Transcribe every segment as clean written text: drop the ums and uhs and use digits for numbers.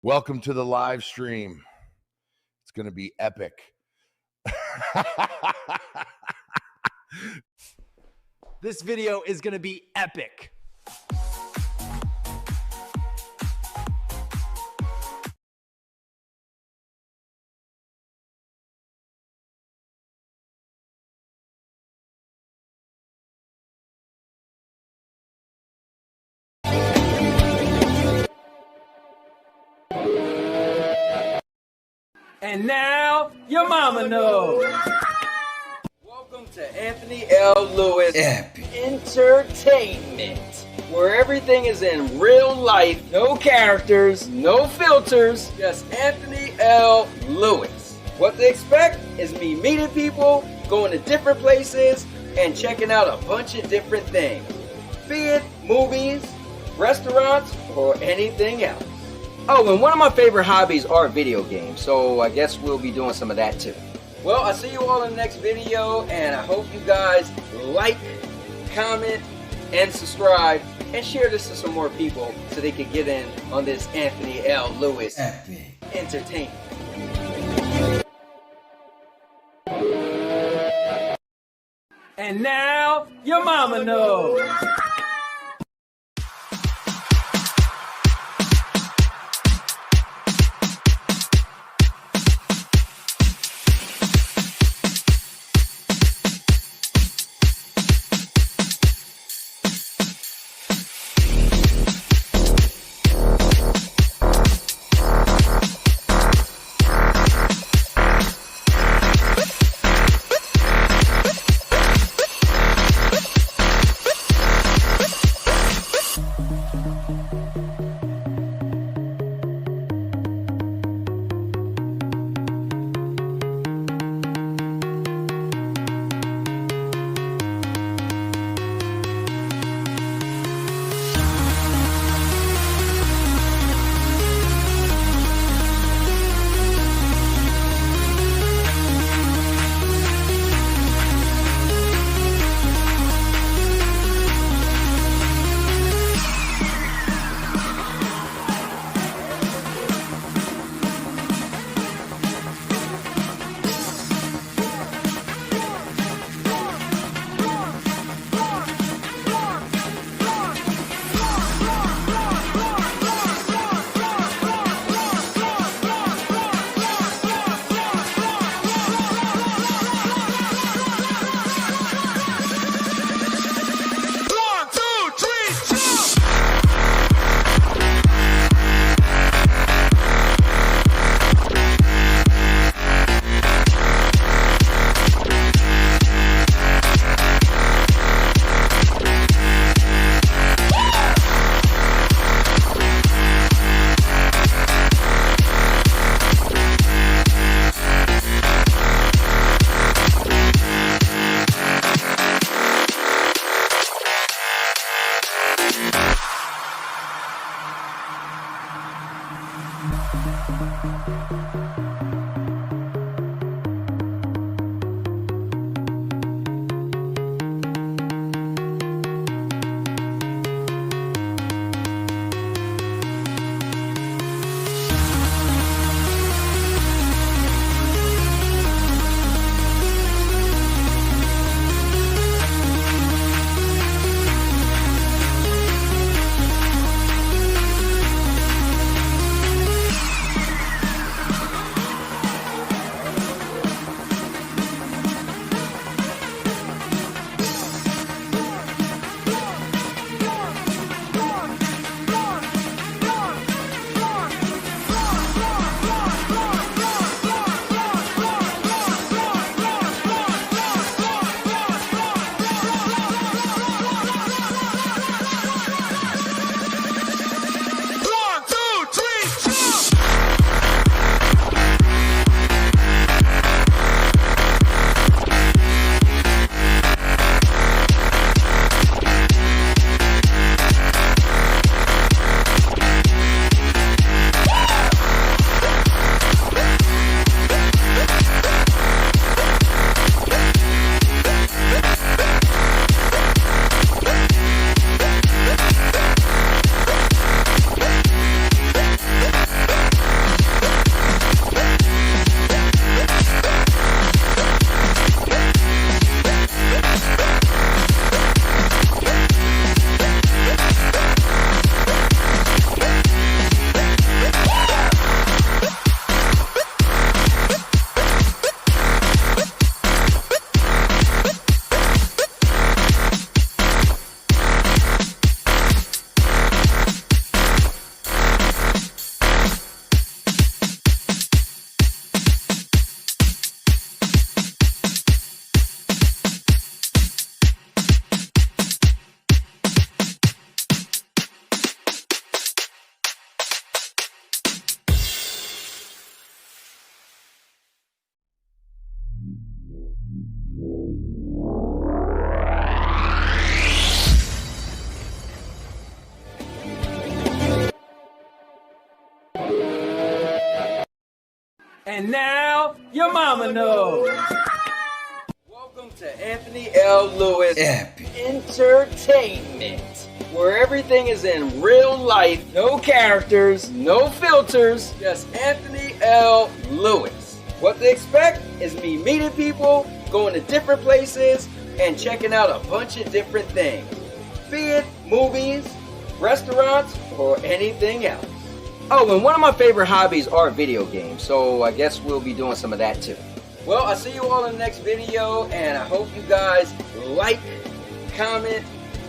Welcome to the live stream. It's going to be epic. This video is going to be epic. And now your mama knows. Welcome to Anthony L. Lewis Entertainment, where everything is in real life, no characters, no filters, just Anthony L. Lewis. What to expect is me meeting people, going to different places, and checking out a bunch of different things, be it movies, restaurants, or anything else. Oh, and one of my favorite hobbies are video games, so I guess we'll be doing some of that too. Well, I'll see you all in the next video, and I hope you guys like, comment, and subscribe, and share this to some more people so they can get in on this Anthony L. Lewis Entertainment. And now your mama knows. And now your mama knows. Welcome to Anthony L. Lewis Epic Entertainment, where everything is in real life, no characters, no filters, just Anthony L. Lewis. What to expect is me meeting people, going to different places, and checking out a bunch of different things, be it movies, restaurants, or anything else. Oh, and one of my favorite hobbies are video games, so I guess we'll be doing some of that too. Well, I'll see you all in the next video, and I hope you guys like, comment,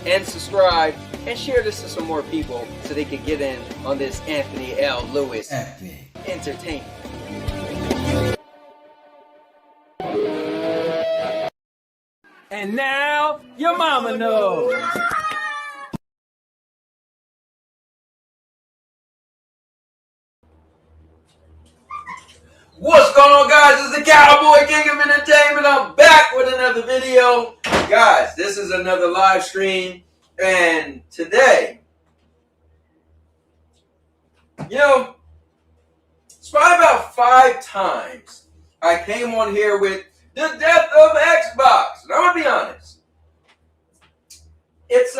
and subscribe, and share this to some more people so they can get in on this Anthony L. Lewis Epic Entertainment. And now your mama knows. What's going on, guys? It's the Cowboy King of Entertainment. I'm back with another video. Guys, this is another live stream, and today, it's probably about 5 times I came on here with the death of Xbox. And I'm gonna be honest, it's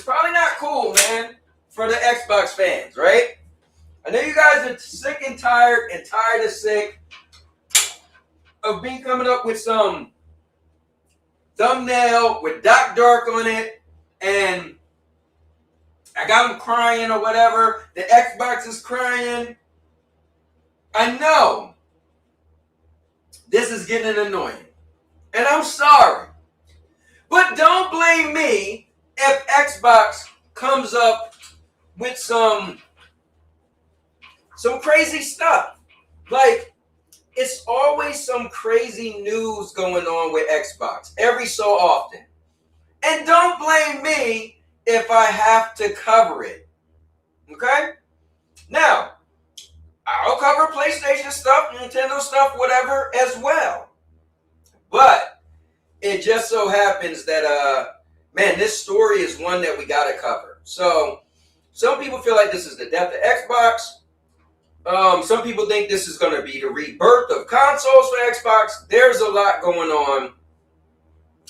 probably not cool, man, for the Xbox fans, right? I know you guys are sick and tired of sick of me coming up with some thumbnail with Doc Dark on it, and I got them crying or whatever. The Xbox is crying. I know this is getting annoying, and I'm sorry, but don't blame me if Xbox comes up with some crazy stuff. Like, it's always some crazy news going on with Xbox every so often. And don't blame me if I have to cover it. Okay? Now, I'll cover PlayStation stuff, Nintendo stuff, whatever as well. But it just so happens that, man, this story is one that we got to cover. So, some people feel like this is the death of Xbox. Some people think this is going to be the rebirth of consoles for Xbox. There's a lot going on,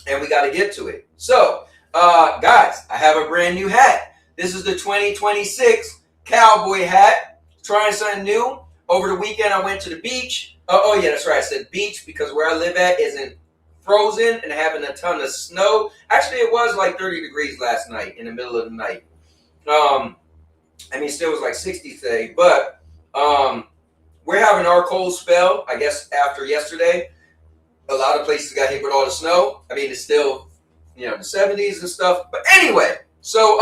and we got to get to it. So, guys, I have a brand new hat. This is the 2026 cowboy hat. Trying something new. Over the weekend, I went to the beach. Oh, yeah, that's right. I said beach because where I live at isn't frozen and having a ton of snow. Actually, it was like 30 degrees last night in the middle of the night. It still was like 60 today, but we're having our cold spell, I guess, after yesterday. A lot of places got hit with all the snow. It's still, the 70s and stuff. But anyway, so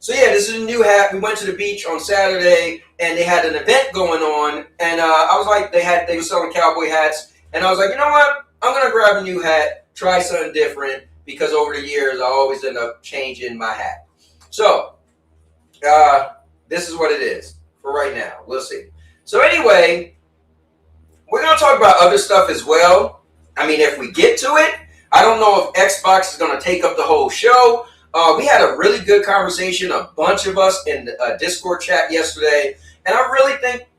yeah, this is a new hat. We went to the beach on Saturday, and they had an event going on. And I was like, they were selling cowboy hats. And I was like, you know what? I'm going to grab a new hat, try something different, because over the years, I always end up changing my hat. So, this is what it is for right now. We'll see. So anyway, we're going to talk about other stuff as well. If we get to it, I don't know if Xbox is going to take up the whole show. We had a really good conversation, a bunch of us in a Discord chat yesterday, and I really think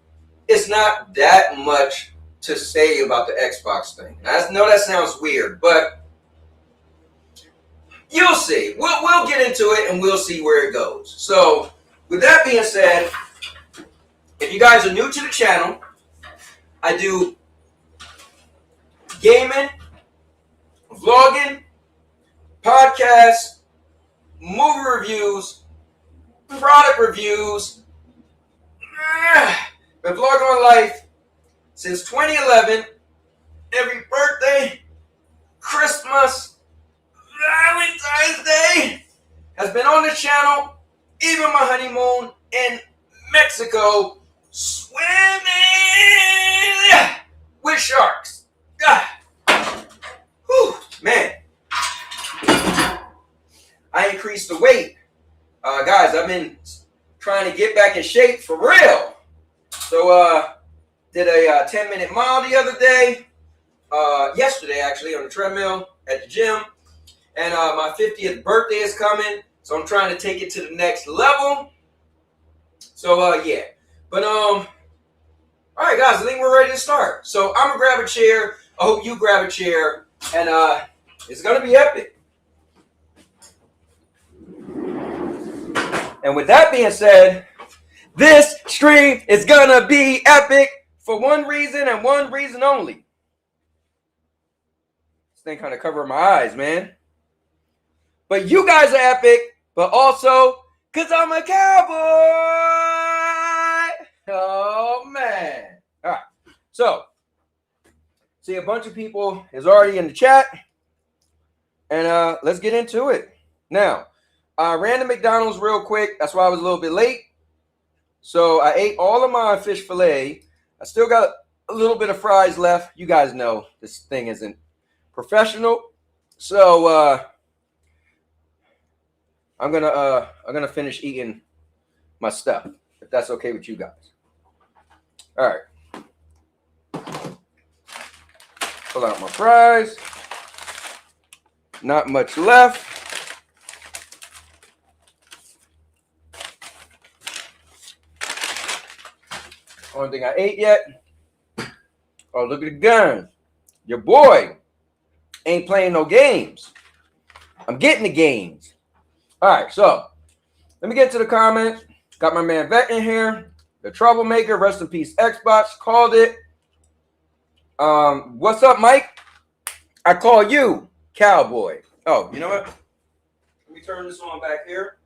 it's not that much to say about the Xbox thing. I know that sounds weird, but you'll see. We'll get into it, and we'll see where it goes. So, with that being said, if you guys are new to the channel, I do gaming, vlogging, podcasts, movie reviews, product reviews. Been vlogging on life since 2011. Every birthday, Christmas, Valentines Day has been on the channel. Even my honeymoon in Mexico, swimming with sharks. Whew, man. I increased the weight. Guys, I've been trying to get back in shape for real. So, did a 10-minute mile the other day. Yesterday, actually, on the treadmill at the gym. And my 50th birthday is coming. So I'm trying to take it to the next level. So, yeah. But, All right, guys, I think we're ready to start. So I'm gonna grab a chair. I hope you grab a chair, and it's gonna be epic. And with that being said, this stream is gonna be epic for one reason and one reason only. This thing kind of covered my eyes, man. But you guys are epic, but also because I'm a cowboy. Oh, man. All right. So, see, a bunch of people is already in the chat. And let's get into it. Now, I ran to McDonald's real quick. That's why I was a little bit late. So I ate all of my fish fillet. I still got a little bit of fries left. You guys know this thing isn't professional. So I'm gonna finish eating my stuff, if that's okay with you guys. All right. Pull out my fries. Not much left. Only thing I ate yet. Oh, look at the guns. Your boy ain't playing no games. I'm getting the games. All right, so let me get to the comments. Got my man Vet in here. The troublemaker. Rest in peace, Xbox. Called it. What's up, Mike? I call you Cowboy. Oh, you know what? Let me turn this on back here.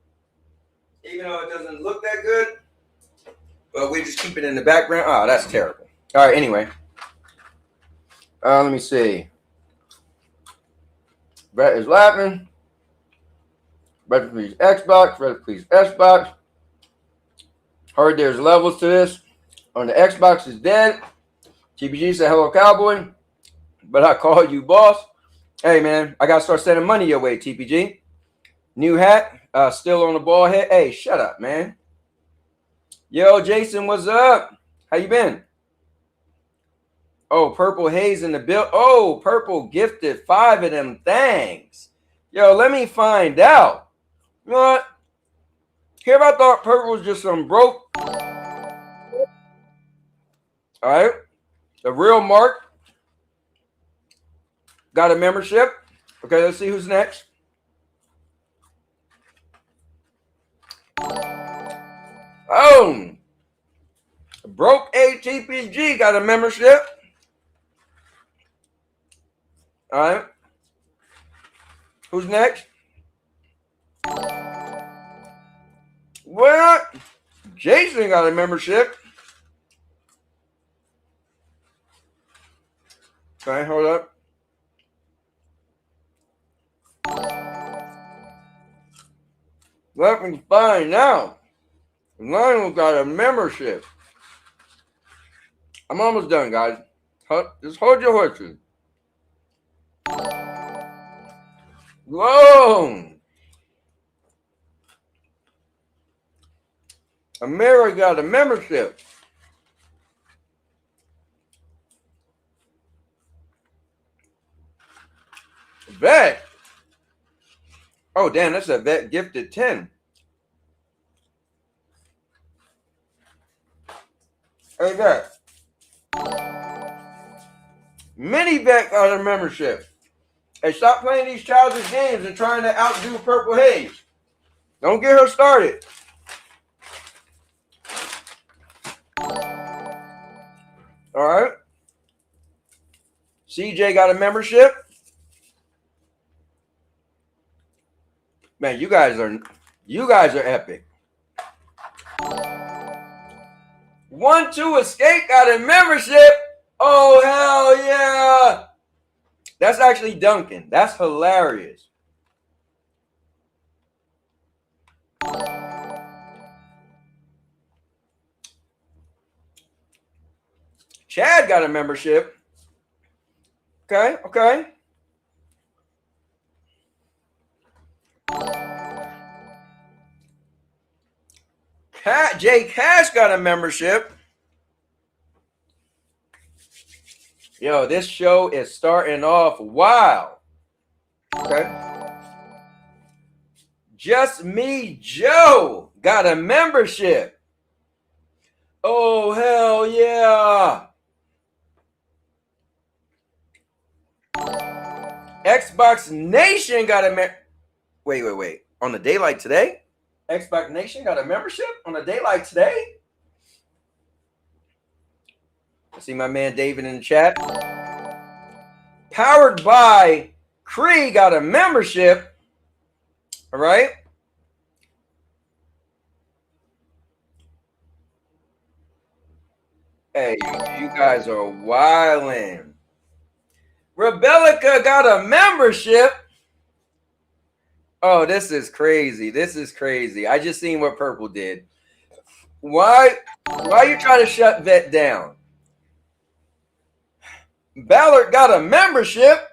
Even though it doesn't look that good. But we just keep it in the background. Oh, that's terrible. All right, anyway. Let me see. Brett is laughing. Brett, please Xbox. Brett, please Xbox. Heard there's levels to this. On the Xbox is dead. TPG said, hello, Cowboy. But I call you boss. Hey, man, I got to start sending money your way, TPG. New hat. Still on the ball head. Hey, shut up, man. Yo, Jason, what's up? How you been? Oh, Purple Haze in the build. Oh, Purple gifted 5 of them things. Yo, let me find out. You know what? Here I thought Purple was just some broke. All right. The real Mark got a membership. Okay, let's see who's next. Oh, broke ATPG got a membership. All right. Who's next? What? Jason got a membership. Okay, hold up. Let me find out. Lionel got a membership. I'm almost done, guys. Just hold your horses. Whoa! Amira got a membership. Vet. Oh, damn, that's a Vet gifted 10. Hey, Vet. Mini Vet got a membership. Hey, stop playing these childish games and trying to outdo Purple Haze. Don't get her started. All right. CJ got a membership. Man, you guys are epic. 1-2 Escape got a membership. Oh, hell yeah. That's actually Duncan. That's hilarious. Chad got a membership. Okay, okay. Jay Cash got a membership. Yo, this show is starting off wild. Okay. Just Me Joe got a membership. Oh, hell yeah. Xbox Nation got a wait. On a day like today? Xbox Nation got a membership on a day like today? I see my man David in the chat. Powered by Cree got a membership. All right. Hey, you guys are wildin'. Rebellica got a membership. Oh, this is crazy. This is crazy. I just seen what Purple did. Why you trying to shut Vet down? Ballard got a membership.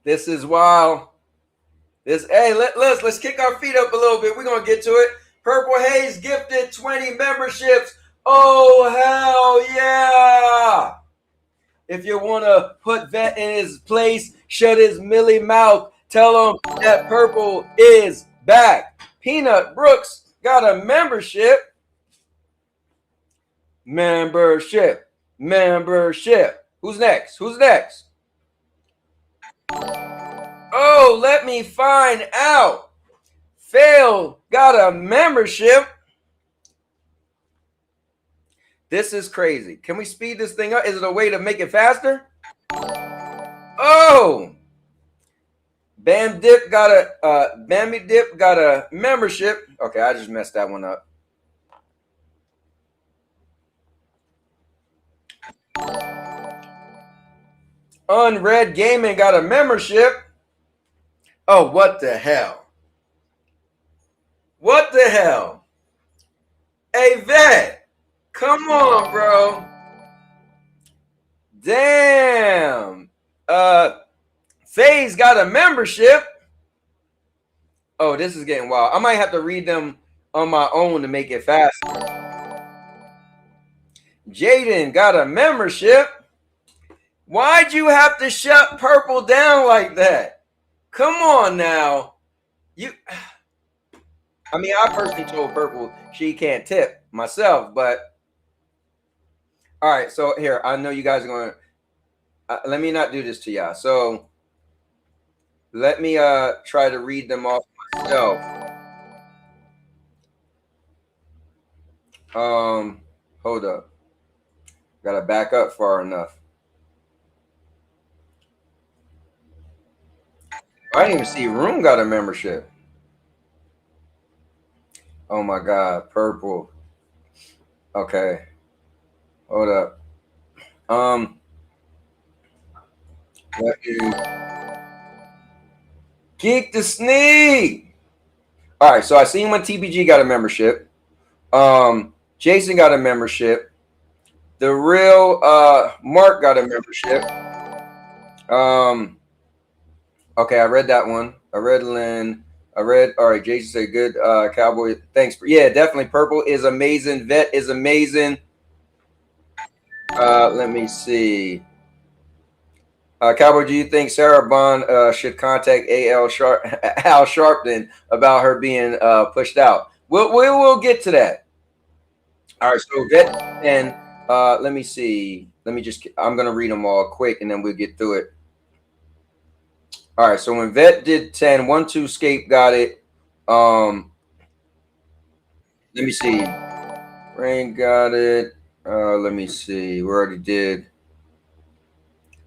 This is wild. Let's kick our feet up a little bit. We're gonna get to it. Purple Haze gifted 20 memberships. Oh hell yeah! If you wanna put Vet in his place, shut his Millie mouth. Tell him that Purple is back. Peanut Brooks got a membership. Membership. Who's next? Oh, let me find out. Fail got a membership. This is crazy. Can we speed this thing up? Is it a way to make it faster? Oh, Bambi Dip got a membership. Okay, I just messed that one up. Unread Gaming got a membership. Oh, what the hell? What the hell? Hey, Vet, come on, bro. Damn. FaZe got a membership. Oh, this is getting wild. I might have to read them on my own to make it faster. Jaden got a membership. Why'd you have to shut Purple down like that? Come on now. I mean, I personally told Purple she can't tip myself, but all right. So here, I know you guys are going to let me not do this to y'all. So let me try to read them off myself. Hold up. Gotta back up far enough. I didn't even see Room got a membership. Oh my God, Purple. Okay. Hold up. Geek the Sneak. All right, so I seen when TBG got a membership. Jason got a membership. The real Mark got a membership. Okay, I read that one. I read Lynn. All right, Jason said good Cowboy. Thanks. Yeah, definitely. Purple is amazing. Vet is amazing. Let me see. Cowboy, do you think Sarah Bond should contact Al Sharpton about her being pushed out? We'll get to that. All right, so Vet and let me see. I'm gonna read them all quick and then we'll get through it. All right, so when Vet did 10, 1-2 Scape got it. Let me see. Rain got it. Let me see. We already did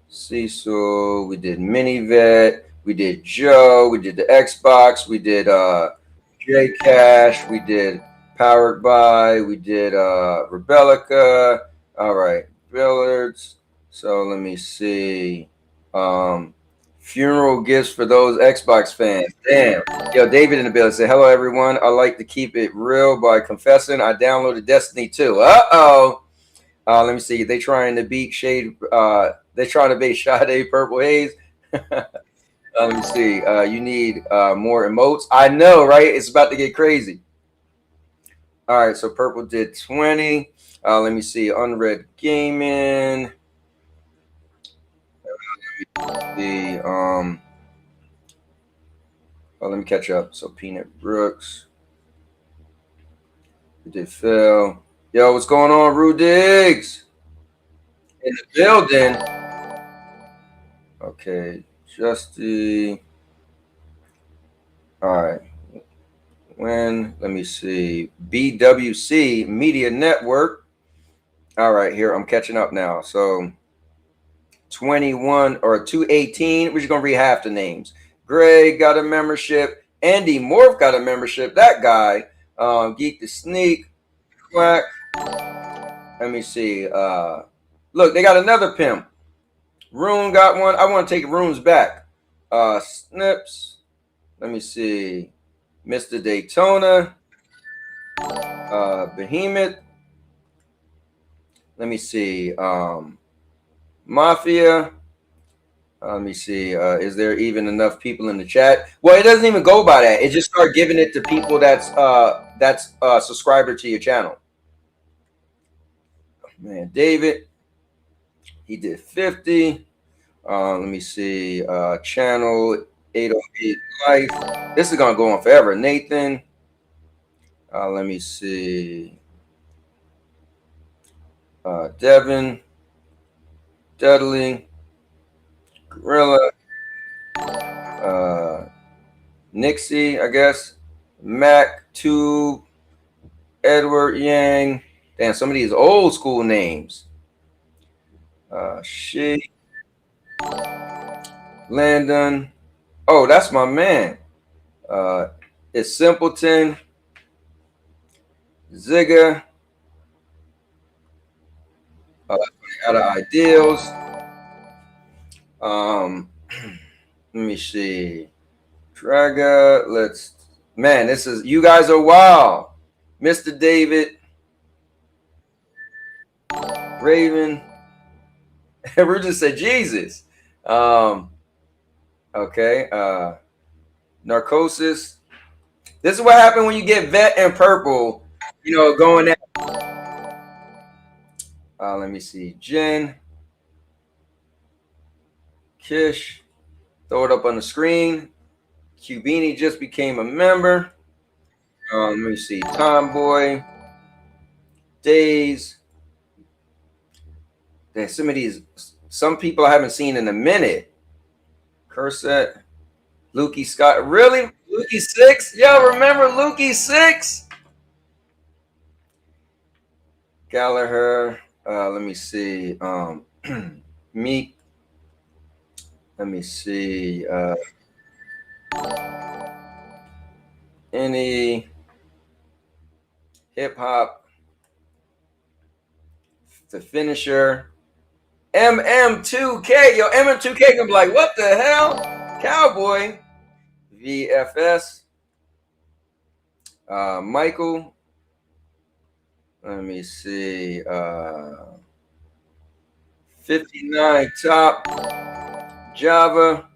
Cecil. We did Mini Vet. We did Joe. We did the Xbox. We did J Cash. We did Powered by. We did Rebellica. All right, Billards. So let me see. Funeral gifts for those Xbox fans. Damn. Yo, David in the building said, hello, everyone. I like to keep it real by confessing I downloaded Destiny 2. Uh-oh. Let me see. They trying to beat Shade. They trying to beat Sade Purple Haze. Let me see. You need more emotes. I know, right? It's about to get crazy. All right. So Purple did 20. Let me see. Unread Gaming. Let me catch up. So Peanut Brooks. We did Phil. Yo, what's going on, Rue Diggs? In the building. Okay, Justy. All right. Let me see. BWC Media Network. All right, here I'm catching up now. So 21 or 218. We're just gonna read half the names. Greg got a membership. Andy Morph got a membership. That guy. Geek the Sneak. Quack. Let me see. Look, they got another pimp. Rune got one. I want to take Rune's back. Snips. Let me see. Mr. Daytona. Behemoth. Let me see. Mafia. Let me see. Is there even enough people in the chat? Well, it doesn't even go by that. It just start giving it to people that's subscriber to your channel. Man, David. He did 50. Let me see. Channel 808 Life. This is gonna go on forever. Nathan. Let me see. Devin. Dudley. Gorilla. Nixie, I guess. Mac 2. Edward Yang. Damn, some of these old school names. She. Landon. Oh, that's my man. It's Simpleton. Zigga. Out of Ideals. Let me see. Draga. Man, this is, you guys are wild. Mr. David. Raven. Ruth just said Jesus. Okay. Narcosis. This is what happened when you get Vet and Purple, going at. Let me see. Jen. Kish. Throw it up on the screen. Cubini just became a member. Let me see. Tomboy. Days. There's some people I haven't seen in a minute. Cursette. Lukey Scott. Really? Lukey 6? Yo, remember Lukey 6? Gallagher. Let me see. Meek. Let me see. Any hip hop. The Finisher. MM2K. Yo, MM2K can be like, what the hell? Cowboy. VFS. Michael. Let me see. 59 Top. Java.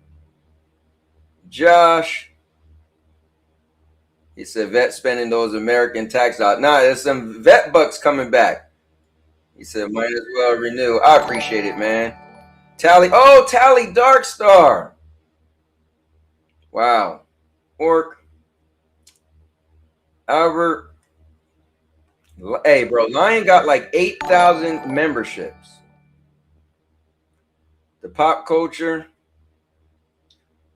Josh. He said vet spending those American tax out. Nah, there's some vet bucks coming back. He said might as well renew. I appreciate it, man. Tally. Oh, Tally Darkstar. Wow. Orc. Albert. Hey, bro, Lion got like 8,000 memberships. The Pop Culture.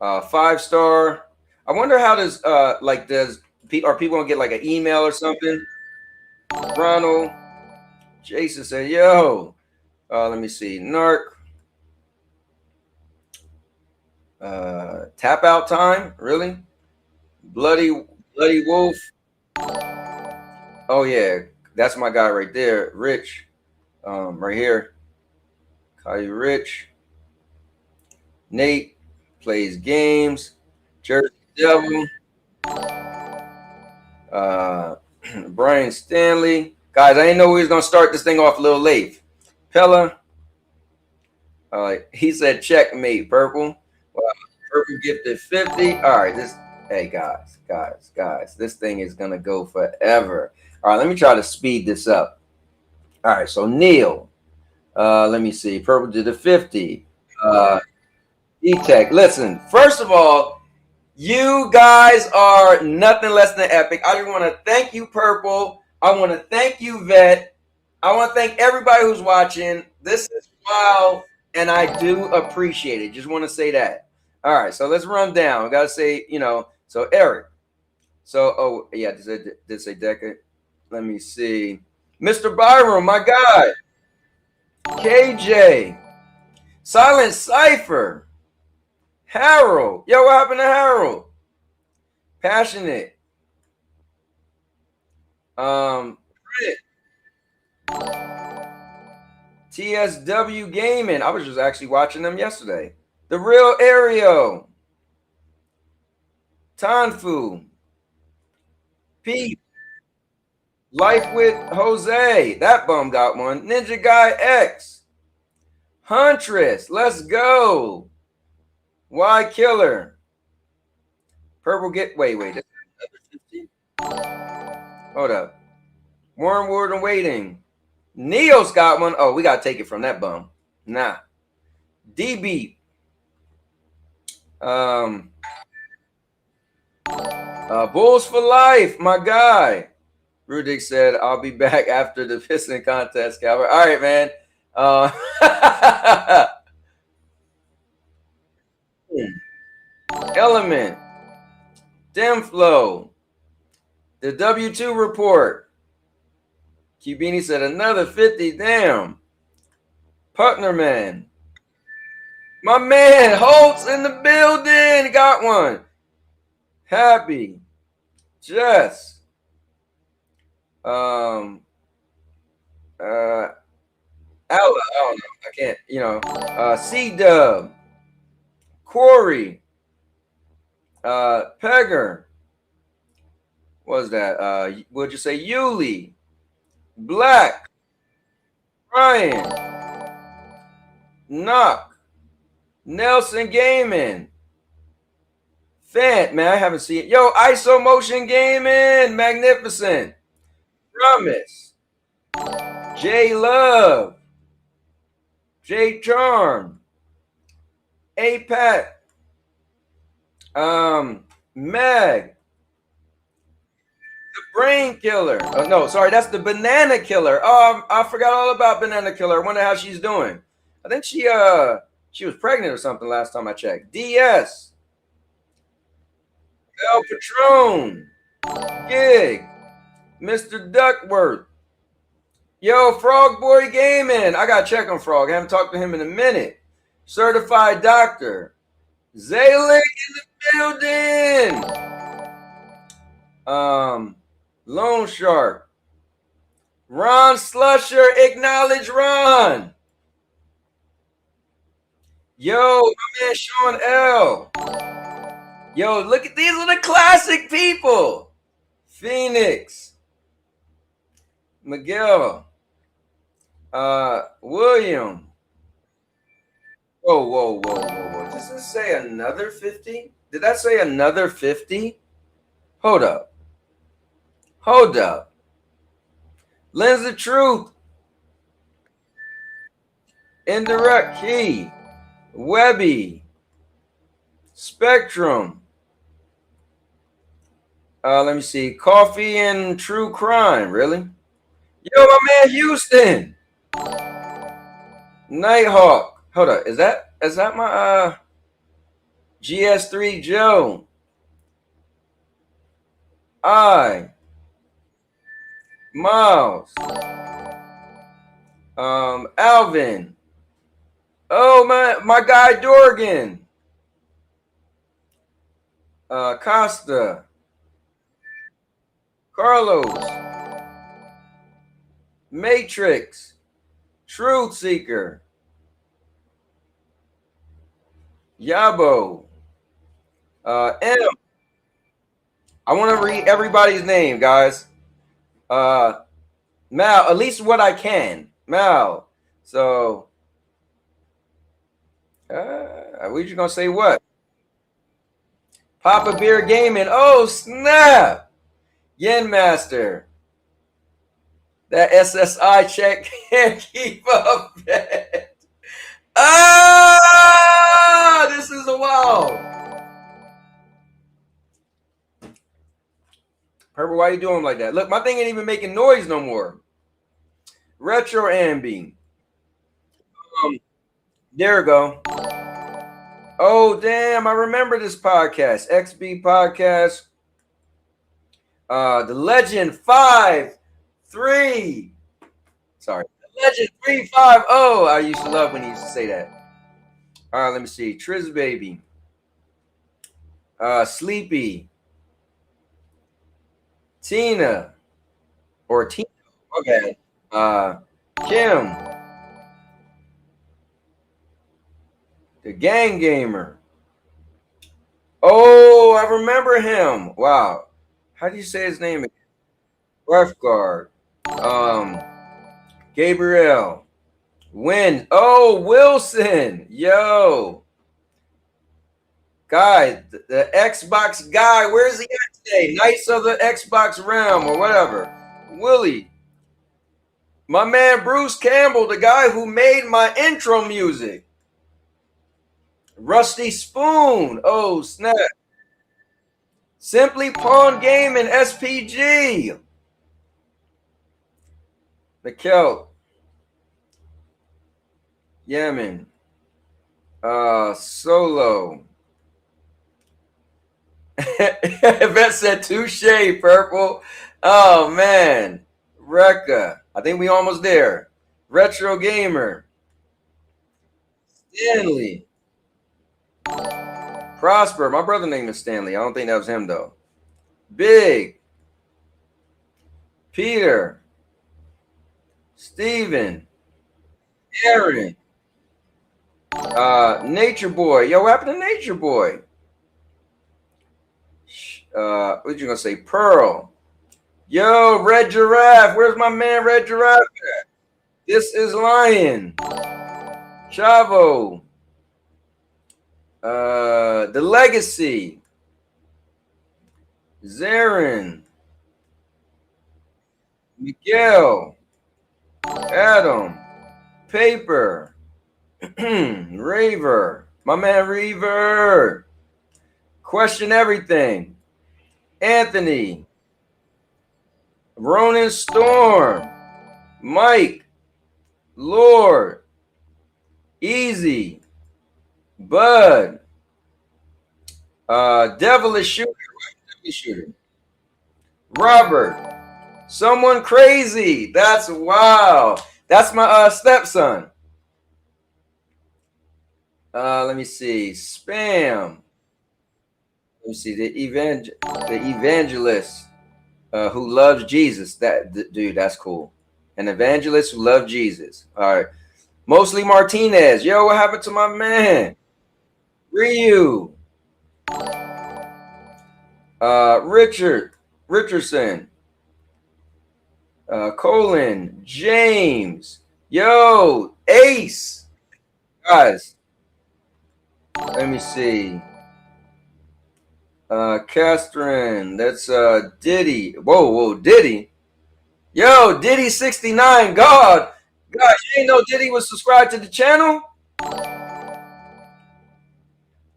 5-star. I wonder how are people gonna get like an email or something? Ronald. Jason said, yo. Let me see. Narc. Tap Out Time. Really? Bloody Wolf. Oh yeah, that's my guy right there. Rich. Right here. Caillou Rich. Nate plays games. Jersey Devil. Brian Stanley. Guys, I didn't know we was gonna start this thing off a little late. Pella. He said checkmate, Purple. Purple gifted 50. All right, hey guys, this thing is gonna go forever. All right, let me try to speed this up. All right, so Neil. Let me see. Purple did a 50. E-Tech. Listen, first of all, you guys are nothing less than epic. I just want to thank you, Purple. I want to thank you, Vet. I want to thank everybody who's watching. This is wild, and I do appreciate it. Just want to say that. All right, so let's run down. I got to say, so Eric. So, oh, yeah, did say Decade. Let me see. Mr. Byron, my guy. KJ. Silent Cypher. Harold. Yo, what happened to Harold? Passionate. TSW Gaming. I was just actually watching them yesterday. The Real Aereo. Tanfu. Pete. Life with Jose. That bum got one. Ninja Guy X. Huntress. Let's go. Why Killer. Purple get. Wait. Hold up. Wormwood and Waiting. Neo's got one. Oh, we got to take it from that bum. Nah. D-Beat. Bulls for Life, my guy. Rudik said, I'll be back after the piston contest, Calvert. All right, man. Element. Demflow. The W2 report. Cubini said another 50. Damn. Putner man. My man Holtz in the building. Got one. Happy. Jess. Ella. I don't know. I can't, C-Dub. Corey. Pegger. What was that? What'd you say? Yuli. Black. Ryan. Knock. Nelson Gaming. Fant, man, I haven't seen it. Yo, ISO Motion Gaming. Magnificent. Promise. J Love. J Charm. A-Pat. Meg. The Brain Killer. Oh, no, sorry, that's the Banana Killer. Oh, I forgot all about Banana Killer. I wonder how she's doing. I think she was pregnant or something last time I checked. DS. El Patron. Gig. Mr. Duckworth. Yo, Frog Boy Gaming. I gotta check on Frog. I haven't talked to him in a minute. Certified Doctor. Zaylik in the building. Lone Shark. Ron Slusher. Acknowledge Ron. Yo, my man Sean L. Yo, look at these are the classic people. Phoenix. Miguel. William. Whoa. Does this say another 50? Did that say another 50? Hold up. Lens of Truth. Indirect Key. Webby. Spectrum. Let me see. Coffee and True Crime. Really? Yo, my man Houston. Nighthawk. Hold up. Is that my GS3 Joe? Miles. Alvin. Oh, my guy Dorgan. Costa. Carlos. Matrix. Truth Seeker. Yabo. M. I want to read everybody's name, guys. Mal, at least what I can. Mal. So, we just gonna say what? Papa Beer Gaming. Oh, snap. Yen Master. That SSI check can't keep up. This is a wow. Purple, why you doing like that? Look, my thing ain't even making noise no more. Retro Ambi. There we go. Oh, damn. I remember this podcast. XB Podcast. The Legend 5-3. Sorry. The Legend 350. I used to love when he used to say that. All right, let me see. Triz Baby. Sleepy. Tina. Or Tina. Okay. Kim. The Gang Gamer. Oh, I remember him. Wow. How do you say his name again? Breath Guard. Gabriel. Win. Oh, Wilson. Yo. Guy, the Xbox guy. Where's he at today? Knights of the Xbox Realm or whatever. Willie. My man Bruce Campbell, the guy who made my intro music. Rusty Spoon. Oh, snap. Simply Pawn Game and SPG. Mikkel. Yemen. Solo. Yvette said touche, Purple. Oh, man. Rekka. I think we almost there. Retro Gamer. Stanley. Prosper. My brother name is Stanley. I don't think that was him, though. Big. Peter. Steven. Aaron. Nature Boy. Yo, what happened to Nature Boy? What you gonna say? Pearl. Yo, Red Giraffe. Where's my man Red Giraffe at? This is Lion. Chavo. The Legacy. Zarin. Miguel. Adam. Paper. Raver. My man Reaver. Question Everything. Anthony. Ronan Storm. Mike. Lord. Easy. Bud. Devilish Shooter. Robert. Someone Crazy. That's wow. That's my stepson. Let me see. Spam. Let me see. The evangelist who loves Jesus. Dude, that's cool. An evangelist who loves Jesus. All right. Mostly Martinez. Yo, what happened to my man? Ryu. Richardson. Colin. James. Yo, Ace. Guys. Let me see. Catherine. That's Diddy. Whoa, Diddy. Yo, Diddy 69. God, you ain't know Diddy was subscribed to the channel?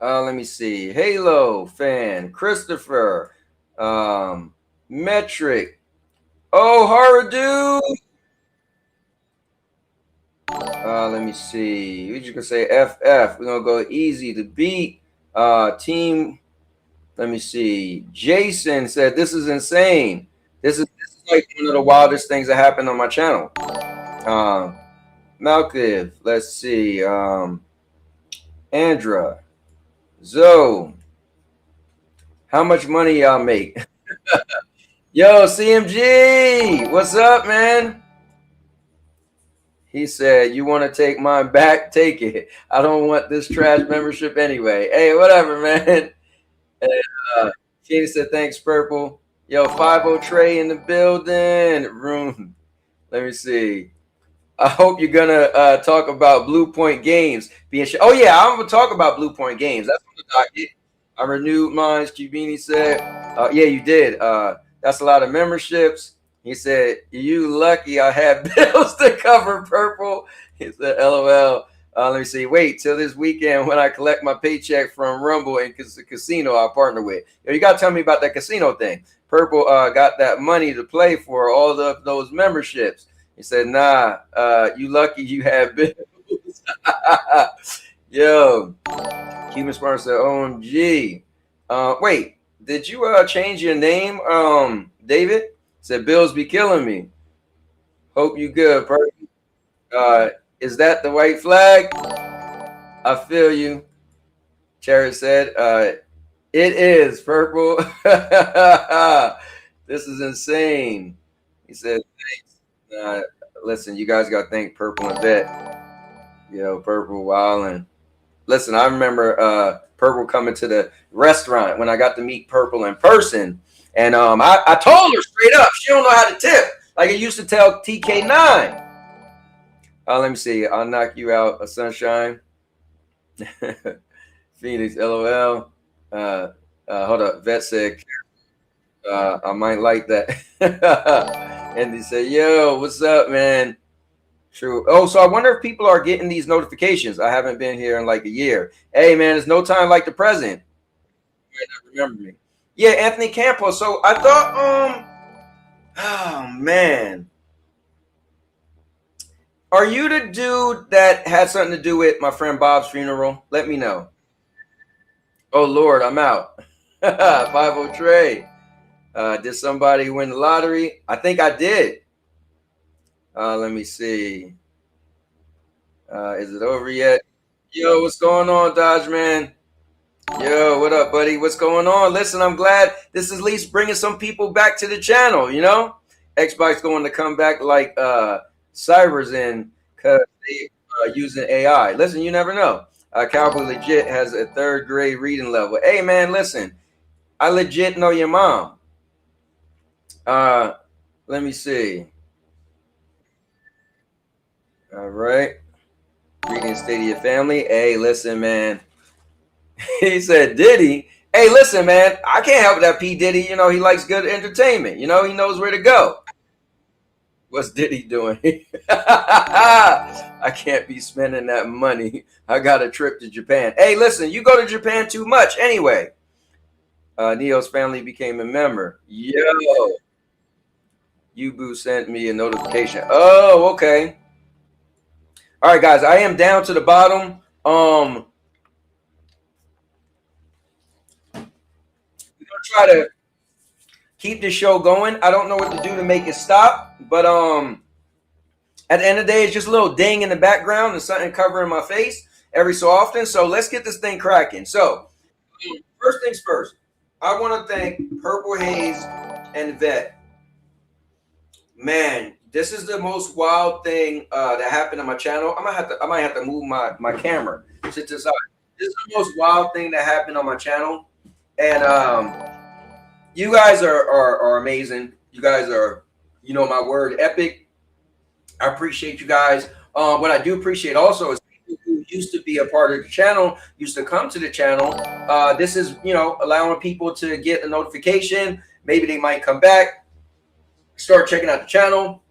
Let me see. Halo fan. Christopher. Metric. Oh, horror dude. Let me see. What you can say? FF. We're gonna go easy to beat. Team. Let me see. Jason said this is insane. This is like one of the wildest things that happened on my channel. Malkiv. Let's see. Andra. Zoe. How much money y'all make? Yo, CMG. What's up, man? He said, you want to take mine back? Take it. I don't want this trash membership anyway. Hey, whatever, man. And, Katie said, thanks, Purple. Yo, 50 Trey in the building. Room. Let me see. I hope you're going to talk about Blue Point Games. Oh, yeah, I'm going to talk about Blue Point Games. That's what the docket. I renewed mine. Cubini said, yeah, you did. That's a lot of memberships. He said, you lucky I had bills to cover, Purple. He said, LOL. Let me see. Wait till this weekend when I collect my paycheck from Rumble and casino I partner with. Yo, you gotta tell me about that casino thing. Purple got that money to play for all of those memberships. He said, "Nah, you lucky you have bills." Yo, Cuban Smart said, "OMG." Wait, did you change your name, David? Said bills be killing me. Hope you good, Purple. Is that the white flag? I feel you. Cherry said, it is, Purple. This is insane. He said, thanks. Listen, you guys got to thank Purple and Vet. Yo, Purple wildin'. Listen, I remember Purple coming to the restaurant when I got to meet Purple in person. And I told her straight up, she don't know how to tip. Like I used to tell TK9. Let me see. I'll knock you out, a sunshine. Phoenix, LOL. Hold up. Vet said, I might like that. And he said, yo, what's up, man? True. Oh, so I wonder if people are getting these notifications. I haven't been here in like a year. Hey, man, there's no time like the present. You might not remember me. Yeah, Anthony Campos. So I thought, oh, man. Are you the dude that had something to do with my friend Bob's funeral? Let me know. Oh, Lord, I'm out. 5-0 Trey. Did somebody win the lottery? I think I did. Let me see. Is it over yet? Yo, what's going on, Dodge Man? Yo, what up, buddy? What's going on? Listen, I'm glad this is at least bringing some people back to the channel, you know? Xbox going to come back like Cyber's in because they using AI. Listen, you never know. Cowboy legit has a 3rd grade reading level. Hey, man, listen. I legit know your mom. Let me see. All right. Greetings, state of your family. Hey, listen, man. He said, Diddy. Hey, listen, man. I can't help that P. Diddy. You know, he likes good entertainment. You know, he knows where to go. What's Diddy doing? I can't be spending that money. I got a trip to Japan. Hey, listen, you go to Japan too much anyway. Neo's family became a member. Yo. Yubu sent me a notification. Oh, okay. All right, guys, I am down to the bottom. We're gonna try to keep the show going. I don't know what to do to make it stop, but at the end of the day, it's just a little ding in the background and something covering my face every so often. So let's get this thing cracking. So first things first, I want to thank Purple Haze and Vet. Man, this is the most wild thing that happened on my channel. I might have to move my camera to the side. This is the most wild thing that happened on my channel, and you guys are amazing. You guys are, you know, my word, epic. I appreciate you guys. What I do appreciate also is people who used to be a part of the channel, used to come to the channel. This is, you know, allowing people to get a notification. Maybe they might come back, start checking out the channel.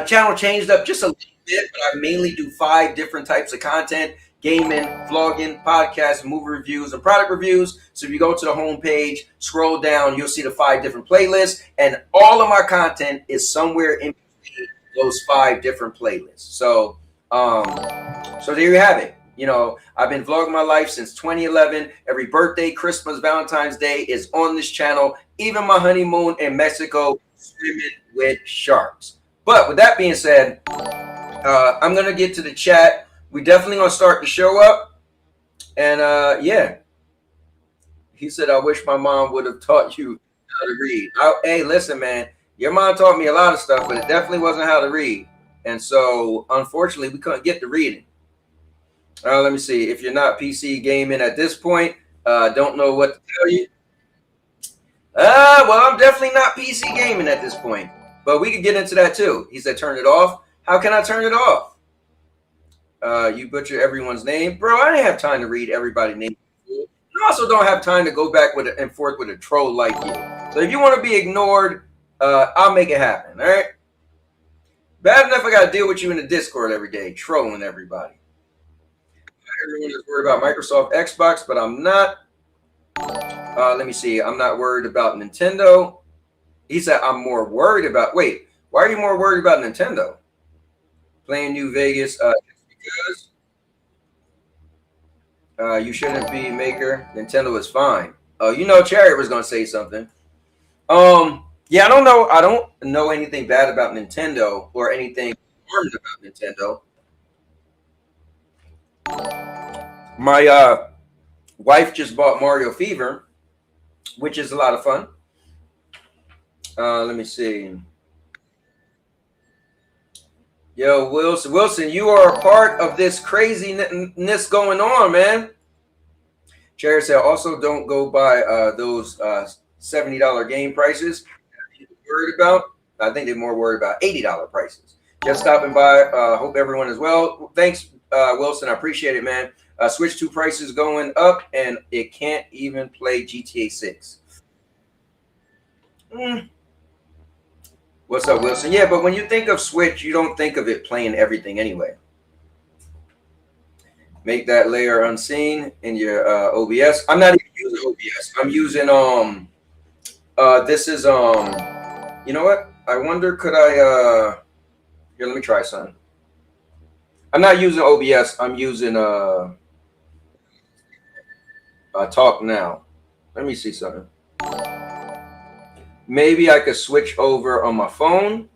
Channel changed up just a little bit, but I mainly do 5 different types of content: gaming, vlogging, podcasts, movie reviews, and product reviews. So if you go to the home page, scroll down, you'll see the 5 different playlists, and all of my content is somewhere in between those 5 different playlists. So so there you have it. You know, I've been vlogging my life since 2011. Every birthday, Christmas, Valentine's Day is on this channel. Even my honeymoon in Mexico, swimming with sharks. But with that being said, I'm going to get to the chat. We definitely going to start the show up. And yeah, he said, I wish my mom would have taught you how to read. Hey, listen, man, your mom taught me a lot of stuff, but it definitely wasn't how to read. And so, unfortunately, we couldn't get to reading. Let me see. If you're not PC gaming at this point, don't know what to tell you. Well, I'm definitely not PC gaming at this point. But we could get into that too. He said, turn it off. How can I turn it off? You butcher everyone's name. Bro, I didn't have time to read everybody's name. I also don't have time to go back and forth with a troll like you. So if you want to be ignored, I'll make it happen. All right? Bad enough I got to deal with you in the Discord every day, trolling everybody. everyone is worried about Microsoft Xbox, but I'm not. Let me see. I'm not worried about Nintendo. He said I'm more worried about. Wait, why are you more worried about Nintendo? Playing New Vegas because you shouldn't be maker. Nintendo is fine. You know, Chariot was gonna say something. Yeah, I don't know. I don't know anything bad about Nintendo or anything harmed about Nintendo. My wife just bought Mario Fever, which is a lot of fun. Let me see. Yo, Wilson, you are a part of this craziness going on, man. Cherry said, also don't go by those $70 game prices. Worried about? I think they're more worried about $80 prices. Just stopping by. Hope everyone is well. Thanks, Wilson. I appreciate it, man. Switch 2 prices going up, and it can't even play GTA 6. What's up, Wilson? Yeah, but when you think of Switch, you don't think of it playing everything anyway. Make that layer unseen in your OBS. I'm not even using OBS. I'm using this is you know what? I wonder, could I here, let me try something. I'm not using OBS. I'm using Talk Now. Let me see something. Maybe I could switch over on my phone.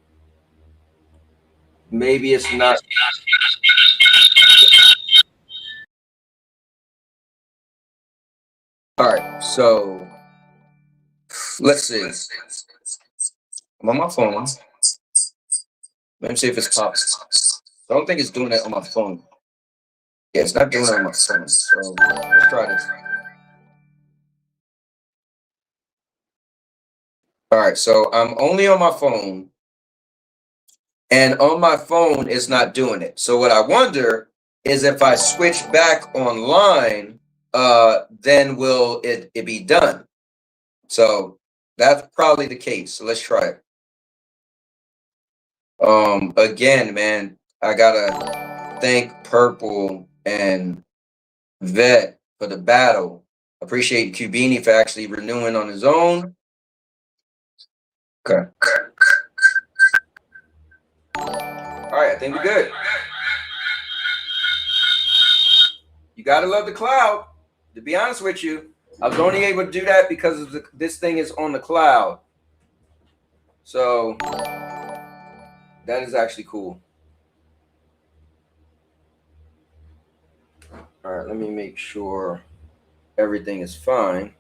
Maybe it's not. All right, so let's see. I'm on my phone. Let me see if it's popping. I don't think it's doing it on my phone. Yeah, it's not doing it on my phone. So let's try this. All right, so I'm only on my phone, and on my phone it's not doing it. So what I wonder is if I switch back online, then will it be done? So that's probably the case. So let's try it. Again, man, I gotta thank Purple and Vet for the battle. Appreciate Cubini for actually renewing on his own. Okay. All right, I think we're good. You gotta love the cloud. To be honest with you, I was only able to do that because of this thing is on the cloud. So that is actually cool. All right, let me make sure everything is fine.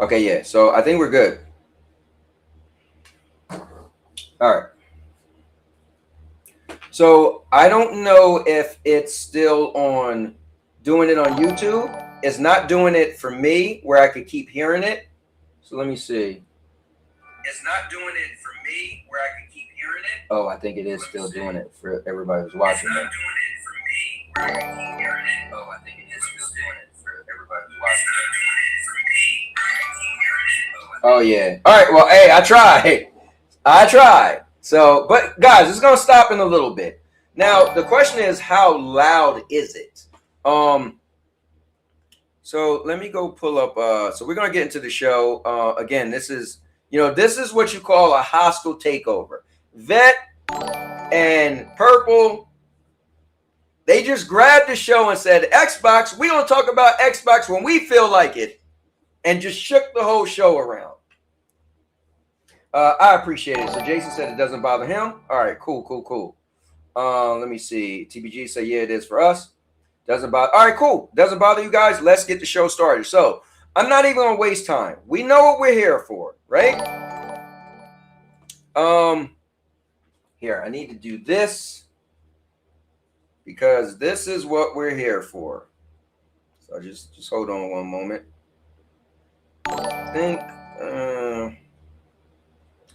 Okay, yeah, so I think we're good. All right. So I don't know if it's still on doing it on YouTube. It's not doing it for me where I could keep hearing it. So let me see. It's not doing it for me where I could keep hearing it. Oh, I think it is still doing it for everybody who's watching. It's not doing it for me where I can keep hearing it. Oh, I think it is still doing it for everybody who's watching. Oh yeah. All right. Well, hey, I tried. So, but guys, it's gonna stop in a little bit. Now, the question is, how loud is it? So let me go pull up. So we're gonna get into the show. Again, this is what you call a hostile takeover. Vet and Purple, they just grabbed the show and said, Xbox, we don't talk about Xbox when we feel like it, and just shook the whole show around. I appreciate it. So Jason said it doesn't bother him. All right, cool. Let me see. TBG said, yeah, it is for us. Doesn't bother. All right, cool. Doesn't bother you guys. Let's get the show started. So I'm not even gonna waste time. We know what we're here for, right? Here, I need to do this because this is what we're here for. So just hold on one moment. I think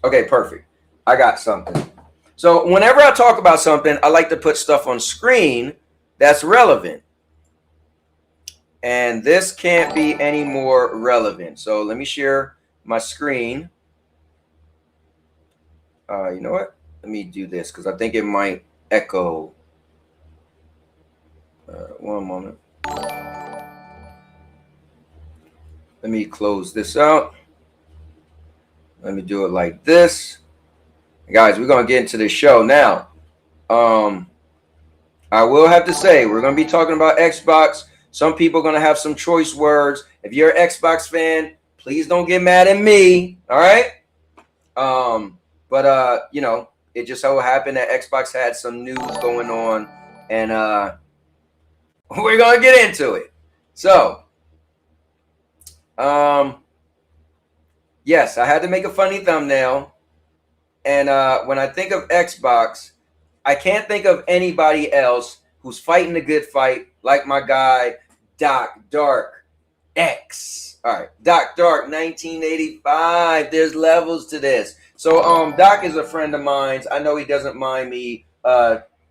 okay, perfect. I got something. So whenever I talk about something, I like to put stuff on screen that's relevant. And this can't be any more relevant. So let me share my screen. You know what? Let me do this because I think it might echo. One moment. Let me close this out. Let me do it like this. Guys, we're going to get into the show now. I will have to say, we're going to be talking about Xbox. Some people are going to have some choice words. If you're an Xbox fan, please don't get mad at me. All right. But you know, it just so happened that Xbox had some news going on, and we're going to get into it. So, yes, I had to make a funny thumbnail. And when I think of Xbox, I can't think of anybody else who's fighting a good fight like my guy, Doc Dark X. All right, Doc Dark, 1985. There's levels to this. So Doc is a friend of mine. I know he doesn't mind me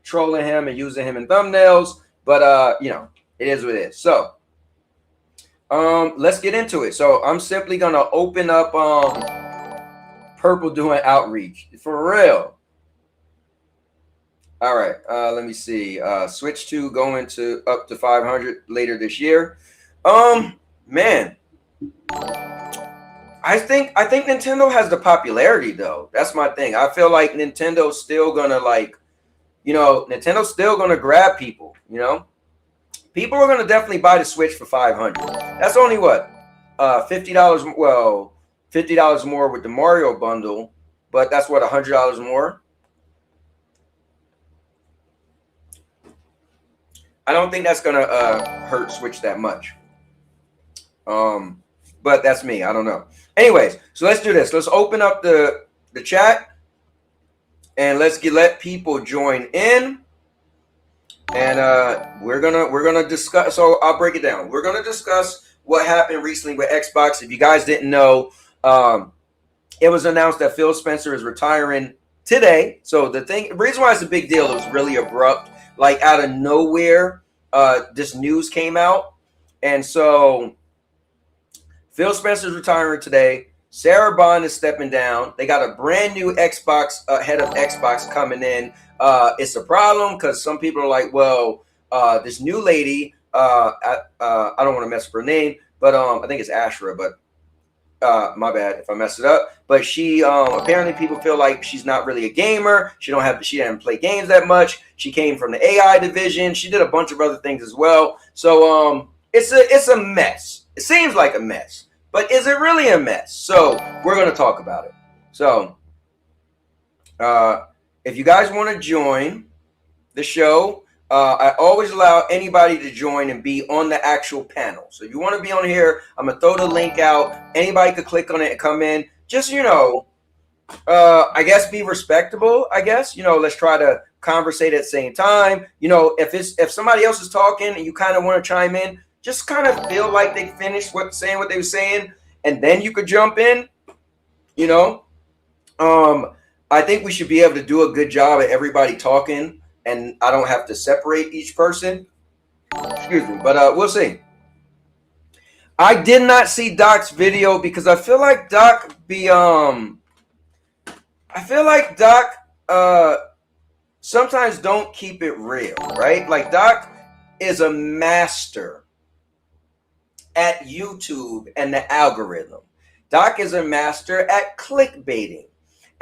trolling him and using him in thumbnails, but you know, it is what it is. So let's get into it. So I'm simply gonna open up Purple doing outreach for real. All right, let me see. Switch 2 going to up to 500 later this year. Man, I think Nintendo has the popularity though. That's my thing. I feel like Nintendo's still gonna, like, you know, Nintendo's still gonna grab people. You know, people are gonna definitely buy the Switch for 500. That's only what, $50. Well, $50 more with the Mario bundle, but that's what, $100 more. I don't think that's gonna hurt Switch that much. But that's me. I don't know. Anyways, so let's do this. Let's open up the chat and let people join in. And we're gonna discuss. So I'll break it down. We're gonna discuss what happened recently with Xbox. If you guys didn't know, it was announced that Phil Spencer is retiring today. So the reason why it's a big deal, it was really abrupt. Like out of nowhere, this news came out. And so Phil Spencer's retiring today. Sarah Bond is stepping down. They got a brand new Xbox, head of Xbox coming in. It's a problem because some people are like, well, this new lady, I don't want to mess up her name, but I think it's Ashra, but my bad if I mess it up. But she apparently people feel like she's not really a gamer. She didn't play games that much. She came from the AI division. She did a bunch of other things as well. So it's a mess. It seems like a mess, but is it really a mess? So we're going to talk about it. So if you guys want to join the show, I always allow anybody to join and be on the actual panel. So if you want to be on here, I'm going to throw the link out. Anybody could click on it and come in. Just, you know, I guess be respectable, I guess. You know, let's try to conversate at the same time. You know, if somebody else is talking and you kind of want to chime in, just kind of feel like they finished saying what they were saying, and then you could jump in, you know. I think we should be able to do a good job at everybody talking, and I don't have to separate each person. Excuse me, but we'll see. I did not see Doc's video because I feel like Doc sometimes don't keep it real, right? Like Doc is a master at YouTube and the algorithm. Doc is a master at clickbaiting.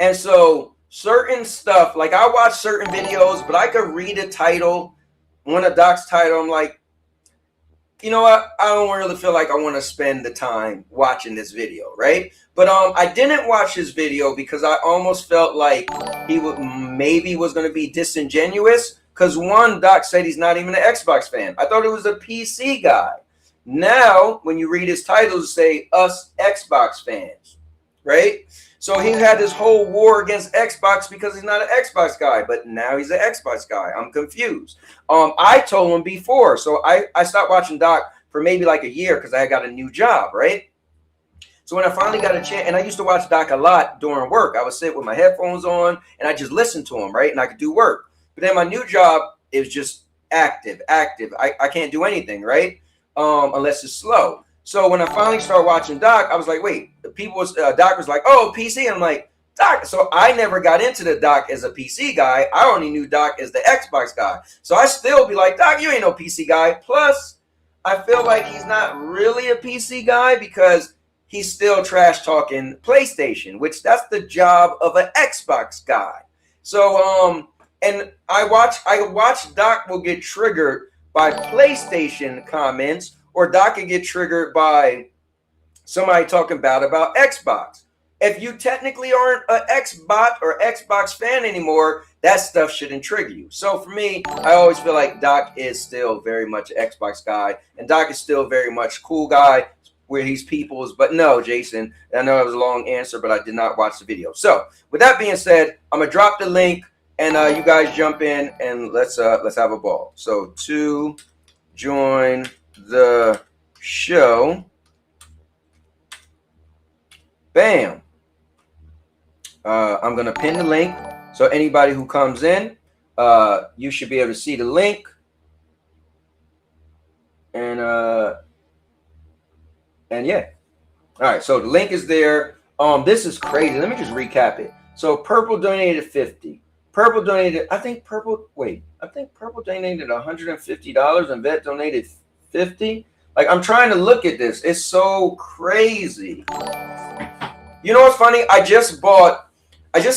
And so certain stuff, like I watch certain videos, but I could read a title, one of Doc's title, I'm like, you know what? I don't really feel like I want to spend the time watching this video, right? But I didn't watch his video because I almost felt like he was going to be disingenuous. Because one, Doc said he's not even an Xbox fan. I thought it was a PC guy. Now, when you read his titles, say us Xbox fans, right? So he had this whole war against Xbox because he's not an Xbox guy, but now he's an Xbox guy. I'm confused. I told him before, so I stopped watching Doc for maybe like a year because I got a new job, right? So when I finally got a chance, and I used to watch Doc a lot during work. I would sit with my headphones on and I just listen to him, right? And I could do work. But then my new job is just active. I can't do anything, right? Unless it's slow. So when I finally started watching Doc, I was like, wait, Doc was like, oh, PC. I'm like, Doc. So I never got into the Doc as a PC guy. I only knew Doc as the Xbox guy. So I still be like, Doc, you ain't no PC guy. Plus, I feel like he's not really a PC guy because he's still trash talking PlayStation, which that's the job of an Xbox guy. So and I watch Doc will get triggered by PlayStation comments, or Doc can get triggered by somebody talking bad about Xbox. If you technically aren't an Xbot or Xbox fan anymore, that stuff shouldn't trigger you. So for me, I always feel like Doc is still very much an Xbox guy, and Doc is still very much cool guy where he's people's. But no, Jason, I know it was a long answer, but I did not watch the video. So with that being said, I'm gonna drop the link, and you guys jump in and let's have a ball. So to join the show, bam. I'm going to pin the link. So anybody who comes in, you should be able to see the link. And yeah. All right. So the link is there. This is crazy. Let me just recap it. So Purple donated 50. Purple donated, I think Purple donated $150 and Vet donated 50. Like, I'm trying to look at this. It's so crazy. You know what's funny? I just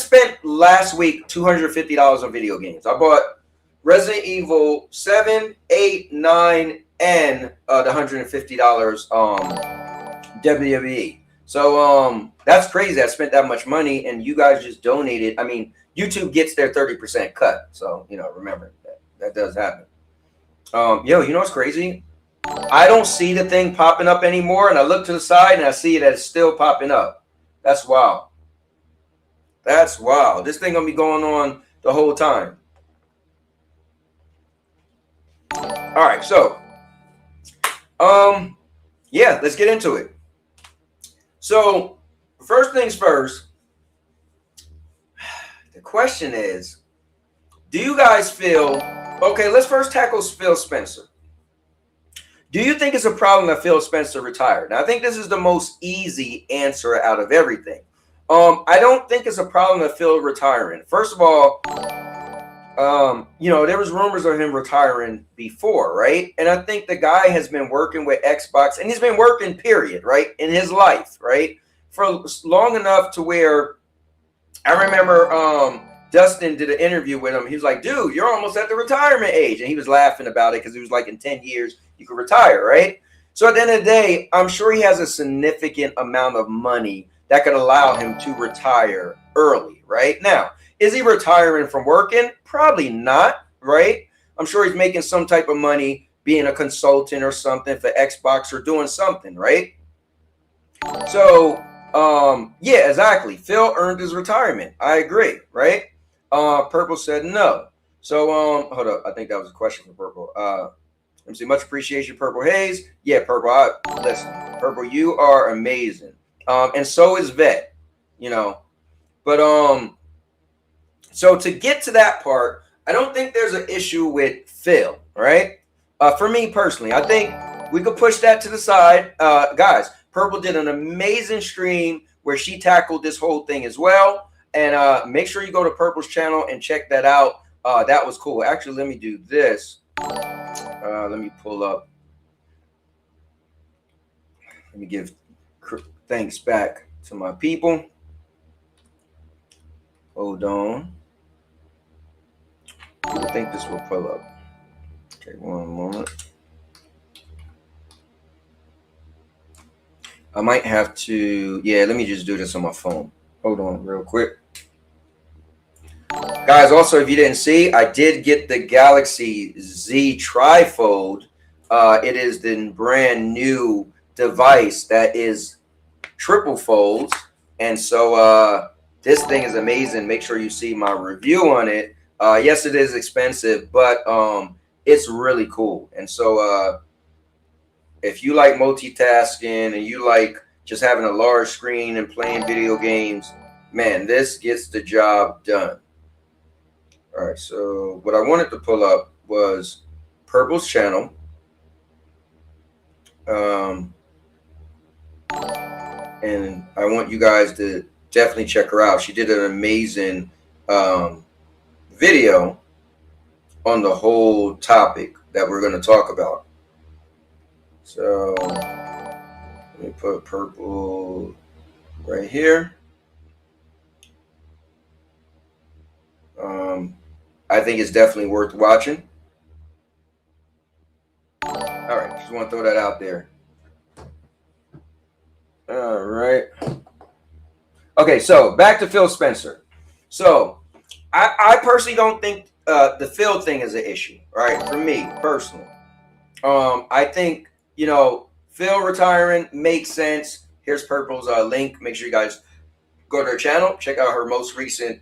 spent last week $250 on video games. I bought Resident Evil 7, 8, 9, and the $150 WWE. So that's crazy. I spent that much money, and you guys just donated. I mean, YouTube gets their 30% cut. So, you know, remember that does happen. Yo, you know what's crazy? I don't see the thing popping up anymore, and I look to the side and I see that it's still popping up. That's wild. That's wild. This thing gonna be going on the whole time. All right, so yeah, let's get into it. So first things first, the question is, do you guys feel, okay, let's first tackle Phil Spencer. Do you think it's a problem that Phil Spencer retired? Now, I think this is the most easy answer out of everything. I don't think it's a problem that Phil retiring. First of all, you know, there was rumors of him retiring before, right? And I think the guy has been working with Xbox, and he's been working, period, right, in his life, right, for long enough to where I remember Dustin did an interview with him. He was like, dude, you're almost at the retirement age. And he was laughing about it because he was like, in 10 years, you could retire, right? So at the end of the day, I'm sure he has a significant amount of money that could allow him to retire early, right? Now, is he retiring from working? Probably not, right? I'm sure he's making some type of money being a consultant or something for Xbox or doing something, right? So, yeah, exactly. Phil earned his retirement. I agree, right? Purple said no. So, hold up. I think that was a question for Purple. Let me see. Much appreciation, Purple Hayes. Yeah, Purple. Listen, Purple, you are amazing. And so is Vet, you know. But so to get to that part, I don't think there's an issue with Phil, right? For me personally, I think we could push that to the side. Guys, Purple did an amazing stream where she tackled this whole thing as well. And make sure you go to Purple's channel and check that out. That was cool. Actually, let me do this. Let me pull up. Let me give thanks back to my people. Hold on. I think this will pull up. Okay, one moment. I might have to, yeah, let me just do this on my phone. Hold on real quick. Guys, also, if you didn't see, I did get the Galaxy Z Trifold. It is the brand new device that is triple folds. And so this thing is amazing. Make sure you see my review on it. Yes, it is expensive, but it's really cool. And so if you like multitasking and you like just having a large screen and playing video games, man, this gets the job done. All right, so what I wanted to pull up was Purple's channel. And I want you guys to definitely check her out. She did an amazing video on the whole topic that we're going to talk about. So let me put purple right here. I think it's definitely worth watching. All right, just want to throw that out there. All right. Okay, so back to Phil Spencer. So I personally don't think the Phil thing is an issue, right? For me personally, I think, you know, Phil retiring makes sense. Here's Purple's link. Make sure you guys go to her channel, check out her most recent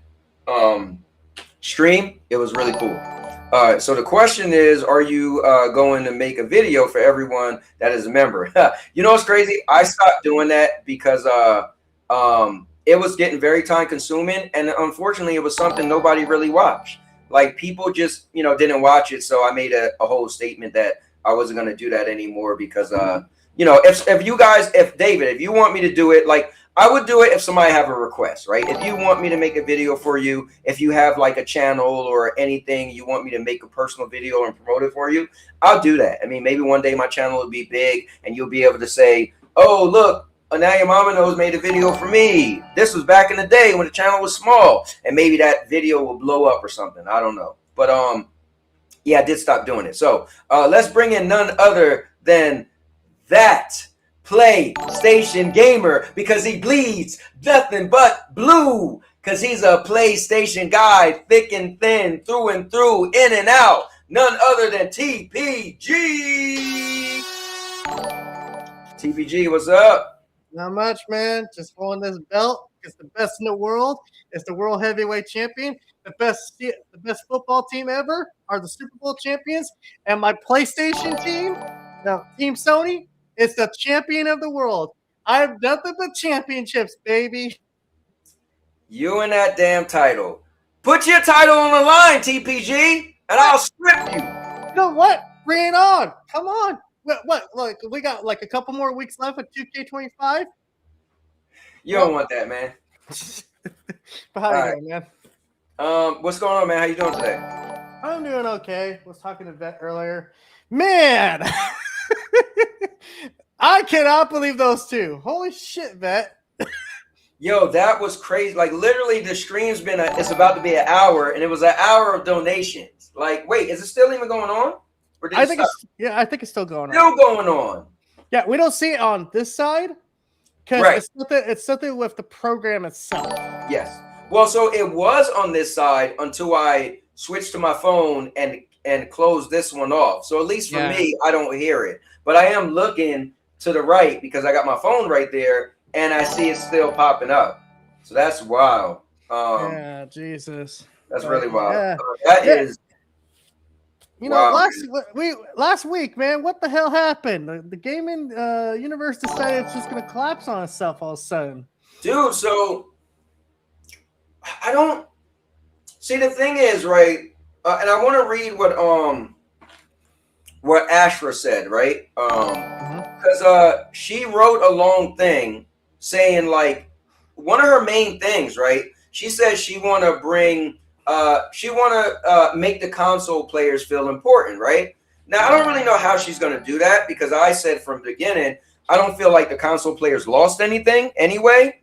stream. It was really cool. So the question is, are you going to make a video for everyone that is a member? You know what's crazy? I stopped doing that because it was getting very time consuming, and unfortunately it was something nobody really watched. Like, people just, you know, didn't watch it. So I made a whole statement that I wasn't going to do that anymore because you know, if you guys, if David, if you want me to do it, like, I would do it if somebody have a request, right? If you want me to make a video for you, if you have like a channel or anything, you want me to make a personal video and promote it for you, I'll do that. I mean, maybe one day my channel will be big and you'll be able to say, oh, look, Now Your Mama Knows made a video for me. This was back in the day when the channel was small, and maybe that video will blow up or something. I don't know. But yeah, I did stop doing it. So let's bring in none other than that PlayStation gamer, because he bleeds nothing but blue, because he's a PlayStation guy, thick and thin, through and through, in and out. None other than TPG. TPG, what's up? Not much, man. Just holding this belt. It's the best in the world. It's the world heavyweight champion. The best football team ever are the Super Bowl champions. And my PlayStation team, now Team Sony, it's the champion of the world. I have nothing but championships, baby. You and that damn title. Put your title on the line, TPG, and I'll strip you. You know what? Bring it on. Come on. What? Like, we got like a couple more weeks left of 2K25. You don't want that, man. But how you doing, man? What's going on, man? How you doing today? I'm doing okay. Was talking to Vet earlier. Man, I cannot believe those two. Holy shit, Vet. Yo, that was crazy. Like, literally, the stream's been it's about to be an hour, and it was an hour of donations. Like, wait, is it still even going on? Or did I think it's still going on. Still going on. Yeah, we don't see it on this side because it's something with the program itself. Yes. Well, so it was on this side until I switched to my phone and closed this one off. So at least for me, I don't hear it. But I am looking to the right because I got my phone right there, and I see it still popping up. So that's wild. Yeah, Jesus. That's really wild. Yeah. That is. You know, last week, man, what the hell happened? The gaming universe decided it's just going to collapse on itself all of a sudden. Dude, so I don't see, the thing is, right? And I want to read what Ashra said, right? Because she wrote a long thing saying, like, one of her main things, right? She says she want to bring. She want to make the console players feel important, right? Now, I don't really know how she's going to do that because I said from the beginning, I don't feel like the console players lost anything anyway.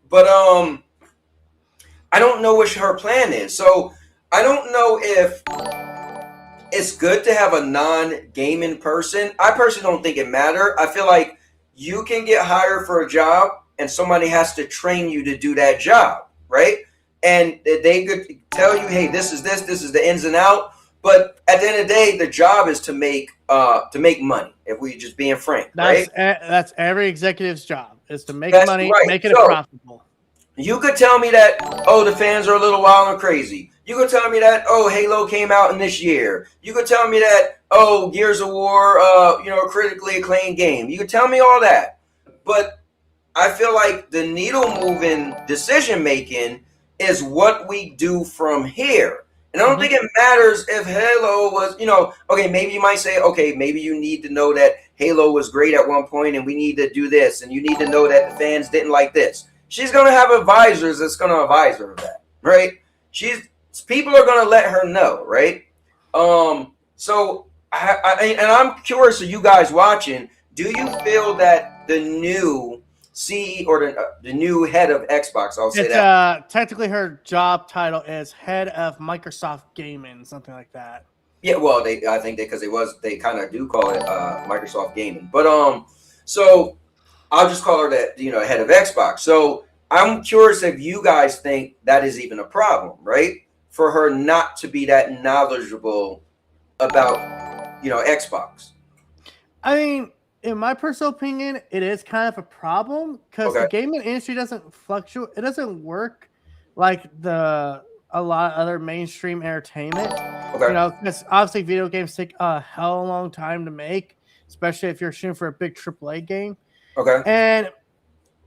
But I don't know what her plan is. So I don't know if it's good to have a non-gaming person. I personally don't think it matters. I feel like you can get hired for a job and somebody has to train you to do that job, right? And they could tell you, hey, this is the ins and out. But at the end of the day, the job is to make money. If we just being frank, right? That's every executive's job, is to make money, right. make it profitable. You could tell me that, oh, the fans are a little wild and crazy. You could tell me that, oh, Halo came out in this year. You could tell me that, oh, Gears of War, a critically acclaimed game. You could tell me all that. But I feel like the needle moving decision making is what we do from here. And I don't think it matters if Halo was, okay, maybe you might say, okay, maybe you need to know that Halo was great at one point and we need to do this. And you need to know that the fans didn't like this. she's gonna have advisors that's gonna advise her of that, right? People are gonna let her know, right? So I'm curious of you guys watching. Do you feel that the new CEO or the new head of Xbox, I'll say that. Technically, her job title is head of Microsoft Gaming, something like that. Yeah, well, I think they kind of do call it Microsoft Gaming, but so I'll just call her that, head of Xbox. So I'm curious if you guys think that is even a problem, right? For her not to be that knowledgeable about, Xbox. I mean, in my personal opinion, it is kind of a problem because the gaming industry doesn't fluctuate. It doesn't work like a lot of other mainstream entertainment. Okay. Because obviously video games take a hell of a long time to make, especially if you're shooting for a big AAA game. Okay. And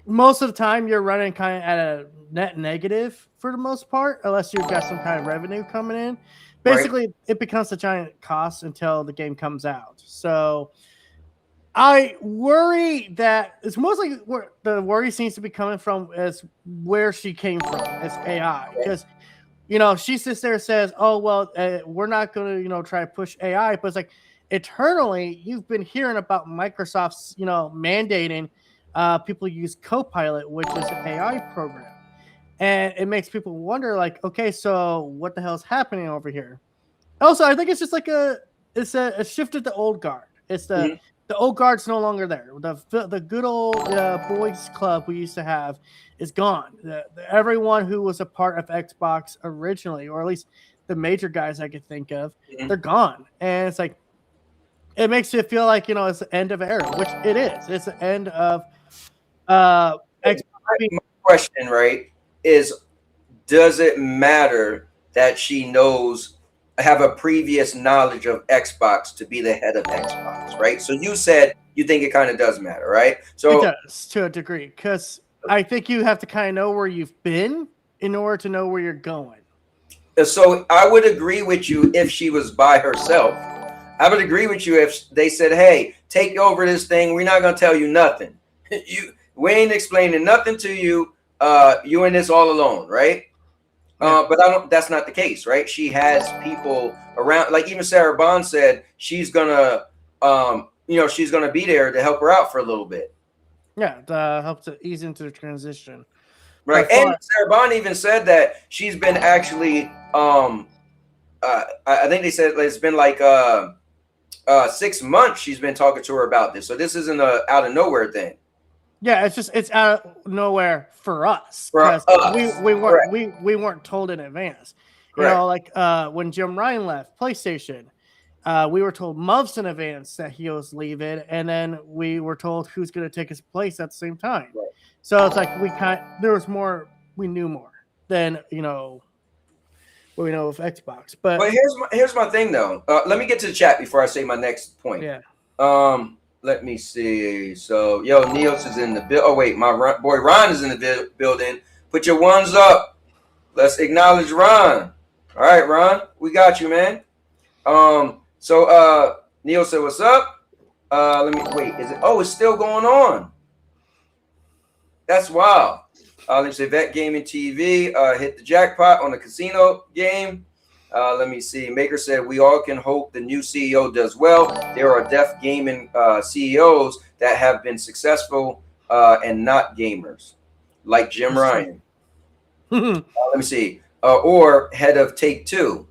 most of the time you're running kind of at a net negative for the most part, unless you've got some kind of revenue coming in. Basically, it becomes a giant cost until the game comes out. So I worry that it's mostly where the worry seems to be coming from is where she came from. It's AI. Because, she sits there and says, oh, well, we're not going to, try to push AI. But it's like, eternally, you've been hearing about Microsoft's, mandating people use Copilot, which is an AI program. And it makes people wonder, like, okay, so what the hell is happening over here? Also, I think it's just like a shift of the old guard. It's the old guard's no longer there. The good old boys club we used to have is gone. Everyone who was a part of Xbox originally, or at least the major guys I could think of, they're gone. And it's like, it makes you feel like, it's the end of an era, which it is. It's the end of Xbox. My question, right, is does it matter that she have a previous knowledge of Xbox to be the head of Xbox, right? So you said you think it kind of does matter, right? So it does to a degree, because I think you have to kind of know where you've been in order to know where you're going. So I would agree with you if she was by herself. I would agree with you if they said, hey, take over this thing. We're not going to tell you nothing. We ain't explaining nothing to you. You in this all alone, right? But that's not the case, right? She has people around, like even Sarah Bond said she's gonna she's gonna be there to help her out for a little bit. Yeah, to help to ease into the transition. Right. And Sarah Bond even said that she's been actually I think they said it's been like 6 months she's been talking to her about this. So this isn't a out of nowhere thing. Yeah, it's out of nowhere for us. We weren't told in advance. Like when Jim Ryan left PlayStation, we were told months in advance that he was leaving, and then we were told who's going to take his place at the same time. Right. So it's like there was more, we knew more than what we know of Xbox. But here's my thing though. Let me get to the chat before I say my next point. Yeah. Let me see. So, Neos is in the building. Oh, wait, my boy Ron is in the building. Put your ones up. Let's acknowledge Ron. All right, Ron, we got you, man. So Neil said, what's up? Let me wait. Is it? Oh, it's still going on. That's wild. Let me see. Vet Gaming TV hit the jackpot on the casino game. Let me see. Maker said, we all can hope the new CEO does well. There are deaf gaming CEOs that have been successful and not gamers, like Jim Ryan. Let me see. Or head of Take-Two.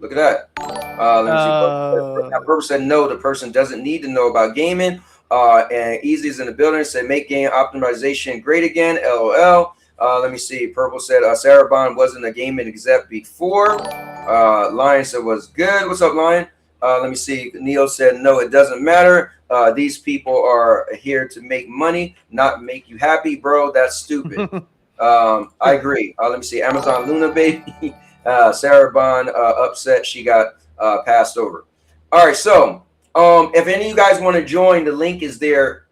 Look at that. Let me see. That person said, no, the person doesn't need to know about gaming. And Easy's in the building, said, make game optimization great again. LOL. Let me see. Purple said Sarah Bond wasn't a gaming exec before. Lion said was good. What's up, Lion? Let me see. Neil said no, it doesn't matter. These people are here to make money, not make you happy, bro. That's stupid. I agree. Let me see. Amazon Luna baby. Sarah Bond upset she got passed over. All right, so if any of you guys want to join, the link is there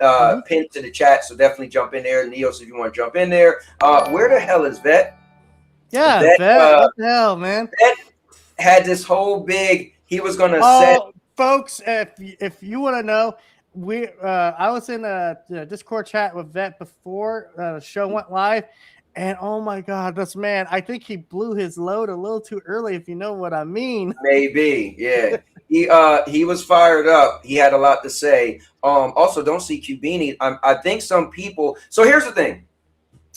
pinned to the chat, so definitely jump in there. Neos, if you want to jump in there. Where the hell is Vet? Yeah, Vet, what the hell, man? Vet had this whole big, he was going to set. Folks, if you want to know, I was in the Discord chat with Vet before the show went live, and oh my god, this man, I think he blew his load a little too early, if you know what I mean. Maybe, yeah. He was fired up. He had a lot to say. Also, don't see Cubini. I think some people. So here's the thing.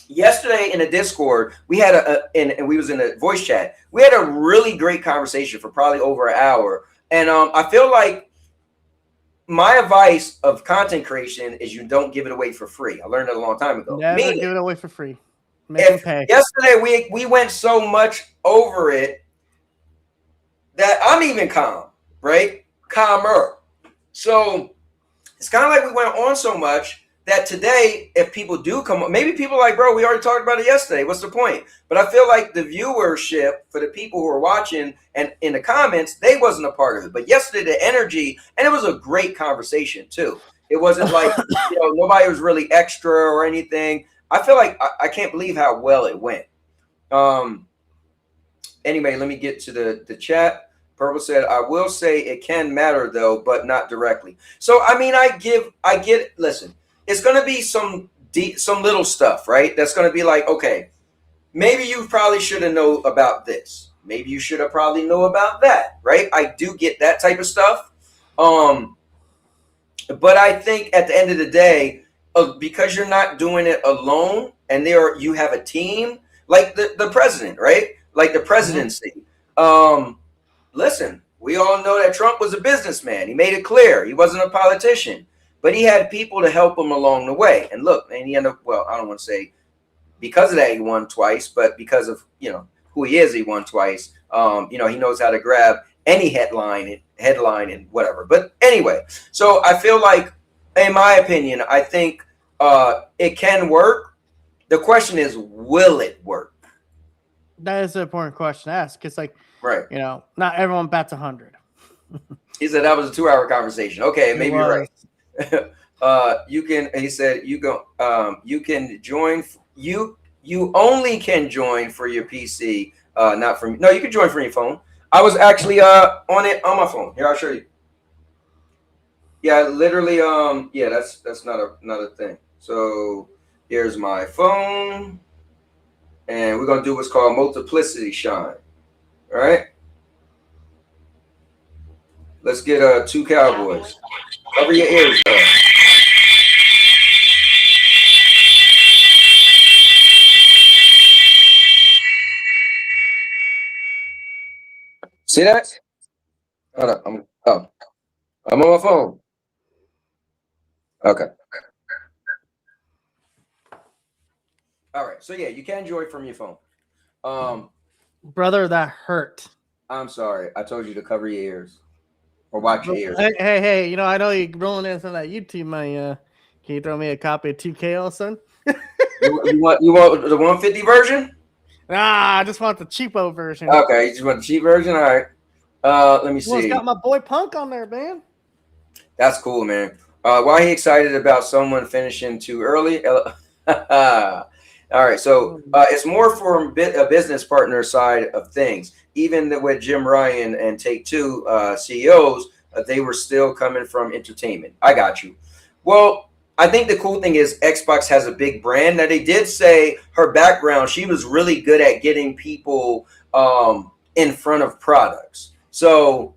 Yesterday in the Discord, we had and we was in a voice chat. We had a really great conversation for probably over an hour. And I feel like my advice of content creation is you don't give it away for free. I learned it a long time ago. Never give it away for free. Make them pay. Yesterday we went so much over it that I'm even calm, right? Calmer. So it's kind of like we went on so much that today, if people do come up, maybe people are like, bro, we already talked about it yesterday. What's the point? But I feel like the viewership for the people who are watching and in the comments, they wasn't a part of it. But yesterday, the energy, and it was a great conversation too. It wasn't like, nobody was really extra or anything. I feel like I can't believe how well it went. Anyway, let me get to the chat. Purple said, I will say it can matter though, but not directly. So, I mean, I get, listen, it's going to be some little stuff, right? That's going to be like, okay, maybe you probably should have known about this. Maybe you should have probably know about that, right? I do get that type of stuff. But I think at the end of the day, because you're not doing it alone and you have a team, like the president, right? Like the presidency. Listen, we all know that Trump was a businessman. He made it clear. He wasn't a politician. But he had people to help him along the way. And look, and he ended up, well, I don't want to say because of that he won twice, but because of, who he is, he won twice. He knows how to grab any headline and whatever. But anyway, so I feel like, in my opinion, I think it can work. The question is, will it work? That is an important question to ask. Because, right. Not everyone bats 100. He said that was a 2-hour conversation. Okay, maybe you're right. He said you can join. You only can join for your PC, not for me. No, you can join for your phone. I was actually on it on my phone. Here, I'll show you. Yeah, literally. Yeah, that's not a thing. So here's my phone, and we're gonna do what's called multiplicity shine. All right. Let's get 2 cowboys. Cover your ears, though. See that? Hold up. I'm on my phone. Okay. All right. So yeah, you can join from your phone. Brother, that hurt. I'm sorry. I told you to cover your ears or watch your ears. Hey, I know you're rolling in some of that YouTube money. Can you throw me a copy of 2K all of a sudden? you want the 150 version? Nah, I just want the cheapo version. Okay, you just want the cheap version? All right. Let me see. Well, it's got my boy Punk on there, man. That's cool, man. Why he excited about someone finishing too early? All right, so it's more for a business partner side of things. Even with Jim Ryan and Take-Two CEOs, they were still coming from entertainment. I got you. Well, I think the cool thing is Xbox has a big brand. Now, they did say her background, she was really good at getting people in front of products. So,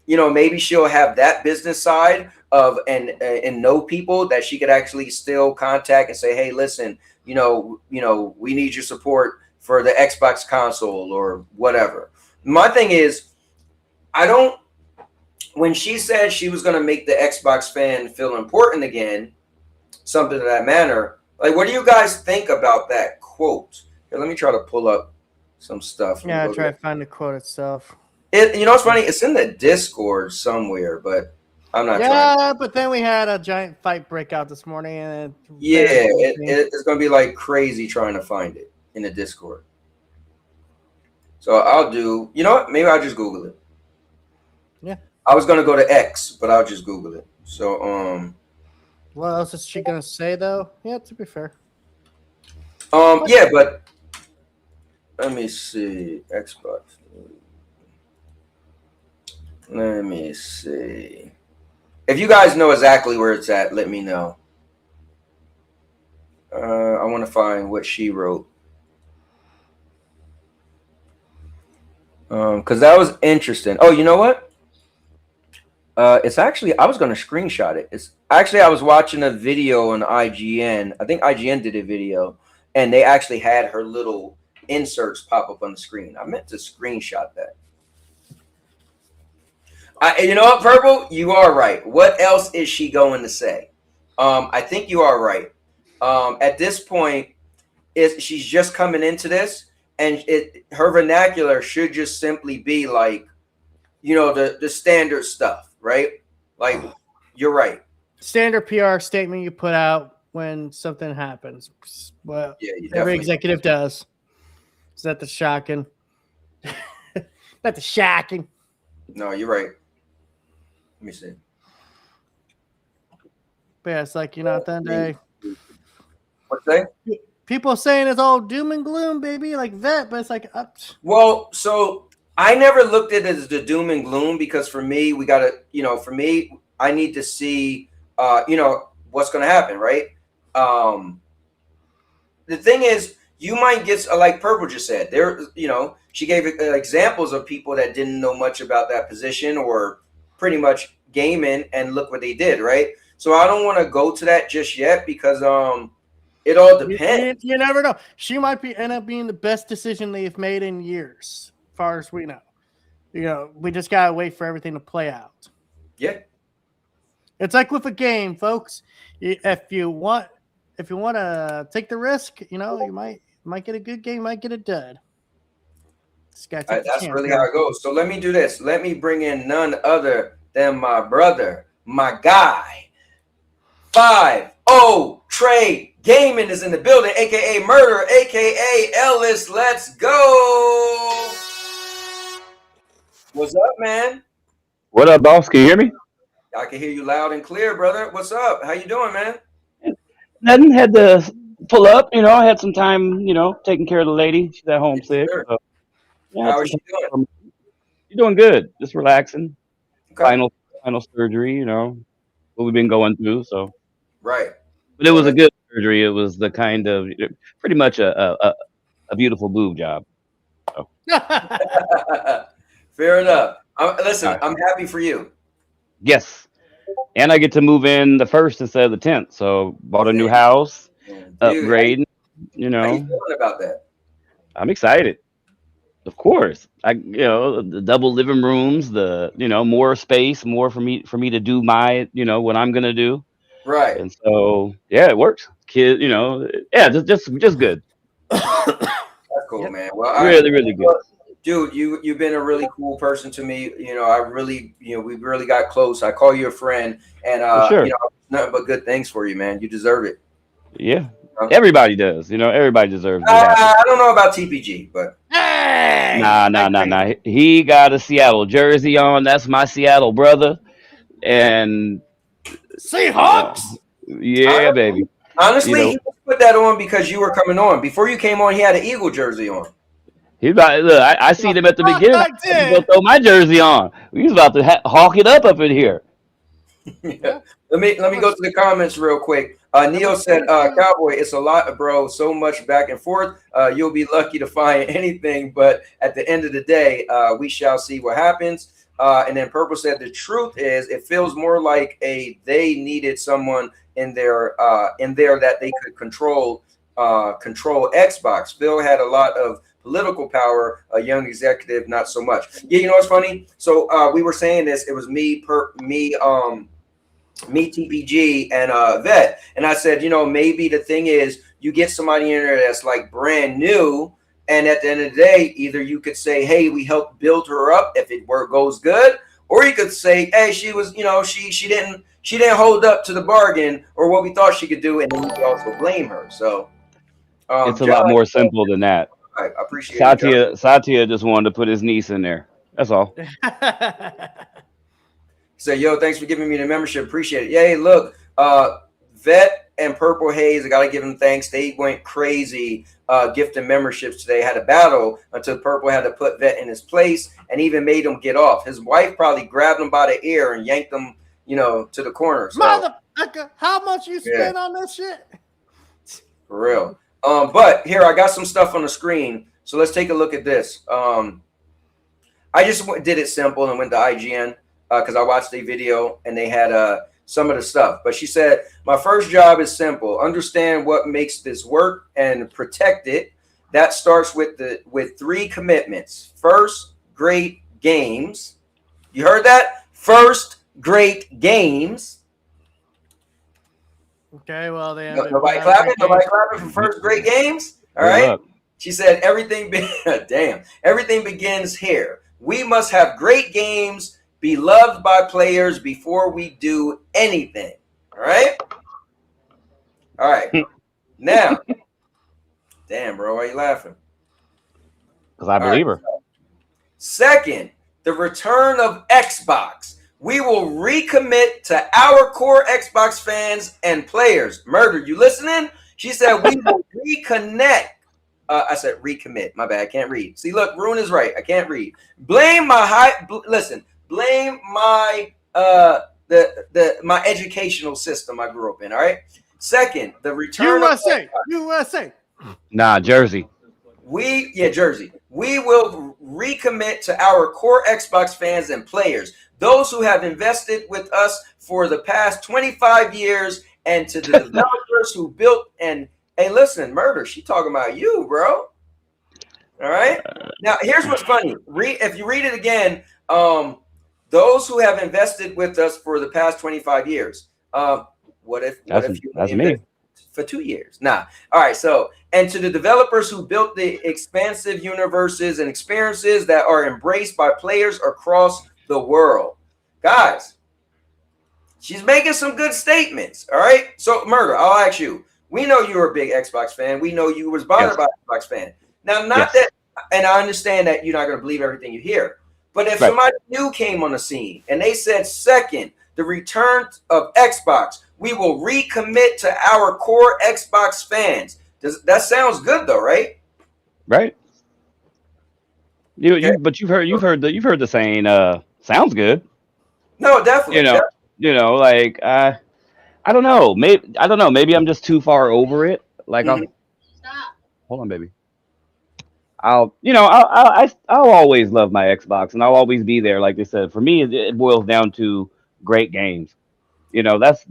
maybe she'll have that business side of and know people that she could actually still contact and say, hey, listen, we need your support for the Xbox console or whatever. My thing is, when she said she was going to make the Xbox fan feel important again, something to that manner, like, what do you guys think about that quote? Here, let me try to pull up some stuff. Yeah, I try to find the quote itself. It's funny. It's in the Discord somewhere, but I'm not trying. Yeah, but then we had a giant fight break out this morning. And it's going to be like crazy trying to find it in the Discord. So I'll do, maybe I'll just Google it. Yeah. I was going to go to X, but I'll just Google it. So, what else is she going to say, though? Yeah, to be fair. Yeah, but let me see. Xbox. Let me see. If you guys know exactly where it's at, let me know. I want to find what she wrote. Because that was interesting. Oh, you know what? It's actually, I was going to screenshot it. It's actually, I was watching a video on IGN. I think IGN did a video, and they actually had her little inserts pop up on the screen. I meant to screenshot that. You know what, Purple? You are right. What else is she going to say? I think you are right. At this point, she's just coming into this, and her vernacular should just simply be like, you know, the standard stuff, right? Like, you're right. Standard PR statement you put out when something happens. Well, Yeah, every executive does. Is that the shocking? Not the shocking. No, you're right. Let me see. But yeah, it's like, you know, at the end of the day, What's that? people saying it's all doom and gloom, baby, like that, but it's like, well, so I never looked at it as the doom and gloom, because for me, we gotta, you know, for me, I need to see, you know, what's gonna happen, right? The thing is, you might get, like Purple just said, there, you know, she gave examples of people that didn't know much about that position or pretty much gaming, and look what they did, right? So I don't want to go to that just yet, because it all depends. You never know. She might end up being the best decision they've made in years, as far as we know. You know, we just gotta wait for everything to play out. Yeah, it's like with a game, folks. If you want to take the risk, you know, you might get a good game, might get a dud. That's really how it goes. So let me do this. Let me bring in none other than my brother, my guy. 5-0 Trey Gaming is in the building, aka Murder, aka Ellis. Let's go. What's up, man? What up, boss? Can you hear me? I can hear you loud and clear, brother. What's up? How you doing, man? Nothing. Had to pull up. You know, I had some time. You know, taking care of the lady. She's at home sick. So, yeah, how is she doing? You're doing good. Just relaxing. Okay. Final surgery. You know what we've been going through. So right. But it was a good surgery. It was the kind of pretty much a beautiful boob job. So. Fair enough. Listen, I'm happy for you. Yes. And I get to move in the 1st instead of the 10th. So bought a new house, upgrading, you know. How you feeling about that? I'm excited. Of course. You know, the double living rooms, you know, more space, more for me to do my, you know, what I'm gonna do. Right. And so yeah, it works. Kid, you know, yeah, just good. That's cool, man. Well, really good. Dude, you've been a really cool person to me. You know, I really, you know, we really got close. I call you a friend, and sure. you know, nothing but good things for you, man. You deserve it. Yeah, everybody does. You know, everybody deserves. I don't know about TPG, but nah. He got a Seattle jersey on. That's my Seattle brother, and Seahawks. Yeah, baby. Honestly, he put that on because you were coming on. Before you came on, he had an Eagle jersey on. Look, I see them at the beginning. I was throw my jersey on. We was about to hawk it up in here. Yeah. Let me go to the comments real quick. Neil said, "Cowboy, it's a lot, bro. So much back and forth. You'll be lucky to find anything, but at the end of the day, we shall see what happens." And then Purple said, "The truth is, it feels more like they needed someone in there that they could control Xbox. Phil had a lot of political power, a young executive, not so much." Yeah, you know what's funny? So we were saying this. It was me, TPG, and Vet. And I said, you know, maybe the thing is, you get somebody in there that's like brand new, and at the end of the day, either you could say, hey, we helped build her up if it goes good, or you could say, hey, she was, you know, she didn't hold up to the bargain or what we thought she could do, and then you could also blame her. So it's a lot more simple than that. I appreciate it. Satya just wanted to put his niece in there. That's all. Say, yo, thanks for giving me the membership. Appreciate it. Yeah, hey, look, Vet and Purple Haze, I got to give them thanks. They went crazy gifting memberships today. Had a battle until Purple had to put Vet in his place and even made him get off. His wife probably grabbed him by the ear and yanked him, to the corner. So, Motherfucker, how much you spend on this shit? For real. But here I got some stuff on the screen. So let's take a look at this. I just did it simple and went to IGN because I watched a video and they had some of the stuff. But she said, my first job is simple. Understand what makes this work and protect it. That starts with 3 commitments. First, great games. You heard that? First, great games. Okay, well, they nobody clapping. Nobody clapping for first great games. All right. She said everything begins here. We must have great games, be loved by players before we do anything. All right. All right. Now, damn, bro, why are you laughing? Because I believe her. Second, the return of Xbox. We will recommit to our core Xbox fans and players. Murder, you listening? She said we will reconnect. I said recommit. My bad. I can't read. See, look, Rune is right. I can't read. Blame my blame my my educational system I grew up in. All right. Second, the return USA. Nah, Jersey. Jersey. We will recommit to our core Xbox fans and players, those who have invested with us for the past 25 years, and to the developers who built and hey, listen, Murder, she talking about you, bro. All right. Now, here's what's funny. If you read it again, those who have invested with us for the past 25 years. What if that's me for 2 years? Nah. All right. So, and to the developers who built the expansive universes and experiences that are embraced by players across the world, guys, she's making some good statements. All right. So, Murder, I'll ask you. We know you're a big Xbox fan. We know you was bothered by Xbox fan. Now, that, and I understand that you're not going to believe everything you hear. But if somebody new came on the scene and they said, second, the return of Xbox, we will recommit to our core Xbox fans. That sounds good, though, right? Right. But you've heard the saying, sounds good. No, definitely. Like I don't know. Maybe I'm just too far over it. Like, hold on, baby. I'll always love my Xbox, and I'll always be there. Like they said, for me, it boils down to great games. That's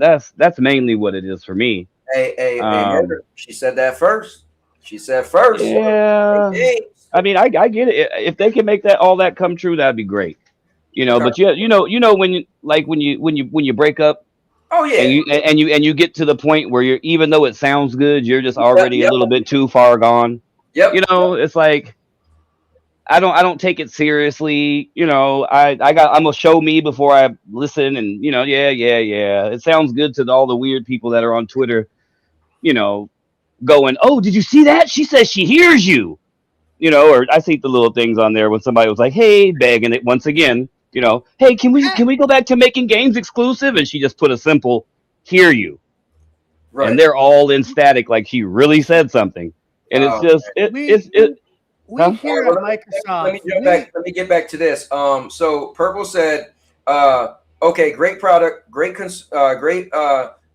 mainly what it is for me. Hey, she said that first. She said first. Yeah. I mean, I get it. If they can make all that come true, that'd be great. But when you break up. Oh yeah, and you get to the point where even though it sounds good, you're just already a little bit too far gone. Yep. It's like I don't take it seriously. I'm gonna show me before I listen, and yeah. It sounds good to all the weird people that are on Twitter, going, oh, did you see that? She says she hears you. Or I see the little things on there when somebody was like, hey, begging it once again. Hey, can we go back to making games exclusive? And she just put a simple "hear you," right. And they're all in static, like she really said something. And it's just we here at Microsoft. Let me get back to this. So Purple said, "Okay, great product, great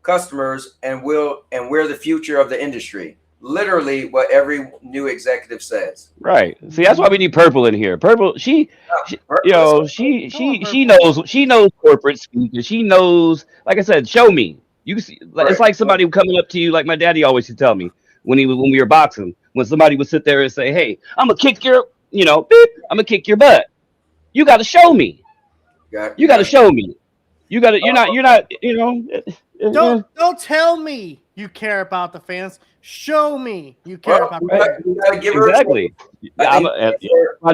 customers, and we're the future of the industry." Literally what every new executive says. Right. See, that's why we need Purple in here. Purple, she knows corporate speak, and she knows, like I said, show me. You see, it's like somebody coming up to you, like my daddy always used to tell me when we were boxing, when somebody would sit there and say, hey, I'm gonna kick your, I'm gonna kick your butt. You gotta show me. You gotta show me. You're not, Don't tell me you care about the fans. Show me you care about the fans. You gotta give her exactly. I'm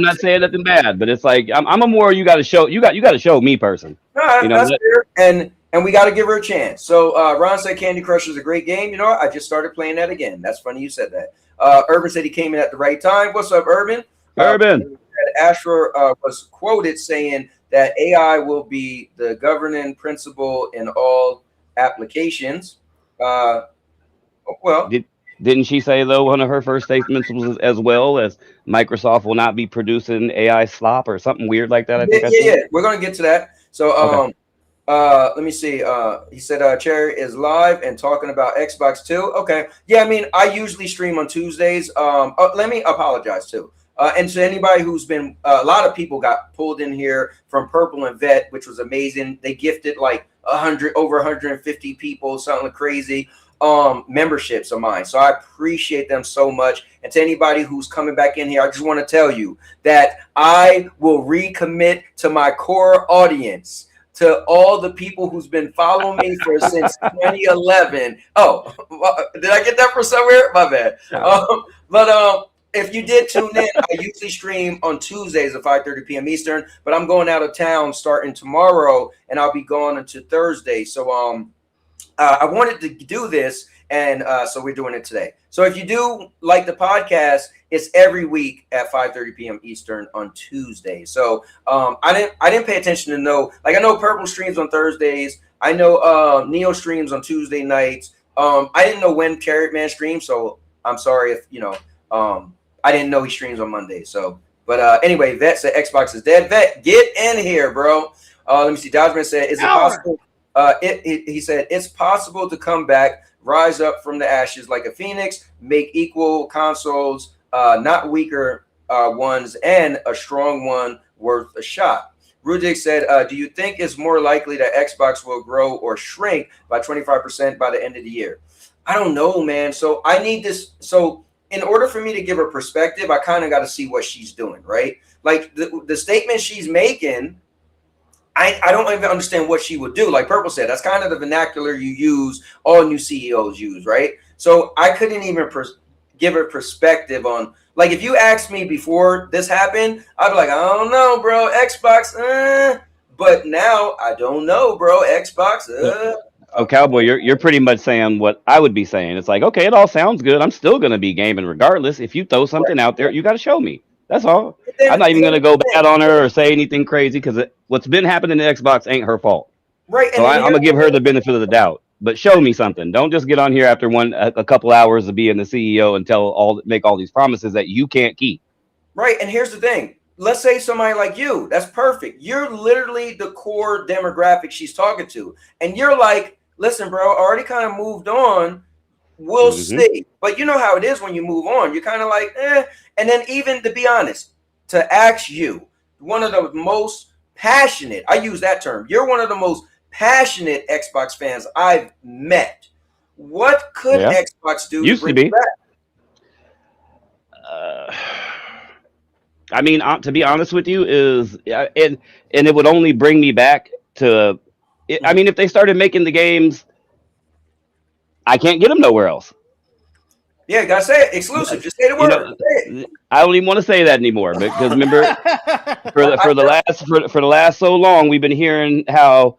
not saying nothing bad, but it's like I'm a more you gotta show me person. No, that's fair. And we gotta give her a chance. So Ron said Candy Crush is a great game. You know what? I just started playing that again. That's funny you said that. Urban said he came in at the right time. What's up, Urban? Ashra was quoted saying that AI will be the governing principle in all applications. Didn't she say, though, one of her first statements was as well as Microsoft will not be producing AI slop or something weird like that? Yeah. We're going to get to that. So Let me see. He said Cherry is live and talking about Xbox too. Okay. Yeah, I mean, I usually stream on Tuesdays. Let me apologize too. And to anybody who's been, a lot of people got pulled in here from Purple and Vet, which was amazing. They gifted like over 150 people, something crazy, memberships of mine. So I appreciate them so much. And to anybody who's coming back in here, I just want to tell you that I will recommit to my core audience, to all the people who's been following me since 2011. Oh, did I get that from somewhere? My bad. But if you did tune in, I usually stream on Tuesdays at 5:30 p.m. Eastern, but I'm going out of town starting tomorrow, and I'll be gone until Thursday. So I wanted to do this, and so we're doing it today. So if you do like the podcast, it's every week at 5:30 p.m. Eastern on Tuesday. So I didn't pay attention to know, like I know Purple streams on Thursdays. I know Neo streams on Tuesday nights. I didn't know when Carrot Man streams, so I'm sorry if I didn't know he streams on Monday. So, but anyway, Vet said Xbox is dead. Vet, get in here, bro. Let me see. Dodgeman said, is it possible? He said it's possible to come back, rise up from the ashes like a phoenix, make equal consoles, not weaker ones, and a strong one worth a shot. Rudik said, do you think it's more likely that Xbox will grow or shrink by 25% by the end of the year? I don't know, man. So I need this. So in order for me to give her perspective, I kind of got to see what she's doing, right? Like the statement she's making, I don't even understand what she would do. Like Purple said, that's kind of the vernacular you use, all new CEOs use, right? So I couldn't even give her perspective on, like, if you asked me before this happened, I'd be like, I don't know, bro, Xbox, but now I don't know, bro, Xbox, Oh, Cowboy, you're pretty much saying what I would be saying. It's like, okay, it all sounds good. I'm still going to be gaming regardless. If you throw something out there, you got to show me. That's all. I'm not even going to go bad on her or say anything crazy because what's been happening to Xbox ain't her fault. Right. So I'm going to give her the benefit of the doubt. But show me something. Don't just get on here after a couple hours of being the CEO and make all these promises that you can't keep. Right. And here's the thing. Let's say somebody like you, that's perfect. You're literally the core demographic she's talking to. And you're like, listen, bro, I already kind of moved on. We'll see. But you know how it is when you move on. You're kind of like, And then even to be honest, to ask you, one of the most passionate, I use that term, you're one of the most passionate Xbox fans I've met. What could Xbox do Used to be back? I mean, to be honest with you, and it would only bring me back to, I mean, if they started making the games, I can't get them nowhere else. Yeah, you gotta say it. Exclusive. Just say the word. I don't even want to say that anymore because remember, for the last so long, we've been hearing how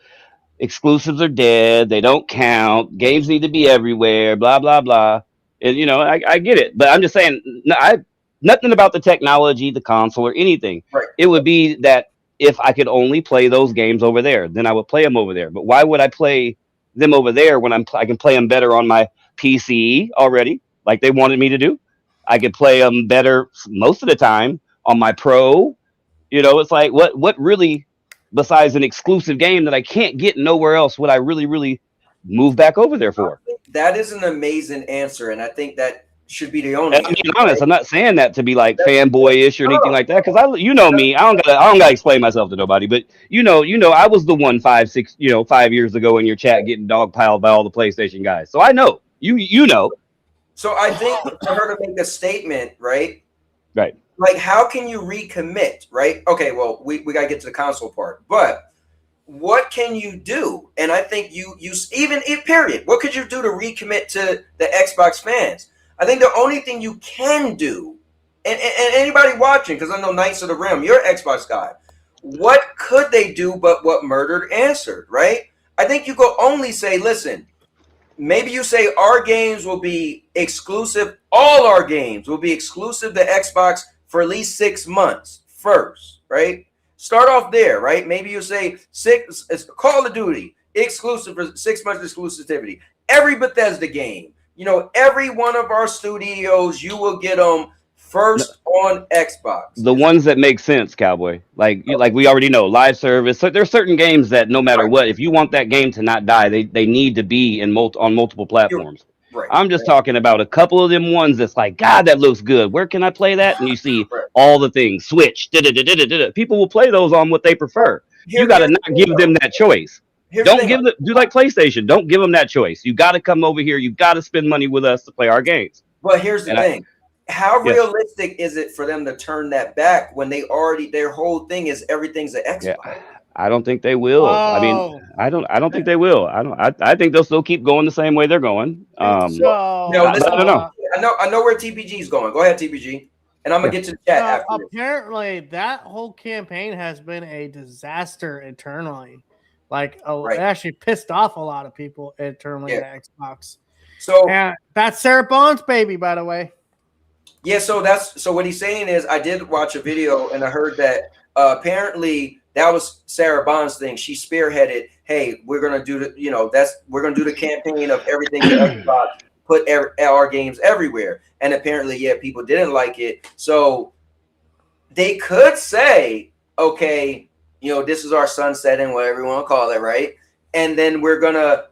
exclusives are dead. They don't count. Games need to be everywhere. Blah blah blah. And I get it, but I'm just saying, nothing about the technology, the console, or anything. Right. It would be that if I could only play those games over there, then I would play them over there. But why would I play them over there when I can play them better on my PC already, like they wanted me to do? I could play them better most of the time on my Pro. It's like what really, besides an exclusive game that I can't get nowhere else, would I really move back over there for? That is an amazing answer, and I think that should be the only. And I'm being honest. I'm not saying that to be like fanboyish or anything like that, because me. I don't gotta explain myself to nobody. But I was the one 5 years ago in your chat getting dogpiled by all the PlayStation guys. So I know you know. So I think for her to make a statement, right? Right. Like, how can you recommit, right? Okay, well, we gotta get to the console part, but what can you do? And I think you even period. What could you do to recommit to the Xbox fans? I think the only thing you can do, and anybody watching, because I know Knights of the Rim, you're an Xbox guy. What could they do but what Murdered answered, right? I think you could only say, listen, maybe you say our games will be exclusive. All our games will be exclusive to Xbox for at least 6 months first, right? Start off there, right? Maybe you say Call of Duty exclusive for 6 months exclusivity. Every Bethesda game. Every one of our studios, you will get them first on Xbox. The ones that make sense, Cowboy. Like we already know, live service. So there's certain games that no matter what, if you want that game to not die, they need to be on multiple platforms. Right. I'm just talking about a couple of them ones that's like, God, that looks good. Where can I play that? And you see all the things. Switch. People will play those on what they prefer. You got to not give them that choice. Don't give them, do like PlayStation. Don't give them that choice. You got to come over here. You got to spend money with us to play our games. But here's the thing. How realistic is it for them to turn that back when they already, their whole thing is everything's an Xbox? Yeah. I don't think they will. I mean, I don't think they will. I think they'll still keep going the same way they're going. No, listen, I don't know. I know where TPG is going. Go ahead, TPG. And I'm gonna get to the chat after. Apparently, that whole campaign has been a disaster internally. Like, it actually pissed off a lot of people internally at Xbox. So and that's Sarah Bond's baby, by the way. Yeah, so what he's saying is, I did watch a video and I heard that apparently that was Sarah Bond's thing. She spearheaded, hey, we're gonna do we're gonna do the campaign of everything Xbox, put our games everywhere. And apparently, people didn't like it. So they could say, okay, this is our sunsetting, whatever you want to call it, right? And then we're gonna,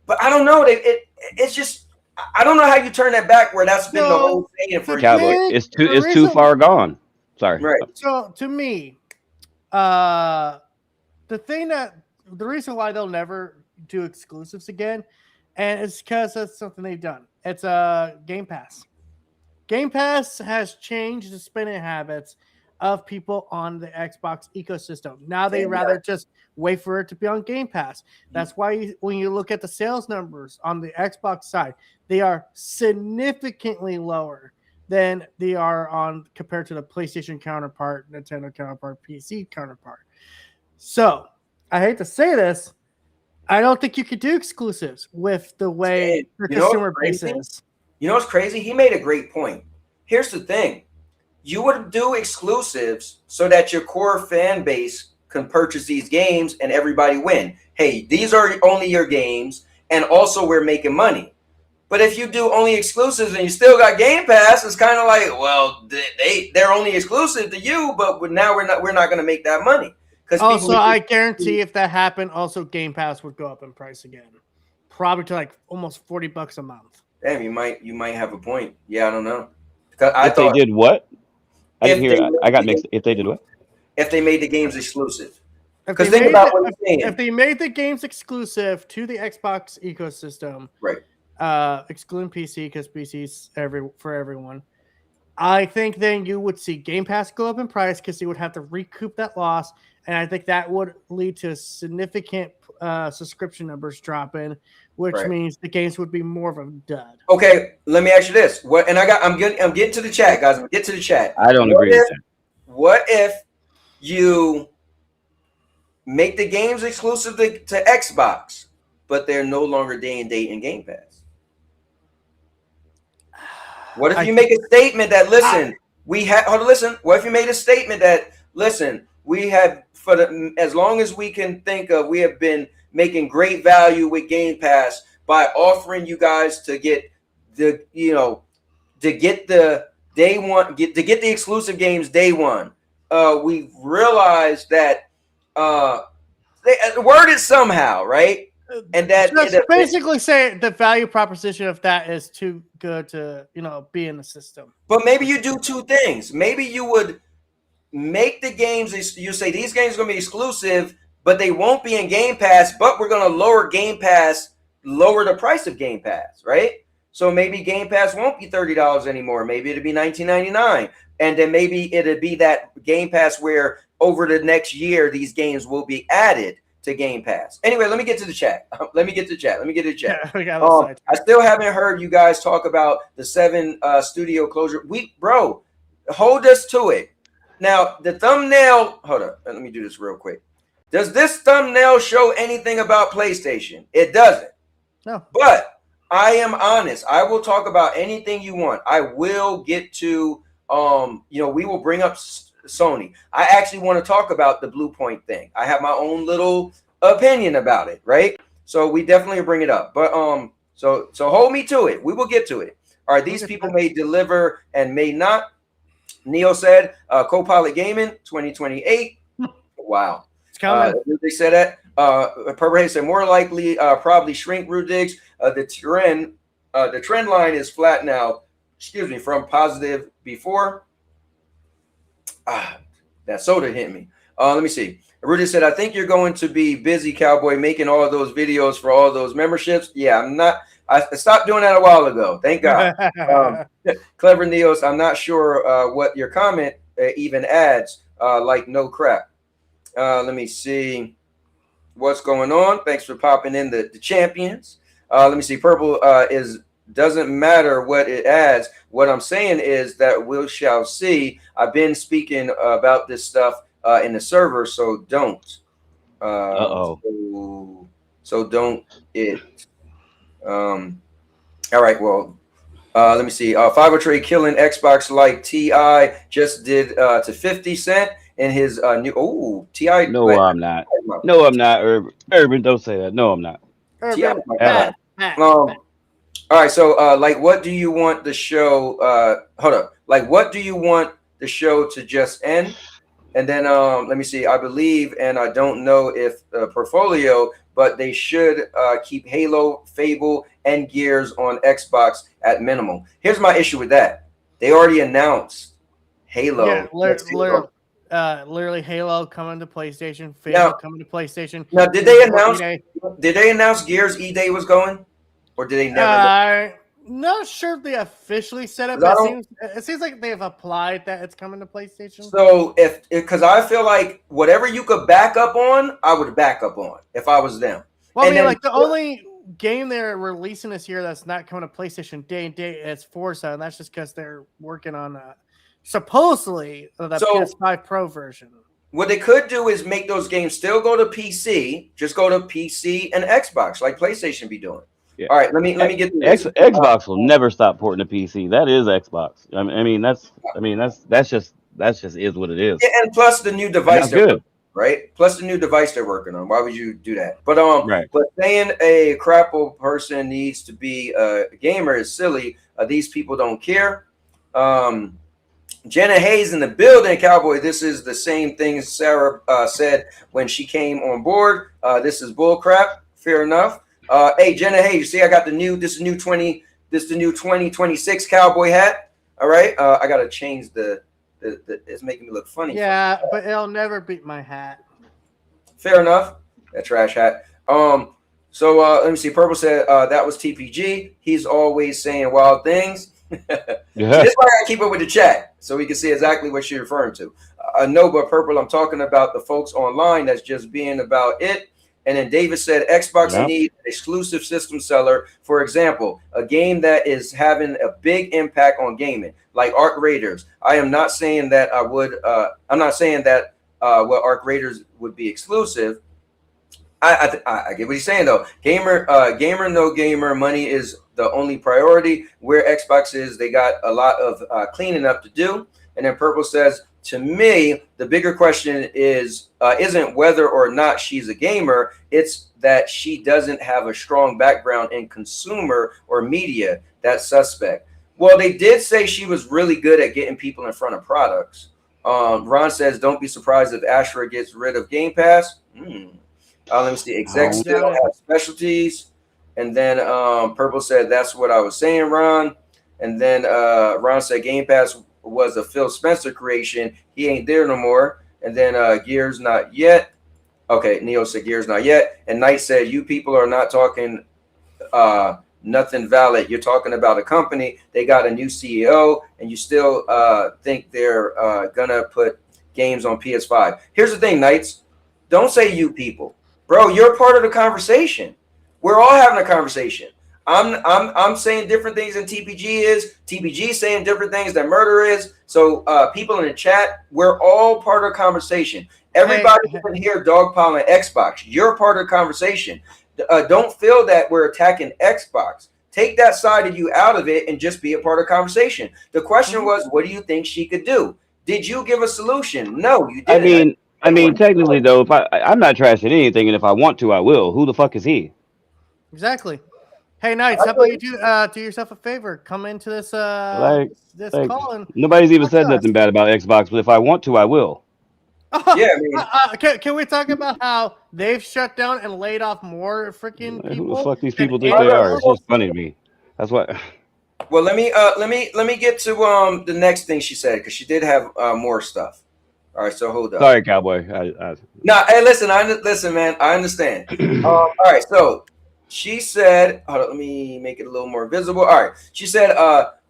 but I don't know. It's just, I don't know how you turn that back where that's been the whole thing for Cowboy. It's too far gone. Sorry. Right. So to me, the reason why they'll never do exclusives again, and it's because that's something they've done. It's Game Pass. Game Pass has changed the spending habits of people on the Xbox ecosystem. Now they rather just wait for it to be on Game Pass. That's why when you look at the sales numbers on the Xbox side, they are significantly lower than they are compared to the PlayStation counterpart, Nintendo counterpart, PC counterpart. So I hate to say this, I don't think you could do exclusives with the way the consumer base is. You know what's crazy? He made a great point. Here's the thing. You would do exclusives so that your core fan base can purchase these games and everybody win. Hey, these are only your games, and also we're making money. But if you do only exclusives and you still got Game Pass, it's kind of like, well, they're only exclusive to you, but now we're not going to make that money. Also, I guarantee if that happened, also Game Pass would go up in price again, probably to like almost $40 a month. Damn, you might have a point. Yeah, I don't know. If they did what? I didn't hear. I got mixed. If they did what? If they made the games exclusive. Because think about what you're saying. If they made the games exclusive to the Xbox ecosystem, right? Excluding PC because PC's for everyone. I think then you would see Game Pass go up in price because you would have to recoup that loss, and I think that would lead to significant subscription numbers dropping, which means the games would be more of a dud. Okay, let me ask you this: I'm getting to the chat, guys. I'm getting to the chat. I don't agree with that. What if you make the games exclusive to Xbox, but they're no longer day and date in Game Pass? What if you make a statement that what if you made a statement that we have as long as we can think of, we have been making great value with Game Pass by offering you guys to get the day one, to get the exclusive games day one. We've realized that the word is somehow, right? And that basically say the value proposition of that is too good to be in the system. But maybe you do two things. Maybe you would make the games. You say these games are going to be exclusive, but they won't be in Game Pass. But we're going to lower the price of Game Pass, right? So maybe Game Pass won't be $30 anymore. Maybe it'll be $19.99, and then maybe it'll be that Game Pass where over the next year these games will be added to Game Pass. Anyway, let me get to the chat. Yeah, I still haven't heard you guys talk about the 7 studio closure. Bro, hold us to it. Now, the thumbnail, hold up. Let me do this real quick. Does this thumbnail show anything about PlayStation? It doesn't. No. But I am honest. I will talk about anything you want. I will get to, we will bring up Sony. I actually want to talk about the Blue Point thing. I have my own little opinion about it, right? So we definitely bring it up. But so hold me to it. We will get to it. All right, these people may deliver and may not. Neo said, co-pilot gaming 2028. Wow. It's coming. They said that. Purple said more likely probably shrink Rudigs. The trend line is flat now. Excuse me, from positive before. That soda hit me. Let me see. Rudy said, I think you're going to be busy, Cowboy, making all of those videos for all those memberships. Yeah, I'm not. I stopped doing that a while ago. Thank God. Clever Neos, I'm not sure what your comment even adds, like no crap. Let me see what's going on. Thanks for popping in the champions. Let me see. Purple doesn't matter what it adds. What I'm saying is that we shall see. I've been speaking about this stuff in the server, so don't. So don't it. All right. Well, let me see. Fiverr Trade killing Xbox like Ti just did to 50 Cent in his new. Ti. No, I'm not. No, I'm not. Urban, don't say that. No, I'm not. Urban. All right, so like, what do you want the show? Hold up. Like, what do you want the show to just end? And then let me see. I believe, and I don't know if portfolio, but they should keep Halo, Fable, and Gears on Xbox at minimum. Here's my issue with that. They already announced Halo. Yeah, literally Halo coming to PlayStation, Fable coming to PlayStation. Now, did they announce? Did they announce Gears E-Day was going, or did they never? Not sure if they officially said it, but it seems like they've applied that it's coming to PlayStation. So because I feel like whatever you could back up on, I would back up on if I was them. Well, I mean, like the only game they're releasing this year that's not coming to PlayStation day and date is Forza, and that's just because they're working on supposedly the PS5 Pro version. What they could do is make those games still go to PC, just go to PC and Xbox like PlayStation be doing. Yeah. All right, let me get this. Xbox will never stop porting to PC. That is Xbox. That's just is what it is. Yeah, and plus the new device right? Plus the new device they're working on. Why would you do that? But but saying a crapple person needs to be a gamer is silly. These people don't care. Jenna Hayes in the building, Cowboy. This is the same thing Sarah said when she came on board. This is bull crap. Fair enough. Hey, Jenna Hayes, you see I got the new 2026 Cowboy hat. All right. I gotta change the it's making me look funny. Yeah, but it'll never beat my hat. Fair enough. That trash hat. So let me see. Purple said that was TPG. He's always saying wild things. Yeah. This is why I keep up with the chat so we can see exactly what you're referring to. No, but Purple, I'm talking about the folks online that's just being about it. And then David said Xbox needs an exclusive system seller. For example, a game that is having a big impact on gaming, like Arc Raiders. I am not saying that I would. I'm not saying that Arc Raiders would be exclusive. I get what he's saying though. Gamer, no gamer. Money is the only priority. Where Xbox is, they got a lot of cleaning up to do. And then Purple says, to me, the bigger question is isn't whether or not she's a gamer. It's that she doesn't have a strong background in consumer or media. That's suspect. Well, they did say she was really good at getting people in front of products. Ron says, don't be surprised if Ashra gets rid of Game Pass. Let me see. Execs still have specialties. And then Purple said, that's what I was saying, Ron. And then Ron said Game Pass was a Phil Spencer creation. He ain't there no more. And then Gears not yet. Okay, Neo said Gears not yet. And Knight said, you people are not talking nothing valid. You're talking about a company. They got a new CEO, and you still think they're gonna put games on PS5. Here's the thing, Knights. Don't say you people. Bro, you're part of the conversation. We're all having a conversation. I'm saying different things than TPG is. TPG saying different things than Murder is. So people in the chat, we're all part of the conversation. Everybody in here dogpiling Xbox. You're part of the conversation. Don't feel that we're attacking Xbox. Take that side of you out of it and just be a part of the conversation. The question was, what do you think she could do? Did you give a solution? No, you didn't. I mean, technically though, if I'm not trashing anything, and if I want to, I will. Who the fuck is he? Exactly. Hey, Knights, how about you do yourself a favor? Come into this Like, this like call and nobody's even talk said to us. nothing bad about Xbox, but if I want to, I will. Yeah, I mean, Can we talk about how they've shut down and laid off more freaking Like, who the people fuck these than people think any they are? other? It's just funny to me. That's what. well, let me get to the next thing she said because she did have more stuff. All right, so hold up. Sorry, Cowboy. No, hey, listen, man. I understand. All right, so she said, hold on, let me make it a little more visible. All right, she said,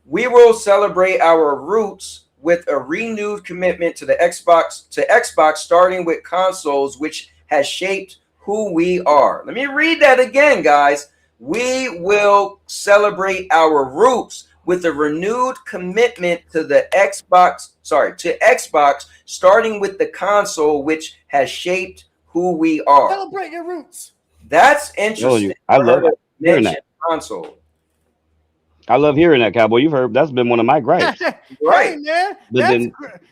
we will celebrate our roots with a renewed commitment to the Xbox, starting with consoles, which has shaped who we are. Let me read that again, guys. We will celebrate our roots with a renewed commitment to the Xbox, starting with the console, which has shaped who we are. Celebrate your roots. That's interesting. I love hearing Mention that. console. I love hearing that, Cowboy. You've heard that's been one of my gripes. Right. Hey, man, But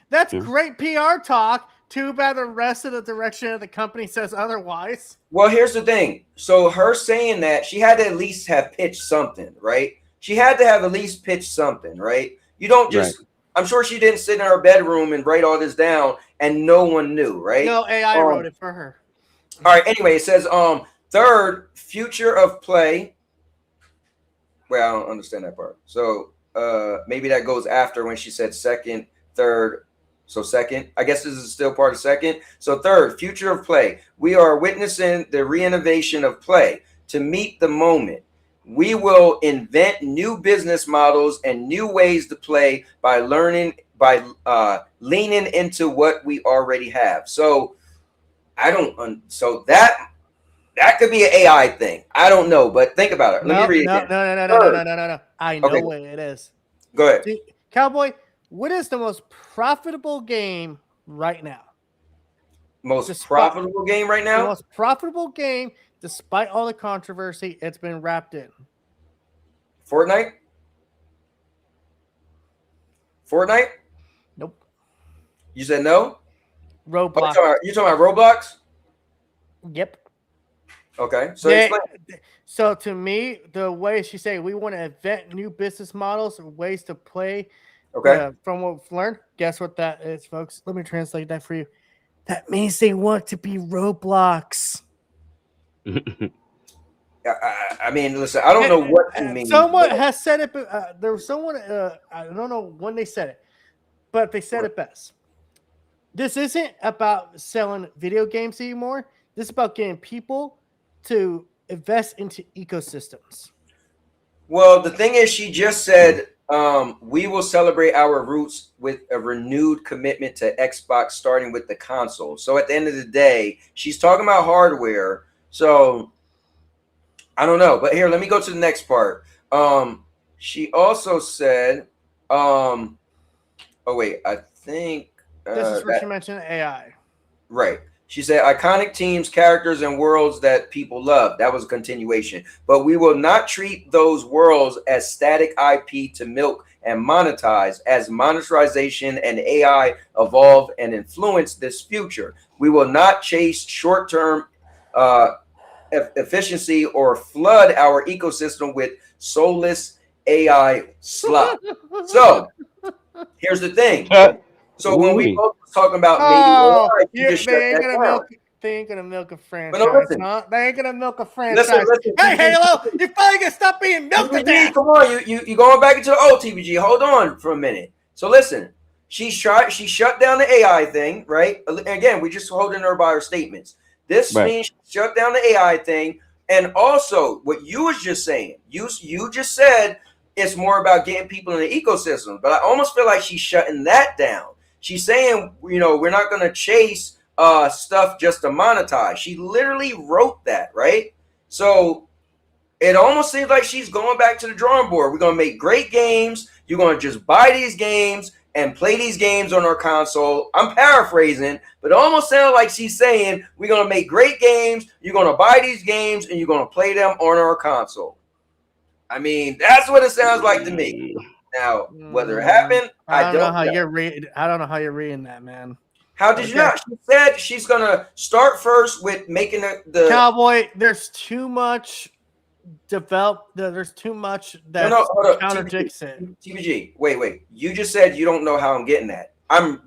that's Yeah. great PR talk. Too bad the rest of the direction of the company says otherwise. Well, here's the thing. So her saying that, she had to at least have pitched something, right? She had to have at least pitched something, right? You don't just I'm sure she didn't sit in her bedroom and write all this down and no one knew, right? No, AI wrote it for her. All right, anyway, it says third, future of play. Well, I don't understand that part. So maybe that goes after when she said second, third. So second, I guess this is still part of second. So third, future of play. We are witnessing the reinnovation of play to meet the moment. We will invent new business models and new ways to play by learning, by leaning into what we already have. So I don't. So that could be an AI thing. I don't know, but think about it. Let me read it again. No. I know Okay. what it is. Go ahead. See, Cowboy, what is the most profitable game right now? Most profitable game right The now? most profitable game, despite all the controversy, it's been wrapped in. Fortnite? Fortnite? Nope. You said no? Roblox. Oh, you talking about Roblox? Yep. Okay. So So to me, the way she said we want to invent new business models and ways to play. okay. From what we've learned, guess what that is, folks? Let me translate that for you. That means they want to be Roblox. I mean, listen, I don't know what you mean. Someone has said it. There was someone, I don't know when they said it, but they said it best. This isn't about selling video games anymore. This is about getting people to invest into ecosystems. Well, the thing is, she just said we will celebrate our roots with a renewed commitment to Xbox, starting with the console. So at the end of the day, she's talking about hardware. So I don't know, but here, let me go to the next part. She also said, oh wait, I think This is where she mentioned AI. Right. She said iconic teams, characters, and worlds that people love. That was a continuation. But we will not treat those worlds as static IP to milk and monetize. As monetization and AI evolve and influence this future, we will not chase short-term efficiency or flood our ecosystem with soulless AI slop. So here's the thing. So when we both was talking about they ain't gonna milk a franchise. Huh? They ain't gonna milk a franchise. Listen, hey, Halo, you finally gonna stop being milked today. Come on, you going back into the old TBG. Hold on for a minute. So listen, she shut down the AI thing, right? Again, we just holding her by her statements. This means she shut down the AI thing, and also what you was just saying. You just said it's more about getting people in the ecosystem, but I almost feel like she's shutting that down. She's saying, we're not going to chase stuff just to monetize. She literally wrote that, right? So it almost seems like she's going back to the drawing board. We're going to make great games. You're going to just buy these games and play these games on our console. I'm paraphrasing, but it almost sounds like she's saying we're going to make great games. You're going to buy these games and you're going to play them on our console. I mean, that's what it sounds like to me. Now, whether it happened, I don't know how you're reading. I don't know how you're reading that, man. How did you not? She said she's gonna start first with making the Cowboy. There's too much developed. There's too much No, that no, hold up. contradicts it. TBG, wait. You just said you don't know how I'm getting that. I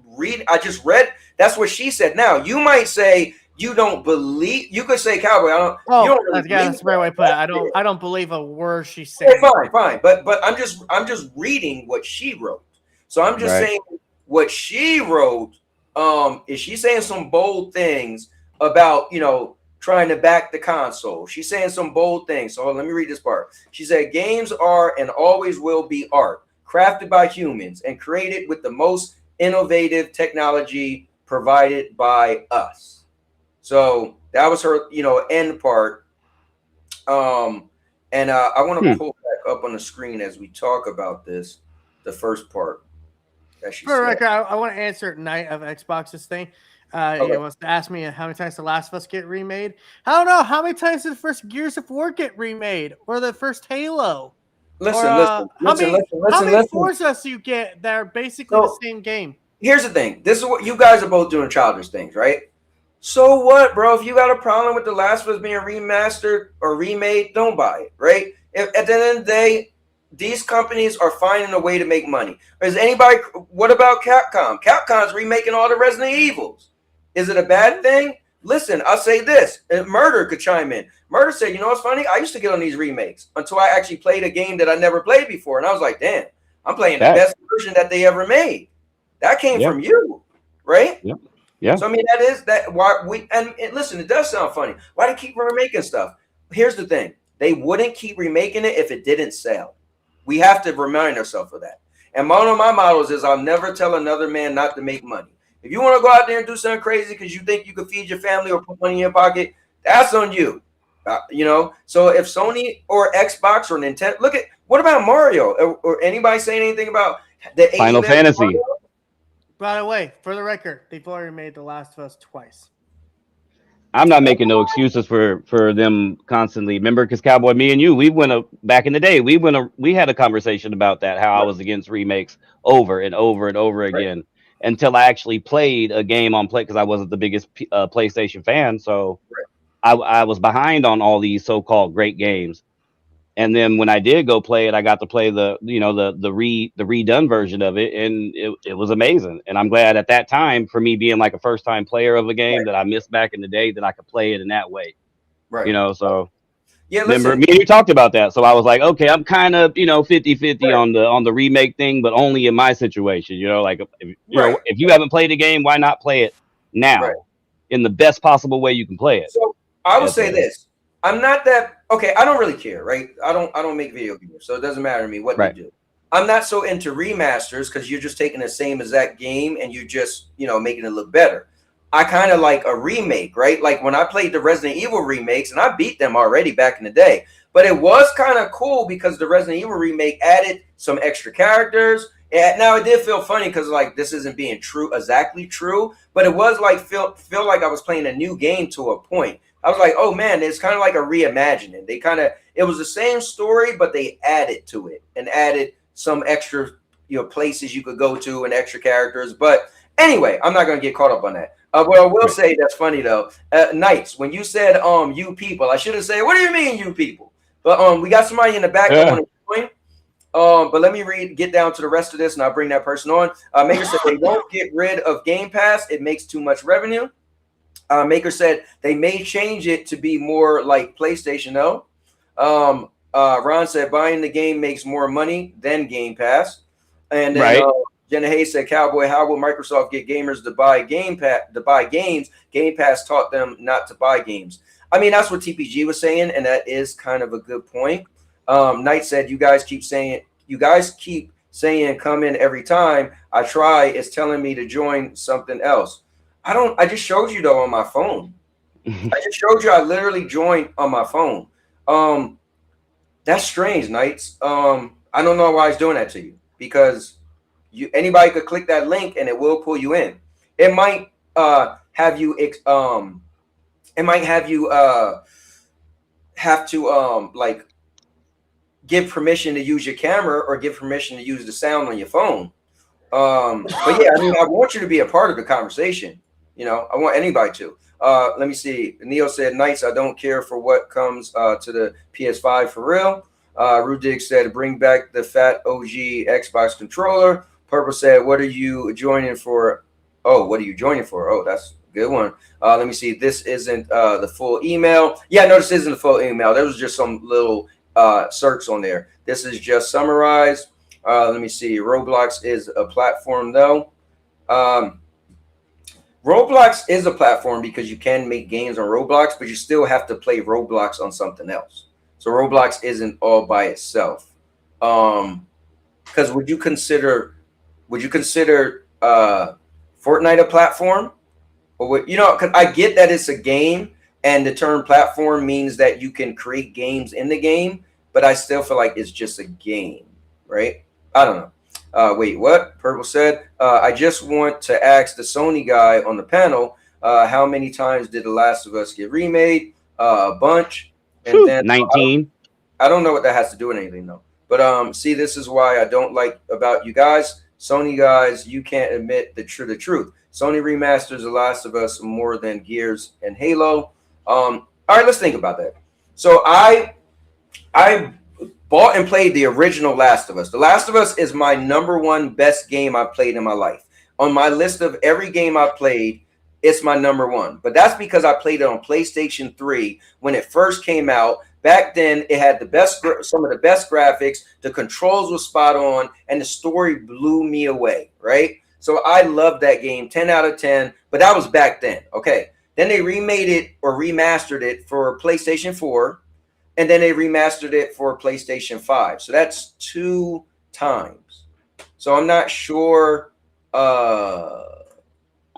just read. That's what she said. Now you might say you don't believe. You could say Cowboy. You don't really That's the right way to put it. I don't believe a word she's saying. Okay, fine. But I'm just reading what she wrote. So I'm just saying what she wrote. Is she saying some bold things about trying to back the console? She's saying some bold things. So let me read this part. She said, games are and always will be art, crafted by humans and created with the most innovative technology provided by us. So that was her, end part. And I want to pull back up on the screen as we talk about this, the first part that she said. Record, I want to answer Night of Xbox's thing. It wants to ask me how many times The Last of Us get remade. I don't know. How many times did the first Gears of War get remade? Or the first Halo? Listen. How many Forzas you get that are basically the same game? Here's the thing. This is what you guys are both doing childish things, right? So what, bro? If you got a problem with The Last of Us being remastered or remade, don't buy it, right? At the end of the day, these companies are finding a way to make money. What about Capcom? Capcom's remaking all the Resident Evils. Is it a bad thing? Listen, I'll say this. Murder could chime in. Murder said, you know what's funny? I used to get on these remakes until I actually played a game that I never played before. And I was like, damn, I'm playing the best version that they ever made. That came from you, right? Yeah. So I mean, listen, it does sound funny. Why do they keep remaking stuff? Here's the thing. They wouldn't keep remaking it if it didn't sell. We have to remind ourselves of that. And one of my models is I'll never tell another man not to make money. If you want to go out there and do something crazy because you think you could feed your family or put money in your pocket, that's on you. So if Sony or Xbox or Nintendo, what about Mario or anybody saying anything about the Final Fantasy? Mario? By the way, for the record, they've already made The Last of Us twice. I'm not making no excuses for them constantly. Remember, because Cowboy, me and you, back in the day, we had a conversation about that, how I was against remakes over and over and over again until I actually played a game on play because I wasn't the biggest PlayStation fan, so I was behind on all these so-called great games. And then when I did go play it, I got to play the redone version of it, and it was amazing. And I'm glad at that time, for me being like a first time player of a game that I missed back in the day, that I could play it in that way. Right. So remember me and you talked about that. So I was like, okay, I'm kind of 50-50 on the remake thing, but only in my situation. If you haven't played a game, why not play it now in the best possible way you can play it? So I would say this. I'm not that okay. I don't really care, right? I don't make video games, so it doesn't matter to me what you do. I'm not so into remasters because you're just taking the same exact game and you're just making it look better. I kind of like a remake, right? Like when I played the Resident Evil remakes, and I beat them already back in the day, but it was kind of cool because the Resident Evil remake added some extra characters. Now it did feel funny because this isn't being exactly true, but it was feel like I was playing a new game to a point. I was like, oh man, it's kind of like a reimagining. It was the same story, but they added to it and added some extra, places you could go to and extra characters. But anyway, I'm not going to get caught up on that. What I will say that's funny though, Knights, when you said, you people, I should have said, what do you mean you people? But we got somebody in the back that want to join. But let me get down to the rest of this and I'll bring that person on. Maker said they won't get rid of Game Pass. It makes too much revenue. Maker said they may change it to be more like PlayStation though. Ron said buying the game makes more money than Game Pass. And then Jenna Hayes said, Cowboy, how will Microsoft get gamers to buy games? Game Pass taught them not to buy games. I mean, that's what TPG was saying, and that is kind of a good point. Knight said, you guys keep saying come in every time I try. It's telling me to join something else. I just showed you though on my phone. I just showed you I literally joined on my phone. That's strange, Knights. I don't know why it's doing that to you because anybody could click that link and it will pull you in. It might have you have to give permission to use your camera or give permission to use the sound on your phone. But yeah, I mean, I want you to be a part of the conversation. I want anybody to. Let me see. Neo said, "Nights, I don't care for what comes to the PS5 for real." Rudig said, "Bring back the fat OG Xbox controller." Purple said, "What are you joining for?" Oh, what are you joining for? Oh, that's a good one. Let me see. This isn't the full email. Yeah, no, this isn't the full email. There was just some little search on there. This is just summarized. Let me see. Roblox is a platform, though. Roblox is a platform because you can make games on Roblox, but you still have to play Roblox on something else. So Roblox isn't all by itself. Because would you consider Fortnite a platform? Or would, because I get that it's a game, and the term platform means that you can create games in the game, but I still feel like it's just a game, right? I don't know. Wait, what? Purple said, I just want to ask the Sony guy on the panel, how many times did The Last of Us get remade? A bunch. And then 19. I don't know what that has to do with anything, though. But see, this is why I don't like about you guys. Sony guys, you can't admit the truth. Sony remasters The Last of Us more than Gears and Halo. All right, let's think about that. So I bought and played the original Last of Us. The Last of Us is my #1 best game I've played in my life. On my list of every game I've played, it's my #1. But that's because I played it on PlayStation 3 when it first came out. Back then, it had some of the best graphics. The controls were spot on, and the story blew me away, right? So I loved that game, 10 out of 10. But that was back then, okay? Then they remade it or remastered it for PlayStation 4. And then they remastered it for PlayStation 5. So that's 2 times. So I'm not sure.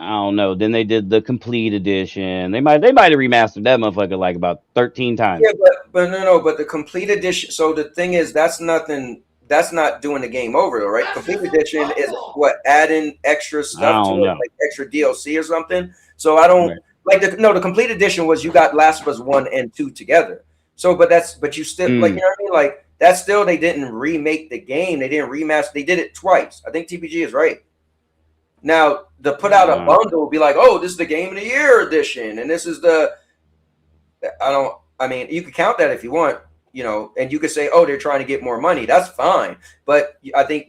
I don't know. Then they did the complete edition. They might have remastered that motherfucker like about 13 times. Yeah, but the complete edition. So the thing is, that's nothing. That's not doing the game over, though, right? Complete edition is what, adding extra stuff to it, like extra DLC or something. So I don't like the complete edition was you got Last of Us 1 and 2 together. So, but you still like, you know what I mean? Like that's still, they didn't remake the game. They didn't remaster. They did it twice. I think TPG is right. Now, to put out a bundle, be like, oh, this is the Game of the Year edition, and this is I mean, you could count that if you want, and you could say, oh, they're trying to get more money. That's fine. But I think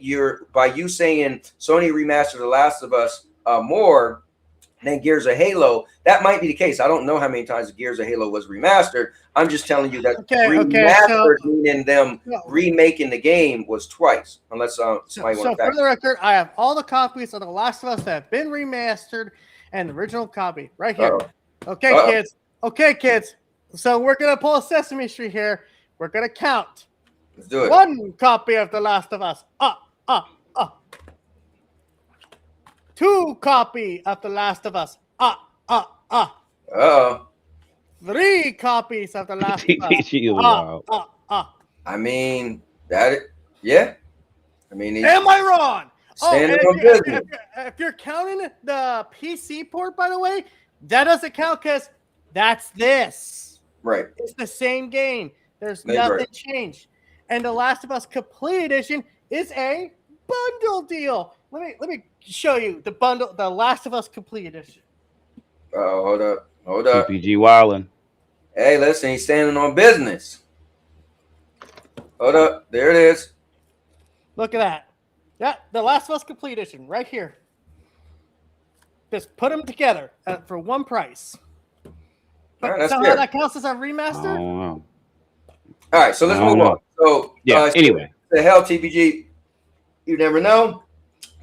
by you saying Sony remastered The Last of Us more than Gears of Halo, that might be the case. I don't know how many times Gears of Halo was remastered. I'm just telling you that remastered, meaning them remaking the game, was twice. Unless somebody wants to. So for the record, I have all the copies of The Last of Us that have been remastered and the original copy right here. Okay, kids. Okay, kids. So we're gonna pull a Sesame Street here. We're gonna count. Let's do it. 1 copy of The Last of Us. 2 copy of The Last of Us. 3 copies of The Last of Us. I mean, yeah. I mean, am I wrong? If you're counting the PC port, by the way, that doesn't count because that's this. Right. It's the same game. There's nothing changed. And The Last of Us Complete Edition is a bundle deal. Let me show you the bundle, The Last of Us Complete Edition. Oh, hold up. TPG wildin'. Hey, listen, he's standing on business. Hold up. There it is. Look at that. Yeah, The Last of Us Complete Edition right here. Just put them together for one price. Right, somehow that counts as a remaster? All right, so let's move on. So, anyway. The hell, TPG, you never know.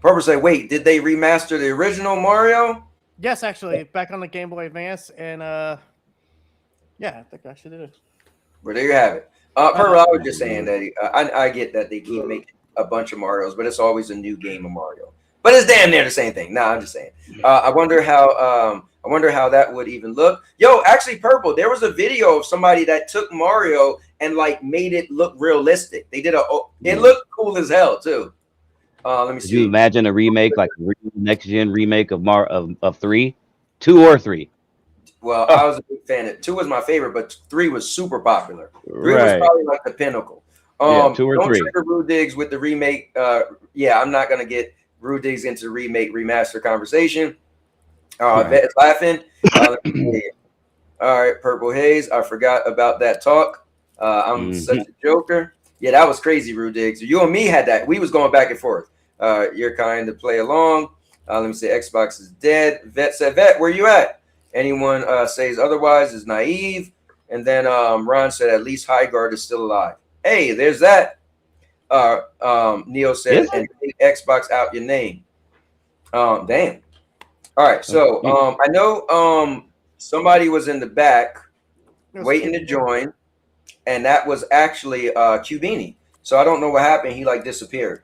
Purple say, wait, did they remaster the original Mario? Yes, actually, back on the Game Boy Advance, and yeah, I think I should do it. Well, there you have it. Purple, I was just saying that I get that they keep making a bunch of Marios, but it's always a new game of Mario. But it's damn near the same thing. No, I'm just saying. I wonder how that would even look. Yo, actually, Purple, there was a video of somebody that took Mario and like made it look realistic. They did it looked cool as hell too. Let me see. Could you imagine a remake, like a next gen remake of 3, 2 or 3? Well, I was a big fan of 2 was my favorite, but 3 was super popular. 3 was probably like the pinnacle. 2 or 3. Don't trigger Rudigs with the remake. I'm not gonna get Rudigs into remake remaster conversation. Vet is laughing. Let me see. All right, Purple Haze. I forgot about that talk. I'm such a joker. Yeah, that was crazy, Rude Diggs. You and me had that. We was going back and forth. You're kind to play along. Let me say Xbox is dead. Vet said, Vet, where you at? Anyone says otherwise is naive. And then Ron said, at least Highguard is still alive. Hey, there's that. Neo said, and take Xbox out your name. Damn. All right, so I know somebody was in the back waiting to join, and that was actually Cubini. So I don't know what happened. He like disappeared.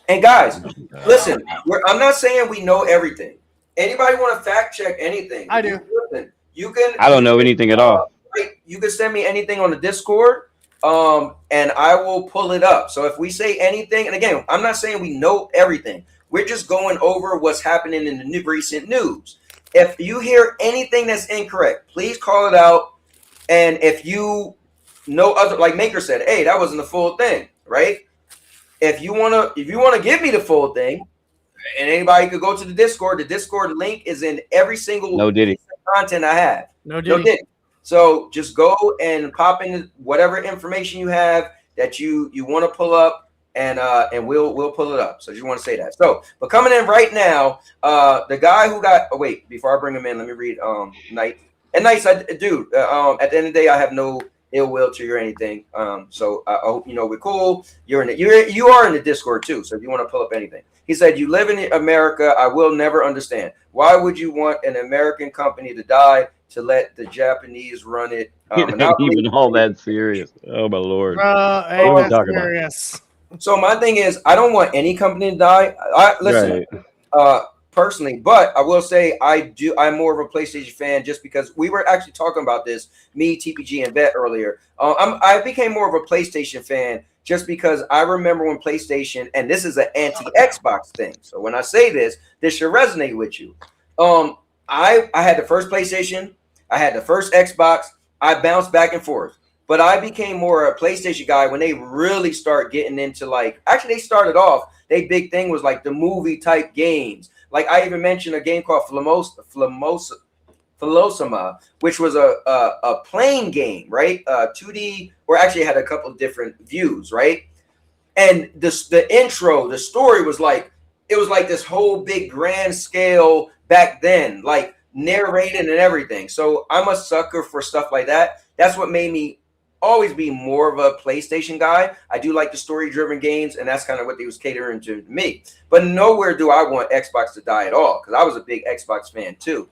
And guys, listen, I'm not saying we know everything. Anybody want to fact check anything? I do. Listen, you can. I don't know anything at all. You can send me anything on the Discord, and I will pull it up. So if we say anything, and again, I'm not saying we know everything. We're just going over what's happening in the recent news. If you hear anything that's incorrect, please call it out. And if you know other, like Maker said, hey, that wasn't the full thing, right? If you wanna give me the full thing, and anybody could go to the Discord. The Discord link is in every single piece of content I have. No Diddy. So just go and pop in whatever information you have that you want to pull up, and we'll pull it up. So just want to say that. So, but coming in right now, the guy who got wait, before I bring him in, let me read Knight. And Knights, dude, at the end of the day, I have no ill will to you or anything. So I hope you know we're cool. You are in the Discord too. So if you want to pull up anything. He said, you live in America. I will never understand. Why would you want an American company to die to let the Japanese run it? Even all that serious. Oh, my Lord. What are you talking about? So my thing is, I don't want any company to die. Listen, personally, but I will say I'm more of a PlayStation fan just because we were actually talking about this, me, TPG, and Bet earlier. I became more of a PlayStation fan just because I remember when PlayStation, and this is an anti-Xbox thing. So when I say this should resonate with you. I had the first PlayStation, I had the first Xbox, I bounced back and forth. But I became more a PlayStation guy when they really start getting into actually they started off, their big thing was like the movie type games. Like I even mentioned a game called Philosoma, which was a plane game, right? 2D, or actually it had a couple of different views, right? And the intro, the story was it was like this whole big grand scale back then, like narrated and everything. So I'm a sucker for stuff like that. That's what made me always be more of a PlayStation guy. I do like the story-driven games, and that's kind of what they was catering to me. But nowhere do I want Xbox to die at all, because I was a big Xbox fan too.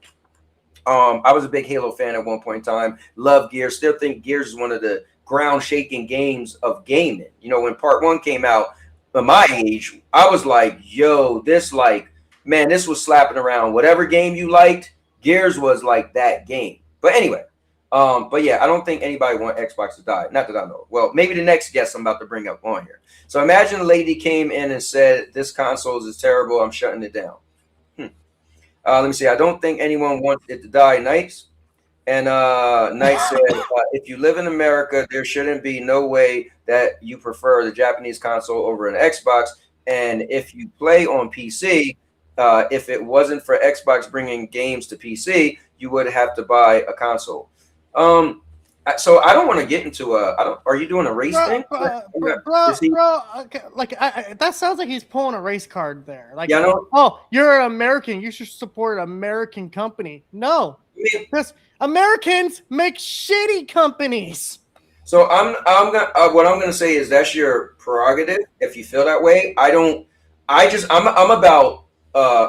I was a big Halo fan at one point in time. Love Gears. Still think Gears is one of the ground-shaking games of gaming. You know, when Part 1 came out, at my age, I was like, yo, this man, this was slapping around. Whatever game you liked, Gears was like that game. But anyway, but yeah, I don't think anybody want Xbox to die. Not that I know. Well, maybe the next guest I'm about to bring up on here. So imagine a lady came in and said, this console is terrible. I'm shutting it down. Let me see. I don't think anyone wants it to die, Knights. And Knight said, if you live in America, there shouldn't be no way that you prefer the Japanese console over an Xbox. And if you play on PC, if it wasn't for Xbox bringing games to PC, you would have to buy a console. So I don't want to get into are you doing a race thing? That sounds like he's pulling a race card there. Like, yeah, oh, you're an American, you should support an American company. No, because Americans make shitty companies. So I'm gonna what I'm gonna say is that's your prerogative if you feel that way. I'm about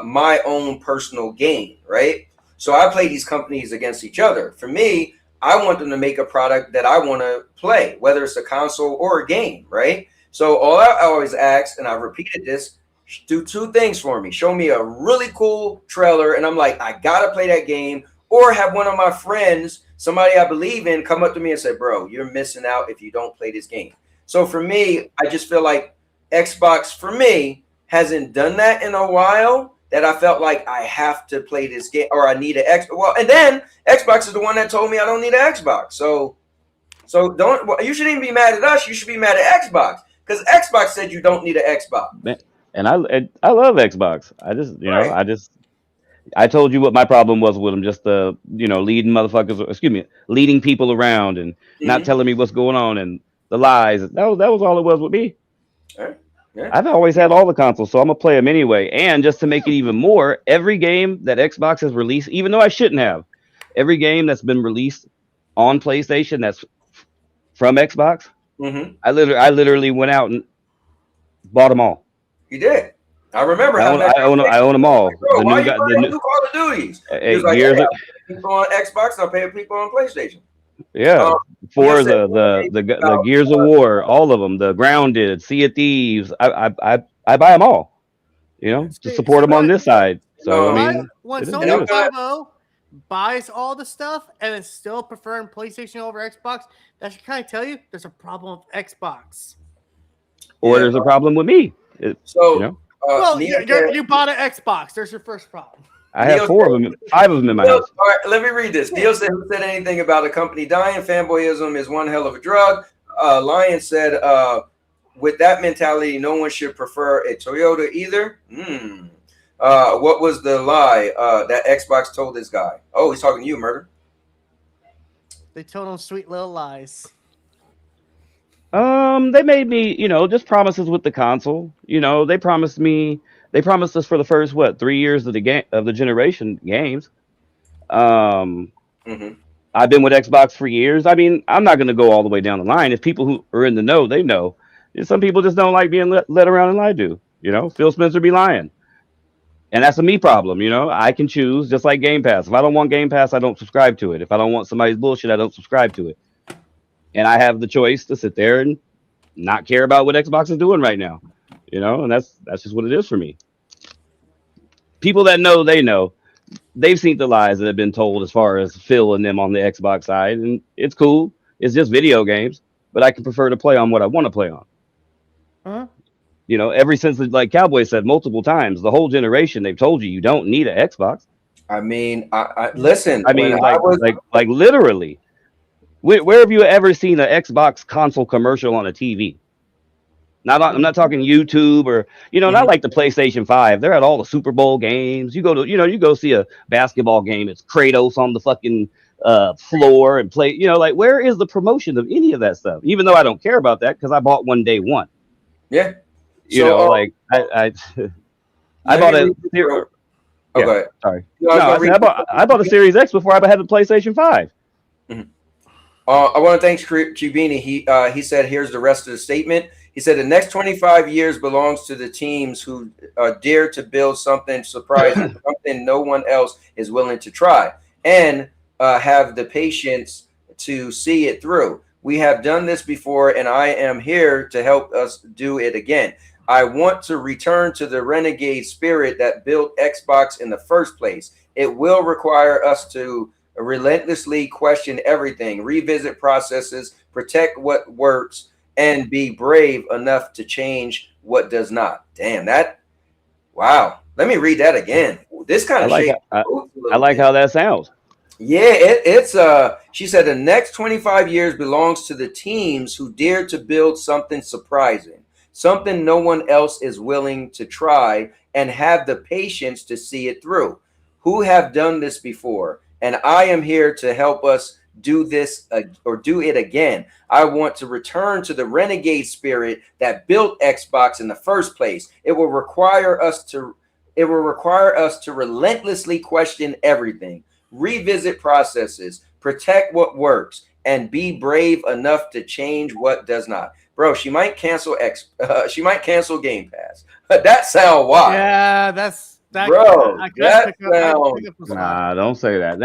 my own personal gain, right? So I play these companies against each other. For me, I want them to make a product that I want to play, whether it's a console or a game, right? So all I always ask, and I've repeated this, do two things for me. Show me a really cool trailer, and I'm like, I got to play that game, or have one of my friends, somebody I believe in, come up to me and say, bro, you're missing out if you don't play this game. So for me, I just feel like Xbox, for me, hasn't done that in a while, that I felt like I have to play this game or I need an Xbox. Well, and then Xbox is the one that told me I don't need an Xbox. So you shouldn't even be mad at us. You should be mad at Xbox because Xbox said you don't need an Xbox. And I love Xbox. I just, I told you what my problem was with them, just the leading people around and not telling me what's going on and the lies. That was all it was with me. Alright. Yeah. I've always had all the consoles, so I'm gonna play them anyway. And just to make it even more, every game that Xbox has released, even though I shouldn't have, every game that's been released on PlayStation that's from Xbox, I literally went out and bought them all. You did. I remember. I own them all. Bro, The why new, you the new do Call of Duties? He was like, years. People on Xbox, I'll pay people on PlayStation. Yeah, for the Gears of War, all of them, the Grounded, Sea of Thieves, I buy them all, to support them on this side. So I mean, when it is Sony what it is. 5.0 buys all the stuff and is still preferring PlayStation over Xbox, that should kind of tell you there's a problem with Xbox. Or there's a problem with me. Well, you bought an Xbox. There's your first problem. I have 5 of them in my house. All right, let me read this. Neil said, who said anything about a company dying? Fanboyism is one hell of a drug. Lion said, with that mentality, no one should prefer a Toyota either. What was the lie that Xbox told this guy? Oh, he's talking to you, Murder. They told him sweet little lies. They made me, just promises with the console. They promised us for the first 3 years of the generation games. I've been with Xbox for years. I mean, I'm not going to go all the way down the line. If people who are in the know, they know. Some people just don't like being led around and lied to. Phil Spencer be lying, and that's a me problem. I can choose, just like Game Pass. If I don't want Game Pass, I don't subscribe to it. If I don't want somebody's bullshit, I don't subscribe to it. And I have the choice to sit there and not care about what Xbox is doing right now, and that's just what it is for me. People that know, they know. They've seen the lies that have been told as far as Phil and them on the Xbox side, and it's cool. It's just video games, but I can prefer to play on what I want to play on. Ever since, like Cowboy said multiple times, the whole generation, they've told you don't need an Xbox. I mean, listen. I mean, like literally. Where have you ever seen an Xbox console commercial on a TV? I'm not talking YouTube or not like the PlayStation 5. They're at all the Super Bowl games. You go see a basketball game. It's Kratos on the fucking floor and play. Like, where is the promotion of any of that stuff? Even though I don't care about that because I bought one day one. Yeah. I bought a. Okay. Sorry. I bought a Series X before I had the PlayStation 5. I want to thank Cubini. He said, here's the rest of the statement. He said, the next 25 years belongs to the teams who dare to build something surprising, something no one else is willing to try, and have the patience to see it through. We have done this before, and I am here to help us do it again. I want to return to the renegade spirit that built Xbox in the first place. It will require us to relentlessly question everything, revisit processes, protect what works, and be brave enough to change what does not. Damn, wow. Let me read that again. This kind of I like how that sounds. Yeah, she said the next 25 years belongs to the teams who dare to build something surprising, something no one else is willing to try, and have the patience to see it through. Who have done this before? And I am here to help us do this or do it again. I want to return to the renegade spirit that built Xbox in the first place. It will require us to relentlessly question everything, revisit processes, protect what works, and be brave enough to change what does not. Bro, she might cancel Game Pass. That sound wild. Yeah, Nah, don't say that.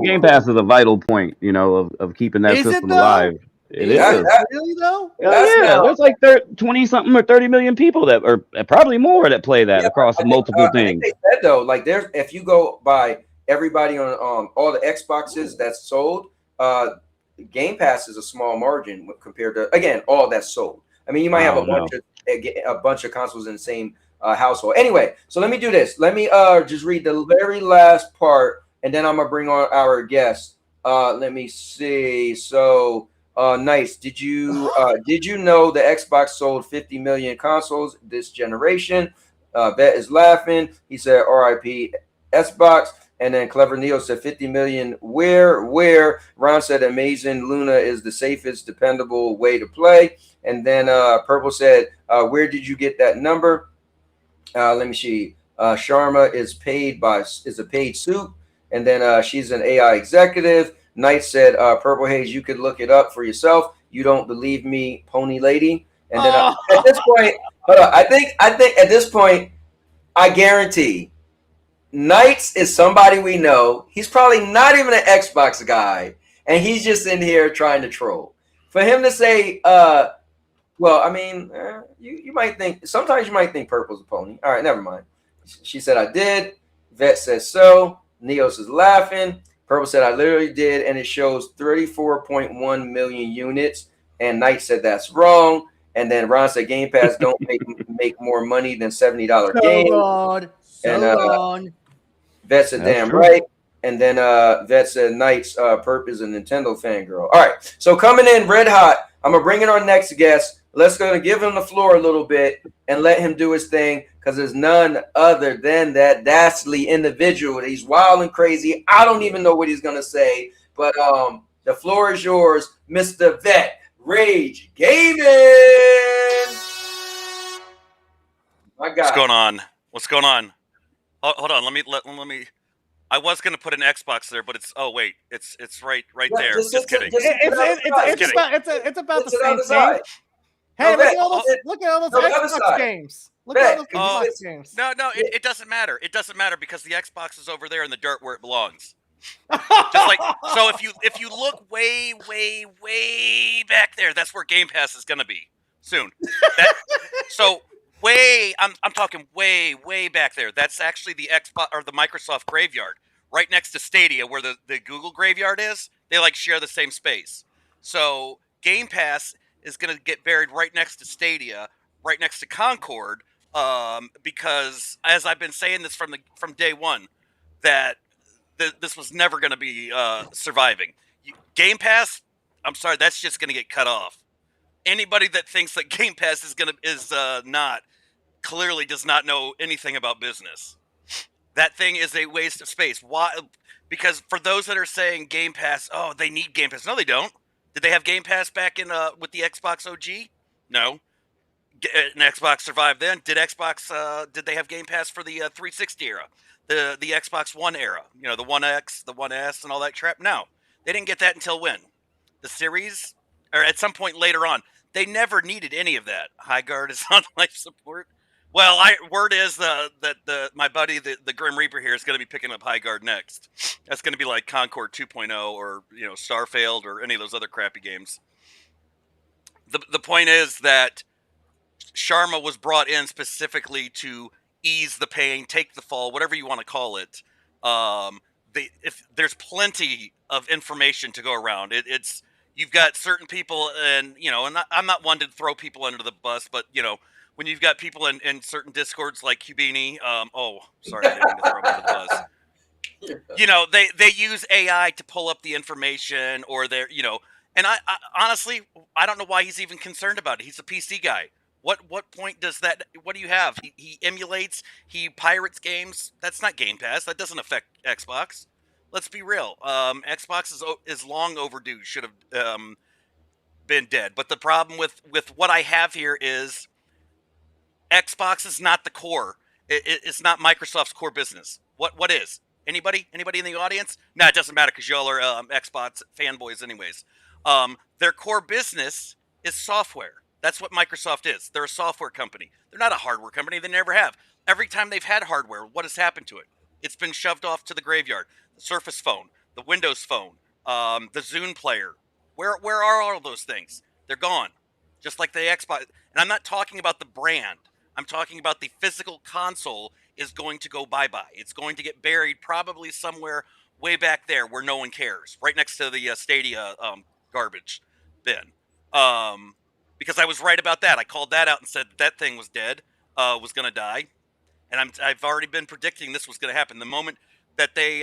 Game Pass is a vital point, of keeping that system alive. It is. Really though? There's like 20 something or 30 million people that are probably more that play that across multiple things. I think they said though, like if you go by everybody on all the Xboxes that's sold, Game Pass is a small margin compared to, again, all that's sold. I mean, you might have a bunch of consoles in the same household. Anyway, so let me do this. Let me just read the very last part, and then I'm gonna bring on our guest. Let me see. So nice. Did you know the Xbox sold 50 million consoles this generation? Bet is laughing. He said, "R.I.P. Xbox. And then Clever Neo said 50 million. Where? Ron said amazing. Luna is the safest, dependable way to play. And then Purple said, where did you get that number? Let me see. Sharma is a paid suit. And then she's an AI executive. Knight said, Purple Haze, you could look it up for yourself. You don't believe me, Pony Lady. And then at this point, hold on. I think at this point, I guarantee Knights is somebody we know. He's probably not even an Xbox guy, and he's just in here trying to troll. For him to say, well, I mean, you might think, sometimes you might think Purple's a pony. All right, never mind. She said, I did. Vet says so. Neos is laughing. Purple said, I literally did, and it shows 34.1 million units. And Knight said, that's wrong. And then Ron said, Game Pass don't make more money than $70 games. And Vet said, damn right. And then Vet said, Knight's Perp is a Nintendo fangirl. All right, so coming in red hot, I'm going to bring in our next guest. Let's go and give him the floor a little bit and let him do his thing, because there's none other than that dastardly individual. He's wild and crazy. I don't even know what he's going to say, but the floor is yours, Mr. Vet Rage Gaming. My God. What's going on? Oh, hold on. Let me. I was gonna put an Xbox there, but it's right there. Just kidding. It's about the same thing. Hey, look at all those Xbox games. Look at all those Xbox games. No, it doesn't matter. It doesn't matter because the Xbox is over there in the dirt where it belongs. Just like so, if you look way back there, that's where Game Pass is gonna be soon. I'm talking way back there. That's actually the Xbox or the Microsoft graveyard, right next to Stadia, where the Google graveyard is. They like share the same space. So Game Pass is going to get buried right next to Stadia, right next to Concord, because as I've been saying this from day one, that this was never going to be surviving. Game Pass, I'm sorry, that's just going to get cut off. Anybody that thinks that Game Pass is not clearly does not know anything about business. That thing is a waste of space. Why? Because for those that are saying Game Pass, oh, they need Game Pass. No, they don't. Did they have Game Pass back in with the Xbox OG? No. An Xbox survived then. Did they have Game Pass for the 360 era? The Xbox One era? You know, the One X, the One S, and all that crap? No. They didn't get that until when? The Series? Or at some point later on. They never needed any of that. Highguard is on life support. Well, word is that my buddy, the Grim Reaper here, is going to be picking up Highguard next. That's going to be like Concord 2.0 or Starfield or any of those other crappy games. The point is that Sharma was brought in specifically to ease the pain, take the fall, whatever you want to call it. If there's plenty of information to go around, you've got certain people, and I'm not one to throw people under the bus, but when you've got people in certain discords like Cubini, sorry, I didn't mean to throw him under the bus. They use AI to pull up the information, or and I honestly, I don't know why he's even concerned about it. He's a PC guy. What point does that? What do you have? He emulates, he pirates games. That's not Game Pass. That doesn't affect Xbox. Let's be real. Xbox is long overdue. Should have been dead. But the problem with what I have here is Xbox is not the core. It's not Microsoft's core business. What is? Anybody in the audience? No, it doesn't matter because y'all are Xbox fanboys anyways. Their core business is software. That's what Microsoft is. They're a software company. They're not a hardware company. They never have. Every time they've had hardware, what has happened to it? It's been shoved off to the graveyard. The Surface phone, the Windows phone, the Zune player. Where are all those things? They're gone. Just like the Xbox. And I'm not talking about the brand. I'm talking about the physical console is going to go bye-bye. It's going to get buried probably somewhere way back there where no one cares. Right next to the Stadia garbage bin. Because I was right about that. I called that out and said that thing was dead, was going to die. And I've already been predicting this was going to happen. The moment that they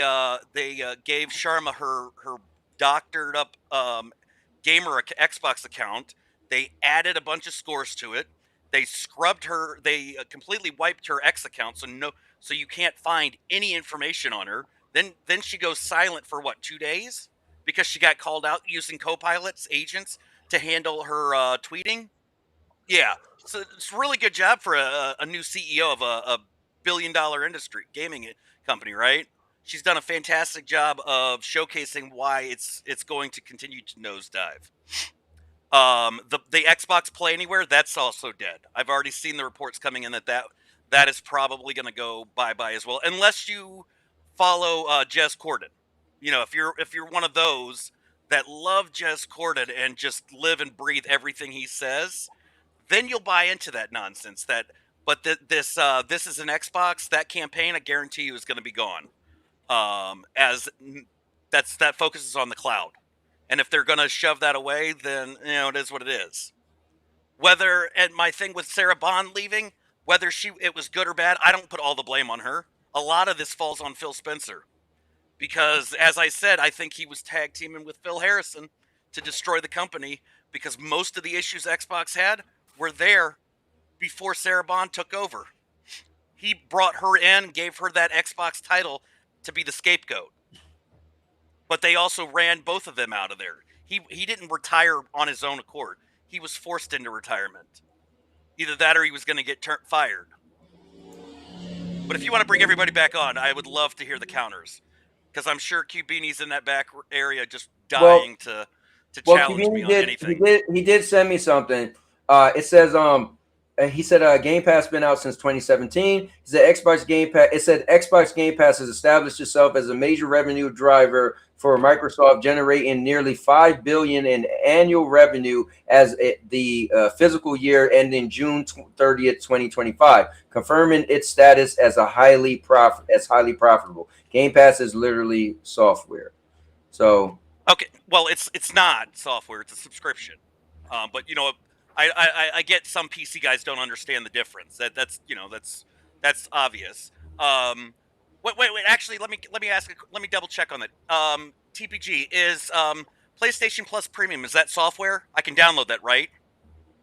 gave Sharma her doctored up gamer Xbox account, they added a bunch of scores to it. They scrubbed her. They completely wiped her X account, so so you can't find any information on her. Then she goes silent for what, 2 days, because she got called out using co-pilots, agents, to handle her tweeting. Yeah, so it's a really good job for a new CEO of a billion-dollar industry gaming company, right? She's done a fantastic job of showcasing why it's going to continue to nosedive. The Xbox Play Anywhere, that's also dead. I've already seen the reports coming in that is probably going to go bye-bye as well, unless you follow Jez Corden. You know, if you're one of those that love Jez Corden and just live and breathe everything he says, then you'll buy into that nonsense. But this is an Xbox. That campaign, I guarantee you, is going to be gone. That focuses on the cloud. And if they're going to shove that away, then, you know, it is what it is. And my thing with Sarah Bond leaving, whether it was good or bad, I don't put all the blame on her. A lot of this falls on Phil Spencer. Because, as I said, I think he was tag teaming with Phil Harrison to destroy the company, because most of the issues Xbox had were there before Sarah Bond took over. He brought her in, gave her that Xbox title to be the scapegoat. But they also ran both of them out of there. He didn't retire on his own accord. He was forced into retirement. Either that or he was going to get fired. But if you want to bring everybody back on, I would love to hear the counters. Because I'm sure Q-Beanie's in that back area just dying to challenge me on anything. He did send me something. It says he said Game Pass been out since 2017. He said Xbox Game Pass. It said Xbox Game Pass has established itself as a major revenue driver for Microsoft, generating nearly $5 billion in annual revenue as the fiscal year ending June 30th, 2025, confirming its status as highly profitable. Game Pass is literally software. So okay, well, it's not software; it's a subscription. But you know, I get some PC guys don't understand the difference. That's obvious. Wait. Actually, let me double check on that. TPG is PlayStation Plus Premium. Is that software? I can download that, right?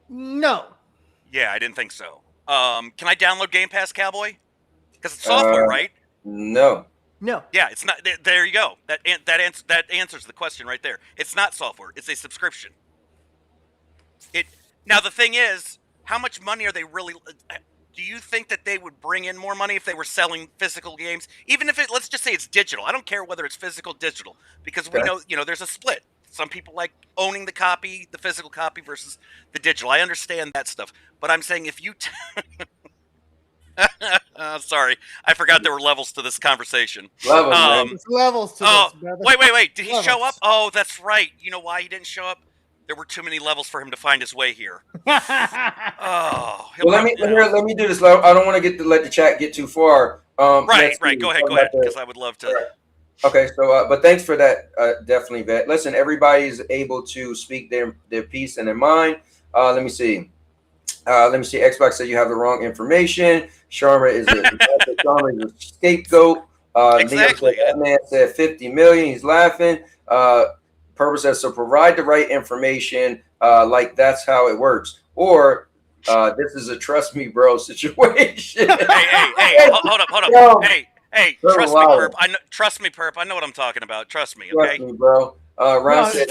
No. Yeah, I didn't think so. Can I download Game Pass, Cowboy? Because it's software, right? No. Yeah, it's not. There you go. That answers the question right there. It's not software. It's a subscription. Now the thing is, how much money are they really? Do you think that they would bring in more money if they were selling physical games? Even if let's just say it's digital. I don't care whether it's physical or digital, because we know, there's a split. Some people like owning the physical copy versus the digital. I understand that stuff, but I'm saying if you sorry, I forgot there were levels to this conversation. Levels to this, brother. Wait. Did he show up? Oh, that's right. You know why he didn't show up? There were too many levels for him to find his way here. Oh, well, let me do this. I don't want to let the chat get too far. Right. Go ahead, because I would love to. Right. Okay, so but thanks for that. Definitely, Vet. Listen, everybody's able to speak their piece and their mind. Let me see. Xbox said you have the wrong information. Sharma is a scapegoat. Exactly. That man said 50 million. He's laughing. Purpose says so provide the right information. Like that's how it works. Or this is a trust me, bro situation. Hey, hold up. Hey, trust me, Perp. Trust me, Perp. I know what I'm talking about. Trust me, okay? Trust me, bro. Ron said,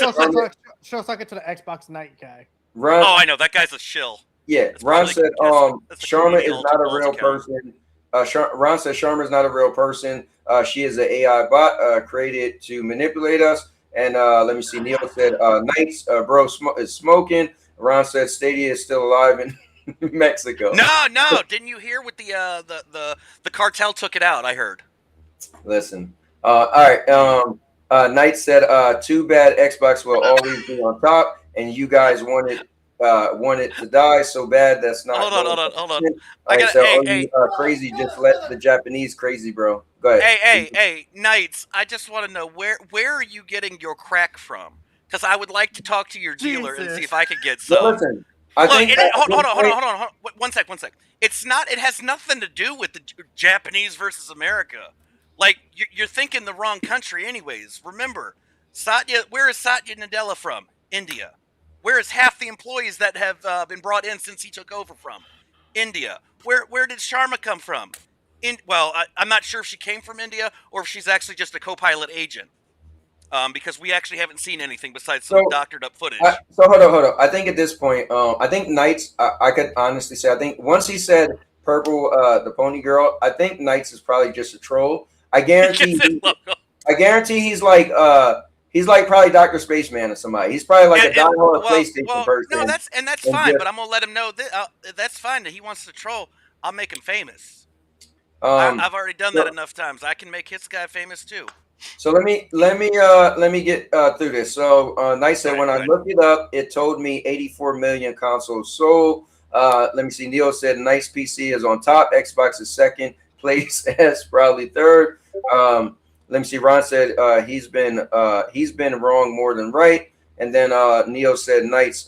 show sucker to the Xbox Night guy. I know that guy's a shill. Yeah, Ron said Sharma is not a real person. Ron said Sharma is not a real person. She is an AI bot created to manipulate us. And let me see. Neil said Knights, bro, is smoking. Ron said Stadia is still alive in Mexico. No. Didn't you hear what the cartel took it out? I heard. Listen. All right. Knight said, too bad Xbox will always be on top, and you guys want it to die so bad. That's not. Hold on. Crazy. Just let the Japanese crazy, bro. Go ahead. Hey, Knights. I just want to know where are you getting your crack from? Because I would like to talk to your dealer and see if I could get some. Listen, hold on. One sec. It's not. It has nothing to do with the Japanese versus America. Like you're thinking the wrong country, anyways. Remember, where is Satya Nadella from? India. Where is half the employees that have been brought in since he took over from? India. Where did Sharma come from? I'm not sure if she came from India or if she's actually just a co-pilot agent. Because we actually haven't seen anything besides some So, doctored up footage. so hold on. I think at this point, I think Knights. I could honestly say, I think once he said purple, the pony girl, I think Knights is probably just a troll. I guarantee. I guarantee he's like probably Dr. Spaceman or somebody. He's probably like a diehard PlayStation person. No, that's fine. But I'm gonna let him know that that's fine. That he wants to troll. I'll make him famous. I've already done that enough times. I can make his guy famous too. So let me get through this. So Knight said when I looked it up, it told me 84 million consoles sold. Let me see. Neil said Knight's PC is on top. Xbox is second. PlayStation probably third. Let me see. Ron said he's been wrong more than right. And then Neo said Knights.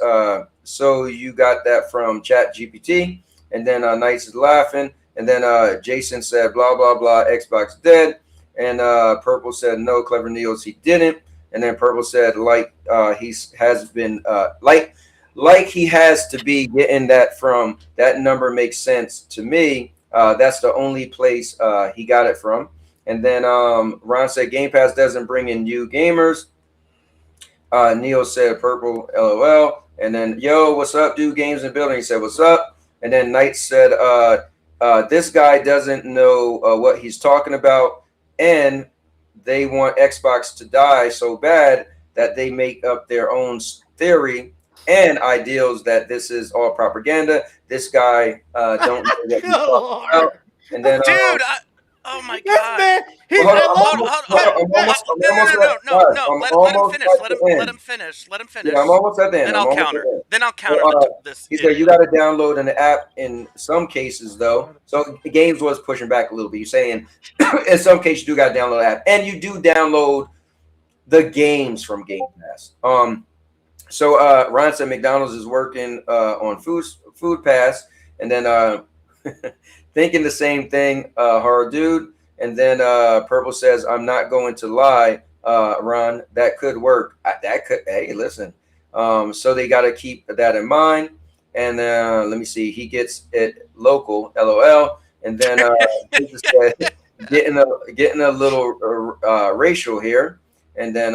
So you got that from Chat GPT. And then Knights is laughing. And then Jason said blah blah blah. Xbox dead. And Purple said no. Clever Neos he didn't. And then Purple said he has been like he has to be getting that from. That number makes sense to me. That's the only place he got it from. And then Ron said Game Pass doesn't bring in new gamers. Neo said purple, LOL. And then, yo, what's up, dude? Games and Building. He said, what's up? And then Knight said, this guy doesn't know what he's talking about. And they want Xbox to die so bad that they make up their own theory and ideals that this is all propaganda. This guy don't know what he's talking about. And then, dude, oh my God! Man, Let him finish. Yeah, I'm almost at the end. Then I'll counter this. He said you got to download an app in some cases, though. So Games was pushing back a little bit. You're saying in some cases you do got to download an app, and you do download the games from Game Pass. So Ron said McDonald's is working on Food Pass, and then thinking the same thing, hard dude. And then Purple says, I'm not going to lie, Ron, that could work. Hey, listen. So they got to keep that in mind. And let me see. He gets it local, LOL. And then he just said, getting a little racial here. And then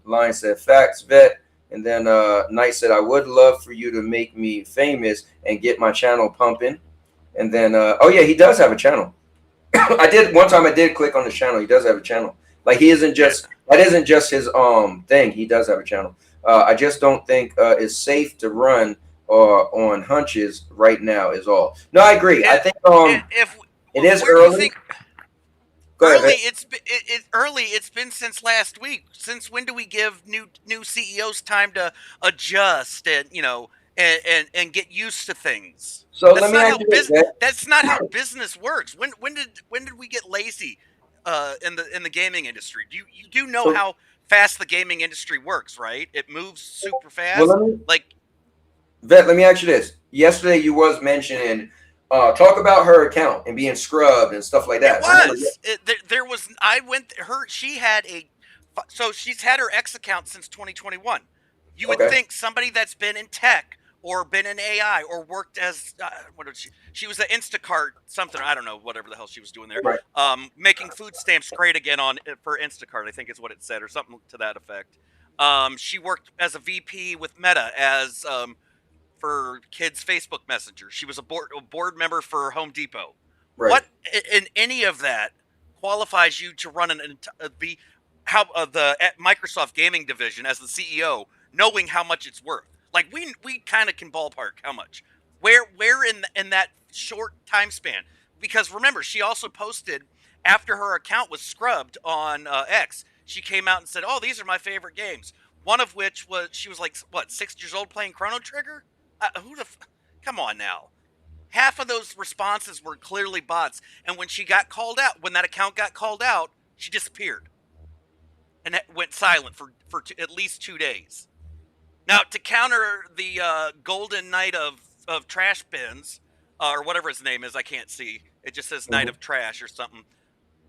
Lion said, facts, vet. And then Knight said, I would love for you to make me famous and get my channel pumping. And then, oh yeah, he does have a channel. I did click on his channel. He does have a channel. Like that isn't just his thing. He does have a channel. I just don't think it's safe to run on hunches right now is all. No, I agree. I think it is early. Early, it's been since last week. Since when do we give new CEOs time to adjust and get used to things? So let me ask you this. That's not how business works. When did we get lazy in the gaming industry? You do know how fast the gaming industry works, right? It moves super fast. Well, Vet, let me ask you this. Yesterday you was mentioning talk about her account and being scrubbed and stuff like that. There was. She's had her X account since 2021. You would think somebody that's been in tech or been in AI or worked as she was at Instacart something, I don't know, whatever the hell she was doing there. Right. Making food stamps great again for Instacart, I think is what it said, or something to that effect. She worked as a VP with Meta as for kids Facebook Messenger. She was a board member for Home Depot. Right. What in any of that qualifies you to run the Microsoft gaming division as the CEO, knowing how much it's worth? Like we kind of can ballpark how much. Where in that short time span? Because remember, she also posted after her account was scrubbed on X. She came out and said, "Oh, these are my favorite games." One of which was she was like 6 years old playing Chrono Trigger. Come on now. Half of those responses were clearly bots, and when that account got called out, she disappeared and went silent for at least 2 days. Now, to counter the Golden Knight of Trash Bins, or whatever his name is, I can't see. It just says Knight of Trash or something.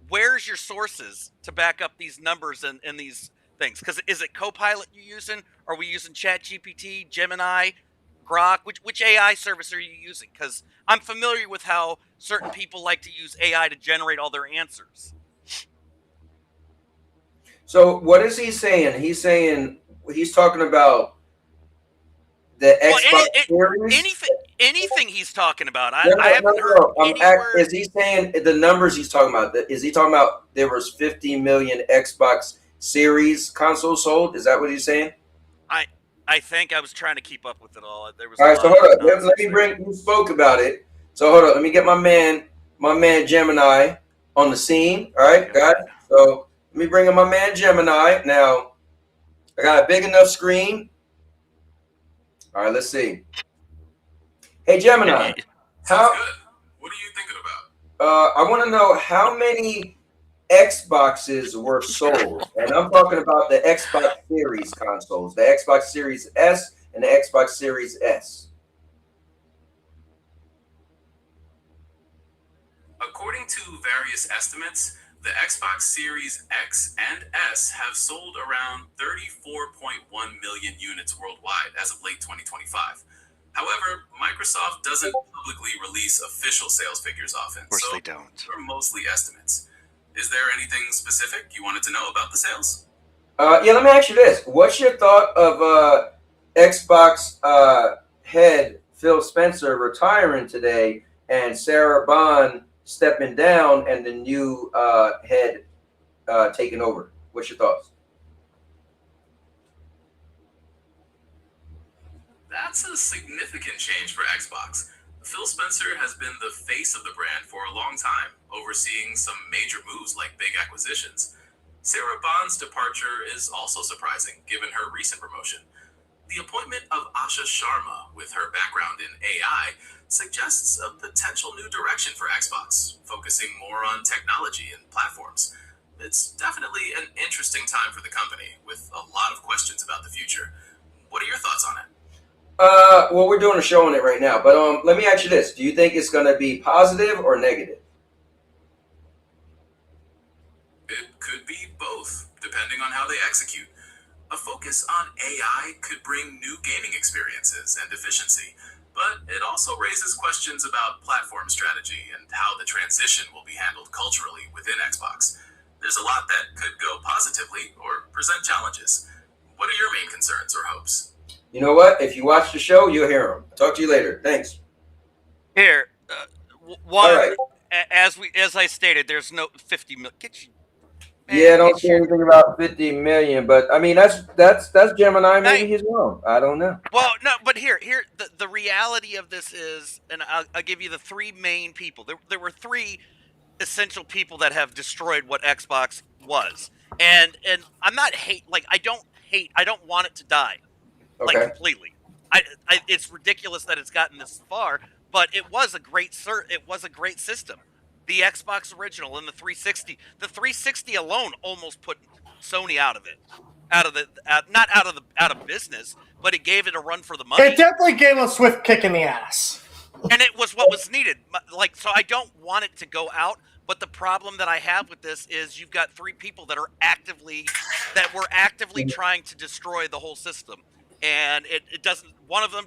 Where's your sources to back up these numbers and these things? Because is it Copilot you're using? Are we using Chat GPT, Gemini? Grok? Which AI service are you using? Because I'm familiar with how certain people like to use AI to generate all their answers. So what is he saying? He's talking about the Well, Xbox Series. anything he's talking about, I No, no, haven't no, heard no. any word. Is he saying the numbers he's talking about? Is he talking about there was 50 million Xbox Series consoles sold? Is that what he's saying? I think I was trying to keep up with it all. There was All a right, so lot hold of up. Let nonsense me there. bring. You spoke about it. So hold up. Let me get my man Gemini on the scene. All right, got it. So let me bring in my man Gemini. Now I got a big enough screen. All right, let's see. Hey Gemini, how? What are you thinking about? I want to know how many Xboxes were sold, and I'm talking about the Xbox Series consoles, the Xbox Series S and the Xbox Series S. According to various estimates, the Xbox Series X and S have sold around 34.1 million units worldwide as of late 2025. However, Microsoft doesn't publicly release official sales figures often, Of course so they don't. they're mostly estimates. Is there anything specific you wanted to know about the sales? Yeah, let me ask you this. What's your thought of Xbox head Phil Spencer retiring today and Sarah Bond stepping down and the new head taking over? What's your thoughts? That's a significant change for Xbox. Phil Spencer has been the face of the brand for a long time, overseeing some major moves like big acquisitions. Sarah Bond's departure is also surprising, given her recent promotion. The appointment of Asha Sharma, with her background in AI, suggests a potential new direction for Xbox, focusing more on technology and platforms. It's definitely an interesting time for the company, with a lot of questions about the future. What are your thoughts on it? Well, we're doing a show on it right now, but let me ask you this: do you think it's going to be positive or negative? It could be both, depending on how they execute. A focus on AI could bring new gaming experiences and efficiency, but it also raises questions about platform strategy and how the transition will be handled culturally within Xbox. There's a lot that could go positively or present challenges. What are your main concerns or hopes? You know what? If you watch the show, you'll hear them. Talk to you later. Thanks. Here, All right. as I stated, there's no 50 million. Yeah, I don't see anything about 50 million, but I mean that's Gemini. Maybe he's wrong. I don't know. Well, no, but here, the reality of this is, and I'll give you the three main people. There were three essential people that have destroyed what Xbox was, and I'm not I don't want it to die, like completely. It's ridiculous that it's gotten this far, but it was a great system. The Xbox original and the 360. The 360 alone almost put Sony out of business, but it gave it a run for the money. It definitely gave a swift kick in the ass. And it was what was needed. So I don't want it to go out, but the problem that I have with this is you've got three people that were actively trying to destroy the whole system. And it doesn't. One of them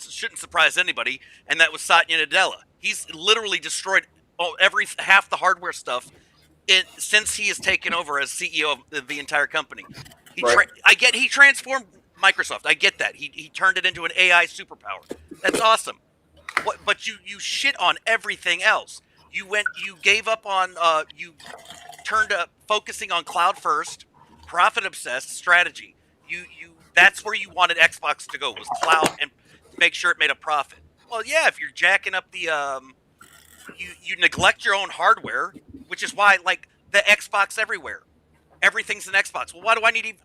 shouldn't surprise anybody, and that was Satya Nadella. He's literally destroyed half the hardware stuff since he has taken over as CEO of the entire company. He transformed Microsoft. I get that. He turned it into an AI superpower. That's awesome. But you shit on everything else. You gave up on you turned up focusing on cloud first, profit obsessed strategy. That's where you wanted Xbox to go, was cloud, and make sure it made a profit. Well, yeah, if you're jacking up the you neglect your own hardware, which is why the Xbox everywhere. Everything's an Xbox. Well,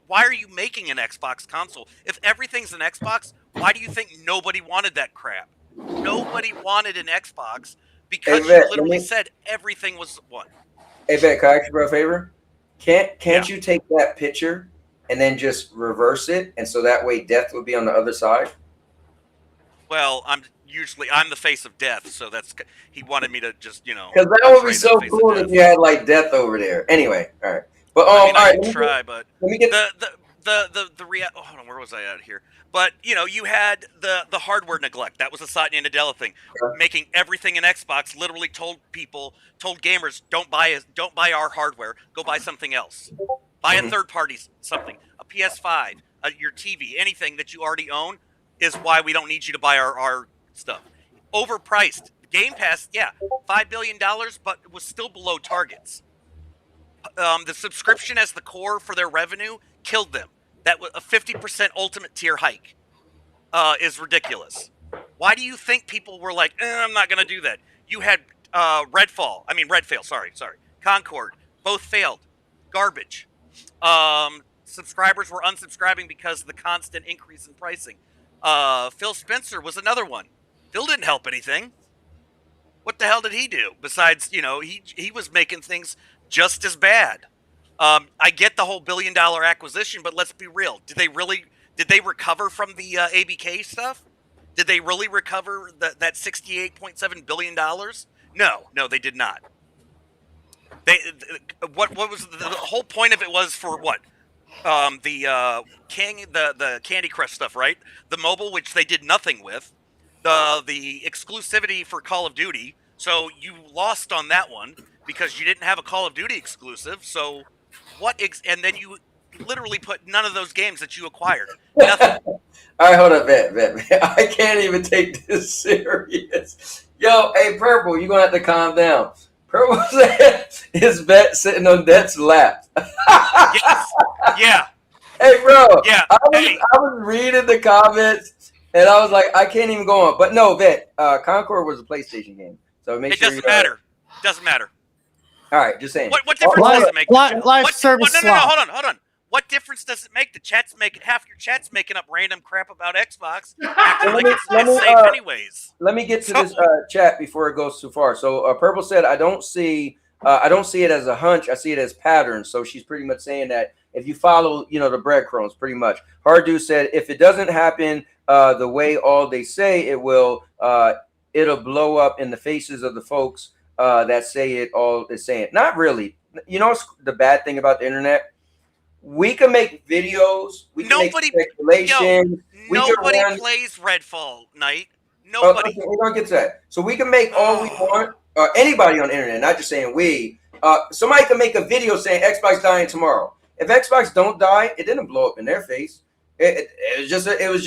why are you making an Xbox console? If everything's an Xbox, why do you think nobody wanted that crap? Nobody wanted an Xbox because you literally said everything was one. Hey, Bet, can I ask you for a favor? Can't you take that picture and then just reverse it, and so that way death would be on the other side? Well, I'm the face of death, so he wanted me to just because that would be so cool if you had death over there. Anyway, all right, but I try, but let me get hold on, where was I at here? But you had the hardware neglect. That was a Satya Nadella thing, making everything in Xbox. Literally told gamers, don't buy our hardware. Go buy something else. Buy a third party something, a PS5, your TV, anything that you already own is why we don't need you to buy our stuff. Overpriced. Game Pass, yeah, $5 billion, but it was still below targets. The subscription as the core for their revenue killed them. That was a 50% ultimate tier hike is ridiculous. Why do you think people were like, I'm not going to do that? You had Redfall, sorry. Concord, both failed. Garbage. Subscribers were unsubscribing because of the constant increase in pricing. Phil Spencer was another one. Phil didn't help anything. What the hell did he do? Besides, he was making things just as bad. I get the whole $1 billion acquisition, but let's be real. Did they recover from the ABK stuff? Did they really recover that $68.7 billion? No, they did not. What was the whole point of it was for what? The Candy Crush stuff, right? The mobile, which they did nothing with. The exclusivity for Call of Duty. So you lost on that one because you didn't have a Call of Duty exclusive. So and then you literally put none of those games that you acquired. Nothing. All right, hold up, Vet. I can't even take this serious. Yo, hey, Purple, you're going to have to calm down. Purple said his Vet sitting on Det's lap. Yes. Yeah. Hey, bro. Yeah. I was reading the comments, and I was like, I can't even go on. But no, Vet, Concord was a PlayStation game. So make sure doesn't matter. It doesn't matter. All right, just saying. What difference does it make? Live service. No, hold on. What difference does it make? Half your chat's making up random crap about Xbox. Acting like it's safe anyways. Let me get to this chat before it goes too far. So Purple said, I don't see it as a hunch. I see it as patterns. So she's pretty much saying that if you follow, the breadcrumbs, pretty much. Hardu said, if it doesn't happen the way all they say it will, it'll blow up in the faces of the folks that say it all is saying. Not really. What's the bad thing about the internet? We can make videos. We can make speculation. Nobody plays Redfall, Knight. Nobody. We're going to get to that. So we can make all we want. Anybody on the internet, not just saying we. Somebody can make a video saying Xbox dying tomorrow. If Xbox don't die, it didn't blow up in their face. It was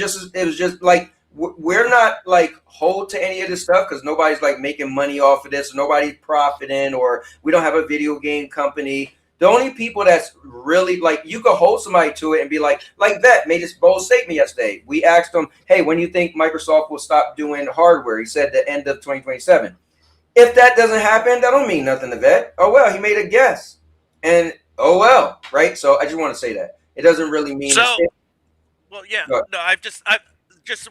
just like we're not like hold to any of this stuff because nobody's like making money off of this. Nobody's profiting, or we don't have a video game company. The only people that's really like you could hold somebody to it and be like Vet made this bold statement yesterday. We asked him, hey, when do you think Microsoft will stop doing hardware? He said the end of 2027. If that doesn't happen, that don't mean nothing to Vet. Oh well, he made a guess, and oh well, right? So I just want to say that it doesn't really mean. So, well, yeah, no, I've just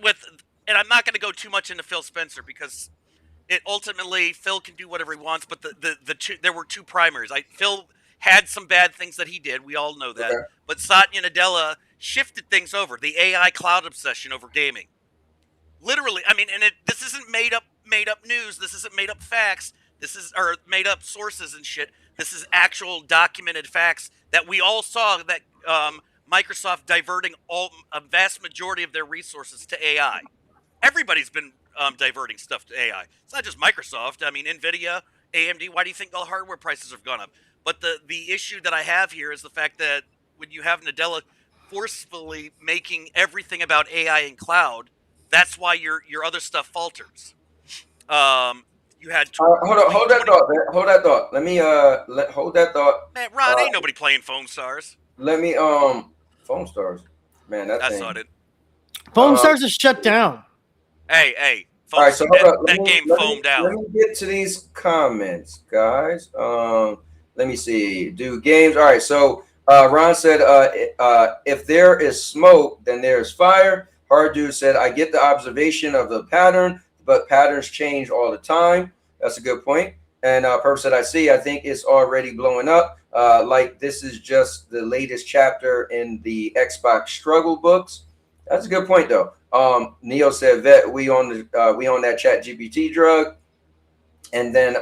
with, and I'm not going to go too much into Phil Spencer because it ultimately Phil can do whatever he wants. But there were two primaries. Phil had some bad things that he did. We all know that. Okay. But Satya Nadella shifted things over. The AI cloud obsession over gaming. Literally, this isn't made up news. This isn't made up facts. Or made up sources and shit. This is actual documented facts that we all saw that Microsoft diverting a vast majority of their resources to AI. Everybody's been diverting stuff to AI. It's not just Microsoft. NVIDIA, AMD. Why do you think all hardware prices have gone up? But the issue that I have here is the fact that when you have Nadella forcefully making everything about AI and cloud, that's why your other stuff falters. You had hold that thought. Man. Hold that thought. Let me hold that thought. Man, Ron, ain't nobody playing Foam Stars. Let me Foam Stars. Man, that's it. Foam Stars is shut down. Hey. All right, so that game foamed out. Let me get to these comments, guys. Let me see. Do games. All right. So Ron said, if there is smoke, then there is fire. Hardu said, I get the observation of the pattern, but patterns change all the time. That's a good point. And Perp said, I think it's already blowing up. Like this is just the latest chapter in the Xbox struggle books. That's a good point, though. Neo said, Vet, we on that Chat GPT drug. And then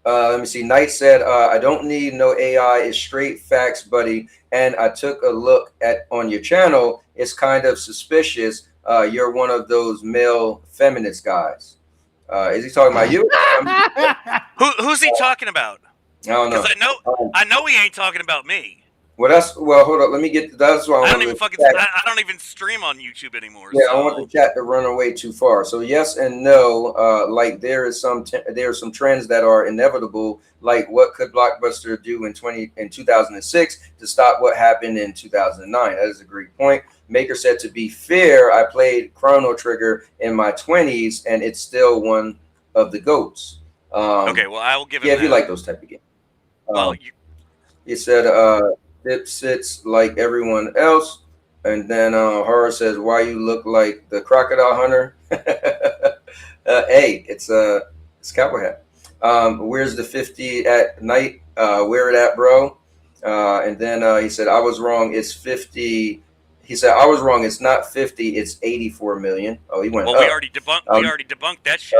Let me see. Knight said, I don't need no AI. It's straight facts, buddy. And I took a look at on your channel. It's kind of suspicious. You're one of those male feminist guys. Is he talking about you? Who's he talking about? I don't know. Because I know he ain't talking about me. Well, hold on. Let me get. That's why I don't even stream on YouTube anymore. Yeah, so. I want the chat to run away too far. So yes and no. Like there are some trends that are inevitable. Like what could Blockbuster do in 2006 to stop what happened in 2009? That is a great point. Maker said, to be fair, I played Chrono Trigger in my 20s, and it's still one of the GOATs. Okay, well, I will give him if you like those type of games. Well, he said, Dip sits like everyone else. And then Horror says, why you look like the crocodile hunter? Hey, it's Cowboy Hat. Where's the 50 at night? Where it at, bro? And then he said, I was wrong. It's 50. He said, I was wrong. It's not 50. It's 84 million. Oh, he went up. We already debunked that shit.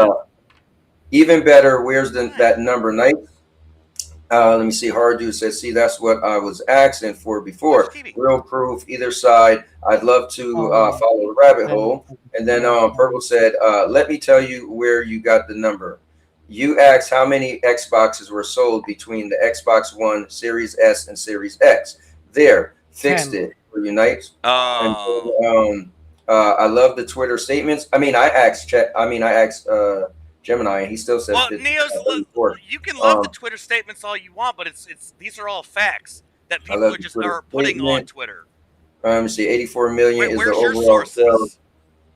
Even better, where's that number, Night? Let me see. Hard Dude says, see, that's what I was asking for before. Real proof, either side. I'd love to follow the rabbit hole. And then Purple said, let me tell you where you got the number. You asked how many Xboxes were sold between the Xbox One, Series S, and Series X. There, fixed 10. It for Unite. I love the Twitter statements. I mean, I asked Gemini, and he still says. Well, Neos, you can love the Twitter statements all you want, but it's these are all facts that people are putting on Twitter. Let me see, 84 million is the overall sales.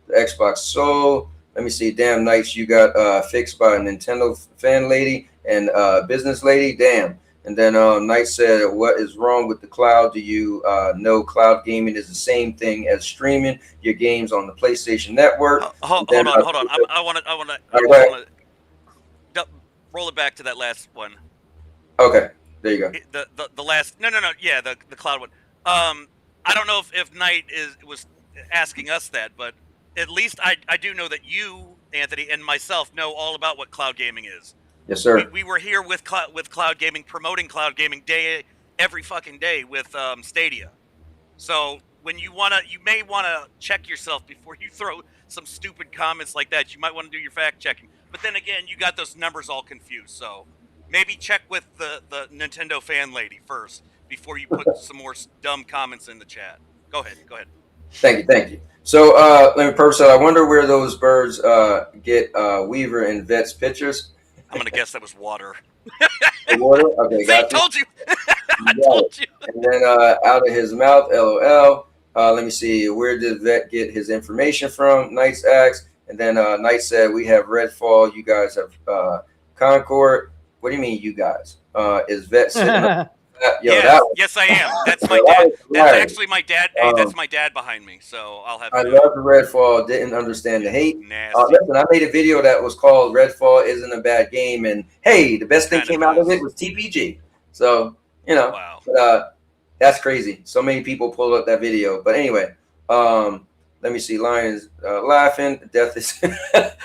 The Xbox sold. Let me see, damn nice. You got fixed by a Nintendo fan lady and business lady. Damn. And then Knight said, what is wrong with the cloud? Do you know cloud gaming is the same thing as streaming your games on the PlayStation Network? Hold on. I want to roll it back to that last one. Okay, there you go. The last, no, yeah, the cloud one. I don't know if Knight was asking us that, but at least I do know that you, Anthony, and myself know all about what cloud gaming is. Yes, sir. We were here with cloud gaming, promoting cloud gaming every fucking day with Stadia. So when you may wanna check yourself before you throw some stupid comments like that. You might want to do your fact checking. But then again, you got those numbers all confused. So maybe check with the Nintendo fan lady first before you put some more dumb comments in the chat. Go ahead. Thank you. So let me purpose that. I wonder where those birds get Weaver and Vet's pictures. I'm gonna guess that was water. Water? Okay, got you. Told you. I told you. And then out of his mouth, LOL. Let me see. Where did Vet get his information from? Knight's asked. And then Knight said, we have Redfall. You guys have Concord. What do you mean, you guys? Is Vet sitting up? Yes, I am. That's my dad. That's actually my dad. Hey, that's my dad behind me. So I'll have. I love the Redfall. Didn't understand the hate. Listen, I made a video that was called "Redfall Isn't a Bad Game," and hey, the best thing came out of it was TPG. So wow. But, that's crazy. So many people pulled up that video. But anyway, let me see. Lions laughing. Death is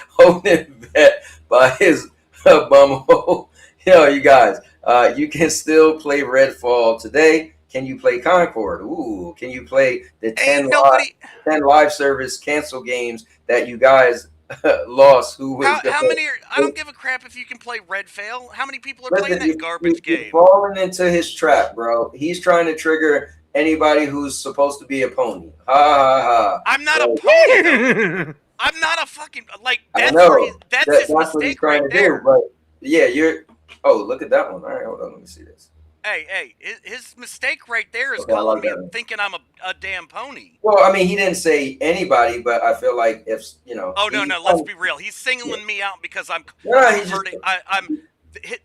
holding Vet by his bumhole. You guys. You can still play Redfall today. Can you play Concord? Ooh, can you play the 10 live service cancel games that you guys lost? How many? I don't give a crap if you can play Redfall. How many people are playing that garbage game? You're falling into his trap, bro. He's trying to trigger anybody who's supposed to be a pony. Ha ha ha. I'm not a pony. I'm not a fucking that's his mistake right there. But yeah, you're. Oh, look at that one. All right, hold on. Let me see this. Hey, his mistake right there is calling me thinking I'm a damn pony. Well, I mean, he didn't say anybody, but I feel like if, Oh, no, let's be real. He's singling me out because I'm hurting.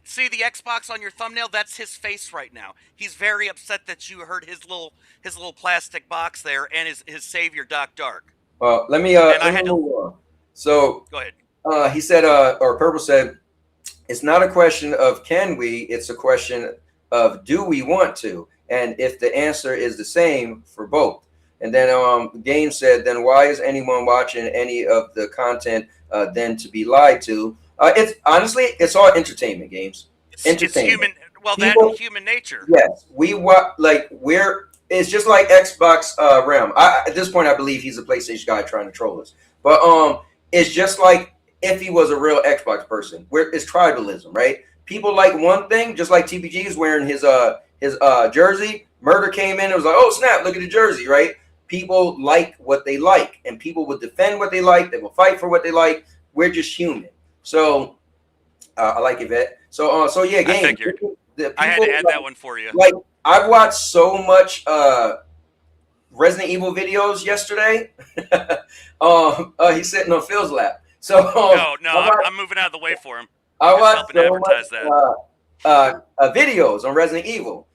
See the Xbox on your thumbnail? That's his face right now. He's very upset that you heard his little plastic box there and his savior, Doc Dark. Well, let me move on. So, go ahead. He said, or Purple said, it's not a question of can we, it's a question of do we want to? And if the answer is the same for both. And then Game said, then why is anyone watching any of the content then to be lied to? It's honestly, it's all entertainment games. It's entertainment. human. Well, that People- and human nature. Yes, it's just like Xbox Realm. At this point, I believe he's a PlayStation guy trying to troll us. But it's just like if he was a real Xbox person, where it's tribalism, right? People like one thing, just like TPG is wearing his jersey. Murder came in and was like, oh snap, look at the jersey, right? People like what they like, and people will defend what they like. They will fight for what they like. We're just human. So I like Yvette. So yeah, game. I figured. I had to add that one for you. Like I've watched so much Resident Evil videos yesterday. He's sitting on Phil's lap. So I'm moving out of the way for him. I watched helping so advertise much videos on Resident Evil.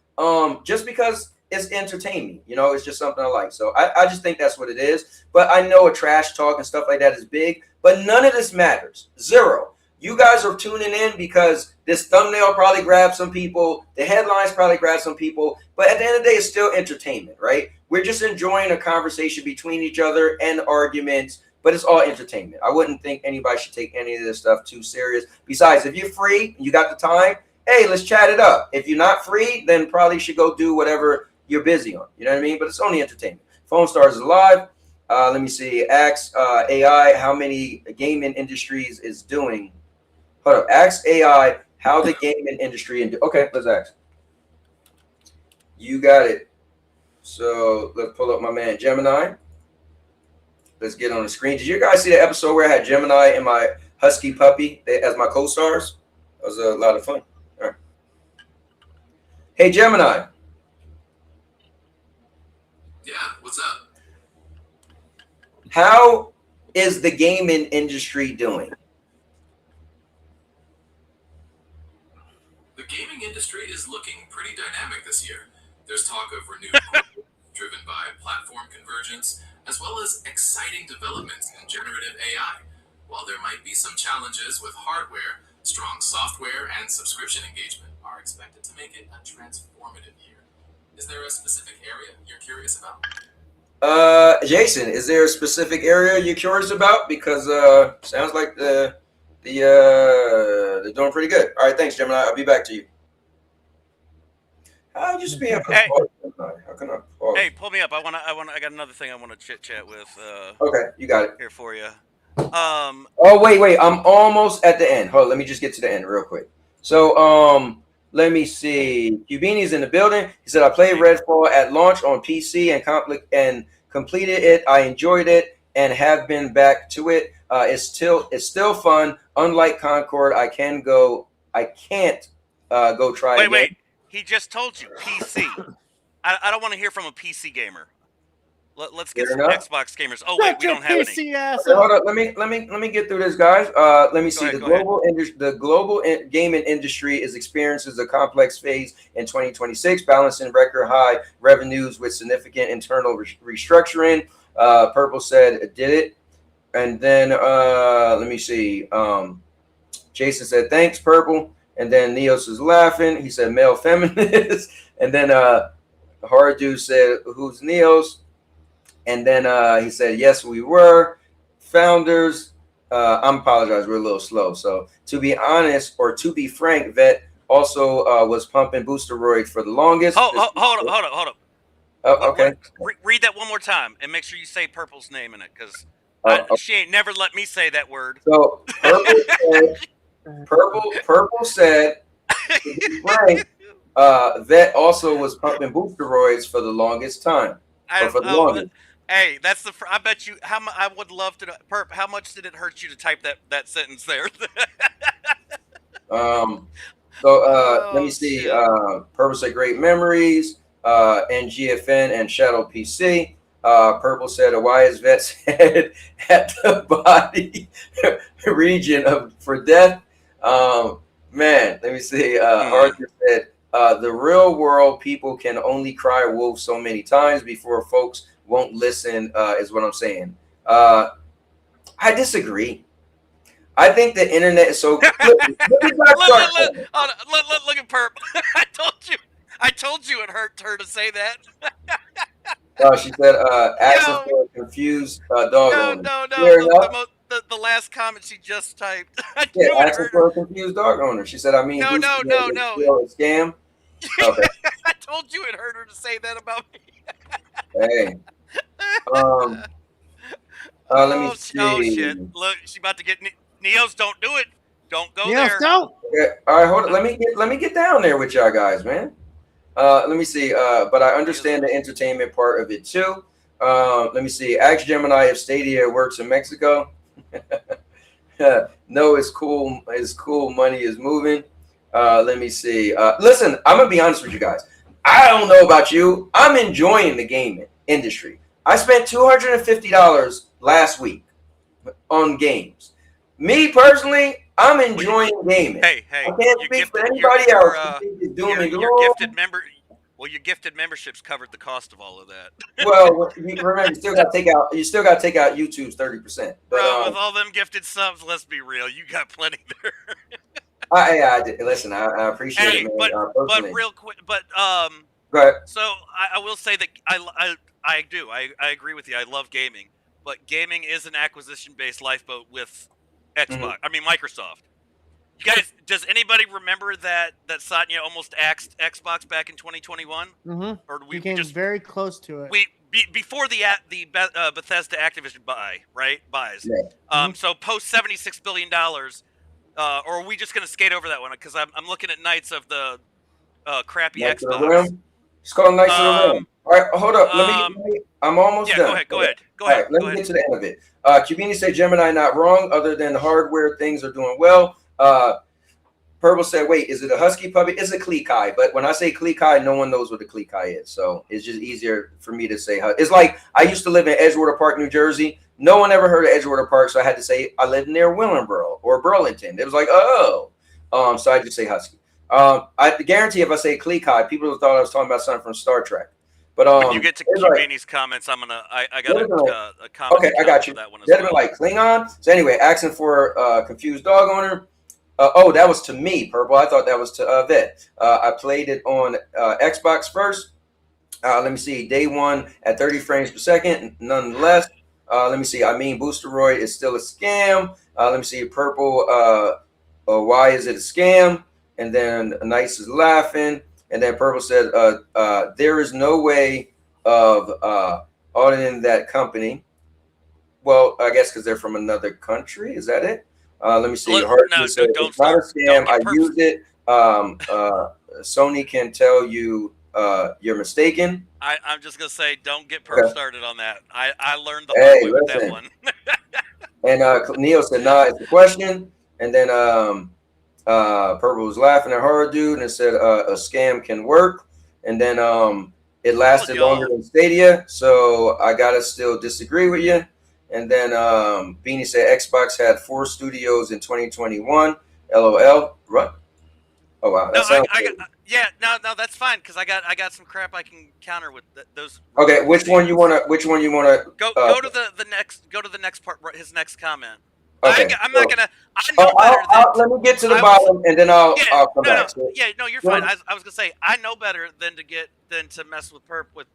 Just because it's entertaining, it's just something I like. So I just think that's what it is. But I know a trash talk and stuff like that is big, but none of this matters. Zero. You guys are tuning in because this thumbnail probably grabbed some people. The headlines probably grabbed some people. But at the end of the day, it's still entertainment, right? We're just enjoying a conversation between each other and arguments, but it's all entertainment. I wouldn't think anybody should take any of this stuff too serious. Besides, if you're free, you got the time, hey, let's chat it up. If you're not free, then probably should go do whatever you're busy on. You know what I mean? But it's only entertainment. Phone Stars is live. Let me see. Ask AI how many gaming industries is doing. Hold up. Ask AI how the gaming industry. Okay, let's ask. You got it. So let's pull up my man Gemini. Let's get on the screen. Did you guys see the episode where I had Gemini and my husky puppy as my co-stars? That was a lot of fun. All right. Hey, Gemini. Yeah, what's up? How is the gaming industry doing? The gaming industry is looking pretty dynamic this year. There's talk of renewed growth driven by platform convergence, as well as exciting developments in generative AI. While there might be some challenges with hardware, strong software and subscription engagement are expected to make it a transformative year. Is there a specific area you're curious about? Jason, is there a specific area you're curious about? Because sounds like they're doing pretty good. All right, thanks, Gemini. I'll be back to you. I'll just be able to pause, Gemini. How can I pause? Hey, pull me up. I got another thing I want to chit chat with. Okay, you got it. Here for you. Oh wait, I'm almost at the end. Hold on, let me just get to the end real quick. So let me see. Cubini's in the building. He said I played Redfall at launch on PC and completed it. I enjoyed it and have been back to it. It's still fun. Unlike Concord, I can't go try. Wait. He just told you PC. I don't want to hear from a PC gamer. Let's get some Xbox gamers. Oh wait, we don't have any. Hold up, let me get through this, guys. Let me see. The global gaming industry experiences a complex phase in 2026, balancing record high revenues with significant internal restructuring. Purple said did it, and then let me see. Jason said thanks, Purple, and then Neos is laughing. He said male feminist, and then Hardu said who's Neos. And then he said, yes, we were founders. I apologize. We're a little slow. So to be honest, or to be frank, Vet also was pumping boosteroids for the longest. Hold up. Oh, okay. Read that one more time and make sure you say Purple's name in it, because she ain't never let me say that word. So Purple said, to be frank, Vet also was pumping boosteroids for the longest time. Hey, that's the. I bet you. I would love to. Perp, how much did it hurt you to type that sentence there? Let me see. Purple said great memories. NGFN and Shadow PC. Purple said a wise vet's head at the body region for death. Man, let me see. Arthur said the real world people can only cry wolf so many times before folks won't listen, is what I'm saying. I disagree. I think the internet is so. Look at Perp. I told you it hurt her to say that. She said, "Asking for a confused dog." No. the last comment she just typed. I Yeah, knew it asking hurt for her. a confused dog owner. She said, I mean, No, Booster no, Roy no, is no. still a scam. Okay. I told you it hurt her to say that about me. Hey. Let me Oh see. shit! Look, she about to get Neos. Don't do it. Don't go Yes, there. don't. Okay. All right, hold on. Let me get down there with y'all guys, man. Let me see. But I understand the entertainment part of it too. Let me see. Ask Gemini if Stadia works in Mexico. No, it's cool. It's cool. Money is moving. Let me see. Listen, I'm gonna be honest with you guys. I don't know about you. I'm enjoying the gaming industry. I spent $250 last week on games. Me personally, I'm enjoying gaming. Hey, I can't speak for anybody your, else. Who think it's doom and your gloom. gifted member. Well, your gifted memberships covered the cost of all of that. Well, remember, you still got to take out. You still got to take out YouTube's 30%. Bro, with all them gifted subs, let's be real, you got plenty there. I listen. I appreciate Hey, it, man. but real quick, but Go ahead. So I will say that I do. I agree with you. I love gaming, but gaming is an acquisition-based lifeboat with Xbox. I mean Microsoft. You guys, does anybody remember that Satya almost axed Xbox back in 2021? Mm-hmm. Or we came just very close to it. Before the Bethesda Activision buys. Yeah. So post $76 billion, or are we just gonna skate over that one? Because I'm looking at Knights of the crappy Knights of the Xbox. Realm? It's called Knights of the Realm. All right, hold up. Let me. I'm almost done. Go ahead. All right, let me get to the end of it. Cubini said Gemini not wrong. Other than the hardware, things are doing well. Purple said, wait, is it a husky puppy? It's a Klekai, but when I say Klekai, no one knows what a Klekai is. So it's just easier for me to say. It's like I used to live in Edgewater Park, New Jersey. No one ever heard of Edgewater Park, so I had to say I lived near Willingboro or Burlington. It was like, oh. So I just say husky. I guarantee if I say Klekai, people thought I was talking about something from Star Trek. But when you get to Cubini's comments, I got a comment. Okay, I got you. That one as That'd well. be like Klingon. So anyway, asking for confused dog owner. Oh, that was to me, Purple. I thought that was to Vet. I played it on Xbox first. Let me see. Day one at 30 frames per second, nonetheless. Let me see. I mean, Boosteroid is still a scam. Let me see. Purple. Why is it a scam? And then Nice is laughing. And then Purple said, there is no way of auditing that company. Well, I guess because they're from another country. Is that it? Let me see. No, it's not a scam. I use it. Sony can tell you you're mistaken. I'm just gonna say, don't get Perp started on that. I learned the hard way with that one. And Neil said, nah, it's a question. And then Purple was laughing at her dude and said a scam can work. And then it lasted longer than Stadia. So I gotta still disagree with you. And then Beanie said Xbox had 4 studios in 2021. LOL. Right. Oh wow. No, that's fine because I got some crap I can counter with those. Okay, which one you wanna go to the next part. His next comment. Okay, I'm not gonna. I know better than. Let me get to the bottom and then I'll come back. No, you're fine. I was gonna say I know better than to mess with Perp with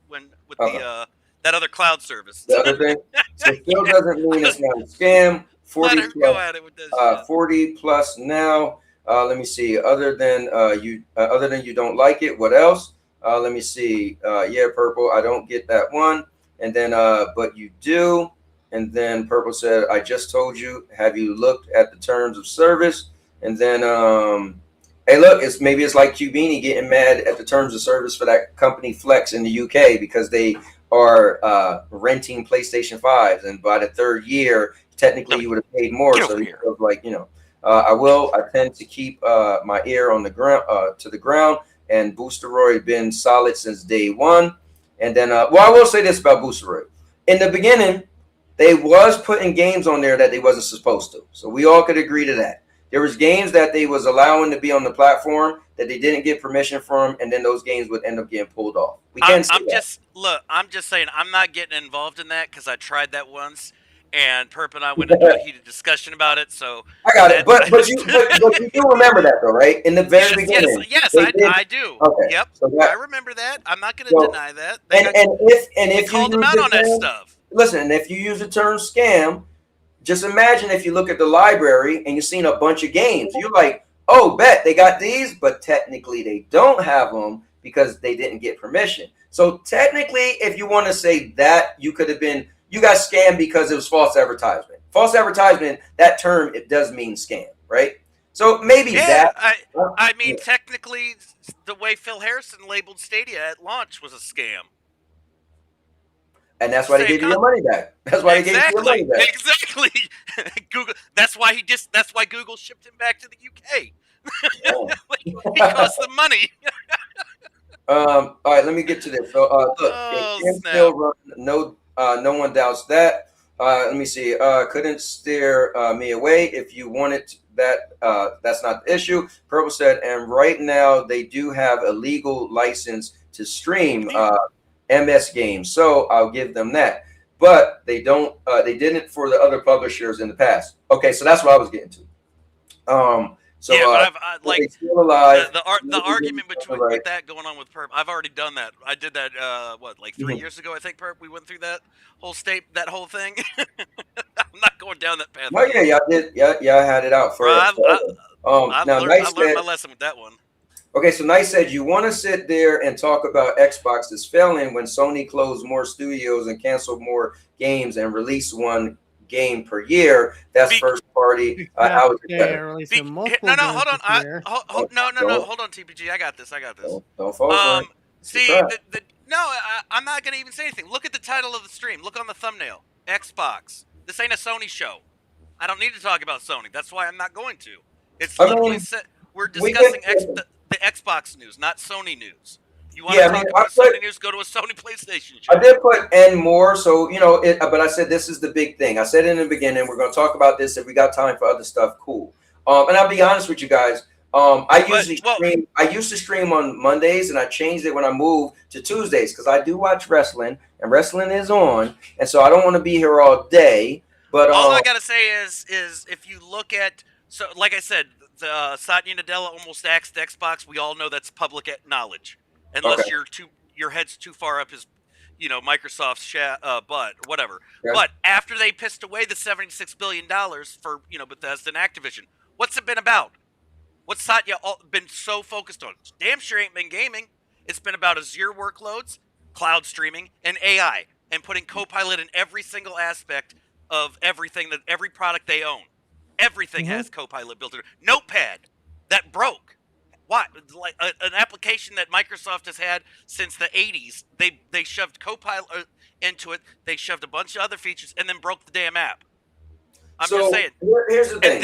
the that other cloud service. The other thing, it still doesn't mean it's not a scam. 40 plus now. Let me see. Other than you don't like it. What else? Let me see. Yeah, Purple. I don't get that one. And then, but you do. And then Purple said, I just told you. Have you looked at the terms of service? And then, hey, look, maybe it's like Cubini getting mad at the terms of service for that company Flex in the UK because they are renting PlayStation 5s, and by the 3rd year, technically you would have paid more. So he was like, I tend to keep my ear on the ground to the ground, and Boosteroid been solid since day one. And then, I will say this about Boosteroid: in the beginning, they was putting games on there that they wasn't supposed to. So we all could agree to that. There was games that they was allowing to be on the platform that they didn't get permission from, and then those games would end up getting pulled off. I'm just saying I'm not getting involved in that because I tried that once, and Perp and I went into a heated discussion about it. So I got it, but you do remember that though, right? In the very beginning, yes, I do. Okay, yep, so I remember that. I'm not going to deny that. If called them out on that stuff. Listen, and if you use the term scam, just imagine if you look at the library and you've seen a bunch of games. You're like, oh, bet they got these, but technically they don't have them because they didn't get permission. So technically, if you want to say that, you could have been, you got scammed because it was false advertisement. False advertisement, that term, it does mean scam, right? So maybe that. I mean, technically, the way Phil Harrison labeled Stadia at launch was a scam. And that's why they gave you your money back. That's why they gave you your money back. Exactly. Google. That's why Google shipped him back to the UK. Because the money. All right, let me get to this. So look, it can still run. No one doubts that. Let me see. Couldn't steer me away if you wanted that. That's not the issue. Purple said, and right now they do have a legal license to stream MS games, so I'll give them that. But they don't. They didn't for the other publishers in the past. Okay, so that's what I was getting to. So yeah, but like still alive. The argument with that going on with Perp, I've already done that. I did that like 3 years ago, I think. Perp, we went through that whole thing. I'm not going down that path. Oh yeah, y'all did. Yeah, I had it out for. I learned my lesson with that one. Okay, so Nice said you want to sit there and talk about Xbox is failing when Sony closed more studios and canceled more games and released one game per year. That's first party. No, hold on, TPG. I got this. Don't fall for it. I'm not going to even say anything. Look at the title of the stream. Look on the thumbnail. Xbox. This ain't a Sony show. I don't need to talk about Sony. That's why I'm not going to. It's literally we're discussing the Xbox news, not Sony news. You want to talk about Sony news? Go to a Sony PlayStation show. I did put "and more," so but I said this is the big thing. I said in the beginning we're going to talk about this. If we got time for other stuff, cool. And I'll be honest with you guys. I used to stream on Mondays, and I changed it when I moved to Tuesdays because I do watch wrestling, and wrestling is on, and so I don't want to be here all day. But all I gotta say is if you look at like I said, Satya Nadella almost axed Xbox. We all know that's public knowledge. Unless your head's too far up his, Microsoft's butt, whatever. Yeah. But after they pissed away the $76 billion for, Bethesda and Activision, what's it been about? What's Satya been so focused on? Damn sure ain't been gaming. It's been about Azure workloads, cloud streaming, and AI, and putting Copilot in every single aspect of everything every product they own. Everything has Copilot built in. Notepad that broke. What? Like an application that Microsoft has had since the 80s. They shoved Copilot into it. They shoved a bunch of other features and then broke the damn app. I'm just saying. Here's the thing. And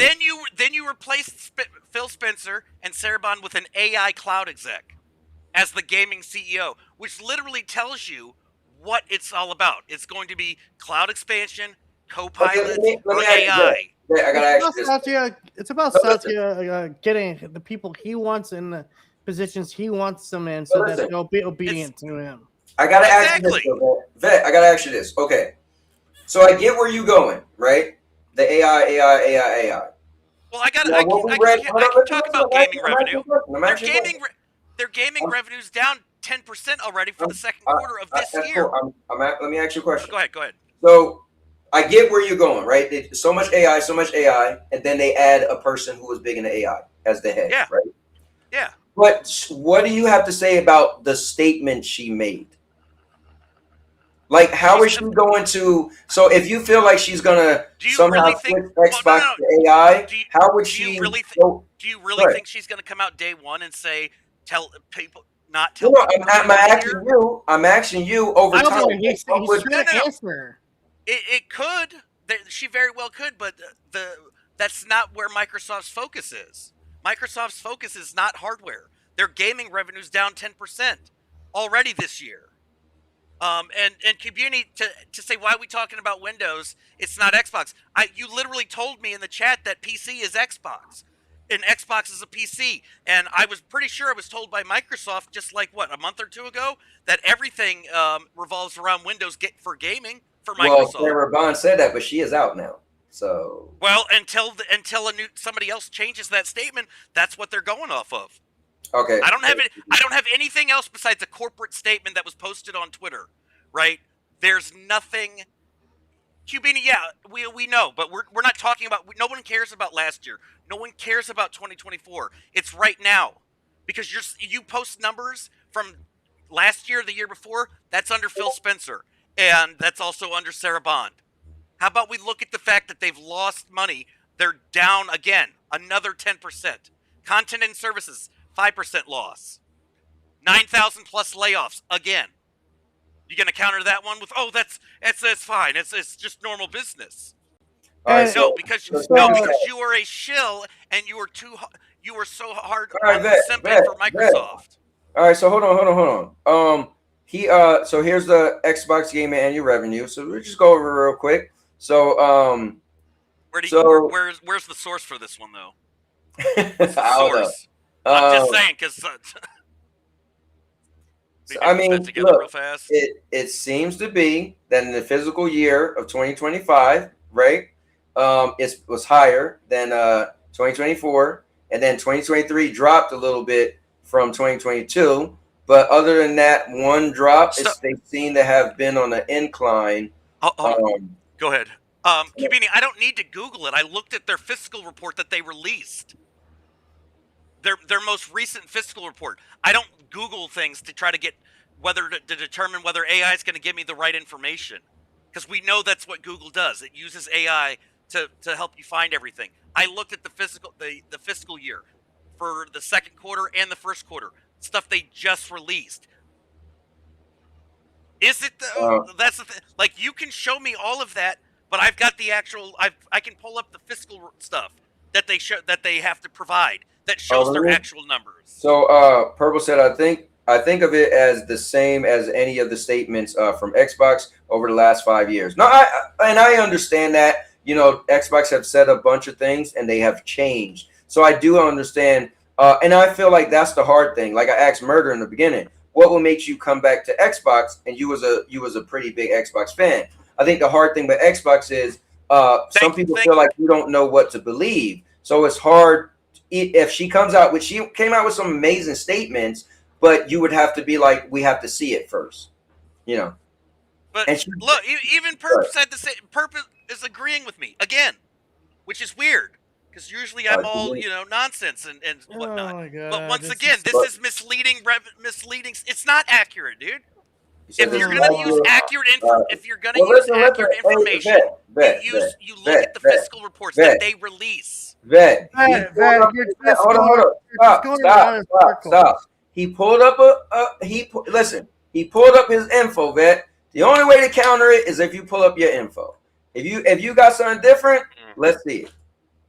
then you replaced Phil Spencer and Sarabon with an AI cloud exec as the gaming CEO, which literally tells you what it's all about. It's going to be cloud expansion, Copilot, or AI. I gotta ask this. It's about Satya getting the people he wants in the positions he wants them in, so that they'll be obedient to him. I gotta ask you this, Vet. I gotta ask you this. Okay, so I get where you going, right? The AI. Well, I can talk about gaming revenue. Their gaming revenue's down 10% already for the second quarter of this year. Let me ask you a question. Go ahead. So I get where you're going, right? So much AI, and then they add a person who is big in the AI as the head, right? Yeah. But what do you have to say about the statement she made? Like, how is she going to? So, if you feel like she's gonna somehow switch Xbox to AI, how would she? Do you really think she's gonna come out day one and say, "Tell people not tell"? No, I'm asking you over time. He's trying to answer. It could. She very well could, but that's not where Microsoft's focus is. Microsoft's focus is not hardware. Their gaming revenue's down 10% already this year. And community to say, why are we talking about Windows? It's not Xbox. You literally told me in the chat that PC is Xbox, and Xbox is a PC. And I was pretty sure I was told by Microsoft just like a month or two ago that everything revolves around Windows for gaming. For Microsoft. Well, Sarah Bond said that, but she is out now. So until somebody else changes that statement, that's what they're going off of. Okay. I don't have anything else besides a corporate statement that was posted on Twitter. Right? There's nothing. Cubini, yeah, we know, but we're not talking about. No one cares about last year. No one cares about 2024. It's right now, because you post numbers from last year, the year before. That's under Phil Spencer, and that's also under Sarah Bond. How about we look at the fact that they've lost money? They're down again, another 10%. Content and services, 5% loss. 9,000 plus layoffs again. You gonna counter that one with, oh, that's fine. It's just normal business. All right, And- No, because you are a shill and you were so hard All right, on vet, simping vet, for Microsoft. All right, so hold on. So here's the Xbox gaming annual revenue. So we'll just go over real quick. So Where's the source for this one though? What's the I don't know. source? I'm just saying because. I mean, together look, real fast. it seems to be that in the physical year of 2025, right? It was higher than 2024, and then 2023 dropped a little bit from 2022. But other than that one drop, they seem to have been on an incline. Go ahead. Cubini, I don't need to Google it. I looked at their fiscal report that they released. Their most recent fiscal report. I don't Google things to try to get to determine whether AI is going to give me the right information, because we know that's what Google does. It uses AI to help you find everything. I looked at the fiscal year for the second quarter and the first quarter, stuff they just released. Is it that's the thing? Like, you can show me all of that, but I've got the actual. I can pull up the fiscal stuff that they have to provide that shows their actual numbers. So Purple said, I think of it as the same as any of the statements from Xbox over the last 5 years. No, I understand that. You know, Xbox have said a bunch of things and they have changed. So I do understand, and I feel like that's the hard thing. Like I asked Murder in the beginning, what will make you come back to Xbox? And you was a pretty big Xbox fan. I think the hard thing with Xbox is some people feel like you don't know what to believe. So it's hard. If she came out with some amazing statements, but you would have to be like, we have to see it first, you know. But look, even Perp said the same. Perp is agreeing with me again, which is weird because usually I'm all nonsense and whatnot. Oh my God, but once again, this is misleading. It's not accurate, dude. If you're gonna use accurate information, you look at the fiscal reports that they release. Hold on. Stop. He pulled up he pulled up his info, vet. The only way to counter it is if you pull up your info. If you got something different, let's see it.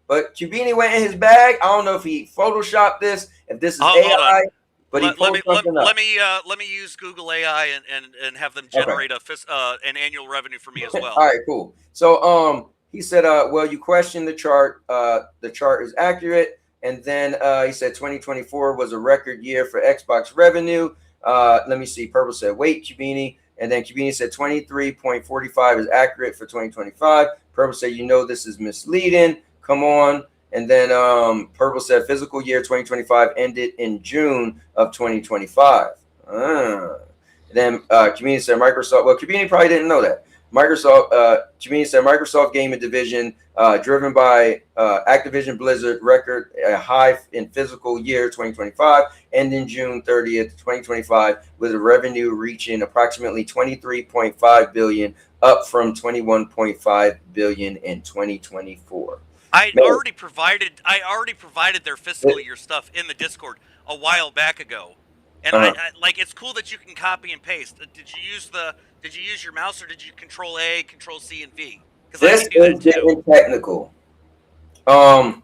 But Cubini went in his bag. I don't know if he photoshopped this, if this is AI, but let me use Google AI and have them generate an annual revenue for me as well. All right, cool. So he said, well, you questioned the chart. The chart is accurate. And then he said 2024 was a record year for Xbox revenue. Let me see. Purple said, wait, Cubini. And then Cubini said 23.45 is accurate for 2025. Purple said, this is misleading. Come on. And then Purple said physical year 2025 ended in June of 2025. Then Cubini said Microsoft. Well, Cubini probably didn't know that. Cubini said Microsoft Gaming Division, driven by Activision Blizzard, record a high in physical year 2025, ending June 30th, 2025, with a revenue reaching approximately 23.5 billion, up from 21.5 billion in 2024. I already provided their fiscal year stuff in the Discord a while back ago, and I like, it's cool that you can copy and paste. Did you use your mouse, or did you Control A, Control C, and V? This is getting technical. Well,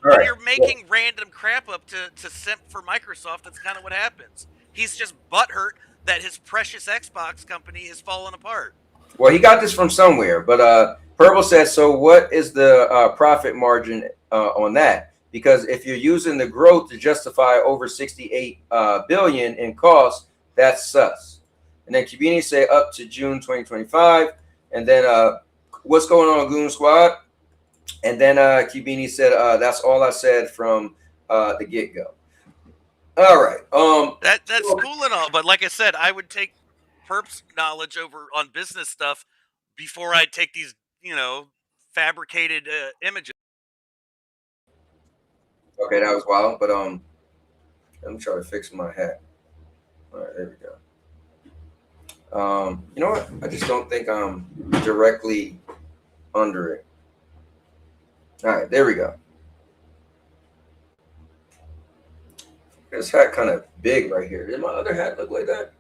when you're making random crap up to simp for Microsoft, that's kind of what happens. He's just butthurt that his precious Xbox company is falling apart. Well, he got this from somewhere, but Purple says, so what is the profit margin on that? Because if you're using the growth to justify over 68 billion in costs, that's sus. And then Cubini said up to June 2025. And then what's going on, Goon Squad? And then Cubini said, that's all I said from the get-go. All right. That's cool and all, but like I said, I would take Perp's knowledge over on business stuff before I take these fabricated images. Okay, that was wild. But let me try to fix my hat. All right, there we go. You know what? I just don't think I'm directly under it. All right, there we go. This hat kind of big right here. Did my other hat look like that?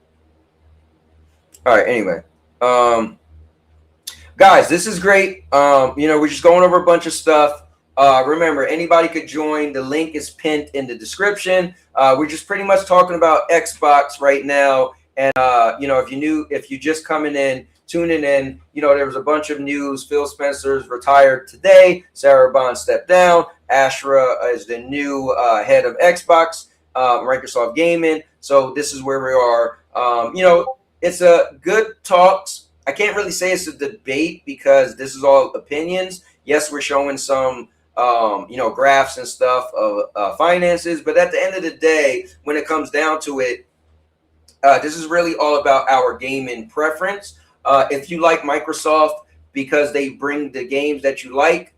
All right. Anyway, guys, this is great. We're just going over a bunch of stuff. Remember, anybody could join. The link is pinned in the description. We're just pretty much talking about Xbox right now. And if you just coming in, tuning in, there was a bunch of news. Phil Spencer's retired today. Sarah Bond stepped down. Ashra is the new head of Xbox, Microsoft Gaming. So this is where we are. It's a good talks. I can't really say it's a debate because this is all opinions. Yes, we're showing some graphs and stuff of finances, but at the end of the day, when it comes down to it, this is really all about our gaming preference. If you like Microsoft because they bring the games that you like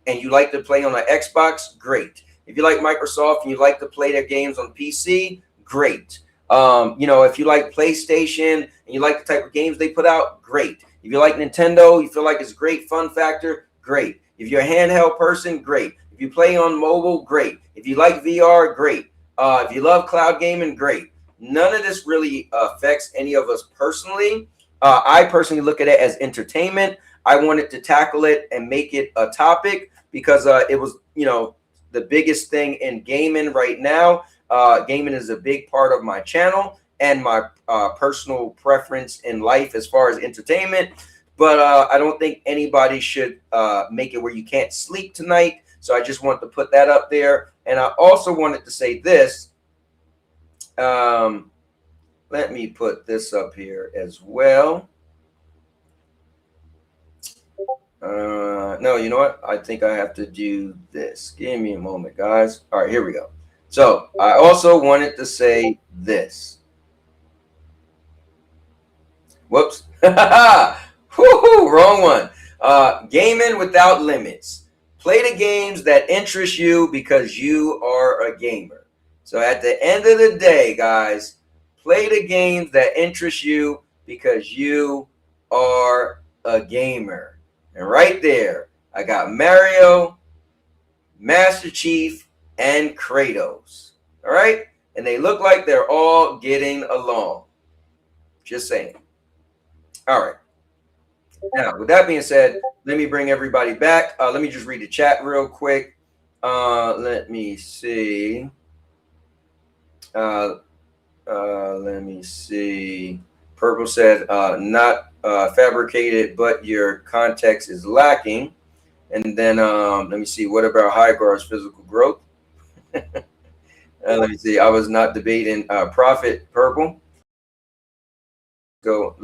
and you like to play on an Xbox, great. If you like Microsoft and you like to play their games on PC, great. If you like PlayStation and you like the type of games they put out, great. If you like Nintendo, you feel like it's great fun factor, great. If you're a handheld person, great. If you play on mobile, great. If you like VR, great. If you love cloud gaming, great. None of this really affects any of us personally. I personally look at it as entertainment. I wanted to tackle it and make it a topic because it was, the biggest thing in gaming right now. Gaming is a big part of my channel and my personal preference in life as far as entertainment. But I don't think anybody should make it where you can't sleep tonight. So I just wanted to put that up there. And I also wanted to say this. Let me put this up here as well. No, you know what? I think I have to do this. Give me a moment, guys. All right, here we go. So I also wanted to say this. Whoops. Wrong one. Gaming without limits. Play the games that interest you because you are a gamer. So at the end of the day, guys, play the games that interest you because you are a gamer. And right there, I got Mario, Master Chief, and Kratos. All right? And they look like they're all getting along. Just saying. All right. Now, with that being said, let me bring everybody back. Let me just read the chat real quick. Let me see. Let me see. Purple said, not fabricated, but your context is lacking. And then let me see. What about Highgar's physical growth? Let me see. I was not debating profit. Purple. Go.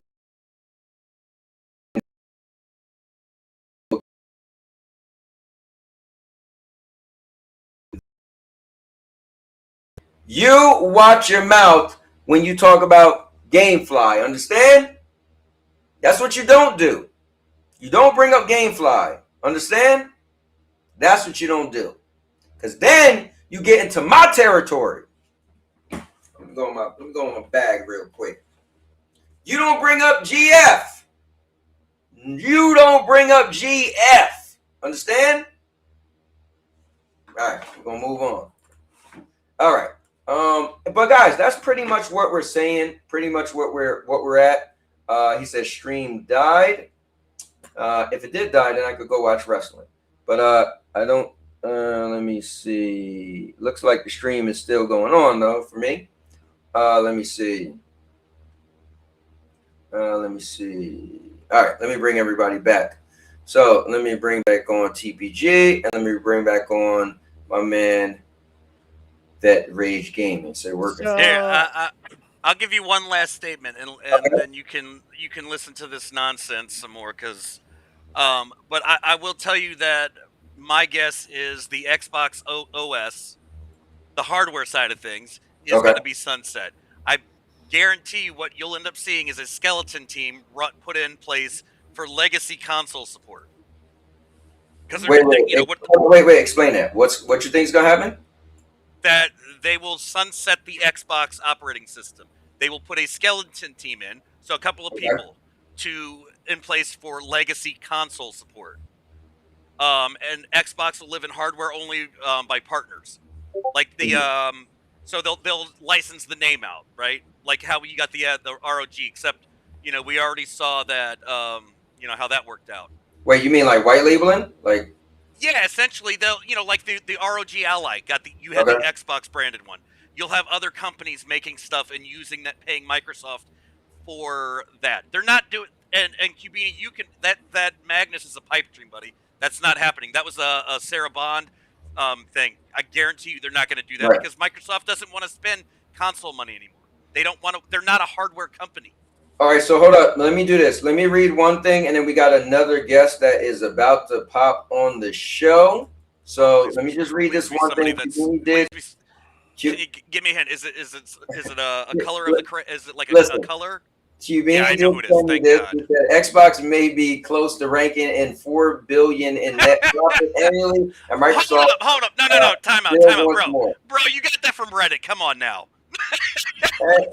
You watch your mouth when you talk about GameFly. Understand? That's what you don't do. You don't bring up GameFly. Understand? That's what you don't do. Because then you get into my territory. Let me go in my bag real quick. You don't bring up GF. You don't bring up GF. Understand? All right, we're going to move on. All right. But guys, that's pretty much what we're saying. Pretty much what we're at. He says stream died. If it did die, then I could go watch wrestling. But I don't. Let me see. Looks like the stream is still going on though for me. Let me see. Let me see. All right, let me bring everybody back. So let me bring back on TPG and let me bring back on my man that Rage Gaming. So working. Yeah, I'll give you one last statement, and then you can listen to this nonsense some more. Because, but I will tell you that my guess is the Xbox OS, the hardware side of things, is going to be sunset. I guarantee what you'll end up seeing is a skeleton team put in place for legacy console support. Because Wait, what explain that. What you think is gonna happen? that they will sunset the Xbox operating system. They will put a skeleton team in, so a couple of people in place for legacy console support. And Xbox will live in hardware only by partners, like so they'll license the name out, right? Like how you got the ROG, except we already saw that how that worked out. Wait, you mean like white labeling, like? Yeah, essentially they'll like the ROG Ally you had the Xbox branded one. You'll have other companies making stuff and using that, paying Microsoft for that. They're not doing and Cubini, you can that Magnus is a pipe dream, buddy. That's not happening. That was a Sarah Bond thing. I guarantee you they're not going to do that because Microsoft doesn't want to spend console money anymore. They don't want to. They're not a hardware company. All right, so hold up. Let me do this. Let me read one thing, and then we got another guest that is about to pop on the show. So let me just read this one thing you did. Can you give me a hint? Is it a color of the? Is it like a color? Yeah, I know who it is. Thank God. Xbox may be close to ranking in $4 billion in net profit annually, and Microsoft. Hold up! No! Time out, bro. Bro, you got that from Reddit? Come on now. Let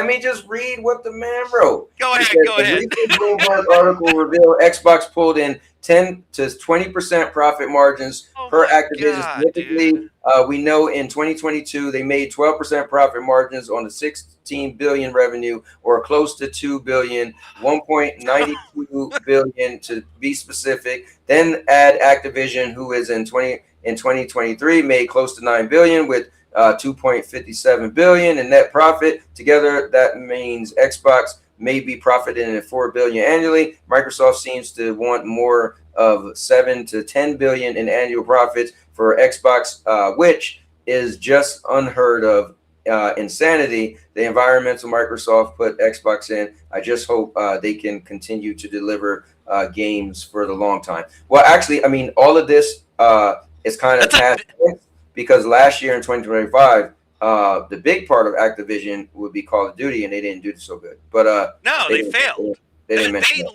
me just read what the man wrote. Go ahead. The Bloomberg article revealed Xbox pulled in 10 to 20% profit margins per Activision. Specifically, we know in 2022 they made 12% profit margins on the $16 billion revenue, or close to $2 billion, $1.92 billion to be specific. Then add Activision, who is in 2023 made close to $9 billion with $2.57 billion in net profit. Together, that means Xbox may be profiting at $4 billion annually. Microsoft seems to want more of 7 to 10 billion in annual profits for Xbox, which is just unheard of. Insanity. The environmental Microsoft put Xbox in. I just hope they can continue to deliver games for the long time. Well, actually, I mean, all of this is kind of past because last year in 2025, the big part of Activision would be Call of Duty, and they didn't do so good. But no, they failed. They didn't mention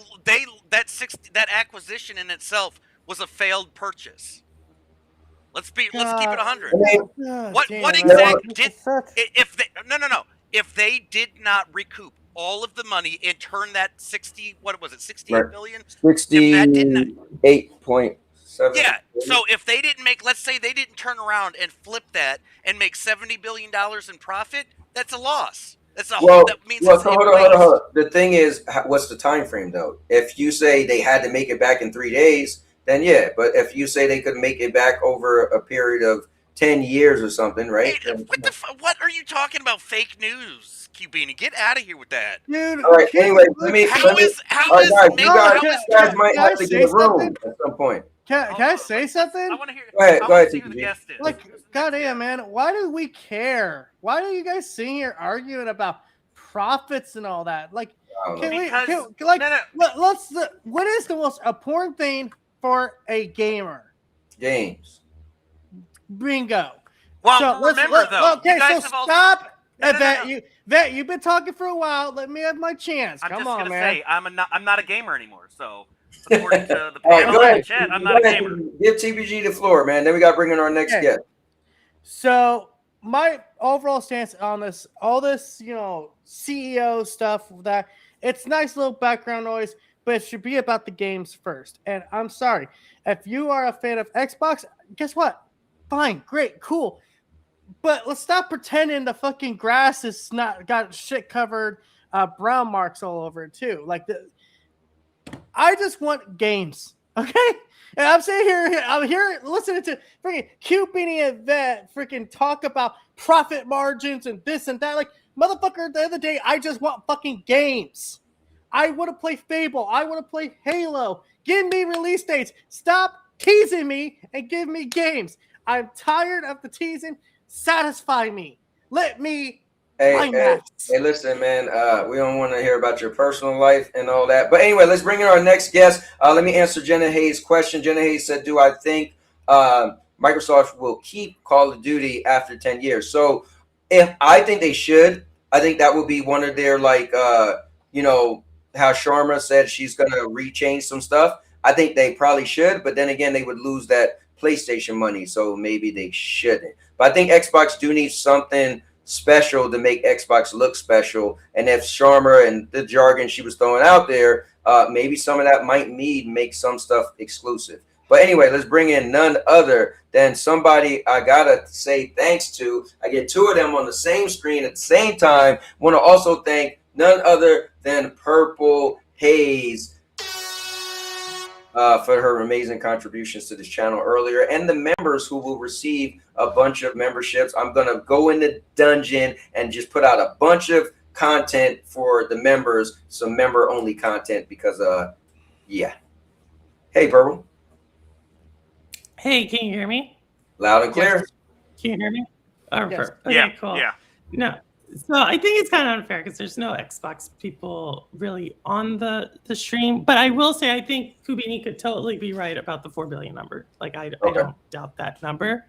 that acquisition in itself was a failed purchase. Let's keep it 100. What exactly did if they did not recoup all of the money and turn that 68 billion? 68.7. Yeah. So if they didn't make, let's say they didn't turn around and flip that and make $70 billion in profit, that's a loss. That's that means hold on. The thing is, what's the time frame though? If you say they had to make it back in 3 days, then yeah. But if you say they could make it back over a period of 10 years or something, right? Hey, what are you talking about? Fake news, Cubini. Get out of here with that, dude. All right. Anyway, you guys might have to get a room at some point. Can I say something? I want to hear. Go ahead. See who the guest is. Like, goddamn, man, why do we care? Why are you guys sitting here arguing about profits and all that? Like, what is the most important thing for a gamer? Games. Bingo. Well, so remember though. Okay, so stop. Vet, you've been talking for a while. Let me have my chance. Come on, man. Say, I'm not a gamer anymore. So according to the panel in the chat, I'm not a gamer. Give TBG the floor, man. Then we got to bring in our next guest. So my overall stance on this, all this, CEO stuff, that it's nice little background noise, but it should be about the games first. And I'm sorry, if you are a fan of Xbox, guess what? Fine, great, cool. But let's stop pretending the fucking grass is not got shit covered, brown marks all over it too. Like I just want games, okay? And I'm sitting here, I'm here listening to freaking Cubini and Vet freaking talk about profit margins and this and that. Like, motherfucker, the other day, I just want fucking games. I want to play Fable. I want to play Halo. Give me release dates. Stop teasing me and give me games. I'm tired of the teasing. Satisfy me. Let me Hey, listen, man. We don't want to hear about your personal life and all that. But anyway, let's bring in our next guest. Let me answer Jenna Hayes' question. Jenna Hayes said, do I think Microsoft will keep Call of Duty after 10 years? So if I think they should, I think that would be one of their, how Sharma said she's going to rechange some stuff. I think they probably should, but then again, they would lose that PlayStation money, so maybe they shouldn't. But I think Xbox do need something special to make Xbox look special. And if Sharma and the jargon she was throwing out there, maybe some of that might make some stuff exclusive. But anyway, let's bring in none other than somebody I gotta say thanks to. I get two of them on the same screen at the same time. Want to also thank none other than Purple Haze for her amazing contributions to this channel earlier, and the members who will receive a bunch of memberships. I'm gonna go in the dungeon and just put out a bunch of content for the members, some member only content, because yeah. Hey, Purple. Hey, can you hear me? Loud and clear. Can you hear me? Oh, Yes. Okay, Yeah, cool. yeah. No, so I think it's kind of unfair because there's no Xbox people really on the stream. But I will say I think Kubini could totally be right about the 4 billion number. Like I don't doubt that number,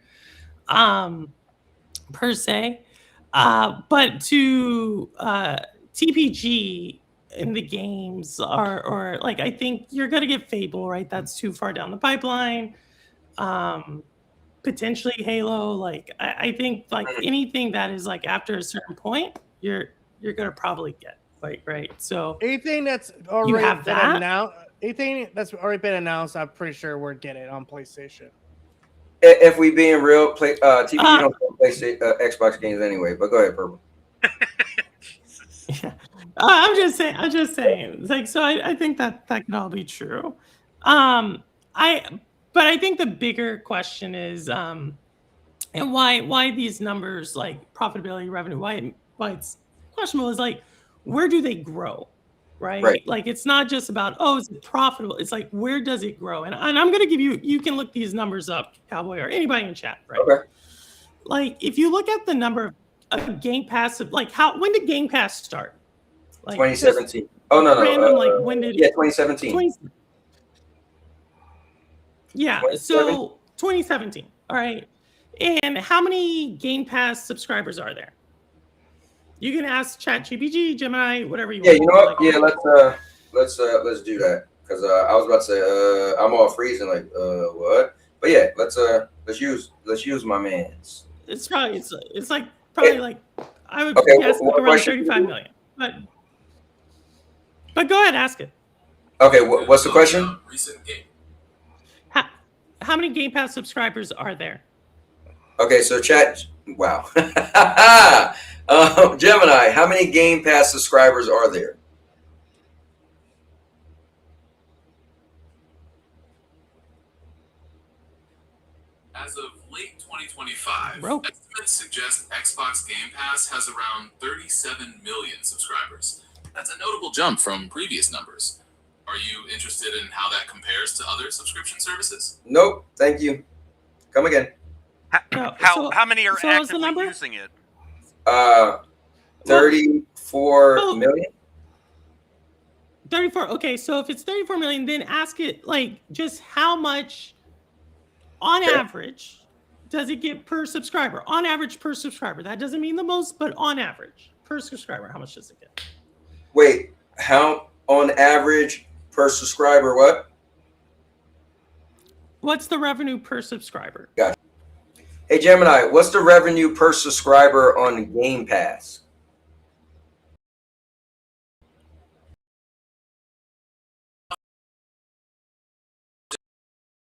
per se. But to TPG in the games or like I think you're gonna get Fable, right? That's too far down the pipeline. Potentially Halo. Like I think like anything that is like after a certain point, you're gonna probably get like right. So anything that's already have been that? announced, anything that's already been announced, I'm pretty sure we're getting it on PlayStation. If we being real, TPG don't play Xbox games anyway. But go ahead, Purple. Yeah. I'm just saying. It's like so. I think that can all be true. But I think the bigger question is, and why these numbers like profitability, revenue, why it's questionable is like where do they grow, right? Like it's not just about is it profitable? It's like where does it grow? And I'm gonna give you can look these numbers up, Cowboy, or anybody in chat, right? Okay. Like if you look at the number of Game Pass, like when did Game Pass start? Like 2017. Oh no. Random, like when did 2017. Yeah, 2017. so 2017. All right. And how many Game Pass subscribers are there? You can ask ChatGPT, Gemini, whatever you want. Yeah, you know what? Yeah, let's do that. Because I was about to say I'm all freezing like what? But yeah, let's use my man's. It's probably it's like probably like I would guess like around 35 million. But go ahead, ask it. Okay, what's the question? Recent game. How many Game Pass subscribers are there? Okay, so wow. Gemini, how many Game Pass subscribers are there? As of late 2025, Bro. estimates suggest Xbox Game Pass has around 37 million subscribers. That's a notable jump from previous numbers. Are you interested in how that compares to other subscription services? Nope, thank you. Come again. How many are actively number? using it? 34 million. 34. Okay, so if it's 34 million, then ask it like just how much on average does it get per subscriber? On average per subscriber. That doesn't mean the most, but on average per subscriber, how much does it get? Wait, how on average per subscriber? What? What's the revenue per subscriber? Gotcha. Hey Gemini, what's the revenue per subscriber on Game Pass?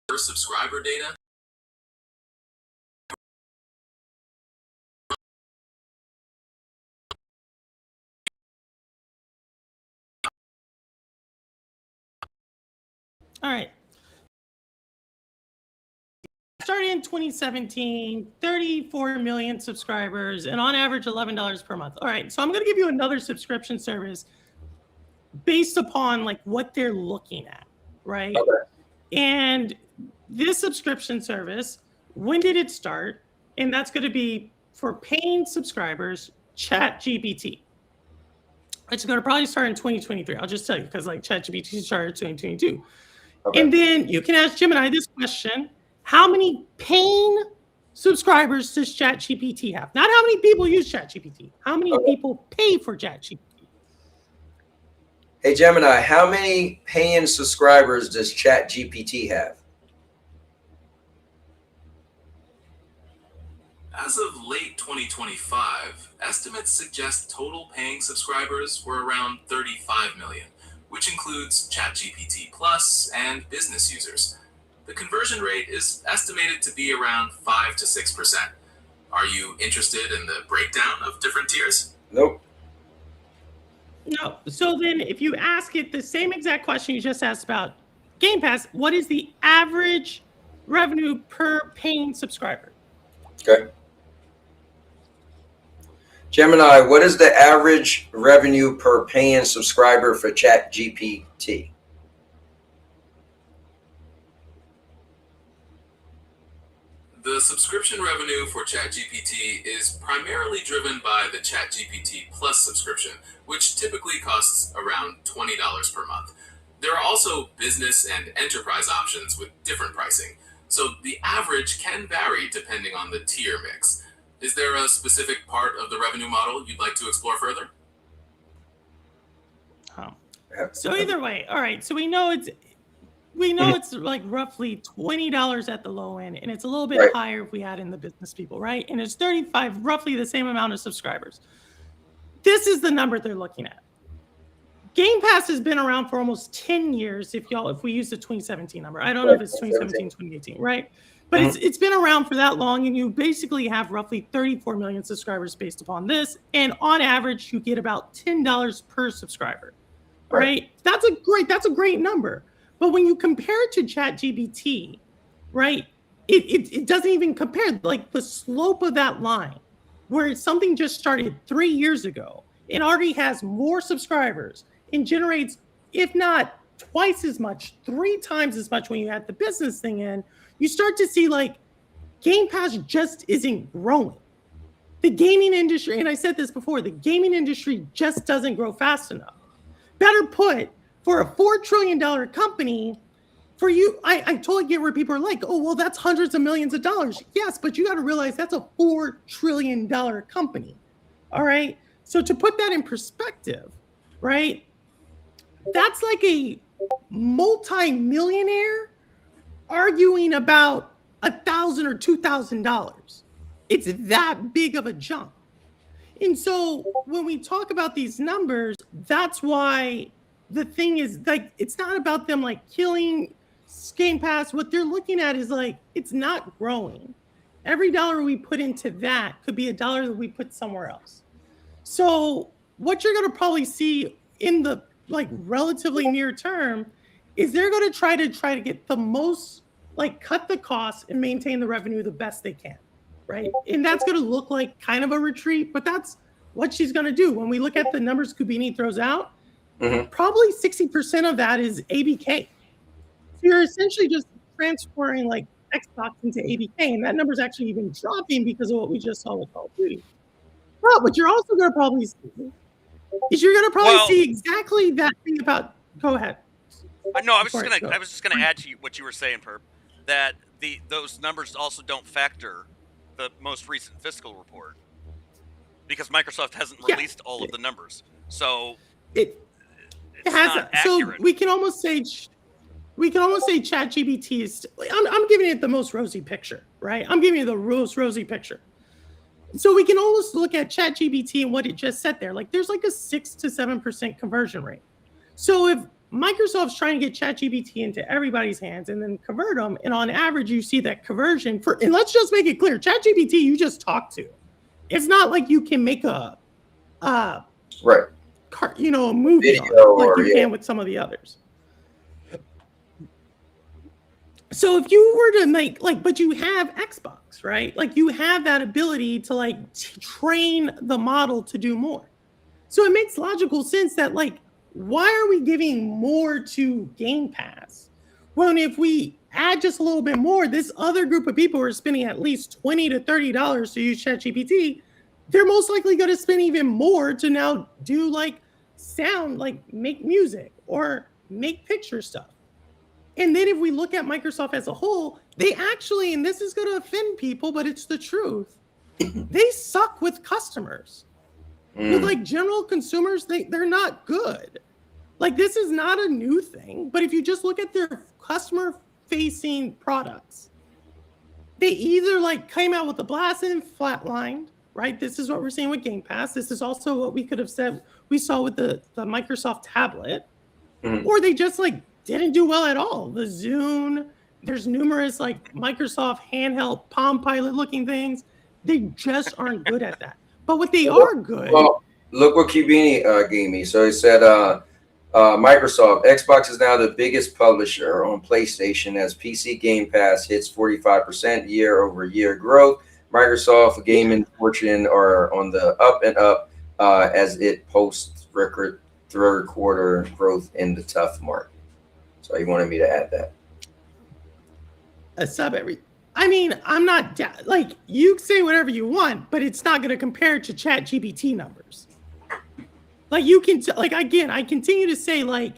Per subscriber data? All right. Started in 2017, 34 million subscribers, and on average $11 per month. All right, so I'm going to give you another subscription service based upon like what they're looking at, right? Okay. And this subscription service, when did it start? And that's going to be for paying subscribers, ChatGPT. It's going to probably start in 2023. I'll just tell you because like ChatGPT started in 2022. Okay. And then you can ask Gemini this question. How many paying subscribers does ChatGPT have? Not how many people use ChatGPT. How many people pay for ChatGPT? Hey, Gemini, how many paying subscribers does ChatGPT have? As of late 2025, estimates suggest total paying subscribers were around 35 million, which includes ChatGPT Plus and business users. The conversion rate is estimated to be around 5 to 6%. Are you interested in the breakdown of different tiers? Nope. No. So then if you ask it the same exact question you just asked about Game Pass, what is the average revenue per paying subscriber? Okay. Gemini, what is the average revenue per paying subscriber for ChatGPT? The subscription revenue for ChatGPT is primarily driven by the ChatGPT Plus subscription, which typically costs around $20 per month. There are also business and enterprise options with different pricing, so the average can vary depending on the tier mix. Is there a specific part of the revenue model you'd like to explore further? Oh. So either way, all right. So we know it's like roughly $20 at the low end, and it's a little bit higher if we add in the business people, right? And it's 35, roughly the same amount of subscribers. This is the number they're looking at. Game Pass has been around for almost 10 years. If we use the 2017 number, I don't know if it's 2017, 2018, right? But it's been around for that long, and you basically have roughly 34 million subscribers based upon this. And on average, you get about $10 per subscriber, right? That's a great number. But when you compare it to ChatGPT, right, it doesn't even compare. Like the slope of that line, where something just started 3 years ago and already has more subscribers and generates, if not twice as much, 3 times as much when you add the business thing in, you start to see like Game Pass just isn't growing. The gaming industry, and I said this before, the gaming industry just doesn't grow fast enough. Better put, for a $4 trillion company, for you, I totally get where people are like, oh, well, that's hundreds of millions of dollars. Yes, but you got to realize that's a $4 trillion company. All right. So to put that in perspective, right, that's like a multi-millionaire arguing about $1,000 or $2,000. It's that big of a jump. And so when we talk about these numbers, that's why the thing is, like, it's not about them like killing Game Pass. What they're looking at is like, it's not growing. Every dollar we put into that could be a dollar that we put somewhere else. So what you're going to probably see in the like relatively near term is they're going to try to get the most, like, cut the costs and maintain the revenue the best they can, right? And that's going to look like kind of a retreat, but that's what she's going to do. When we look at the numbers Kubini throws out, probably 60% of that is ABK. So you're essentially just transferring like Xbox into ABK, and that number is actually even dropping because of what we just saw with Call of Duty. But what you're also going to probably see is you're going to probably see exactly that thing about. Go ahead. No, I was just gonna add to what you were saying, Perp, that those numbers also don't factor the most recent fiscal report because Microsoft hasn't released all of the numbers, so it hasn't. So we can almost say ChatGPT is. I'm giving it the most rosy picture, right? I'm giving you the most rosy picture. So we can almost look at ChatGPT and what it just said there. Like there's like a 6 to 7% conversion rate. So if Microsoft's trying to get ChatGPT into everybody's hands and then convert them, and on average you see that conversion and let's just make it clear, ChatGPT you just talk to. It's not like you can make a movie video like you can with some of the others. So if you were to make but you have Xbox, right? Like you have that ability to train the model to do more. So it makes logical sense that why are we giving more to Game Pass when if we add just a little bit more, this other group of people who are spending at least $20 to $30 to use ChatGPT, they're most likely going to spend even more to now do sound, make music or make picture stuff. And then if we look at Microsoft as a whole, they actually, and this is going to offend people, but it's the truth, they suck with customers. With general consumers, they're not good. Like, this is not a new thing, but if you just look at their customer-facing products, they either like came out with a blast and flatlined, right? This is what we're seeing with Game Pass. This is also what we could have said we saw with the Microsoft tablet, or they just like didn't do well at all. The Zune, there's numerous like Microsoft handheld Palm Pilot looking things. They just aren't good at that. But what they are good. Well, look what Cubini gave me. So he said, Microsoft, Xbox is now the biggest publisher on PlayStation as PC Game Pass hits 45% year-over-year growth. Microsoft Gaming Fortune are on the up and up as it posts record third quarter growth in the tough market. So he wanted me to add that. A sub every. I mean, I'm not like you say whatever you want, but it's not going to compare to ChatGPT numbers. Like you can, like again, I continue to say, like,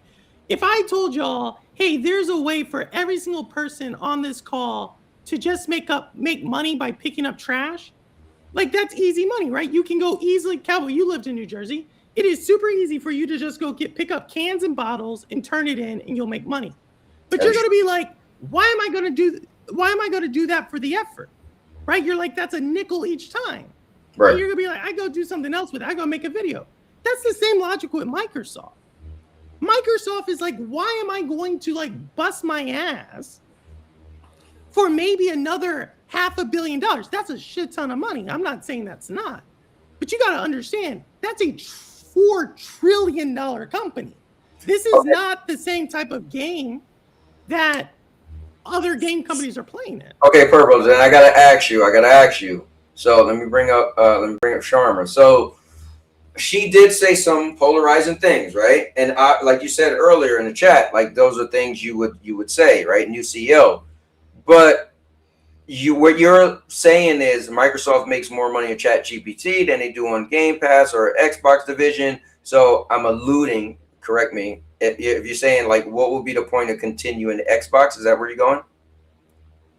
if I told y'all, hey, there's a way for every single person on this call to just make money by picking up trash, like that's easy money, right? You can go easily. Cowboy, you lived in New Jersey. It is super easy for you to just go pick up cans and bottles and turn it in, and you'll make money. But you're going to be like, why am I going to do that for the effort, right? You're like, that's a nickel each time. Right. And you're going to be like, I go do something else with it. I go make a video. That's the same logic with Microsoft. Microsoft is like, why am I going to like bust my ass for maybe another $500 million? That's a shit ton of money. I'm not saying that's not. But you got to understand, that's a $4 trillion company. This is not the same type of game that other game companies are playing in. Okay, Purple. Then I gotta ask you. So let me bring up Sharma. So she did say some polarizing things, right? And like you said earlier in the chat, like those are things you would say, right? New CEO. But what you're saying is Microsoft makes more money in ChatGPT than they do on Game Pass or Xbox division. So I'm alluding, correct me, if you're saying like what would be the point of continuing Xbox? Is that where you're going?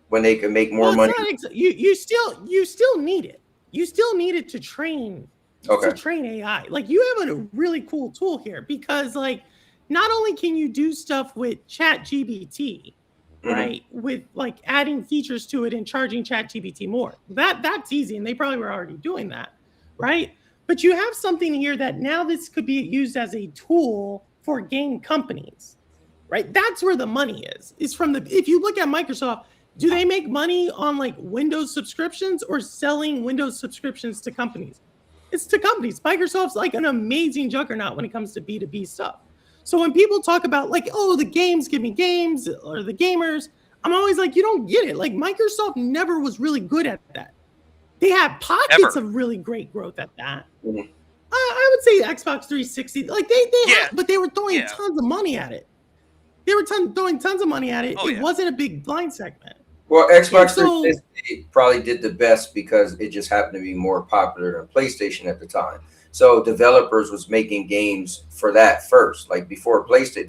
When they can make more money? You still need it. You still need it to train. Okay. To train AI. Like you have a really cool tool here because like not only can you do stuff with ChatGPT, right? With like adding features to it and charging ChatGPT more. That's easy, and they probably were already doing that, right? But you have something here that now this could be used as a tool for game companies, right? That's where the money is from if you look at Microsoft, do they make money on like Windows subscriptions or selling Windows subscriptions to companies? It's to companies. Microsoft's like an amazing juggernaut when it comes to B2B stuff. So when people talk about like, oh, the games give me games or the gamers, I'm always like, you don't get it. Like Microsoft never was really good at that. They had pockets of really great growth at that. I would say Xbox 360, like but they were throwing tons of money at it. They were throwing tons of money at it. It wasn't a big blind segment. Well, Xbox 360 probably did the best because it just happened to be more popular than PlayStation at the time. So developers was making games for that first. Like before PlayStation,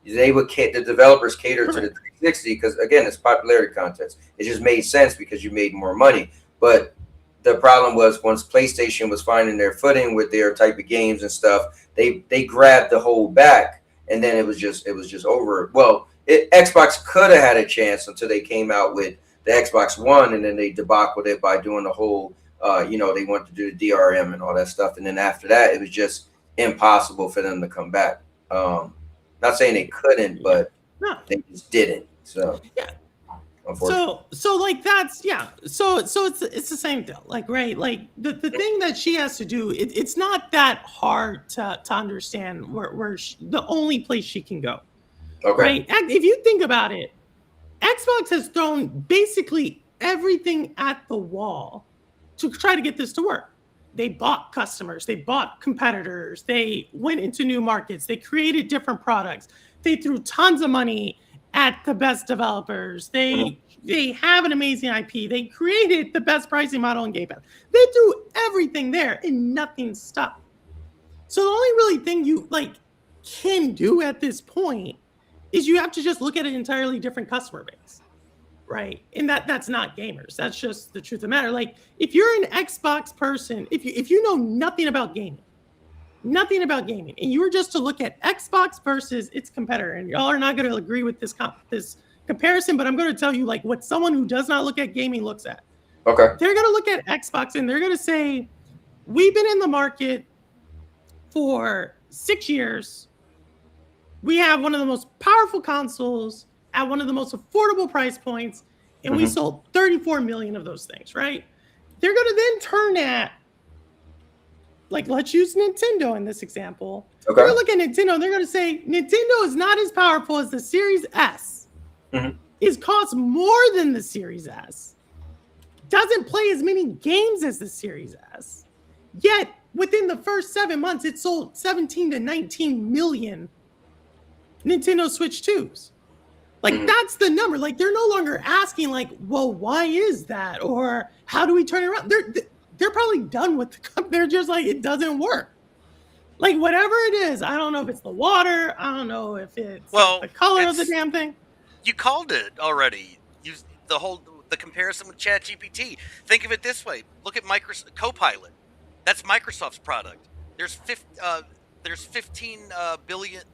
the developers cater to the 360 because again, it's popularity contest. It just made sense because you made more money. But the problem was once PlayStation was finding their footing with their type of games and stuff, they grabbed the whole back, and then it was just over. Well, Xbox could have had a chance until they came out with the Xbox One, and then they debacled it by doing the whole, they wanted to do the DRM and all that stuff. And then after that, it was just impossible for them to come back. Not saying they couldn't, but they just didn't. So So like that's So it's the same deal. Like right, like the thing that she has to do, it's not that hard to understand where the only place she can go. Okay. Right. If you think about it, Xbox has thrown basically everything at the wall to try to get this to work. They bought customers, they bought competitors, they went into new markets, they created different products, they threw tons of money at the best developers. They have an amazing IP. They created the best pricing model in Game Pass. They threw everything there and nothing stuck. So the only really thing you like can do at this point is you have to just look at an entirely different customer base, right? And that's not gamers. That's just the truth of the matter. Like if you're an Xbox person, if you know nothing about gaming, nothing about gaming, and you were just to look at Xbox versus its competitor, and y'all are not going to agree with this comparison, but I'm going to tell you like what someone who does not look at gaming looks at. Okay. They're going to look at Xbox and they're going to say, we've been in the market for 6 years. We have one of the most powerful consoles at one of the most affordable price points, and we sold 34 million of those things, right? They're going to then turn at, like, let's use Nintendo in this example. Okay. They're going to look at Nintendo and they're going to say, Nintendo is not as powerful as the Series S. It costs more than the Series S. Doesn't play as many games as the Series S. Yet, within the first 7 months, it sold 17 to 19 million Nintendo Switch 2s. Like, that's the number. Like, they're no longer asking, like, well, why is that? Or how do we turn it around? They're probably done with the company. They're just like, it doesn't work. Like, whatever it is, I don't know if it's the water. I don't know if it's like, the color of the damn thing. You called it already. The comparison with ChatGPT. Think of it this way. Look at Microsoft Copilot. That's Microsoft's product. There's 15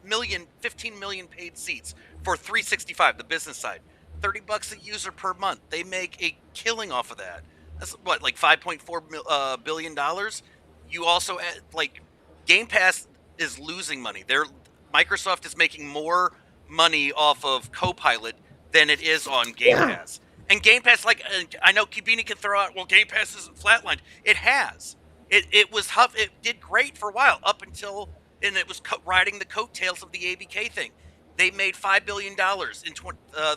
million paid seats for 365, the business side. $30 a user per month. They make a killing off of that. That's what, like $5.4 billion. You also add, like, Game Pass is losing money. Microsoft is making more money off of Copilot than it is on Game Pass. And Game Pass, like, I know Kibini can throw out, well, Game Pass isn't flatlined. It has. It was tough. It did great for a while up until, and it was riding the coattails of the ABK thing. They made $5 billion in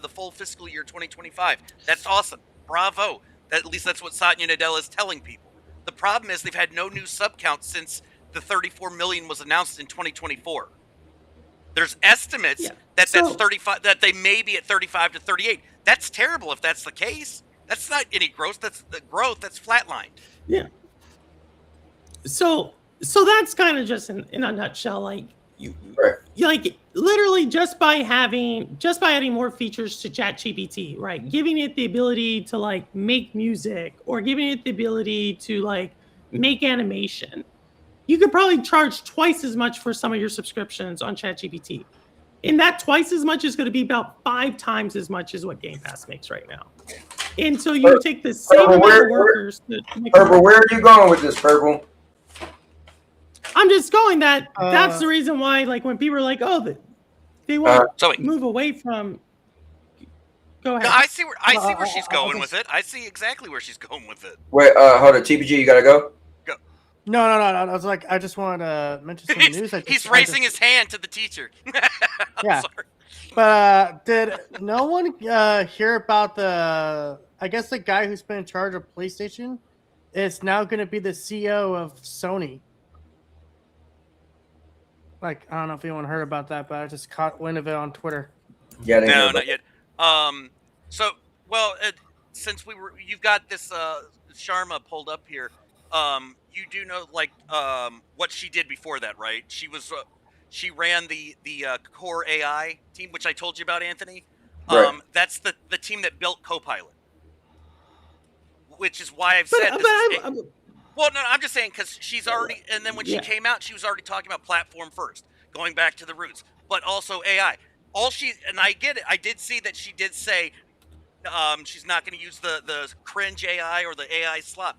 the full fiscal year 2025. That's awesome. Bravo. At least that's what Satya Nadella is telling people. The problem is they've had no new sub count since the 34 million was announced in 2024. There's estimates that's 35, that they may be at 35 to 38. That's terrible if that's the case. That's not any growth. That's the growth. That's flatlined. Yeah. So that's kind of just in a nutshell, like you like literally just by adding more features to ChatGPT, right? Giving it the ability to like make music or giving it the ability to like make animation. You could probably charge twice as much for some of your subscriptions on ChatGPT. And that twice as much is going to be about 5 times as much as what Game Pass makes right now. And so you take the same amount of workers. Purple, where are you going with this, Purple? I'm just going that that's the reason why, like, when people are like, oh, they want to move away from. Go ahead. No, I see where she's going with it. I see exactly where she's going with it. Wait, hold on. TPG, you got to go? No. I was like, I just wanted to mention some news. He's raising his hand to the teacher. I'm sorry. But did no one hear about I guess the guy who's been in charge of PlayStation is now going to be the CEO of Sony. Like, I don't know if anyone heard about that, but I just caught wind of it on Twitter. Yeah, no, not yet. Since you've got this Sharma pulled up here. You do know, like, what she did before that, right? She ran the Core AI team, which I told you about, Anthony. Right. That's the team that built Copilot, which is why I've said. Well, no, I'm just saying because she's already, and then when she came out, she was already talking about platform first, going back to the roots, but also AI. And I get it. I did see that she did say she's not going to use the cringe AI or the AI slop.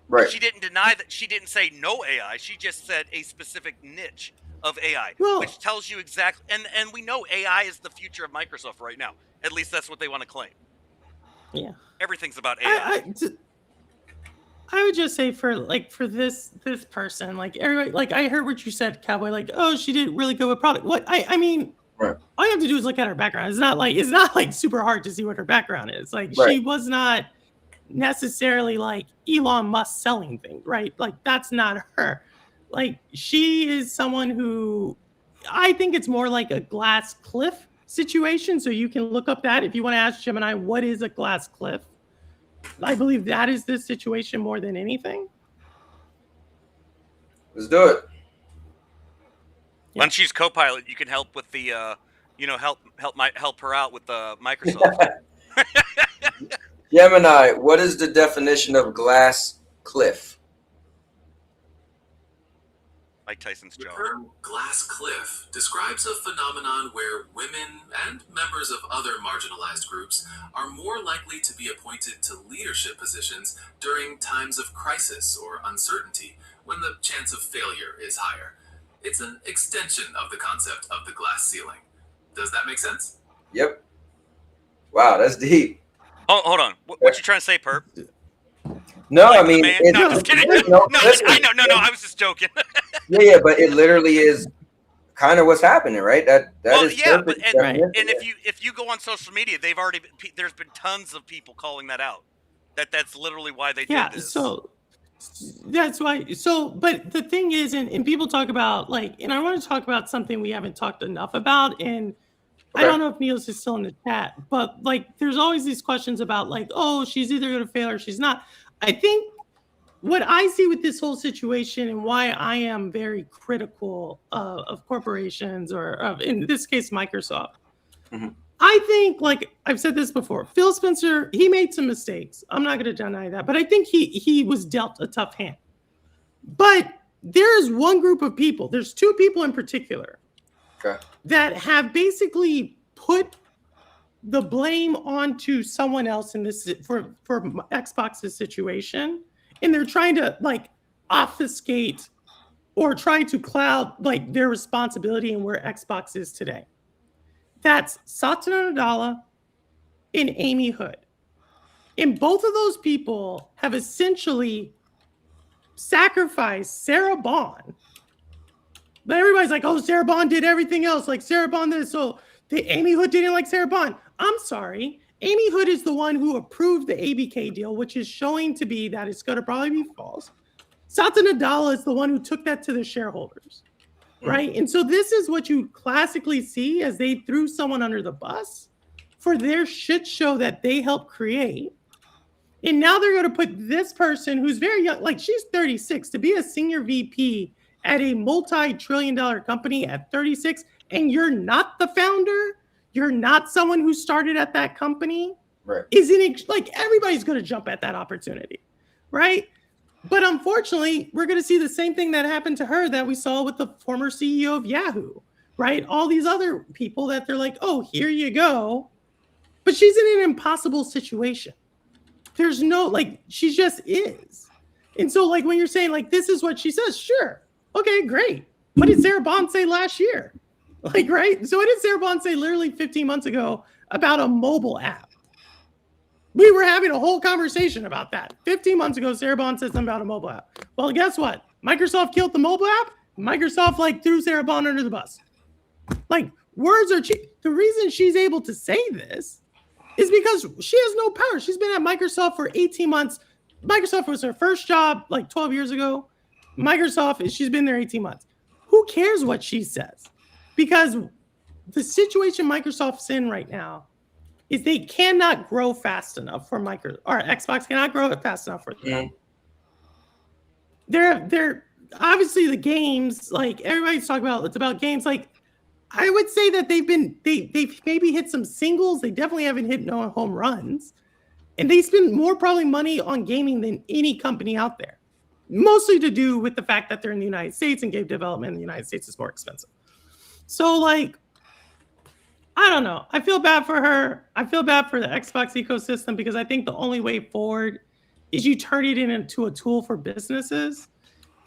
Right. She didn't deny that. She didn't say no AI. She just said a specific niche of AI, which tells you exactly. And we know AI is the future of Microsoft right now. At least that's what they want to claim. Yeah. Everything's about AI. I would just say for this person, like everybody, like I heard what you said, Cowboy, like, oh, she did really good with product. What I mean, all you have to do is look at her background. It's not like super hard to see what her background is. Like she was not necessarily like Elon Musk selling things, right? Like that's not her. Like she is someone who I think it's more like a glass cliff situation. So you can look up that if you want to ask Gemini, what is a glass cliff? I believe that is this situation more than anything. Let's do it. When she's Copilot, you can help with the, help her out with the Microsoft. Gemini, what is the definition of glass cliff? Mike Tyson's The jaw. term glass cliff describes a phenomenon where women and members of other marginalized groups are more likely to be appointed to leadership positions during times of crisis or uncertainty, when the chance of failure is higher. It's an extension of the concept of the glass ceiling. Does that make sense? Yep. Wow, that's deep. Oh, hold on. What you trying to say, Perp? No, Like I mean, the man? No, just kidding. No, I know. No, I was just joking. Yeah, but it literally is kind of what's happening, right? That is yeah, perfect and definition. if you go on social media, there's been tons of people calling that out. That's literally why they did this. So that's why. So, but the thing is, and people talk about like, and I want to talk about something we haven't talked enough about, and I don't know if Niels is still in the chat, but like, there's always these questions about like, oh, she's either going to fail or she's not. I think what I see with this whole situation and why I am very critical of corporations or of, in this case, Microsoft. Mm-hmm. I think, like I've said this before, Phil Spencer, he made some mistakes. I'm not going to deny that, but I think he was dealt a tough hand. But there is one group of people, there's two people in particular that have basically put the blame onto someone else in this for Xbox's situation, and they're trying to like obfuscate or try to cloud like their responsibility and where Xbox is today. That's Satya Nadella and Amy Hood. And both of those people have essentially sacrificed Sarah Bond. But everybody's like, oh, Sarah Bond did everything else. Like Sarah Bond did, so Amy Hood didn't like Sarah Bond. I'm sorry. Amy Hood is the one who approved the ABK deal, which is showing to be that it's going to probably be false. Satya Nadella is the one who took that to the shareholders, right? And so this is what you classically see as they threw someone under the bus for their shit show that they helped create. And now they're going to put this person who's very young, like she's 36, to be a senior VP at a multi-trillion-dollar company at 36, and you're not the founder, you're not someone who started at that company, right? Isn't it like everybody's going to jump at that opportunity, right? But unfortunately, we're going to see the same thing that happened to her that we saw with the former CEO of Yahoo, right? All these other people that they're like, oh, here you go. But she's in an impossible situation. There's no, like, she just is. And so, like, when you're saying, like, this is what she says, sure. Okay, great. What did Sarah Bond say last year? Like, right? So what did Sarah Bond say literally 15 months ago about a mobile app? We were having a whole conversation about that. 15 months ago, Sarah Bond said something about a mobile app. Well, guess what? Microsoft killed the mobile app. Microsoft, like, threw Sarah Bond under the bus. Like, words are cheap. The reason she's able to say this is because she has no power. She's been at Microsoft for 18 months. Microsoft was her first job like 12 years ago. She's been there 18 months. Who cares what she says? Because the situation Microsoft's in right now is they cannot grow fast enough for Xbox cannot grow it fast enough for them. They're obviously the games, like everybody's talking about, it's about games. Like I would say that they've maybe hit some singles. They definitely haven't hit no home runs. And they spend more probably money on gaming than any company out there. Mostly to do with the fact that they're in the United States and game development in the United States is more expensive. So like, I don't know. I feel bad for her. I feel bad for the Xbox ecosystem because I think the only way forward is you turn it into a tool for businesses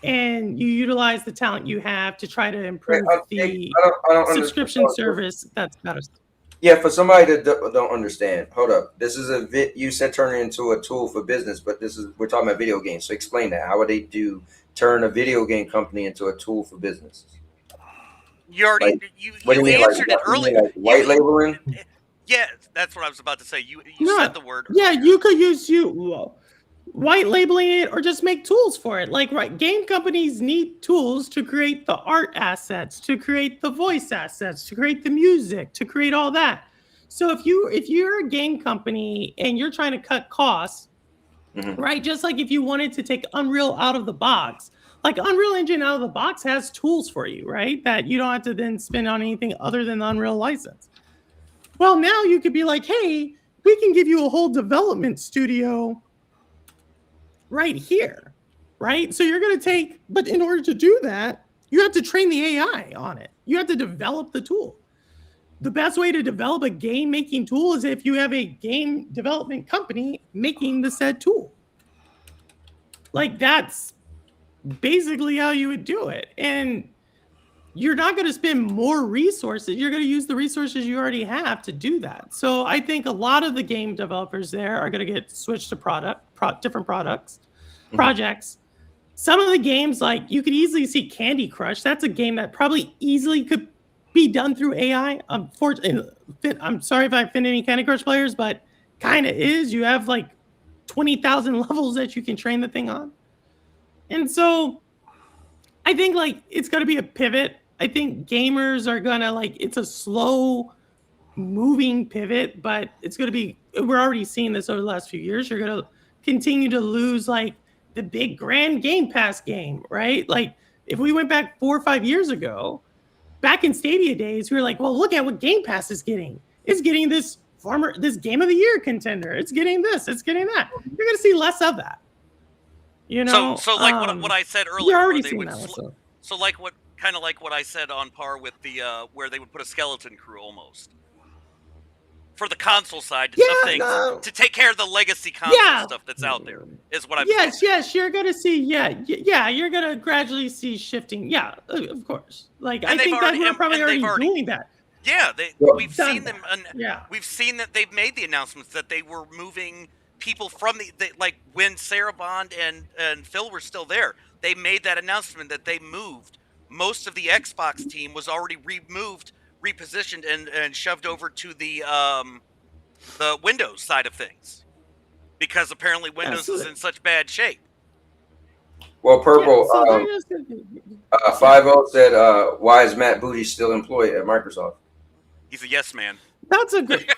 and you utilize the talent you have to try to improve the subscription service that's better. Yeah, for somebody that don't understand, hold up. This is you said turn it into a tool for business, but we're talking about video games. So explain that. How would they turn a video game company into a tool for business? You already you answered it earlier. Like white labeling? Yeah, that's what I was about to say. You said the word. Yeah, you could use white labeling it or just make tools for it. Like, right, game companies need tools to create the art assets, to create the voice assets, to create the music, to create all that. So if you're a game company and you're trying to cut costs, right? Just like if you wanted to take Unreal out of the box, like Unreal Engine out of the box has tools for you, right? That you don't have to then spend on anything other than the Unreal license. Well, now you could be like, hey, we can give you a whole development studio right here, right? So you're going to but in order to do that, You have to train the AI on it. You have to develop the tool. The best way to develop a game making tool is if you have a game development company making the said tool. Like, that's basically how you would do it. And you're not going to spend more resources. You're going to use the resources you already have to do that. So I think a lot of the game developers there are going to get switched to different projects. Some of the games, like, you could easily see Candy Crush. That's a game that probably easily could be done through AI. Unfortunately, I'm sorry if I offend any Candy Crush players, but kind of is. You have like 20,000 levels that you can train the thing on. And so I think like it's going to be a pivot. I think gamers are going to like, it's a slow moving pivot, but it's going to be, we're already seeing this over the last few years. You're going to continue to lose like the big grand Game Pass game, right? Like if we went back 4 or 5 years ago, back in Stadia days, we were like, well, look at what Game Pass is getting. It's getting this Game of the Year contender. It's getting this. It's getting that. You're going to see less of that. You know. So like what I said earlier, you're already where they seeing would that. so like what kind of like what I said on par with the where they would put a skeleton crew almost for the console side to take care of the legacy console stuff that's out there is what I'm saying. Yes, you're gonna see, you're gonna gradually see shifting. Yeah, of course. Like I think that we're probably already doing that. Yeah, we've seen them. We've seen that they've made the announcements that they were moving people from like when Sarah Bond and Phil were still there. They made that announcement that they moved. Most of the Xbox team was already repositioned and shoved over to the Windows side of things because apparently Windows is in such bad shape. Well, Purple 50 said, "Why is Matt Booty still employed at Microsoft?" He's a yes man. That's a good.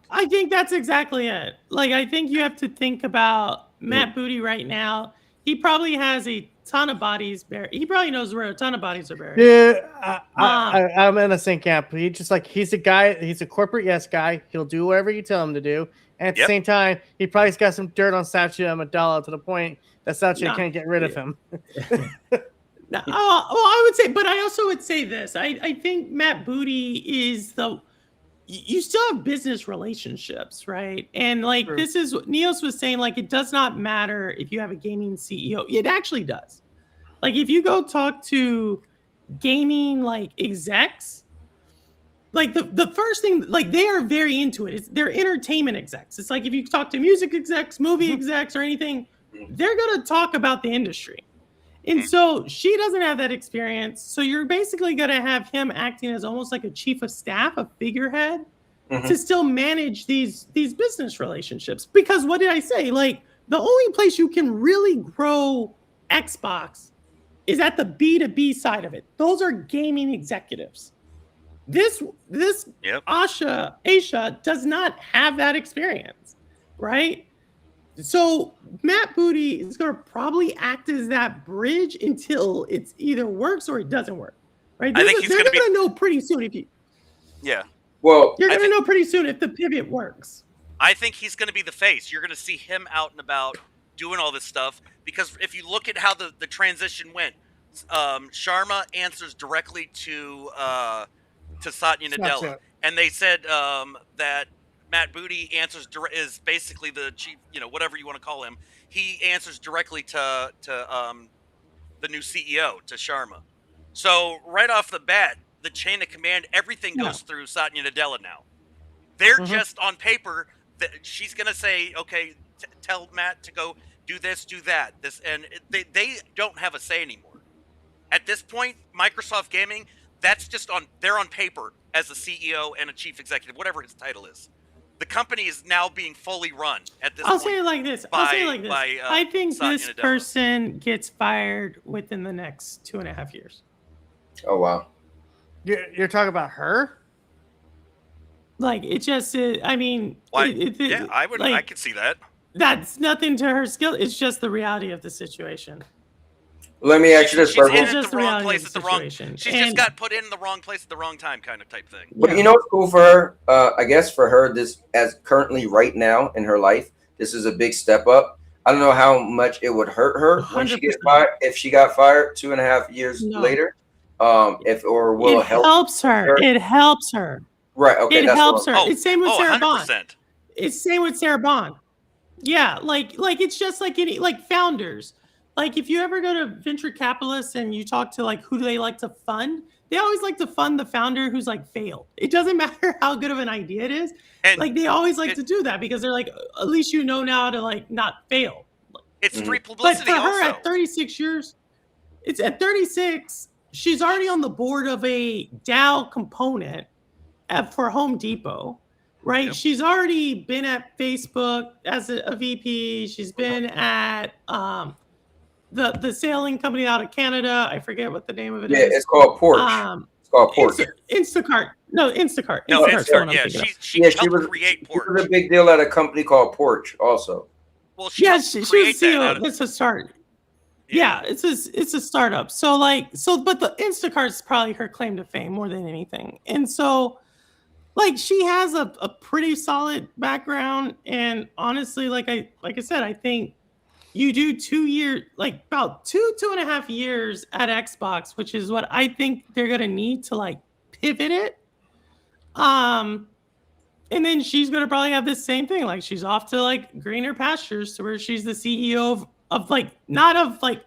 I think that's exactly it. Like I think you have to think about Matt Booty right now. He probably has a ton of bodies buried. He probably knows where a ton of bodies are buried. Yeah, I'm in the same camp. He's a guy. He's a corporate yes guy. He'll do whatever you tell him to do. And at the same time, he probably's got some dirt on Satya Nadella to the point that Satya can't get rid of him. Well, I would say, but I also would say this. I think Matt Booty is you still have business relationships, right? And like this is what Neos was saying, like it does not matter if you have a gaming CEO. It actually does. Like if you go talk to gaming like execs, like the first thing, like they are very into it. They're entertainment execs. It's like if you talk to music execs, movie execs, or anything, they're gonna talk about the industry. And so she doesn't have that experience. So you're basically going to have him acting as almost like a chief of staff, a figurehead, to still manage these business relationships. Because what did I say? Like the only place you can really grow Xbox is at the B2B side of it. Those are gaming executives. This Asha does not have that experience, right? So Matt Booty is going to probably act as that bridge until it either works or it doesn't work, right? I think he's going to know pretty soon if you. Yeah. Well, you're going to know pretty soon if the pivot works. I think he's going to be the face. You're going to see him out and about doing all this stuff because if you look at how the transition went, Sharma answers directly to Satya Nadella, and they said that Matt Booty is basically the chief, whatever you want to call him. He answers directly to the new CEO, to Sharma. So right off the bat, the chain of command, everything goes through Satya Nadella now. They're just on paper. She's gonna say, okay, tell Matt to go do this, do that. They don't have a say anymore. At this point, Microsoft Gaming, they're on paper as a CEO and a chief executive, whatever his title is. The company is now being fully run at this point. I'll say it like this. I think this person gets fired within the next 2.5 years. Oh, wow. You're talking about her? Like, it just, I mean. I could see that. That's nothing to her skill. It's just the reality of the situation. Let me ask you this, Purple. She's just got put in the wrong place at the wrong time kind of type thing. But you know what's cool for her? I guess for her, this as currently right now in her life, this is a big step up. I don't know how much it would hurt her when she gets fired if she got fired 2.5 years later. If or will It helps her. It helps her. Right. Okay. It That's helps what her. It's same with Sarah Bond. 100%. It's same with Sarah Bond. Yeah, like it's just like any like founders. Like if you ever go to venture capitalists and you talk to like who do they like to fund, they always like to fund the founder who's like failed. It doesn't matter how good of an idea it is. And like they always like to do that because they're like, at least you know now to like not fail. it's free But publicity for her also. at 36 years, it's at 36, she's already on the board of a Dow component for Home Depot. Right, Yep. she's already been at Facebook as a VP. She's been at the sailing company out of Canada. I forget what the name of it is. Yeah, it's called Porch. It's called Porch. Instacart. No, Instacart. No, Instacart's the one Instacart. I'm Yeah, thinking of. she helped was create She was Porch. a big deal at a company called Porch, also. Well, she Yeah, helped she was create that CEO. out of- It's a start. Yeah, it's a startup. So but the Instacart's probably her claim to fame more than anything. And so like she has a pretty solid background. And honestly, like I said, I think you do 2 years, like about 2.5 years at Xbox, which is what I think they're gonna need to like pivot it. And then she's gonna probably have this same thing. Like she's off to like greener pastures to where she's the CEO of like not of like,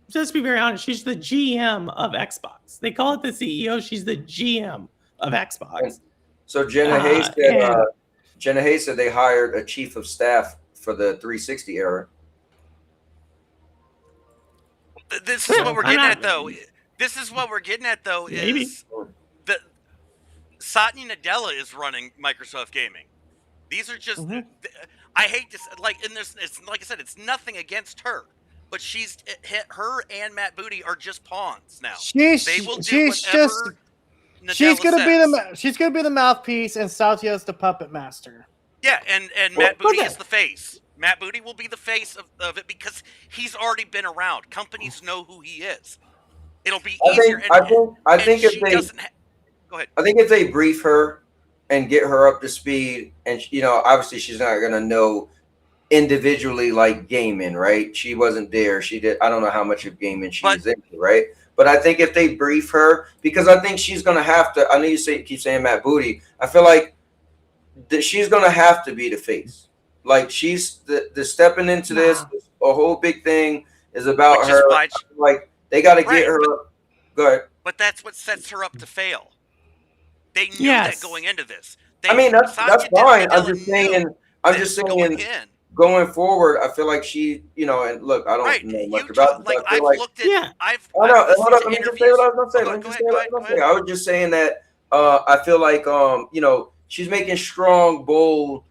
just to be very honest, she's the GM of Xbox. They call it the CEO. She's the GM of Xbox. So Jenna Hayes said they hired a chief of staff for the 360 era. This is what we're getting at, though. This is what we're getting at, though. Maybe. Is the Satya Nadella is running Microsoft Gaming. These are just. I hate this. Like, and it's like I said, it's nothing against her, but her and Matt Booty are just pawns now. They will do whatever she's Nadella gonna says. she's gonna be the mouthpiece, and Satya's the puppet master. Yeah, and Matt Booty is the face. Matt Booty will be the face of it because he's already been around. Companies know who he is. It'll be easier. I think if they go ahead. I think if they brief her and get her up to speed, and obviously she's not gonna know individually like gaming, right? She wasn't there. She did. I don't know how much of gaming she's into, right? But I think if they brief her, because I think she's gonna have to. I know you keep saying Matt Booty. I feel like she's gonna have to be the face. Like she's the stepping into this. A whole big thing is about her. Like they got to get her. Go ahead. But that's what sets her up to fail. They knew that going into this. That's fine. I'm just saying. Going forward, I feel like she, and look, I don't know much about it. Like, I feel hold on, let me just say what I was going to say. I was just saying that I feel like, she's making strong, bold,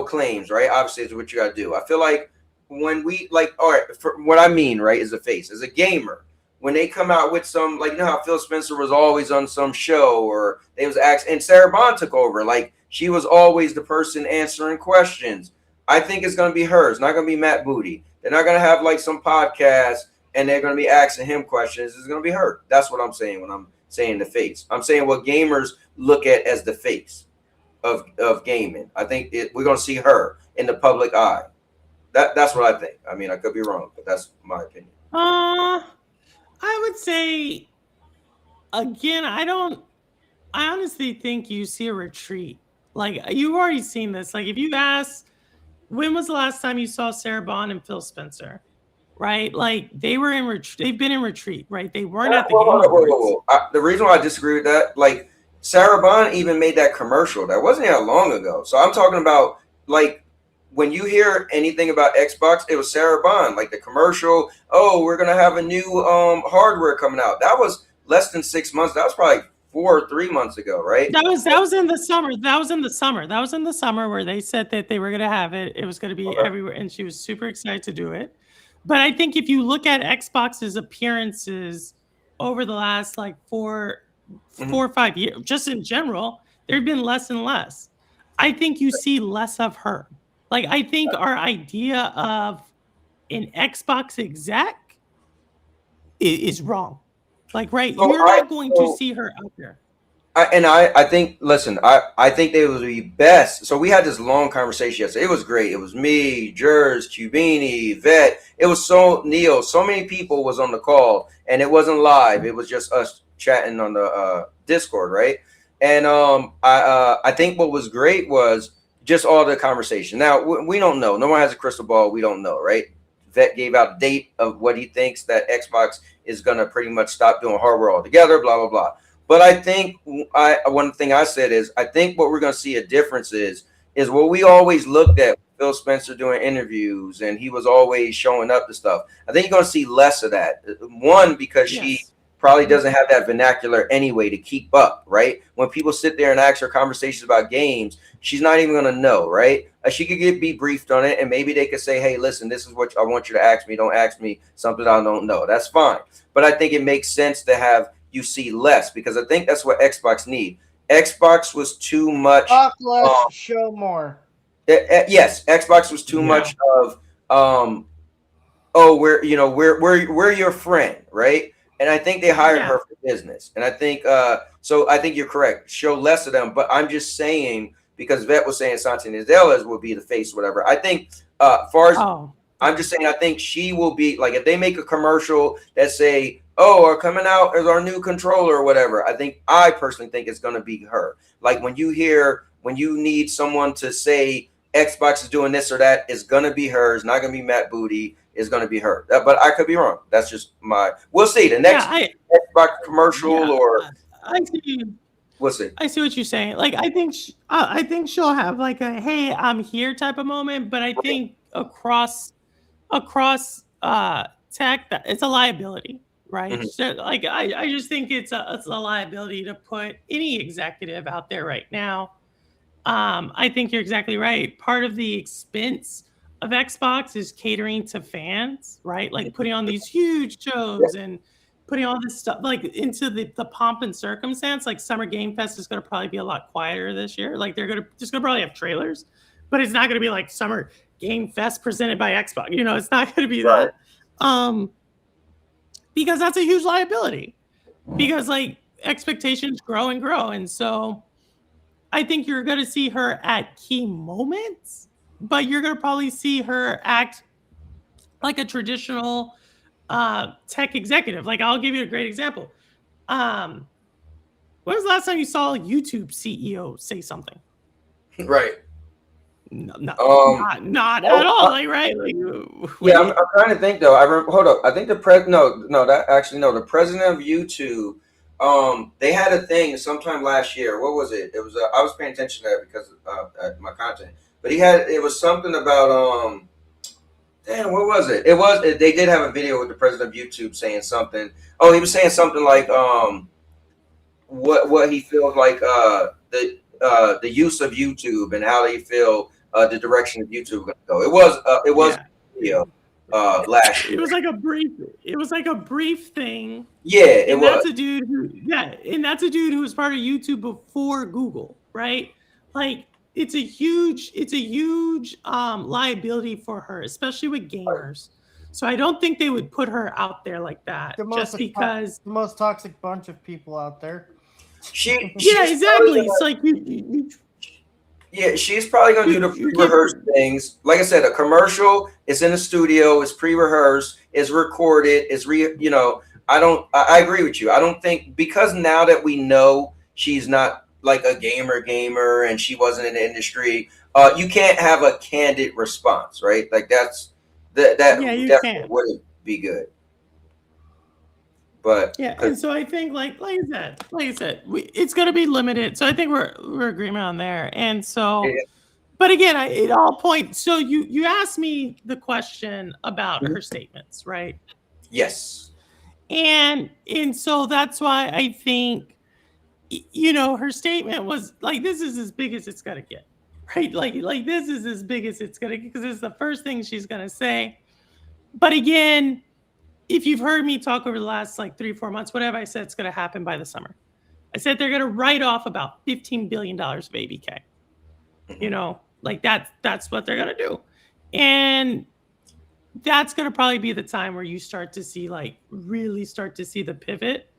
claims, right? Obviously, it's what you got to do. I feel like when we, all right, for what I mean, right, is a face, as a gamer, when they come out with some, like, how Phil Spencer was always on some show, or they was asked, and Sarah Bond took over, like, she was always the person answering questions. I think it's going to be her. It's not going to be Matt Booty. They're not going to have like some podcast and they're going to be asking him questions. It's going to be her. That's what I'm saying when I'm saying the face. I'm saying what gamers look at as the face of gaming. I think we're going to see her in the public eye. That's what I think. I mean, I could be wrong, but that's my opinion. I would say, again, I honestly think you see a retreat. Like, you've already seen this. Like, if you ask, when was the last time you saw Sarah Bond and Phil Spencer? Right? Like, they were in retreat. They've been in retreat, right? They weren't at the Game The reason why I disagree with that, like, Sarah Bond even made that commercial. That wasn't that long ago. So I'm talking about, like, when you hear anything about Xbox, it was Sarah Bond. Like, the commercial, we're going to have a new hardware coming out. That was less than 6 months. That was probably 4 or 3 months ago, right? That was in the summer. That was in the summer where they said that they were going to have it. It was going to be everywhere, and she was super excited to do it. But I think if you look at Xbox's appearances over the last like 4 or 5 years, just in general, there've been less and less. I think you see less of her. Like, I think our idea of an Xbox exec is wrong. Like, right, you're not going to see her out there. I think, listen, I think they would be best. So we had this long conversation yesterday. It was great. It was me, Jers, Cubini, Vet. It was so many people was on the call, and it wasn't live. It was just us chatting on the Discord, right? And I think what was great was just all the conversation. Now we don't know. No one has a crystal ball. We don't know, right? Vet gave out a date of what he thinks that Xbox is gonna pretty much stop doing hardware altogether. Blah blah blah. But I think one thing I said is I think what we're gonna see a difference is what we always looked at Phil Spencer doing interviews and he was always showing up to stuff. I think you're gonna see less of that. One, because she probably doesn't have that vernacular anyway to keep up, right? When people sit there and ask her conversations about games, she's not even going to know, right? She could be briefed on it, and maybe they could say, hey, listen, this is what I want you to ask me. Don't ask me something I don't know. That's fine. But I think it makes sense to have you see less because I think that's what Xbox need. Xbox was too much. Talk less, show more. Yes, Xbox was too much of, we're your friend, right? And I think they hired her for business. And I think so I think you're correct. Show less of them. But I'm just saying, because Vet was saying Satya Nadella will be the face, whatever. I think far as I'm just saying, I think she will be like if they make a commercial that say, are coming out as our new controller or whatever. I personally think it's gonna be her. Like when you need someone to say Xbox is doing this or that, it's gonna be her. It's not gonna be Matt Booty. Is going to be her, but I could be wrong. That's just we'll see. The next Xbox commercial or I see. We'll see. I see what you're saying. Like I think she'll have like a "Hey, I'm here" type of moment, but I think across tech, that it's a liability, right? Mm-hmm. So, like I just think it's a liability to put any executive out there right now. I think you're exactly right. Part of the expense of Xbox is catering to fans, right? Like putting on these huge shows and putting all this stuff like into the pomp and circumstance. Like Summer Game Fest is going to probably be a lot quieter this year. Like they're going to probably have trailers, but it's not going to be like Summer Game Fest presented by Xbox. It's not going to be that. Because that's a huge liability. Because like expectations grow and grow, and so I think you're going to see her at key moments. But you're going to probably see her act like a traditional tech executive. Like, I'll give you a great example. When was the last time you saw a YouTube CEO say something? Right. Not at all. Like, right? Like, I'm trying to think, though. Hold up. I think the president of YouTube, they had a thing sometime last year. What was it? It was I was paying attention to that because of my content. But it was something about what was it? They did have a video with the president of YouTube saying something. Oh, he was saying something like what he feels like the use of YouTube and how they feel the direction of YouTube going to go. It was a video last year. It was like a brief thing. Yeah, it was. That's a dude who was part of YouTube before Google, right? Like it's a huge liability for her, especially with gamers. So I don't think they would put her out there like that because the most toxic bunch of people out there. Exactly. It's like you she's probably gonna do the pre-rehearsed things. Like I said, a commercial is in the studio, it's pre-rehearsed, it's recorded, I agree with you. I don't think because now that we know she's not like a gamer and she wasn't in the industry, you can't have a candid response, right? Like that definitely wouldn't be good. But and so I think like I said, it's going to be limited. So I think we're agreement on there. And so, but again, it all points. So you asked me the question about her statements, right? Yes. And so that's why I think, her statement was like, this is as big as it's going to get, right? Like this is as big as it's going to get because it's the first thing she's going to say. But again, if you've heard me talk over the last like 3-4 months, whatever I said, it's going to happen by the summer. I said they're going to write off about $15 billion of ABK. Like that's what they're going to do. And that's going to probably be the time where you start to see really start to see the pivot.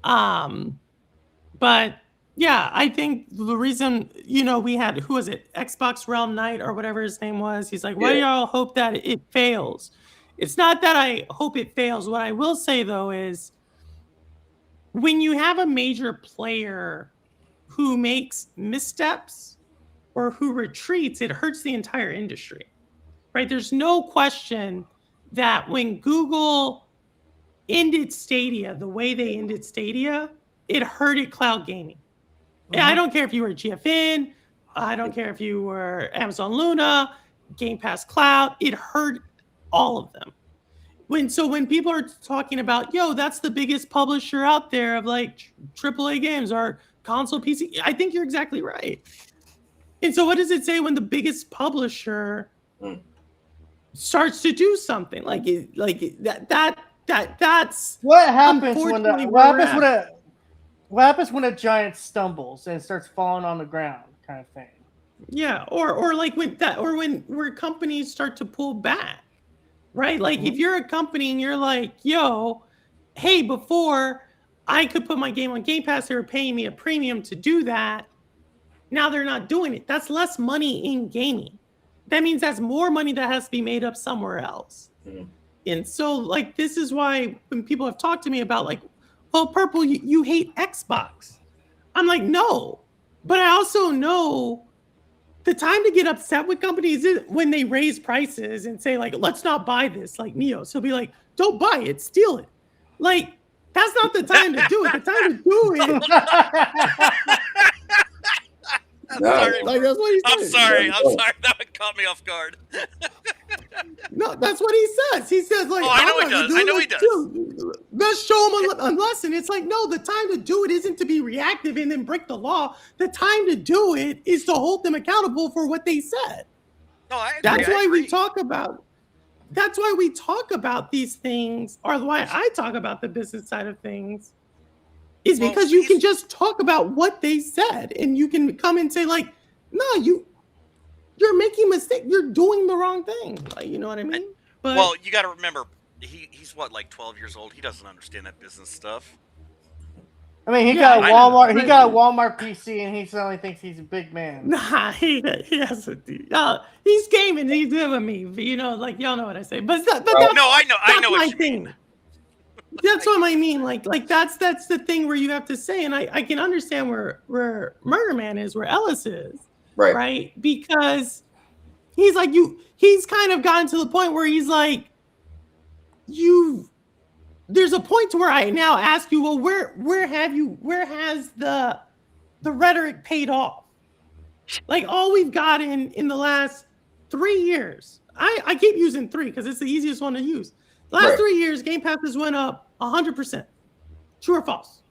But yeah, I think the reason, we had, who was it? Xbox Realm Knight or whatever his name was. He's like, why do y'all hope that it fails? It's not that I hope it fails. What I will say, though, is when you have a major player who makes missteps or who retreats, it hurts the entire industry, right? There's no question that when Google ended Stadia the way they ended Stadia, it hurted cloud gaming. Mm-hmm. I don't care if you were GFN, I don't care if you were Amazon Luna, Game Pass Cloud, it hurt all of them. When people are talking about, yo, that's the biggest publisher out there of like AAA games or console PC, I think you're exactly right. And so what does it say when the biggest publisher starts to do something that's what happens what happens when a giant stumbles and starts falling on the ground, kind of thing. Yeah, or like where companies start to pull back, right? Like if you're a company and you're like, yo, hey, before I could put my game on Game Pass, they were paying me a premium to do that. Now they're not doing it. That's less money in gaming. That means that's more money that has to be made up somewhere else. And so like this is why when people have talked to me about like, oh, Purple, you hate Xbox. I'm like, no. But I also know the time to get upset with companies is when they raise prices and say like, let's not buy this, like Neo. So be like, don't buy it, steal it. Like, that's not the time to do it. The time to do it. Sorry. Like, that's what he said. I'm sorry. That one caught me off guard. No, that's what he says. He says like, I know he does. I know he does. Let's show him a lesson. It's like, no, the time to do it isn't to be reactive and then break the law. The time to do it is to hold them accountable for what they said. No, I agree. That's why we talk about. That's why we talk about these things, or why I talk about the business side of things, is because you can just talk about what they said, and you can come and say like, no, you're making a mistake. You're doing the wrong thing. Like, you know what I mean? But, well, you got to remember, he's what, like 12 years old. He doesn't understand that business stuff. I mean, he got a Walmart. He got a Walmart PC, and he suddenly thinks he's a big man. Nah, he has a. He's gaming. He's doing me. You know, like y'all know what I say. But that's, no, I know what you mean. That's what I mean. Like that's the thing where you have to say, and I can understand where Murder Man is, where Ellis is, right? Because he's like he's kind of gotten to the point where he's like, there's a point to where I now ask you, well, where has the rhetoric paid off? Like all we've gotten in the last 3 years, I keep using 3 because it's the easiest one to use. The last 3 years, Game Passes went up 100%. True or false?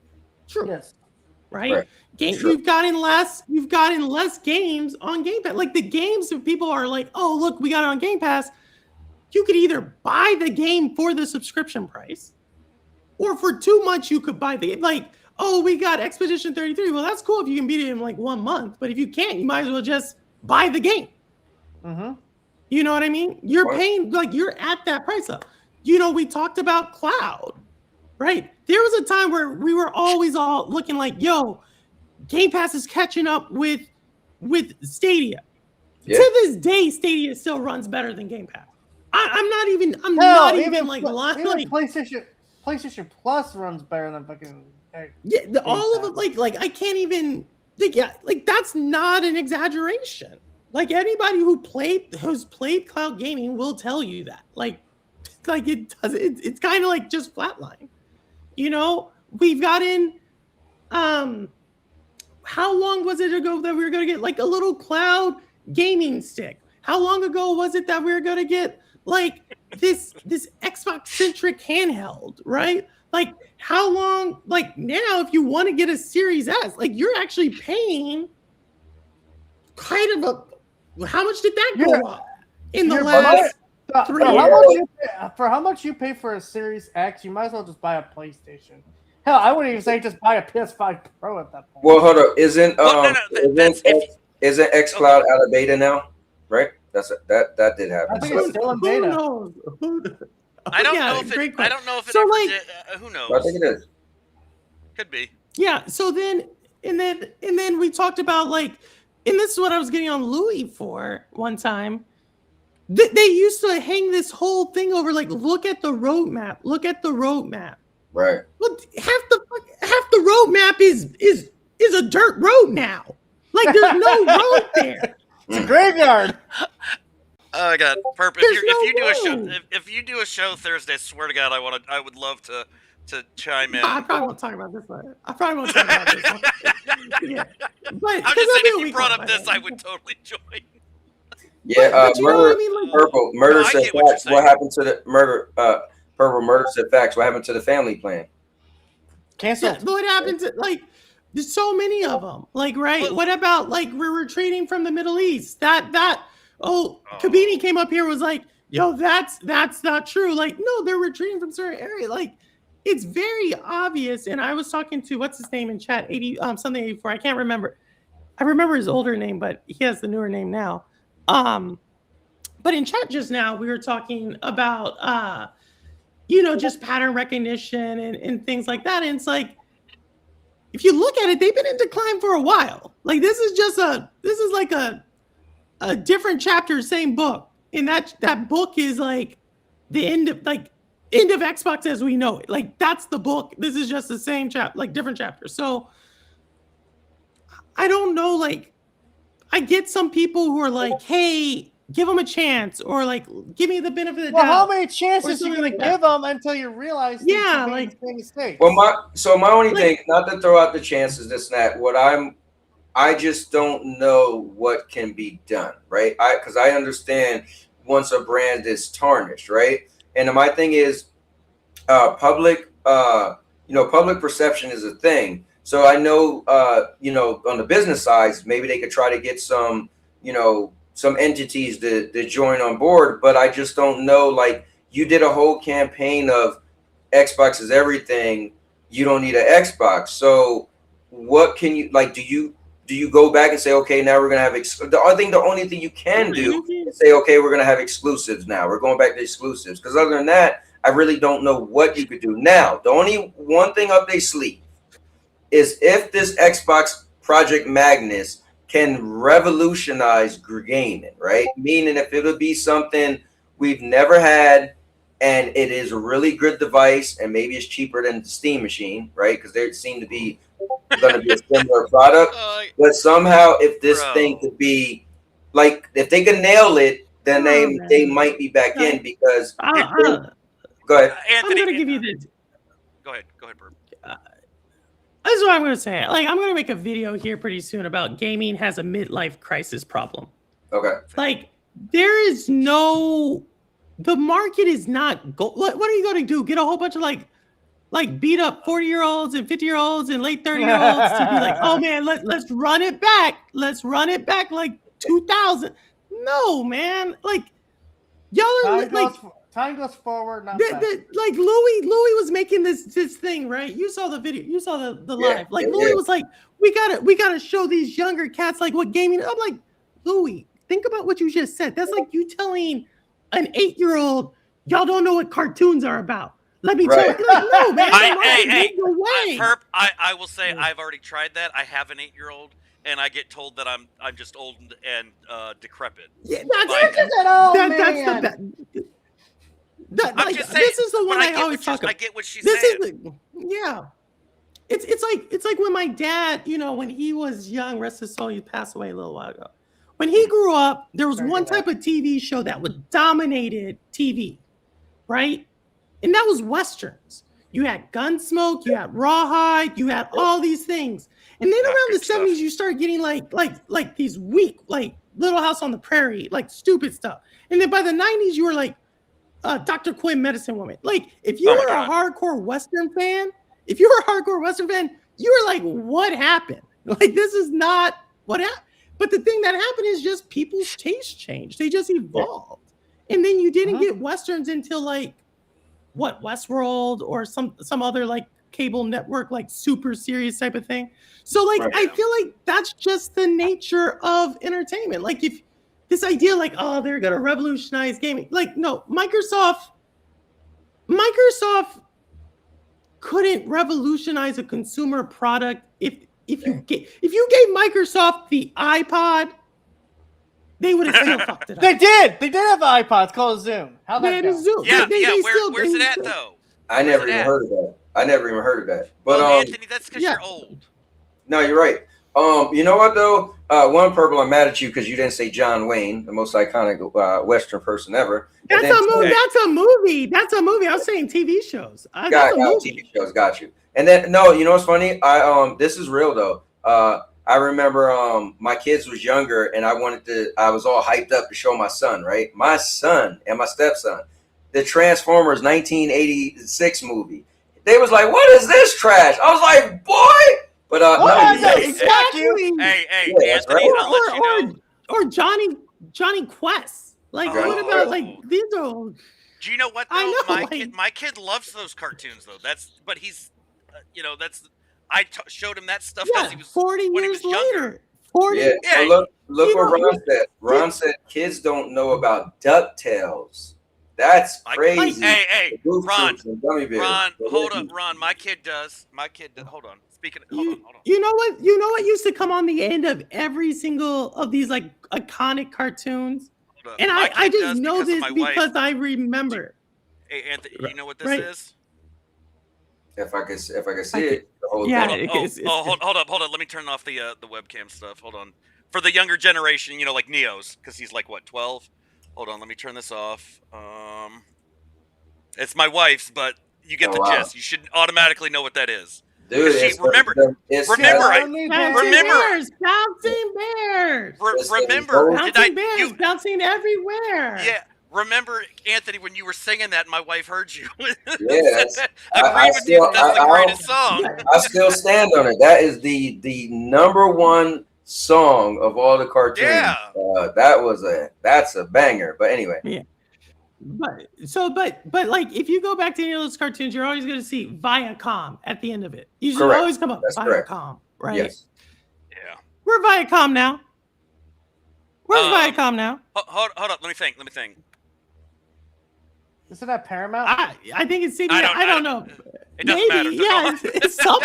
True. Yes. Right? You've gotten less games on Game Pass. Like the games that people are like, oh, look, we got it on Game Pass. You could either buy the game for the subscription price, or for 2 months you could buy the game. Like, oh, we got Expedition 33. Well, that's cool if you can beat it in like 1 month. But if you can't, you might as well just buy the game. Mm-hmm. You know what I mean? You're paying, like you're at that price up. You know, we talked about cloud, right? There was a time where we were always all looking like, yo, Game Pass is catching up with Stadia. Yeah. To this day, Stadia still runs better than Game Pass. I'm not even like lying. Even PlayStation Plus runs better than fucking. All of it, like I can't even. Like that's not an exaggeration. Like anybody who's played cloud gaming will tell you that. Like it does. It's kind of like just flatline. You know, we've gotten. How long was it ago that we were going to get like a little cloud gaming stick? How long ago was it that we were going to get like this Xbox centric handheld, right? Like how long? Like now, if you want to get a Series S, like you're actually paying kind of a. How much did that go up in the last 3 years? For how much you pay for a Series X, you might as well just buy a PlayStation. Hell, I wouldn't even say just buy a PS5 Pro at that point. Well, hold up. Isn't xCloud out of beta now? Right? That did happen. I think it's still in beta. I don't know if it so ever like, did. Who knows? I think it is. Could be. Yeah. So then we talked about like, and this is what I was getting on Louis for one time. They used to hang this whole thing over like, look at the roadmap. Look at the roadmap. Right. Well, half the roadmap is a dirt road now. Like there's no road there. It's a graveyard. Oh my God, Perp! There's If you do a show Thursday, I swear to God, I would love to chime in. I probably won't talk about this one. Yeah, but I'm just saying, if you brought up this, I would totally join. Yeah, but you know murder. what I mean? Like, Purple murder No, I said get what you're facts. What saying. happened to the murder? Purple murder said facts. What happened to the family plan? Canceled. but what happened to like? There's so many of them. Like, right? What about like we're retreating from the Middle East? Kabini came up here was like, yo, that's not true. Like, no, they're retreating from certain area. Like, it's very obvious. And I was talking to what's his name in chat, something 84. I can't remember. I remember his older name, but he has the newer name now. But in chat just now, we were talking about just pattern recognition and things like that. And it's like, if you look at it, they've been in decline for a while. Like this is like a different chapter, same book. And that book is like the end of Xbox as we know it. Like that's the book. This is just the same chapter, like different chapters. So I don't know. Like I get some people who are like, hey, give them a chance, or like give me the benefit of the doubt. Well, how many chances are you going like to give them until you realize yeah, they like made mistakes? Well, my only thing, not to throw out the chances, this and that. I just don't know what can be done, right? Because I understand once a brand is tarnished, right? And my thing is, public perception is a thing. So I know, on the business side, maybe they could try to get some entities to join on board, but I just don't know. Like, you did a whole campaign of Xbox is everything. You don't need an Xbox. So what can you, like, do you go back and say, okay, now we're going to have, I think the only thing you can do is say, okay, we're going to have exclusives now. We're going back to exclusives. Because other than that, I really don't know what you could do. Now, the only one thing up their sleeve is if this Xbox Project Magnus can revolutionize gaming, right? Meaning if it'll be something we've never had and it is a really good device and maybe it's cheaper than the Steam machine, right? Because they seem to be going to be a similar product. But somehow if this thing could be, like, if they can nail it, then they might be back in because... Go ahead. Anthony, I'm going to give you this. Go ahead, Bert. This is what I'm going to say. Like, I'm going to make a video here pretty soon about gaming has a midlife crisis problem. Okay. Like, there is the market is not, what are you going to do? Get a whole bunch of like beat up 40-year-olds and 50-year-olds and late 30-year-olds to be like, oh man, let's run it back. Let's run it back like 2000. No, man. Like, y'all are time goes forward, not back. Like Louis was making this thing, right? You saw the video, you saw the live. Like Louis was like, we gotta show these younger cats like what gaming. I'm like, Louis, think about what you just said. That's like you telling an 8-year-old, y'all don't know what cartoons are about. Let me tell you, like, no, man. Herb, I will say I've already tried that. I have an 8-year-old. And I get told that I'm just old and decrepit. Yeah, I'm just saying, this is the one I always talk about. I get what she's saying. It's like when my dad, when he was young, rest his soul, he passed away a little while ago. When he grew up, there was one type of TV show that dominated TV, right? And that was Westerns. You had Gunsmoke, you had Rawhide, you had all these things. And then around the 70s, you start getting like these weak, like Little House on the Prairie, like stupid stuff. And then by the 90s, you were like Dr. Quinn, Medicine Woman. Like, if you were a hardcore Western fan, you were like, what happened? Like, this is not what happened. But the thing that happened is just people's taste changed. They just evolved. And then you didn't get Westerns until like, what, Westworld or some other like cable network, like super serious type of thing. So like, I feel like that's just the nature of entertainment. Like, if this idea like, oh, they're going to revolutionize gaming. Like, no, Microsoft couldn't revolutionize a consumer product if you gave Microsoft the iPod, they would have still fucked it up. They did have an iPod called Zoom. How that go? Zoom. Yeah, where's it at though? I never even heard of that. I never even heard of that. But Well, Anthony, that's because Yeah. you're old. no, you're right. You know what though? One Purple, I'm mad at you because you didn't say John Wayne, the most iconic Western person ever. That's And then a movie. That's a movie. That's a movie. I was saying TV shows. That's a movie. TV shows, got you. And then no, you know what's funny? This is real though. I remember my kids was younger and I was all hyped up to show my son, right? My son and my stepson, the Transformers 1986 movie. They was like, "What is this trash?" I was like, "Boy!" But Exactly. Hey, Yeah, that's Anthony, right. I'll let you know. Or Johnny Quest. Like, Oh. what about like these are? Do you know what though? I know, My kid loves those cartoons though. But he's, I showed him that stuff Yeah, because he was 40 when he years was younger. later. 40. Yeah. Yeah. Well, look You what know, Ron said. Ron said kids don't know about DuckTales. That's crazy. Hey, The Goof Ron, Troop and Gummy Bears. Ron, hold up, Ron. My kid does. Hold on. Hold on. You know what? You know what used to come on the end of every single of these like iconic cartoons, and My I kid just does know because of this my wife. because I remember. Hey, Anthony, you know what this Right. is? If I could see it, the whole Yeah, thing. Hold up. Let me turn off the webcam stuff. Hold on. For the younger generation, like Neo's, because he's like what, 12? Hold on, let me turn this off. It's my wife's, but you get the gist. You should automatically know what that is. Dude, Remember, Bouncing bears bouncing everywhere. Yeah. Remember, Anthony, when you were singing that, my wife heard you. Yes. Agreed with you. That's the greatest song. I still stand on it. That is the number one song of all the cartoons. Yeah. That's a banger. But anyway. Yeah. But like if you go back to any of those cartoons, you're always going to see Viacom at the end of it. You should Correct. always come up That's Viacom, correct. right? Yes. Yeah. We're Viacom now. Where's Viacom now? Hold up. Let me think. Isn't that Paramount? I think it's CBS. I don't know. It doesn't matter. Yeah, it's some,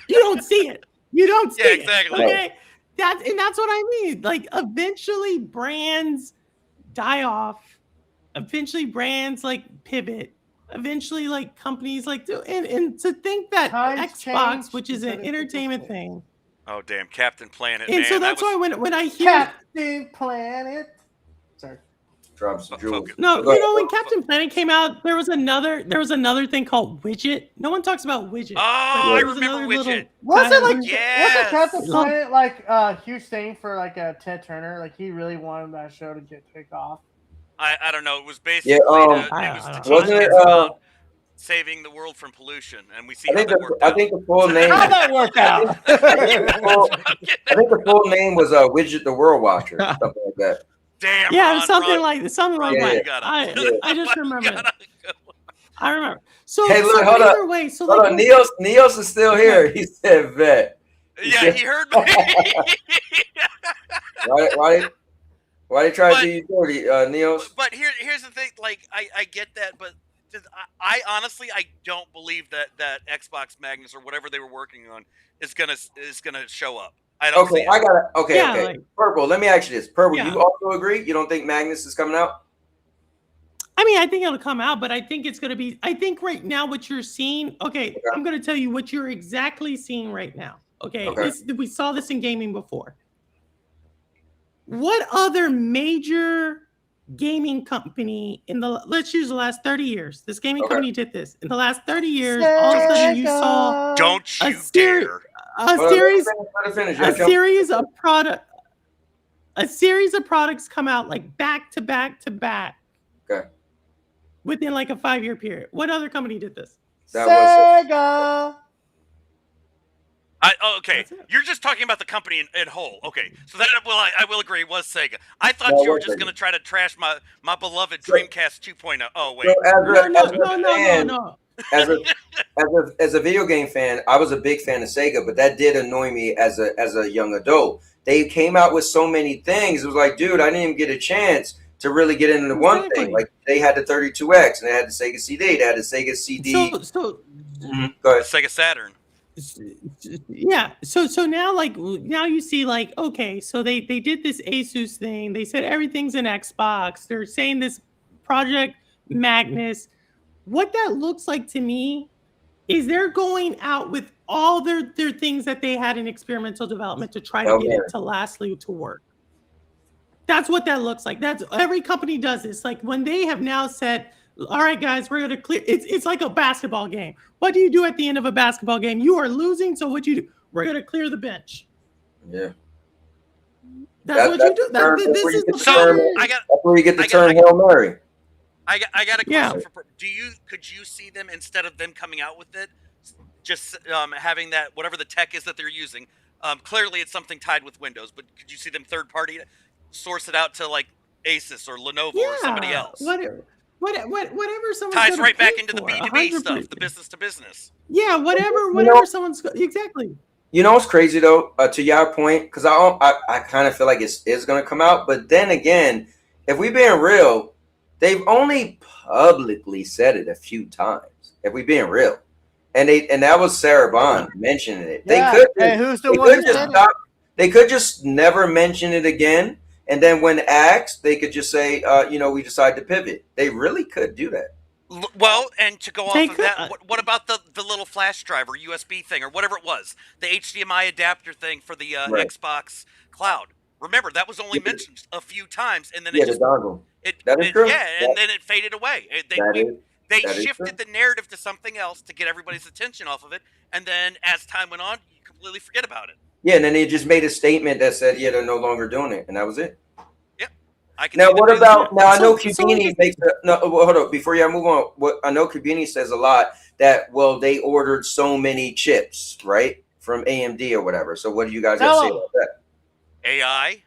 you don't see it. You don't see it. Exactly. Okay. That's what I mean. Like eventually brands die off. Eventually brands like pivot. Eventually like companies like do and to think that Xbox, which is an entertainment thing. Oh damn, Captain Planet. And man, so that's why when I hear Captain Planet. Sorry. Drop some jewels. No, when Captain Planet came out, there was another thing called Widget. No one talks about Widget. Oh, I remember Widget. Wasn't Captain Planet like a huge thing for like Ted Turner? Like he really wanted that show to take off. I don't know. It was basically wasn't it about saving the world from pollution, and we see I think the full name. How'd that work out? I think the full name was Widget the World Watcher, something like that. Damn. Yeah, Ron, something like that. Yeah. I just remember. I remember. So hey, look, so hold either up. way, so hold like on. Neos is still here. He said vet. Yeah, he heard me. Why they try to do you dirty, Neos? But here's the thing. Like I get that, but I honestly don't believe that Xbox Magnus or whatever they were working on is gonna show up. I don't. Okay, I got it. Okay, Yeah, okay. like- Purple. Let me ask you this. Purple, Yeah. you also agree? You don't think Magnus is coming out? I mean, I think it'll come out, but I think it's going to be. I think right now what you're seeing. Okay, I'm going to tell you what you're exactly seeing right now. Okay, we saw this in gaming before. What other major gaming company let's use the last 30 years? This gaming company did this in the last 30 years. All of a sudden, you saw don't you dare a series of products come out like back to back to back. Okay. Within like a 5-year period. What other company did this? Sega. Okay, you're just talking about the company in whole. Okay, so that I will agree was Sega. I thought you were just going to try to trash my beloved Dreamcast 2.0. Oh wait, no. As a video game fan, I was a big fan of Sega, but that did annoy me as a young adult. They came out with so many things. It was like, dude, I didn't even get a chance to really get into one thing. Like they had the 32X and they had the Sega CD. They had the Sega CD. So go ahead. Sega Saturn. Yeah. So now you see like, okay, so they did this Asus thing. They said everything's in Xbox. They're saying this Project Magnus. What that looks like to me is they're going out with all their things that they had in experimental development to try to get it to lastly to work. That's what that looks like. That's every company does this. Like when they have now said, all right, guys, we're going to clear. It's like a basketball game. What do you do at the end of a basketball game? You are losing. So what you do? We're going to clear the bench. Yeah. That's what you do. That's where you get the term Hail Mary. I got a question for. Could you see them, instead of them coming out with it, just having that whatever the tech is that they're using? Clearly, it's something tied with Windows, but could you see them third party source it out to like Asus or Lenovo or somebody else? Whatever someone ties right back into the B2B stuff, the business to business. Yeah, whatever someone's exactly. You know what's crazy though, to your point, because I kind of feel like it's going to come out, but then again, if we being real, they've only publicly said it a few times. If we being real, and that was Sarah Bond mentioning it. Yeah. They could. And who's the one who said it? They could just never mention it again, and then when asked, they could just say, we decided to pivot. They really could do that. Well, and to go off of that, what about the little flash drive or USB thing or whatever it was, the HDMI adapter thing for the Xbox Cloud? Remember, that was only mentioned a few times, and then the dongle. That is true. Yeah, and then it faded away. They shifted the narrative to something else to get everybody's attention off of it, and then as time went on, you completely forget about it. Yeah, and then they just made a statement that said, "Yeah, they're no longer doing it," and that was it. Now, what about now? I know Kubini makes hold up before you move on. What I know Kubini says a lot that they ordered so many chips, right, from AMD or whatever. So what do you guys have to say about that? AI?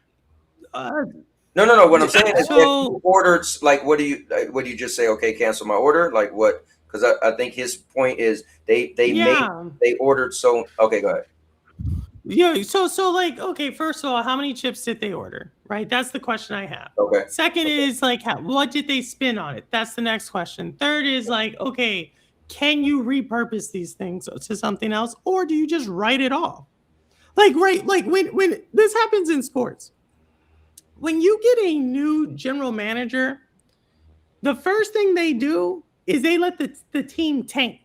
No. What I'm saying is, if you ordered, like, what do you just say? Okay, cancel my order. Like what? Because I think his point is they ordered so. Okay, go ahead. Yeah, so like, okay, first of all, how many chips did they order? Right? That's the question I have. Okay. Second is like, what did they spend on it? That's the next question. Third is like, okay, can you repurpose these things to something else, or do you just write it off? Like, right, like when this happens in sports, when you get a new general manager, the first thing they do is they let the team tank.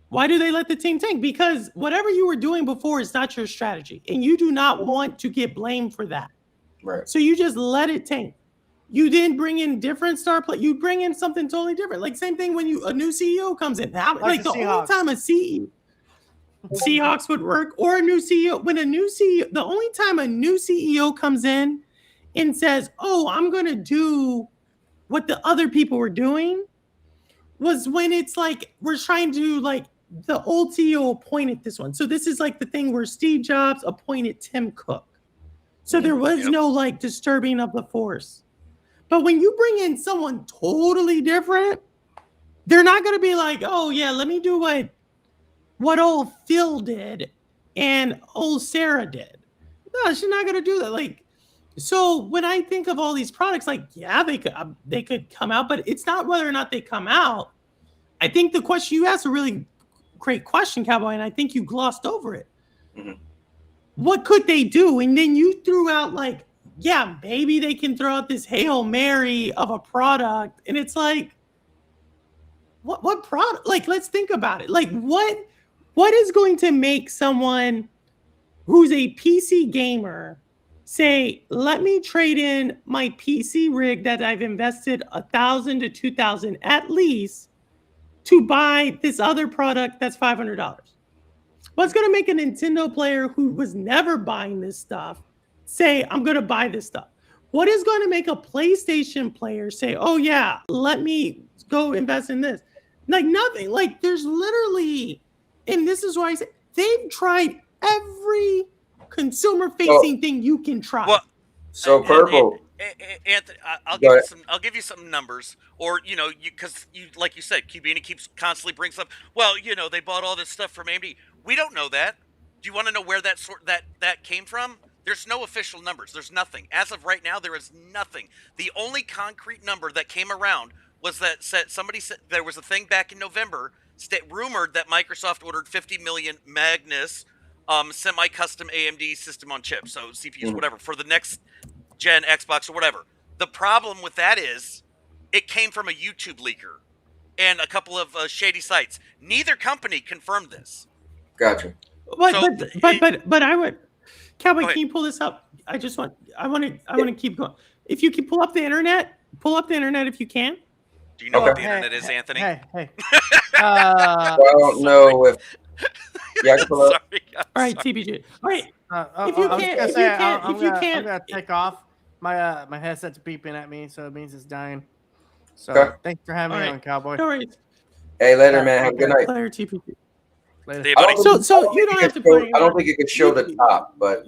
Why do they let the team tank? Because whatever you were doing before is not your strategy, and you do not want to get blamed for that. Right. So you just let it tank. You then bring in different star play. You bring in something totally different. Like same thing when a new CEO comes in. Like the only time a CEO, Seahawks would work, or a new CEO. When a new CEO, the only time a new CEO comes in and says, "Oh, I'm going to do what the other people were doing," was when it's like we're trying to like the old CEO appointed this one. So this is like the thing where Steve Jobs appointed Tim Cook. So there was no like disturbing of the force. But when you bring in someone totally different, they're not going to be like, "Oh yeah, let me do what old Phil did and old Sarah did." No, she's not going to do that. Like, so when I think of all these products, like, yeah, they could come out, but it's not whether or not they come out. I think the question you asked a really great question, Cowboy, and I think you glossed over it. Mm-hmm. What could they do? And then you threw out like, yeah, maybe they can throw out this Hail Mary of a product. And it's like, what product? Like, let's think about it. Like, what is going to make someone who's a PC gamer say, let me trade in my PC rig that I've invested $1,000 to $2,000 at least to buy this other product that's $500? What's going to make a Nintendo player who was never buying this stuff say, I'm going to buy this stuff? What is going to make a PlayStation player say, oh yeah, let me go invest in this? Like nothing. Like there's literally, and this is why I say they've tried every consumer-facing thing you can try. Well, so Purple. Anthony, I'll give you some numbers, or because like you said, Kubini keeps constantly brings up. Well, they bought all this stuff from AMD. We don't know that. Do you want to know where that came from? There's no official numbers. There's nothing as of right now. There is nothing. The only concrete number that came around was that somebody said there was a thing back in November rumored that Microsoft ordered 50 million Magnus semi-custom AMD system on chip, so CPUs, whatever, for the next gen Xbox or whatever. The problem with that is it came from a YouTube leaker. and a couple of shady sites. Neither company confirmed this. Gotcha. But I would, Cowboy, Go ahead. can you pull this up? I want to keep going. If you can pull up the internet if you can. Do you know Okay. what the internet is, Anthony? Hey. I don't know if. Yeah, I can pull up. Sorry. All right, TPG. All right. If you can't, I'm gonna take off. My headset's beeping at me, so it means it's dying. So Okay. thanks for having me All on, Cowboy. No worries. Hey, later, man. Have a good night. Player TPG. Later. See you, I buddy. don't So you don't have to bring. I don't think it could show the top, but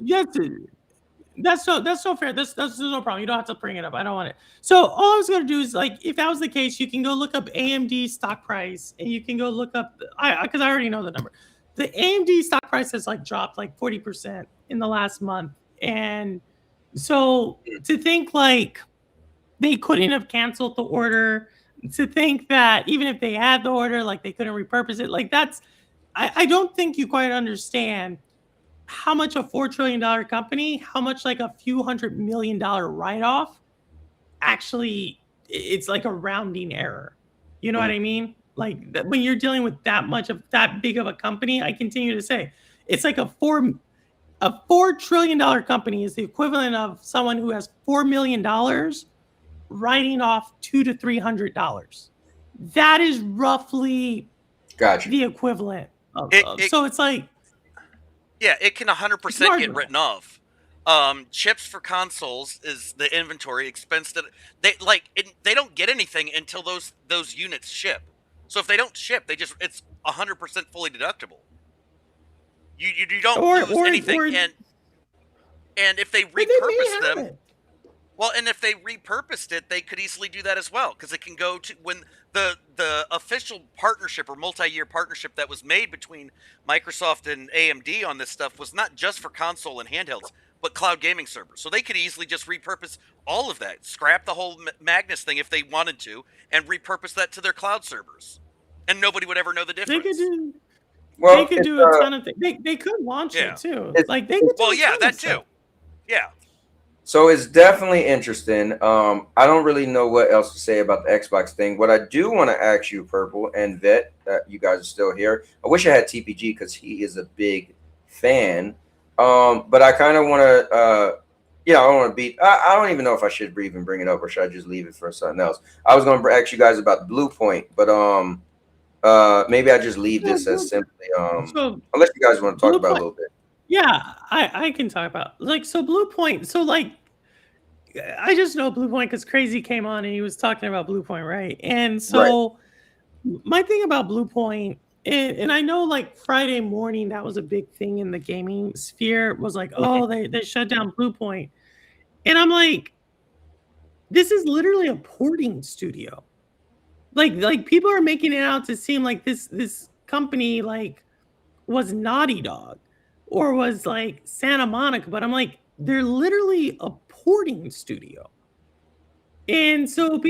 That's so fair. That's no problem. You don't have to bring it up. I don't want it. So all I was gonna do is, like, if that was the case, you can go look up AMD stock price, and you can go look up because I already know the number. The AMD stock price has like dropped like 40% in the last month, and so to think like they couldn't have canceled the order, to think that even if they had the order, like they couldn't repurpose it, like that's I don't think you quite understand how much a $4 trillion company, how much like a few $100 million write-off, actually, it's like a rounding error. You know what I mean? Like when you're dealing with that big of a company, I continue to say it's like a $4 trillion company is the equivalent of someone who has $4 million writing off $200 to $300. That is roughly the equivalent. So it's like, yeah, it can 100% get written off. Chips for consoles is the inventory expense that they don't get anything until those units ship. So if they don't ship, it's 100% fully deductible. You don't lose anything, and if they repurpose them. Well, and if they repurposed it, they could easily do that as well, because it can go to when the official partnership or multi-year partnership that was made between Microsoft and AMD on this stuff was not just for console and handhelds, but cloud gaming servers. So they could easily just repurpose all of that, scrap the whole Magnus thing if they wanted to, and repurpose that to their cloud servers, and nobody would ever know the difference. They could do a ton of things. They could launch it too. Like they could. Well, yeah, that too. Yeah. So it's definitely interesting. I don't really know what else to say about the Xbox thing. What I do want to ask you, Purple and Vet, that you guys are still here. I wish I had TPG because he is a big fan. But I kind of want to, I want to beat. I don't even know if I should even bring it up or should I just leave it for something else. I was going to ask you guys about Blue Point, but maybe I just leave this as simply unless you guys want to talk about it a little bit. Yeah, I can talk about Blue Point. So like, I just know Blue Point because Crazy came on and he was talking about Blue Point, right? And so my thing about Blue Point, and I know like Friday morning that was a big thing in the gaming sphere, was like, oh, they shut down Blue Point, and I'm like, this is literally a porting studio. Like people are making it out to seem like this company like was Naughty Dog or was like Santa Monica, but I'm like, they're literally a porting studio. And so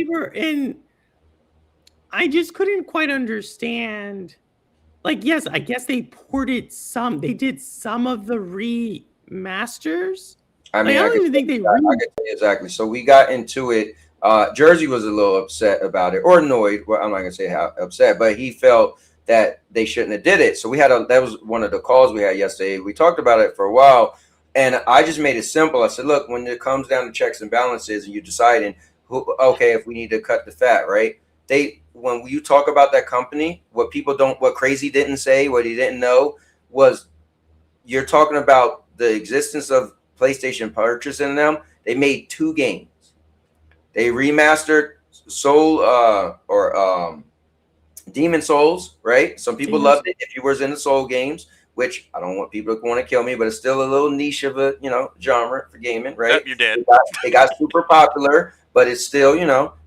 I just couldn't quite understand. Like, yes, I guess they did some of the remasters. I mean, I don't even think I can tell you exactly. So we got into it. Jersey was a little upset about it, or annoyed. Well, I'm not gonna say how upset, but he felt that they shouldn't have did it. So that was one of the calls we had yesterday. We talked about it for a while, and I just made it simple. I said, look, when it comes down to checks and balances, and you're deciding if we need to cut the fat, right? When you talk about that company, what Crazy didn't say, what he didn't know was you're talking about the existence of PlayStation purchasing them. They made 2 games. They remastered Soul Demon Souls, right? Some people loved it if you was in the Soul games, which I don't want people to want to kill me, but it's still a little niche of a genre for gaming, right? Yep, you're dead. They got super popular, but it's still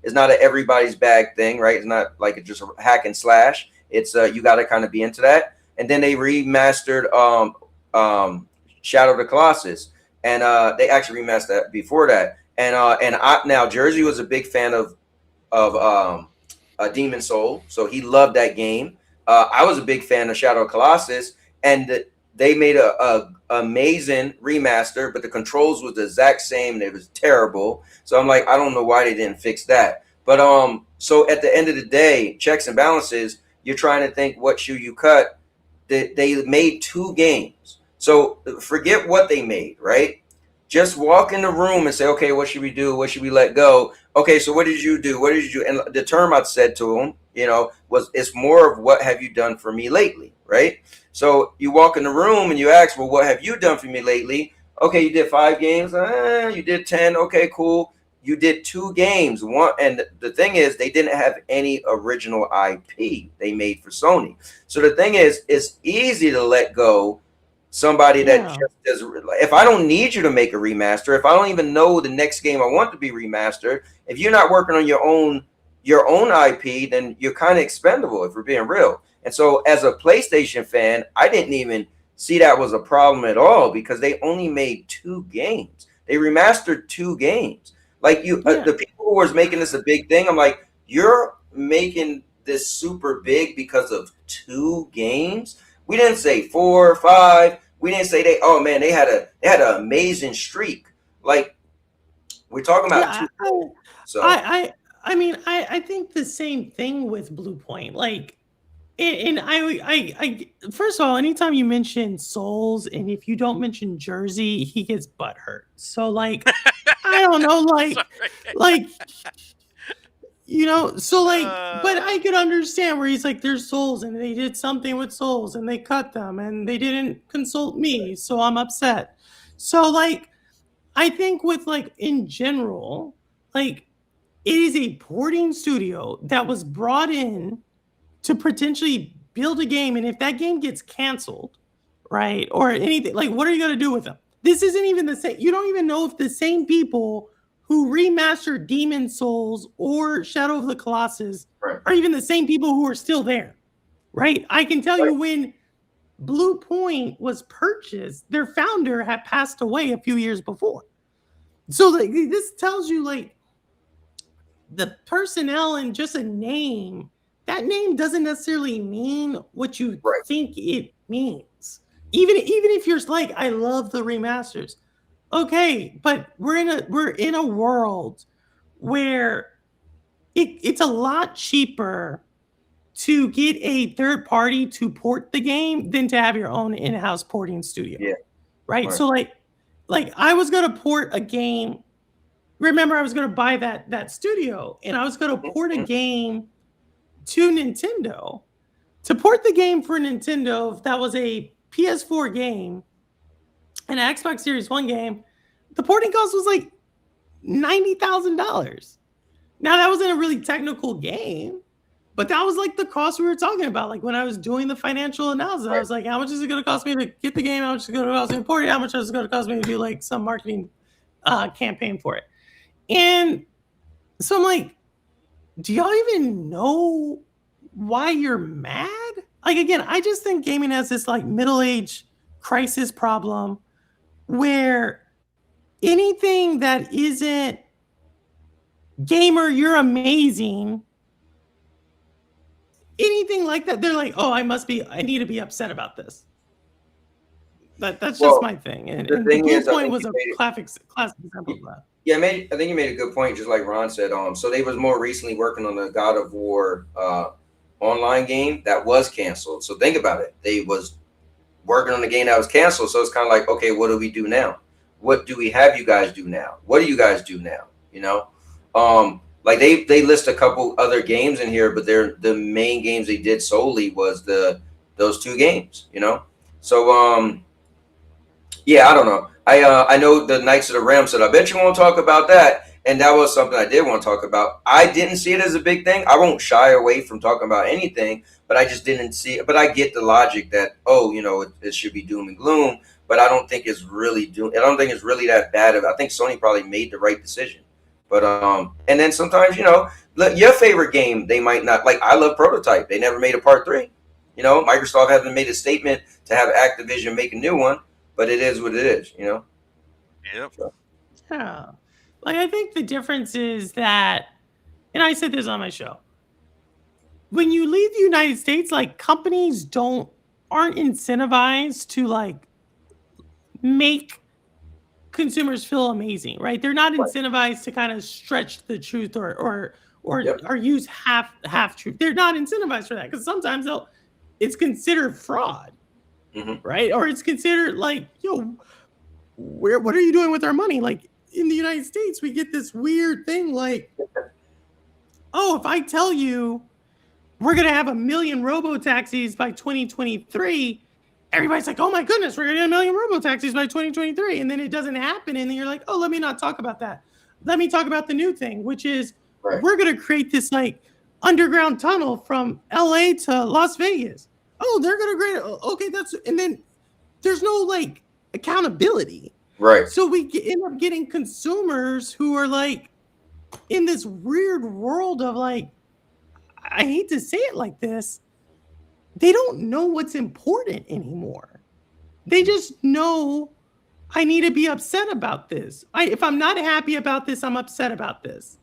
it's not an everybody's bag thing, right? It's not like it's just a hack and slash. It's you got to kind of be into that. And then they remastered Shadow of the Colossus, and they actually remastered that before that. And now Jersey was a big fan of Demon Soul, so he loved that game. I was a big fan of Shadow of Colossus, and they made a amazing remaster, but the controls was the exact same, and it was terrible. So I'm like, I don't know why they didn't fix that. But So at the end of the day, checks and balances, you're trying to think what shoe you cut. They made 2 games. So forget what they made, right? Just walk in the room and say, okay, what should we do? What should we let go? Okay, so what did you do? What did you do? And the term I said to him, was it's more of what have you done for me lately, right? So you walk in the room and you ask, well, what have you done for me lately? Okay, you did 5 games. You did 10. Okay, cool. You did 2 games. One, and the thing is, they didn't have any original IP they made for Sony. So the thing is, it's easy to let go somebody that just does. If I don't need you to make a remaster, if I don't even know the next game I want to be remastered, if you're not working on your own IP, then you're kind of expendable, if we're being real. And so as a PlayStation fan, I didn't even see that was a problem at all, because they only made 2 games. They remastered 2 games. Like the people who was making this a big thing, I'm like, you're making this super big because of 2 games? We didn't say 4 or 5. We didn't say they had an amazing streak. Like, we're talking about 2. So I mean, I think the same thing with Blue Point. Like, and I first of all, anytime you mention Souls, and if you don't mention Jersey, he gets butthurt. So like, I don't know, like, so like, but I could understand where he's like, there's Souls and they did something with Souls and they cut them and they didn't consult me, so I'm upset. So like, I think with like in general, like, it is a porting studio that was brought in to potentially build a game, and if that game gets canceled, right, or anything, like, what are you going to do with them? This isn't even the same. You don't even know if the same people who remastered Demon Souls or Shadow of the Colossus are even the same people who are still there, right? I can tell you, when Blue Point was purchased, their founder had passed away a few years before. So like, this tells you, like, the personnel and just a name, that name doesn't necessarily mean what you think it means. Even if you're like, I love the remasters. Okay, but we're in a world where it's a lot cheaper to get a third party to port the game than to have your own in-house porting studio. Yeah. Right? So like I was going to port a game. Remember, I was going to buy that studio, and I was going to port a game to Nintendo. To port the game for Nintendo, that was a PS4 game and an Xbox Series 1 game, the porting cost was like $90,000. Now, that wasn't a really technical game, but that was like the cost we were talking about. Like, when I was doing the financial analysis, I was like, how much is it going to cost me to get the game? How much is it going to cost me to port it? How much is it going to cost me to do like some marketing campaign for it? And so I'm like, do y'all even know why you're mad? Like, again, I just think gaming has this like middle-age crisis problem where anything that isn't gamer, you're amazing, anything like that, they're like, oh, I need to be upset about this. That's just my thing. And the Blue Point was a classic example of that. Yeah, I think you made a good point, just like Ron said. So they was more recently working on the God of War online game that was canceled. So think about it. They was working on the game that was canceled. So it's kind of like, okay, what do we do now? What do we have you guys do now? What do you guys do now? You know, like they list a couple other games in here, but the main games they did solely was those 2 games. You know, so yeah, I don't know. I know the Knights of the Realm said, I bet you won't talk about that. And that was something I did want to talk about. I didn't see it as a big thing. I won't shy away from talking about anything, but I just didn't see it. But I get the logic that, it should be doom and gloom, but I don't think it's really I don't think it's really that bad. I think Sony probably made the right decision. But, and then sometimes, your favorite game, they might not, like, I love Prototype. They never made a part 3. Microsoft hasn't made a statement to have Activision make a new one. But it is what it is, Yep. So. Yeah. Like, I think the difference is that, and I said this on my show, when you leave the United States, like, companies aren't incentivized to like make consumers feel amazing, right? They're not incentivized to kind of stretch the truth or or Yep. or use half truth. They're not incentivized for that because sometimes it's considered fraud, right? Or it's considered like, yo, what are you doing with our money? Like in the United States, we get this weird thing like, oh, if I tell you we're gonna have 1 million robo taxis by 2023. Everybody's like, oh my goodness, we're gonna get 1 million robo taxis by 2023. And then it doesn't happen. And then you're like, oh, let me not talk about that. Let me talk about the new thing, which is we're gonna create this like underground tunnel from LA to Las Vegas. Oh, they're gonna create okay, and then there's no like accountability. Right. So we end up getting consumers who are like in this weird world of like, I hate to say it like this, they don't know what's important anymore. They just know I need to be upset about this. If I'm not happy about this, I'm upset about this.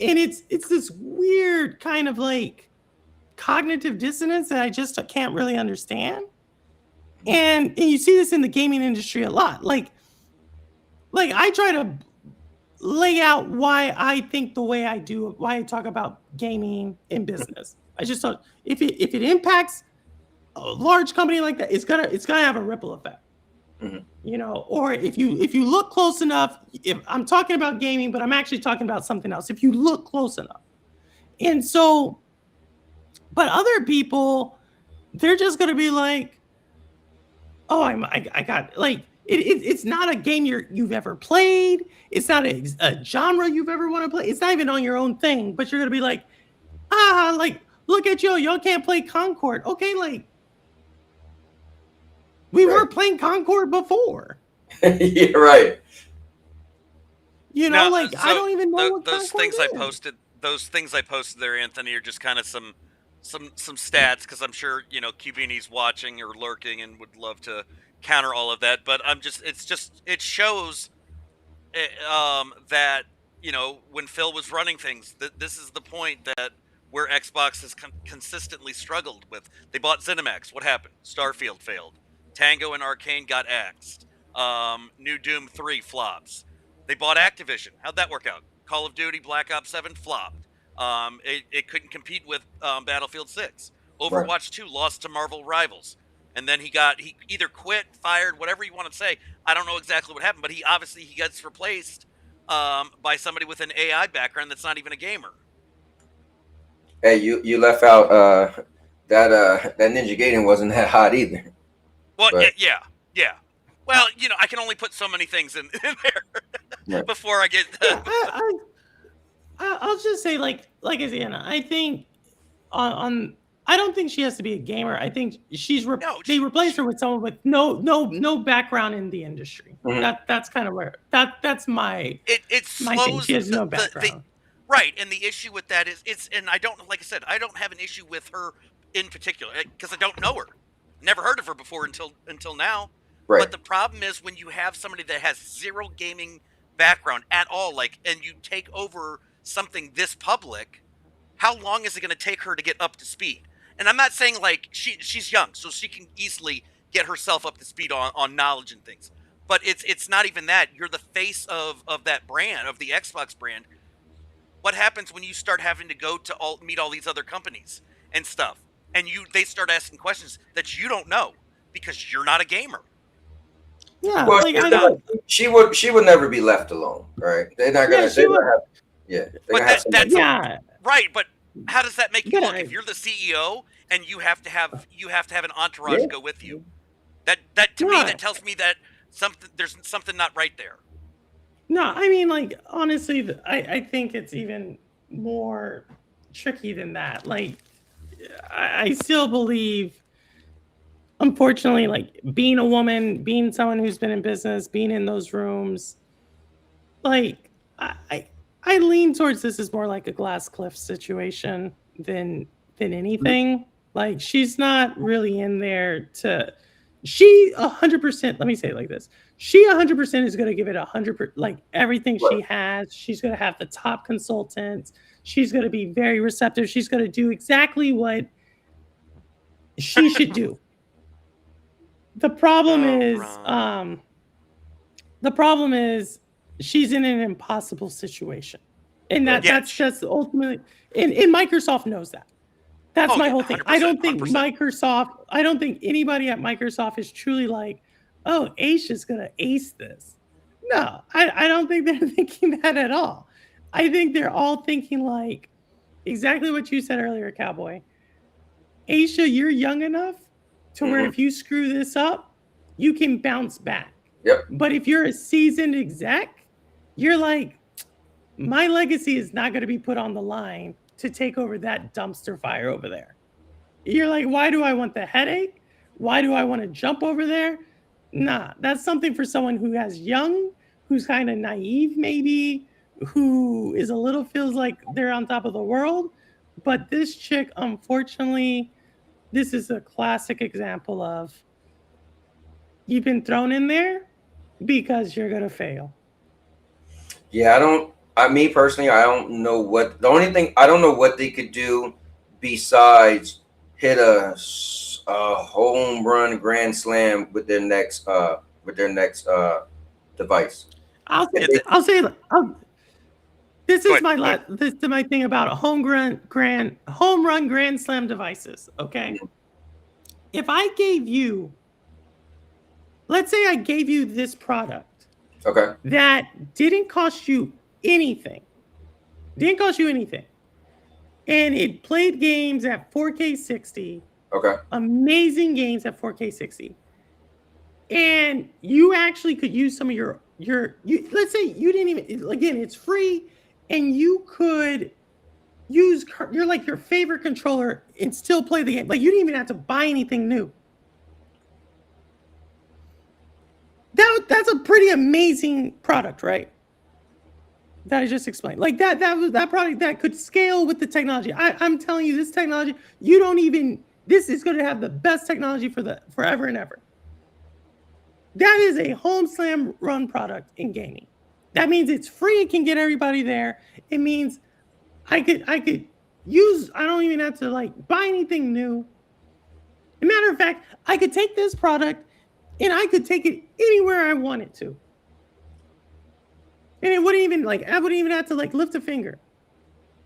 And it's this weird kind of like cognitive dissonance that I just can't really understand. And you see this in the gaming industry a lot. Like I try to lay out why I think the way I do, why I talk about gaming in business. I just thought if it impacts a large company like that, it's gonna have a ripple effect. You know, or if you look close enough, if I'm talking about gaming, but I'm actually talking about something else. If you look close enough. And so, but other people, they're just gonna be like, oh, I got like it's not a game you've ever played. It's not a genre you've ever want to play. It's not even on your own thing, but you're gonna be like, like look at y'all can't play Concord. Okay, like we weren't playing Concord before. You're right. You know, like I don't even know what those Concord things is. I posted. Those things I posted there, Anthony, are just kind of some stats because I'm sure Cubini's watching or lurking and would love to counter all of that. But it shows that when Phil was running things, this is the point that where Xbox has consistently struggled with. They bought ZeniMax. What happened? Starfield failed. Tango and Arcane got axed. New Doom 3 flops. They bought Activision. How'd that work out? Call of Duty Black Ops 7 flopped. It couldn't compete with Battlefield 6. Overwatch 2 lost to Marvel Rivals. And then he either quit, fired, whatever you want to say. I don't know exactly what happened, but he gets replaced by somebody with an AI background that's not even a gamer. Hey, you left out that Ninja Gaiden wasn't that hot either. Well, yeah. Well, I can only put so many things in there before I get. I'll just say, like Anna, I think I don't think she has to be a gamer. I think they replaced her with someone with no background in the industry. That's kind of where that's my my thing. She has no background. Right, and the issue with that is and I don't, like I said, I don't have an issue with her in particular because I don't know her. Never heard of her before until now. Right. But the problem is when you have somebody that has zero gaming background at all, and you take over something this public, how long is it going to take her to get up to speed? And I'm not saying she's young, so she can easily get herself up to speed on knowledge and things. But it's not even that. You're the face of that brand, of the Xbox brand. What happens when you start having to go to meet all these other companies and stuff, and they start asking questions that you don't know because you're not a gamer? Yeah, well, she would never be left alone, right? They're not gonna. Right, but how does that make you look if you're the CEO and you have to have an entourage go with you? That to me that tells me that there's something not right there. No, I mean, honestly, I think it's even more tricky than that. I still believe, unfortunately, being a woman, being someone who's been in business, being in those rooms, I lean towards this is more like a glass cliff situation than anything. She's not really in there she 100%, let me say it like this. She 100% is going to give it 100%, everything she has. She's going to have the top consultants. She's going to be very receptive. She's going to do exactly what she should do. The problem is she's in an impossible situation. And that's just ultimately, and Microsoft knows that. That's my whole thing. I don't think 100%. I don't think anybody at Microsoft is truly like, oh, Asia's going to ace this. No, I don't think they're thinking that at all. I think they're all thinking like exactly what you said earlier, Cowboy. Asia, you're young enough to where if you screw this up, you can bounce back. Yep. But if you're a seasoned exec, you're like, my legacy is not going to be put on the line to take over that dumpster fire over there. You're like, why do I want the headache? Why do I want to jump over there? Nah, that's something for someone who has young, who's kind of naive maybe, who is a little feels like they're on top of the world. But this chick, unfortunately, this is a classic example of you've been thrown in there because you're going to fail. Yeah, me personally, I don't know what I don't know what they could do besides hit a home run grand slam with their next device. This is my thing about home run grand slam devices. Okay, if I gave you, let's say I gave you this product, okay, that didn't cost you anything, and it played games at 4K 60. Okay, amazing games at 4K 60, and you actually could use some of your let's say you didn't even, again, it's free, and you could use your favorite controller and still play the game. Like, you didn't even have to buy anything new. That's a pretty amazing product, right? That I just explained. Like that product that could scale with the technology. I'm telling you, this technology, this is going to have the best technology for forever and ever. That is a home slam run product in gaming. That means it's free. It can get everybody there. It means I could use, I don't even have to buy anything new. As a matter of fact, I could take this product and I could take it anywhere I wanted to. And it wouldn't even I wouldn't even have to lift a finger.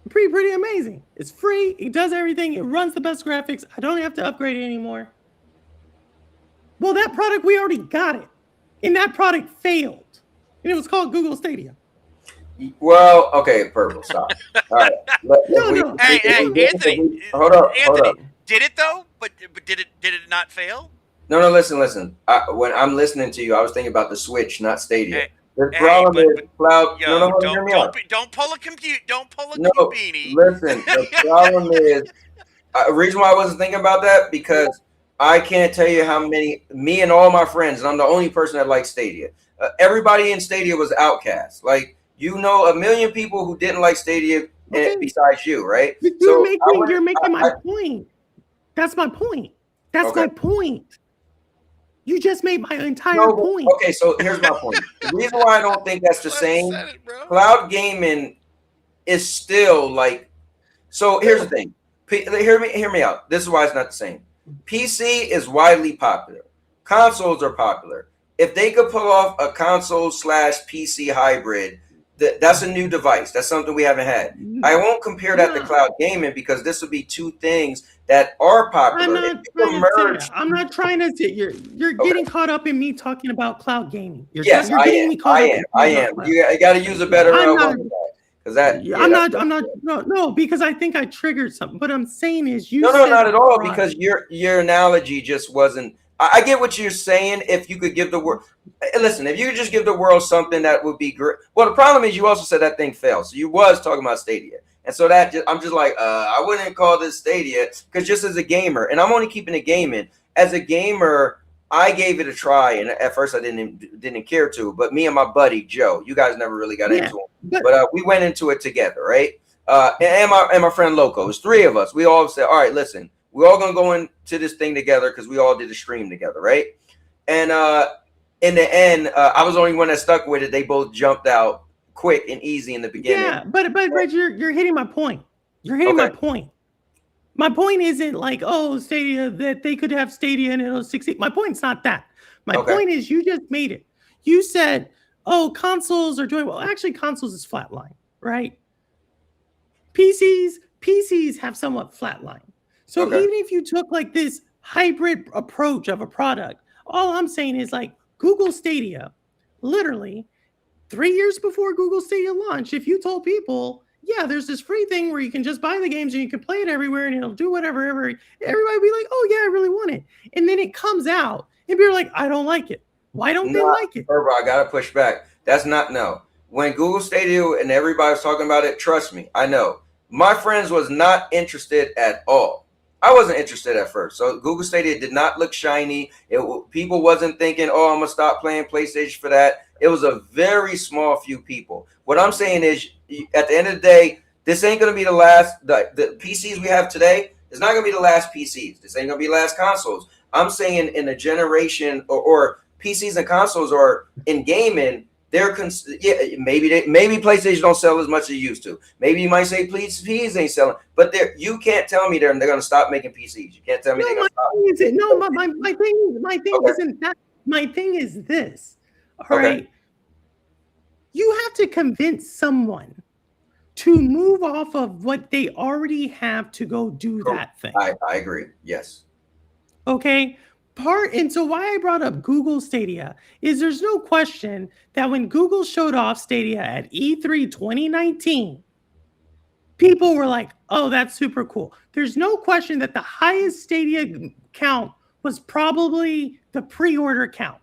Pretty amazing. It's free. It does everything. It runs the best graphics. I don't have to upgrade it anymore. Well, that product, we already got it. And that product failed. And it was called Google Stadia. Well, okay, Purple, stop. All right. Hey, Anthony. Hold up. Did it though? But did it not fail? No, listen. When I'm listening to you, I was thinking about the Switch, not Stadia. Hey, The problem is cloud. Yo, don't pull a compute. Don't pull a beanie. Listen, the problem is the reason why I wasn't thinking about that, because I can't tell you how many, me and all my friends, and I'm the only person that likes Stadia. Everybody in Stadia was outcast. A million people who didn't like Stadia besides you, right? You're making my point. That's my point. My point. You just made my entire point. Okay, so here's my point. The reason why I don't think that's the same, cloud gaming is still so here's the thing. Hear me out. This is why it's not the same. PC is widely popular. Consoles are popular. If they could pull off a console/PC hybrid, that's a new device. That's something we haven't had. I won't compare that to cloud gaming, because this would be two things that are popular. I'm not trying to say you're getting caught up in me talking about cloud gaming. I am. You got to use a better word. Because I think I triggered something. But I'm saying is no, not at all. Because your analogy just wasn't. I get what you're saying. If you could give the world, listen, if you could just give the world something that would be great. Well, the problem is you also said that thing failed. So you was talking about Stadia. And so I'm just I wouldn't call this Stadia, because just as a gamer, and I'm only keeping it gaming, as a gamer, I gave it a try. And at first I didn't care to, but me and my buddy, Joe, you guys never really got into it, but we went into it together. Right. And my friend Loco, it was three of us. We all said, all right, listen, we're all going to go into this thing together, because we all did a stream together. Right. And in the end, I was the only one that stuck with it. They both jumped out quick and easy in the beginning. Yeah, but you're hitting my point. You're hitting my point. My point isn't Stadia, that they could have Stadia and it'll succeed. My point's not that. My point is, you just made it. You said, consoles are doing well. Actually, consoles is flatline, right? PCs have somewhat flatlined. So Okay. even if you took like this hybrid approach of a product, all I'm saying is like Google Stadia, literally 3 years before Google Stadia launched, if you told people, yeah, there's this free thing where you can just buy the games and you can play it everywhere and it'll do whatever, everybody would be like, oh yeah, I really want it. And then it comes out and people are like, I don't like it. Why don't they like it? Bro, I gotta push back. That's not no. When Google Stadia and everybody was talking about it, trust me, I know. My friends was not interested at all. I wasn't interested at first. So Google Stadia did not look shiny. People wasn't thinking, oh, I'm gonna stop playing PlayStation for that. It was a very small few people. What I'm saying is, at the end of the day, this ain't gonna be the last. The PCs we have today is not gonna be the last PCs. This ain't gonna be the last consoles. I'm saying in a generation or PCs and consoles are in gaming. Maybe PlayStation don't sell as much as it used to. Maybe you might say PCs ain't selling, but you can't tell me they're going to stop making PCs. You can't tell me they're going to stop. No, my thing isn't that. My thing is this. All right. You have to convince someone to move off of what they already have to go do that thing. I agree. Yes. Okay. And so why I brought up Google Stadia is there's no question that when Google showed off Stadia at E3 2019, people were like, oh, that's super cool. There's no question that the highest Stadia count was probably the pre-order count.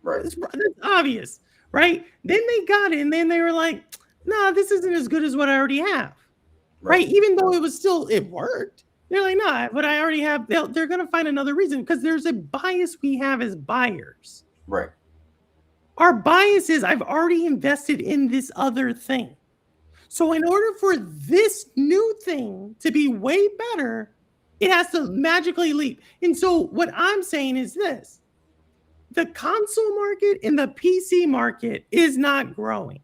Right. That's obvious, right? Then they got it and then they were like, nah, this isn't as good as what I already have. Right? Even though it worked. They're like, nah, but I already have. They're going to find another reason because there's a bias we have as buyers. Right. Our bias is I've already invested in this other thing. So in order for this new thing to be way better, it has to magically leap. And so what I'm saying is this. The console market and the PC market is not growing.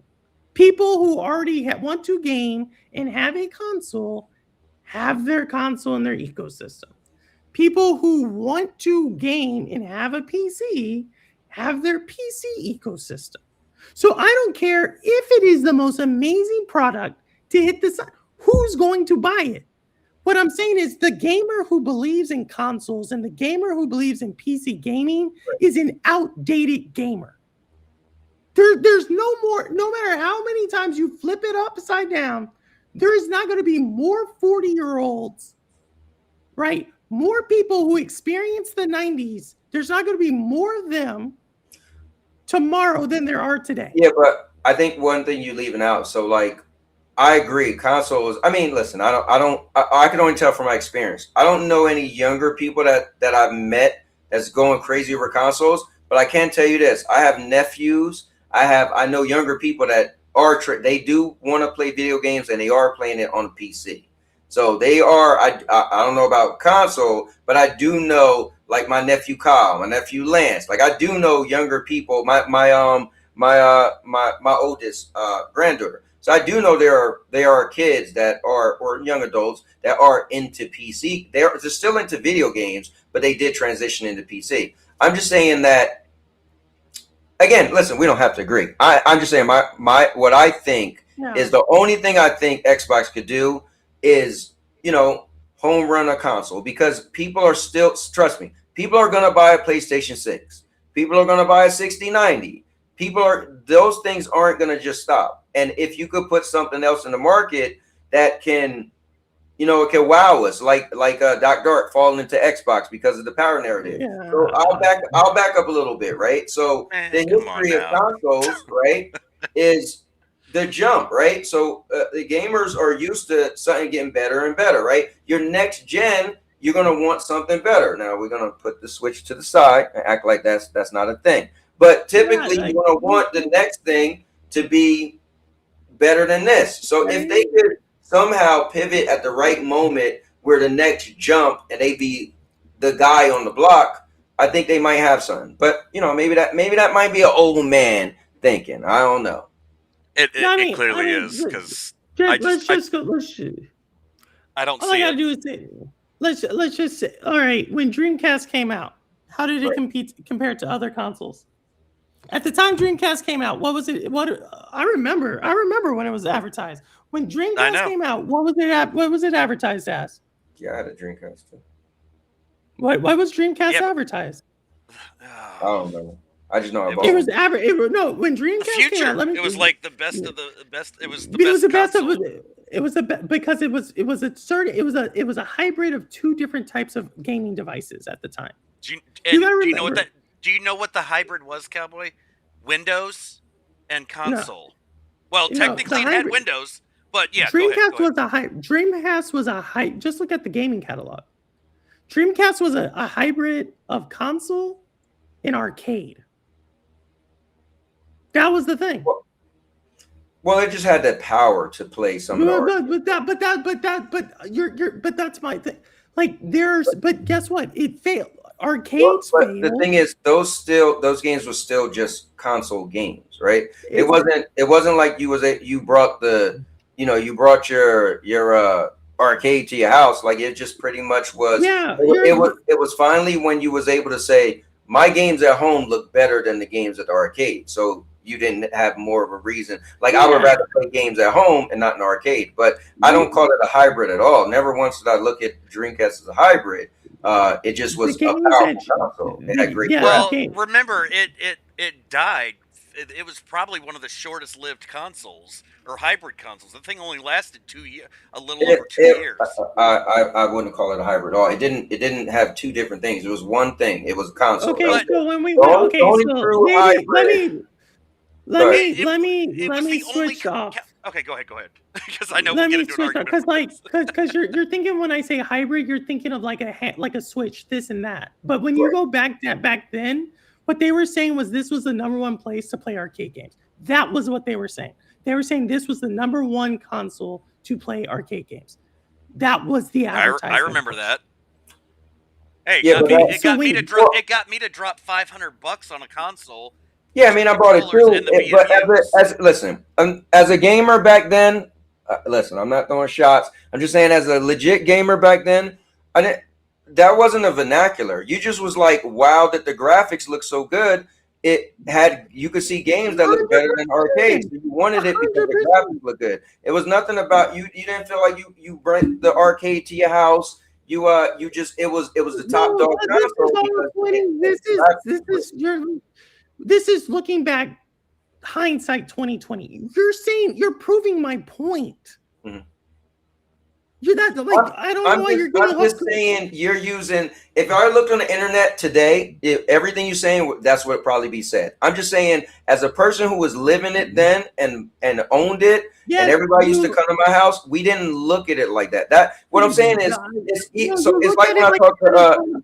People who already want to game and have a console have their console in their ecosystem. People who want to game and have a PC have their PC ecosystem. So I don't care if it is the most amazing product to hit the side. Who's going to buy it? What I'm saying is the gamer who believes in consoles and the gamer who believes in PC gaming is an outdated gamer. There's no more, no matter how many times you flip it upside down, there is not going to be more 40-year-olds, right? More people who experienced the 90s. There's not going to be more of them tomorrow than there are today. Yeah, but I think one thing you're leaving out. So, like, I agree. Consoles. I mean, listen. I can only tell from my experience. I don't know any younger people that I've met that's going crazy over consoles. But I can tell you this: I have nephews. I know younger people that they do want to play video games and they are playing it on a PC. So they are. I don't know about console, but I do know, like, my nephew Kyle, my nephew Lance. Like, I do know younger people. My oldest granddaughter. So I do know there are kids that are, or young adults that are into PC. They're still into video games, but they did transition into PC. I'm just saying that. Again, listen, we don't have to agree. I'm just saying what I think is the only thing I think Xbox could do is, home run a console, because people are still, trust me, people are going to buy a PlayStation 6. People are going to buy a 6090. Those things aren't going to just stop. And if you could put something else in the market that can, it can wow us, like Doc Dart falling into Xbox because of the power narrative. Yeah. So I'll back up a little bit, right? So the history of consoles, right, is the jump, right? So the gamers are used to something getting better and better, right? Your next gen, you're gonna want something better. Now we're gonna put the Switch to the side and act like that's not a thing. But typically, you're gonna want the next thing to be better than this. So if they could somehow pivot at the right moment where the next jump and they be the guy on the block, I think they might have something. But maybe that might be an old man thinking. I don't know. It clearly is, because I don't see all I gotta do is say, let's just say, all right, when Dreamcast came out, how did it compare to other consoles? At the time Dreamcast came out, what was it? I remember when it was advertised. When I Dreamcast know. came out, what was it advertised as? Yeah, I had a Dreamcast too. What was Dreamcast Yeah, but- advertised? I don't remember. I just know I It bought It one. was no, when The Dreamcast came future. out, let me It was like the best of the best. It was the it was best the best of console. it was because it was a hybrid of two different types of gaming devices at the time. Do you know what remember- that? Do you know what the hybrid was, Cowboy? Windows and console. Well, No, technically the it had hybrid- Windows, but yeah. Go ahead. Dreamcast was a hype. Just look at the gaming catalog. Dreamcast was a hybrid of console and arcade. That was the thing. Well, it just had that power to play some of the But that's my thing. Like but guess what? It failed. Arcades but failed. the thing is, those games were still just console games, right? It wasn't like you brought your arcade to your house. Like it just pretty much was. Yeah, it was finally when you was able to say, my games at home look better than the games at the arcade. So you didn't have more of a reason. Like I would rather play games at home and not in the arcade. But I don't call it a hybrid at all. Never once did I look at Dreamcast as a hybrid. It just was a powerful console. It had great graphics. Well, remember it died. It was probably one of the shortest lived consoles or hybrid consoles. The thing only lasted 2 years, a little over 2 years. I wouldn't call it a hybrid at all. It didn't have two different things. It was one thing. It was a console. Okay, so when we let me switch off. Okay, go ahead. Because I know Let we'll me get into an switch argument. because you're thinking when I say hybrid, you're thinking of like a switch, this and that. But when you go back then, what they were saying was this was the number one place to play arcade games. That was what they were saying. They were saying this was the number one console to play arcade games. That was the advertisement. I remember that. Hey, Yeah, it got me to drop $500 on a console. Yeah, I mean, I bought it too. But listen, as a gamer back then, listen, I'm not throwing shots. I'm just saying, as a legit gamer back then, that wasn't a vernacular. You just was like, wow, that the graphics look so good. You could see games that look better than arcades. You wanted it because the graphics look good. It was nothing about you. You didn't feel like you brought the arcade to your house. It was the top dog console. This is looking back, hindsight 2020. You're proving my point. Mm-hmm. You're not like I don't know why you're getting. I'm just saying you're using. If I looked on the internet today, everything you're saying, that's what probably be said. I'm just saying, as a person who was living it then and owned it, and everybody used to come to my house, we didn't look at it like that. What I'm saying is, it's like when I talk to.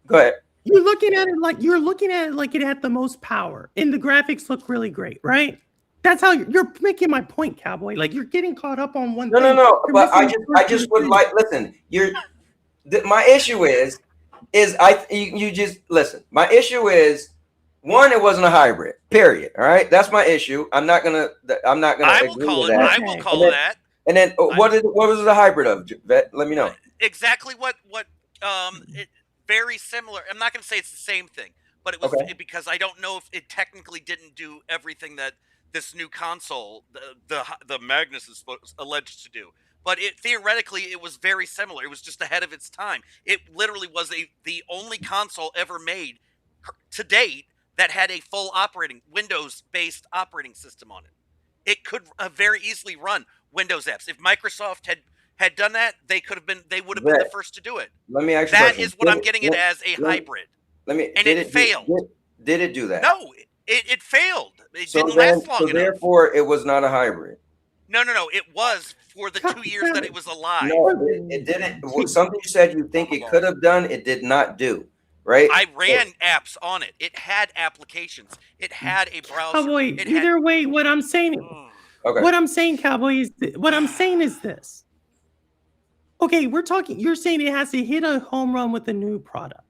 Go ahead. You're looking at it like it had the most power, and the graphics look really great, right? That's how you're making my point, Cowboy. Like you're getting caught up on one thing. No. But I just would like listen. My issue is you just listen. My issue is one, it wasn't a hybrid. Period. All right, that's my issue. I'm not gonna. I will call it. I will call it that. And then what was the hybrid of? Vet? Let me know. Exactly what very similar. I'm not going to say it's the same thing, but it was because I don't know if it technically didn't do everything that this new console, the Magnus, is alleged to do. But theoretically, it was very similar. It was just ahead of its time. It literally was the only console ever made to date that had a full Windows-based operating system on it. It could very easily run Windows apps. If Microsoft had done that, they would have been the first to do it. Let me ask you. That is what I'm getting it as a hybrid. It failed. Did it do that? No, it failed. It didn't last long enough. Therefore, it was not a hybrid. No. It was for the 2 years that it was alive. No, it didn't. Something you said you think it could have done, it did not do. Right? I ran apps on it. It had applications. It had a browser. Cowboy, either way, what I'm saying, what I'm saying, Cowboy, what I'm saying is this. Okay, you're saying it has to hit a home run with a new product.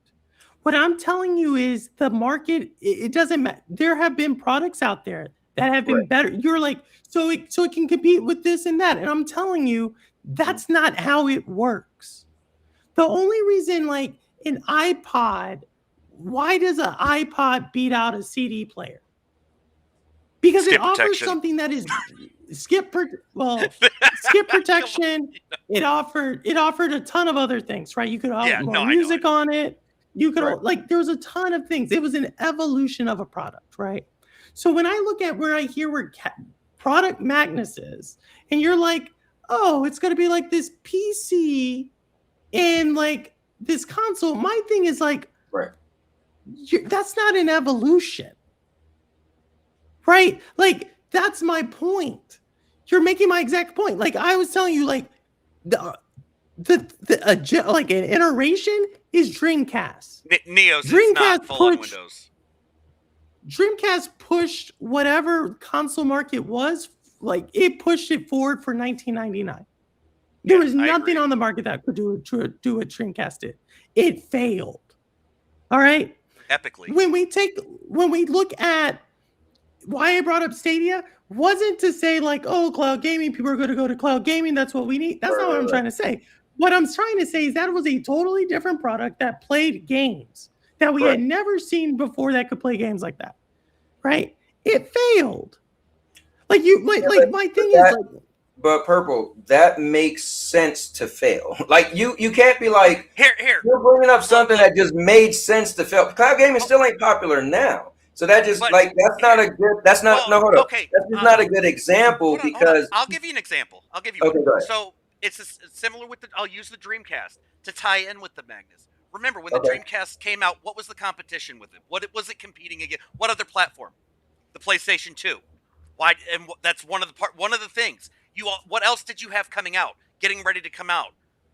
What I'm telling you is the market, it doesn't matter. There have been products out there that have been better. You're like, so it can compete with this and that. And I'm telling you, that's not how it works. The only reason, like an iPod, why does an iPod beat out a CD player? because Skip it offers protection. something that is skip protection. It offered a ton of other things, right? You could have more music on it. You could like there was a ton of things. It was an evolution of a product, right? So when I look at where I hear where product Magnus is, and you're like, oh, it's gonna be like this PC and like this console. My thing is like, that's not an evolution, right? Like that's my point. You're making my exact point. Like I was telling you, like like an iteration is Dreamcast. Neo's is not full on Windows. Dreamcast pushed whatever console market was, like it pushed it forward for 1999. There was nothing on the market that could do what Dreamcast did. It failed. All right. Epically. When we look at why I brought up Stadia, wasn't to say like, oh, cloud gaming, people are going to go to cloud gaming. That's what we need. That's not what I'm trying to say. What I'm trying to say is that was a totally different product that played games that we had never seen before that could play games like that. Right? It failed. Like my thing is like, but Purple, that makes sense to fail. Like you can't be like here. You're bringing up something that just made sense to fail. Cloud gaming still ain't popular now, so that just that's not a good. That's not hold up. Okay, that's just not a good example because I'll give you an example. Okay, one. So it's similar with I'll use the Dreamcast to tie in with the Magnus. Remember when the Dreamcast came out? What was the competition with it? What was it competing against? What other platform? The PlayStation 2. Why? And that's one of the things. What else did you have coming out? Getting ready to come out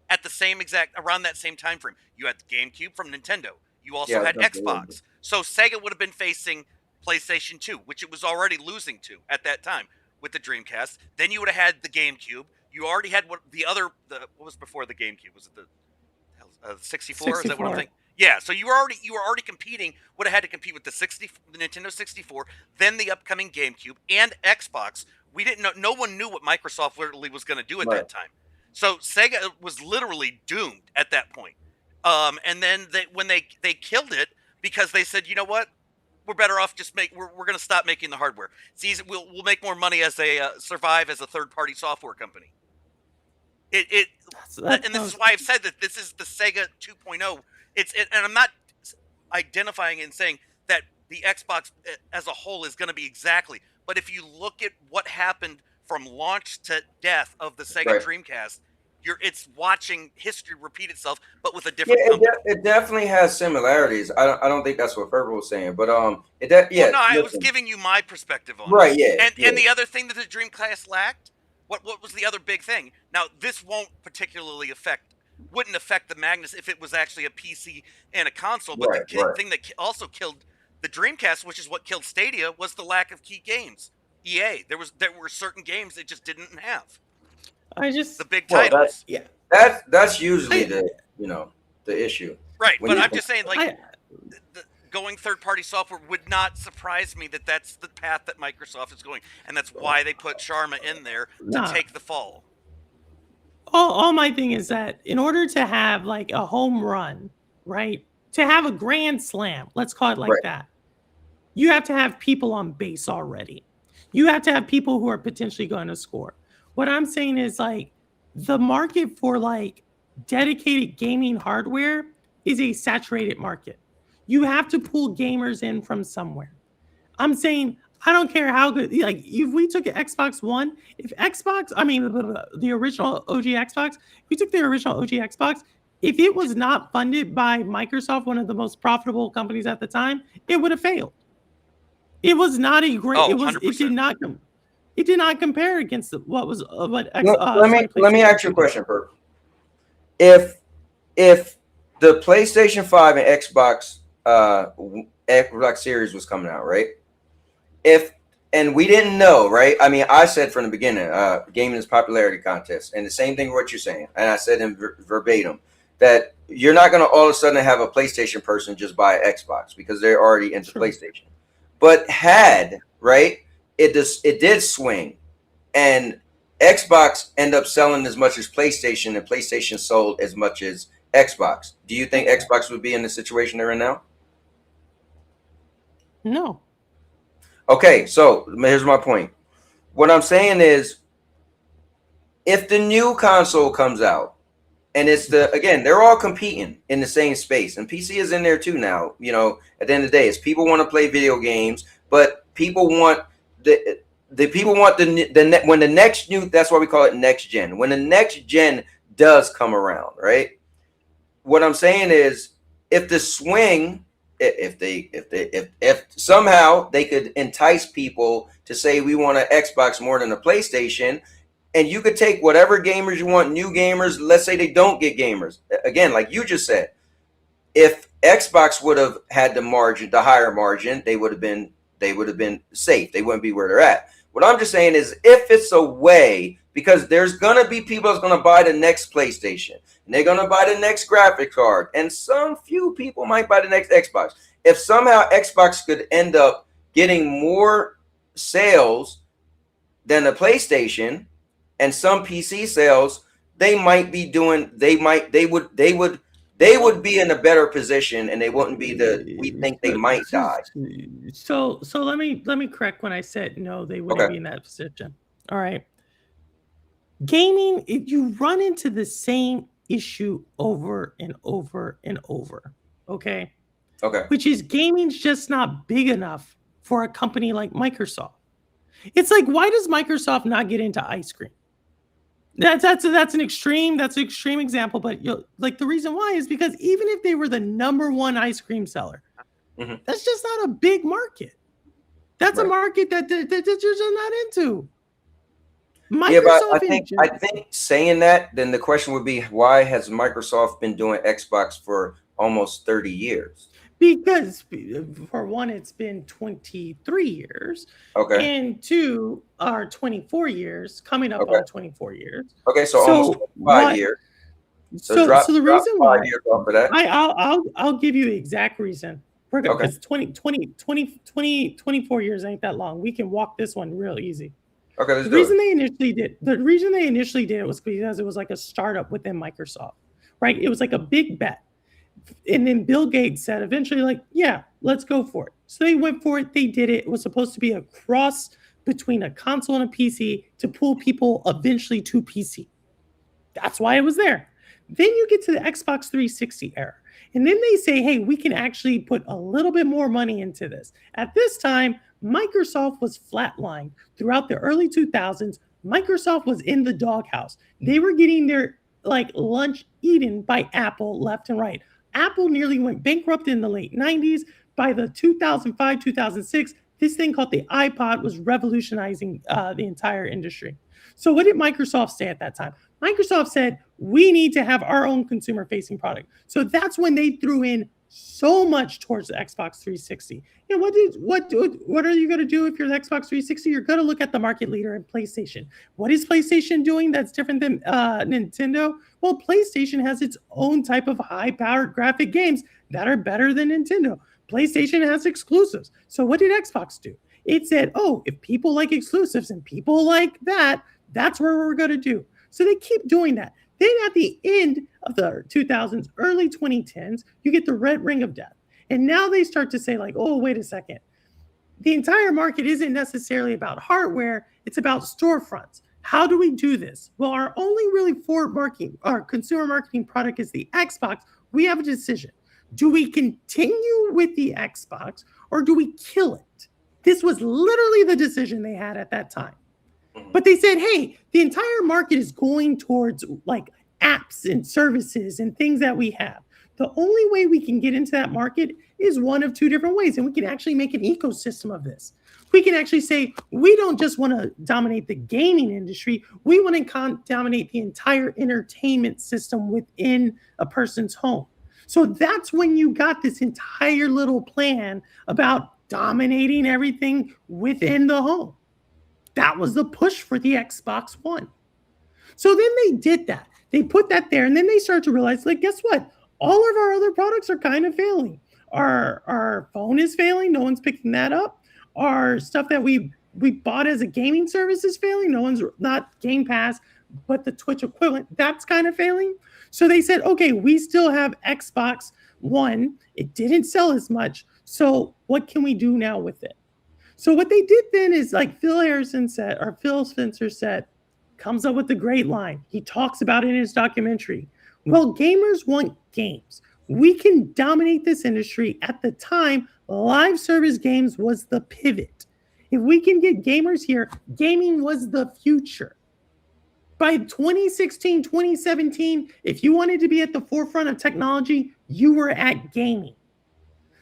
at the same around that same time frame. You had the GameCube from Nintendo. You also had Xbox. So Sega would have been facing PlayStation 2, which it was already losing to at that time with the Dreamcast. Then you would have had the GameCube. You already had what was before the GameCube? Was it the 64? Is that what I'm thinking? Yeah, so you were already competing. Would have had to compete with the Nintendo 64, then the upcoming GameCube and Xbox. We didn't know. No one knew what Microsoft literally was going to do at that time. So Sega was literally doomed at that point. And then when they killed it because they said, you know what, we're better off we're going to stop making the hardware. It's easy. We'll make more money as survive as a third-party software company. And this is why I've said that this is the Sega 2.0. And I'm not identifying and saying that the Xbox as a whole is going to be exactly. But if you look at what happened from launch to death of the Sega Dreamcast, it's watching history repeat itself, but with a different company. It definitely has similarities. I don't think that's what Purple was saying, but I was giving you my perspective on it. And the other thing that the Dreamcast lacked, what was the other big thing? Now this wouldn't affect the Magnus if it was actually a PC and a console, but the thing that also killed the Dreamcast, which is what killed Stadia, was the lack of key games. EA, there were certain games it just didn't have. The big titles. That's usually the issue. Right, but I'm just saying, like, going third-party software would not surprise me that that's the path that Microsoft is going, and that's why they put Sharma in there to take the fall. All my thing is that in order to have like a home run, right, to have a grand slam, let's call it like that, you have to have people on base already. You have to have people who are potentially going to score. What I'm saying is like the market for like dedicated gaming hardware is a saturated market. You have to pull gamers in from somewhere. I'm saying I don't care how good, like if we took an Xbox One, the original OG Xbox, if we took the original OG Xbox, if it was not funded by Microsoft, one of the most profitable companies at the time, it would have failed. It was not a great. It did not compare against what was what. Let me ask you a question, Perk. If the PlayStation 5 and Xbox Xbox Series was coming out, right? And we didn't know, right? I mean, I said from the beginning, gaming is popularity contest, and the same thing what you're saying, and I said in verbatim that you're not going to all of a sudden have a PlayStation person just buy an Xbox because they're already into PlayStation. But it did swing, and Xbox ended up selling as much as PlayStation, and PlayStation sold as much as Xbox. Do you think Xbox would be in the situation they're in now? No. Okay, so here's my point. What I'm saying is, if the new console comes out, and it's again, they're all competing in the same space, and PC is in there too now. You know, at the end of the day, it's people want to play video games, but people want the people want when the next new, that's why we call it next gen. When the next gen does come around, right? What I'm saying is, if the swing, if somehow they could entice people to say we want an Xbox more than a PlayStation, and you could take whatever gamers you want, new gamers, let's say they don't get gamers. Again, like you just said, if Xbox would have had the margin, the higher margin, they would have been safe. They wouldn't be where they're at. What I'm just saying is, if it's a way, because there's gonna be people that's gonna buy the next PlayStation, and they're gonna buy the next graphic card, and some few people might buy the next Xbox. If somehow Xbox could end up getting more sales than the PlayStation, and some PC sales, they would be in a better position, and they wouldn't be we think they might die. So let me correct when I said no, they wouldn't be in that position. All right. Gaming, you run into the same issue over and over and over. Okay. Which is, gaming's just not big enough for a company like Microsoft. It's like, why does Microsoft not get into ice cream? That's an extreme example, but like, the reason why is because even if they were the number one ice cream seller, that's just not a big market. That's a market that they're just not into. Microsoft, I think saying that, then the question would be, why has Microsoft been doing Xbox for almost 30 years? Because, for one, it's been 23 years. And two, 24 years, coming up on 24 years. So almost 5 years. So the reason why, 5 years off of that. I'll give you the exact reason. We're good, because 24 years ain't that long. We can walk this one real easy. The reason they initially did it was because it was like a startup within Microsoft, right? It was like a big bet. And then Bill Gates said eventually, like, yeah, let's go for it. So they went for it. They did it. It was supposed to be a cross between a console and a PC to pull people eventually to PC. That's why it was there. Then you get to the Xbox 360 era. And then they say, hey, we can actually put a little bit more money into this. At this time, Microsoft was flatlined throughout the early 2000s. Microsoft was in the doghouse. They were getting their lunch eaten by Apple left and right. Apple nearly went bankrupt in the late 90s. By the 2005, 2006, this thing called the iPod was revolutionizing the entire industry. So what did Microsoft say at that time? Microsoft said, we need to have our own consumer-facing product. So that's when they threw in so much towards the Xbox 360. You know, what are you going to do if you're the Xbox 360? You're going to look at the market leader in PlayStation. What is PlayStation doing that's different than Nintendo? Well, PlayStation has its own type of high-powered graphic games that are better than Nintendo. PlayStation has exclusives. So what did Xbox do? It said, oh, if people like exclusives and people like that, that's where we're going to do. So they keep doing that. Then at the end of the 2000s, early 2010s, you get the red ring of death. And now they start to say, like, oh, wait a second. The entire market isn't necessarily about hardware. It's about storefronts. How do we do this? Well, our only really our consumer marketing product is the Xbox. We have a decision. Do we continue with the Xbox or do we kill it? This was literally the decision they had at that time. But they said, hey, the entire market is going towards like apps and services and things that we have. The only way we can get into that market is one of two different ways. And we can actually make an ecosystem of this. We can actually say, we don't just want to dominate the gaming industry. We want to dominate the entire entertainment system within a person's home. So that's when you got this entire little plan about dominating everything within the home. That was the push for the Xbox One. So then they did that. They put that there, and then they started to realize, like, guess what? All of our other products are kind of failing. Our phone is failing. No one's picking that up. Our stuff that we bought as a gaming service is failing. No one's, not Game Pass, but the Twitch equivalent, that's kind of failing. So they said, okay, we still have Xbox One. It didn't sell as much. So what can we do now with it? So what they did then is like Phil Spencer said, comes up with a great line. He talks about it in his documentary. Well, gamers want games. We can dominate this industry. At the time, live service games was the pivot. If we can get gamers here, gaming was the future. By 2016, 2017, if you wanted to be at the forefront of technology, you were at gaming.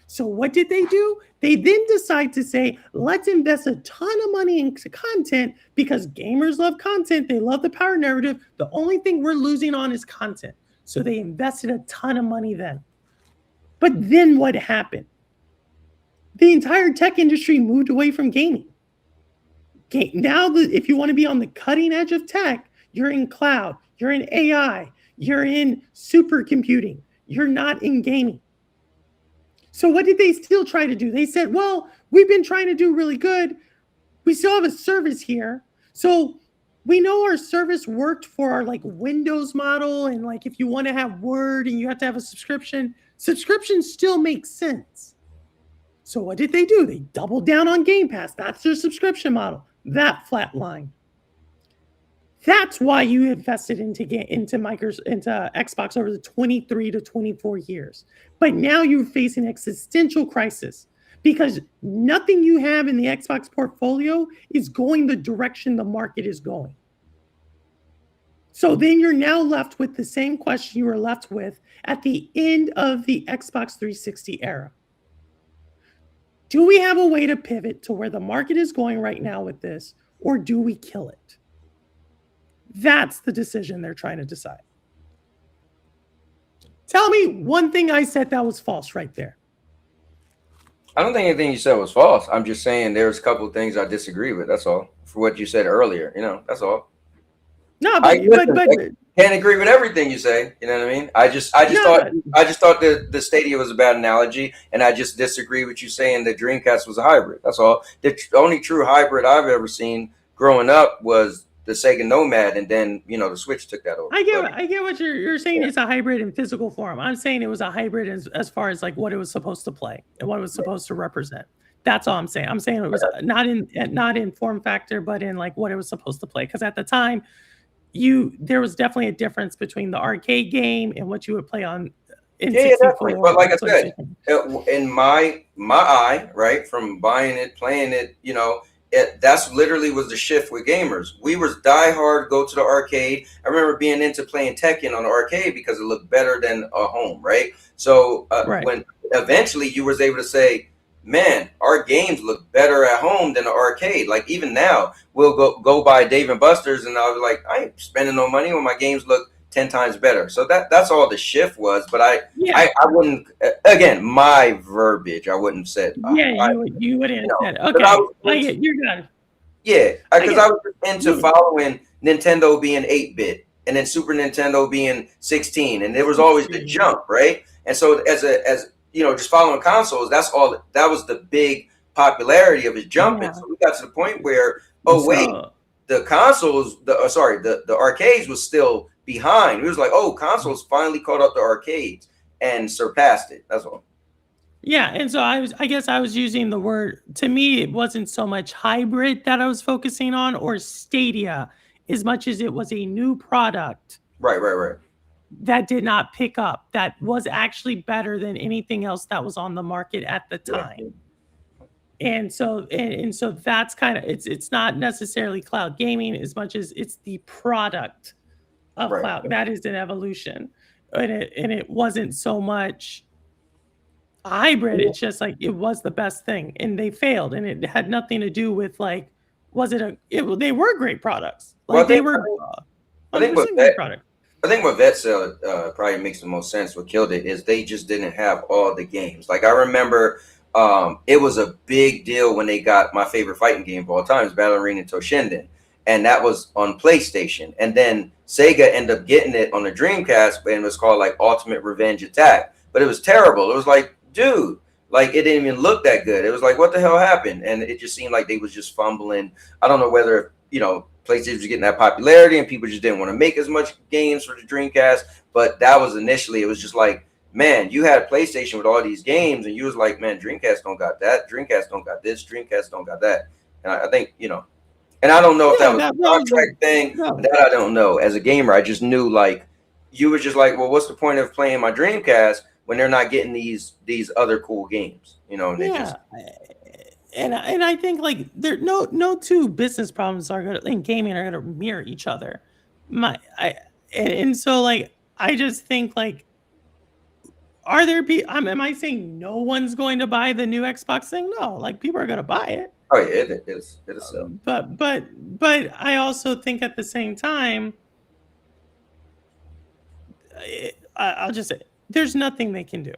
So what did they do? They then decide to say, let's invest a ton of money into content because gamers love content. They love the power narrative. The only thing we're losing on is content. So they invested a ton of money then. But then what happened? The entire tech industry moved away from gaming. Now, if you want to be on the cutting edge of tech, you're in cloud, you're in AI, you're in supercomputing. You're not in gaming. So what did they still try to do? They said, well, we've been trying to do really good. We still have a service here. So we know our service worked for our like Windows model. And like, if you want to have Word and you have to have a subscription still makes sense. So what did they do? They doubled down on Game Pass. That's their subscription model. That flatline. That's why you invested into Xbox over the 23 to 24 years. But now you're facing existential crisis because nothing you have in the Xbox portfolio is going the direction the market is going. So then you're now left with the same question you were left with at the end of the Xbox 360 era. Do we have a way to pivot to where the market is going right now with this, or do we kill it? That's the decision they're trying to decide. Tell me one thing I said that was false right there. I don't think anything you said was false. I'm just saying there's a couple of things I disagree with. That's all. For what you said earlier, that's all. No, but can't agree with everything you say. You know what I mean? I just thought the Stadia was a bad analogy, and I just disagree with you saying the Dreamcast was a hybrid. That's all. The only true hybrid I've ever seen growing up was the Sega Nomad, and then the Switch took that over. I get what you're saying. Yeah. It's a hybrid in physical form. I'm saying it was a hybrid as far as like what it was supposed to play and what it was supposed to represent. That's all I'm saying. I'm saying it was not in form factor, but in like what it was supposed to play. Because at the time, there was definitely a difference between the arcade game and what you would play on. Definitely. But like I said, in my eye, right, from buying it, playing it, that's literally was the shift with gamers. We were diehard, go to the arcade. I remember being into playing Tekken on the arcade because it looked better than a home, right? So when eventually you was able to say, man, our games look better at home than the arcade. Like even now, we'll go buy Dave & Buster's and I'll be like, I ain't spending no money when my games look 10 times better. So that's all the shift was. But I wouldn't, again, my verbiage, I wouldn't have said. You wouldn't have said. Okay, you're good. Yeah, because I was into following Nintendo being 8-bit and then Super Nintendo being 16. And there was always the jump, right? And so as just following consoles, that was the big popularity of his jumping. So we got to the point where, the consoles, the arcades was still behind. It was like, consoles finally caught up to arcades and surpassed it. That's all. Yeah, and so I guess I was using the word, to me, it wasn't so much hybrid that I was focusing on or Stadia as much as it was a new product. Right. That did not pick up, that was actually better than anything else that was on the market at the time. And so that's kind of, it's not necessarily cloud gaming as much as it's the product of cloud. That is an evolution. And it wasn't so much a hybrid. It's just like, it was the best thing and they failed. And it had nothing to do with like, they were great products. Like they were, I think great product. I think what Vet said probably makes the most sense. What killed it is they just didn't have all the games. Like I remember it was a big deal when they got my favorite fighting game of all time, Battle Arena Toshinden. And that was on PlayStation. And then Sega ended up getting it on the Dreamcast, and it was called like Ultimate Revenge Attack. But it was terrible. It was like, dude, like it didn't even look that good. It was like, what the hell happened? And it just seemed like they was just fumbling. I don't know whether, PlayStation was getting that popularity and people just didn't want to make as much games for the Dreamcast. But that was initially, it was just like, man, you had PlayStation with all these games, and you was like, man, Dreamcast don't got that, Dreamcast don't got this, Dreamcast don't got that. And I think, you know, and I don't know if that was a contract thing. That I don't know. As a gamer, I just knew, like, you were just like, well, what's the point of playing my Dreamcast when they're not getting these other cool games, you know? And they just, and I think like there no two business problems are gonna in gaming are gonna mirror each other. And so like I just think like, are there people? Am I saying no one's going to buy the new Xbox thing? No, like people are gonna buy it. oh yeah, it is. It'll sell. But I also think at the same time, I'll just say there's nothing they can do.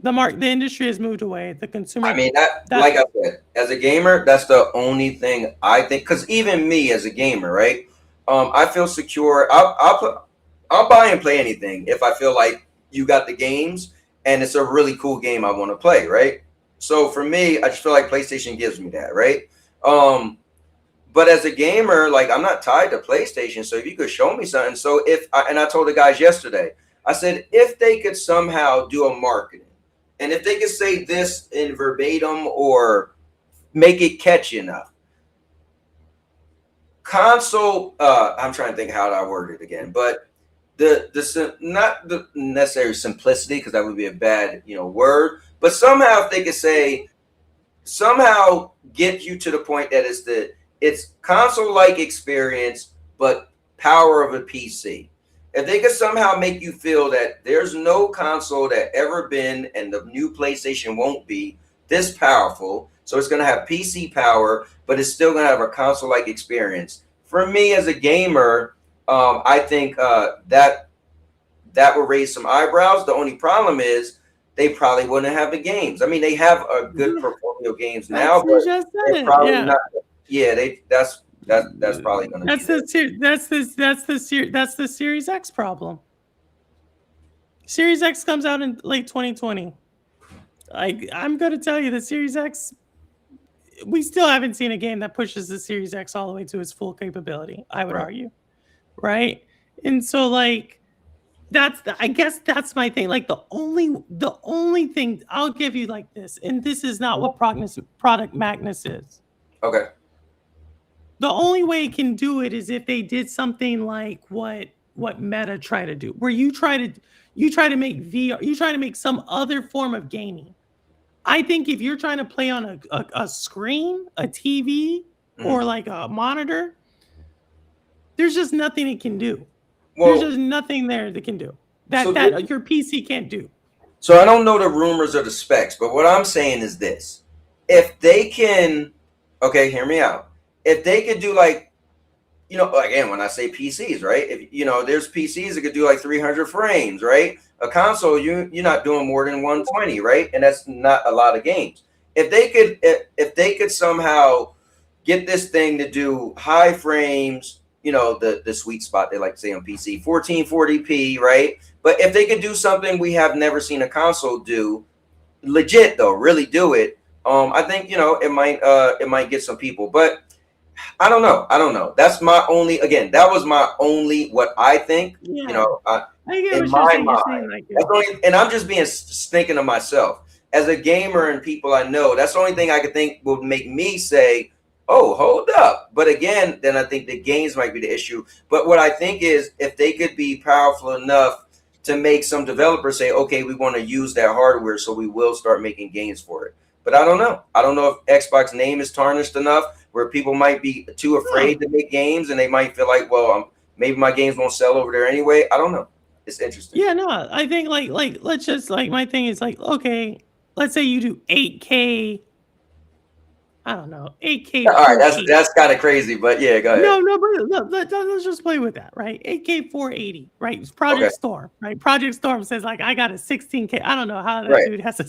The industry has moved away. The consumer. I mean, that like I said, as a gamer, that's the only thing I think. Because even me as a gamer, right? I feel secure. I'll buy and play anything if I feel like you got the games and it's a really cool game I want to play, right? So for me, I just feel like PlayStation gives me that, right? But as a gamer, like I'm not tied to PlayStation. So if you could show me something, so and I told the guys yesterday, I said if they could somehow do a marketing, and if they could say this in verbatim or make it catchy enough, console. I'm trying to think how I word it again, but not the necessary simplicity, because that would be a bad word, but somehow if they could say, somehow get you to the point that it's console like experience but power of a PC. If they could somehow make you feel that there's no console that ever been, and the new PlayStation won't be this powerful, so it's going to have PC power but it's still going to have a console like experience. For me as a gamer, I think that would raise some eyebrows. The only problem is they probably wouldn't have the games. I mean, they have a good portfolio of games now, but they're probably not. Yeah, that's probably going to. That's the Series X problem. Series X comes out in late 2020. I'm going to tell you, the Series X, we still haven't seen a game that pushes the Series X all the way to its full capability, I would argue. Right? And so like I guess that's my thing. Like the only thing I'll give you like this, and this is not what Product Magnus is. Okay. The only way it can do it is if they did something like what Meta tried to do, where you try to make VR, you try to make some other form of gaming. I think if you're trying to play on a screen, a TV, or like a monitor, there's just nothing it can do. Well, there's just nothing there that can do that your PC can't do. So I don't know the rumors or the specs, but what I'm saying is this: if they can, okay, hear me out. If they could do like, again, when I say PCs, right? If there's PCs that could do like 300 frames, right? A console, you're not doing more than 120, right? And that's not a lot of games. If they could somehow get this thing to do high frames, the sweet spot they like to say on PC, 1440p, right? But if they could do something we have never seen a console do, legit though, really do it, I think it might get some people. But I don't know. That's my only. Again, that was my only. What I think. Yeah. I get in what my you're saying. mind. That's only, and I'm just being thinking of myself as a gamer and people I know. That's the only thing I could think would make me say, "Oh, hold up." But again, then I think the games might be the issue. But what I think is, if they could be powerful enough to make some developers say, "Okay, we want to use that hardware, so we will start making games for it." But I don't know. I don't know if Xbox name is tarnished enough where people might be too afraid to make games, and they might feel like, well, maybe my games won't sell over there anyway. I don't know. It's interesting. Yeah, no, I think like let's just like, my thing is like, okay, let's say you do 8K. I don't know, 8K. All right, that's kind of crazy, but yeah, go ahead. No, but let's just play with that, right? 8K 480, right? It's Project Storm, right? Project Storm says like, I got a 16K. I don't know how that dude has a,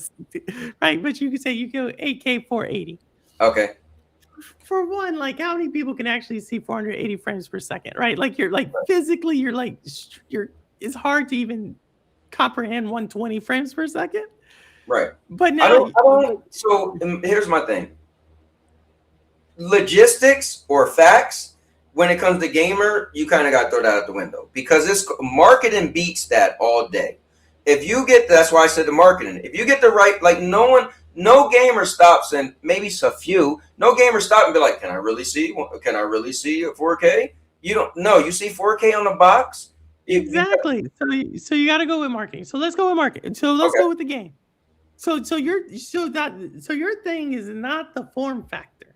right? But you can say you go 8K 480. Okay. For one, like how many people can actually see 480 frames per second, right? Like you're like physically, it's hard to even comprehend 120 frames per second. Right. But now, so here's my thing. Logistics or facts, when it comes to gamer, you kind of got to throw that out the window, because this marketing beats that all day. if you get, that's why I said the marketing. If you get the right, like no gamer stops, and maybe a few, no gamer stop and be like, can I really see a 4K? You don't know. You see 4K on the box. Exactly. So you got to go with marketing. So let's go with marketing. So let's go with the game. So your thing is not the form factor,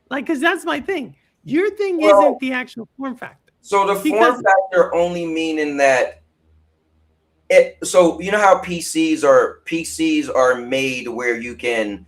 like, because that's my thing. Your thing isn't the actual form factor. So the form factor only meaning that so you know how PCs are made where you can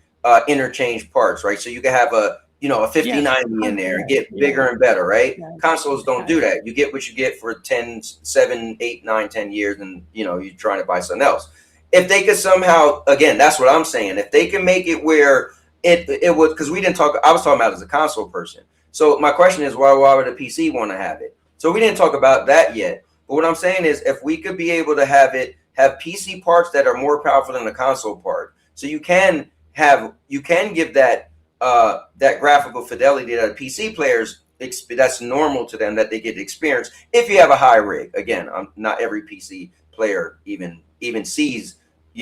interchange parts, right? So you can have a 5090 in there and get bigger and better, right? Consoles don't do that. You get what you get for 10, 7, 8, 9, 10 years, and you're trying to buy something else. If they could somehow, again, that's what I'm saying. If they can make it where it would, because I was talking about as a console person. So my question is, why would a PC want to have it? So we didn't talk about that yet. But what I'm saying is, if we could be able to have PC parts that are more powerful than the console part, so you can give that graphical fidelity that PC players, that's normal to them, that they get to experience if you have a high rig. Again, not every PC player even sees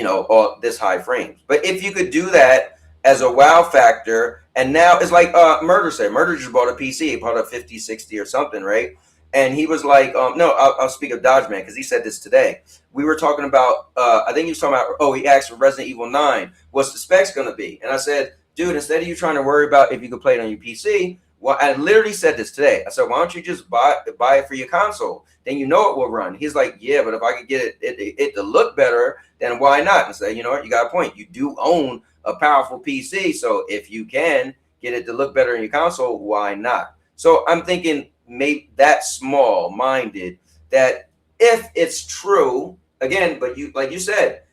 all this high frames. But if you could do that as a wow factor, and now it's like Murder said. Murder just bought a PC, he bought a 5060 or something, right? And he was like, no, I'll speak of Dodge Man because he said this today. We were talking about, I think he was talking about, he asked for Resident Evil 9, what's the specs going to be? And I said, dude, instead of you trying to worry about if you could play it on your PC, well, I literally said this today. I said, why don't you just buy it for your console? Then it will run. He's like, yeah, but if I could get it to look better, then why not? And I said, you know what? You got a point. You do own a powerful PC. So if you can get it to look better in your console, why not? So I'm thinking, maybe that small-minded, that if it's true, again, but like you said,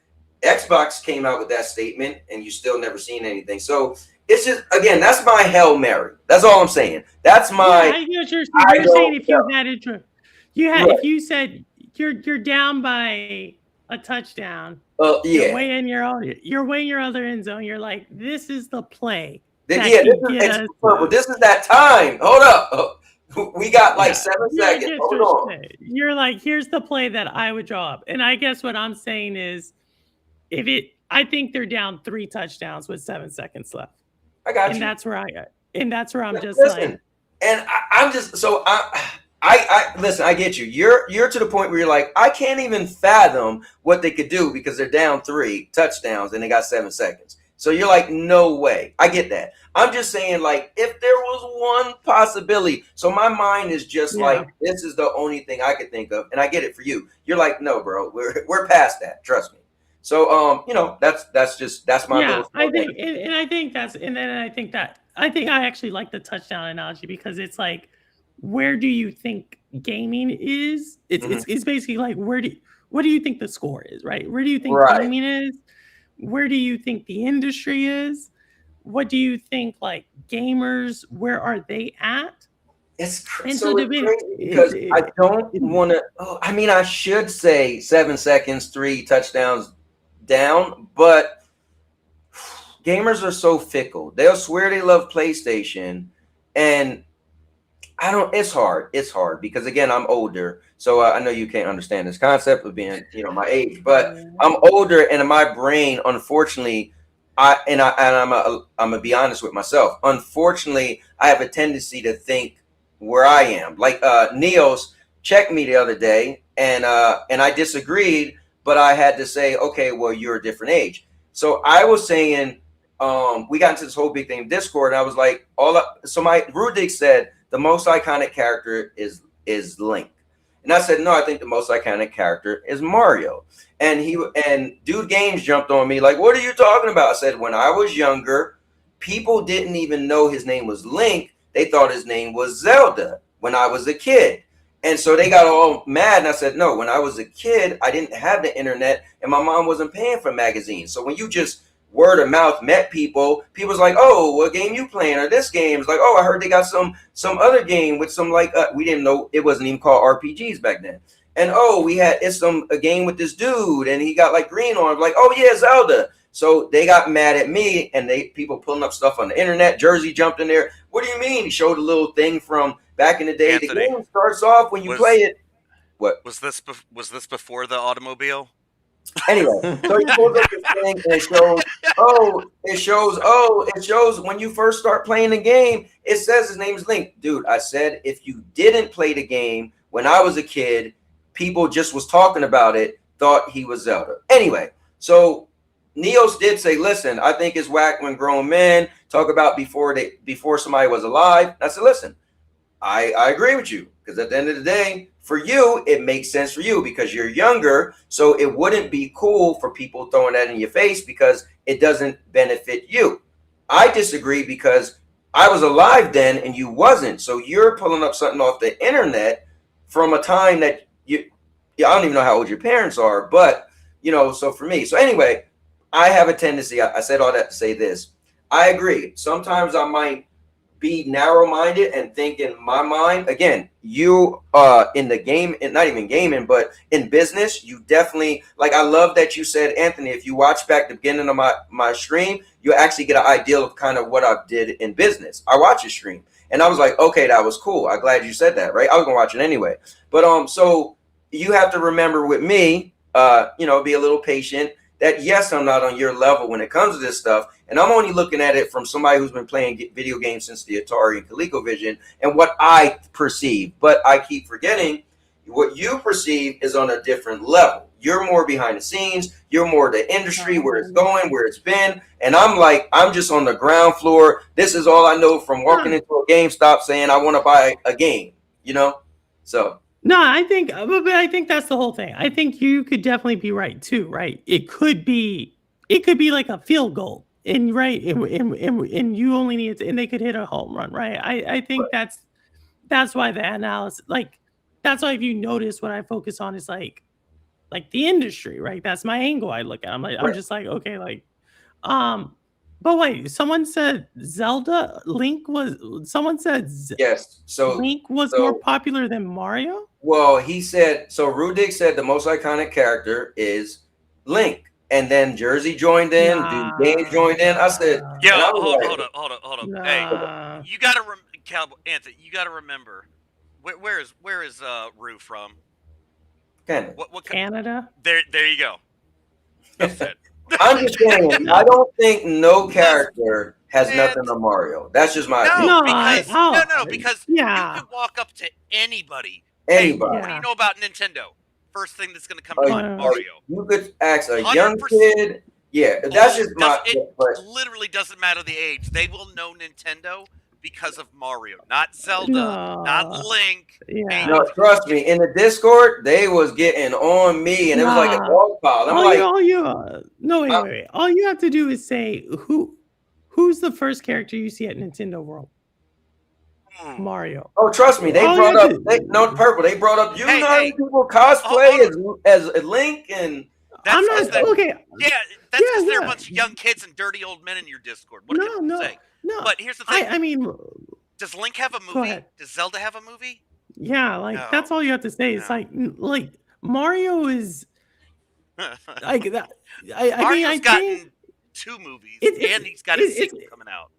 Xbox came out with that statement and you still never seen anything. So it's just, again, that's my Hail Mary. That's all I'm saying. That's my. I get what you're saying. If you had it, if you said you're down by a touchdown, you're way in your other end zone. You're like, this is the play. This is that time. Hold up. We got like 7 seconds. Hold on. You're like, here's the play that I would draw up. And I guess what I'm saying is, I think they're down 3 touchdowns with 7 seconds left. I got you. And that's where I'm just listen, like. And I'm just, so I listen, I get you. You're to the point where you're like, I can't even fathom what they could do because they're down 3 touchdowns and they got 7 seconds. So you're like, no way. I get that. I'm just saying, like, if there was one possibility, so my mind is just like, this is the only thing I could think of, and I get it for you. You're like, no, bro, we're past that. Trust me. So, that's my little I think I actually like the touchdown analogy because it's like, where do you think gaming is? It's basically like, what do you think the score is, right? Where do you think gaming is? Where do you think the industry is? What do you think, like, gamers, where are they at? It's crazy because I don't want to. I should say 7 seconds, 3 touchdowns down, but gamers are so fickle. They'll swear they love PlayStation, and it's hard because, again, I'm older, so I know you can't understand this concept of being my age, but I'm older, and in my brain, unfortunately, I'm gonna be honest with myself, unfortunately, I have a tendency to think where I am. Like Neos checked me the other day, and I disagreed, but I had to say, okay, well, you're a different age. So I was saying, we got into this whole big thing in Discord, and I was like, so my Rudik said the most iconic character is Link. And I said, no, I think the most iconic character is Mario. And Dude Games jumped on me like, what are you talking about? I said, when I was younger, people didn't even know his name was Link. They thought his name was Zelda when I was a kid. And so they got all mad. And I said, no, when I was a kid, I didn't have the internet and my mom wasn't paying for magazines. So when you just word of mouth met people was like, oh, what game you playing? Or this game is like, oh, I heard they got some other game with some like we didn't know it wasn't even called RPGs back then. And we had a game with this dude and he got like green on. Like, oh yeah, Zelda. So they got mad at me and people pulling up stuff on the internet. Jersey jumped in there. What do you mean? He showed a little thing from back in the day. Anthony, the game starts off when you play it. What was this before the automobile? Anyway, so he pulls up this thing and it shows when you first start playing the game, it says his name is Link. Dude, I said if you didn't play the game when I was a kid, people just was talking about it, thought he was Zelda. Anyway, so Neos did say, listen, I think it's whack when grown men talk about before somebody was alive. I said, listen, I agree with you, because at the end of the day, for you, it makes sense for you because you're younger. So it wouldn't be cool for people throwing that in your face because it doesn't benefit you. I disagree because I was alive then and you wasn't. So you're pulling up something off the internet from a time that I don't even know how old your parents are, but so for me. So anyway, I have a tendency, I said all that to say this. I agree. Sometimes I might be narrow-minded and think in my mind, again, you in the game, and not even gaming, but in business, you definitely, like, I love that you said, Anthony, if you watch back the beginning of my stream, you actually get an idea of kind of what I did in business. I watch a stream and I was like, okay, that was cool. I'm glad you said that, right? I was gonna watch it anyway. But so you have to remember with me, be a little patient, that yes, I'm not on your level when it comes to this stuff. And I'm only looking at it from somebody who's been playing video games since the Atari and ColecoVision and what I perceive. But I keep forgetting what you perceive is on a different level. You're more behind the scenes. You're more the industry, where it's going, where it's been. And I'm just on the ground floor. This is all I know from walking into a GameStop saying I want to buy a game, So. No, I think that's the whole thing. I think you could definitely be right too, right? It could be like a field goal, and and you only need and they could hit a home run, right? I think that's why the analysis, like, that's why if you notice what I focus on is like the industry, right? That's my angle I look at. I'm just like, okay, like, but wait, someone said someone said yes. So Link was more popular than Mario? Well, he said, so Rudik said the most iconic character is Link. And then Jersey joined in, Dude Games joined in. I said, yo, hold up. Nah. Hey, you gotta Cowboy Anthony, you gotta remember, where is Rue from? Canada. What Canada? There you go. That's it. I'm just saying, I don't think no character has nothing on Mario. That's just my opinion. Because you could walk up to anybody. Anybody. Hey, what do you know about Nintendo? First thing that's going to come to Mario. You could ask a young kid. Yeah, that's just my. It literally doesn't matter the age. They will know Nintendo because of Mario, not Zelda, not Link. Yeah. No, trust me. In the Discord, they was getting on me, and it was like a dog pile. I'm wait. All you have to do is say who's the first character you see at Nintendo World? Mario. Oh, trust me, they brought up Purple. They brought up people cosplay as Link, and that's I'm not okay. Yeah, that's because they're a bunch of young kids and dirty old men in your Discord. What can I say? No. But here's the thing. I mean, does Link have a movie? Does Zelda have a movie? Yeah, that's all you have to say. It's like Mario is like that. Mario's gotten 2 movies, and he's got a sequel coming out.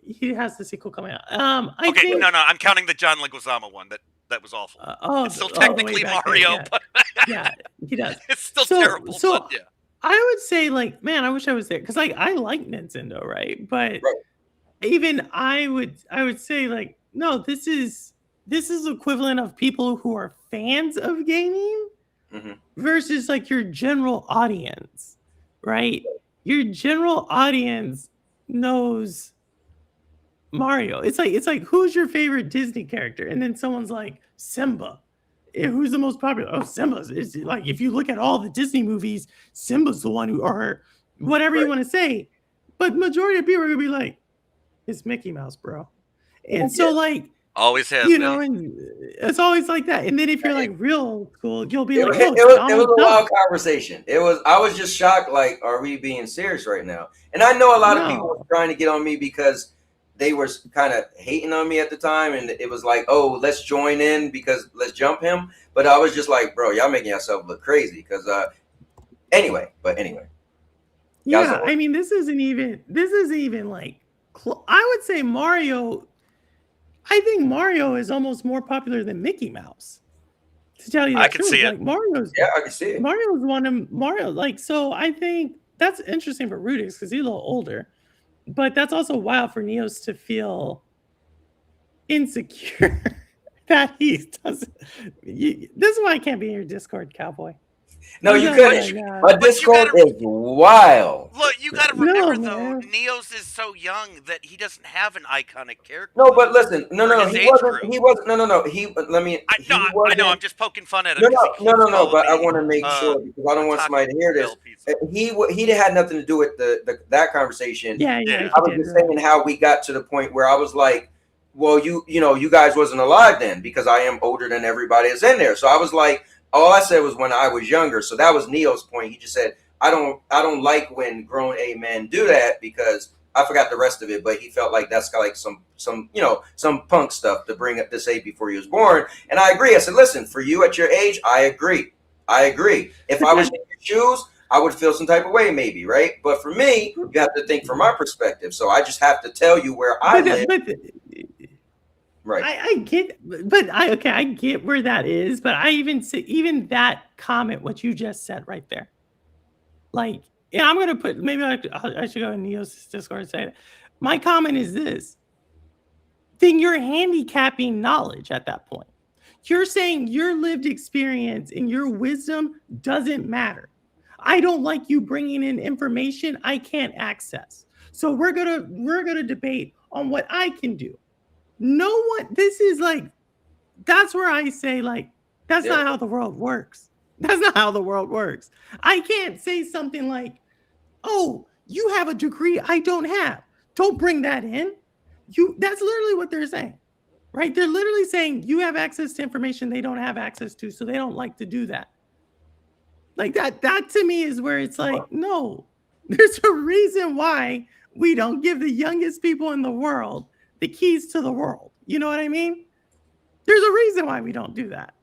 He has the sequel coming out. No, I'm counting the John Leguizamo one that was awful. It's still technically Mario, but yeah, he does. It's still terrible. So but yeah. I would say, like, man, I wish I was there because, like, I like Nintendo, right? But even I would say, like, no, this is equivalent of people who are fans of gaming versus like your general audience, right? Your general audience knows Mario. It's like who's your favorite Disney character? And then someone's like Simba. Who's the most popular? Oh, Simba's. It's like if you look at all the Disney movies, Simba's the one who, or whatever you want to say. But majority of people are gonna be like, it's Mickey Mouse, bro. And so like always has and it's always like that. And then if you're like real cool, you'll be like, it was a wild conversation. I was just shocked, like, are we being serious right now? And I know a lot of people were trying to get on me because they were kind of hating on me at the time, and it was like, oh, let's join in because let's jump him. But I was just like, bro, y'all making yourself look crazy because anyway. Yeah, I mean, this isn't even like I would say Mario. I think Mario is almost more popular than Mickey Mouse To tell you the I can truth, see it. like Mario's, Yeah, I can see it. Mario's one of Mario. Like, so I think that's interesting for Rudix because he's a little older, but that's also wild for Neos to feel insecure that he doesn't. This is why I can't be in your Discord, Cowboy. No, I'm you telling couldn't. right now. My Discord is wild. Look, you got to No, remember though, man. Neos is so young that he doesn't have an iconic character. No, but listen, no, For no, his he age wasn't. group. He wasn't. No, no, no. He. Let me. I He know, I wasn't. know. I'm just poking fun at him. No, 'cause no, he no, keeps no, no. calling But I me, want to make sure because I don't want somebody to hear this. Taco Bell pizza. He had nothing to do with that conversation. Yeah, Yeah. I was just saying how we got to the point where I was like, well, you know, you guys wasn't alive then because I am older than everybody that's in there. So I was like, all I said was when I was younger. So that was Neo's point. He just said, I don't like when grown A men do that because I forgot the rest of it, but he felt like that's like some some punk stuff to bring up to say before he was born. And I agree. I said, listen, for you at your age, I agree. If I was in your shoes, I would feel some type of way, maybe, right? But for me, you have to think from my perspective. So I just have to tell you where I live. Right. I get, but I get where that is, but I even that comment, what you just said right there, like, and I'm gonna put maybe I should go in Neo's Discord and say it. My comment is this: then you're handicapping knowledge at that point. You're saying your lived experience and your wisdom doesn't matter. I don't like you bringing in information I can't access. So we're gonna debate on what I can do. No one, this is like, that's where I say, like, that's not how the world works. That's not how the world works. I can't say something like, oh, you have a degree I don't have. Don't bring that in. That's literally what they're saying, right? They're literally saying you have access to information they don't have access to, so they don't like to do that. Like that to me is where it's like, no, there's a reason why we don't give the youngest people in the world the keys to the world. You know what I mean? There's a reason why we don't do that.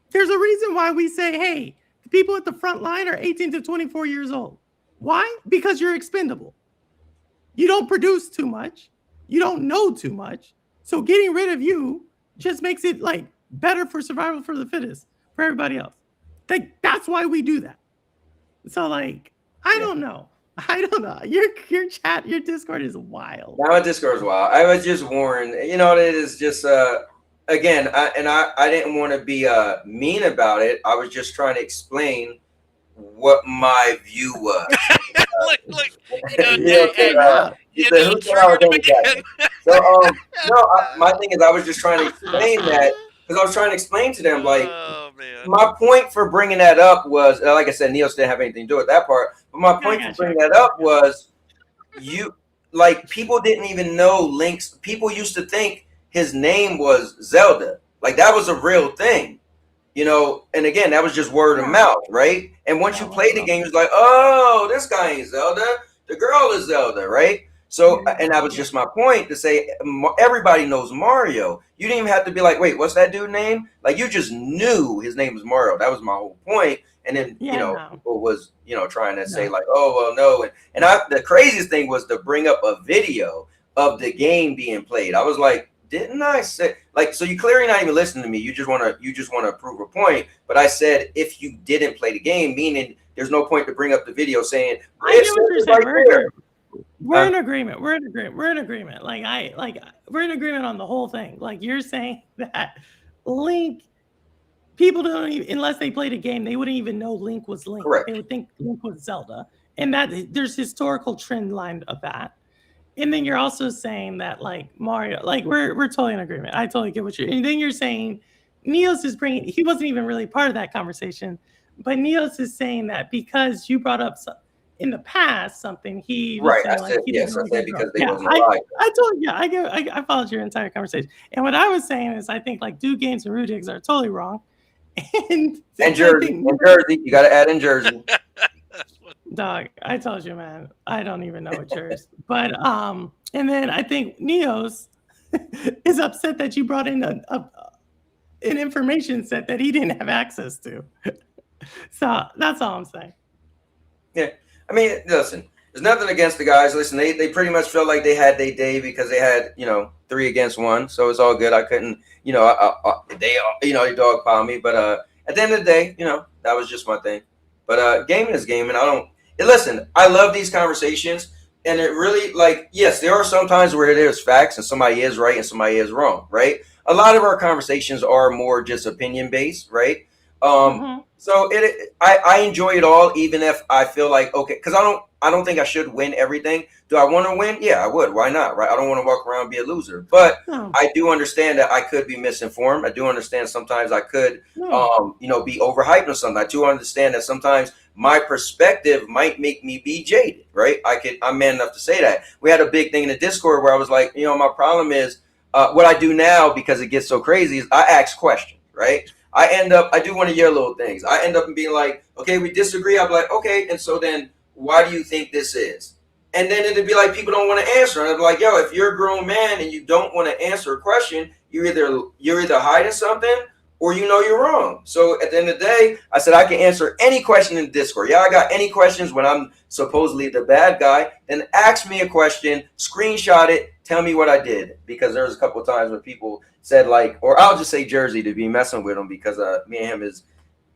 There's a reason why we say, hey, the people at the front line are 18 to 24 years old. Why? Because you're expendable. You don't produce too much. You don't know too much. So getting rid of you just makes it like better for survival for the fittest, for everybody else. Like, that's why we do that. So like, I don't know. Your chat, your Discord is wild. Now my Discord is wild. I was just warned. You know, it is just again. I didn't want to be mean about it. I was just trying to explain what my view was. Look. So my thing is, I was just trying to explain that because I was trying to explain to them like. My point for bringing that up was, like I said, Neos didn't have anything to do with that part. But my point for bringing that up was, people didn't even know Link's. People used to think his name was Zelda. Like that was a real thing, you know. And again, that was just word of mouth, right? And once you play the game, it's like, oh, this guy ain't Zelda. The girl is Zelda, right? So, and that was just my point to say everybody knows Mario. You didn't even have to be like, wait, what's that dude's name? Like you just knew his name was Mario. That was my whole point. And then, people was, trying to say like, oh, well, no. And the craziest thing was to bring up a video of the game being played. I was like, didn't I say like, so you clearly not even listening to me. You just want to prove a point. But I said, if you didn't play the game, meaning there's no point to bring up the video saying, we're in agreement. We're in agreement. We're in agreement on the whole thing. Like you're saying that Link, people don't even, unless they played a game, they wouldn't even know Link was Link. Correct. They would think Link was Zelda. And that there's historical trend line of that. And then you're also saying that like Mario, like we're totally in agreement. I totally get what you're, and then you're saying Neos is bringing, he wasn't even really part of that conversation, but Neos is saying that because you brought up in the past something he was saying, I said yes. I said because they wasn't alive. I told you, I followed your entire conversation, and what I was saying is I think like Dude Games and Rudigs are totally wrong, and Jersey, you got to add in Jersey. Dog, I told you, man. I don't even know what yours, but and then I think Neos is upset that you brought in an information set that he didn't have access to. So that's all I'm saying. Yeah. I mean, listen, There's nothing against the guys. Listen, they pretty much felt like they had their day because they had 3 against 1, so it's all good. I couldn't they dog piled me, but at the end of the day, that was just my thing. But gaming is gaming. Listen, I love these conversations, and it really, like, yes, there are some times where there's facts and somebody is right and somebody is wrong, right? A lot of our conversations are more just opinion based, right? So I enjoy it all, even if I feel like, okay, because I don't think I should win everything. Do I want to win? Yeah, I would. Why not? Right? I don't want to walk around and be a loser. But I do understand that I could be misinformed. I do understand sometimes I could, be overhyped or something. I do understand that sometimes my perspective might make me be jaded. Right? I'm man enough to say that. We had a big thing in the Discord where I was like, my problem is what I do now, because it gets so crazy, is I ask questions. Right? I do one of your little things. I end up being like, okay, we disagree. I'm like, okay, and so then why do you think this is? And then it'd be like, people don't want to answer. And I'd be like, yo, if you're a grown man and you don't want to answer a question, you're either hiding something or you're wrong. So at the end of the day, I said I can answer any question in Discord. Yeah, I got any questions when I'm supposedly the bad guy. Then ask me a question, screenshot it, tell me what I did. Because there was a couple of times when people said, like, or I'll just say Jersey to be messing with him, because me and him is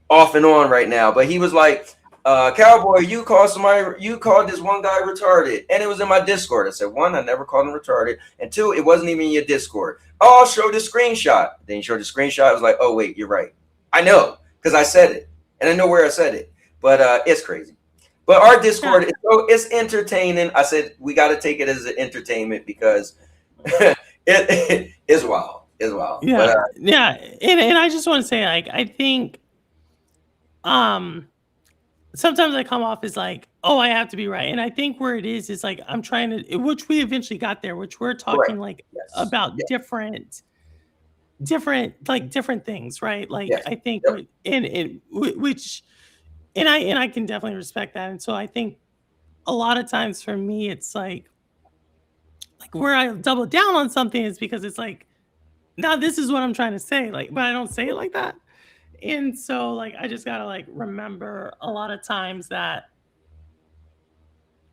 off and on right now. But he was like, Cowboy, you called this one guy retarded, and it was in my Discord. I said, 1, I never called him retarded, and 2, it wasn't even in your Discord. Oh, I'll show the screenshot. Then you showed the screenshot. I was like, oh wait, you're right. I know, because I said it, and I know where I said it. But it's crazy. But our Discord, it's entertaining. I said we got to take it as an entertainment, because it is wild. It's wild. Yeah, but, and I just want to say, like, I think, sometimes I come off as like, oh, I have to be right. And I think where it is like, I'm trying to, which we eventually got there, which we're talking like about different things, right? Like, I think, and I can definitely respect that. And so I think a lot of times for me, it's like where I double down on something is because it's like, now this is what I'm trying to say, like, but I don't say it like that. And so, like, I just gotta like remember a lot of times that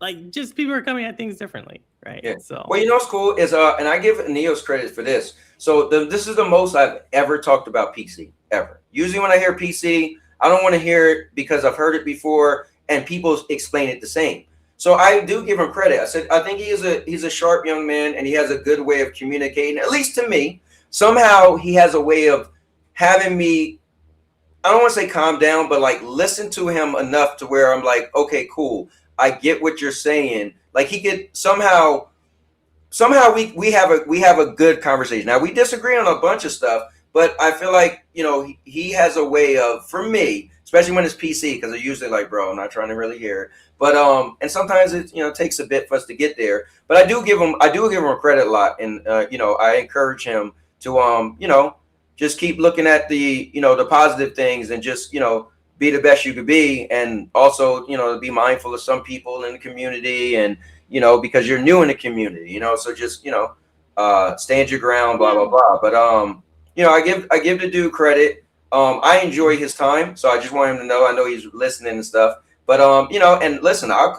like just people are coming at things differently, right? Yeah. So, well, what's cool is and I give Neos credit for this. So this is the most I've ever talked about PC ever. Usually when I hear PC, I don't want to hear it because I've heard it before and people explain it the same. So I do give him credit. I think he's a sharp young man, and he has a good way of communicating, at least to me. Somehow he has a way of having me, I don't want to say calm down, but like listen to him enough to where I'm like, okay, cool. I get what you're saying. Like he could somehow we have a good conversation. Now we disagree on a bunch of stuff, but I feel like, he has a way of, for me, especially when it's PC, because they're usually like, bro, I'm not trying to really hear it. But and sometimes it takes a bit for us to get there. But I do give him credit a lot, and I encourage him to just keep looking at the the positive things, and just be the best you could be, and also be mindful of some people in the community, and because you're new in the community, so just stand your ground, blah blah blah. But I give the dude credit. I enjoy his time, so I just want him to know. I know he's listening and stuff. But and listen, I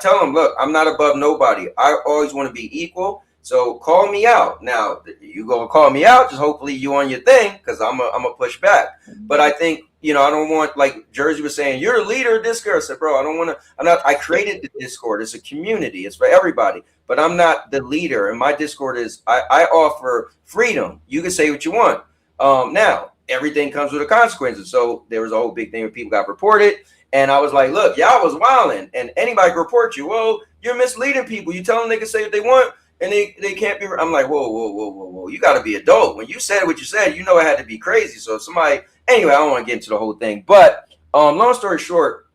tell him, look, I'm not above nobody. I always want to be equal. So call me out. Now you gonna call me out? Just hopefully you on your thing, because I'm a push back. But I think I don't want, like Jersey was saying, you're a leader of Discord. I said, bro, I don't want to. I created the Discord. It's a community. It's for everybody. But I'm not the leader. And my Discord is I offer freedom. You can say what you want. Now everything comes with the consequences. So there was a whole big thing where people got reported. And I was like, look, y'all was wilding, and anybody can report you. Well, you're misleading people. You tell them they can say what they want, and they can't be. I'm like, whoa. You got to be adult. When you said what you said, it had to be crazy. So somebody, anyway, I don't want to get into the whole thing. But long story short,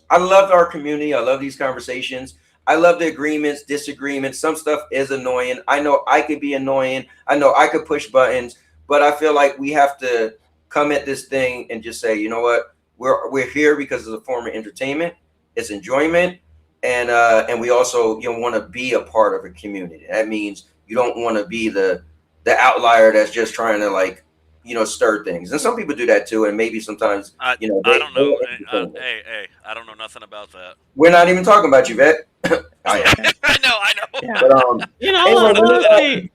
I love our community. I love these conversations. I love the agreements, disagreements. Some stuff is annoying. I know I could be annoying. I know I could push buttons, but I feel like we have to come at this thing and just say, you know what? We're here because it's a form of entertainment, it's enjoyment, and we also want to be a part of a community. That means you don't want to be the outlier that's just trying to like stir things. And some people do that too. And maybe sometimes, I they, don't know. they Hey, I don't know nothing about that. we're not even talking about you, Vet. I am. I know. Yeah. But Honestly,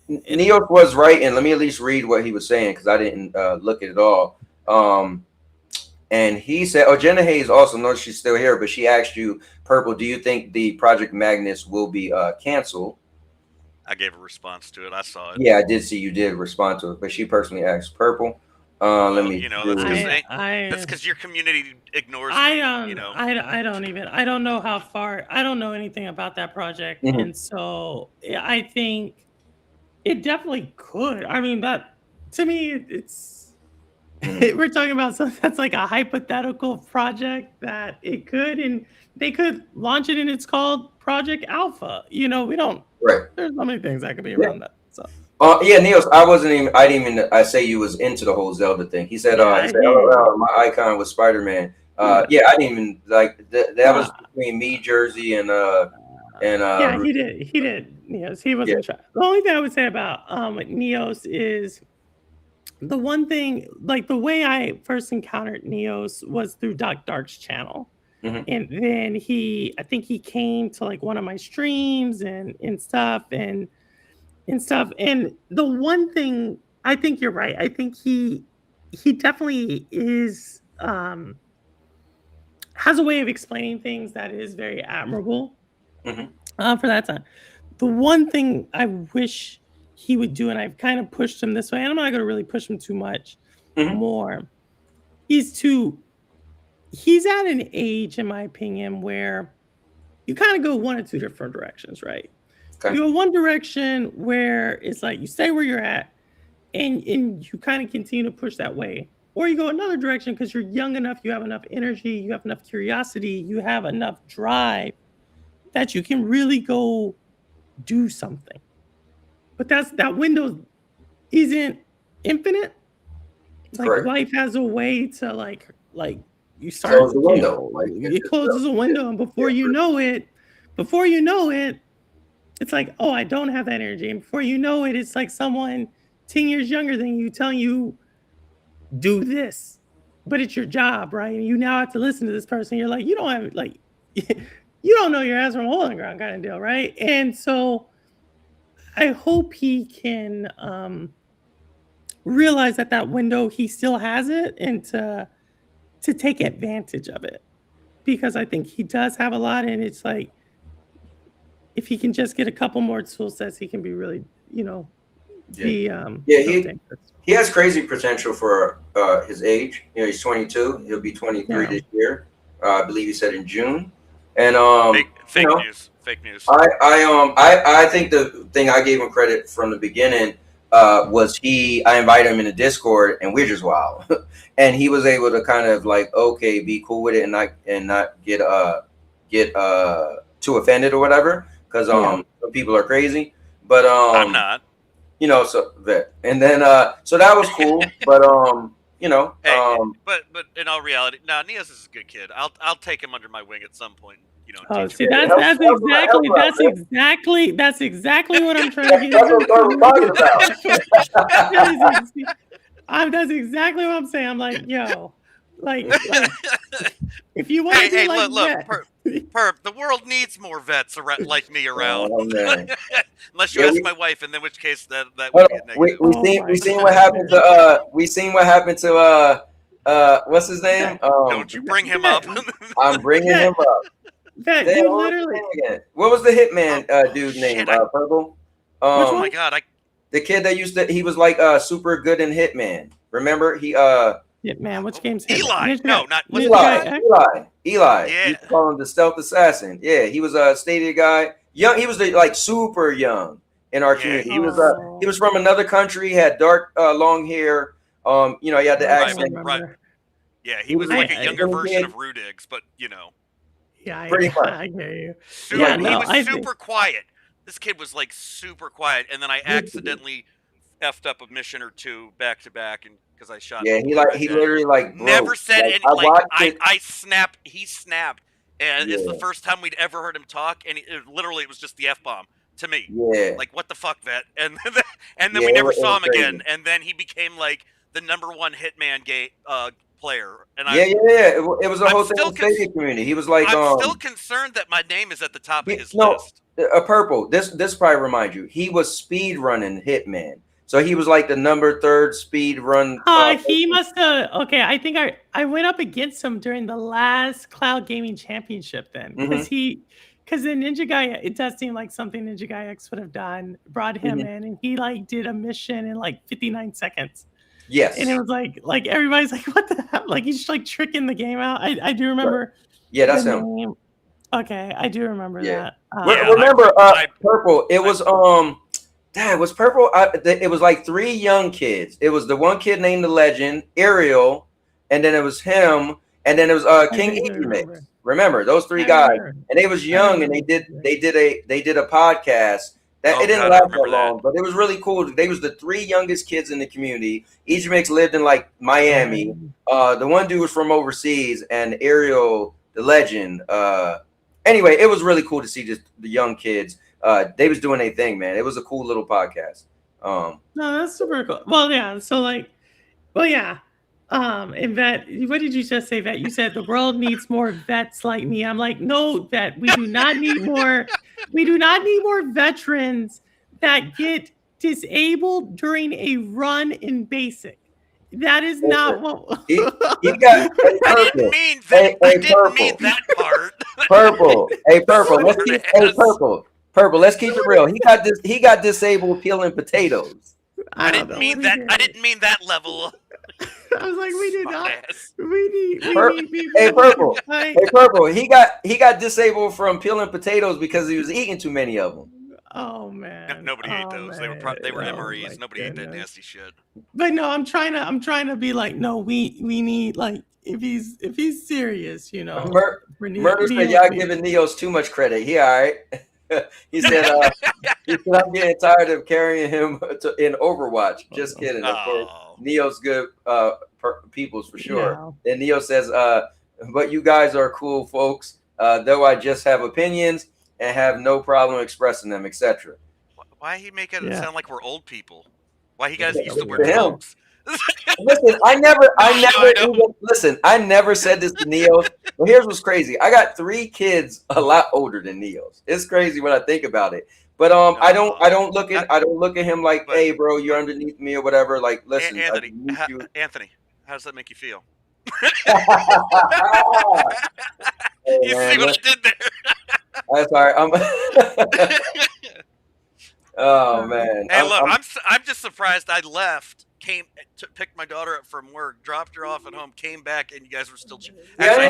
Neos was right, and let me at least read what he was saying because I didn't look at it all. And he said, "Oh, Jenna Hayes also knows she's still here, but she asked you, Purple, do you think the Project Magnus will be canceled?" I gave a response to it. I saw it. Yeah, I did see you did respond to it, but she personally asked Purple. Let me. That's because your community ignores me. I don't know how far. I don't know anything about that project, and so I think it definitely could. I mean, that to me, it's we're talking about something that's like a hypothetical project that it could, and they could launch it, and it's called Project Alpha. We don't. Right. There's so many things that could be around that. So. Yeah, Niels, I didn't even say you was into the whole Zelda thing. He said, "LOL, my icon was Spider-Man." Yeah, I didn't even like that was between me, Jersey, and yeah, he did. Neos, he wasn't shy. The only thing I would say about Neos is the one thing, like the way I first encountered Neos was through Doc Dark's channel. And then I think he came to like one of my streams and stuff. And the one thing, I think you're right. I think he definitely is has a way of explaining things that is very admirable for that time. The one thing I wish he would do, and I've kind of pushed him this way, and I'm not going to really push him too much more, he's at an age, in my opinion, where you kind of go one or two different directions, right? Okay. You go one direction where it's like you stay where you're at and you kind of continue to push that way. Or you go another direction because you're young enough, you have enough energy, you have enough curiosity, you have enough drive that you can really go do something. But that window isn't infinite. Like life has a way to like you start close the window. It closes a window, and before you know it, it's like, oh, I don't have that energy. And before you know it, it's like someone 10 years younger than you telling you, do this. But it's your job, right? And you now have to listen to this person. You're like, you don't have, like, you don't know your ass from a hole in the ground kind of deal, right? And so I hope he can realize that window, he still has it, and to take advantage of it. Because I think he does have a lot, and it's like, if he can just get a couple more tool sets, he can be really, he has crazy potential for his age. He's 22. He'll be 23 this year. I believe he said in June. And fake news. I think the thing I gave him credit from the beginning was I invited him in the Discord, and we're just wild, and he was able to kind of like, okay, be cool with it and not get too offended or whatever, because some people are crazy, but I'm not. So that, and then so that was cool, but hey, but in all reality, Nias is a good kid. I'll take him under my wing at some point. See, that's exactly what I'm trying to get. That's what I'm talking about. That's exactly what I'm saying. I'm like, yo, like if you want to do like look, Perp, the world needs more vets like me around. Unless you ask my wife, and in which case that would be a negative. We seen what happened to what's his name? Don't you bring him up. I'm bringing him up. That you literally. What was the hitman dude name? Purple. Oh my god! The kid that he was like super good in Hitman. Remember Hitman? Which game's Eli? Hitman? No, not Eli. Yeah. You call him the stealth assassin. Yeah, he was a stated guy. Young. He was like super young in our community. He was from another country. He had dark long hair. He had the accent. Right. Yeah, he was like a younger version of Rudigs, but Yeah, pretty much. I hear you. He was super quiet. This kid was like super quiet, and then I accidentally effed up a mission or two back to back, and because I shot. Yeah, he literally like never said any. I snapped. He snapped, and it's the first time we'd ever heard him talk, and it was just the F-bomb to me. Yeah. Like, what the fuck, vet? And then we never saw him again, and then he became like the #1 Hitman player, and Yeah. It was a whole thing in the Stadia community. He was like, I'm still concerned that my name is at the top of his no, list. Purple. This probably remind you. He was speed running Hitman, so he was like the #3 speed run. He must have. Okay, I think I went up against him during the last Cloud Gaming Championship then, because because the Ninja Guy, it does seem like something Ninja Guy X would have done. Brought him in, and he like did a mission in like 59 seconds. Yes, and it was like everybody's like, what the hell? Like he's just like tricking the game out. I do remember. Yeah, that's him. Name. Okay, I do remember that. Remember, Purple. It was Dad, was Purple. It was like 3 young kids. It was the one kid named the Legend, Ariel, and then it was him, and then it was King Easy Mix. Remember those 3 guys, and they was young, and they did a podcast. It didn't last that long, but it was really cool. They was the 3 youngest kids in the community. Easy Mix lived in like Miami. The one dude was from overseas, and Ariel, the Legend. Anyway, it was really cool to see just the young kids. They was doing their thing, man. It was a cool little podcast. No, that's super cool. Well, yeah. So and Vet, what did you just say, Vet? You said the world needs more vets like me. I'm like, no, Vet, we do not need more. We do not need more veterans that get disabled during a run in basic. That is not what. He got. I didn't mean that. I didn't mean that part. Purple. Hey, Purple. Let's keep. Hey, Purple. Let's keep it real. He got disabled peeling potatoes. I didn't mean that. I didn't mean that level. I was like, we do not. We need Hey, Purple. Hey, Purple. He got disabled from peeling potatoes because he was eating too many of them. Oh man. Nobody ate those. They were MREs. Nobody ate that nasty shit. But no, I'm trying to be like, no, we need, like, if he's serious, you know. Murder said y'all giving Neos too much credit. He all right. He said I'm getting tired of carrying him in Overwatch. Just kidding. Of course, Neo's good peoples for sure. Yeah. And Neo says, but you guys are cool folks. Though I just have opinions and have no problem expressing them, etc. Why he make it sound like we're old people? Why he guys used to wear clothes? Listen, I never said this to Neo. But here's what's crazy. I got 3 kids a lot older than Neo's. It's crazy when I think about it. But I don't look at him like, hey, bro, you're underneath me or whatever. Like, listen, Anthony, how does that make you feel? You see what I did there? That's all right. Oh man. Hey, look, I'm just surprised I left. Picked my daughter up from work, dropped her off at home, came back, and you guys were still. Actually,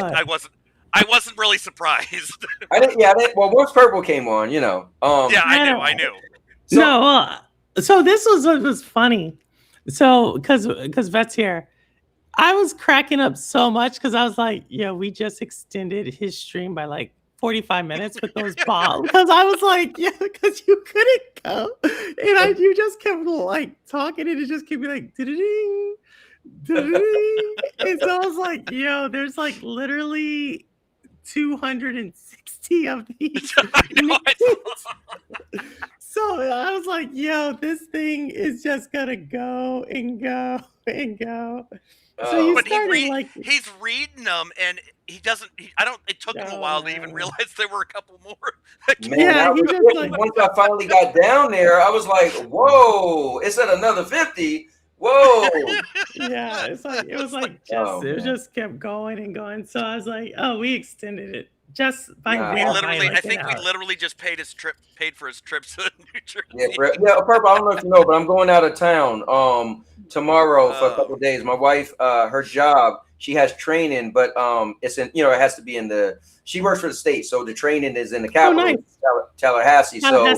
I wasn't really surprised. I didn't. Well, once Purple came on, you know. Yeah, I knew. So this was funny. So because Vet's here, I was cracking up so much because I was like, yeah, we just extended his stream by like 45 minutes with those balls, because I was like, yeah, because you couldn't go, and you just kept like talking, and it just kept me like ding, ding. And so I was like, yo, there's like literally 260 of these. So I was like, yo, this thing is just gonna go and go and go. So he's reading them, and he doesn't. It took him a while to even realize there were a couple more. Man, once I finally got down there, I was like, "Whoa! It's at another 50. Whoa!" Yeah, it just kept going and going. So I was like, "Oh, we extended it just by I think we literally just paid for his trip to New Jersey. Yeah, Purple. I don't know if you know, but I'm going out of town tomorrow for a couple of days. My wife, her job, she has training, but it's in, it has to be in she works for the state, so the training is in the capital, Tallahassee. So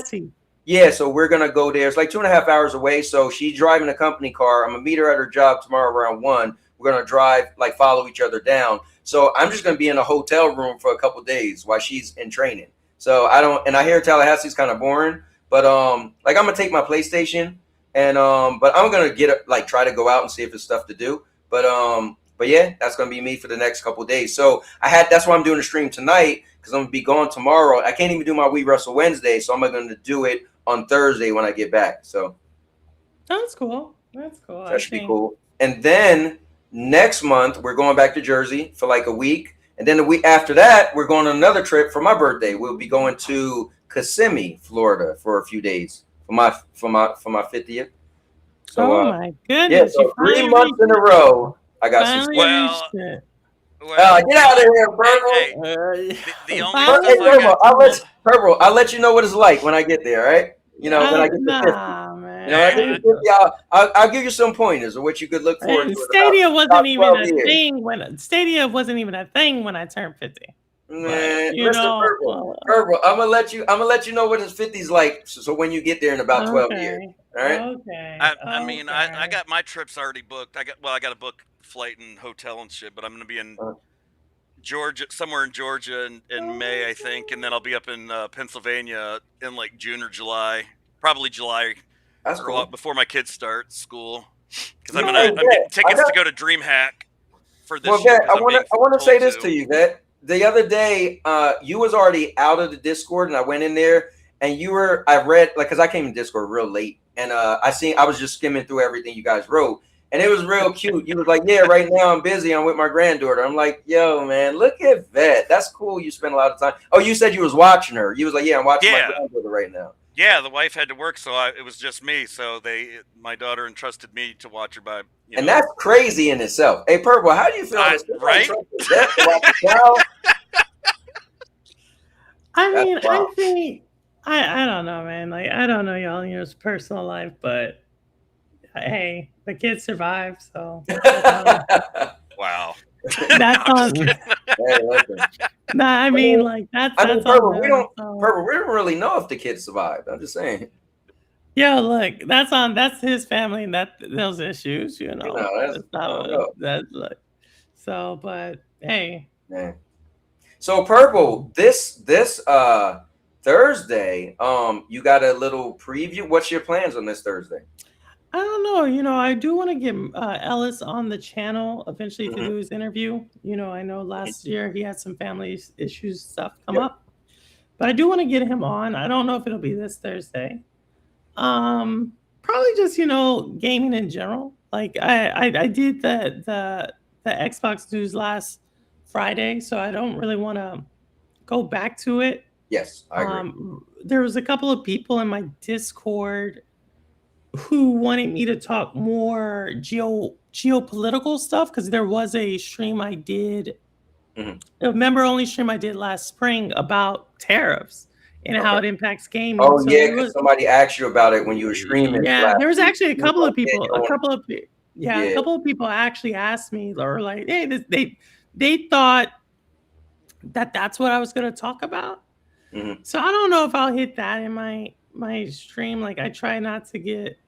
yeah, so we're gonna go there. It's like 2.5 hours away. So she's driving a company car. I'm gonna meet her at her job tomorrow around 1. We're gonna drive, like, follow each other down. So I'm just gonna be in a hotel room for a couple of days while she's in training. So I hear Tallahassee's kind of boring, but like, I'm gonna take my PlayStation. And but I'm gonna try to go out and see if there's stuff to do. But yeah, that's gonna be me for the next couple of days. So that's why I'm doing the stream tonight, because I'm gonna be gone tomorrow. I can't even do my We Wrestle Wednesday, so I'm gonna do it on Thursday when I get back. So that's cool. That's cool. That should be cool. And then next month, we're going back to Jersey for like a week. And then the week after that, we're going on another trip for my birthday. We'll be going to Kissimmee, Florida for a few days for my 50th. So, oh my goodness! yeah, so 3 months in a row, I got some. Well, get out of here, Purple. Hey, the only Hey, stuff I got. Purple, I'll let you know what it's like when I get there, right? You know, when I get to 50. Man. You know, when I get to 50, I'll give you some pointers of what you could look forward to. Stadia wasn't even a years. thing when Stadia wasn't even a thing when I turned 50. Man, listen, Purple, I'm gonna let you know what his 50's like. So when you get there in about 12 years, all right? Okay. I mean, I got my trips already booked. I got to book flight and hotel and shit. But I'm gonna be in Georgia, somewhere in Georgia in May, I think, and then I'll be up in Pennsylvania in like June or July, probably July. That's cool. Before my kids start school, because I'm getting tickets to go to DreamHack for this. Well, Vet, I want to say this to you, Vet. The other day, you was already out of the Discord, and I went in there, and I read, like, because I came in Discord real late, and I was just skimming through everything you guys wrote, and it was real cute. You was like, yeah, right now I'm busy. I'm with my granddaughter. I'm like, yo, man, look at Vet. That's cool. You spend a lot of time. Oh, you said you was watching her. You was like, yeah, I'm watching my granddaughter right now. Yeah, the wife had to work, so it was just me. So my daughter entrusted me to watch her by. And that's crazy in itself. Hey, Purple, how do you feel? Right? I mean, I think I don't know, man. Like, I don't know y'all in your personal life, but hey, the kids survived, so. Wow. That's on. Hey, listen. Nah, I mean, like that's. Purple, we don't really know if the kids survived. I'm just saying. Yeah, look, that's his family and those issues, you know. That's like so, but hey. Man. So Purple, this Thursday, you got a little preview. What's your plans on this Thursday? I don't know. You know, I do want to get Ellis on the channel eventually to do his interview. You know, I know last year he had some family issues stuff come up, but I do want to get him on. I don't know if it'll be this Thursday. Probably just, you know, gaming in general. Like I did the Xbox news last Friday, so I don't really want to go back to it. Yes, I agree. There was a couple of people in my Discord who wanted me to talk more geopolitical stuff, because there was a stream I did, a member-only stream I did last spring about tariffs and how it impacts gaming. Oh, so yeah, because somebody asked you about it when you were streaming. Yeah, there was actually a couple of people. A couple of people actually asked me, or like, hey, they thought that's what I was going to talk about. So I don't know if I'll hit that in my stream. Like, I try not to get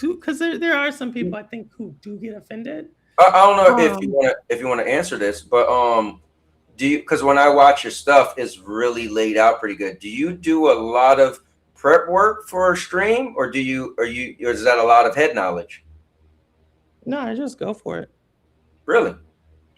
because there are some people I think who do get offended. I don't know if you want to answer this, but do you? Because when I watch your stuff, it's really laid out pretty good. Do you do a lot of prep work for a stream, or is that a lot of head knowledge? No, I just go for it. Really?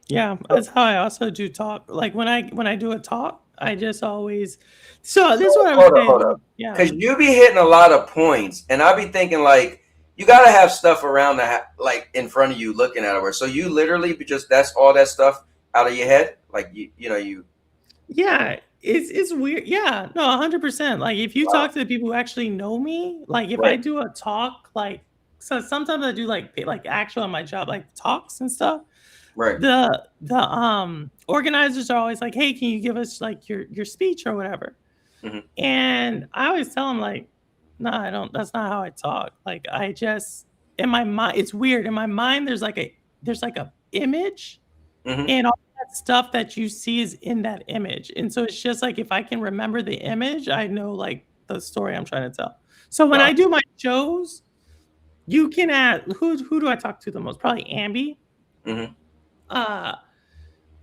Yeah, that's how I also do talk. Like when I do a talk, I just always. So this is what I'm saying. Hold up. Yeah, because you be hitting a lot of points, and I be thinking like you gotta have stuff around like in front of you looking at it. So you literally that's all that stuff out of your head, like you know. Yeah, it's weird. Yeah, no, 100%. Like if you talk to the people who actually know me, like if I do a talk, like so sometimes I do like actual on my job, like talks and stuff. Right. The organizers are always like, hey, can you give us like your speech or whatever? And I always tell them like, no, I don't. That's not how I talk. Like I just in my mind, it's weird. In my mind, there's like a image, and all that stuff that you see is in that image. And so it's just like if I can remember the image, I know like the story I'm trying to tell. So when I do my shows, you can add who do I talk to the most? Probably Ambi.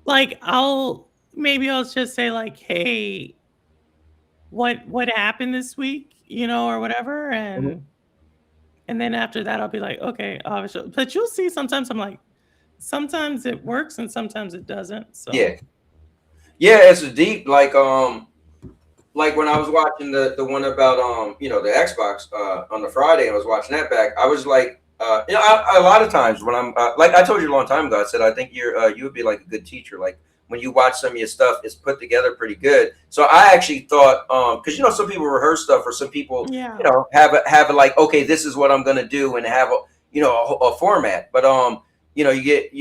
Like I'll just say like, hey, what happened this week, you know, or whatever, and then after that I'll be like, okay, obviously. But you'll see sometimes I'm like, sometimes it works and sometimes it doesn't. So yeah, it's deep. Like when I was watching the one about you know, the Xbox on the Friday, I was watching that back. I was like, A lot of times when I'm like I told you a long time ago, I said I think you would be like a good teacher. Like when you watch some of your stuff, it's put together pretty good. So I actually thought, because some people rehearse stuff, or some people, have it like, okay, this is what I'm gonna do, and have a format. But you get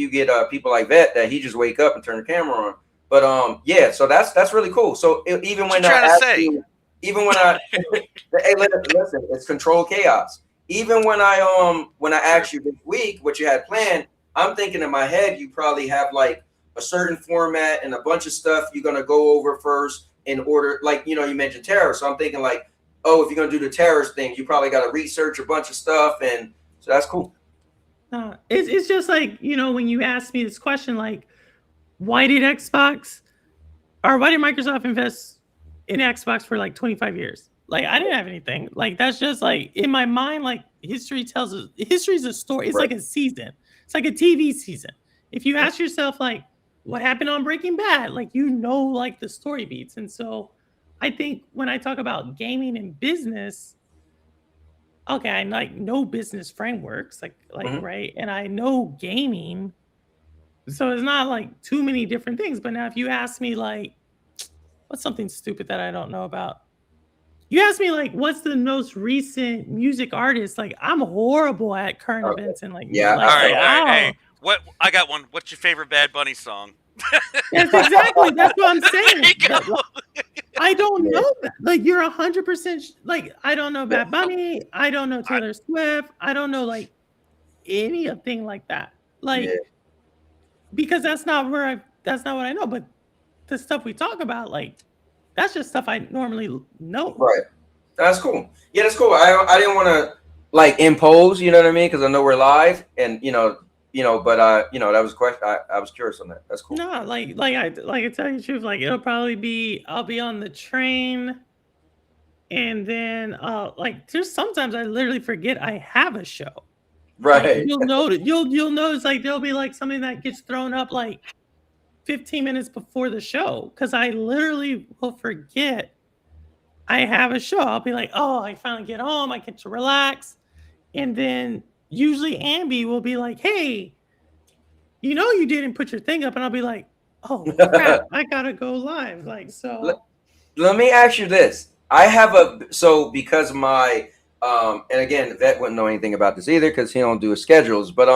people like that he just wake up and turn the camera on. But yeah, so that's really cool. So even when even when I hey, listen, it's controlled chaos. Even when I asked you this week what you had planned, I'm thinking in my head you probably have like a certain format and a bunch of stuff you're gonna go over first in order. Like you mentioned terror, so I'm thinking like, oh, if you're gonna do the terrorist thing, you probably got to research a bunch of stuff, and so that's cool. It's just like when you ask me this question, like, why did Microsoft invest in Xbox for like 25 years? Like I didn't have anything. Like that's just like in my mind. Like history is a story. It's like a season. It's like a TV season. If you ask yourself like, what happened on Breaking Bad? Like like the story beats. And so I think when I talk about gaming and business, okay, I know business frameworks, right, and I know gaming. So it's not like too many different things. But now if you ask me like, what's something stupid that I don't know about? You asked me like, what's the most recent music artist? Like, I'm horrible at current events and like, yeah. Like, all right. Hey, what? I got one. What's your favorite Bad Bunny song? That's exactly. That's what I'm saying. I don't know that. Like, you're 100%. Like, I don't know Bad Bunny. I don't know Taylor Swift. I don't know like anything like that. Like, because that's not what I know. But the stuff we talk about, like, that's just stuff I normally know. Right. That's cool. Yeah, that's cool. I didn't want to like impose, you know what I mean? Because I know we're live, and but that was a question. I was curious on that. That's cool. No, like I tell you the truth, like it'll probably be I'll be on the train, and then like there's sometimes I literally forget I have a show. Right. Like, you'll notice like there'll be like something that gets thrown up like 15 minutes before the show because I literally will forget I have a show. I'll be like, oh, I finally get home, I get to relax. And then usually Ambi will be like, hey, you didn't put your thing up. And I'll be like, oh, crap, I gotta go live. Like, so. Let me ask you this. I have because my, and again, Vet wouldn't know anything about this either because he don't do his schedules. But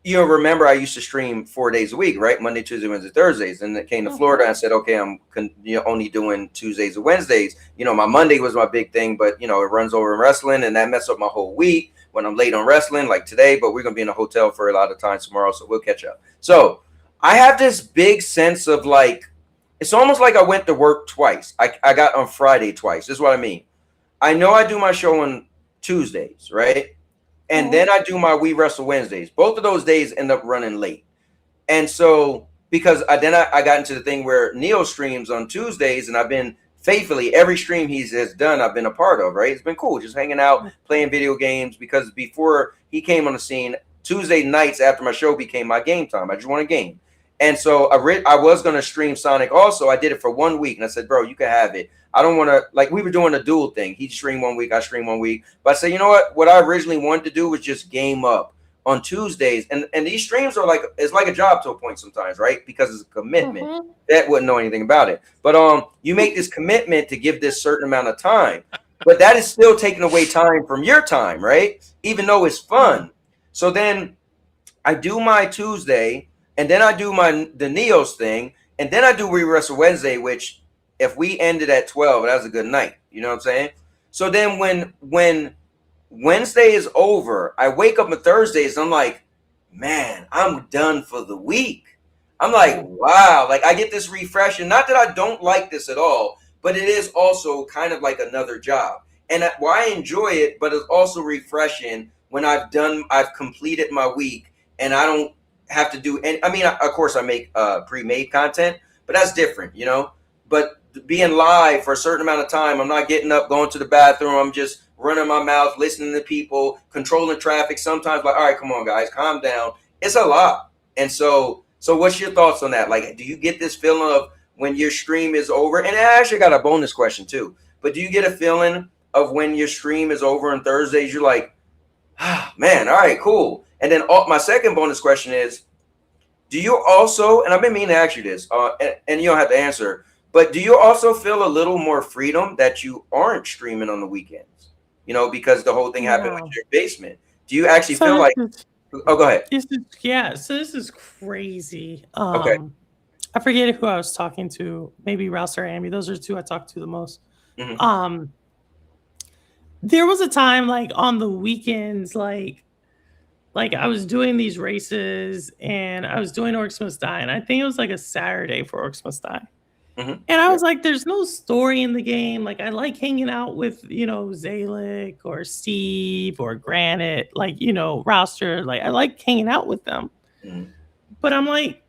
remember I used to stream 4 days a week, right? Monday, Tuesday, Wednesday, Thursdays. And it came to Florida and I said, okay, I'm only doing Tuesdays and Wednesdays. My Monday was my big thing, but it runs over in wrestling and that messed up my whole week when I'm late on wrestling like today, but we're going to be in a hotel for a lot of time tomorrow. So we'll catch up. So I have this big sense of like, it's almost like I went to work twice. I got on Friday twice. This is what I mean. I know I do my show on Tuesdays, right? And then I do my We Wrestle Wednesdays. Both of those days end up running late. And so because I got into the thing where Neo streams on Tuesdays, and I've been faithfully every stream he has done, I've been a part of, right? It's been cool just hanging out, playing video games, because before he came on the scene, Tuesday nights after my show became my game time. I just want a game. And so I was going to stream Sonic also. I did it for 1 week, and I said, bro, you can have it. I don't want to, like, we were doing a dual thing. He'd stream 1 week, I stream 1 week. But I said, you know what? What I originally wanted to do was just game up on Tuesdays. And these streams are like, it's like a job to a point sometimes, right? Because it's a commitment. That wouldn't know anything about it. But you make this commitment to give this certain amount of time. But that is still taking away time from your time, right? Even though it's fun. So then I do my Tuesday, and then I do the Neos thing, and then I do We Wrestle Wednesday, which if we ended at 12, that was a good night. You know what I'm saying? So then when Wednesday is over, I wake up on Thursdays and I'm like, man, I'm done for the week. I'm like, wow, like I get this refresh. And not that I don't like this at all, but it is also kind of like another job. And I enjoy it, but it's also refreshing when I've completed my week and I don't have to do any. I mean, of course I make pre-made content, but that's different, but being live for a certain amount of time, I'm not getting up, going to the bathroom. I'm just running my mouth, listening to people, controlling traffic. Sometimes like, all right, come on guys, calm down. It's a lot. And so what's your thoughts on that? Like, do you get this feeling of when your stream is over? And I actually got a bonus question too, but do you get a feeling of when your stream is over on Thursdays, you're like, Man, all right, cool. And then my second bonus question is, do you also, and I've been meaning to ask you this, and you don't have to answer, but do you also feel a little more freedom that you aren't streaming on the weekends? You know, because the whole thing happened with your basement. Do you actually feel like? Oh, go ahead. So this is crazy. Okay. I forget who I was talking to. Maybe Rouse or Amy. Those are two I talk to the most. Mm-hmm. There was a time like on the weekends, like I was doing these races and I was doing Orcs Must Die, and I think it was like a Saturday for Orcs Must Die. Mm-hmm. And I was like, there's no story in the game. Like, I like hanging out with, Zalik or Steve or Granite, like, Rouster. Like, I like hanging out with them. Mm-hmm. But I'm like,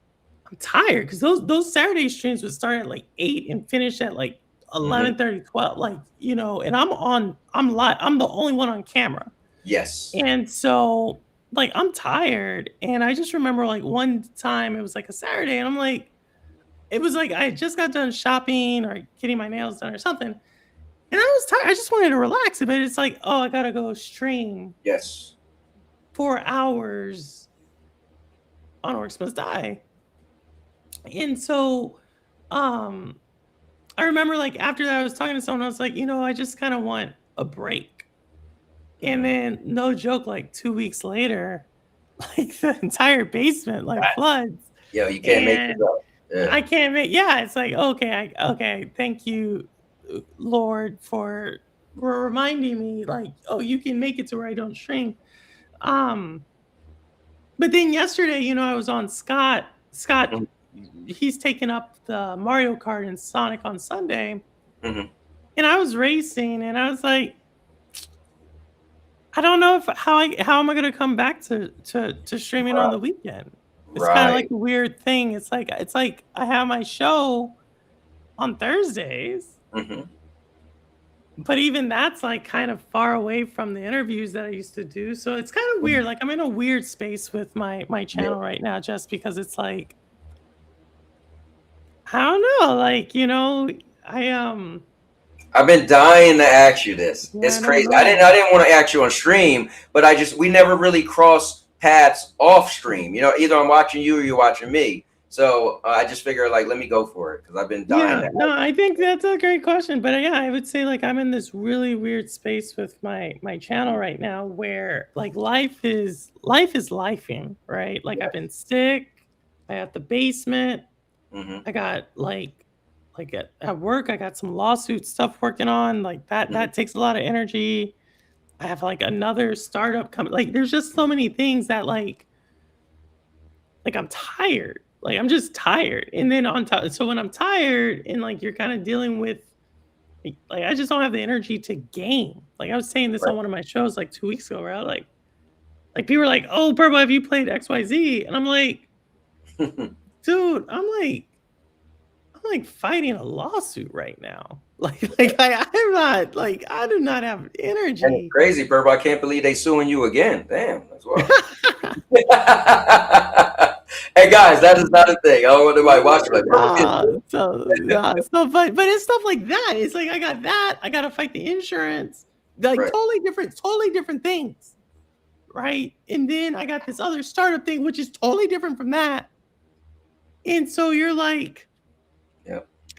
I'm tired because those Saturday streams would start at like 8 and finish at like 11:30, 12. Like, and I'm live. I'm the only one on camera. Yes. And so, like, I'm tired. And I just remember like one time it was like a Saturday and I'm like, it was like I just got done shopping or getting my nails done or something. And I was tired. I just wanted to relax a bit. It's like, oh, I got to go stream. Yes. 4 hours on Orcs Must Die. And so I remember like after that I was talking to someone, I was like, I just kind of want a break. And then no joke, like 2 weeks later, like the entire basement like floods. Yeah, you can't make it up. Yeah. I can't make. Yeah, it's like okay. Thank you, Lord, for reminding me. Like, oh, you can make it to where I don't stream. But then yesterday, I was on Scott. Scott, he's taking up the Mario Kart and Sonic on Sunday, and I was racing, and I was like, I don't know how am I gonna come back to streaming on the weekend. It's kind of like a weird thing. It's like I have my show on Thursdays, but even that's like kind of far away from the interviews that I used to do. So it's kind of weird. Like I'm in a weird space with my channel right now, just because it's like, I don't know. Like, I've been dying to ask you this. It's crazy. I didn't want to ask you on stream, but we never really crossed paths off stream. Either I'm watching you or you're watching me. So I just figured like, let me go for it because I've been dying. Yeah, no, I think that's a great question. But yeah, I would say like I'm in this really weird space with my channel right now where like life is lifing, right? Like I've been sick. I got the basement. I got like at work, I got some lawsuit stuff working on. Like that takes a lot of energy. I have like another startup coming. Like there's just so many things that like I'm tired. Like I'm just tired. And then on top, so when I'm tired and like you're kind of dealing with like I just don't have the energy to game. Like I was saying this on one of my shows like 2 weeks ago, where I like people were like, "Oh, Purple, have you played XYZ?" And I'm like, dude, I'm like fighting a lawsuit right now. I'm not like I do not have energy. That's crazy, Purple. I can't believe they suing you again. Damn, that's wild. Hey guys, that is not a thing. I don't want anybody watching like but it's stuff like that. It's like I got that. I gotta fight the insurance. Like totally different things. Right. And then I got this other startup thing, which is totally different from that. And so you're like,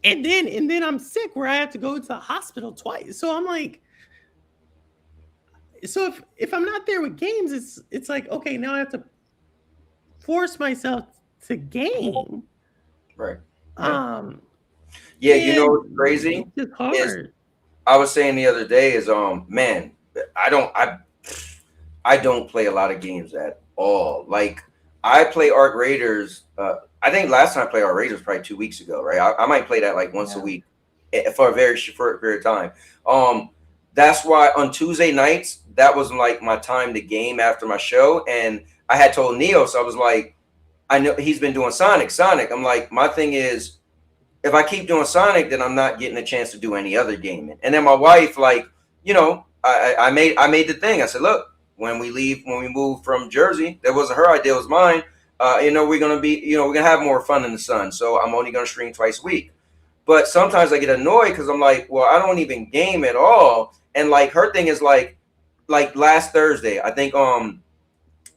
and then I'm sick where I have to go to the hospital twice. So I'm like, so if I'm not there with games, it's like, okay, now I have to force myself to game. Right. Yeah, what's crazy? It's hard. I was saying the other day is man, I don't play a lot of games at all. Like I play Arc Raiders. I think last time I played Arc Raiders was probably 2 weeks ago, right? I might play that like once a week for a very short period of time. That's why on Tuesday nights, that was like my time to game after my show. And I had told Neo, so I was like, I know he's been doing Sonic. I'm like, my thing is, if I keep doing Sonic, then I'm not getting a chance to do any other gaming. And then my wife, like, I made the thing. I said, look, when we move from Jersey, that wasn't her idea, it was mine. We're gonna have more fun in the sun. So I'm only gonna stream twice a week. But sometimes I get annoyed because I'm like, well, I don't even game at all. And like her thing is like, like last Thursday, I think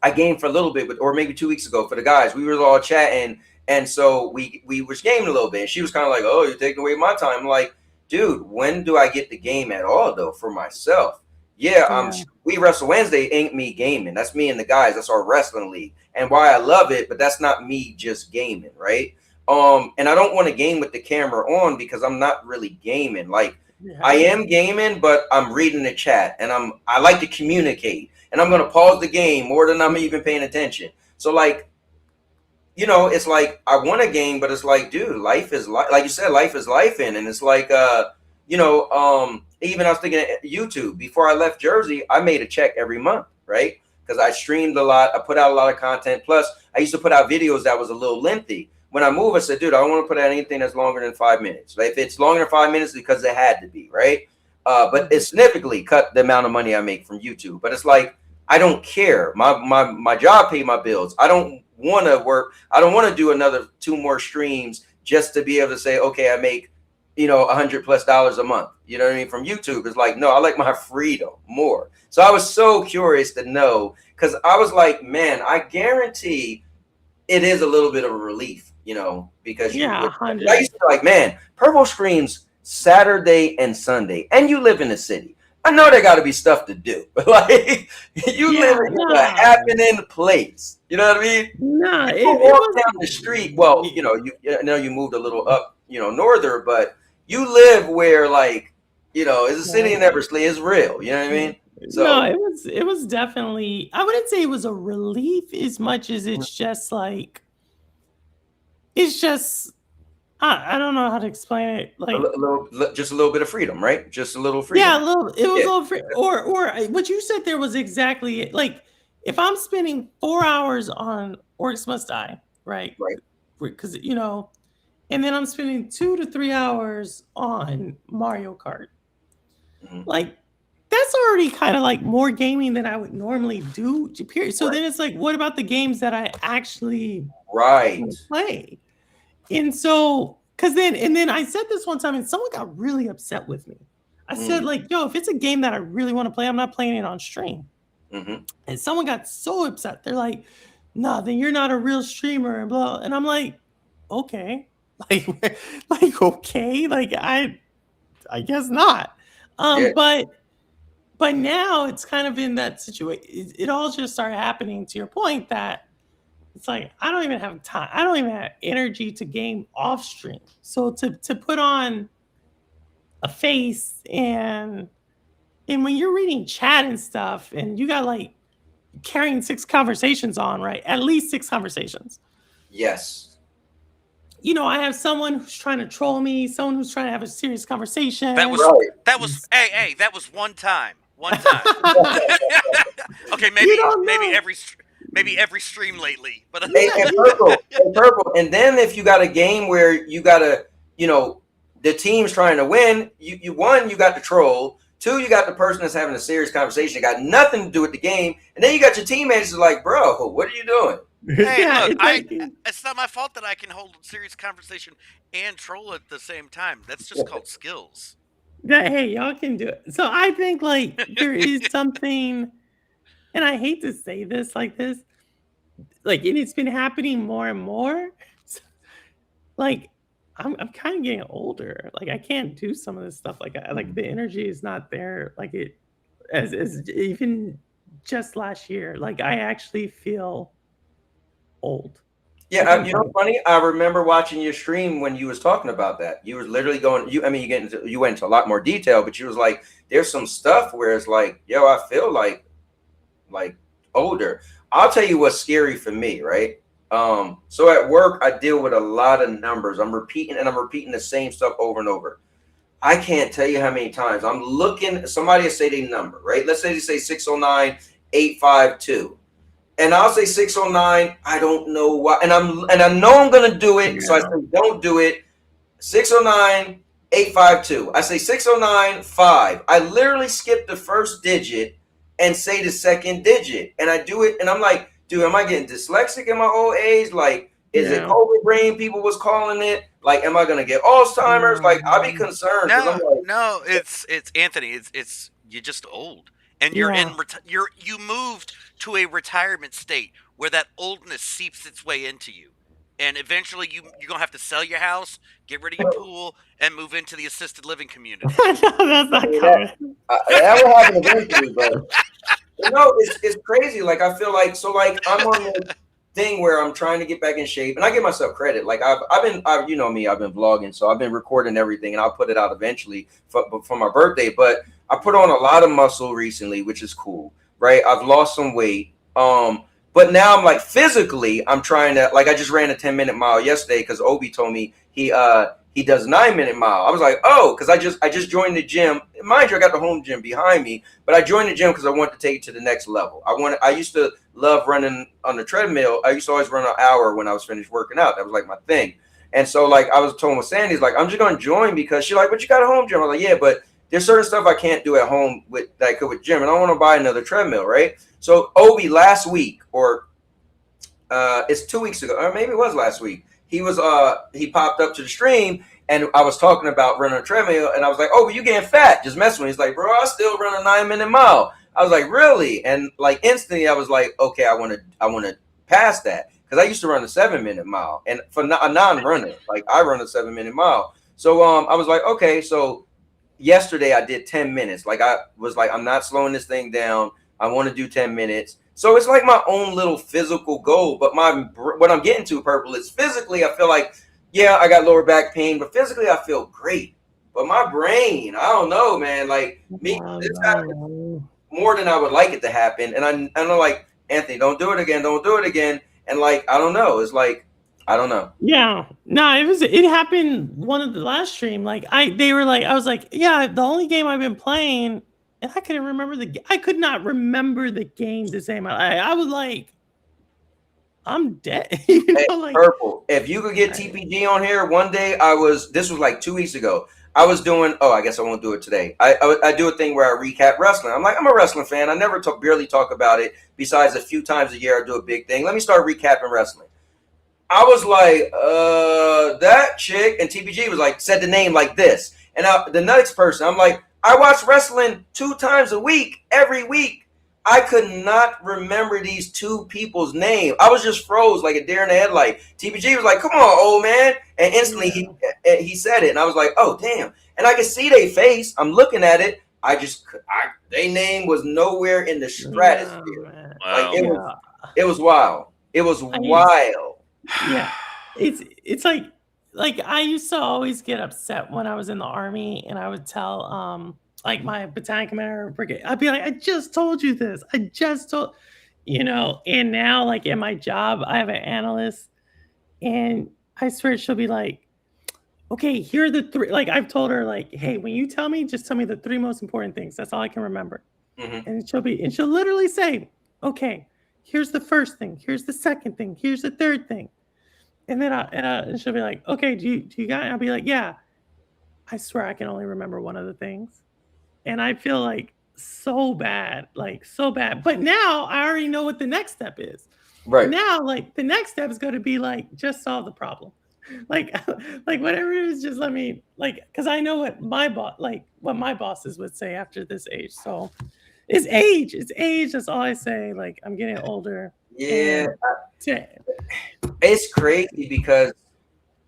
I gamed for a little bit, or maybe 2 weeks ago for the guys. We were all chatting, and so we was gaming a little bit. And she was kind of like, "Oh, you're taking away my time." I'm like, dude, when do I get the game at all though for myself? Yeah, we Wrestle Wednesday ain't me gaming. That's me and the guys. That's our wrestling league, and why I love it. But that's not me just gaming, right? And I don't want to game with the camera on because I'm not really gaming. Like I am gaming, but I'm reading the chat, and I like to communicate. And I'm going to pause the game more than I'm even paying attention. So, like, you know, it's like I want a game, but it's like, dude, life is like you said, life is life in. And it's like, you know, even I was thinking YouTube. Before I left Jersey, I made a check every month, right? Because I streamed a lot. I put out a lot of content. Plus, I used to put out videos that was a little lengthy. When I moved, I said, dude, I don't want to put out anything that's longer than 5 minutes. Like, if it's longer than 5 minutes, because it had to be, right? But it significantly cut the amount of money I make from YouTube. But it's like, I don't care. My job paid my bills. I don't want to work. I don't want to do another 2 more streams just to be able to say, okay, I make, you know, $100+ a month. You know what I mean? From YouTube. It's like, no, I like my freedom more. So I was so curious to know, because I was like, man, I guarantee it is a little bit of a relief, you know, because I used to be like, man, Purple streams Saturday and Sunday, and you live in the city. I know there got to be stuff to do, but like you live in a happening place. You know what I mean? No, you walk down the street. Well, you know, I know you moved a little up, you know, norther, but you live where, like, you know, it's a city in Eversley. It's real. You know what I mean? So no, it was definitely. I wouldn't say it was a relief as much as it's just like, it's just. I don't know how to explain it. Like just a little bit of freedom, right? Just a little freedom. Yeah, a little. It was a little free. Or what you said there was exactly it. Like if I'm spending 4 hours on Orcs Must Die, right? Right. Because you know, and then I'm spending 2 to 3 hours on Mario Kart. Like that's already kind of like more gaming than I would normally do. Period. So then it's like, what about the games that I actually play? And so, and then I said this one time, and someone got really upset with me. I said, like, yo, if it's a game that I really want to play, I'm not playing it on stream. And someone got so upset. They're like, no, then you're not a real streamer and blah. And I'm like, okay, like okay, like I guess not. But now it's kind of in that situation. It all just started happening to your point that. It's like I don't even have time. I don't even have energy to game off stream. So to put on a face and when you're reading chat and stuff, and you got like carrying 6 conversations on, right? At least 6 conversations. Yes. You know, I have someone who's trying to troll me, someone who's trying to have a serious conversation. That was hey, that was one time. Okay, maybe every stream lately, but and purple. And then if you got a game where you gotta, you know, the team's trying to win, you got the troll. 2, you got the person that's having a serious conversation. It got nothing to do with the game, and then you got your teammates who's like, bro, what are you doing? Hey, look, it's not my fault that I can hold a serious conversation and troll at the same time. That's just called skills. Hey, y'all can do it. So I think like there is something. And I hate to say this like this, like, and it's been happening more and more. Like, I'm kind of getting older. Like, I can't do some of this stuff. Like the energy is not there. Like it, as even just last year. Like, I actually feel old. Yeah, you know, funny. I remember watching your stream when you was talking about that. You were literally going. You went into a lot more detail, but you was like, there's some stuff where it's like, yo, I feel like older. I'll tell you what's scary for me, right? So at work, I deal with a lot of numbers. I'm repeating the same stuff over and over. I can't tell you how many times I'm looking. Somebody will say their number, right? Let's say they say 609-852, and I'll say 609. I don't know why, and I know I'm gonna do it. Yeah. So I say don't do it. 609-852. I say 609-5. I literally skip the first digit and say the second digit, and I do it, and I'm like, dude, am I getting dyslexic in my old age? Like, is it COVID brain? People was calling it. Like, am I gonna get Alzheimer's? Like, I'll be concerned. No, it's Anthony. It's you're just old. and you're you moved to a retirement state where that oldness seeps its way into you, and eventually you're gonna have to sell your house, get rid of your pool, and move into the assisted living community. That's not coming. That will happen eventually, but no, it's crazy. Like I feel like I'm on this thing where I'm trying to get back in shape, and I give myself credit. Like I've been you know me, I've been vlogging, so I've been recording everything, and I'll put it out eventually for my birthday. But I put on a lot of muscle recently, which is cool, right? I've lost some weight, but now I'm like physically, I'm trying to I just ran a 10-minute mile yesterday because Obi told me he does 9-minute mile. I was like, oh, because I just joined the gym. Mind you, I got the home gym behind me, but I joined the gym because I wanted to take it to the next level. I used to love running on the treadmill. I used to always run an hour when I was finished working out. That was like my thing. And so like I was told with Sandy's like, I'm just gonna join because she's like, but you got a home gym. I was like, yeah, but there's certain stuff I can't do at home that I could with gym, and I don't want to buy another treadmill, right? So Obi last week, or it's 2 weeks ago, or maybe it was last week, he popped up to the stream, and I was talking about running a treadmill, and I was like, oh, but you getting fat, just messing with me. He's like, bro, I still run a 9-minute mile. I was like, really? And like instantly I was like, okay, I want to pass that, because I used to run a 7-minute mile, and for a non-runner, like I run a 7-minute mile. So I was like, okay, so yesterday I did 10 minutes. Like I was like, I'm not slowing this thing down. I want to do 10 minutes. So it's like my own little physical goal. But what I'm getting to, Purple, is physically I feel like, yeah, I got lower back pain, but physically I feel great. But my brain, I don't know, man. Like me, this happened more than I would like it to happen. And I know, like, Anthony, don't do it again. Don't do it again. And like, I don't know. It's like, I don't know. Yeah, no, it happened one of the last stream. Like I was like, yeah, the only game I've been playing, and I couldn't remember I could not remember the game the same. I was like, I'm dead. You know, hey, like, Purple, if you could get TPG on here one day, this was like 2 weeks ago. I was doing, I guess I won't do it today. I do a thing where I recap wrestling. I'm like, I'm a wrestling fan. I never barely talk about it. Besides a few times a year, I do a big thing. Let me start recapping wrestling. I was like, that chick, and TPG was like, said the name like this. And the next person, I'm like, I watch wrestling 2 times a week, every week. I could not remember these 2 people's name. I was just froze like a deer in the headlight. TPG was like, come on, old man. And instantly he said it. And I was like, oh, damn. And I could see their face. I'm looking at it. Their name was nowhere in the stratosphere. Wow. Like, it was wild. It was wild. Yeah, it's like I used to always get upset when I was in the army, and I would tell like my battalion commander brigade, I'd be like, I just told you this, and now like in my job I have an analyst, and I swear she'll be like, okay, here are the 3, like I've told her, like, hey, when you tell me, just tell me the 3 most important things, that's all I can remember. And she'll literally say, okay, here's the first thing, here's the second thing, here's the third thing. And then and she'll be like, okay, do you got it? I'll be like, yeah. I swear I can only remember one of the things. And I feel like so bad. But now I already know what the next step is. Right. Now, like, the next step is going to be like, just solve the problem. Like whatever it is, just let me, like, because I know what my bosses would say after this age. So it's age. That's all I say. Like, I'm getting older. Yeah. It's crazy because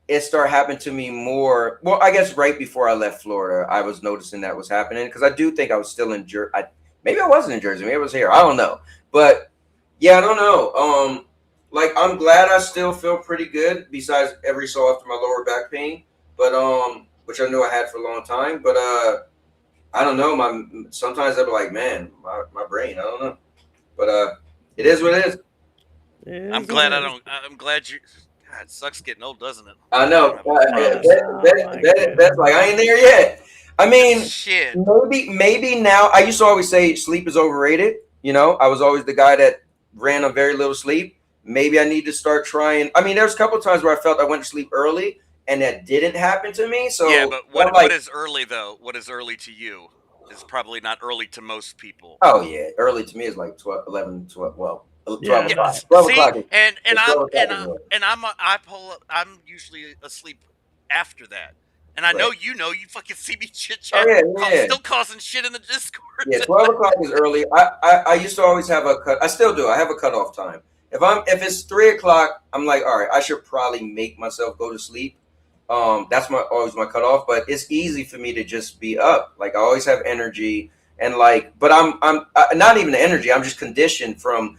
it started happening to me more. Well, I guess right before I left Florida, I was noticing that was happening, because I do think I was still in Jersey. Maybe I wasn't in Jersey. Maybe I was here. I don't know. But yeah, I don't know. Like, I'm glad I still feel pretty good, besides every so often my lower back pain, but which I knew I had for a long time. But I don't know. Sometimes I'll be like, man, my brain. I don't know. But it is what it is. I'm glad I'm glad you. God, it sucks getting old, doesn't it? I know. That's like, I ain't there yet. I mean, shit. Maybe now. I used to always say sleep is overrated. You know, I was always the guy that ran on very little sleep. Maybe I need to start trying. I mean, there's a couple of times where I felt I went to sleep early, and that didn't happen to me. So yeah, but what is early though? What is early to you is probably not early to most people. Oh yeah, early to me is like 12, 11, 12. Well. 12 o'clock. 12 o'clock. I'm usually asleep after that. And I Right. know you fucking see me chit Oh chat, yeah. still causing shit in the Discord. Yeah, 12 o'clock is early. I used to always have a cut. I still do. I have a cutoff time. If it's 3 o'clock, I'm like, all right, I should probably make myself go to sleep. That's always my cutoff. But it's easy for me to just be up. Like I always have energy, and like, but I'm not even the energy. I'm just conditioned from.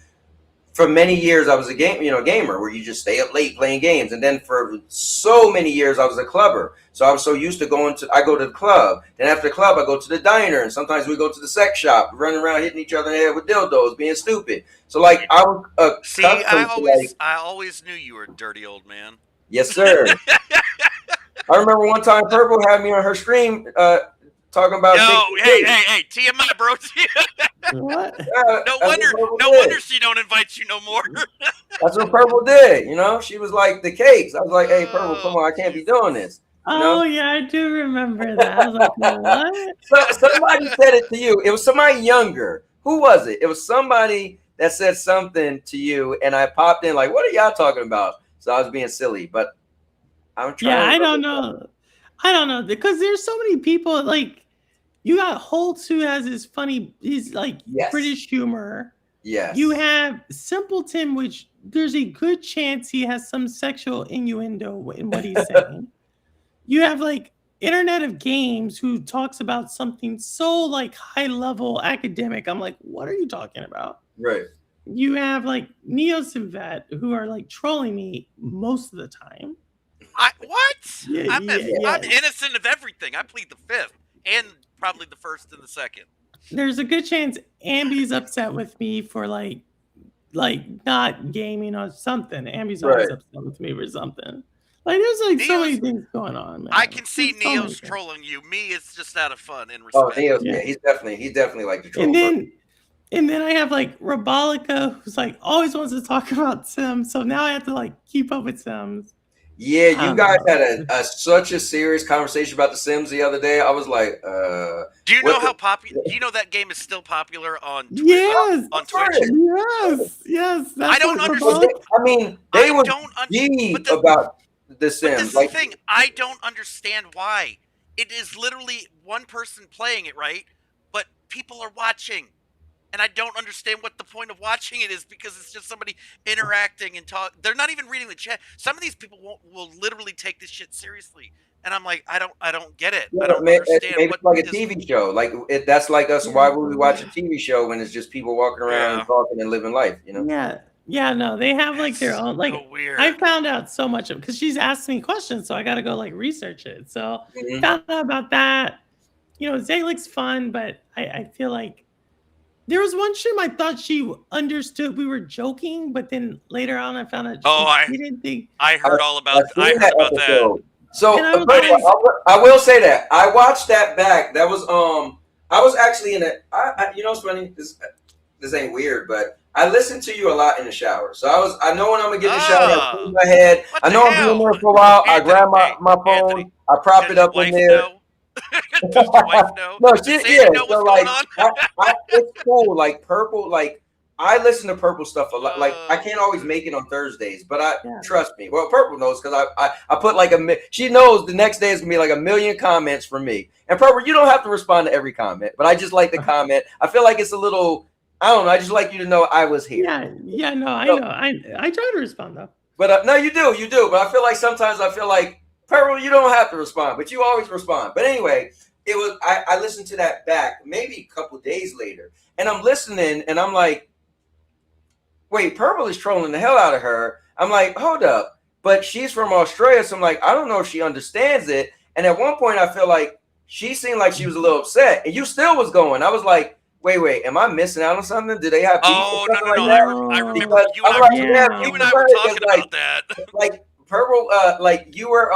For many years, I was a gamer where you just stay up late playing games, and then for so many years, I was a clubber. So I was so used to I go to the club. Then after the club, I go to the diner, and sometimes we go to the sex shop, running around hitting each other in the head with dildos, being stupid. So like I was See, I always knew you were a dirty old man. Yes, sir. I remember one time Purple had me on her stream talking about. Hey, TMI, bro. What? No wonder she don't invite you no more. That's what Purple did. She was like the cakes. I was like, hey, Purple, come on, I can't be doing this. Oh yeah, I do remember that. I was like, what? So somebody said it to you. It was somebody younger. Who was it? It was somebody that said something to you, and I popped in like, what are y'all talking about? So I was being silly, but I'm trying. Yeah, I don't know because there's so many people like. You got Holtz who has he's like British humor. Yes. You have Simpleton, which there's a good chance he has some sexual innuendo in what he's saying. You have like Internet of Games who talks about something so like high level academic. I'm like, what are you talking about? Right. You have like Neos and Vet who are like trolling me most of the time. What? Yeah, I'm innocent of everything. I plead the fifth. And probably the first and the second. There's a good chance Ambi's upset with me for like not gaming or something. Ambi's always upset with me for something. Like there's like so many things going on, man. I can see Neo's trolling you. Me, it's just out of fun and respect. Oh, Neo's, yeah, he's definitely like the troll. And then I have like Robolica, who's like always wants to talk about Sims. So now I have to like keep up with Sims. Yeah, you guys had such a serious conversation about The Sims the other day. I was like, do you know how popular? Do you know that game is still popular on Twitch? Yes, on Twitch. Yes. I don't understand. I mean, they were about The Sims. This is the thing. I don't understand why. It is literally one person playing it, right? But people are watching. And I don't understand what the point of watching it is because it's just somebody interacting and talk. They're not even reading the chat. Some of these people will literally take this shit seriously, and I'm like, I don't get it. Yeah, I don't understand. Maybe it's like a TV show. Like that's like us. Why would we watch a TV show when it's just people walking around and talking and living life? Yeah. No, they have like their own. Like so weird. I found out so much of because she's asked me questions, so I got to go like research it. So found out about that. Zalix fun, but I feel like. There was one stream I thought she understood we were joking, but then later on I found out she didn't think. I heard all about. I heard about that. So I will say that I watched that back. That was I was actually in it. It's funny. This ain't weird, but I listened to you a lot in the shower. So I know when I'm gonna get in the shower. I clean my head. I know I'm being there for a while. I grab my phone. I prop it up in there. Does your wife know? No, she know what's going on? It's cool. Like Purple, like I listen to Purple stuff a lot. Like I can't always make it on Thursdays, but trust me. Well, Purple knows because I put like she knows the next day is gonna be like 1 million comments from me. And Purple, you don't have to respond to every comment, but I just like the comment. I feel like it's a little. I don't know. I just like you to know I was here. I know. I try to respond though. But no, you do. But I feel like sometimes Purple, you don't have to respond, but you always respond. But anyway, it was I listened to that back maybe a couple days later, and I'm listening, and I'm like, wait, Purple is trolling the hell out of her. I'm like, hold up, but she's from Australia, so I'm like, I don't know if she understands it. And at one point, I feel like she seemed like she was a little upset, and you still was going. I was like, wait, am I missing out on something? Do they have? Oh no! I remember you and I were talking about that. Like. Purple, like you were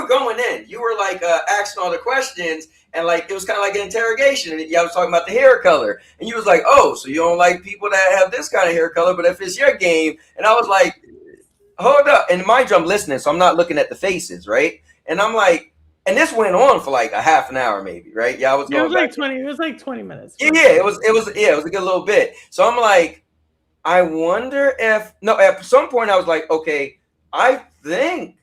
going in. You were like asking all the questions, and like it was kind of like an interrogation. And I was talking about the hair color, and you was like, "Oh, so you don't like people that have this kind of hair color, but if it's your game," and I was like, "Hold up!" And mind you, I'm listening, so I'm not looking at the faces, right? And I'm like, and this went on for like a half an hour, maybe, right? Yeah, I was. It was like 20. It was like 20 minutes. Yeah, it was a good little bit. So I'm like. I wonder if at some point I was like, okay, I think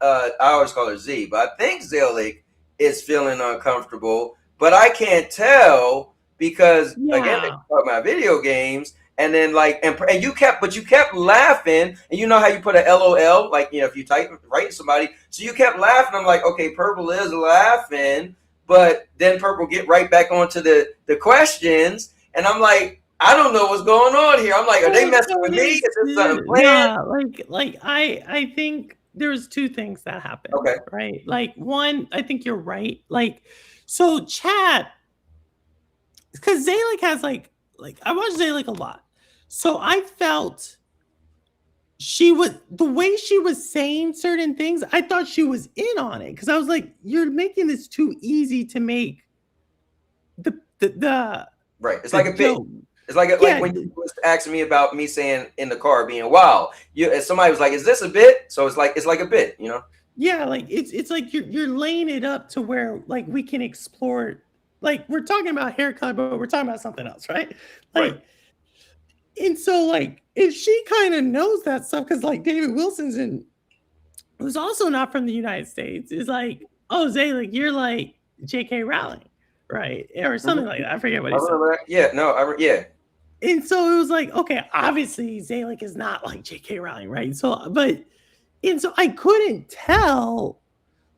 I always call her Z, but I think Zelig is feeling uncomfortable, but I can't tell because again, they talk about video games, and then and you kept laughing, and you know how you put a LOL, like, you know, if you write somebody, so you kept laughing. I'm like, okay, Purple is laughing, but then Purple get right back onto the questions, and I'm like, I don't know what's going on here. I'm like, are they messing with me? Is this something planned? I think there's two things that happen. Okay. Right. Like, one, I think you're right. Like, so chat, because Zalik has like I watch Zalik a lot. So I felt the way she was saying certain things, I thought she was in on it. Cause I was like, you're making this too easy to make the right. It's like a bit. It's like when you was asking me about me saying in the car being wow. Somebody was like, "Is this a bit?" So it's like a bit, you know. Yeah, like it's like you're laying it up to where like we can explore it. Like, we're talking about haircut, but we're talking about something else, right? Like, right. And so like if she kind of knows that stuff, because like David Wilson's who's also not from the United States, is like, oh, Zay, like you're like J.K. Rowling, right, or something like that. I forget what he said. Yeah. And so it was like, okay, obviously Zalik is not like J.K. Rowling, right? So I couldn't tell.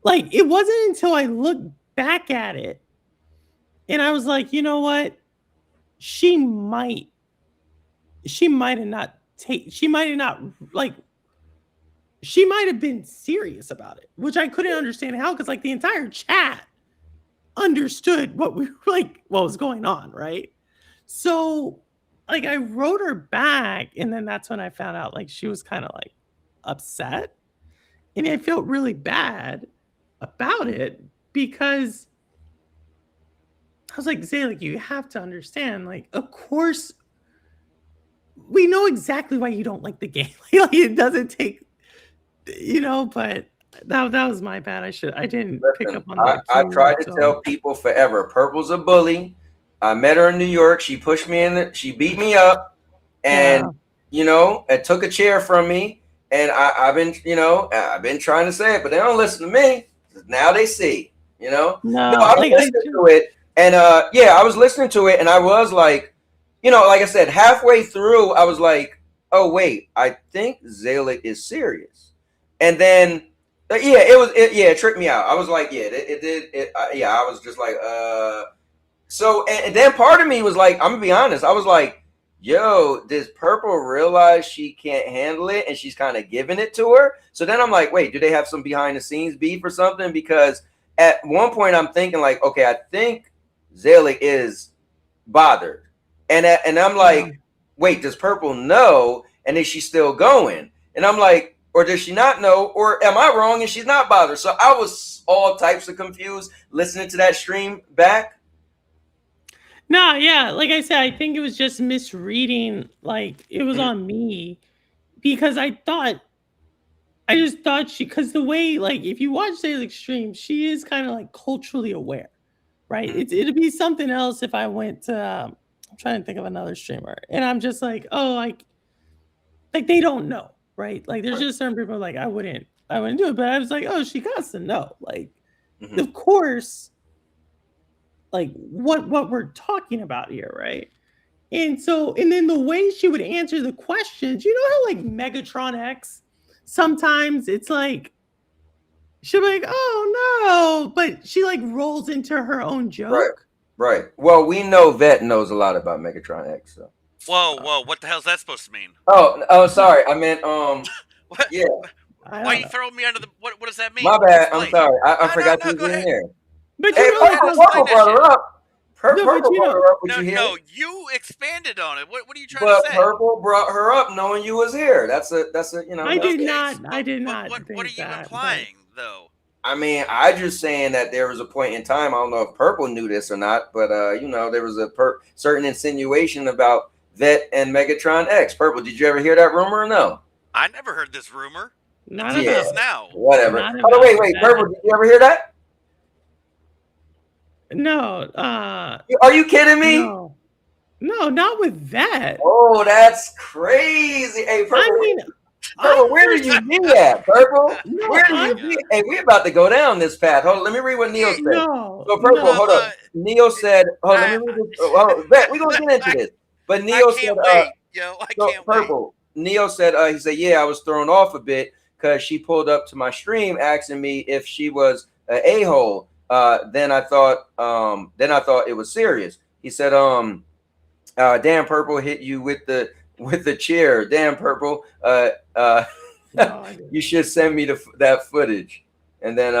Like, it wasn't until I looked back at it and I was like, you know what? She might have been serious about it, which I couldn't understand how, because like the entire chat understood what was going on, right? So like I wrote her back, and then that's when I found out like she was kind of like upset, and I felt really bad about it because I was like, Zay, like you have to understand, like of course we know exactly why you don't like the game. Like it doesn't take, you know, but that was my bad. I didn't pick up on that. I tried to tell people forever, Purple's a bully. I met her in New York. She pushed me she beat me up, and you know, and took a chair from me. And I've been trying to say it, but they don't listen to me. Now they see, you know. No, I was listening to it, and I was listening to it, and I was like, you know, like I said, halfway through, I was like, oh wait, I think Zalik is serious, and then it tricked me out. I was like, I was just like, So, and then part of me was like, I'm gonna be honest, I was like, yo, does Purple realize she can't handle it and she's kind of giving it to her? So then I'm like, wait, do they have some behind the scenes beef or something? Because at one point I'm thinking like, okay, I think Zalik is bothered. And I'm like, wait, does Purple know? And is she still going? And I'm like, or does she not know? Or am I wrong and she's not bothered? So I was all types of confused listening to that stream back. No, yeah, like I said, I think it was just misreading. Like it was on me because I just thought because the way, like, if you watch Zalik's stream, she is kind of like culturally aware, right? It'd be something else if I went to, I'm trying to think of another streamer, and I'm just like, oh, like they don't know, right? Like there's just certain people like I wouldn't do it, but I was like, oh, she got to know, like, of course. Like what we're talking about here, right? And then the way she would answer the questions, you know how like Megatron X, sometimes it's like she'll be like, oh no, but she like rolls into her own joke. Right. Well, we know Vet knows a lot about Megatron X. So. Whoa, what the hell's that supposed to mean? Oh, sorry. I meant what? Yeah. Why are you throwing me under the what does that mean? My bad. I'm sorry. I forgot you was in there. But hey, Purple brought her up. Purple brought her up. No, you expanded on it. What are you trying to say? Purple brought her up knowing you was here. That's a you know. I did not. What are you implying though? I mean, I just saying that there was a point in time. I don't know if Purple knew this or not, but you know, there was a certain insinuation about Vet and Megatron X. Purple, did you ever hear that rumor or no? I never heard this rumor. Not this now. Whatever. Oh, wait, Purple, did you ever hear that? No. Are you kidding me? No, not with that. Oh, that's crazy. Hey, Purple. I mean, Purple, where do you be at, Purple? No, Where do you be? Hey, we about to go down this path. Hold on, let me read what Neo said. No, So, Purple, no. hold up. Neo said, hold on, let me read this. We're going to get into this. But Neo said, wait, yo, I so, can't wait. Purple, Neo said, he said, yeah, I was thrown off a bit because she pulled up to my stream asking me if she was an a-hole. Then I thought it was serious. He said, damn, Purple hit you with the chair. Damn, Purple. You should send me that footage. And then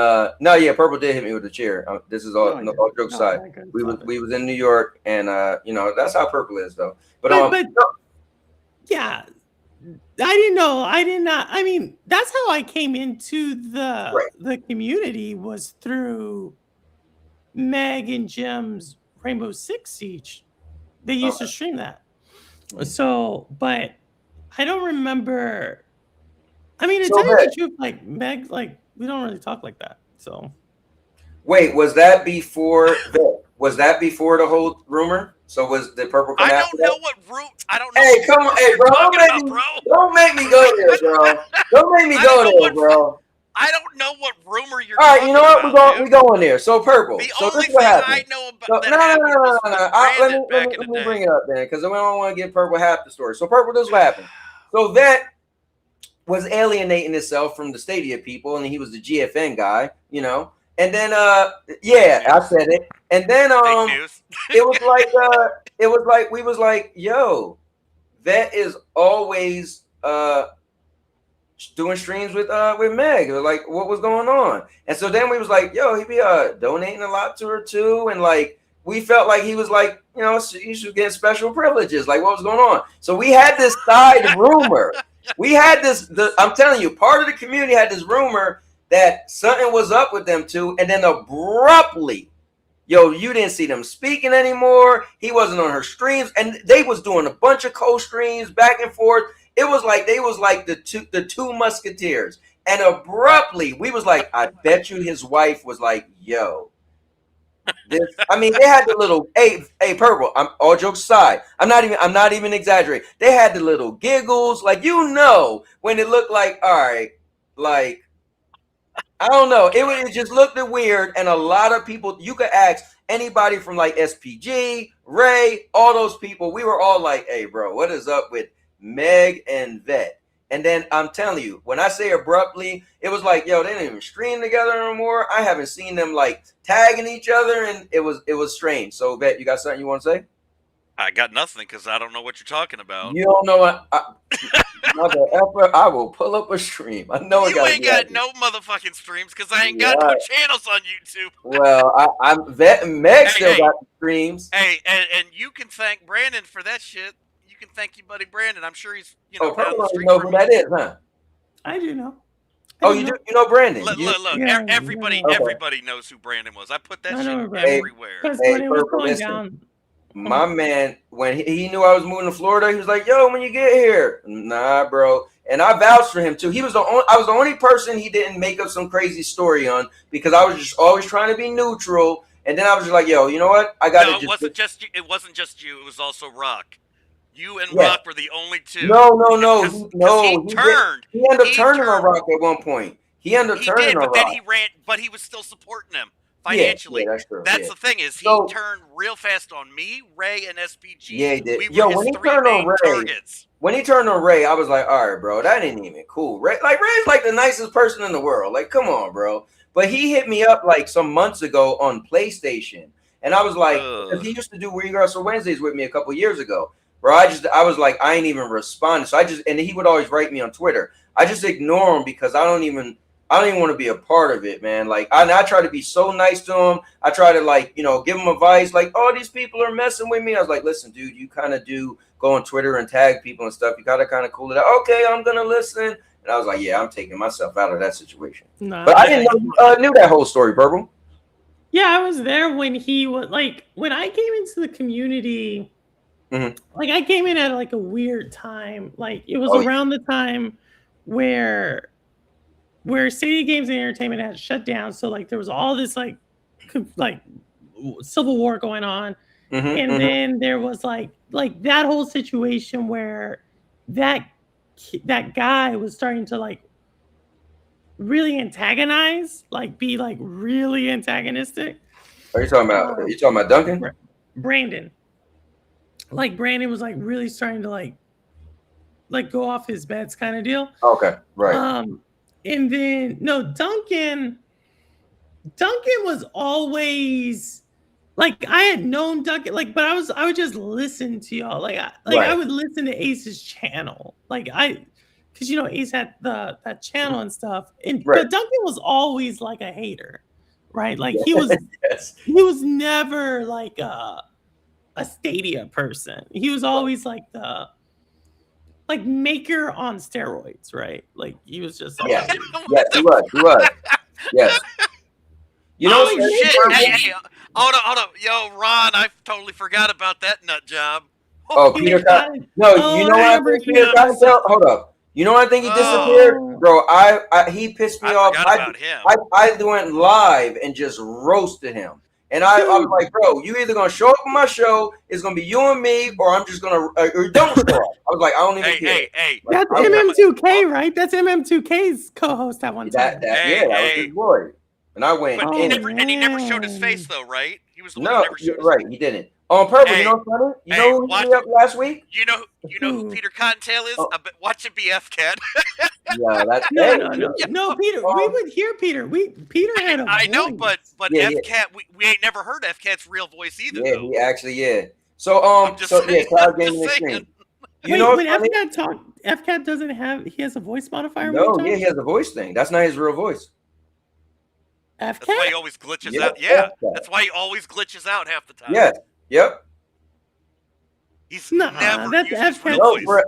Purple did hit me with the chair. This is all jokes aside. We was in New York, and that's how Purple is though. But yeah, I didn't know. I did not. I mean, that's how I came into the community, was through Meg and Jim's Rainbow Six Siege. They used to stream that. So, but I don't remember. I mean, it's the truth. Like Meg, like we don't really talk like that. So, wait, was that before? Was that before the whole rumor? So did Purple come I after don't know that? what room. I don't know. Hey, come on, hey, bro! Don't make me go there, bro. Don't make me go there, bro. I don't know what rumor you're. All right, you know what? We going there. So Purple. The so only this what thing happened. I know about Let me bring it up then, because I don't want to give Purple half the story. So Purple, this is what happened. So that was alienating himself from the Stadia people, and he was the GFN guy, And then I said it. And then it was like we was like, yo, that is always doing streams with Meg. Like, what was going on? And so then we was like, yo, he be donating a lot to her too, and like we felt like he was like, he should get special privileges. Like, what was going on? So we had this side rumor. We had this. I'm telling you, part of the community had this rumor that something was up with them two, and then abruptly, you didn't see them speaking anymore. He wasn't on her streams, and they was doing a bunch of co-streams back and forth. It was like they was like the two musketeers, and abruptly we was like, I bet you his wife was like, yo. They had the little hey Purple. I'm all jokes aside. I'm not even exaggerating. They had the little giggles, like when it looked like, all right, like I don't know. It just looked weird, and a lot of people. You could ask anybody from like SPG, Ray, all those people. We were all like, hey, bro, what is up with Meg and Vet? And then I'm telling you, when I say abruptly, it was like, yo, they didn't even stream together anymore. I haven't seen them like tagging each other, and it was strange. So, Vet, you got something you want to say? I got nothing because I don't know what you're talking about. You don't know what? I will pull up a stream. I know you ain't got no motherfucking streams because I ain't got no channels on YouTube. Well, I'm Vet and Meg still got the streams. Hey, and you can thank Brandon for that shit. You can thank your buddy Brandon. I'm sure he's down the street. Know who that is, huh? I do know. You do? You know Brandon? Look, Yeah, everybody knows who Brandon was. I put that shit everywhere. Because when it was going down. My man, when he knew I was moving to Florida, he was like, yo, when you get here. Nah, bro. And I vouched for him too. I was the only person he didn't make up some crazy story on, because I was just always trying to be neutral. And then I was just like, yo, you know what? I got to it wasn't just you. It wasn't just you. It was also Rock. You and Rock were the only two. No. He turned. He ended up turning on Rock at one point. He ended up turning on Rock. Then he ran, but he was still supporting him financially. Yeah, that's true. That's the thing, is he turned real fast on me, Ray, and SPG. Yeah, he did. We were when he turned on Ray, targets. When he turned on Ray, I was like, all right, bro, that ain't even cool. Ray's like the nicest person in the world. Like, come on, bro. But he hit me up like some months ago on PlayStation, and I was like, because he used to do Where You Are So Wednesdays with me a couple years ago. Bro, I was like, I ain't even responding. So and he would always write me on Twitter. I just ignore him because I don't even want to be a part of it, man. Like, I try to be so nice to him. I try to give him advice. Like, oh, these people are messing with me. I was like, listen, dude, you kind of do go on Twitter and tag people and stuff. You gotta kind of cool it out. Okay, I'm gonna listen. And I was like, yeah, I'm taking myself out of that situation. But I didn't know you knew that whole story, Purple. Yeah, I was there when he was when I came into the community. Mm-hmm. Like, I came in at like a weird time. Like, it was around the time where Stadia Games and Entertainment had shut down. So like there was all this like civil war going on. Mm-hmm, and then there was like that whole situation where that that guy was starting to like really antagonize, like be like really antagonistic. Are you talking about? Duncan? Brandon. Like Brandon was like really starting to like go off his meds kind of deal. Okay, right. And then no, Duncan was always like, I had known Duncan, like, but I would just listen to y'all. Like I would listen to Ace's channel. Like because you know Ace had that channel and stuff. And but Duncan was always like a hater, right? Like he was he was never like a Stadia person. He was always like the Maker on steroids, right? Like he was just yes, he was. Yes. You know, shit. Hey, hold on. Yo, Ron, I totally forgot about that nut job. Oh, Peter Cotton. No, you know what I think Peter Cotton. Hold up. You know what I think he disappeared? Bro, he pissed me off. About him. I went live and just roasted him. And I was like, bro, you either gonna show up on my show, it's gonna be you and me, or I'm just gonna or don't show up. I was like, I don't even care. Hey, that's MM2K, right? That's MM2K's co-host at one time. That was his boy. And I went. But he never showed his face though, right? He was the one who never showed his face. He didn't. On purpose, you know what's funny? You know who hit me up last week? You know who Peter Cottontail is? Watch it be FCAT. Yeah, that's no, Peter. We would hear Peter. Peter had a voice. I know, but FCAT, we ain't never heard FCAT's real voice either. Yeah, though. He actually, So Cloud Gaming Extreme. You know, when FCAT talk, FCAT doesn't have. He has a voice modifier. No, he has a voice thing. That's not his real voice. FCAT? That's why he always glitches out. Yeah, that's why he always glitches out half the time. Yeah. Yep. He's never that's used his real voice.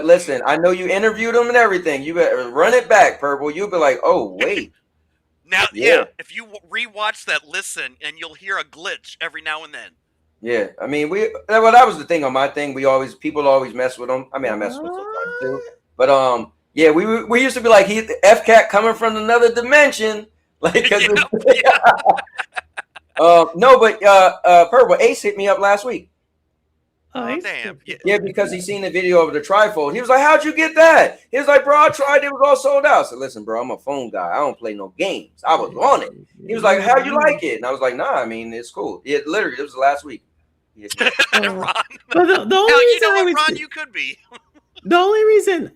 Listen, I know you interviewed him and everything. You better run it back, Purple. You'll be like, oh, wait. Now, if you rewatch that, listen, and you'll hear a glitch every now and then. Yeah, I mean, that was the thing on my thing. People always mess with him. I mean, I mess with him sometimes too. But yeah, we used to be like, FCAT coming from another dimension. Like, no, but Purple Ace hit me up last week. Oh, damn. Yeah, because he seen the video of the trifold. He was like, how'd you get that? He was like, bro, I tried. It was all sold out. I said, listen, bro, I'm a phone guy. I don't play no games. I was on it. He was like, how'd you like it? And I was like, nah, I mean, it's cool. It was last week. Yeah. Ron. The only reason Ron, you could be. The only reason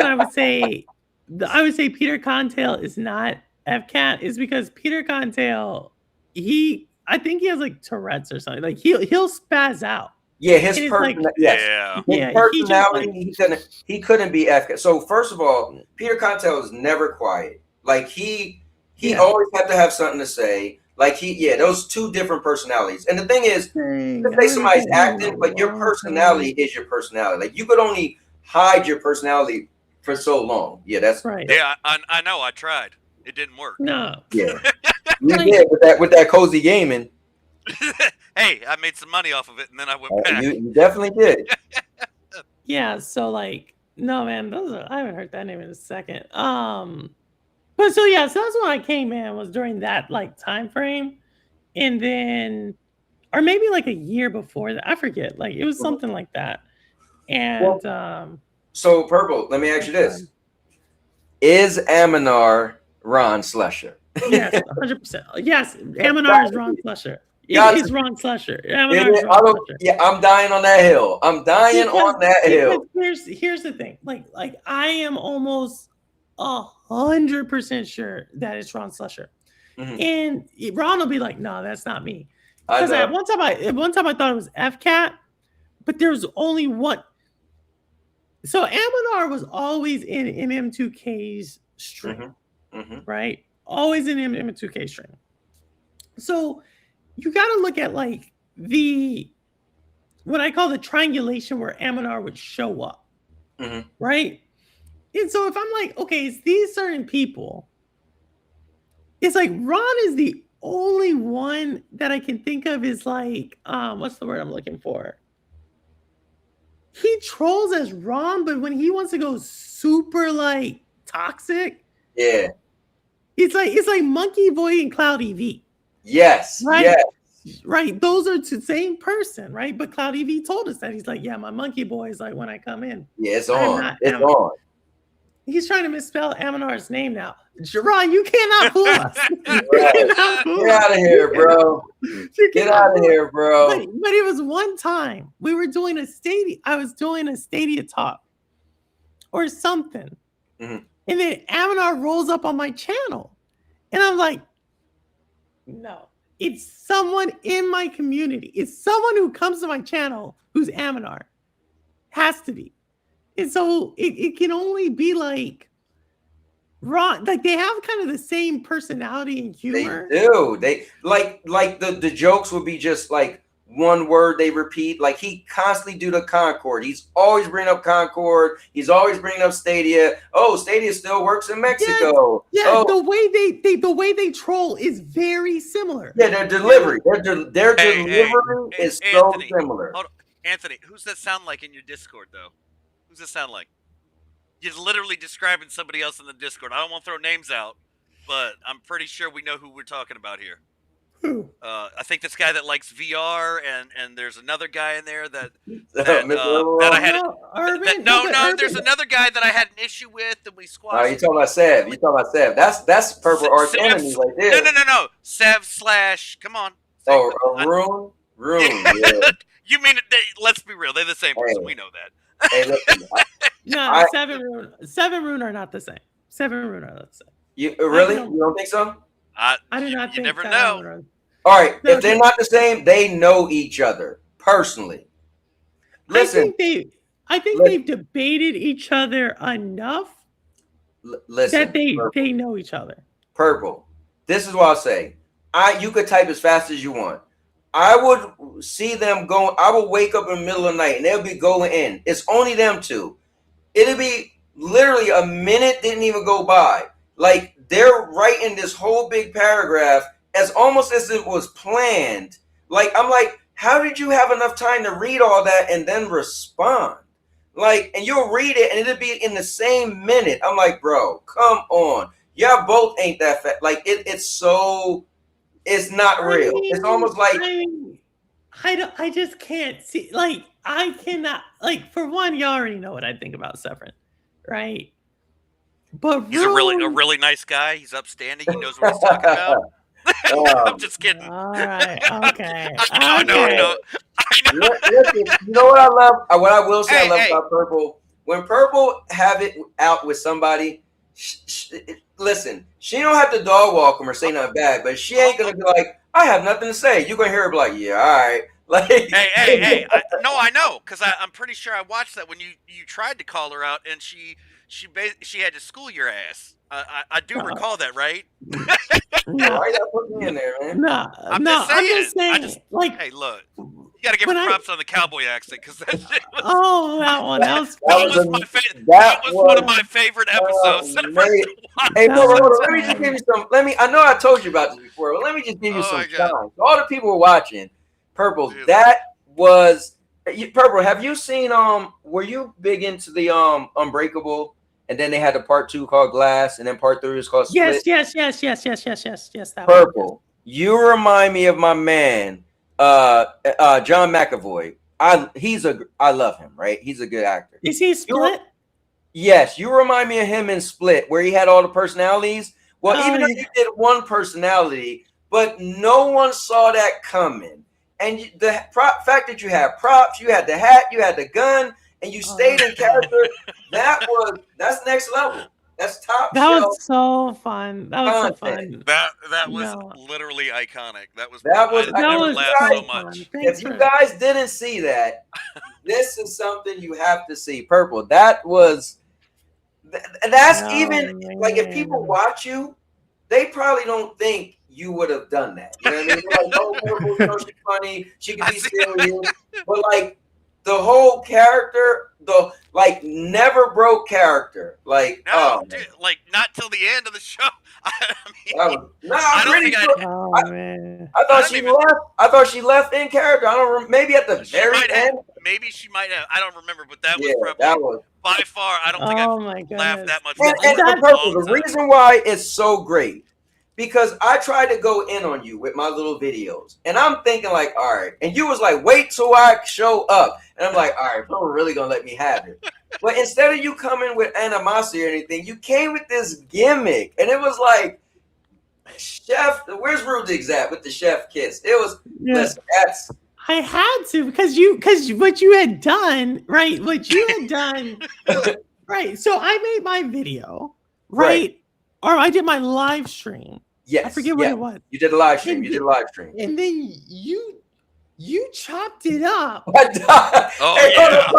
I would say Peter Cottontail is not FCAT is because Peter Cottontail, I think he has like Tourette's or something. Like he'll spaz out. Yeah, his personality, he couldn't be FCAT. So first of all, Peter Cottontail is never quiet. Like he always had to have something to say. Like those two different personalities. And the thing is, let's say somebody's acting, but your personality is your personality. Like you could only hide your personality for so long. Yeah, that's right. Yeah, I know. I tried. It didn't work. No. Yeah. You did with that cozy gaming. Hey, I made some money off of it, and then I went back. You definitely did. Yeah, so like, no, man, I haven't heard that name in a second. But so that's when I came in, was during that like time frame, and then, or maybe like a year before that, I forget. Like it was something like that. And so Purple, let me ask you this: is Aminar Ron Slusher? Yes, 100%. Yes, Aminar is Ron Slusher. He's Ron Slusher. I'm dying on that hill. On that hill. Here's the thing. Like I am almost 100% sure that it's Ron Slusher. Mm-hmm. And Ron will be like, no, that's not me. Because at one time I thought it was FCAT, but there's only one. So Aminar was always in MM2K's stream, right? Always in MM2K stream. So you got to look at like what I call the triangulation where Aminar would show up, right? And so if I'm like, okay, it's these certain people, it's like Ron is the only one that I can think of is like, what's the word I'm looking for? He trolls as Ron, but when he wants to go super like toxic, it's like Monkey Boy and Cloudy V. Yes, right? yes. right? Those are the same person, right? But Cloudy V told us that. He's like, yeah, my monkey boy is like when I come in. Yeah, it's I'm on. not It's Am- on. He's trying to misspell Aminar's name now. Gerard, you cannot fool us. You Right. cannot fool Get us. out of here, bro. You Get cannot out of fool us. here, bro. But it was one time we were doing a Stadia. I was doing a Stadia talk or something. Mhm. And then Aminar rolls up on my channel. And I'm like, no, it's someone in my community. It's someone who comes to my channel who's Aminar. Has to be. And so it can only be like Ron, like they have kind of the same personality and humor. They do. They like the jokes would be just like one word they repeat. Like he constantly do the Concord. He's always bringing up Concord. He's always bringing up Stadia. Oh, Stadia still works in Mexico. Yeah, oh. the way they troll is very similar. Yeah, their delivery. Their delivery is so Anthony, similar. Hold on. Anthony, who's that sound like in your Discord though? Who's that sound like? You're literally describing somebody else in the Discord. I don't want to throw names out, but I'm pretty sure we know who we're talking about here. Who? I think this guy that likes VR, and there's another guy in there that Mr. I had. Urban? There's another guy that I had an issue with, and we squashed. You talking about Sev? You talking about Sev? That's Purple Arch enemy right there. No. Sev / come on. Oh, Rune. Yeah. You mean? Let's be real. They're the same person. We know that. Hey, listen. No, Seven Rune are not the same. Seven Rune are not the same. You really? You don't think so? I do not think. You never Seven know. Rune are- All right. No, If they're not the same, they know each other personally. Listen. I think they've debated each other enough Listen. that they know each other. Purple. This is what I'll say. You could type as fast as you want. I would see them going. I would wake up in the middle of the night and they'll be going in. It's only them two. It'll be literally a minute didn't even go by. Like they're writing this whole big paragraph as almost as it was planned. Like I'm like, how did you have enough time to read all that and then respond? Like, and you'll read it and it'll be in the same minute. I'm like, bro, come on. Y'all both ain't that fast. Like it's not real. It's almost like I just can't see. Like I cannot. Like for one, y'all already know what I think about Severin, right? But He's a really nice guy. He's upstanding. He knows what he's talking about. I'm just kidding. All right. Okay. I know. Listen, you know what I love? What I will say I love about Purple. When Purple have it out with somebody, listen, she don't have to dog walk him or say nothing bad, but she ain't gonna be like, I have nothing to say. You're gonna hear her be like, yeah, all right. Like, hey. I know, because I'm pretty sure I watched that when you tried to call her out, and she had to school your ass. I do recall that, right? No. Why you gotta put me in there, man? No, I'm just saying. Like, hey, look, you gotta give her props on the cowboy accent, because that shit was. Oh, that one. That was one of my favorite episodes. Hey, hold on. Let me just give you some. I know I told you about this before, but let me just give you some shine. All the people watching, Purple. Dude. That was Purple. Have you seen? Were you big into the Unbreakable? And then they had the part 2 called Glass, and then part 3 was called Split. Yes. That Purple. One. You remind me of my man, John McAvoy. I love him, right? He's a good actor. Is he Split? Yes, you remind me of him in Split, where he had all the personalities. Well, even if he did one personality, but no one saw that coming. And the fact that you had props, you had the hat, you had the gun, and you stayed in character, that's next level. That's top. That was so fun. That was so fun. That was literally iconic. That was I never laughed so much. If you guys didn't see that, this is something you have to see. Purple. That's even like if people watch you, they probably don't think you would have done that. You know what I mean? They're like, oh, Purple, you know, she's funny, she can be serious, but like. The whole character, the like never broke character, like dude, like not till the end of the show. I thought she left in character. I don't. Maybe at the very end. Maybe she might have. I don't remember, but that was probably that was by far. I don't think I've laughed that much. And Purple, the reason why it's so great because I tried to go in on you with my little videos, and I'm thinking like, all right, and you was like, wait till I show up, and I'm like, all right, bro, really gonna let me have it. But instead of you coming with animosity or anything, you came with this gimmick, and it was like, Chef, where's Rubik's at with the chef kiss? It was, listen, that's. I had to because what you had done, right? What you had done, right? So I made my video, right? Or I did my live stream. Yes, I forget what it was. You did a live stream. You did a live stream, and then you chopped it up. Oh yeah.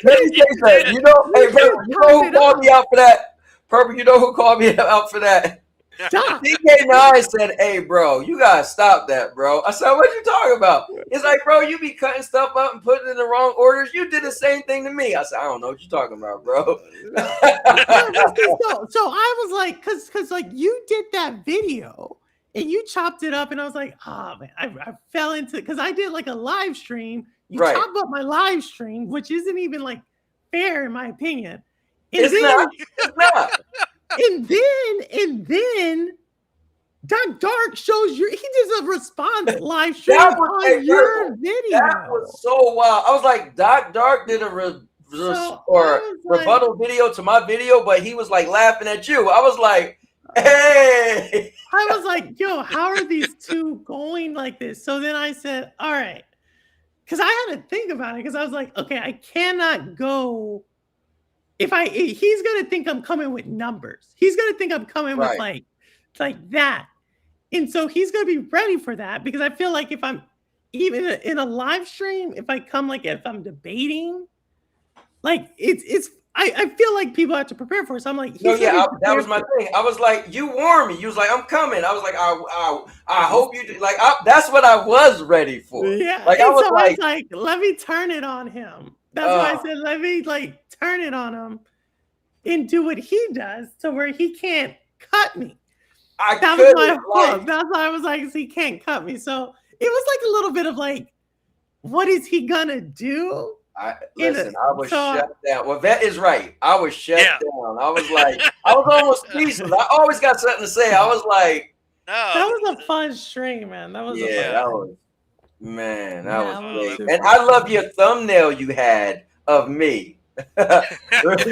Let me say that. You know, hey, Purple, you know who called me out for that? Purple, you know who called me out for that? Stop. He came out and said, "Hey, bro, you gotta stop that, bro." I said, "What you talking about?" It's like, bro, you be cutting stuff up and putting it in the wrong orders. You did the same thing to me. I said, "I don't know what you're talking about, bro." So I was like, cause like you did that video and you chopped it up, and I was like, oh man, I fell into because I did like a live stream. You chopped up my live stream, which isn't even like fair in my opinion. And it's not. And then Doc Dark shows you. He does a response live stream on your video. That was so wild. I was like, Doc Dark did a rebuttal video to my video, but he was like laughing at you. I was like, hey. I was like, yo, how are these two going like this? So then I said, all right, because I had to think about it because I was like, okay, I cannot go. He's gonna think I'm coming with numbers. He's gonna think I'm coming with like that. And so he's gonna be ready for that because I feel like if I'm even in a live stream, if I come like if I'm debating, like I feel like people have to prepare for it. So I'm like, that was my thing. I was like, you warned me. You was like, I'm coming. I was like, I hope you do. Like that's what I was ready for. Yeah. Like I was like, let me turn it on him. That's why I said, let me like turn it on him and do what he does to where he can't cut me. That was my hook. That's why I was like, he can't cut me. So it was like a little bit of like, what is he gonna do? I was shut down. Well, Vet is right. I was shut down. I was like, I was almost speechless. I always got something to say. I was like, that was a fun stream, man. That was that was great. And I love your thumbnail you had of me. One minute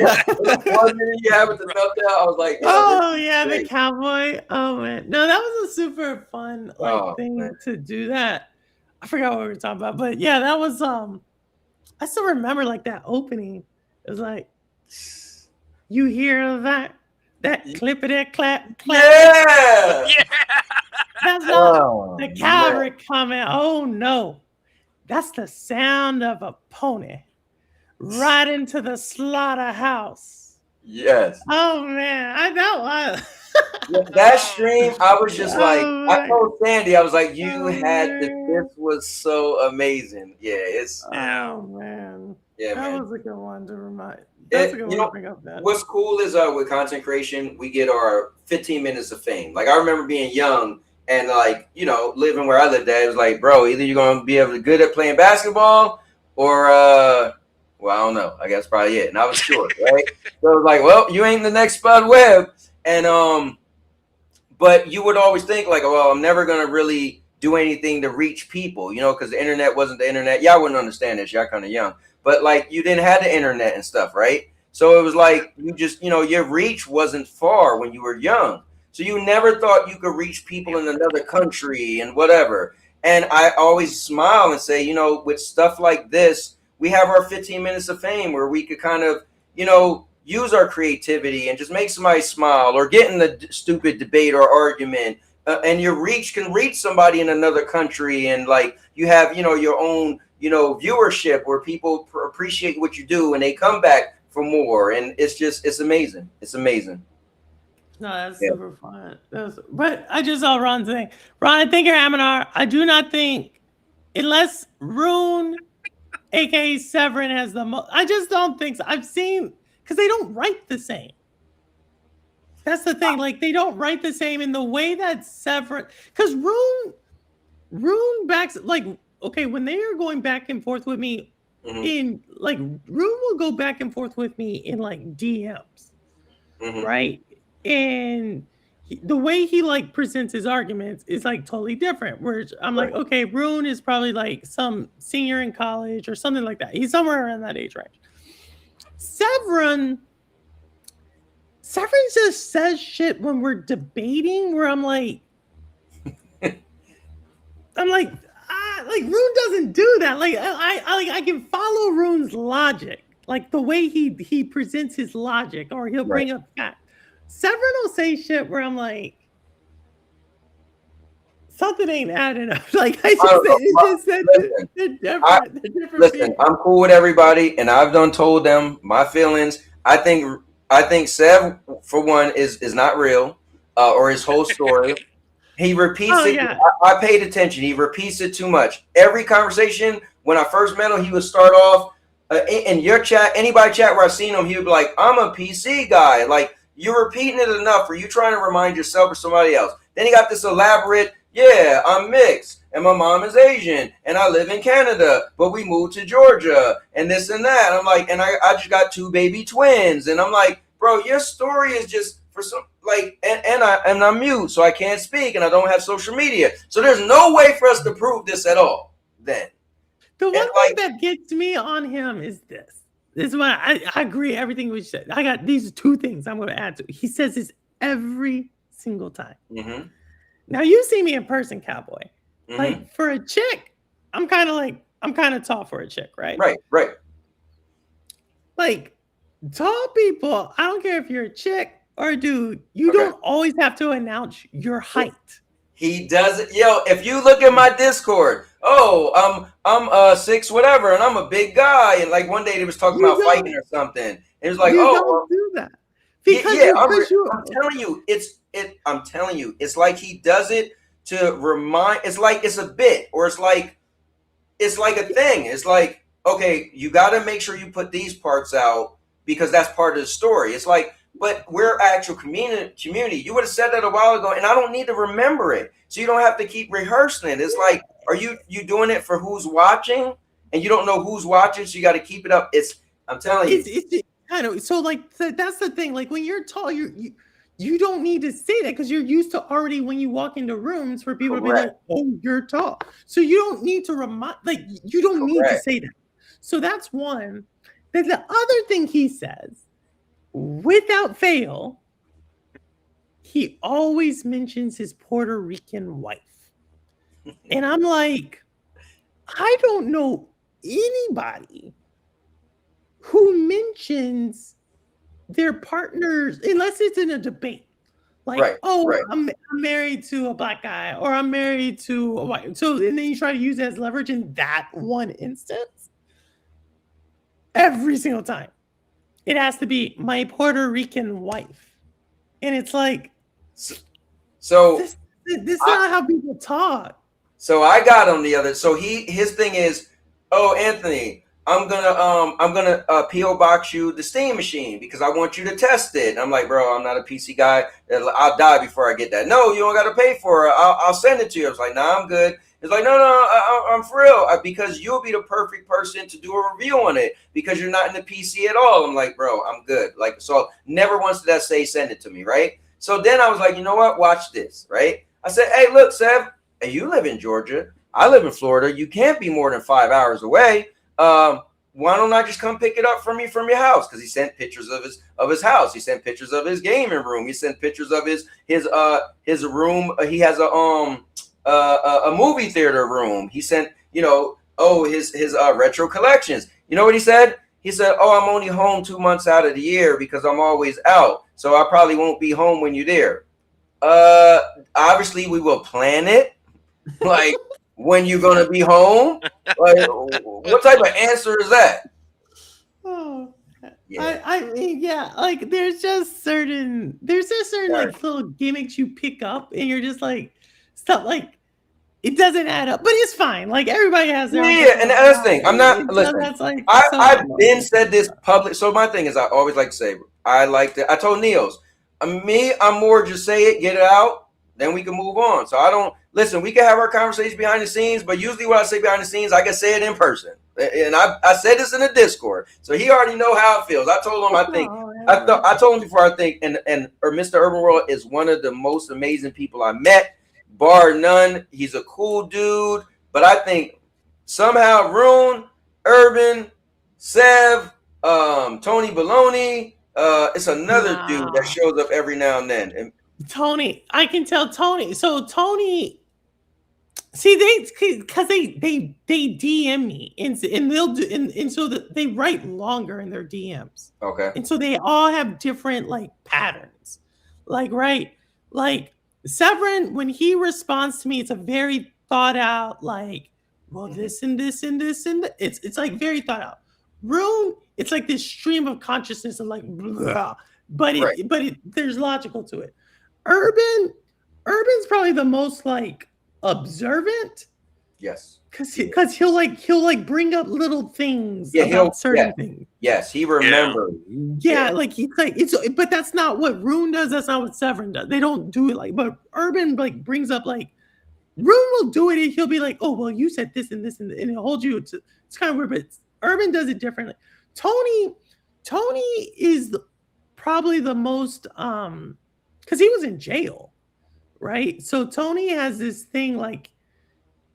you have with the thumbnail, I was like, the cowboy. Oh man, no, that was a super fun thing to do that. I forgot what we were talking about, but yeah, that was I still remember like that opening. It was like, you hear that clippity clap clap. Yeah. That's not the cavalry coming. Oh no, that's the sound of a pony right into the slaughterhouse. Yes. Oh man, I know. That stream, I was just like, I told Sandy, I was like, this was so amazing. Yeah, it's. Oh man. Yeah, that was a good one to remind. That's a good one to bring up. That. What's cool is with content creation, we get our 15 minutes of fame. Like I remember being young and like living where I lived at. It was like, bro, either you're gonna be able to good at playing basketball or well, I don't know. I guess probably it. And I was short, right? So it was like, well, you ain't the next Spud Webb. And but you would always think like, well, I'm never gonna really do anything to reach people, because the internet wasn't the internet. Y'all wouldn't understand this. Y'all kind of young, but like you didn't have the internet and stuff, right? So it was like you just, your reach wasn't far when you were young. So you never thought you could reach people in another country and whatever. And I always smile and say, with stuff like this, we have our 15 minutes of fame where we could kind of, use our creativity and just make somebody smile or get in the stupid debate or argument. And your reach can reach somebody in another country. And like you have, your own, viewership where people appreciate what you do and they come back for more. And it's amazing. It's amazing. No, that's super fun. But I just saw Ron saying, Ron, I think you're Aminar. I do not think, unless Rune, aka Severin, has the most. I just don't think so. I've seen, because they don't write the same. That's the thing. Like, they don't write the same in the way that Severin, because Rune backs, like, okay, when they are going back and forth with me in, like, Rune will go back and forth with me in, like, DMs, right? And the way he like presents his arguments is like totally different. Where I'm like, okay, Rune is probably like some senior in college or something like that. He's somewhere around that age range. Severin just says shit when we're debating where I'm like, Rune doesn't do that. Like I can follow Rune's logic, like the way he presents his logic, or he'll bring up facts. Severin will say shit where I'm like, something ain't adding up. Like they're different. Listen, people. I'm cool with everybody, and I've done told them my feelings. I think Sev, for one, is not real, or his whole story. He repeats it. Yeah. I paid attention. He repeats it too much. Every conversation, when I first met him, he would start off in your chat, anybody chat where I've seen him, he would be like, I'm a PC guy. Like, you're repeating it enough. Are you trying to remind yourself or somebody else? Then he got this elaborate, yeah, I'm mixed, and my mom is Asian, and I live in Canada, but we moved to Georgia, and this and that. I'm like, and I just got 2 baby twins. And I'm like, bro, your story is just for some, like, and I'm mute, so I can't speak, and I don't have social media. So there's no way for us to prove this at all then. The one thing that gets me on him is this. This is why I agree everything we said. I got these 2 things I'm going to add to it. He says this every single time. Mm-hmm. Now you see me in person, Cowboy. Mm-hmm. Like for a chick, I'm kind of tall for a chick, right? Right. Like tall people, I don't care if you're a chick or a dude, you don't always have to announce your height. He does it. Yo, if you look at my Discord, I'm 6 whatever, and I'm a big guy. And like one day they was talking about fighting or something. It was like, don't do that. Because I'm telling you, it's like he does it to remind. It's like it's a bit, or it's like a thing. It's like, okay, you got to make sure you put these parts out because that's part of the story. It's like, but we're actual community. You would have said that a while ago, and I don't need to remember it, so you don't have to keep rehearsing it. It's like, are you doing it for who's watching, and you don't know who's watching, so you got to keep it up. I'm telling you. It's kind of so like that's the thing. Like when you're tall, you don't need to say that because you're used to already when you walk into rooms for people to be like, oh, you're tall. So you don't need to you don't need to say that. So that's one. Then the other thing he says, without fail, he always mentions his Puerto Rican wife. And I'm like, I don't know anybody who mentions their partners unless it's in a debate. Like, I'm married to a black guy or I'm married to a white. So, and then you try to use it as leverage in that one instance. Every single time. It has to be my Puerto Rican wife. And it's like, so this is not how people talk. So I got him the other. So his thing is, oh, Anthony, I'm gonna PO box you the Steam machine because I want you to test it. And I'm like, bro, I'm not a PC guy. I'll die before I get that. No, you don't got to pay for it. I'll send it to you. I was like, nah, I'm good. It's like, no, I'm for real because you'll be the perfect person to do a review on it because you're not in the PC at all. I'm like, bro, I'm good. Like, so never once did I say send it to me, right? So then I was like, you know what? Watch this, right? I said, hey, look, Sev, hey, you live in Georgia. I live in Florida. You can't be more than 5 hours away. Why don't I just come pick it up from you from your house? Because he sent pictures of his house. He sent pictures of his gaming room. He sent pictures of his room. He has a movie theater room. He sent, his retro collections. You know what he said? He said, oh, I'm only home 2 months out of the year because I'm always out. So I probably won't be home when you're there. Obviously we will plan it. Like when you're going to be home. Like, what type of answer is that? Oh, yeah. I mean, yeah, like there's just certain like little gimmicks you pick up and you're just like, stuff like it doesn't add up, but it's fine. Like everybody has their and that's the thing. I'm not listen. I've been said this public. So my thing is, I always like to say, I told Neos, I'm more just say it, get it out, then we can move on. So I don't listen. We can have our conversations behind the scenes, but usually what I say behind the scenes, I can say it in person. And I said this in the Discord, so he already know how it feels. I told him I think I told him before. I think or Mr. Urban World is one of the most amazing people I met, bar none. He's a cool dude, but I think somehow Rune, Urban, Sev, Tony Baloney, it's another dude that shows up every now and then. And Tony, I can tell Tony. So Tony, see, because they DM me and they'll do and so that they write longer in their DMs. Okay. And so they all have different like patterns. Like Severin, when he responds to me, it's a very thought out, like, well, this and this and this and it's like very thought out. Rune, it's like this stream of consciousness of like blah, but there's logical to it. Urban's probably the most like observant. Yes. Because he'll bring up little things about certain things. Yes, he remembers. Yeah, like he's like but that's not what Rune does. That's not what Severin does. They don't do it like. But Urban like brings up like Rune will do it. And he'll be like, oh well, you said this and this and it'll hold you. It's kind of weird, but Urban does it differently. Tony is probably the most because he was in jail, right? So Tony has this thing like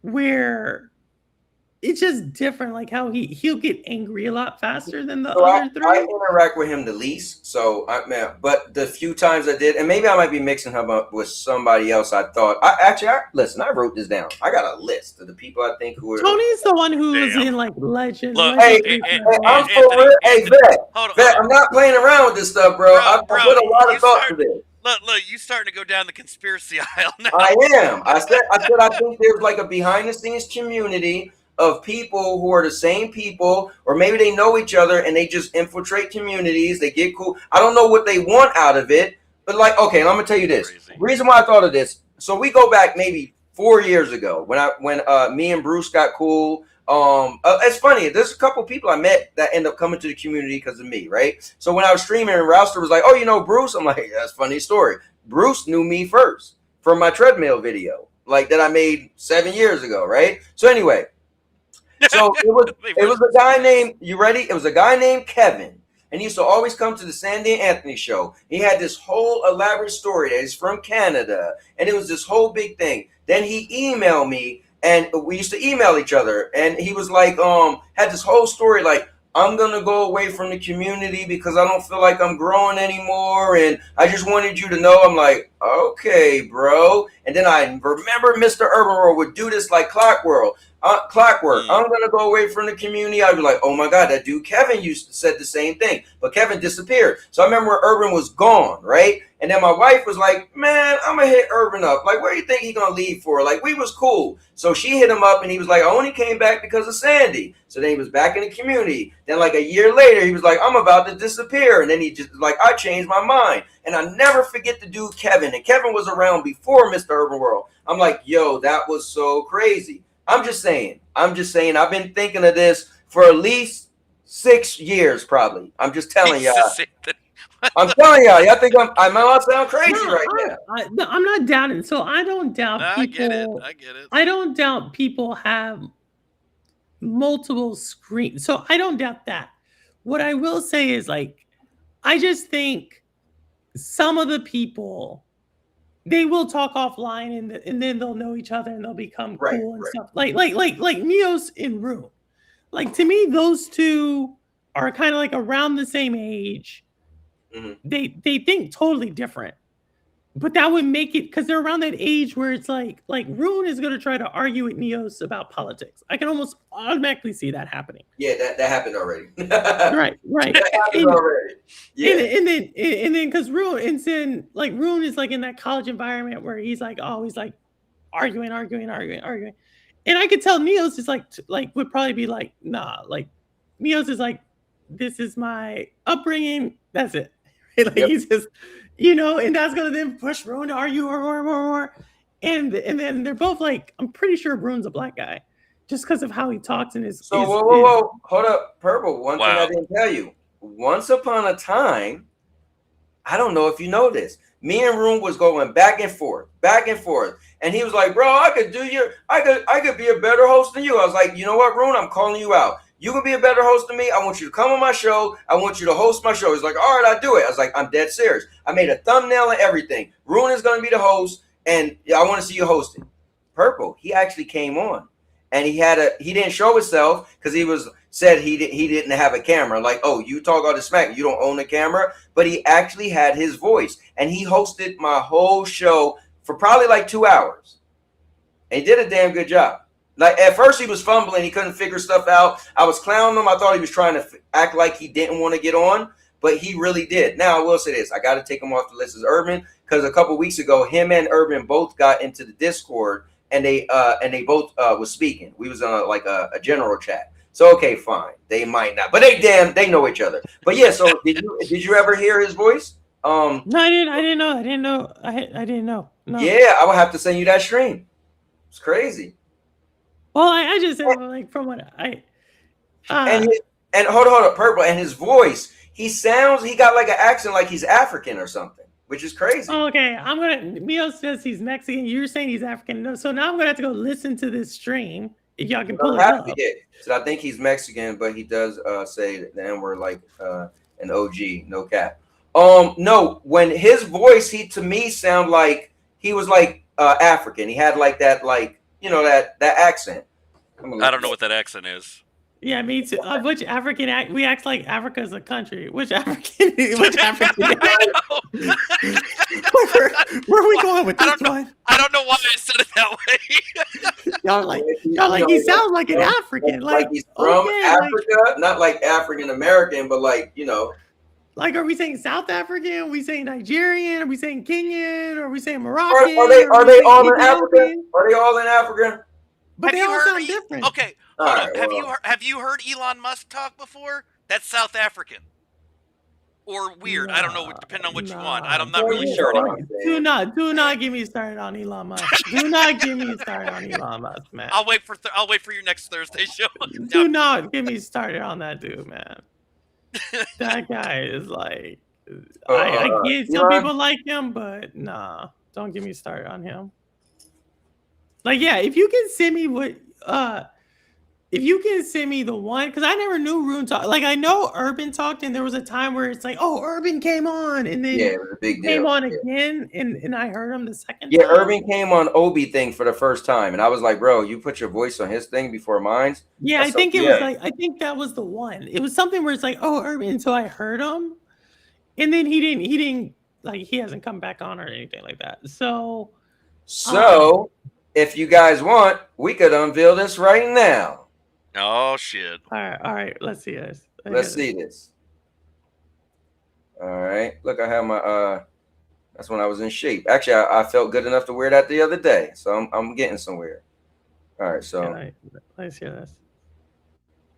where it's just different, like how he'll get angry a lot faster than the other three. I interact with him the least, but the few times I did, and maybe I might be mixing him up with somebody else. I thought listen, I wrote this down. I got a list of the people I think who are. Tony's the one who was in like Legend. Look, I'm for real. Hey, Vet, I'm not playing around with this stuff, bro. I put a lot of thought to this. Look, you starting to go down the conspiracy aisle now. I am. I said I think there's like a behind the scenes community of people who are the same people, or maybe they know each other and they just infiltrate communities. They get cool. I don't know what they want out of it, but like, okay, I'm gonna tell you this. Crazy. Reason why I thought of this. So we go back maybe 4 years ago when me and Bruce got cool. It's funny. There's a couple people I met that end up coming to the community because of me, right? So when I was streaming, and Rouster was like, "Oh, you know Bruce?" I'm like, "That's a funny story." Bruce knew me first from my treadmill video, like that I made 7 years ago, right? So anyway, so it was a guy named, you ready? It was a guy named Kevin, and he used to always come to the Sandy and Anthony show. He had this whole elaborate story that he's from Canada, and it was this whole big thing. Then he emailed me. And we used to email each other, and he was like, had this whole story like, I'm gonna go away from the community because I don't feel like I'm growing anymore, and I just wanted you to know. I'm like, okay, bro. And then I remember Mr. Urban World would do this like clockwork. I'm gonna go away from the community. I'd be like, oh my god, that dude Kevin said the same thing, but Kevin disappeared. So I remember Urban was gone, right? And then my wife was like, man, I'm gonna hit Urban up. Like, where do you think he gonna leave for? Like, we was cool. So she hit him up, and he was like, I only came back because of Sandy. So then he was back in the community. Then like a year later, he was like, I'm about to disappear. And then he just like, I changed my mind. And I never forget the dude Kevin. And Kevin was around before Mr. Urban World. I'm like, yo, that was so crazy. I'm just saying. I've been thinking of this for at least 6 years, probably. I'm just telling y'all. I'm telling y'all. Y'all think I might sound crazy now. I'm not doubting. So I don't doubt people. I get it. I don't doubt people have multiple screens. So I don't doubt that. What I will say is like, I just think some of the people, they will talk offline and then they'll know each other and they'll become cool and stuff. Like Neos and Rue. Like to me, those two are kind of like around the same age. Mm-hmm. They think totally different. But that would make it, because they're around that age where it's like Rune is going to try to argue with Neos about politics. I can almost automatically see that happening. Yeah, that happened already. right. That happened already. Yeah. And then because Rune is like in that college environment where he's like arguing. And I could tell Neos is like would probably be like, nah, like Neos is like, this is my upbringing. That's it. He's just, and that's gonna then push Rune to argue more. And then they're both like, I'm pretty sure Rune's a black guy, just because of how he talks in his. So whoa, hold up, Purple. One thing I didn't tell you. Once upon a time, I don't know if you know this. Me and Rune was going back and forth, and he was like, "Bro, I could be a better host than you." I was like, "You know what, Rune? I'm calling you out. you can be a better host than me. I want you to come on my show. I want you to host my show. He's like, all right, I'll do it. I was like, I'm dead serious. I made a thumbnail and everything. Ruin is going to be the host, and I want to see you hosting. Purple, he actually came on, and he didn't show himself because he didn't have a camera. Like, oh, you talk all the smack, you don't own a camera, but he actually had his voice, and he hosted my whole show for probably like 2 hours. And he did a damn good job. Like, at first he was fumbling, he couldn't figure stuff out. I was clowning him. I thought he was trying to act like he didn't want to get on, but he really did. Now I will say this: I got to take him off the list as Urban, because a couple weeks ago, him and Urban both got into the Discord. And they both was speaking. We was on a general chat. So okay, fine. They might not, but they know each other. But yeah. So did you ever hear his voice? No, I didn't know. I didn't know. No. Yeah, I would have to send you that stream. It's crazy. Well, I just said like from what I. And hold up, Purple, and his voice. He got like an accent like he's African or something. Which is crazy. Oh, okay, Mio says he's Mexican. You're saying he's African. So now I'm gonna have to go listen to this stream. If y'all can pull it up. So I think he's Mexican, but he does say the N-word like an OG, no cap. No, when his voice, to me sound like he was like African. He had like that, like that accent. I don't know what that accent is. Yeah, me too. Which African we act like Africa's a country. Which African? Which African? Where are we going with this one? I don't know why I said it that way. y'all like he sounds like an African. Like he's from Africa, not like African American, but like Like, are we saying South African? Are we saying Nigerian? Are we saying Kenyan? Are we saying Moroccan? Are they all in Africa? Are they all in Africa? But they all sound different. Okay. Have you heard Elon Musk talk before? That's South African. Or weird. I don't know, depending on what you want. I'm not really sure anymore. Do not get me started on Elon Musk. Do not get me started on Elon Musk, man. I'll wait for your next Thursday show. Do not get me started on that dude, man. That guy is like I get some people like him, but nah, don't get me started on him. Like, yeah, if you can send me the one, because I never knew Rune talk. Like, I know Urban talked, and there was a time where it's like, oh, Urban came on, and then it was a big deal. Came on again, and I heard him the second time. Yeah, Urban came on Obi thing for the first time, and I was like, bro, you put your voice on his thing before mine. Yeah, I think I think that was the one. It was something where it's like, oh, Urban. So I heard him, and then he didn't like, he hasn't come back on or anything like that. So if you guys want, we could unveil this right now. Oh shit! All right. Let's see this. Let's see this. All right. Look, I have my that's when I was in shape. Actually, I felt good enough to wear that the other day, so I'm getting somewhere. All right. So let's hear this.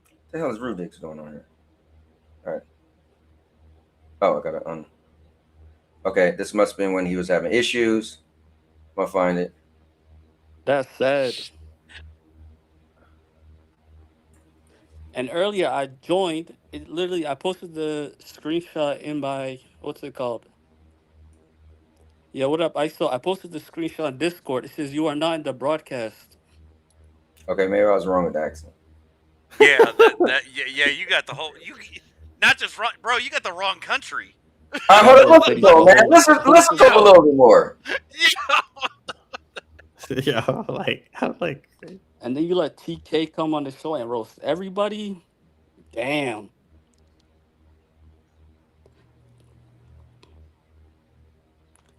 What the hell is Rudix going on here? All right. Oh, I gotta Okay, this must have been when he was having issues. I'll find it. That's sad. And earlier I joined. It literally, I posted the screenshot in my, what's it called? Yeah, what up? I posted the screenshot on Discord. It says you are not in the broadcast. Okay, maybe I was wrong with the accent. Yeah, yeah. You got the whole. Not just wrong, bro. You got the wrong country. Hold on, listen to him, man. Listen to him a little bit more. Yeah, like. And then you let TK come on the show and roast everybody. Damn.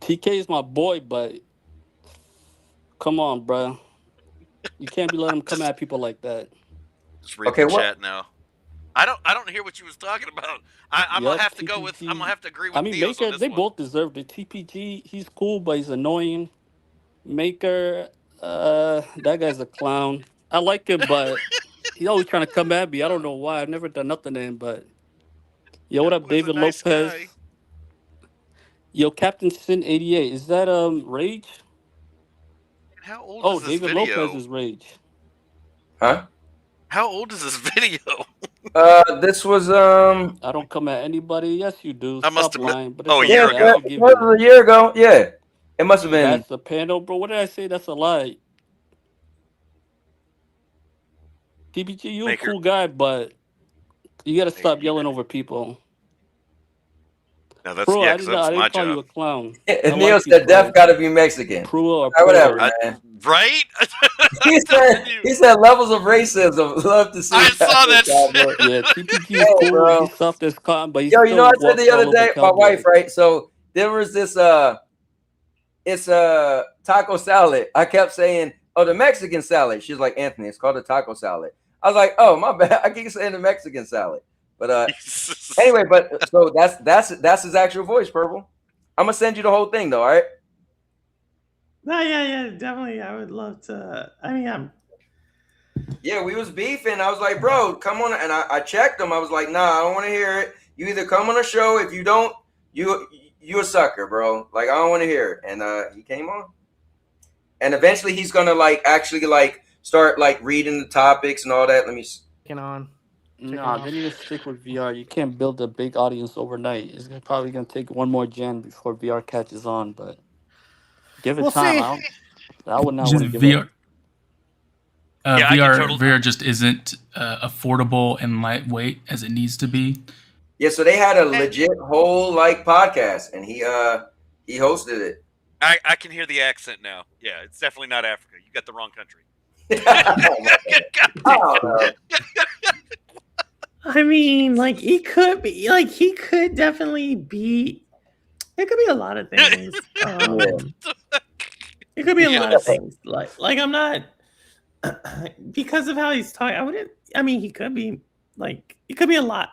TK is my boy, but come on, bro. You can't be letting him come at people like that. Just read the chat now. I don't hear what you was talking about. I'm gonna have to go with. I'm gonna have to agree with. I mean, Theos Maker, they both deserve it. TPG, he's cool, but he's annoying. Maker, that guy's a clown. I like him, but he's always trying to come at me. I don't know why. I've never done nothing to him, but yo, what up, David Lopez? Guy. Yo, Captain Sin 88. Is that Rage? How old is this David video? Lopez is Rage. Huh? How old is this video? This was I don't come at anybody. Yes, you do. I must have lying. But a year ago. It was a year ago. Yeah, it must have been. That's a panel, bro. What did I say? That's a lie. TPG, you a Maker. cool guy, but you gotta stop yelling over people. No, that's Bro, yeah, I because that was didn't my call you job. a clown. And I Neil like you, said, "Def bro. got to be Mexican." Pruo or Whatever, Pruo. man. Right? He said, "He said levels of racism. Love to see." I saw that Cowboy. shit. Yeah, TPG is Hey, cool. bro. He's soft as cotton, but he Yo, you know, still I said walks the all other over day, my wife, Cowboys. right? So there was this it's a taco salad. I kept saying, "Oh, the Mexican salad." She's like, "Anthony, it's called a taco salad." I was like, "Oh, my bad. I keep saying the Mexican salad." But anyway, but so that's his actual voice, Purple. I'm gonna send you the whole thing though, all right? No, yeah, definitely. I would love to. I mean, Yeah, we was beefing. I was like, "Bro, come on," and I checked him. I was like, "Nah, I don't want to hear it. You either come on a show. If you don't, you a sucker, bro. Like, I don't want to hear it." And he came on. And eventually he's gonna actually start reading the topics and all that. Let me Get on. Nah, they need to stick with VR. You can't build a big audience overnight. It's probably gonna take one more gen before VR catches on, but give it We'll time. see. I would not Just want to give VR. up. Yeah, VR just isn't affordable and lightweight as it needs to be. Yeah, so they had a legit whole podcast, and he hosted it. I can hear the accent now. Yeah, it's definitely not Africa. You got the wrong country. I mean, he could be, he could definitely be. It could be a lot of things. It could be a lot of things. I'm not because of how he's talking. I wouldn't. I mean, he could be it could be a lot.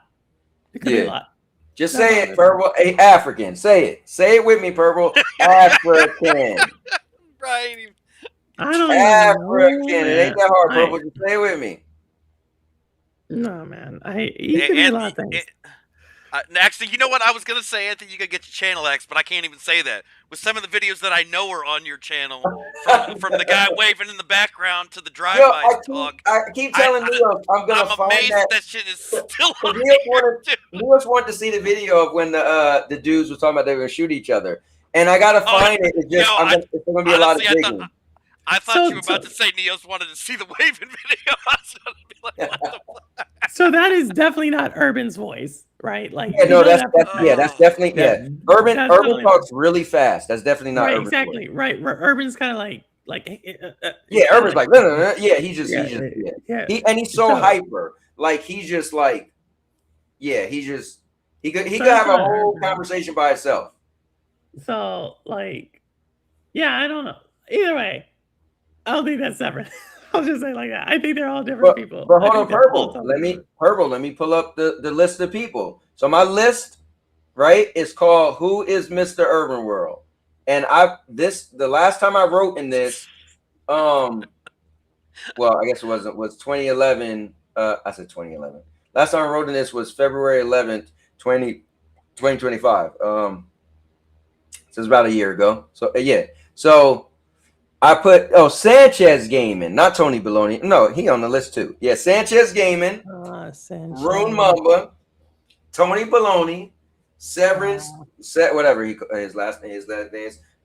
It could be a lot. Just say it, Purple. Hey, African. Say it. Say it with me, Purple. African. Right. I don't African. know, It ain't that hard, Purple. Just say it with me. No, man. He could be a lot of things. Actually, you know what I was gonna say, Anthony? You could get your channel X, but I can't even say that. With some of the videos that I know are on your channel, from the guy waving in the background to the drive-by talk. I keep telling Neil I'm gonna find amazed that shit is still on Neil wanted to see the video of when the dudes were talking about they were gonna shoot each other, and I gotta find it. It's just it's gonna be a lot of digging. I thought you were about to say Neos wanted to see the waving video. I was gonna be like, what the fuck? So that is definitely not Urban's voice, right? That's definitely Urban talks really fast. That's definitely not right. Urban's Exactly voice. right. Urban's kind of Urban's he's so hyper. He could have a whole conversation by itself. So I don't know. Either way, I don't think that's separate. I'll just say like that. I think they're all different people. But hold on, Purple. Let me pull up the list of people. So my list, right, is called "Who is Mr. Urban World?" And the last time I wrote in this, well, I guess it was 2011. I said 2011. Last time I wrote in this was February 11th, 2025. So it's about a year ago. So So I put Sanchez Gaming, not Tony Baloney. No, he on the list too. Yeah, Sanchez Gaming, Rune Mamba, Tony Baloney, Severance, whatever his last name is.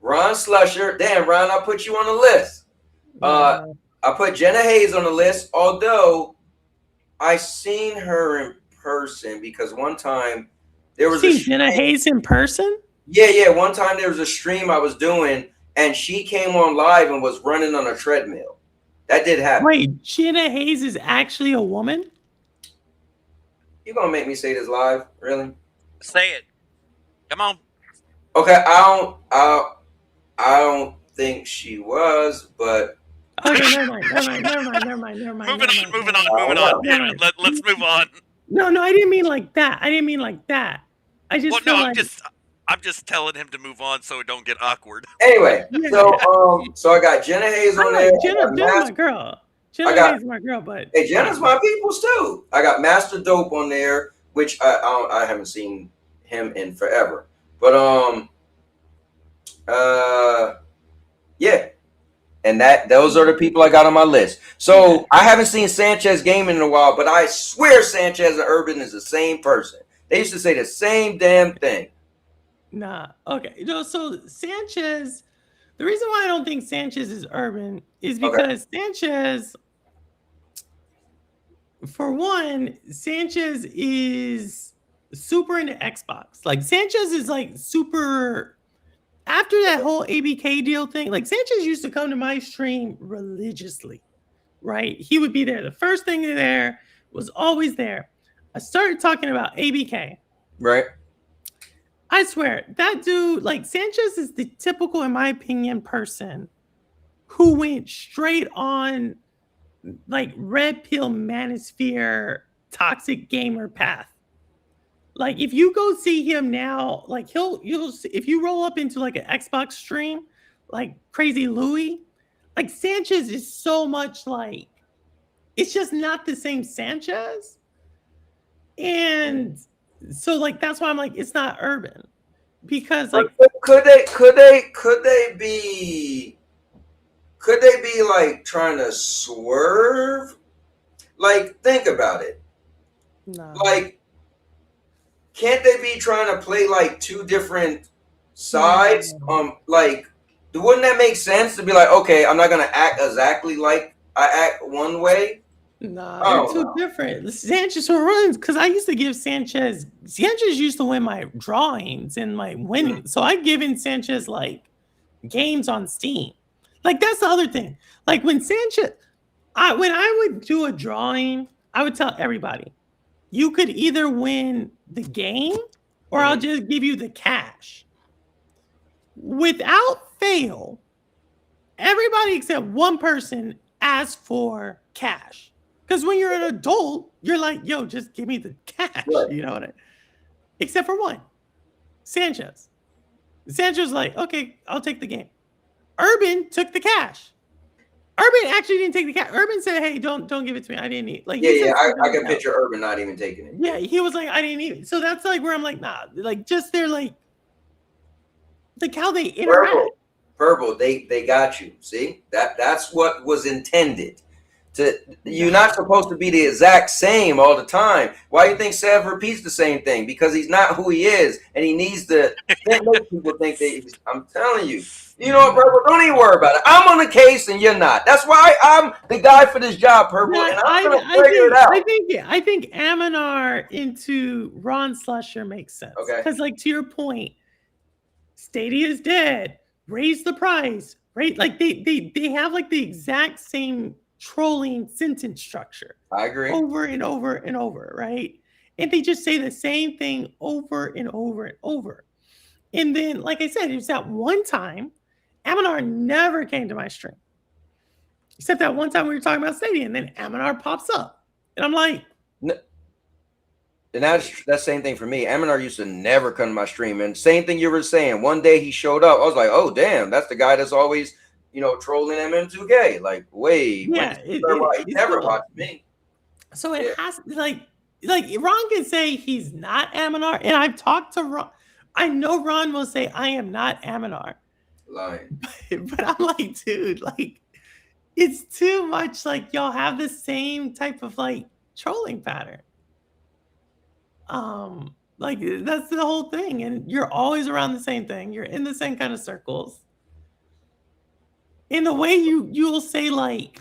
Ron Slusher. Damn, Ron, I put you on the list. I put Jenna Hayes on the list, although I seen her in person because one time there was Jenna Hayes in person. Yeah. One time there was a stream I was doing, and she came on live and was running on a treadmill. That did happen. Wait, Jenna Hayes is actually a woman? You gonna make me say this live? Really? Say it. Come on. Okay, I don't think she was, but okay, never mind. Moving on. Yeah, let's move on. No, I didn't mean like that. I just I'm just telling him to move on so it don't get awkward. Anyway, so I got Jenna Hayes on there. Jenna's my girl. Jenna Hayes is my girl, but hey, Jenna's my people's too. I got Master Dope on there, which I haven't seen him in forever. But yeah. And those are the people I got on my list. So I haven't seen Sanchez Gaming in a while, but I swear Sanchez and Urban is the same person. They used to say the same damn thing. Nah. Okay. So Sanchez, the reason why I don't think Sanchez is Urban is because Sanchez, for one, Sanchez is super into Xbox. Like Sanchez is like super. After that whole ABK deal thing, like Sanchez used to come to my stream religiously, right? He would be there. The first thing there was always there. I started talking about ABK. Right. I swear, that dude, like Sanchez is the typical, in my opinion, person who went straight on like red pill manosphere toxic gamer path. Like if you go see him now, like if you roll up into like an Xbox stream, like Crazy Louie, like Sanchez is so much like, it's just not the same Sanchez. And so like that's why I'm like, it's not urban. Because like could they be like trying to swerve? Like, think about it. No. Like, can't they be trying to play like two different sides? Like, wouldn't that make sense to be like, okay, I'm not gonna act exactly like I act one way? Nah, they're too different. Sanchez runs because I used to give Sanchez used to win my drawings and my winning. So I given Sanchez like games on Steam. Like that's the other thing. Like when Sanchez, when I would do a drawing, I would tell everybody, you could either win the game or I'll just give you the cash. Without fail, everybody except one person asked for cash. Because when you're an adult, you're like, yo, just give me the cash. Right. You know what I mean? Except for one. Sanchez. Sanchez was like, okay, I'll take the game. Urban took the cash. Urban actually didn't take the cash. Urban said, hey, don't give it to me. I didn't need like I can picture Urban not even taking it. Yeah, he was like, I didn't need it. So that's like where I'm like, nah, like just they're like how they interact. Verbal, they got you. See? That's what was intended. You're not supposed to be the exact same all the time. Why do you think Sev repeats the same thing? Because he's not who he is, and he needs to make people think that I'm telling you. You know what, Purple? Don't even worry about it. I'm on the case, and you're not. That's why I'm the guy for this job, Purple, and I'm going to figure it out. I think Aminar into Ron Slusher makes sense. Okay. Because, like, to your point, Stadia is dead. Raise the price. Right? Like, they have, like, the exact same trolling sentence structure. I agree. Over and over and over, right? And they just say the same thing over and over and over. And then, like I said, it was that one time, Aminar never came to my stream. Except that one time we were talking about Stadia, and then Aminar pops up. And I'm like... And that's the same thing for me. Aminar used to never come to my stream. And same thing you were saying. One day he showed up. I was like, oh, damn, that's the guy that's always... trolling MM2K. Like, wait, yeah, he never watched me. So it has like Ron can say he's not Aminar, and I've talked to Ron. I know Ron will say I am not Aminar. Lying. But I'm like, dude, like, it's too much. Like, y'all have the same type of like trolling pattern. Like that's the whole thing, and you're always around the same thing. You're in the same kind of circles. In the way you'll say like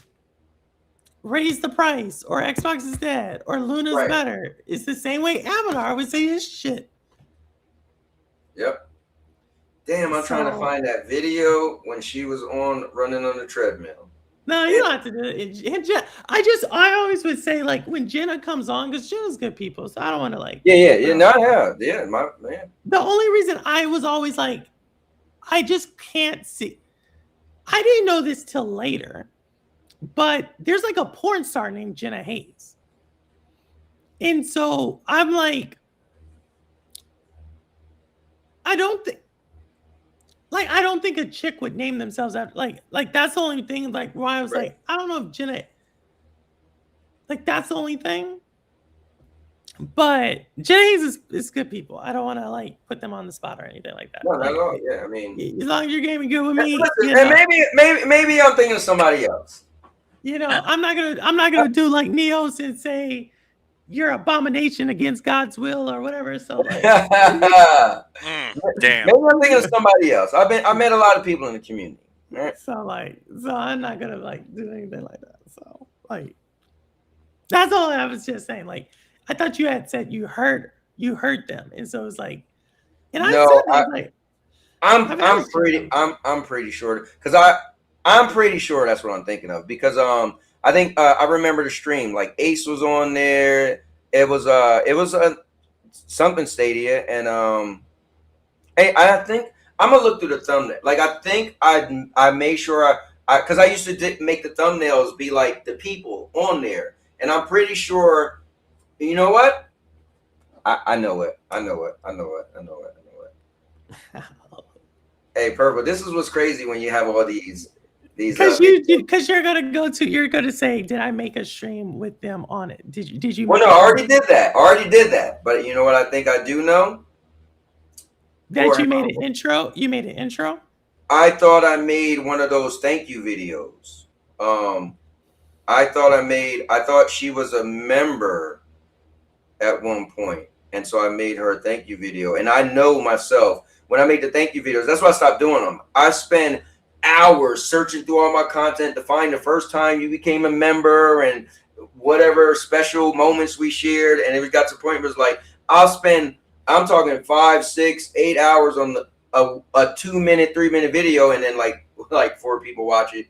raise the price or Xbox is dead or Luna's better. It's the same way Aminar would say his shit. Yep. Damn, I'm trying to find that video when she was running on the treadmill. No, you don't have to do it. I always would say like when Jenna comes on, because Jenna's good people, so I don't want to like. Yeah, my man. The only reason I was always like, I just can't see. I didn't know this till later, but there's like a porn star named Jenna Hayes. And so I'm like, I don't think a chick would name themselves after like that's the only thing like why I was like, I don't know if Jenna, like that's the only thing. But Jenna Hayes is good people. I don't want to like put them on the spot or anything like that. No, not at all. Yeah, I mean, as long as you're gaming good with me. And maybe I'm thinking of somebody else. I'm not gonna do like Neos and say you're abomination against God's will or whatever. So like, damn. Maybe I'm thinking of somebody else. I met a lot of people in the community. Right? So I'm not gonna like do anything like that. So like, That's all I was just saying. Like, I thought you had said you heard them, and so it's like, and I No, said that like, I'm pretty sure because I'm pretty sure that's what I'm thinking of because I think I remember the stream like Ace was on there. It was something Stadia and hey, I think I'm gonna look through the thumbnail. Like I think I made sure I because I used to make the thumbnails be like the people on there, and I'm pretty sure. You know what? I know it. I know it. I know it. I know it. I know it. Hey, Purple, this is what's crazy when you have all these because you're gonna say, did I make a stream with them on it? Did you? Well, no, I already did that. I already did that. But you know what? I think I do know that you made an intro. You made an intro. I thought I made one of those thank you videos. I thought she was a member at one point, and so I made her a thank you video. And I know myself. When I make the thank you videos, that's why I stopped doing them. I spend hours searching through all my content to find the first time you became a member and whatever special moments we shared. And it got to the point where it's like, I'm talking 5, 6, 8 hours on a 2 minute, 3 minute video. And then like 4 people watch it.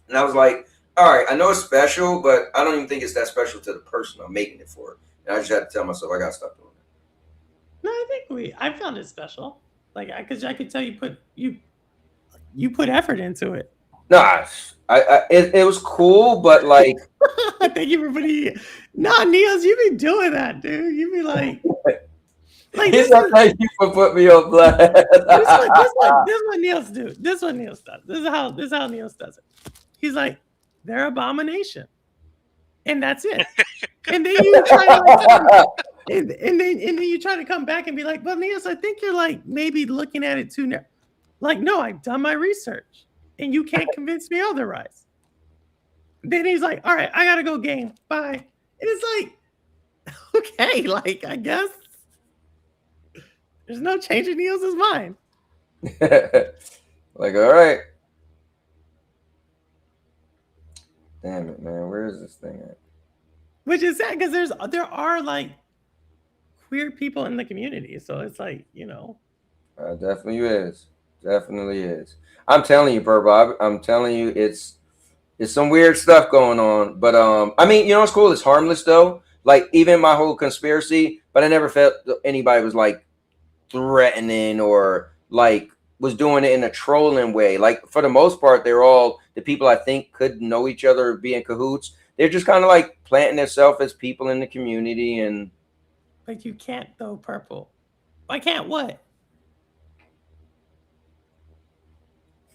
And I was like, all right, I know it's special, but I don't even think it's that special to the person I'm making it for. And I just had to tell myself, I got to stop doing it. No, I think I found it special. Like I could tell you put effort into it. Nah, it was cool, but like thank you for putting. Nah, Niels, you be doing that, dude. You be like thank you for putting me on blast. this what Niels do. This is what Niels does. This is how Niels does it. He's like, they're abomination, and that's it. And then you try to and then you try to come back and be like, well, Niels, I think you're like maybe looking at it too narrow. Like, no, I've done my research, and you can't convince me otherwise. Then he's like, all right, I gotta go game. Bye. And it's like, okay, like I guess there's no change in Niels' mind. Like, all right. Damn it, man. Where is this thing at? Which is sad because there are like queer people in the community. So it's like, you know. Definitely is. Definitely is. I'm telling you, Purple. I'm telling you, it's some weird stuff going on. But I mean, you know what's cool? It's harmless though. Like even my whole conspiracy, but I never felt anybody was like threatening or like was doing it in a trolling way. Like for the most part, they're all the people I think could know each other, be in cahoots. They're just kind of like planting themselves as people in the community. And but you can't though, Purple. I can't what?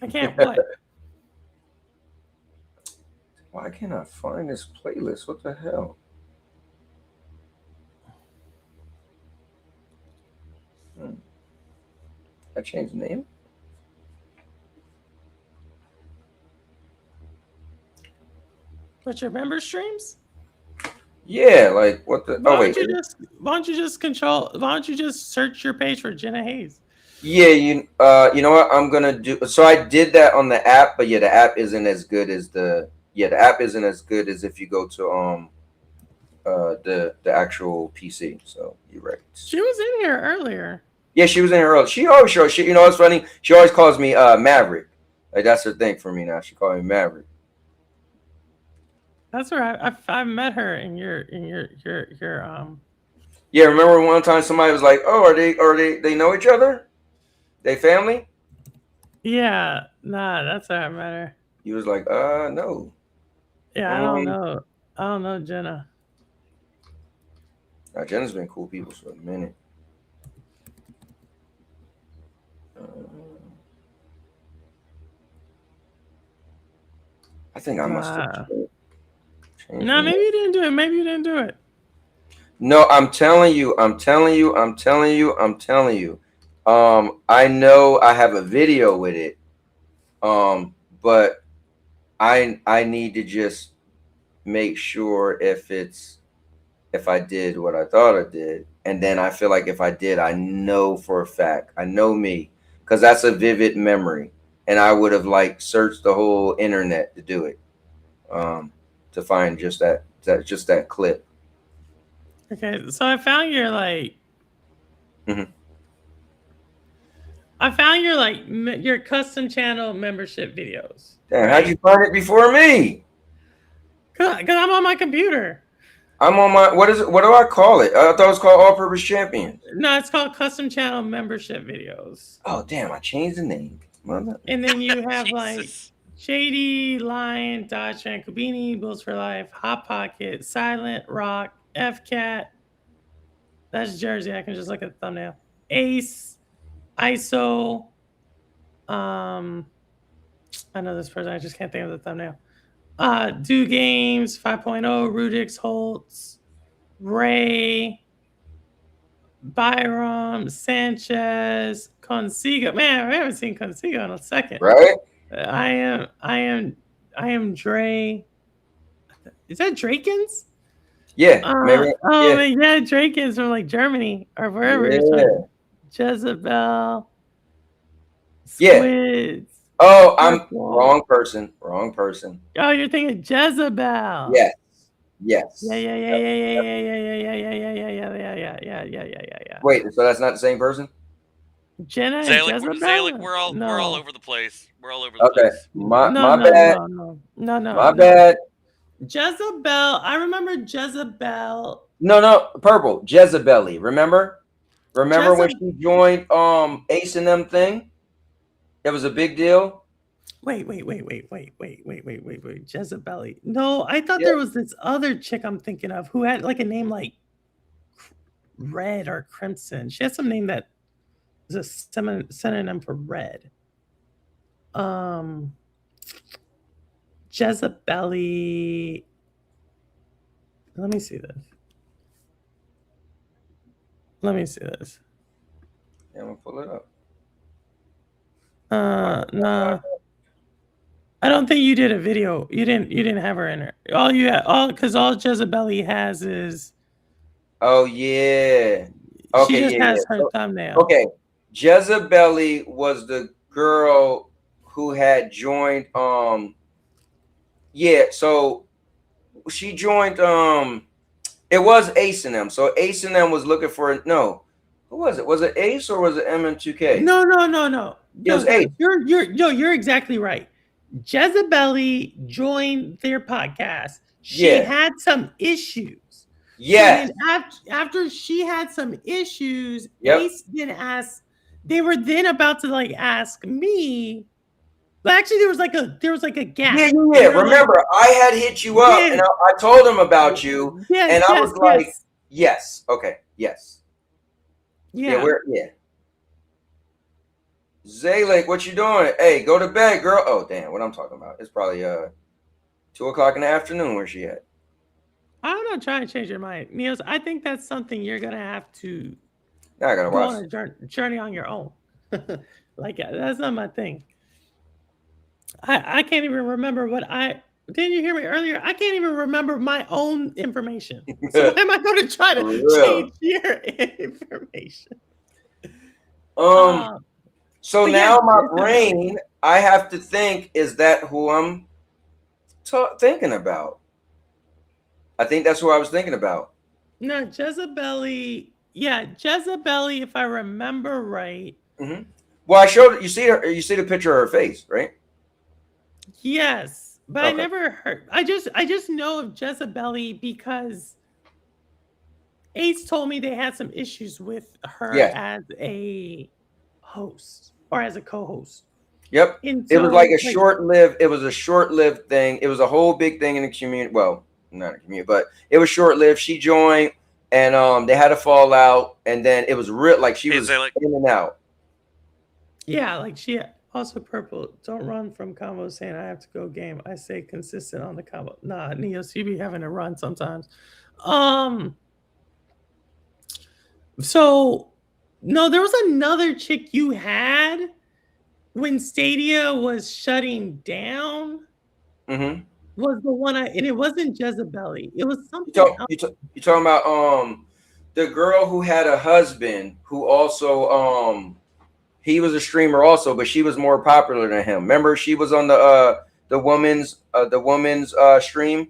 I can't what? Why can't I find this playlist? What the hell? I changed the name. But your member streams? Yeah, like what the? Why don't you just search your page for Jenna Hayes? Yeah, you know what I'm gonna do. So I did that on the app, but yeah, the app isn't as good as the app isn't as good as if you go to the actual PC. So you're right. She was in here earlier. Yeah, she was in here earlier. She always shows. You know what's funny? She always calls me Maverick. Like that's her thing for me now. She called me Maverick. That's where I met her in your Yeah, remember one time somebody was like, "Oh, they know each other? They family?" Yeah, nah, that's how I met her. He was like, no. Yeah, I don't know Jenna. Jenna's been cool people for a minute. I think I must have. No, maybe you didn't do it. Maybe you didn't do it. No, I'm telling you. I know I have a video with it. But I need to just make sure if I did what I thought I did. And then I feel like if I did, I know for a fact, I know me, because that's a vivid memory. And I would have like searched the whole internet to do it. To find just that That's just that clip. Okay, so I found your like. Mhm. I found your like your custom channel membership videos. Damn, how'd you find it before me? Cause I'm on my computer. I'm on my what is it? What do I call it? I thought it was called All Purpose Champions. No, it's called custom channel membership videos. Oh damn, I changed the name. Mother. And then you have like Jesus. Shady, Lion, Dodge, Kubini, Bills for Life, Hot Pocket, Silent, Rock, FCat. That's Jersey. I can just look at the thumbnail. Ace, ISO. I know this person. I just can't think of the thumbnail. Do Games 5.0, Rudix, Holtz, Ray, Byram, Sanchez, Consigo. Man, I haven't seen Consigo in a second. Right? I am Dre. Is that Drakens? Yeah. Maybe, oh man, yeah, Drakens from like Germany or wherever. Yeah. It's from. Jezebel. Yeah. Squids. Oh, I'm wrong person. Wrong person. Oh, you're thinking Jezebel. Yes. Yes. Yeah. Wait, so that's not the same person? Jenna and Zalik, Jezebel? Zalik, we're all No. over the place. We're all over the Okay. place. My No, bad. No. My bad. Jezebel. I remember Jezebel. No, purple. Jezebel. Remember when she joined Ace and them thing? That was a big deal. Wait. Jezebel. No, I thought there was this other chick I'm thinking of who had like a name like Red or Crimson. She had some name that was a synonym for red. Jezebel. Let me see this. Yeah, I'm gonna pull it up. No. I don't think you did a video. You didn't have her in her. All Jezebel has is. Oh yeah. Okay, she just has her thumbnail. Okay. Jezebel was the girl who had joined so she joined it was Ace and them. So Ace and them was looking for who was it? Was it Ace or was it MM2K? No. It was Ace. You're exactly right. Jezebel joined their podcast. She had some issues. Yes. So after she had some issues, Ace didn't ask. They were then about to like ask me. But actually, there was like a gap. Yeah. Remember, I had hit you up and I told him about you, and I was like, yes. Okay. Yes. Yeah. Zalik, what you doing? Hey, go to bed, girl. Oh, damn, what I'm talking about. It's probably 2:00 in the afternoon. Where's she at? I'm not trying to change your mind, Niels. I think that's something you're gonna have to Now I gotta go watch. on a journey on your own. Like that's not my thing. I can't even remember didn't you hear me earlier? I can't even remember my own information. So why am I going to try to change your information? So now my brain, I have to think, is that who I'm thinking about? I think that's who I was thinking about. No, Jezebel. Yeah, Jezebel, if I remember right. Mm-hmm. Well, I showed you see her. You see the picture of her face, right? Yes, but I never heard. I just know of Jezebel because Ace told me they had some issues with her as a host or as a co-host. Yep. It was like a short-lived. It was a short-lived thing. It was a whole big thing in the community. Well, not a community, but it was short-lived. She joined, and they had a fallout, and then it was real. Like she was in and out. Yeah, like she also purple. Don't run from combos saying I have to go game. I say consistent on the combo. Nah, Neos, you be having to run sometimes. So no, there was another chick you had when Stadia was shutting down. Mm-hmm. Was the one and it wasn't Jezebel. It was something else. You talking about the girl who had a husband who also he was a streamer also, but she was more popular than him. Remember, she was on the woman's stream.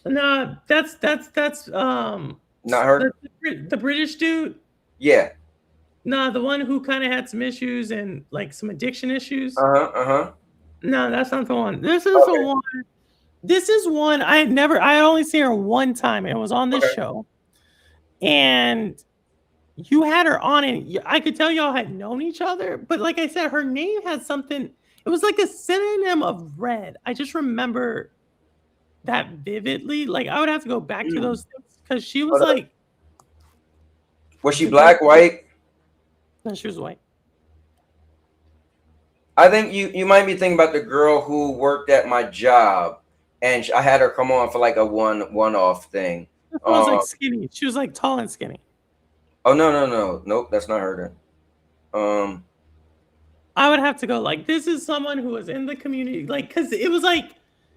No, that's Not her. the British dude. Yeah. No, the one who kind of had some issues and like some addiction issues. Uh-huh. No, that's not the one. This is the one. This is one I had only seen her one time, and it was on this show. And you had her on, and I could tell y'all had known each other. But like I said, her name had something. It was like a synonym of red. I just remember that vividly. Like I would have to go back to those things because she was like. Was she black, white? No, she was white. I think you might be thinking about the girl who worked at my job, and I had her come on for like a one-off thing. She was like skinny. She was like tall and skinny. Oh no, nope, that's not her then. I would have to go like this is someone who was in the community, like because it was like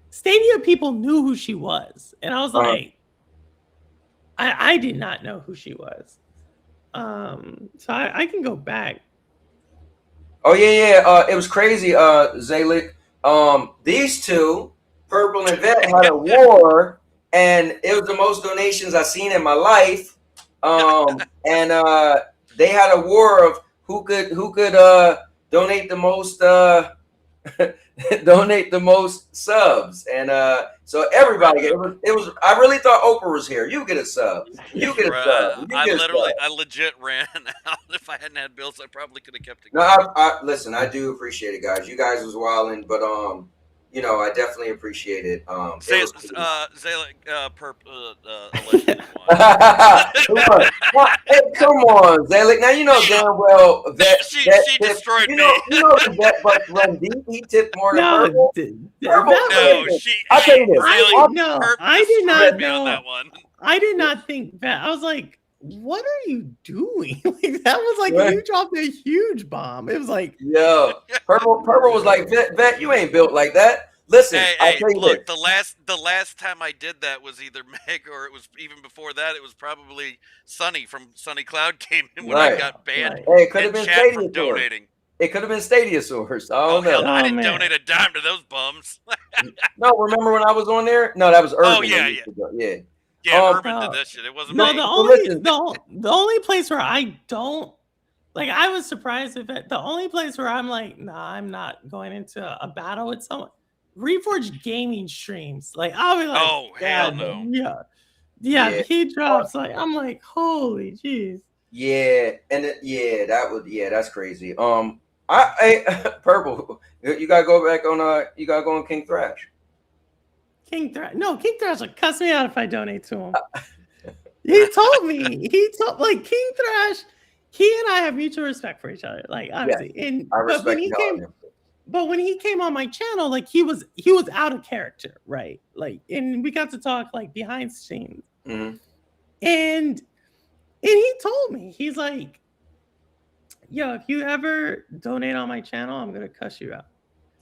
Stadia people knew who she was, and I was like, I did not know who she was. So I can go back. Oh yeah. It was crazy, Zalik. These two, Purple and Vet, had a war, and it was the most donations I've seen in my life. And they had a war of who could donate the most donate the most subs, and so everybody it was I really thought Oprah was here. You get a sub. You get a sub. I legit ran out. If I hadn't had bills, I probably could have kept it No, going. I listen, I do appreciate it, guys. You guys was wilding, but you know, I definitely appreciate it. Zayla, come on, Zayla. Now you know damn well that she destroyed me. You know the bet but run deep. He tipped more than Purple. No, I'll tell you this. I did not know on that one. I did not think that. I was like, what are you doing? Like that was like you dropped a huge bomb. It was like, yo, Purple was like, Vet, you ain't built like that. Listen, hey, look, the last time I did that was either Meg or it was even before that. It was probably Sunny from Sunny Cloud came in when I got banned. Hey, it could have been chat Stadia from donating. It could have been Stadia Source. I don't know. Hell, I didn't donate a dime to those bums. No, remember when I was on there? No, that was Urban. Oh yeah. Yeah, Urban did that shit. It wasn't me. The only place where I don't like, I was surprised if the only place where I'm like, nah, I'm not going into a battle with someone. Reforged gaming streams, like I'll be like, oh hell no, yeah. He drops like I'm like, holy jeez. Yeah, and that's crazy. I Purple, you gotta go back on you gotta go on King Thrash. King Thrash will cuss me out if I donate to him. He told me. Like King Thrash. He and I have mutual respect for each other. Like obviously, and I respect him. But when he came on my channel, like he was out of character, right? Like, and we got to talk like behind the scenes, and he told me, he's like, "Yo, if you ever donate on my channel, I'm gonna cuss you out."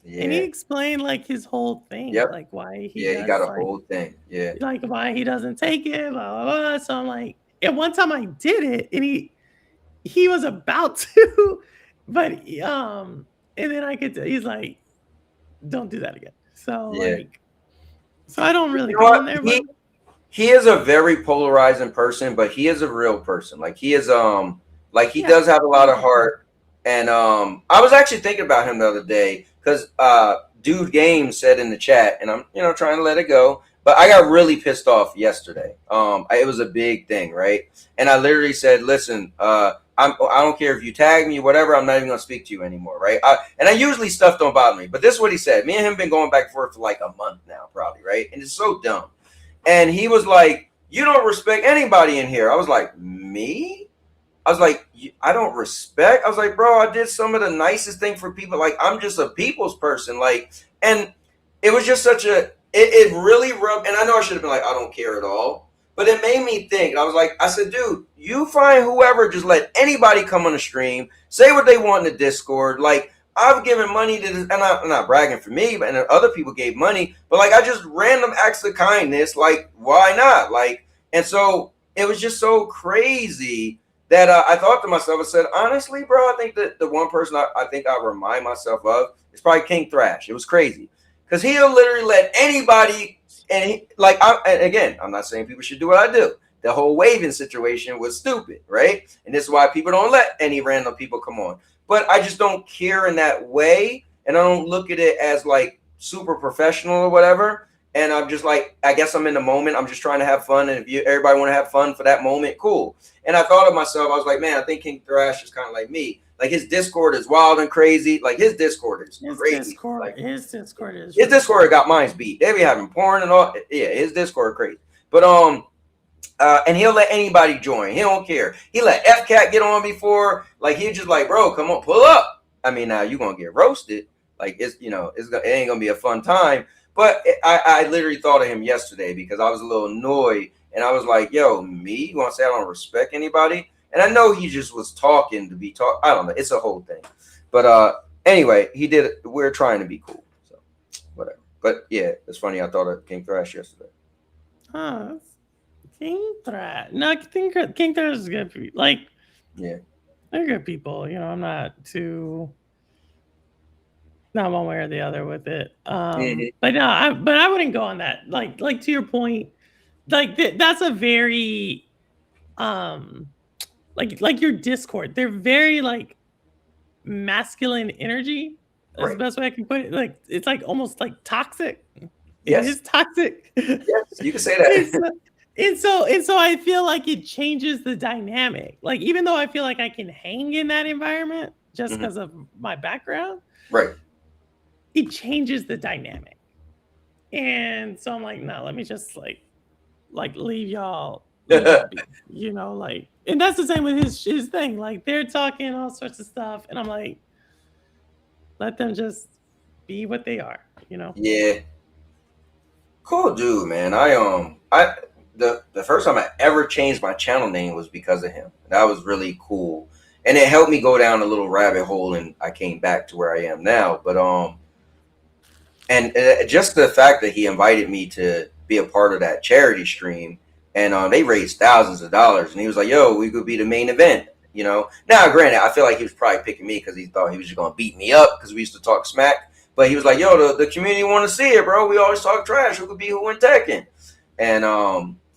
Yeah. And he explained like his whole thing, like why he got a whole thing, like why he doesn't take it, blah blah blah. So I'm like, and one time I did it, and he was about to, but and then I could. He's like, "Don't do that again." So like, so I don't really go in there. He is a very polarizing person, but he is a real person. Like he is like he does have a lot of heart. And I was actually thinking about him the other day because Dude Game said in the chat, and I'm trying to let it go, but I got really pissed off yesterday. It was a big thing, right? And I literally said, "Listen, I don't care if you tag me, whatever. I'm not even gonna speak to you anymore, right?" And I usually stuff don't bother me, but this is what he said. Me and him been going back and forth for like a month now, probably, right? And it's so dumb. And he was like, "You don't respect anybody in here." I was like, "Me?" I was like, "I don't respect." I was like, "Bro, I did some of the nicest thing for people. Like, I'm just a people's person." Like, and it was just such a. It really rubbed. And I know I should have been like, "I don't care at all." But it made me think. I said, dude, you find whoever, just let anybody come on the stream, say what they want in the Discord. Like, I've given money to this, and I'm not bragging for me, but and other people gave money. But like, I just random acts of kindness. Like, why not? Like, and so it was just so crazy that I thought to myself, I said, honestly, bro, I think that the one person I think I remind myself of is probably King Thrash. It was crazy because he'll literally let anybody and again, I'm not saying people should do what I do. The whole waving situation was stupid, right? And this is why people don't let any random people come on. But I just don't care in that way, and I don't look at it as like super professional or whatever. And I'm just like, I guess I'm in the moment. I'm just trying to have fun, and if everybody want to have fun for that moment, cool. And I thought of myself, I was like, man, I think King Thrash is kind of like me. Like his Discord is wild and crazy. Like his Discord is crazy. His Discord is. His Discord got mine's beat. They be having porn and all. Yeah, his Discord crazy. But and he'll let anybody join. He don't care. He let FCat get on before. Like he just like, bro, come on, pull up. I mean, now you gonna get roasted. Like it ain't gonna be a fun time. But I literally thought of him yesterday because I was a little annoyed, and I was like, yo, me? You want to say I don't respect anybody? And I know he just was talking to be talk. I don't know. It's a whole thing. But anyway, he did it. We're trying to be cool. So whatever. But yeah, it's funny. I thought of King Thrash yesterday. Huh. King Thrash. No, King Thrash is good. Like, yeah, they're good people. You know, I'm not one way or the other with it. But no, I wouldn't go on that. Like to your point, like that's a very like your Discord. They're very like masculine energy. That's the best way I can put it. Like it's like almost like toxic. Yes. It is toxic. Yes, you can say that. And so I feel like it changes the dynamic. Like even though I feel like I can hang in that environment just because of my background, right? It changes the dynamic. And so I'm like, no, let me just like leave y'all, you know, like, and that's the same with his thing. Like they're talking all sorts of stuff, and I'm like, let them just be what they are, you know? Yeah. Cool dude, man. The first time I ever changed my channel name was because of him. That was really cool. And it helped me go down a little rabbit hole, and I came back to where I am now. But and just the fact that he invited me to be a part of that charity stream, and they raised thousands of dollars, and he was like, yo, we could be the main event, you know? Now, granted, I feel like he was probably picking me because he thought he was just going to beat me up because we used to talk smack. But he was like, yo, the community want to see it, bro. We always talk trash. Who could be who in Tekken? And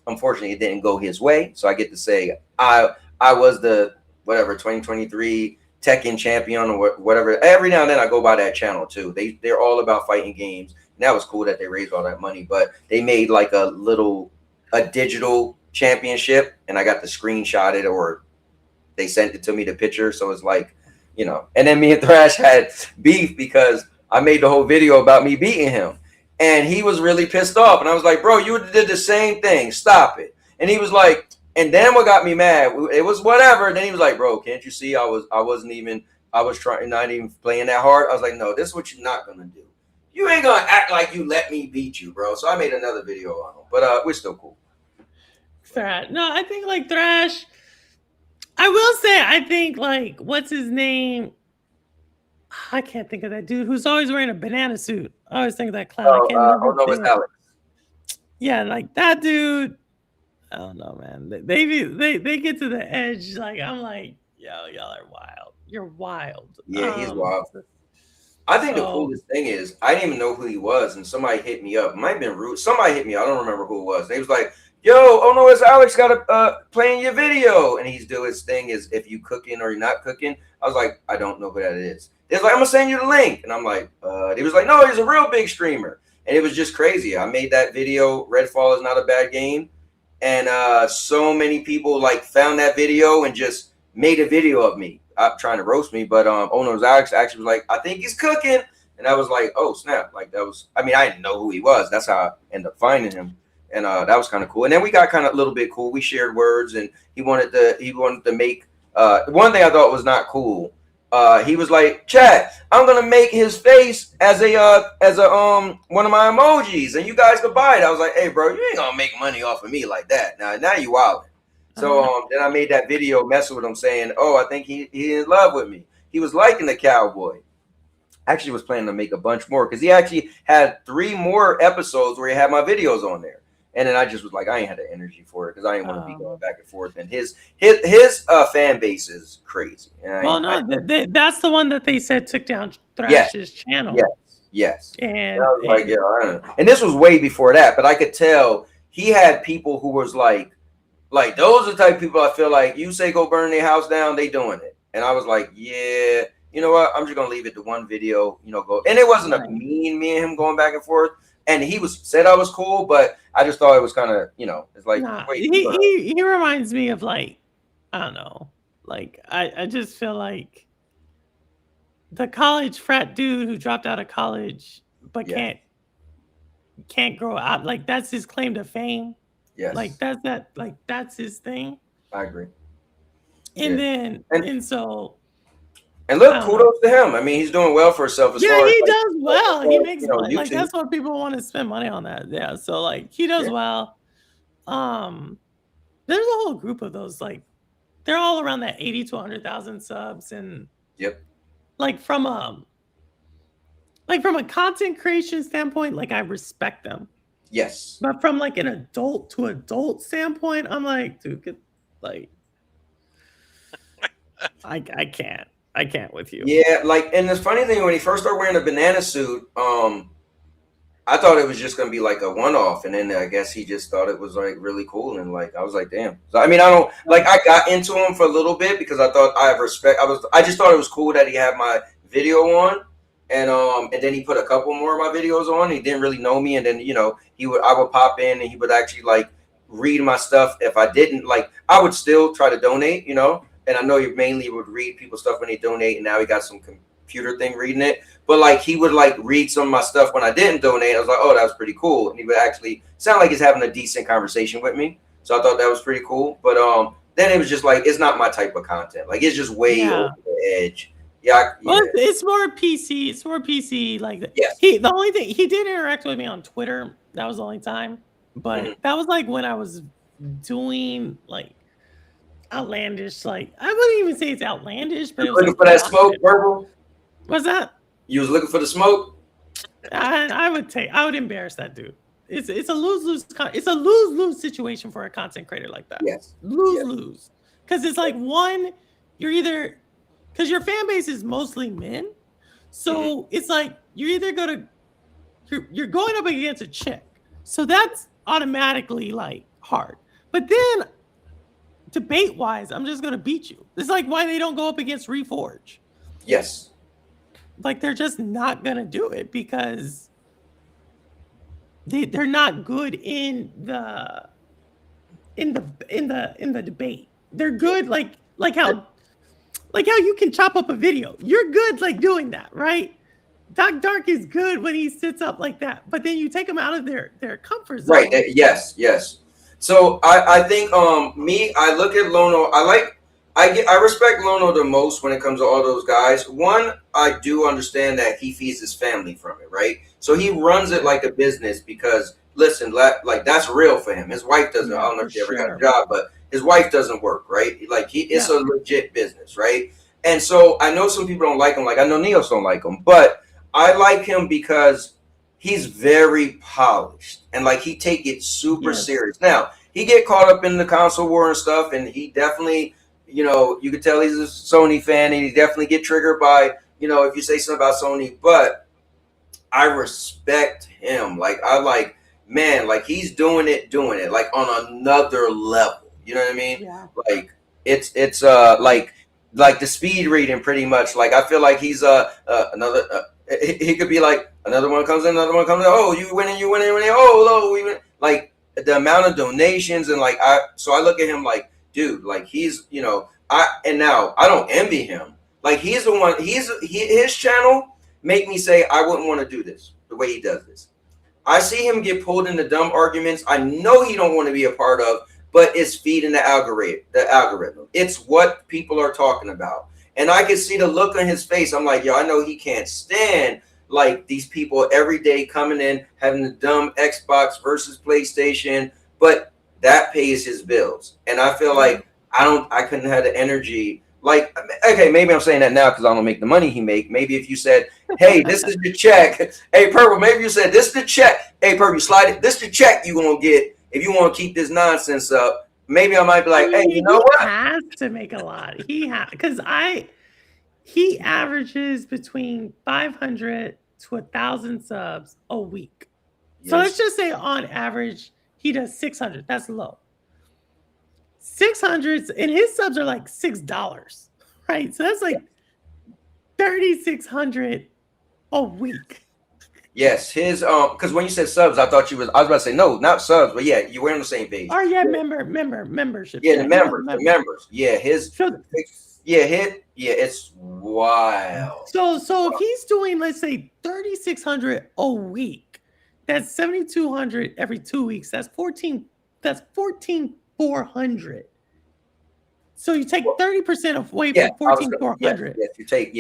unfortunately, it didn't go his way. So I get to say I was the, 2023 Tekken champion or whatever. Every now and then I go by that channel too. They're all about fighting games. And that was cool that they raised all that money, but they made like a digital championship, and I got to screenshot it, or they sent it to me, the picture. So it's like, you know, and then me and Thrash had beef because I made the whole video about me beating him, and he was really pissed off. And I was like, bro, you did the same thing. Stop it. And he was like, and then what got me mad, it was whatever. Then he was like, bro, can't you see I was trying, not even playing that hard. I was like, no, this is what you're not going to do. You ain't going to act like you let me beat you, bro. So I made another video on him, but we're still cool. Thrash. No, I think like Thrash, I will say, I think like, what's his name? I can't think of that dude who's always wearing a banana suit. I always think of that clown. I can't remember. Oh, no, it's Alex. Yeah, like that dude. I don't know, man. They get to the edge. Like I'm like, yo, y'all are wild. You're wild. Yeah, he's wild. I think the coolest thing is I didn't even know who he was, and somebody hit me up. It might have been rude. Somebody hit me. I don't remember who it was. They was like, yo, oh no, it's Alex got to playing your video, and he's doing his thing is if you cooking or you're not cooking. I was like, I don't know who that is. They was like, I'm gonna send you the link, and I'm like, he was like, no, he's a real big streamer, and it was just crazy. I made that video. Redfall is not a bad game. And so many people like found that video and just made a video of me trying to roast me. But oh no, Alex actually was like, I think he's cooking. And I was like, oh snap. Like that was, I mean, I didn't know who he was. That's how I ended up finding him. And that was kind of cool. And then we got kind of a little bit cool. We shared words, and he wanted to make one thing I thought was not cool. He was like, chat, I'm gonna make his face as a one of my emojis, and you guys could buy it. I was like, hey bro, you ain't gonna make money off of me like that. Now you wildin'. So then I made that video messing with him, saying, oh, I think he in love with me. He was liking the cowboy. Actually was planning to make a bunch more because he actually had 3 more episodes where he had my videos on there. And then I just was like, I ain't had the energy for it because I didn't want to be going back and forth. And his fan base is crazy. Well, no, that's the one that they said took down Thrash's channel. Yes. And I was like, yeah, I don't know. And this was way before that, but I could tell he had people who was like those are the type of people I feel like you say go burn their house down, they doing it. And I was like, yeah, you know what? I'm just gonna leave it to one video, go. And it wasn't a mean me and him going back and forth. And he said I was cool, but I just thought it was kind of, it's like wait, he reminds me of like, I don't know, like I just feel like the college frat dude who dropped out of college but can't grow out. Like that's his claim to fame. Yes. Like that's his thing. I agree. And then and so and look, kudos to him. I mean, he's doing well for himself. He does well. He makes money. Like that's what people want to spend money on that. Yeah. So like he does well. There's a whole group of those, like they're all around that 80 to 100,000 subs. And like from a content creation standpoint, like I respect them. Yes. But from like an adult to adult standpoint, I'm like, dude, like I can't. I can't with you. Yeah, like, and the funny thing, when he first started wearing a banana suit, I thought it was just gonna be like a one-off, and then I guess he just thought it was like really cool, and like I was like, damn. So I mean, I don't like I got into him for a little bit because I thought I just thought it was cool that he had my video on, and then he put a couple more of my videos on. He didn't really know me, and then I would pop in and he would actually like read my stuff. If I didn't like, I would still try to donate, And I know you mainly would read people's stuff when they donate, and now he got some computer thing reading it. But like he would like read some of my stuff when I didn't donate. I was like, oh, that was pretty cool. And he would actually sound like he's having a decent conversation with me. So I thought that was pretty cool. But then it was just like it's not my type of content. Like it's just way over the edge. Well, it's more PC. It's more PC. Like the only thing he did interact with me on Twitter. That was the only time. But that was like when I was doing like outlandish, like I wouldn't even say it's outlandish, but it was looking for that smoke, Purple. What's that? You was looking for the smoke. I would embarrass that dude. It's a lose-lose situation for a content creator like that. Yes, lose, because it's like one, you're either because your fan base is mostly men, so it's like you're either you're going up against a chick, so that's automatically like hard, but then debate wise, I'm just gonna beat you. It's like why they don't go up against Reforge. Yes. Like they're just not gonna do it because they're not good in the debate. They're good like how you can chop up a video. You're good like doing that, right? Doc Dark is good when he sits up like that, but then you take them out of their comfort zone. Right. Yes. So I think I look at Lono. I respect Lono the most when it comes to all those guys. One, I do understand that he feeds his family from it, right? So he runs it like a business because listen, like that's real for him. His wife doesn't. I don't know if she ever got a job, but his wife doesn't work, right? Like it's a legit business, right? And so I know some people don't like him. Like I know Neos don't like him, but I like him because he's very polished and like he take it super serious. Now he get caught up in the console war and stuff, and he definitely, you could tell he's a Sony fan, and he definitely get triggered by, if you say something about Sony. But I respect him. Like man, like he's doing it like on another level. You know what I mean? Yeah. Like it's like the speed reading pretty much. Like I feel like he's another. He could be like another one comes in, another one comes in. Oh, you winning. Oh, we win. Like the amount of donations and like I look at him like, dude, like he's now I don't envy him. Like he's the one. His channel make me say I wouldn't want to do this the way he does this. I see him get pulled into dumb arguments I know he don't want to be a part of, but it's feeding the algorithm. It's what people are talking about. And I can see the look on his face. I'm like, yo, I know he can't stand like these people every day coming in, having the dumb Xbox versus PlayStation, but that pays his bills. And I feel like I couldn't have the energy. Like, okay, maybe I'm saying that now because I don't make the money he make. Maybe if you said, hey, this is the check. Hey, Purple, maybe you said, this is the check. Hey, Purple, you slide it. This is the check you're going to get if you want to keep this nonsense up. Maybe I might be like, hey, you know what? He has to make a lot. He averages between 500 to 1,000 subs a week. So let's just say on average he does 600. That's low. 600, and his subs are like $6, right? So that's like 3,600 a week. Yes, his because when you said subs, I was about to say no, not subs, but yeah, you were on the same page. Oh yeah, membership. Yeah, the members. Yeah, it's wild. So if he's doing, let's say, 3,600 a week, that's 7,200 every 2 weeks. That's 14,400. So you take 30% away from 14,400. Yes, you take.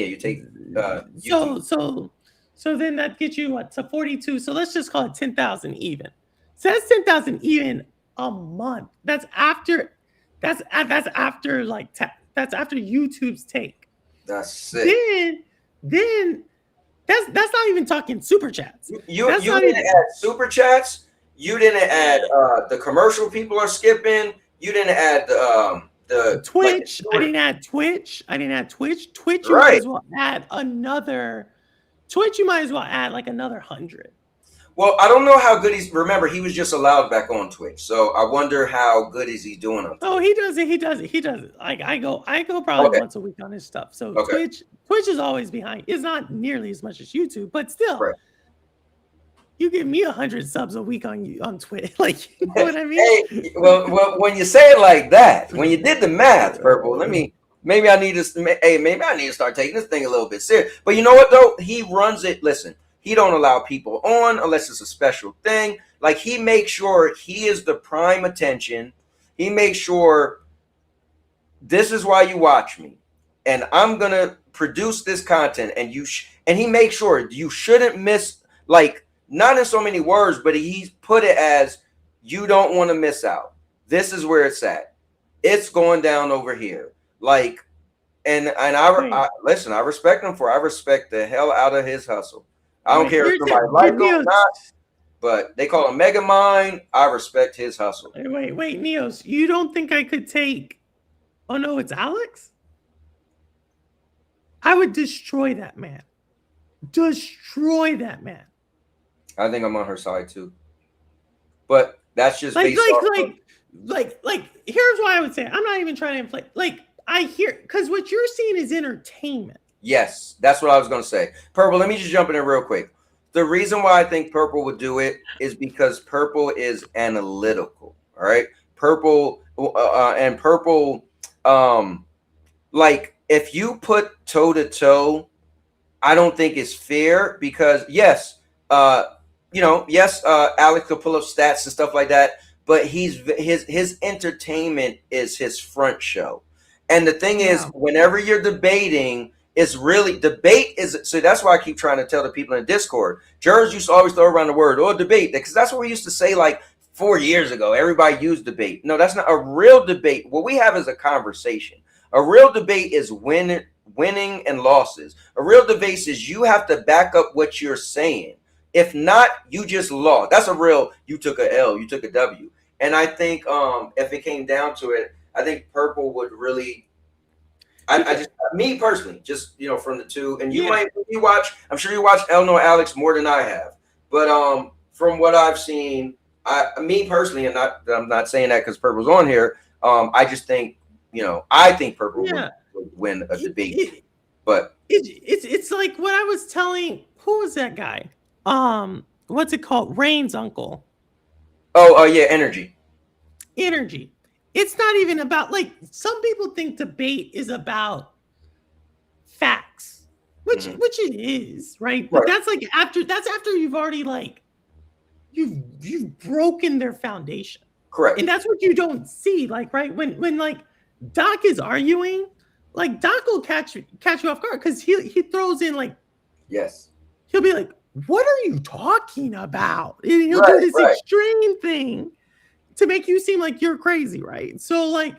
So then that gets you what, to 42. So let's just call it 10,000 even. So that's 10,000 even a month. That's after YouTube's take. That's sick. Then that's not even talking super chats. You didn't add super chats. You didn't add the commercial people are skipping. You didn't add the Twitch. I didn't add Twitch. Twitch, you might as well add another. Twitch, you might as well add like another 100. Well, I don't know how good he's. Remember, he was just allowed back on Twitch, so I wonder how good is he doing on Twitch. Oh, he does it. Like I go probably once a week on his stuff. So Twitch is always behind. It's not nearly as much as YouTube, but still, you give me 100 subs a week on Twitch. Like, you know what I mean? Hey, well, when you say it like that, when you did the math, Purple, maybe I need to start taking this thing a little bit serious. But you know what though? He runs it. Listen, he don't allow people on unless it's a special thing. Like, he makes sure he is the prime attention. He makes sure this is why you watch me, and I'm gonna produce this content. And and he makes sure you shouldn't miss. Like, not in so many words, but he's put it as you don't want to miss out. This is where it's at. It's going down over here. Like, and I listen, I respect him I respect the hell out of his hustle. I don't care if somebody like him or not, but they call him Mega Mind. I respect his hustle. Wait, Neos, you don't think I could take? Oh no, it's Alex. I would destroy that man. I think I'm on her side too. But that's just like here's why I would say I'm not even trying to inflate. Like, I hear, because what you're seeing is entertainment. Yes, that's what I was going to say. Purple, let me just jump in there real quick. The reason why I think Purple would do it is because Purple is analytical. All right, Purple like, if you put toe to toe, I don't think it's fair because Alex could pull up stats and stuff like that, but his entertainment is his front show. And the thing is, whenever you're debating, it's really debate is. So that's why I keep trying to tell the people in Discord. Jurors used to always throw around the word debate, because that's what we used to say like 4 years ago. Everybody used debate. No, that's not a real debate. What we have is a conversation. A real debate is winning and losses. A real debate is you have to back up what you're saying. If not, you just lost. That's a real. You took a L. You took a W. And I think if it came down to it, I think Purple would really. Me personally, just from the two, and I'm sure you watch El No Alex more than I have, but from what I've seen, me personally, and I'm not saying that because Purple's on here. I just think I think Purple would win a debate, but it's like what I was telling. Who was that guy? What's it called? Rain's uncle. Oh yeah, energy. It's not even about, like, some people think debate is about facts, which it is, right? But that's like after you've already like you've broken their foundation. Correct. And that's what you don't see, like, right? When like Doc is arguing, like, Doc will catch you off guard because he throws in like, yes. He'll be like, what are you talking about? And he'll do this extreme thing to make you seem like you're crazy, right? So like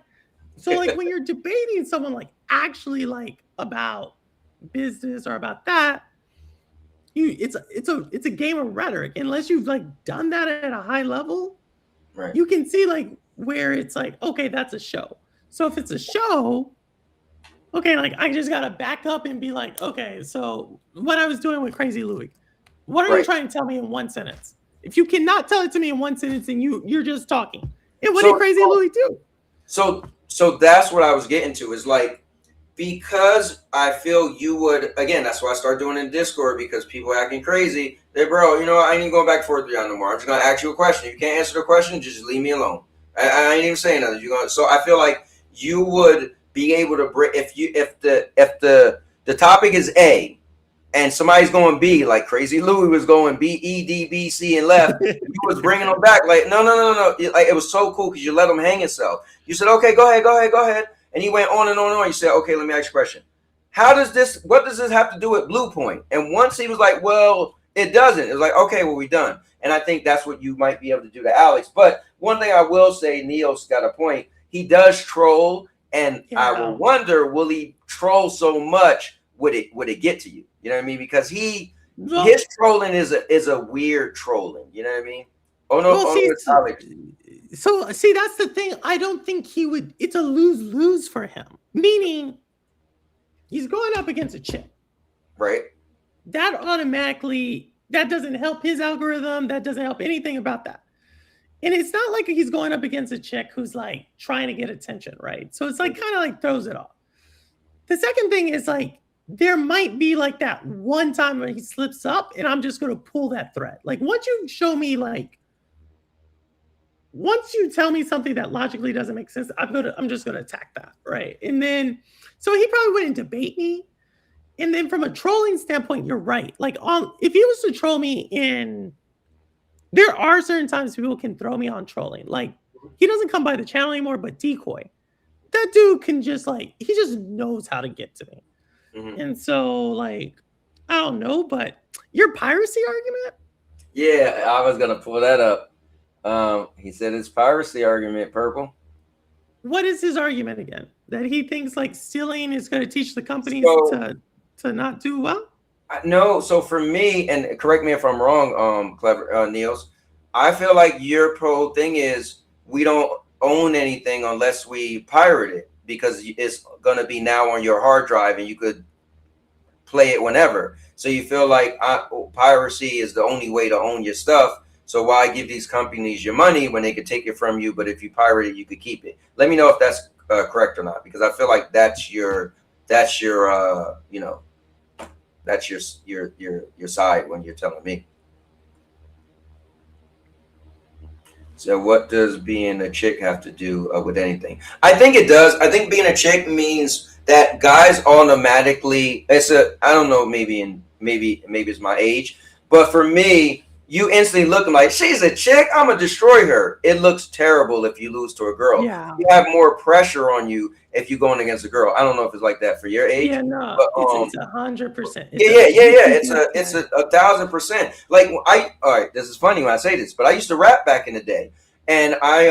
when you're debating someone like actually like about business or about that, it's a game of rhetoric. Unless you've like done that at a high level, you can see like where it's like, okay, that's a show. So if it's a show, okay, like I just gotta back up and be like, okay, so what I was doing with Crazy Louie, What are you trying to tell me in one sentence? If you cannot tell it to me in one sentence, and you're just talking. And what did Crazy Louie do? So that's what I was getting to, is like, because I feel you would, again, that's why I started doing it in Discord, because people are acting crazy. They, bro, you know, I ain't going back and forth beyond no more. I'm just going to ask you a question. If you can't answer the question, just leave me alone. I ain't even saying nothing. So I feel like you would be able to bring, if the topic is A and somebody's going B, like Crazy Louie was going B, E, D, B, C, and left, you was bringing them back. Like, no. Like, it was so cool because you let them hang himself. You said, okay, go ahead. And he went on and on and on. You said, okay, let me ask you a question. What does this have to do with Blue Point? And once he was like, well, it doesn't. It was like, okay, well, we're done. And I think that's what you might be able to do to Alex. But one thing I will say, Neil's got a point. He does troll. And I will wonder, will he troll so much, would it get to you? You know what I mean? Because his trolling is a weird trolling. You know what I mean? Oh no, it's Alex. So see, that's the thing. I don't think he would. It's a lose-lose for him. Meaning, he's going up against a chick, right? That automatically doesn't help his algorithm. That doesn't help anything about that. And it's not like he's going up against a chick who's like trying to get attention, right? So it's like kind of like throws it off. The second thing is like there might be like that one time where he slips up, and I'm just going to pull that thread. Like once you show me once you tell me something that logically doesn't make sense, I'm just gonna attack that, right? And then, so he probably wouldn't debate me. And then from a trolling standpoint, you're right. Like if he was to troll me there are certain times people can throw me on trolling. Like he doesn't come by the channel anymore, but Decoy, that dude can just he just knows how to get to me. Mm-hmm. And so like, I don't know, but your piracy argument? Yeah, I was gonna pull that up. He said his piracy argument, Purple. What is his argument again? That he thinks like stealing is going to teach the companies to not do well? No. So for me, and correct me if I'm wrong, Clever Niels, I feel like your pro thing is we don't own anything unless we pirate it, because it's going to be now on your hard drive and you could play it whenever. So you feel like piracy is the only way to own your stuff. So why give these companies your money when they could take it from you? But if you pirate it, you could keep it. Let me know if that's correct or not, because I feel like that's your side when you're telling me. So what does being a chick have to do with anything? I think it does. I think being a chick means that guys automatically, I don't know, maybe it's my age, but for me, you instantly looking like she's a chick, I'm gonna destroy her. It looks terrible if you lose to a girl. Yeah. You have more pressure on you if you're going against a girl. I don't know if it's like that for your age. Yeah, no, but, it's 100%. It's 1,000%. Like all right, this is funny when I say this, but I used to rap back in the day, and I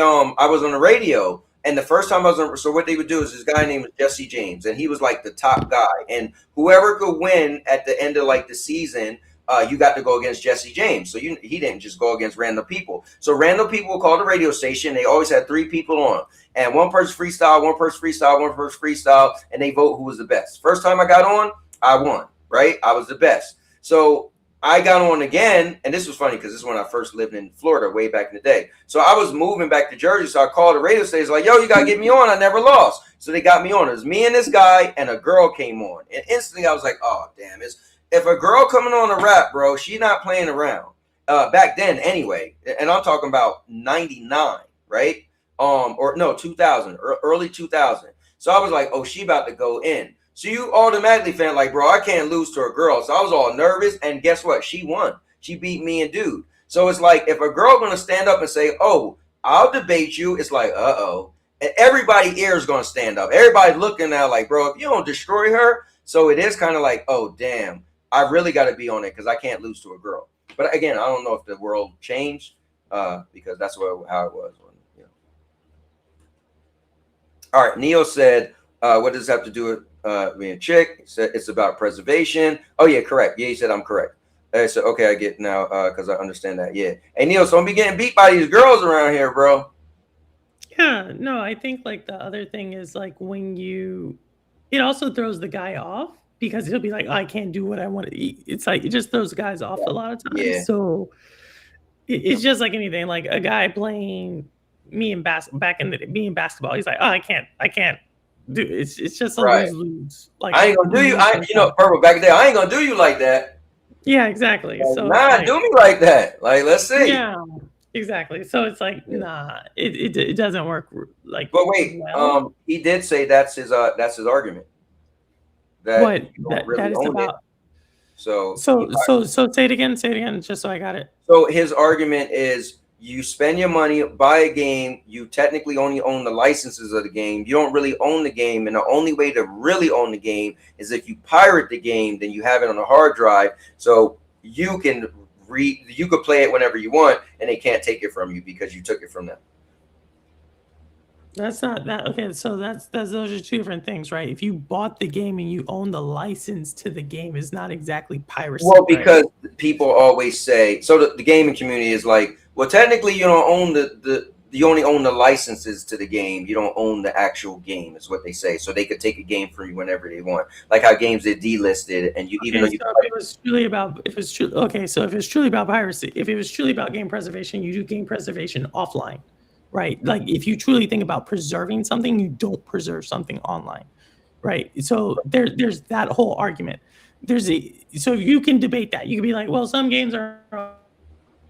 was on the radio. And the first time I was on, so what they would do is this guy named Jesse James, and he was like the top guy. And whoever could win at the end of like the season, you got to go against Jesse James. So he didn't just go against random people. So random people would call the radio station. They always had 3 people on. And one person freestyle, one person freestyle, and they vote who was the best. First time I got on, I won, right? I was the best. So I got on again, and this was funny because this is when I first lived in Florida way back in the day. So I was moving back to Jersey, so I called the radio station like, yo, you got to get me on. I never lost. So they got me on. It was me and this guy, and a girl came on. And instantly I was like, oh, damn, if a girl coming on a rap, bro, she not playing around. Back then, anyway, and I'm talking about 99, right? Or no, 2000, early 2000. So I was like, oh, she about to go in. So you automatically felt like, bro, I can't lose to a girl. So I was all nervous, and guess what? She won. She beat me and dude. So it's like, if a girl gonna stand up and say, oh, I'll debate you, it's like, uh-oh. And everybody ear is gonna stand up. Everybody looking now like, bro, if you don't destroy her. So it is kind of like, oh, damn. I really got to be on it because I can't lose to a girl. But again, I don't know if the world changed because that's how it was. All right, Neil said, what does this have to do with being a chick? He said it's about preservation. Oh, yeah, correct. Yeah, he said I'm correct. So, okay, I get now because I understand that. Yeah. Hey, Neil, so don't be getting beat by these girls around here, bro. Yeah, no, I think like the other thing is like when it also throws the guy off. because he'll be like, I can't do what I want to eat. It's like it just throws guys off a lot of times. Yeah. So it's just like anything. Like a guy playing me in basketball, he's like, oh, I can't do it. It's just a lose. Like I ain't gonna do you. Purple back there. I ain't gonna do you like that. Yeah, exactly. Like, so nah, do me like that. Like, let's see. Yeah, exactly. So it's like, nah, it doesn't work. Like, but wait, he did say that's his argument. That that is about. It. So say it again, just so I got it. So his argument is, you spend your money, buy a game, you technically only own the licenses of the game. You don't really own the game, and the only way to really own the game is if you pirate the game, then you have it on a hard drive, so you can play it whenever you want, and they can't take it from you because you took it from them. That's not that. Okay, so those are two different things, right? If you bought the game and you own the license to the game, is not exactly piracy. Well, because people always say, so the gaming community is like, well, technically you don't own you only own the licenses to the game. You don't own the actual game, is what they say. So they could take a game from you whenever they want, like how games are delisted, and you even though you. So if it was truly about piracy, if it was truly about game preservation, you do game preservation offline. Right. Like if you truly think about preserving something, you don't preserve something online. Right. So there's that whole argument. So you can debate that. You can be like, well, some games are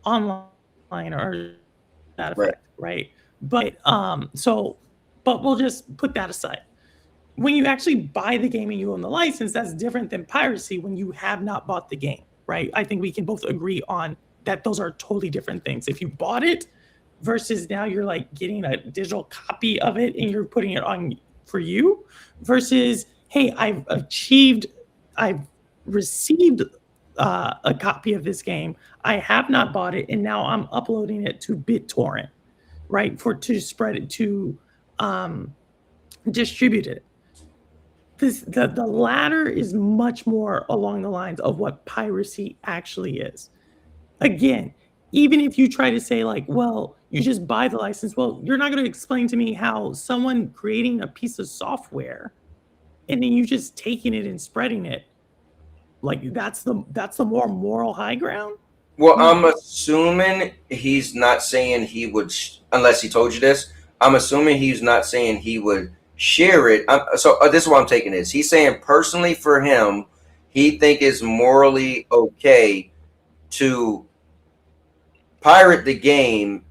online or that effect. Right. But but we'll just put that aside. When you actually buy the game and you own the license, that's different than piracy when you have not bought the game. Right. I think we can both agree on that. Those are totally different things. If you bought it, versus now you're like getting a digital copy of it and you're putting it on for you, versus, hey, I've received a copy of this game. I have not bought it, and now I'm uploading it to BitTorrent, right, to spread it, to distribute it. The latter is much more along the lines of what piracy actually is. Again, even if you try to say like, well, you just buy the license, well, you're not going to explain to me how someone creating a piece of software and then you just taking it and spreading it, like that's the more moral high ground. Well, I'm assuming he's not saying he would, unless he told you this. I'm assuming he's not saying he would share it. So this is what I'm taking this. He's saying personally for him, he think it's morally okay to pirate the game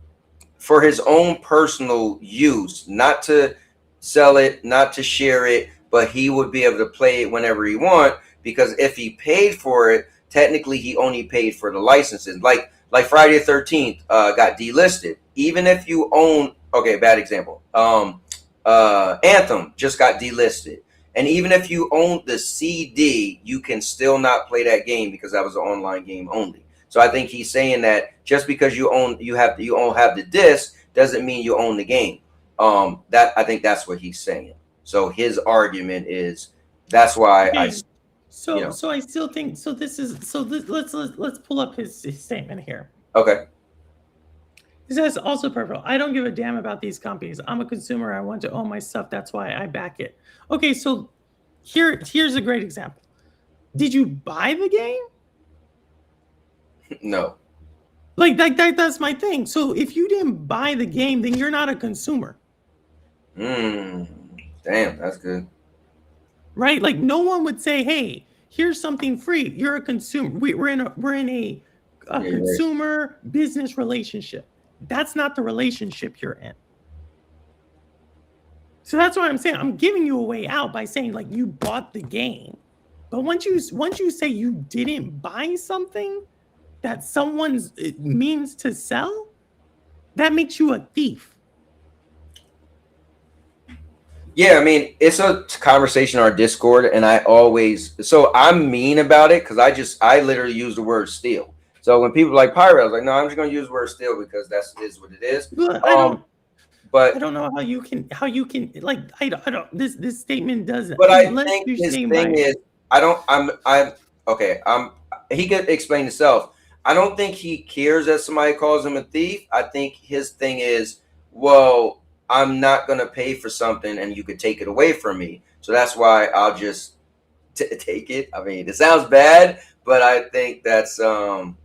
for his own personal use, not to sell it, not to share it, but he would be able to play it whenever he want, because if he paid for it, technically he only paid for the licenses. Like Friday the 13th got delisted. Even if you own, okay, bad example. Anthem just got delisted. And even if you own the CD, you can still not play that game because that was an online game only. So I think he's saying that just because you have the disc doesn't mean you own the game. I think that's what he's saying. So his argument is that's why So I still think let's pull up his statement here. Okay. He says also purple. I don't give a damn about these companies. I'm a consumer. I want to own my stuff. That's why I back it. Okay, so here's a great example. Did you buy the game? No. Like that's my thing. So if you didn't buy the game, then you're not a consumer. Damn, that's good. Right? Like no one would say, "Hey, here's something free." You're a consumer. We're in a consumer business relationship. That's not the relationship you're in. So that's why I'm saying I'm giving you a way out by saying like you bought the game. But once you say you didn't buy something that someone's means to sell, that makes you a thief. Yeah, I mean, it's a conversation on our Discord, and I'm mean about it because I literally use the word steal. So when people like pirate, I was like, no, I'm just gonna use the word steal because that is what it is. But I don't know how you can like I don't this statement doesn't. But I think his thing is he could explain himself. I don't think he cares that somebody calls him a thief. I think his thing is, well, I'm not going to pay for something and you could take it away from me. So that's why I'll just take it. I mean, it sounds bad, but I think that's no.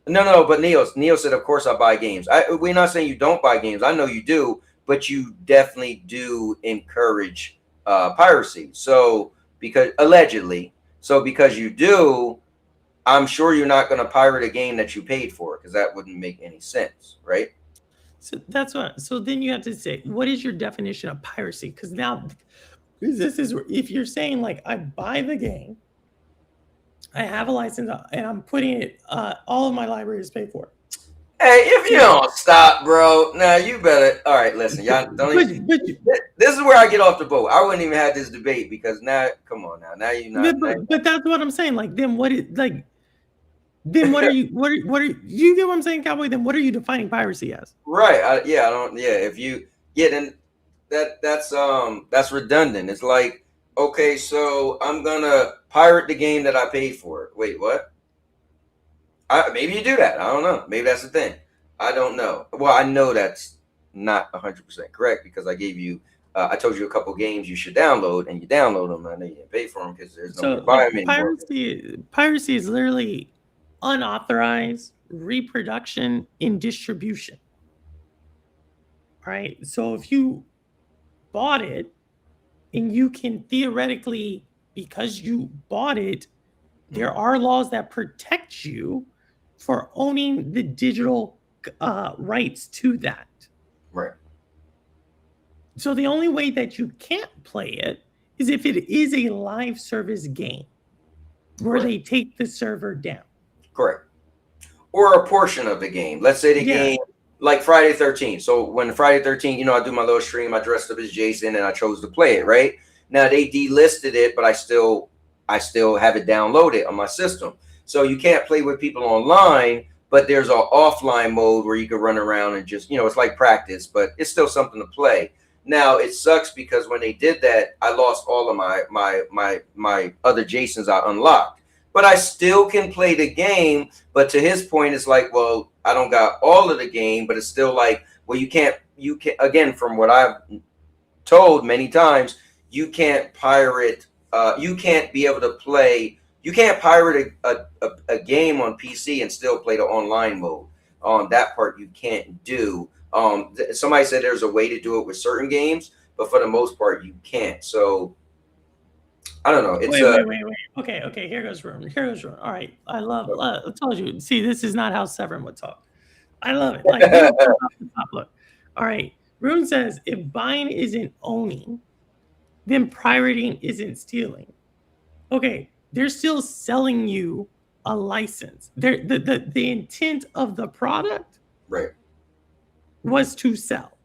But Neo said, of course I buy games. We're not saying you don't buy games. I know you do, but you definitely do encourage piracy. So because allegedly, because you do, I'm sure you're not going to pirate a game that you paid for, because that wouldn't make any sense, right? So that's what. So then you have to say, what is your definition of piracy? Because now, this is if you're saying like I buy the game, I have a license, and I'm putting it. All of my library is paid for. Hey, if you don't stop, bro, now you better. All right, listen, y'all don't. This is where I get off the boat. I wouldn't even have this debate, because now, come on, now you not. But that's what I'm saying. Like, then what is like? Then what are you? What are you get what I'm saying, Cowboy? Then what are you defining piracy as? Right. I don't. Yeah. If you then that's redundant. It's like, okay, so I'm gonna pirate the game that I paid for. Wait, what? Maybe you do that. I don't know. Maybe that's the thing. I don't know. Well, I know that's not 100% correct, because I gave you. I told you a couple games you should download, and you download them. I know you didn't pay for them because there's no buy them anymore. Piracy is literally unauthorized reproduction and distribution. Right? So if you bought it, and you can theoretically, because you bought it, there are laws that protect you for owning the digital rights to that. Right. So the only way that you can't play it is if it is a live service game where they take the server down. Correct. Or a portion of the game. Let's say the game, like Friday 13th. So when Friday 13th, I do my little stream, I dressed up as Jason and I chose to play it, right? Now they delisted it, but I still have it downloaded on my system. So you can't play with people online, but there's an offline mode where you can run around and just, it's like practice, but it's still something to play. Now it sucks because when they did that, I lost all of my other Jasons I unlocked. But I still can play the game. But to his point, it's like, well, I don't got all of the game, but it's still like, well, you can again, from what I've told many times, you can't pirate. You can't be able to play. You can't pirate a game on PC and still play the online mode. That part you can't do. Somebody said there's a way to do it with certain games, but for the most part, you can't. So I don't know. It's wait. Okay. Here goes Room. All right. I told you. See, this is not how Severn would talk. I love it. Like, look. All right. Room says if buying isn't owning, then pirating isn't stealing. Okay. They're still selling you a license. The intent of the product, right, was to sell.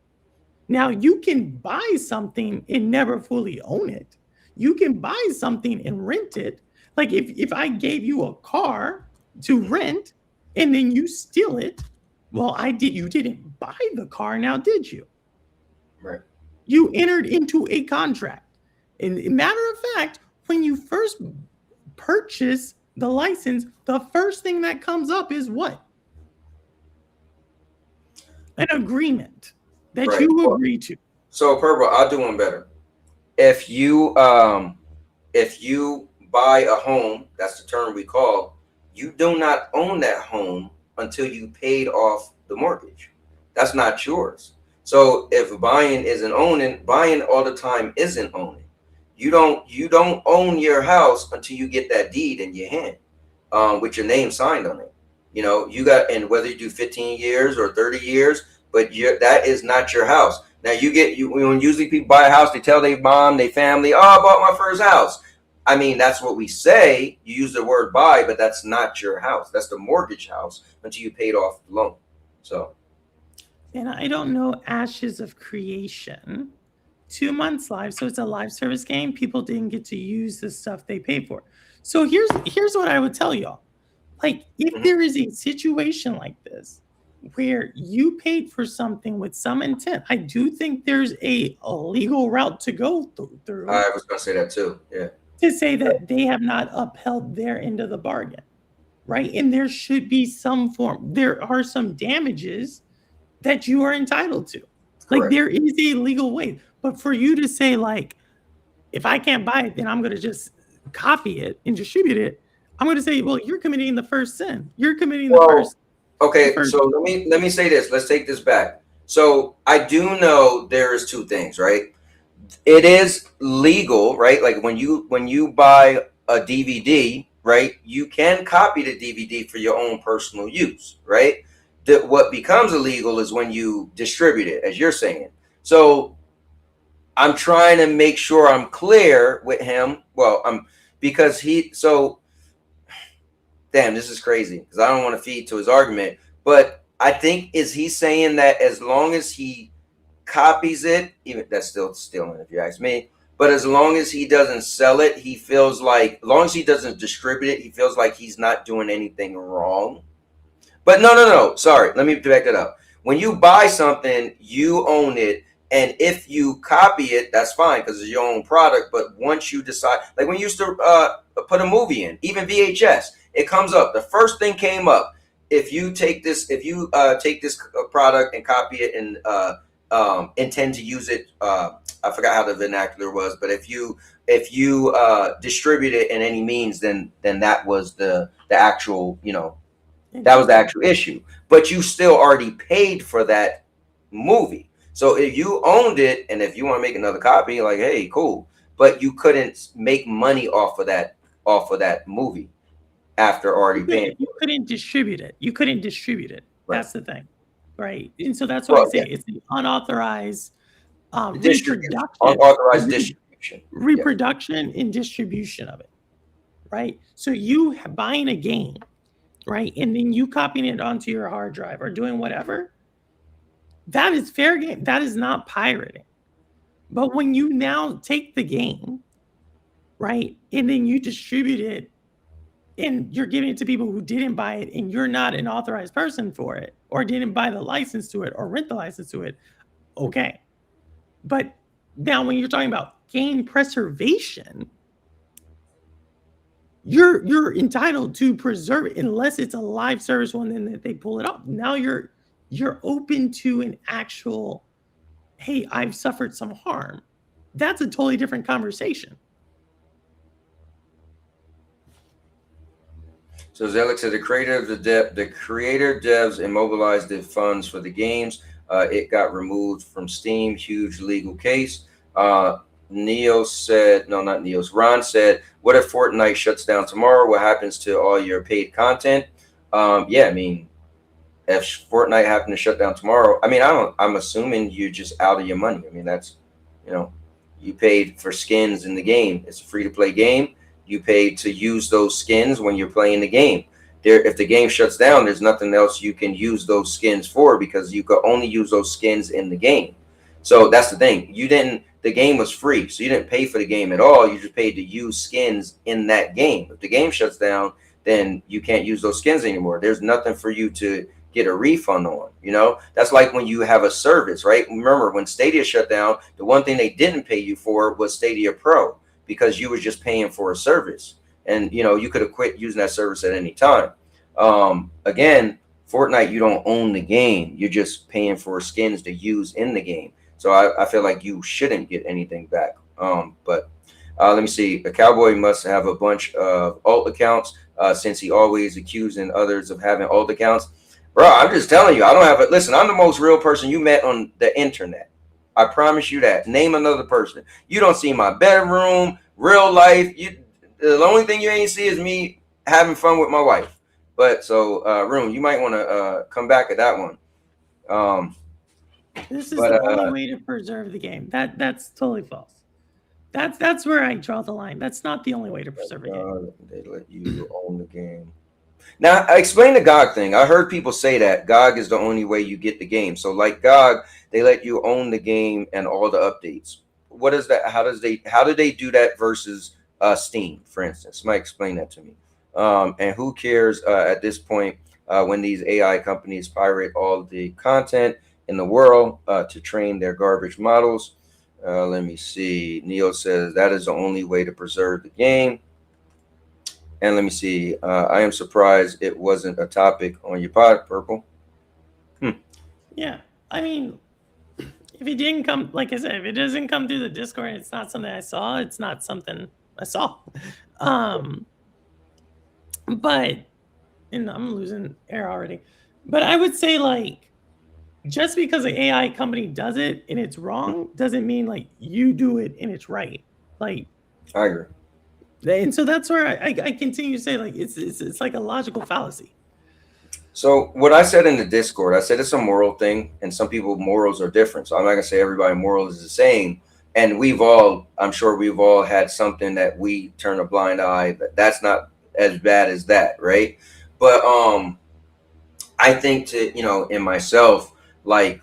Now you can buy something and never fully own it. You can buy something and rent it. Like if I gave you a car to rent and then you steal it, well, you didn't buy the car now, did you? Right. You entered into a contract. And matter of fact, when you first purchase the license, the first thing that comes up is what? An agreement that you agree to. So Purple, I'll do one better. If you buy a home, that's the term we call, you do not own that home until you paid off the mortgage. That's not yours. So if buying isn't owning, buying all the time isn't owning. You don't own your house until you get that deed in your hand, with your name signed on it. You got, and whether you do 15 years or 30 years, but that is not your house. Now when usually people buy a house, they tell their mom, their family, oh, I bought my first house. I mean, that's what we say. You use the word buy, but that's not your house. That's the mortgage house until you paid off the loan. So. And I don't know Ashes of Creation. 2 months live, so it's a live service game. People didn't get to use the stuff they paid for. So here's what I would tell y'all. Like, if there is a situation like this where you paid for something with some intent, I do think there's a legal route to go through. I was going to say that too. Yeah. To say that they have not upheld their end of the bargain, right? And there should be some form. There are some damages that you are entitled to. Like, there is a legal way. But for you to say, like, if I can't buy it, then I'm going to just copy it and distribute it, I'm going to say, well, you're committing the first sin. You're committing the first. Okay, the first- so let me say this. Let's take this back. So I do know there's two things, right? It is legal, right? Like when you buy a DVD, right? You can copy the DVD for your own personal use, right? What becomes illegal is when you distribute it, as you're saying. So I'm trying to make sure I'm clear with him. Well, because damn, this is crazy because I don't want to feed to his argument. But I think is he saying that as long as he copies it, even that's still stealing if you ask me. But as long as he doesn't sell it, he feels like, as long as he doesn't distribute it, he feels like he's not doing anything wrong. But no. Sorry, let me back that up. When you buy something, you own it. And if you copy it, that's fine because it's your own product. But once you decide, like when you used to put a movie in, even VHS, it comes up. The first thing came up. If you take this product and copy it and intend to use it, I forgot how the vernacular was, but if you distribute it in any means, then that was the actual, that was the actual issue. But you still already paid for that movie. So if you owned it, and if you want to make another copy, like, hey, cool. But you couldn't make money off of that movie after already paying. You couldn't distribute it. Right. That's the thing, right? And so that's why I say it's the unauthorized reproduction and distribution of it, right? So you buying a game, right, and then you copying it onto your hard drive or doing whatever. That is fair game. That is not pirating. But when you now take the game, right, and then you distribute it and you're giving it to people who didn't buy it and you're not an authorized person for it or didn't buy the license to it or rent the license to it, okay. But now when you're talking about game preservation, you're entitled to preserve it unless it's a live service one, then that they pull it up. Now you're open to an actual, hey, I've suffered some harm. That's a totally different conversation. So Zelig said the creator devs immobilized the funds for the games. It got removed from Steam. Huge legal case. Neo said, no, not Neo's. Ron said, what if Fortnite shuts down tomorrow? What happens to all your paid content? Yeah, I mean, if Fortnite happened to shut down tomorrow, I mean, I'm assuming you're just out of your money. I mean, that's, you paid for skins in the game. It's a free to play game. You paid to use those skins when you're playing the game. If the game shuts down, there's nothing else you can use those skins for because you could only use those skins in the game. So that's the thing. The game was free, so you didn't pay for the game at all. You just paid to use skins in that game. If the game shuts down, then you can't use those skins anymore. There's nothing for you to get a refund on. That's like when you have a service, right? Remember when Stadia shut down, the one thing they didn't pay you for was Stadia Pro because you were just paying for a service, and you could have quit using that service at any time. Again, Fortnite, you don't own the game. You're just paying for skins to use in the game. So I feel like you shouldn't get anything back. But let me see. A cowboy must have a bunch of alt accounts since he always accusing others of having alt accounts. Bro, I'm just telling you, I don't have it. Listen, I'm the most real person you met on the internet. I promise you that. Name another person. You don't see my bedroom, real life. The only thing you ain't see is me having fun with my wife. But so, Room, you might want to come back at that one. This is the only way to preserve the game. That's totally false. That's where I draw the line. That's not the only way to preserve a game. They let you own the game. Now, explain the GOG thing. I heard people say that GOG is the only way you get the game. So like GOG, they let you own the game and all the updates. What is that? How do they do that versus Steam, for instance? Somebody explain that to me. And who cares at this point when these AI companies pirate all the content in the world to train their garbage models? Let me see. Neo says that is the only way to preserve the game. And let me see. I am surprised it wasn't a topic on your pod, Purple. Yeah. I mean, if it didn't come, like I said, if it doesn't come through the Discord, it's not something I saw. It's not something I saw. But and I'm losing air already. But I would say like just because an AI company does it and it's wrong doesn't mean like you do it and it's right. Like I agree. and so that's where I continue to say like it's like a logical fallacy. So what I said in the Discord, I said it's a moral thing, and some people morals are different. So I'm not gonna say everybody moral is the same. And I'm sure we've all had something that we turn a blind eye. That's not as bad as that, right? But I think in myself, like,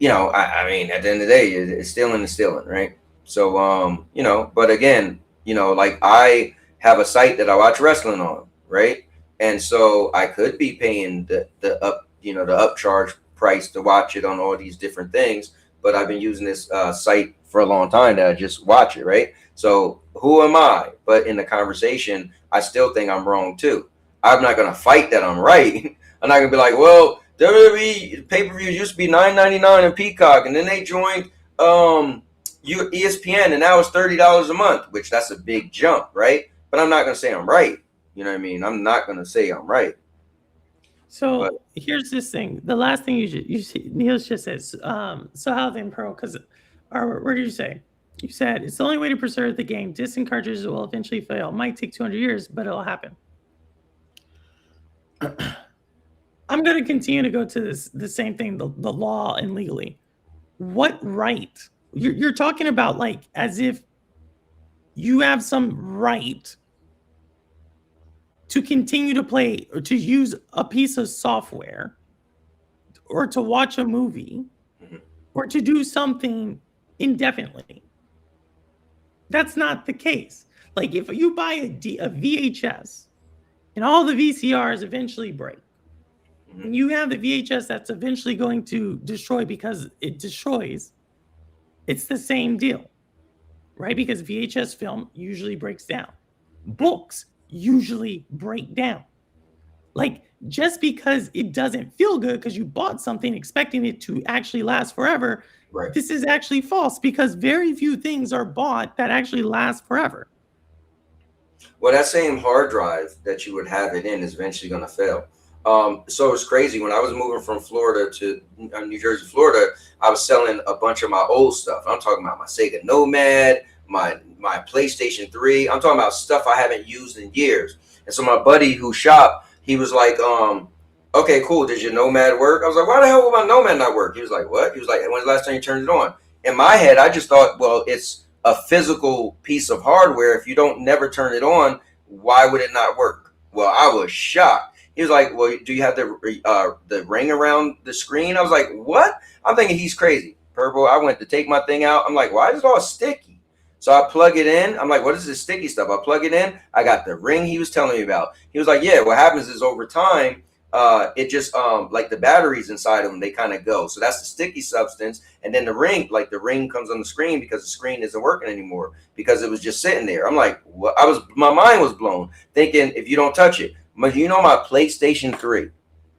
I mean, at the end of the day, it's stealing is stealing, right? So but again, like I have a site that I watch wrestling on, right? And so I could be paying the upcharge price to watch it on all these different things, but I've been using this site for a long time that I just watch it, right? So who am I? But in the conversation, I still think I'm wrong too. I'm not gonna fight that I'm right. I'm not gonna be like, well, WWE pay-per-views used to be $9.99 in Peacock, and then they joined ESPN, and now it's $30 a month, which that's a big jump, right? But I'm not gonna say I'm right. You know what I mean? I'm not gonna say I'm right. So here's this thing. The last thing you see, Niels just says, so how then, Pearl? Because, or what did you say? You said it's the only way to preserve the game. Disc and cartridges will eventually fail. It might take 200 years, but it'll happen. I'm going to continue to go to the same thing, the law and legally. What right? You're talking about like as if you have some right to continue to play or to use a piece of software or to watch a movie or to do something indefinitely. That's not the case. Like if you buy a VHS and all the VCRs eventually break, and you have the VHS that's eventually going to destroy because it destroys, it's the same deal, right? Because VHS film usually breaks down. Books usually break down. Like just because it doesn't feel good because you bought something expecting it to actually last forever, right? This is actually false because very few things are bought that actually last forever. Well, that same hard drive that you would have it in is eventually going to fail. So it's crazy. When I was moving from Florida to New Jersey, Florida, I was selling a bunch of my old stuff. I'm talking about my Sega Nomad, my PlayStation 3. I'm talking about stuff I haven't used in years. And so my buddy who shopped, he was like, okay, cool. Did your Nomad work? I was like, why the hell would my Nomad not work? He was like, what? He was like, when's the last time you turned it on? In my head, I just thought, well, it's a physical piece of hardware. If you don't never turn it on, why would it not work? Well, I was shocked. He was like, well, do you have the ring around the screen? I was like, what? I'm thinking he's crazy. Purple, I went to take my thing out. I'm like, why is it all sticky? So I plug it in. I'm like, what is this sticky stuff? I plug it in. I got the ring he was telling me about. He was like, yeah, what happens is over time, it just like the batteries inside of them, they kind of go. So that's the sticky substance. And then the ring comes on the screen because the screen isn't working anymore because it was just sitting there. I'm like, what? My mind was blown thinking if you don't touch it. But my PlayStation 3,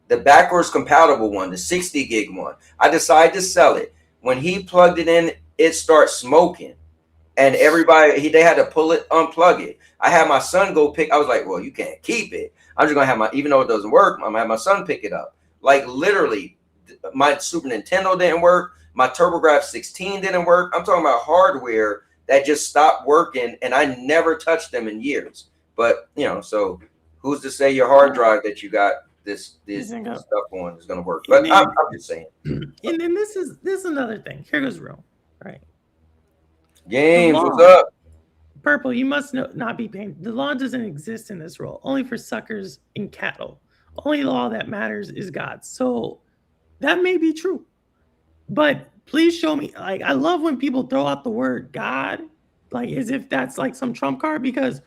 the backwards compatible one, the 60 gig one, I decided to sell it. When he plugged it in, it starts smoking. And everybody, they had to pull it, unplug it. I had my son go pick. I was like, well, you can't keep it. I'm just going to have even though it doesn't work, I'm going to have my son pick it up. Like literally, my Super Nintendo didn't work. My TurboGrafx 16 didn't work. I'm talking about hardware that just stopped working. And I never touched them in years. But, so who's to say your hard drive that you got this stuff on is going to work? But I'm just saying. And then this is another thing. Here goes real, right? Games, what's up? Purple, you must not be paying. The law doesn't exist in this role, only for suckers and cattle. Only law that matters is God's. So that may be true. But please show me. Like, I love when people throw out the word God, like as if that's like some trump card, because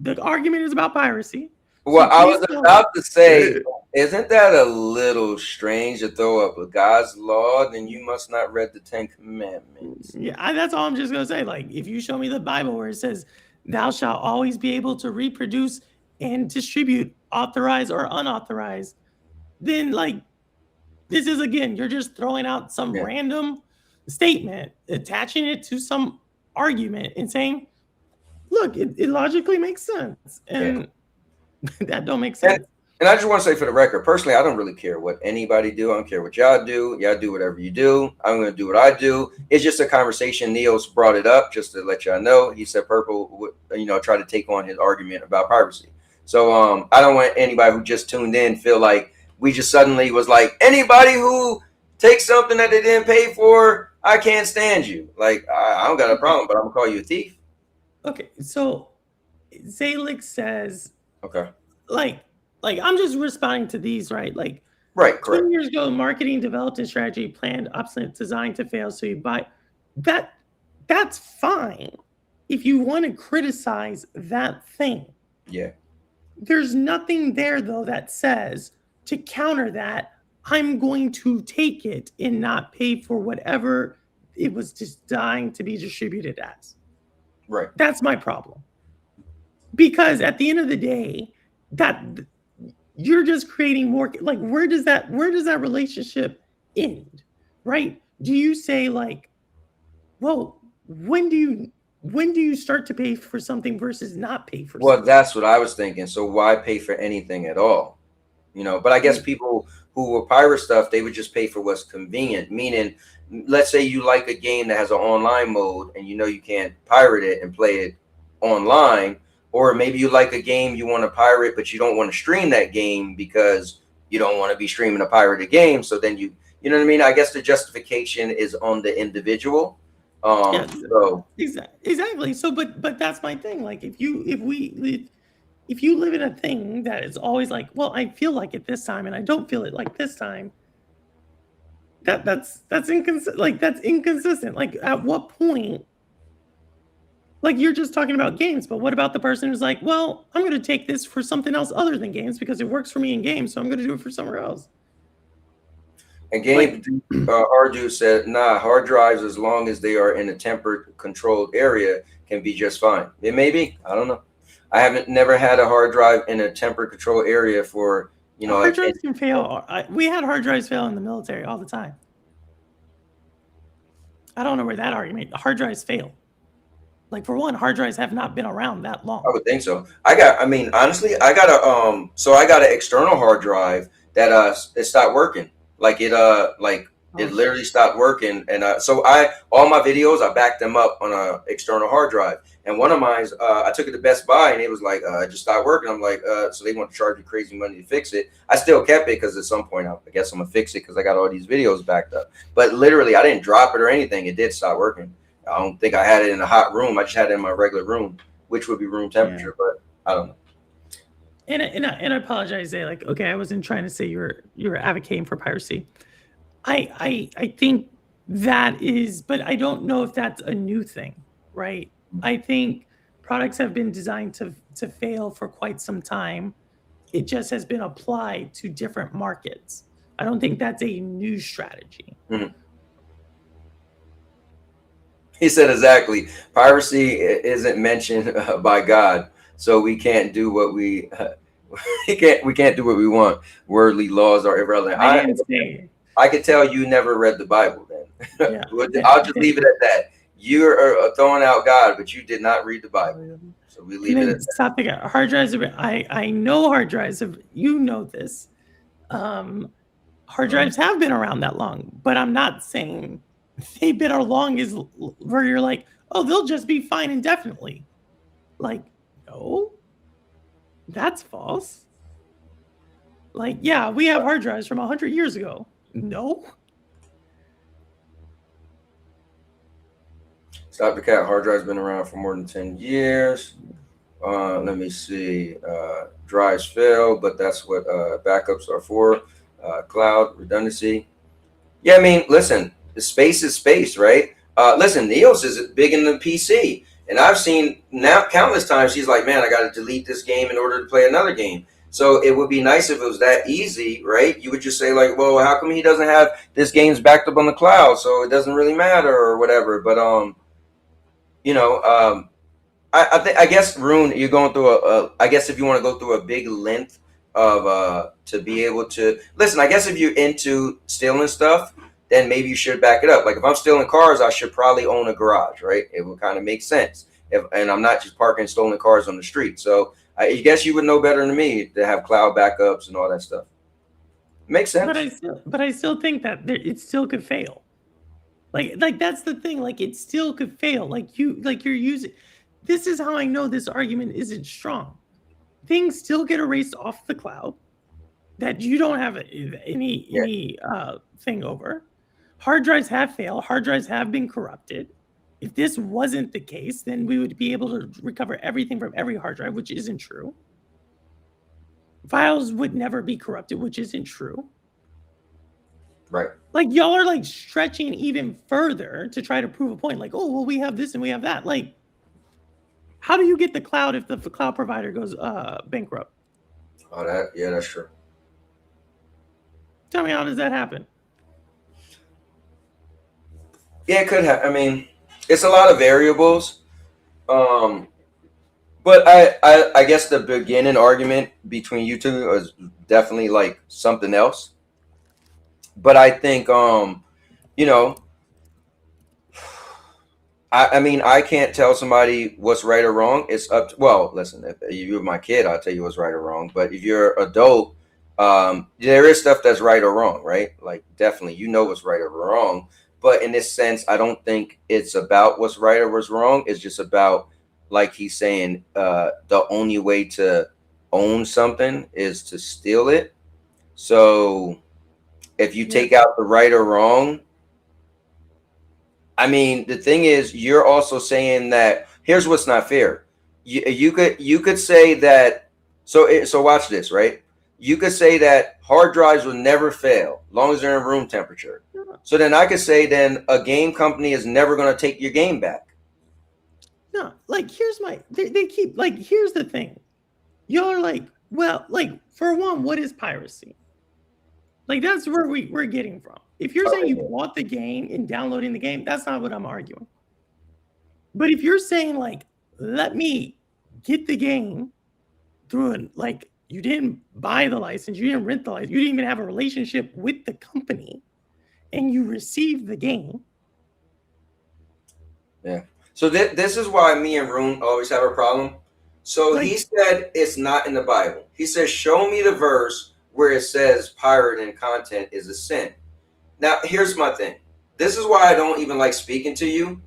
the argument is about piracy. Well, I was about to say, isn't that a little strange to throw up a God's law? Then you must not read the 10 Commandments. Yeah, that's all I'm just going to say. Like, if you show me the Bible where it says, thou shalt always be able to reproduce and distribute authorized or unauthorized, then like, this is, again, you're just throwing out some random statement, attaching it to some argument and saying, look, it logically makes sense, and that don't make sense. And I just want to say for the record, personally, I don't really care what anybody do. I don't care what y'all do. Y'all do whatever you do. I'm going to do what I do. It's just a conversation. Neos brought it up just to let y'all know. He said Purple would, try to take on his argument about piracy. So I don't want anybody who just tuned in feel like we just suddenly was like, anybody who takes something that they didn't pay for, I can't stand you. Like, I don't got a problem, but I'm going to call you a thief. Okay, so Zalix says, okay, like I'm just responding to these, right? Like, right, correct. 2 years ago, marketing developed a strategy, planned, obsolete, designed to fail. So you buy that. That's fine if you want to criticize that thing. Yeah. There's nothing there though that says to counter that I'm going to take it and not pay for whatever it was designed to be distributed as. Right. That's my problem. Because at the end of the day, that you're just creating more, like, where does that relationship end? Right? Do you say like, well, when do you start to pay for something versus not pay for something? Well, that's what I was thinking. So why pay for anything at all? But I guess people who will pirate stuff, they would just pay for what's convenient. Meaning, let's say you like a game that has an online mode and you can't pirate it and play it online. Or maybe you like a game you want to pirate, but you don't want to stream that game because you don't want to be streaming a pirated game. So then you know what I mean? I guess the justification is on the individual. So exactly. So, but that's my thing. Like, if you live in a thing that is always like, well, I feel like it this time and I don't feel it like this time. That's inconsistent. Like, that's inconsistent. Like, at what point? Like, you're just talking about games, but what about the person who's like, well, I'm going to take this for something else other than games because it works for me in games, so I'm going to do it for somewhere else. And Hard Dude said, nah, hard drives, as long as they are in a tempered, controlled area, can be just fine. It may be. I don't know. I never had a hard drive in a tempered, controlled area for, hard drives can fail. We had hard drives fail in the military all the time. I don't know where that argument. Hard drives fail. Like, for one, hard drives have not been around that long. I would think so. Honestly, I got an external hard drive that it stopped working. Like it literally stopped working. And all my videos, I backed them up on an external hard drive. And one of mine, I took it to Best Buy and it was like, it just stopped working. I'm like, so they want to charge you crazy money to fix it. I still kept it because at some point I guess I'm gonna fix it because I got all these videos backed up. But literally, I didn't drop it or anything. It did stop working. I don't think I had it in a hot room. I just had it in my regular room, which would be room temperature, but I don't know. And I apologize, Zay. Like, okay, I wasn't trying to say you're advocating for piracy. I think that is, but I don't know if that's a new thing, right? I think products have been designed to fail for quite some time. It just has been applied to different markets. I don't think that's a new strategy. Mm-hmm. He said exactly. Piracy isn't mentioned by God, so we can't do what we can't do what we want. Worldly laws are irrelevant. I could tell you never read the Bible. Then I'll just leave it at that. You're throwing out God, but you did not read the Bible. So we leave it at that. Stop thinking. Hard drives. I know hard drives. You know this. Hard drives have been around that long, but I'm not saying they've been as long as where you're like, oh, they'll just be fine indefinitely. Like, no, that's false. Like, yeah, we have hard drives from 100 years ago. No. Stop the Cat hard drive's been around for more than 10 years. Let me see. Drives fail, but that's what backups are for. Cloud redundancy. Yeah, I mean, listen, the space is space, right? Listen, Neos is big in the PC, and I've seen now countless times he's like, man, I got to delete this game in order to play another game. So it would be nice if it was that easy, right? You would just say like, well, how come he doesn't have this game's backed up on the cloud, so it doesn't really matter or whatever. But I guess Rune, you're going through I guess if you want to go through a big length of to be able to listen, I guess if you're into stealing stuff, then maybe you should back it up. Like if I'm stealing cars, I should probably own a garage, right? It would kind of make sense. and I'm not just parking stolen cars on the street. So I guess you would know better than me to have cloud backups and all that stuff. Makes sense. But I still think that it still could fail. Like that's the thing. Like it still could fail. You're using. This is how I know this argument isn't strong. Things still get erased off the cloud that you don't have any thing over. Hard drives have failed. Hard drives have been corrupted. If this wasn't the case, then we would be able to recover everything from every hard drive, which isn't true. Files would never be corrupted, which isn't true. Right. Like y'all are like stretching even further to try to prove a point. Like, oh, well, we have this and we have that. Like, how do you get the cloud if the cloud provider goes bankrupt? Oh, that's true. Tell me, how does that happen? Yeah, it could have. I mean, it's a lot of variables. But I guess the beginning argument between you two is definitely like something else. But I think, you know, I mean, I can't tell somebody what's right or wrong. It's up to, well, listen, if you're my kid, I'll tell you what's right or wrong. But if you're adult, there is stuff that's right or wrong, right? Like, definitely, you know what's right or wrong. But in this sense, I don't think it's about what's right or what's wrong. It's just about, like he's saying, the only way to own something is to steal it. So if you take out the right or wrong, I mean, the thing is, you're also saying that here's what's not fair. You could say that. So watch this, right? You could say that hard drives will never fail as long as they're in room temperature. So then I could say then a game company is never going to take your game back. No, like here's they keep like here's the thing. Y'all are like, well, like for one, what is piracy? Like that's where we're getting from. If you're saying you bought the game and downloading the game, that's not what I'm arguing. But if you're saying like, let me get the game through it, like you didn't buy the license, you didn't rent the license, you didn't even have a relationship with the company, and you received the game. Yeah. So this is why me and Rune always have a problem. So he said it's not in the Bible. He says, show me the verse where it says pirating content is a sin. Now, here's my thing. This is why I don't even like speaking to you.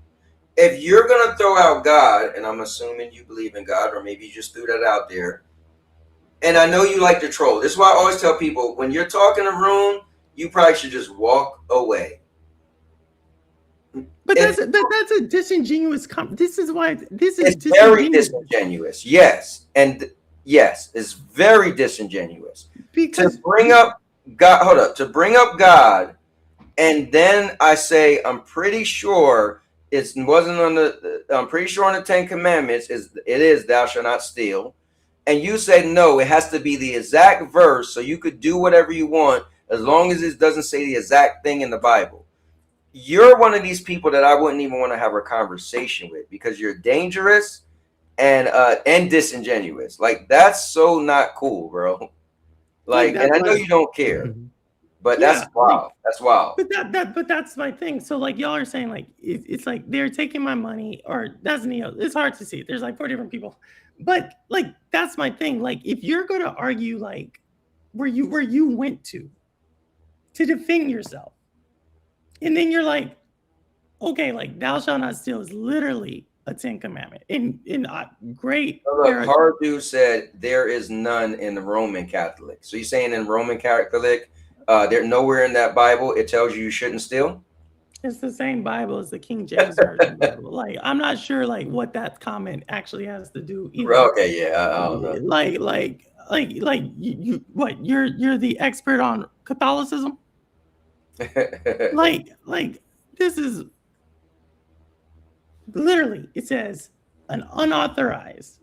If you're going to throw out God, and I'm assuming you believe in God, or maybe you just threw that out there, and I know you like to troll. This is why I always tell people, when you're talking to Rune, you probably should just walk away. But that's a disingenuous this is why this is very disingenuous. Yes. And yes, it's very disingenuous. Because to bring up God, to bring up God, and then I say I'm pretty sure it wasn't on I'm pretty sure on the 10 Commandments it is thou shalt not steal. And you said no, it has to be the exact verse, so you could do whatever you want as long as it doesn't say the exact thing in the Bible. You're one of these people that I wouldn't even want to have a conversation with because you're dangerous and disingenuous. Like that's so not cool, bro. Like, and I know you don't care, but that's wild. That's wild. But that's my thing. So like y'all are saying like it's like they're taking my money, or that's it's hard to see. There's like 4 different people, but like that's my thing. Like if you're gonna argue like where you went to defend yourself. And then you're like, okay, like thou shalt not steal is literally a 10 commandment. In great. Hardu said there is none in the Roman Catholic. So you're saying in Roman Catholic, there nowhere in that Bible it tells you shouldn't steal? It's the same Bible as the King James Version Bible. Like I'm not sure like what that comment actually has to do either. Okay, yeah, I don't know. Like you what you're the expert on Catholicism? like this is literally it says an unauthorized.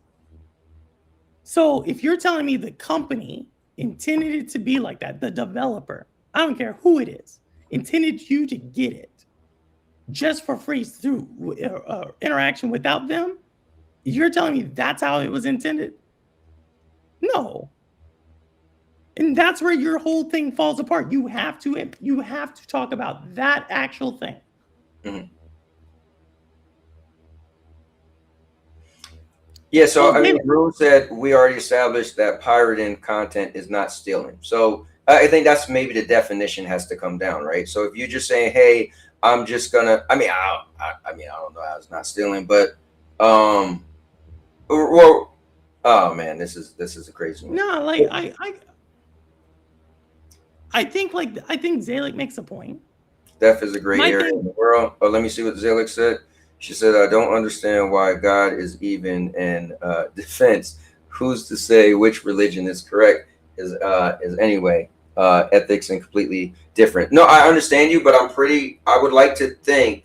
So if you're telling me the company intended it to be like that, the developer, I don't care who it is, intended you to get it just for free through interaction without them, you're telling me that's how it was intended? No. And that's where your whole thing falls apart. You have to talk about that actual thing. Mm-hmm. Yeah, so Well, I mean, they, Rule said we already established that pirating content is not stealing. So I think that's maybe the definition has to come down, right? So if you're just saying, "Hey, I'm just gonna," I mean, I don't know how it's not stealing, but well, oh man, this is a crazy one. no, like I think Zalek makes a point. Death is a great My area thing, in the world. Oh, let me see what Zalek said. She said, "I don't understand why God is even in defense. Who's to say which religion is correct? Is anyway ethics and completely different." No, I understand you, but I would like to think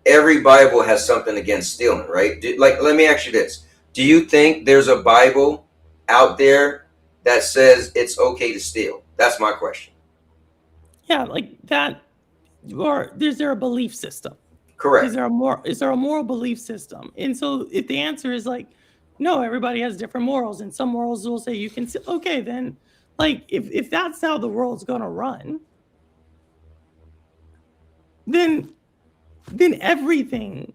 every Bible has something against stealing, right? Like, let me ask you this: do you think there's a Bible out there that says it's okay to steal? That's my question. yeah, like that. Or is there a belief system? Correct. Is there a moral belief system? And so if the answer is like, no, everybody has different morals, and some morals will say you can okay, then like if that's how the world's gonna run, then everything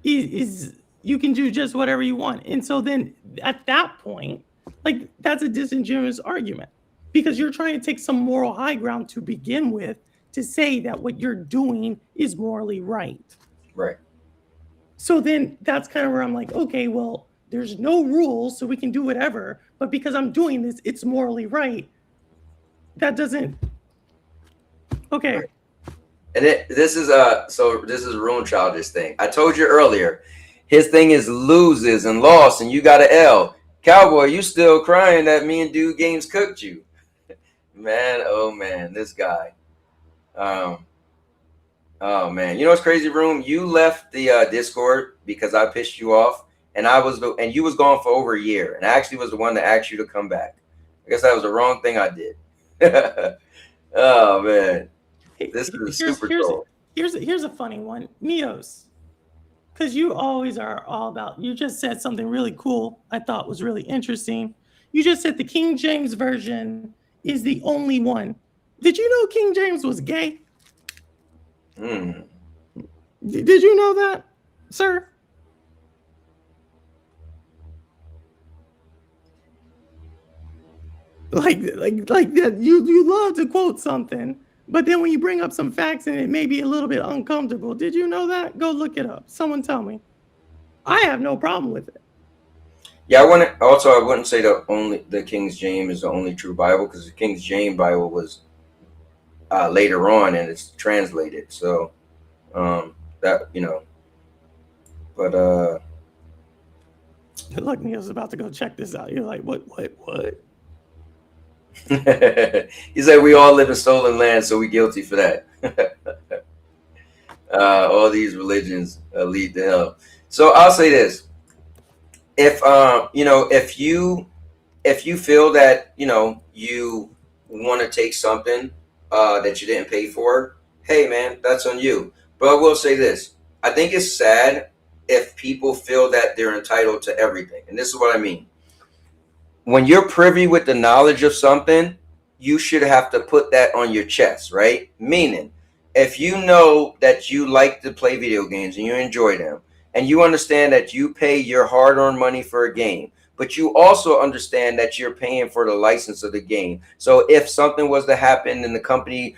is you can do just whatever you want. And so then at that point, like that's a disingenuous argument because you're trying to take some moral high ground to begin with to say that what you're doing is morally right. Right. So then that's kind of where I'm like, okay, well, there's no rules, so we can do whatever. But because I'm doing this, it's morally right. That doesn't. Okay. Right. And this is Rune Childish thing. I told you earlier, his thing is loses and loss, and you got an L. Cowboy, you still crying that me and Dude Games cooked you. Man, oh man, this guy. Oh man, you know what's crazy, Room? You left the Discord because I pissed you off, and and you was gone for over a year, and I actually was the one that asked you to come back. I guess that was the wrong thing I did. Oh man, this is super troll. Here's a funny one, Neos, because you always are all about. You just said something really cool. I thought was really interesting. You just said the King James version is the only one. Did you know King James was gay? Mm. Did you know that, sir? Like that. You love to quote something, but then when you bring up some facts and it may be a little bit uncomfortable. Did you know that? Go look it up. Someone tell me. I have no problem with it. Yeah, I wouldn't say the King James is the only true Bible, because the King James Bible was later on and it's translated. So that but look, Neil's about to go check this out. You're like, what? He said we all live in stolen land, so we guilty for that. All these religions lead to hell. So I'll say this: if if you feel that you want to take something that you didn't pay for, hey man, that's on you. But I will say this: I think it's sad if people feel that they're entitled to everything, and this is what I mean. When you're privy with the knowledge of something, you should have to put that on your chest, right? Meaning, if you know that you like to play video games and you enjoy them, and you understand that you pay your hard-earned money for a game, but you also understand that you're paying for the license of the game. So if something was to happen and the company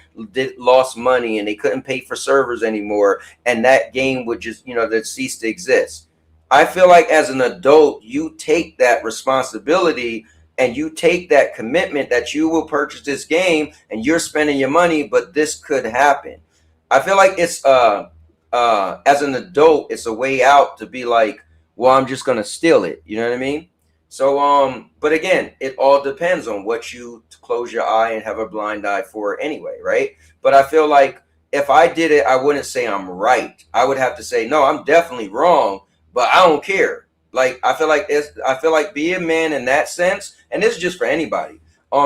lost money and they couldn't pay for servers anymore, and that game would just, that cease to exist. I feel like as an adult, you take that responsibility and you take that commitment that you will purchase this game and you're spending your money, but this could happen. I feel like it's as an adult, it's a way out to be like, well, I'm just gonna steal it. You know what I mean? So but again, it all depends on what you close your eye and have a blind eye for anyway, right? But I feel like if I did it, I wouldn't say I'm right. I would have to say, no, I'm definitely wrong, but I don't care. Like I feel like be a man in that sense, and this is just for anybody.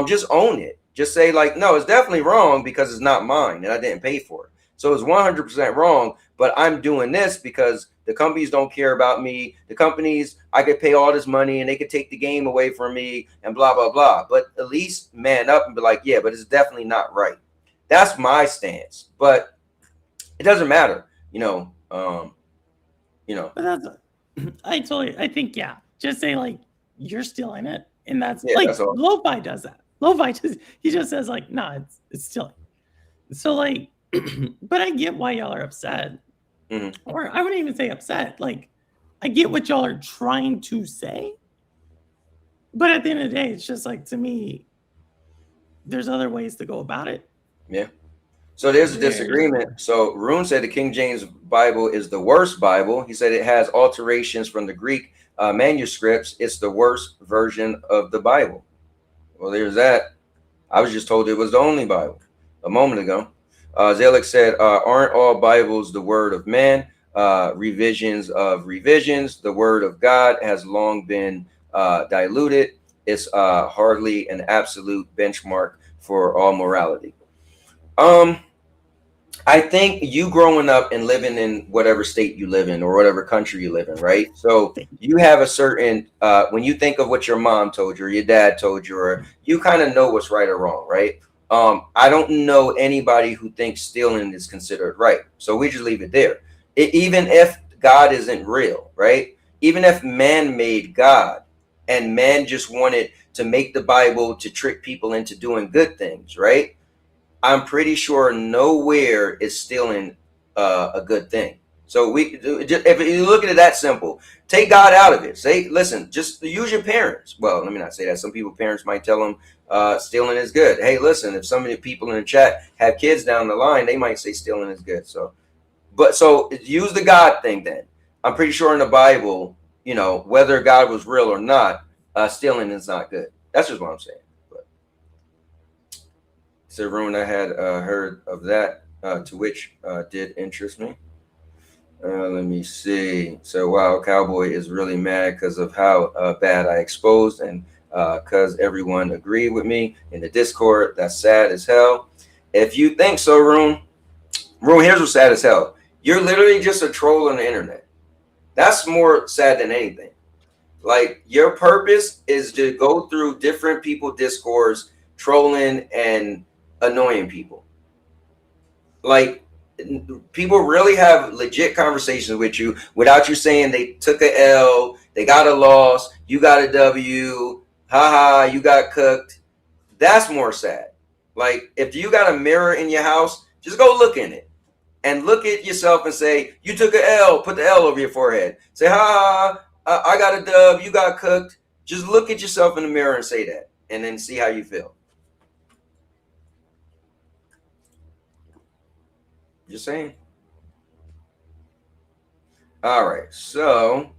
Just own it. Just say like, no, it's definitely wrong because it's not mine and I didn't pay for it. So it's 100% wrong, but I'm doing this because the companies don't care about me. The companies, I could pay all this money and they could take the game away from me and blah, blah, blah. But at least man up and be like, yeah, but it's definitely not right. That's my stance, but it doesn't matter, But I think, yeah, just say like you're stealing it, and that's Yeah, like that's all. Lo-Fi does that. Lo-Fi he just says like, nah, it's stealing. So like, but I get why y'all are upset, or I wouldn't even say upset. Like, I get what y'all are trying to say, but at the end of the day, it's just like, to me, there's other ways to go about it. Yeah. So there's a disagreement. So Rune said the King James Bible is the worst Bible. He said it has alterations from the Greek manuscripts. It's the worst version of the Bible. Well, there's that. I was just told it was the only Bible a moment ago. Zalek said, aren't all Bibles the word of man? Revisions of revisions. The word of God has long been diluted. It's hardly an absolute benchmark for all morality. I think you growing up and living in whatever state you live in or whatever country you live in, right? So you have a certain, when you think of what your mom told you or your dad told you, or you kind of know what's right or wrong, right? I don't know anybody who thinks stealing is considered right. So we just leave it there. Even if God isn't real, right? Even if man made God and man just wanted to make the Bible to trick people into doing good things, right? I'm pretty sure nowhere is stealing a good thing. So if you look at it that simple, take God out of it. Say, listen, just use your parents. Well, let me not say that. Some people, parents might tell them stealing is good. Hey, listen, if some of the people in the chat have kids down the line, they might say stealing is good. So use the God thing then. I'm pretty sure in the Bible, you know, whether God was real or not, stealing is not good. That's just what I'm saying. So everyone I had heard of that, to which did interest me. Let me see. So wow, Cowboy is really mad because of how bad I exposed, and because everyone agreed with me in the Discord. That's sad as hell. If you think so, Rune, here's what's sad as hell. You're literally just a troll on the internet. That's more sad than anything. Like, your purpose is to go through different people Discords, trolling and annoying people. Like, people really have legit conversations with you without you saying they took a L, they got a loss, you got a W, haha, you got cooked. That's more sad. Like, if you got a mirror in your house, just go look in it and look at yourself and say, you took a L, put the L over your forehead. Say, ha, I got a dub, you got cooked. Just look at yourself in the mirror and say that, and then see how you feel. Just saying. All right. So,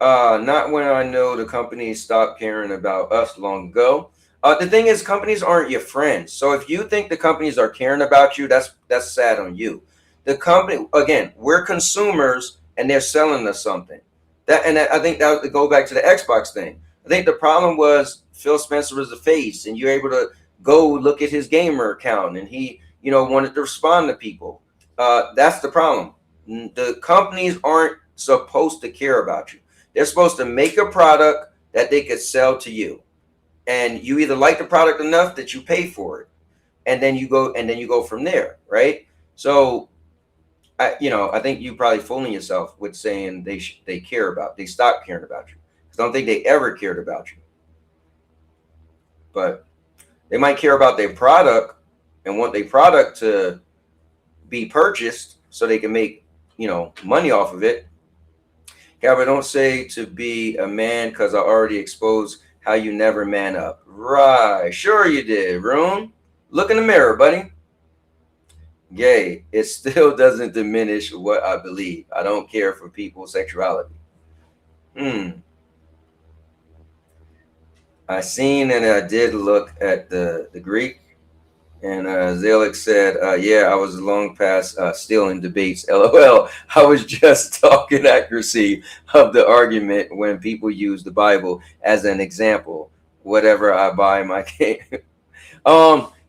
not when I know the company stopped caring about us long ago. The thing is, companies aren't your friends. So if you think the companies are caring about you, that's sad on you. The company, again, we're consumers and they're selling us something. I think that would go back to the Xbox thing. I think the problem was Phil Spencer was the face, and you're able to go look at his gamer account, and he, you know, wanted to respond to people. That's the problem. The companies aren't supposed to care about you. They're supposed to make a product that they could sell to you, and you either like the product enough that you pay for it, and then you go from there, right? So, I think you probably fooling yourself with saying they stop caring about you. I don't think they ever cared about you, but they might care about their product and want their product to be purchased so they can make, money off of it. Gabby, don't say to be a man because I already exposed how you never man up. Right. Sure you did, Rune. Look in the mirror, buddy. Gay, it still doesn't diminish what I believe. I don't care for people's sexuality. I seen and I did look at the Greek, and Zalek said, yeah, I was long past stealing debates. LOL. I was just talking accuracy of the argument when people use the Bible as an example. Whatever I buy my game.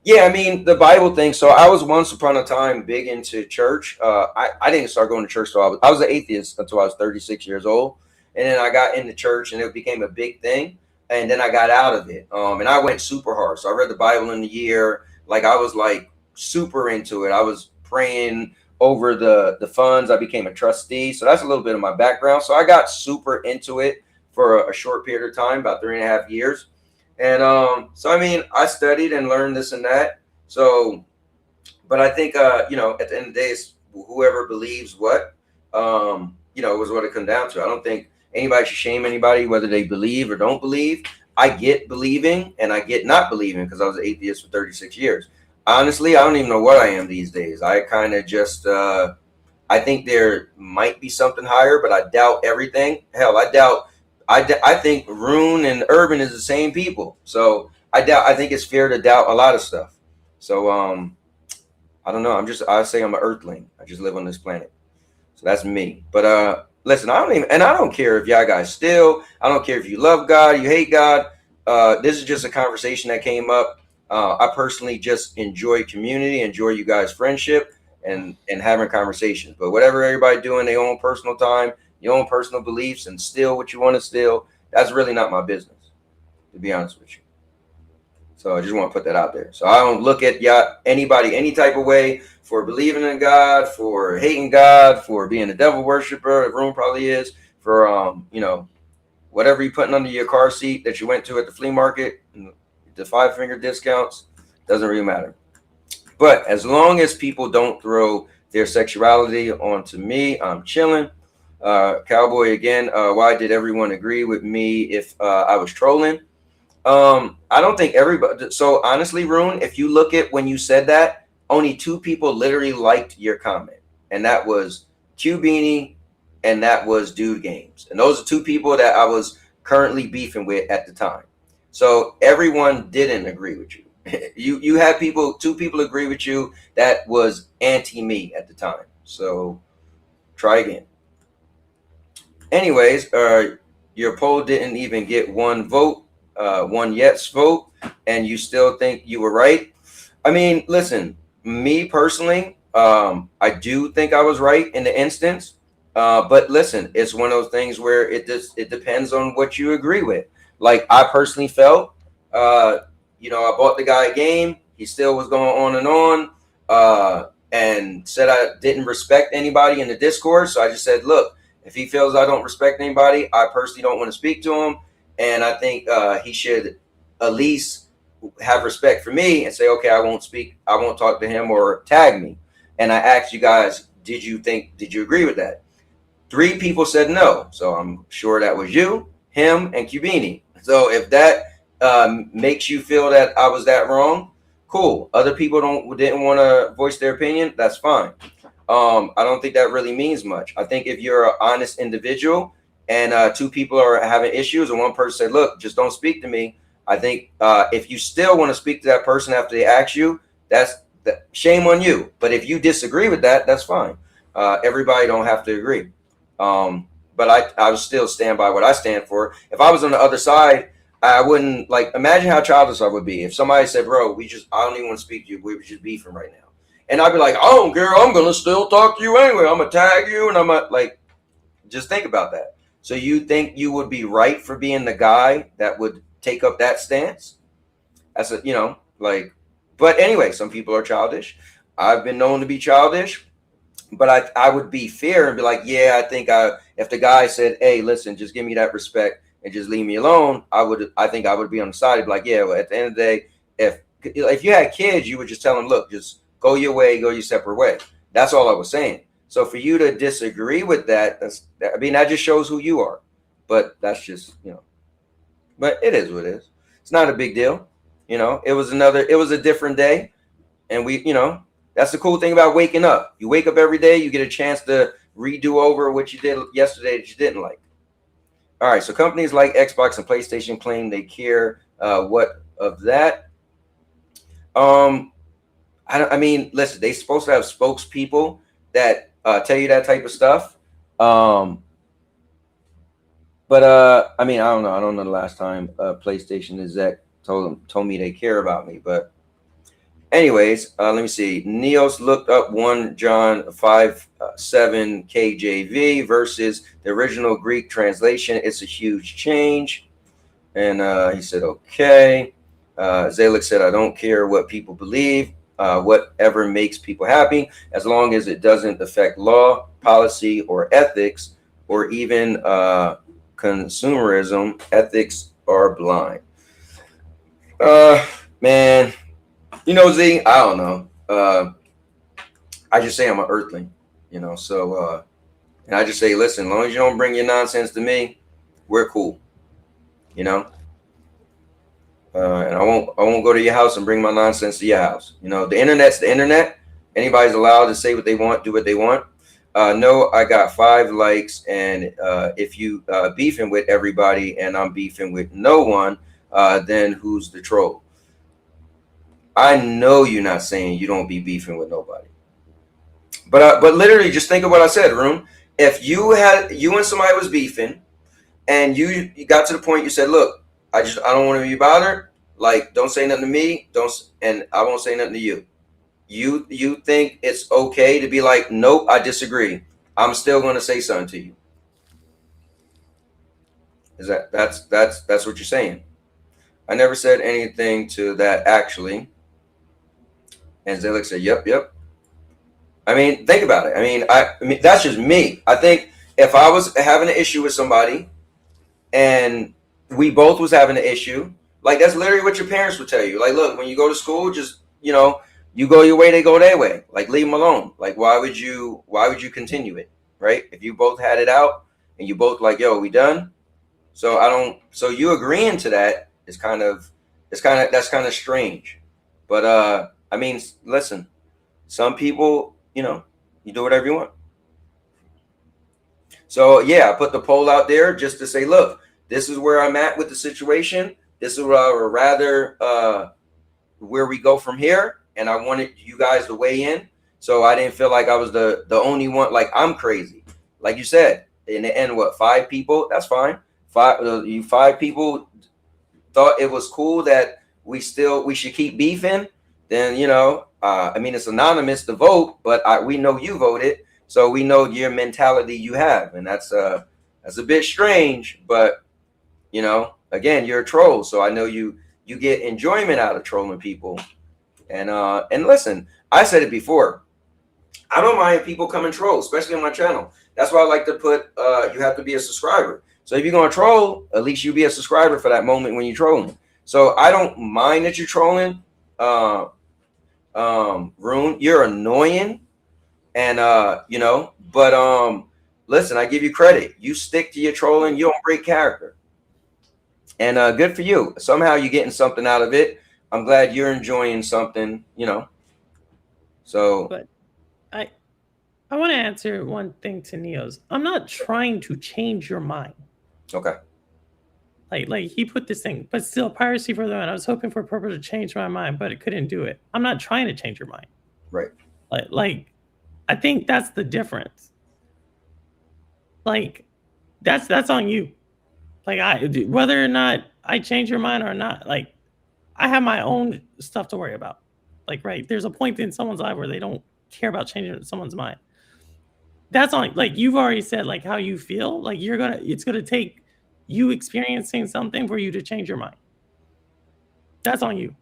Yeah, I mean, the Bible thing. So I was once upon a time big into church. I didn't start going to church till I was an atheist until I was 36 years old. And then I got into church and it became a big thing. And then I got out of it. And I went super hard. So I read the Bible in a year. Like, I was like super into it. I was praying over the funds. I became a trustee. So that's a little bit of my background. So I got super into it for a short period of time, about 3.5 years. And so, I mean, I studied and learned this and that. So, but I think, you know, at the end of the day, it's whoever believes what, you know, was what it comes down to. I don't think anybody should shame anybody, whether they believe or don't believe. I get believing and I get not believing because I was an atheist for 36 years. Honestly, I don't even know what I am these days. I kind of just, I think there might be something higher, but I doubt everything. Hell, I think Rune and Urban is the same people. So I think it's fair to doubt a lot of stuff. So, I don't know. I say I'm an earthling. I just live on this planet. So that's me. But, listen, I don't care if y'all guys steal. I don't care if you love God, you hate God. This is just a conversation that came up. I personally just enjoy community, enjoy you guys' friendship and having conversations. But whatever everybody doing their own personal time, your own personal beliefs, and steal what you want to steal, that's really not my business, to be honest with you. So I just want to put that out there. So I don't look at anybody any type of way for believing in God, for hating God, for being a devil worshiper. The room probably is for you know, whatever you're putting under your car seat that you went to at the flea market, the 5-finger discounts, doesn't really matter. But as long as people don't throw their sexuality onto me, I'm chilling. Cowboy again. Why did everyone agree with me if I was trolling? I don't think everybody. So honestly, Rune, if you look at when you said that, only 2 people literally liked your comment, and that was Q Beanie and that was Dude Games, and those are 2 people that I was currently beefing with at the time. So everyone didn't agree with you. You had 2 people agree with you that was anti me at the time. So try again. Anyways, your poll didn't even get 1 vote. 1 yes vote, and you still think you were right. I mean, listen, me personally, I do think I was right in the instance, but listen, it's one of those things where it depends on what you agree with. Like I personally felt, you know, I bought the guy a game, he still was going on, and said I didn't respect anybody in the Discord. So I just said, look, if he feels I don't respect anybody, I personally don't want to speak to him. And I think he should at least have respect for me and say, okay, I won't talk to him or tag me. And I asked you guys, did you agree with that? 3 people said no. So I'm sure that was you, him, and Cubini. So if that makes you feel that I was that wrong, cool. Other people didn't want to voice their opinion. That's fine. I don't think that really means much. I think if you're an honest individual, and 2 people are having issues, and one person said, look, just don't speak to me. I think if you still want to speak to that person after they ask you, that's shame on you. But if you disagree with that, that's fine. Everybody don't have to agree. But I would still stand by what I stand for. If I was on the other side, I wouldn't, like, imagine how childish I would be. If somebody said, bro, I don't even want to speak to you. We were just beefing right now. And I'd be like, I don't care. I'm going to still talk to you anyway. I'm going to tag you. And I'm going to, like, just think about that. So you think you would be right for being the guy that would take up that stance? That's a, you know, like, but anyway, some people are childish. I've been known to be childish, but I would be fair and be like, yeah, I think if the guy said, hey, listen, just give me that respect and just leave me alone, I think I would be on the side. Be like, yeah, well, at the end of the day, if you had kids, you would just tell them, look, just go your way, go your separate way. That's all I was saying. So for you to disagree with that, that just shows who you are. But that's just, you know, but it is what it is. It's not a big deal. You know, it was a different day. And you know, that's the cool thing about waking up. You wake up every day, you get a chance to redo over what you did yesterday that you didn't like. All right. So companies like Xbox and PlayStation claim they care. What of that? I mean, listen, they're supposed to have spokespeople that tell you that type of stuff. But I mean, I don't know. I don't know the last time PlayStation exec told me they care about me. But anyways, let me see. Neos looked up 1 John 5:7 KJV versus the original Greek translation. It's a huge change. And he said, okay. Zalek said, I don't care what people believe. Whatever makes people happy, as long as it doesn't affect law, policy, or ethics, or even consumerism. Ethics are blind. Man, you know, Z, I don't know. I just say I'm an earthling, you know, so and I just say, listen, as long as you don't bring your nonsense to me, we're cool, you know. And I won't go to your house and bring my nonsense to your house. You know, the internet's the internet. Anybody's allowed to say what they want, do what they want. No, I got 5 likes, and if you beefing with everybody and I'm beefing with no one, then who's the troll? I know you're not saying you don't be beefing with nobody. But literally, just think of what I said, Room. If you and somebody was beefing, and you got to the point you said, look, I don't want to be bothered. Like, don't say nothing to me. And I won't say nothing to you. You think it's okay to be like, nope, I disagree. I'm still going to say something to you. That's what you're saying? I never said anything to that, actually. And Zelig said, yep. I mean, think about it. I mean, that's just me. I think if I was having an issue with somebody and we both was having an issue, like, that's literally what your parents would tell you. Like, look, when you go to school, just, you know, you go your way, they go their way. Like, leave them alone. Like, why would you continue it, right? If you both had it out and you both like, yo, we done. So you agreeing to that is that's kind of strange. But I mean, listen, some people, you know, you do whatever you want. So yeah, I put the poll out there just to say, look, this is where I'm at with the situation. This is where I would rather where we go from here. And I wanted you guys to weigh in. So I didn't feel like I was the only one. Like, I'm crazy. Like you said, in the end, what, 5 people? That's fine. 5 people thought it was cool that we should keep beefing. Then, you know, I mean, it's anonymous to vote, but we know you voted. So we know your mentality you have. And that's a bit strange, but, you know, again, you're a troll. So I know you get enjoyment out of trolling people. And listen, I said it before. I don't mind people come and troll, especially on my channel. That's why I like to put, you have to be a subscriber. So if you're going to troll, at least you be a subscriber for that moment when you're trolling. So I don't mind that you're trolling. Rune, you're annoying. And, you know, but listen, I give you credit. You stick to your trolling. You don't break character. And good for you. Somehow you're getting something out of it. I'm glad you're enjoying something, you know. So, but I want to answer one thing to Neo's. I'm not trying to change your mind. Okay. Like he put this thing, but still, piracy for the win. I was hoping for purple to change my mind, but it couldn't do it. I'm not trying to change your mind. Right. Like I think that's the difference. Like that's on you. Like whether or not I change your mind or not, like I have my own stuff to worry about. Like, right, there's a point in someone's life where they don't care about changing someone's mind. That's on, like, you've already said, like, how you feel. Like, it's gonna take you experiencing something for you to change your mind. That's on you.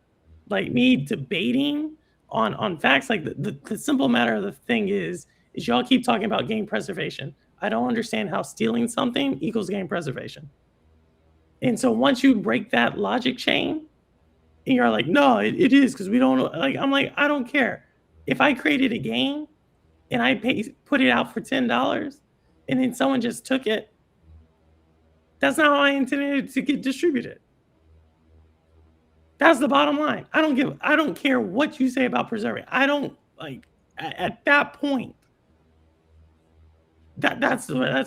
Like, me debating on facts, like the simple matter of the thing is y'all keep talking about game preservation. I don't understand how stealing something equals game preservation. And so once you break that logic chain, and you're like, no, it is, because we don't, like, I'm like, I don't care. If I created a game and I put it out for $10 and then someone just took it, that's not how I intended it to get distributed. That's the bottom line. I don't care what you say about preserving. I don't, like, at that point, that's where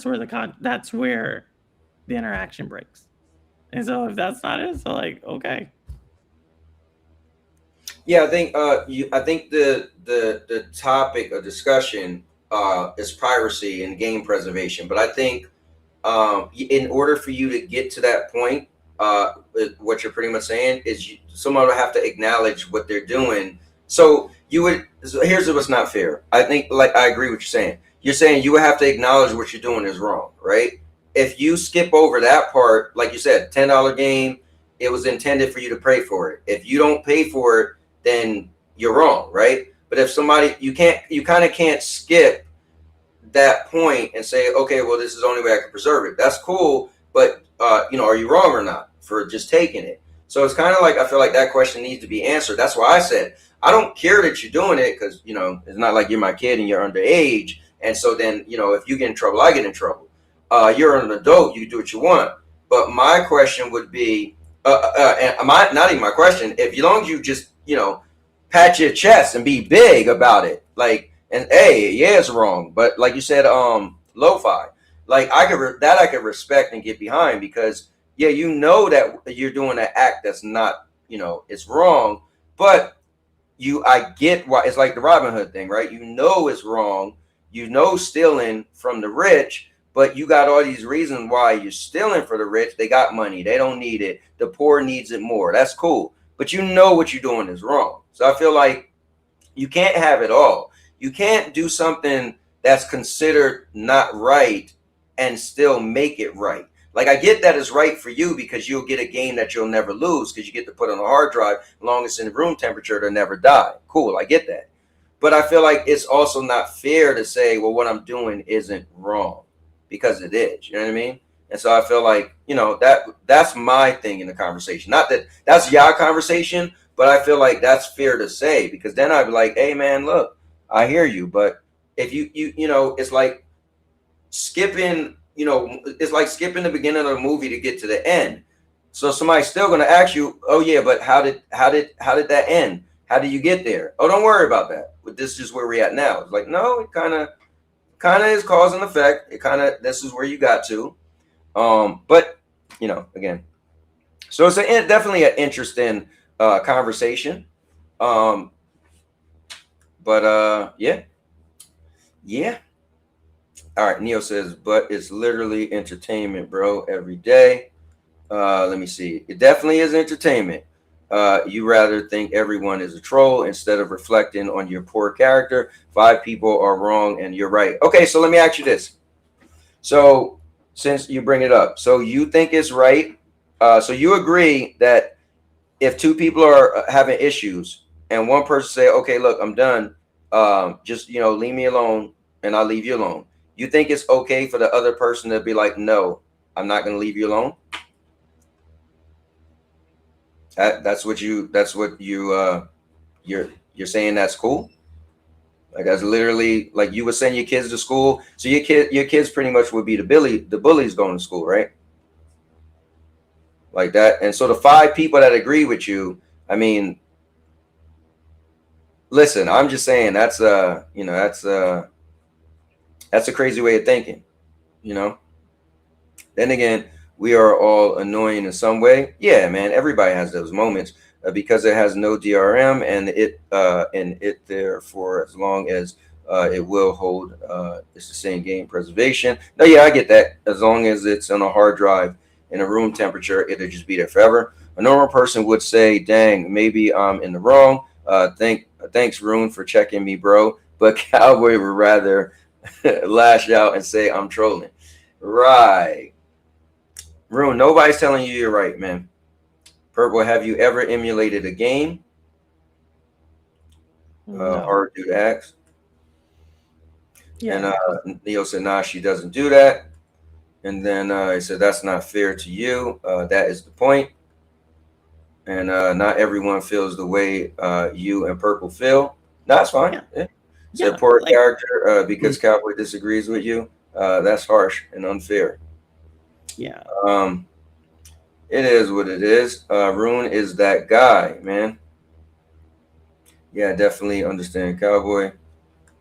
the interaction breaks. And so if that's not it, so like, okay. Yeah, I think the topic of discussion is piracy and game preservation. But I think in order for you to get to that point, what you're pretty much saying is someone will have to acknowledge what they're doing. So here's what's not fair. I think, like, I agree with what you're saying. You're saying you would have to acknowledge what you're doing is wrong, right? If you skip over that part, like you said, $10 game, it was intended for you to pay for it. If you don't pay for it, then you're wrong, right? But if somebody, you kind of can't skip that point and say, okay, well, this is the only way I can preserve it. That's cool. but are you wrong or not for just taking it? So it's kind of like, I feel like that question needs to be answered. That's why I said, I don't care that you're doing it, because, it's not like you're my kid and you're underage. And so then, if you get in trouble, I get in trouble. You're an adult, you can do what you want. But my question would be, not even my question, if as long as you just, pat your chest and be big about it, like, and hey, yeah, it's wrong. But like you said, lo-fi, like I could respect and get behind, because yeah, that you're doing an act that's not, it's wrong, but I get why. It's like the Robin Hood thing, right? It's wrong, stealing from the rich, but you got all these reasons why you're stealing for the rich. They got money, they don't need it, the poor needs it more. That's cool, but what you're doing is wrong. So I feel like you can't have it all. You can't do something that's considered not right and still make it right. Like, I get that it's right for you because you'll get a game that you'll never lose because you get to put on a hard drive, as long as it's in room temperature, to never die. Cool, I get that. But I feel like it's also not fair to say, well, what I'm doing isn't wrong, because it is. You know what I mean? And so I feel like, that's my thing in the conversation. Not that that's your conversation, but I feel like that's fair to say, because then I'd be like, hey, man, look, I hear you. But if you it's like skipping, it's like skipping the beginning of the movie to get to the end. So somebody's still going to ask you, oh yeah, but how did that end? How did you get there? Oh, don't worry about that. But this is just where we're at now. It's like, no, it kind of is cause and effect. This is where you got to. But again, so it's definitely an interesting conversation. But yeah. All right, Neo says, but it's literally entertainment, bro, every day. Let me see. It definitely is entertainment. You rather think everyone is a troll instead of reflecting on your poor character. 5 people are wrong and you're right. Okay, so let me ask you this. So since you bring it up, so you think it's right. So you agree that if 2 people are having issues and one person say, okay, look, I'm done. Just, leave me alone and I'll leave you alone. You think it's okay for the other person to be like, no, I'm not going to leave you alone? That's what you're saying. That's cool. Like, that's literally like you would send your kids to school. So your kids pretty much would be the bullies going to school, right? Like that. And so the 5 people that agree with you, I mean, listen, I'm just saying that's a crazy way of thinking, Then again, we are all annoying in some way. Yeah, man, everybody has those moments because it has no DRM and it there for as long as it will hold. It's the same game preservation. No, yeah, I get that. As long as it's on a hard drive in a room temperature, it'll just be there forever. A normal person would say, dang, maybe I'm in the wrong. Thanks, Rune, for checking me, bro. But Cowboy would rather lash out and say I'm trolling. Right. Rune, nobody's telling you you're right, man. Purple, have you ever emulated a game? No. Hard dude asked. Yeah. And Neo said, nah, she doesn't do that. And then he said, that's not fair to you. That is the point. And not everyone feels the way you and Purple feel. No, that's fine. Yeah. Said poor character because Cowboy disagrees with you. That's harsh and unfair. Yeah. It is what it is. Rune is that guy, man. Yeah, definitely understand Cowboy.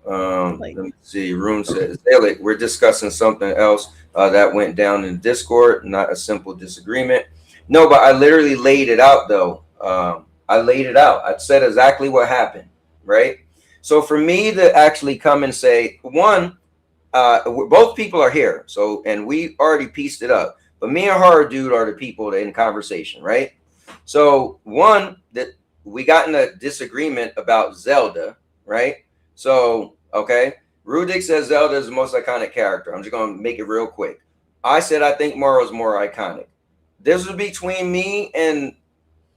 Let me see. Rune says, Alec, we're discussing something else that went down in Discord, not a simple disagreement. No, but I literally laid it out, though. I laid it out. I said exactly what happened, right? So for me to actually come and say, one, both people are here. So, and we already pieced it up. But me and Horror Dude are the people in conversation, right? So, one, that we got in a disagreement about Zelda, right? So, okay. Rudik says Zelda is the most iconic character. I'm just going to make it real quick. I said I think Mario's more iconic. This was between me and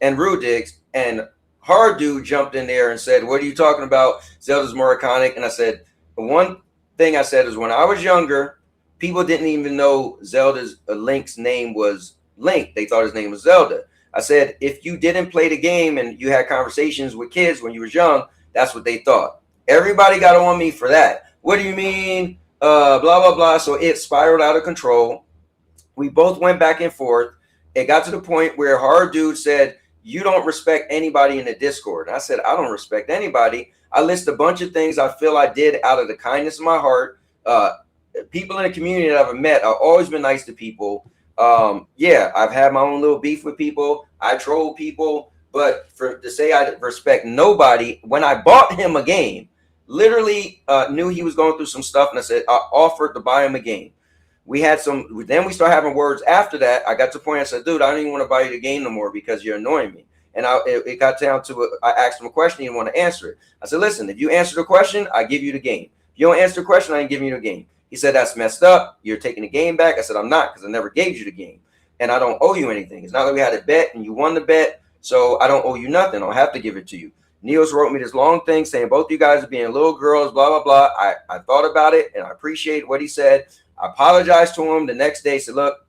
Rudik, and Hard Dude jumped in there and said, what are you talking about? Zelda's more iconic. And I said, the one thing I said is when I was younger, people didn't even know Zelda's Link's name was Link. They thought his name was Zelda. I said, if you didn't play the game and you had conversations with kids when you was young, that's what they thought. Everybody got on me for that. What do you mean? Blah, blah, blah. So it spiraled out of control. We both went back and forth. It got to the point where Hard Dude said, you don't respect anybody in the Discord. And I said, I don't respect anybody. I list a bunch of things I feel I did out of the kindness of my heart. People in the community that I've met, I've always been nice to people. Yeah, I've had my own little beef with people. I troll people. But to say I respect nobody, when I bought him a game, literally knew he was going through some stuff, and I said, I offered to buy him a game. We had some, then we started having words after that. I got to the point I said, dude, I don't even want to buy you the game no more because you're annoying me. And it got down to, I asked him a question, he didn't want to answer it. I said, listen, if you answer the question, I give you the game. If you don't answer the question, I ain't giving you the game. He said, that's messed up. You're taking the game back. I said, I'm not, because I never gave you the game. And I don't owe you anything. It's not like we had a bet and you won the bet. So I don't owe you nothing. I don't have to give it to you. Niels wrote me this long thing saying both you guys are being little girls, blah, blah, blah. I thought about it and I appreciate what he said. I apologized to him the next day. Said, look,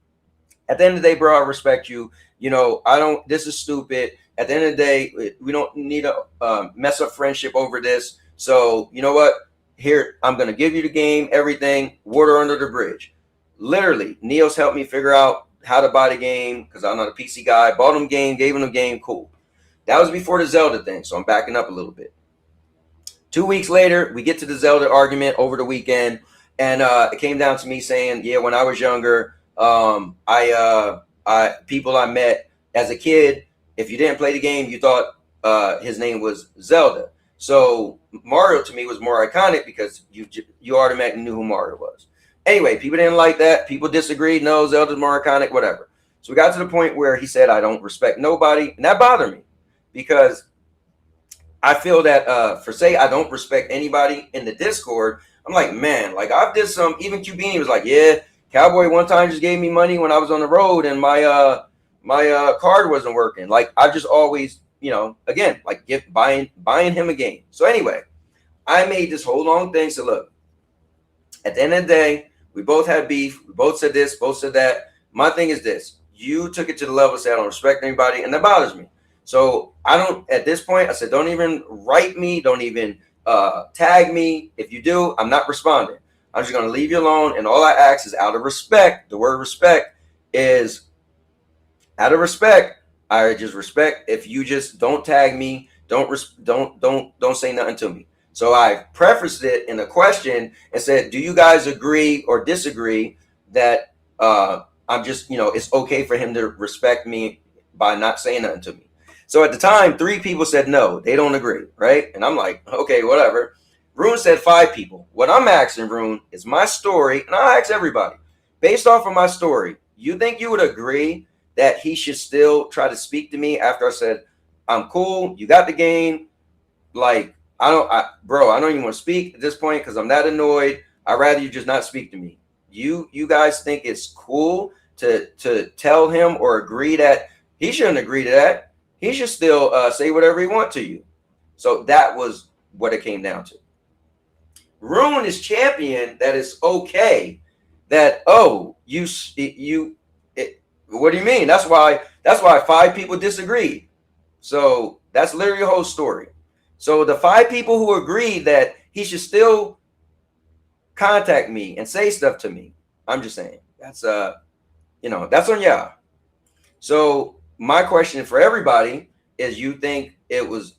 at the end of the day, bro, I respect you. You know, this is stupid. At the end of the day, we don't need to mess up friendship over this. So you know what? Here, I'm going to give you the game, everything, water under the bridge. Literally, Niels helped me figure out how to buy the game because I'm not a PC guy. Bought him the game, gave him the game, cool. That was before the Zelda thing, so I'm backing up a little bit. 2 weeks later, we get to the Zelda argument over the weekend, and it came down to me saying, yeah, when I was younger, people I met as a kid, if you didn't play the game, you thought his name was Zelda. So Mario to me was more iconic because you automatically knew who Mario was. Anyway, people didn't like that. People disagreed. No, Zelda's more iconic, whatever. So we got to the point where he said, I don't respect nobody. And that bothered me because I feel that I don't respect anybody in the Discord. I'm like, man, like I've did some, even Cubini was like, yeah, Cowboy one time just gave me money when I was on the road and my card wasn't working. Like I've just always, you know, again, like buying him a game. So anyway, I made this whole long thing. So look, at the end of the day, we both had beef. We both said this, both said that. My thing is this. You took it to the level, say I don't respect anybody, and that bothers me. So I don't, at this point, I said, don't even write me. Don't even tag me. If you do, I'm not responding. I'm just going to leave you alone. And all I ask is out of respect. The word respect is out of respect. I just respect if you just don't tag me. Don't say nothing to me. So I prefaced it in a question and said, do you guys agree or disagree that I'm just, you know, it's okay for him to respect me by not saying nothing to me? So at the time, 3 people said no, they don't agree, right? And I'm like, okay, whatever. Rune said 5 people. What I'm asking, Rune, is my story, and I'll ask everybody, based off of my story, you think you would agree that he should still try to speak to me after I said, I'm cool, you got the game, like, I don't even want to speak at this point because I'm that annoyed. I'd rather you just not speak to me. You guys think it's cool to tell him or agree that he shouldn't agree to that. He should still say whatever he wants to you. So that was what it came down to. Rune is champion that it's okay that, oh, what do you mean? That's why 5 people disagreed. So that's literally the whole story. So the 5 people who agreed that he should still contact me and say stuff to me, I'm just saying that's that's on y'all. So my question for everybody is: you think it was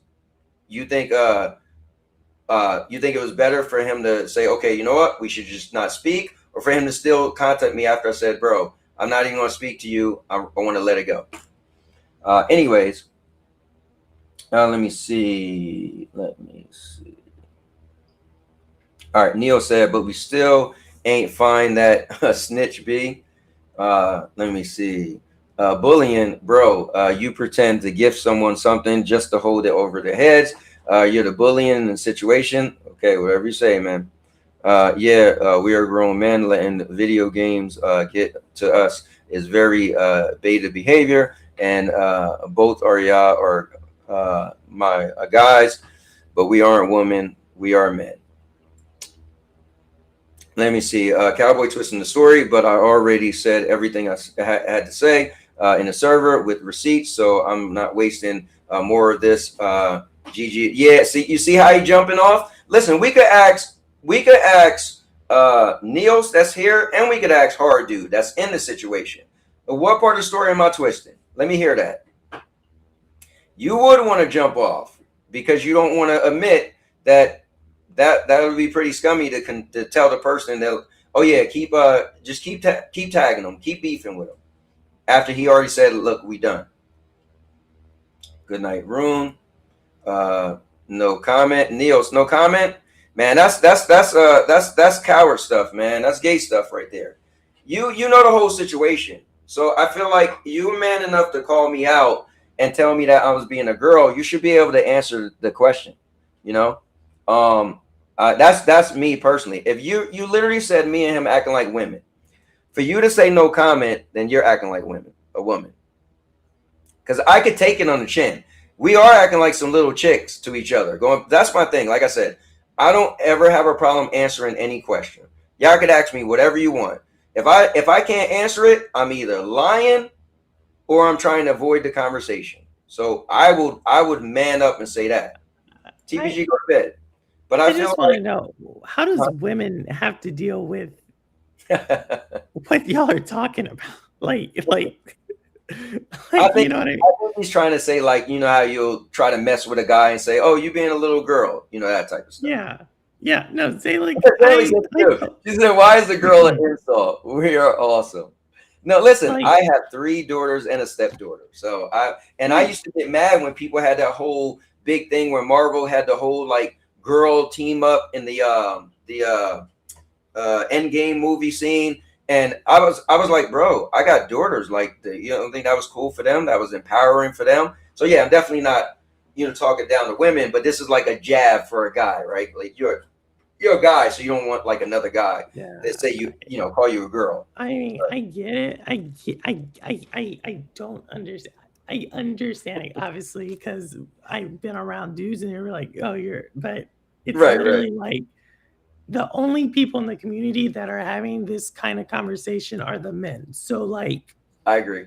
better for him to say, okay, you know what, we should just not speak, or for him to still contact me after I said, bro, I'm not even going to speak to you. I want to let it go. Anyways. Let me see. All right, Neil said, but we still ain't find that snitch B. Let me see. Bullying, bro. You pretend to gift someone something just to hold it over their heads. You're the bullying in the situation. Okay, whatever you say, man. We are grown men. Letting video games get to us is very beta behavior, and both are my guys, but we aren't women, we are men. Let me see. Cowboy twisting the story, but I already said everything I had to say in the server with receipts, so I'm not wasting more of this. GG. Yeah, you see how he jumping off? Listen, we could ask Neos that's here, and we could ask Hard Dude that's in the situation. But what part of the story am I twisting? Let me hear that. You would want to jump off because you don't want to admit that would be pretty scummy to tell the person that, oh yeah, keep tagging them, keep beefing with them after he already said, look, we done. Good night, Rune. No comment. Neos, no comment. Man, that's coward stuff, man. That's gay stuff right there. You know the whole situation. So I feel like you're man enough to call me out and tell me that I was being a girl. You should be able to answer the question. You know? That's me personally. If you literally said me and him acting like women, for you to say no comment, then you're acting like a woman. Because I could take it on the chin. We are acting like some little chicks to each other. That's my thing. Like I said, I don't ever have a problem answering any question. Y'all could ask me whatever you want. If I can't answer it, I'm either lying or I'm trying to avoid the conversation. So I would man up and say that. TPG, go to bed. But I just want to know, how does women have to deal with what y'all are talking about? Like I think, you know what I mean? I think he's trying to say, like, you know how you'll try to mess with a guy and say, oh, you being a little girl, you know, that type of stuff. Yeah. No, say like, she said, why is the girl an insult? We are awesome. No, listen, I have 3 daughters and a stepdaughter. So I used to get mad when people had that whole big thing where Marvel had the whole like girl team up in the Endgame movie scene. And I was like, bro, I got daughters. Like, you don't think that was cool for them? That was empowering for them. So yeah, I'm definitely not, talking down to women, but this is like a jab for a guy, right? Like you're a guy, so you don't want like another guy that say call you a girl. I mean, I get it. I don't understand. I understand it obviously because I've been around dudes and they're like, oh, but it's literally like the only people in the community that are having this kind of conversation are the men. So like, I agree.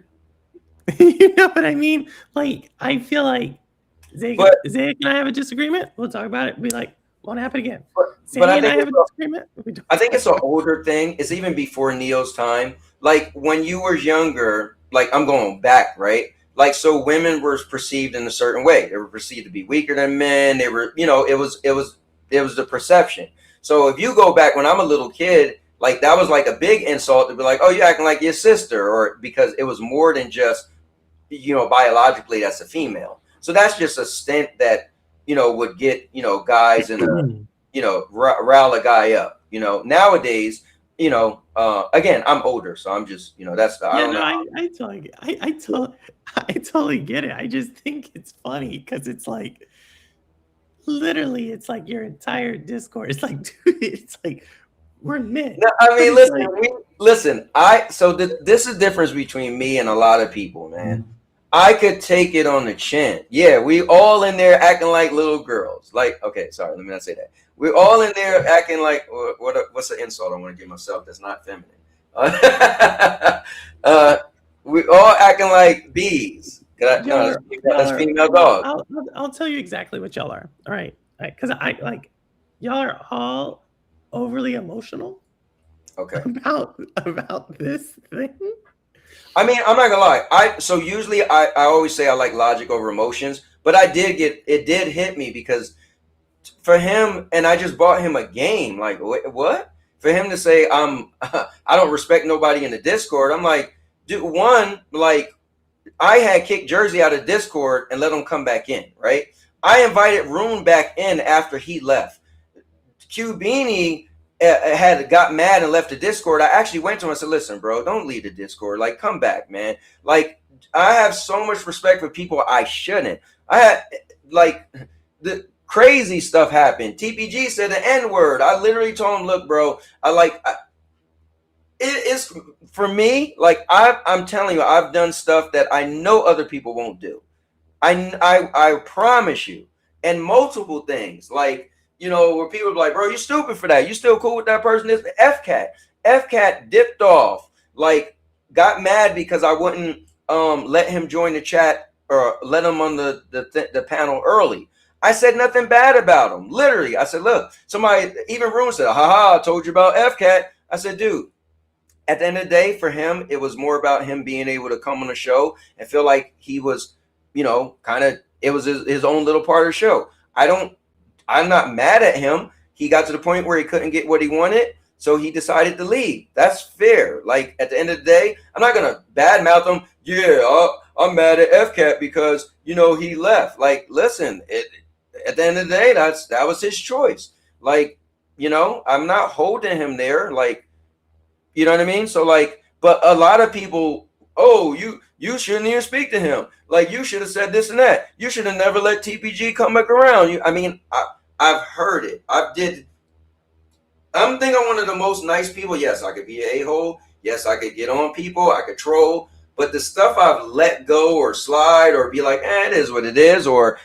You know what I mean? Like, I feel like Zay and I have a disagreement. We'll talk about it. Be like, won't happen again. But I think it's an older thing. It's even before Neo's time. Like when you were younger, like I'm going back, right? Like, so women were perceived in a certain way. They were perceived to be weaker than men. They were, it was the perception. So if you go back when I'm a little kid, like that was like a big insult to be like, oh, you're acting like your sister, or because it was more than just, biologically that's a female. So that's just a stint that, would get, guys and, rile a guy up, nowadays, again, I'm older, so I'm just, that's the, I totally get it. I just think it's funny because it's like, literally, it's like your entire Discord. It's like, dude, it's like we're men. No, I mean, listen, this is the difference between me and a lot of people, man. I could take it on the chin. Yeah, we all in there acting like little girls. Like, okay, sorry, let me not say that. We're all in there acting like what's the insult I want to give myself that's not feminine? We all acting like bees. That's female dog. I'll tell you exactly what y'all are. All right, because y'all are all overly emotional. Okay. About this thing. I mean, I'm not gonna lie. So usually I always say I like logic over emotions, but it did hit me because for him, and I just bought him a game. Like, what? For him to say I don't respect nobody in the Discord. I'm like, dude, like I had kicked Jersey out of Discord and let him come back in, right? I invited Rune back in after he left. Q Beanie had got mad and left the Discord. I actually went to him and said, listen, bro, don't leave the Discord. Like, come back, man. Like, I have so much respect for people I shouldn't. I had, like, the crazy stuff happened. TPG said the N-word. I literally told him, look, bro, it's for me, like, I'm telling you, I've done stuff that I know other people won't do. I promise you. And multiple things. Like, where people are like, bro, you stupid for that. You still cool with that person? This F-Cat dipped off, like got mad because I wouldn't let him join the chat or let him on the panel early. I said nothing bad about him. Literally, I said, look, somebody, even Ruin said, haha, I told you about F-Cat. I said, dude, at the end of the day, for him, it was more about him being able to come on the show and feel like he was, kind of, it was his own little part of the show. I'm not mad at him. He got to the point where he couldn't get what he wanted, so he decided to leave. That's fair. Like, at the end of the day, I'm not going to badmouth him. Yeah, I'm mad at F-Cat because, he left. Like, listen, at the end of the day, that was his choice. Like, I'm not holding him there. Like, you know what I mean? So, like, but a lot of people, oh, you shouldn't even speak to him. Like, you should have said this and that. You should have never let TPG come back around. I've heard it. I'm thinking I'm one of the most nice people. Yes, I could be an a-hole. Yes, I could get on people. I could troll. But the stuff I've let go or slide or be like, it is what it is. Or,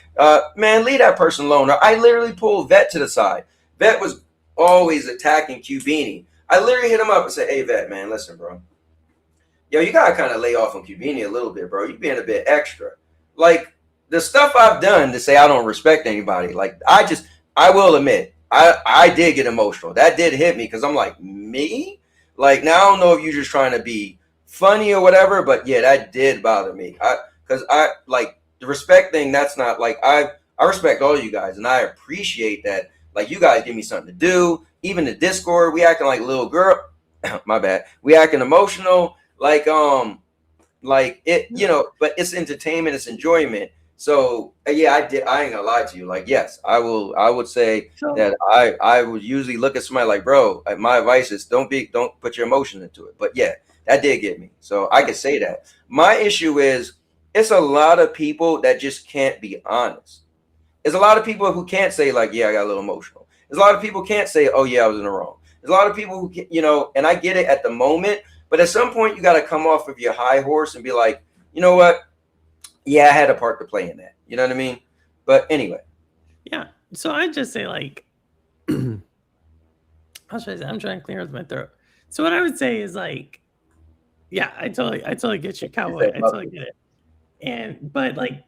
man, leave that person alone. Or I literally pulled Vet to the side. Vet was always attacking Cubini. I literally hit him up and said, hey, Vet, man, listen, bro. Yo, you got to kind of lay off on Cubini a little bit, bro. You being a bit extra. Like, the stuff I've done to say I don't respect anybody, like, I will admit, I did get emotional. That did hit me because I'm like, me? Like, now I don't know if you're just trying to be funny or whatever, but yeah, that did bother me. Because I like the respect thing. That's not like I respect all you guys, and I appreciate that. Like, you guys give me something to do. Even the Discord, we acting like little girl. My bad. We acting emotional. Like it, but it's entertainment, it's enjoyment. So yeah, I ain't gonna lie to you. Like, yes, I would say that I would usually look at somebody like, bro, my advice is don't put your emotions into it. But yeah, that did get me. So I could say that. My issue is it's a lot of people that just can't be honest. There's a lot of people who can't say, like, yeah, I got a little emotional. There's a lot of people who can't say, oh yeah, I was in the wrong. There's a lot of people who and I get it at the moment, but at some point you got to come off of your high horse and be like, you know what? Yeah, I had a part to play in that. You know what I mean? But anyway. Yeah. So I just say, like, how should I say? I'm trying to clear with my throat. So what I would say is, like, yeah, I totally get you, Cowboy. I totally get it. But like,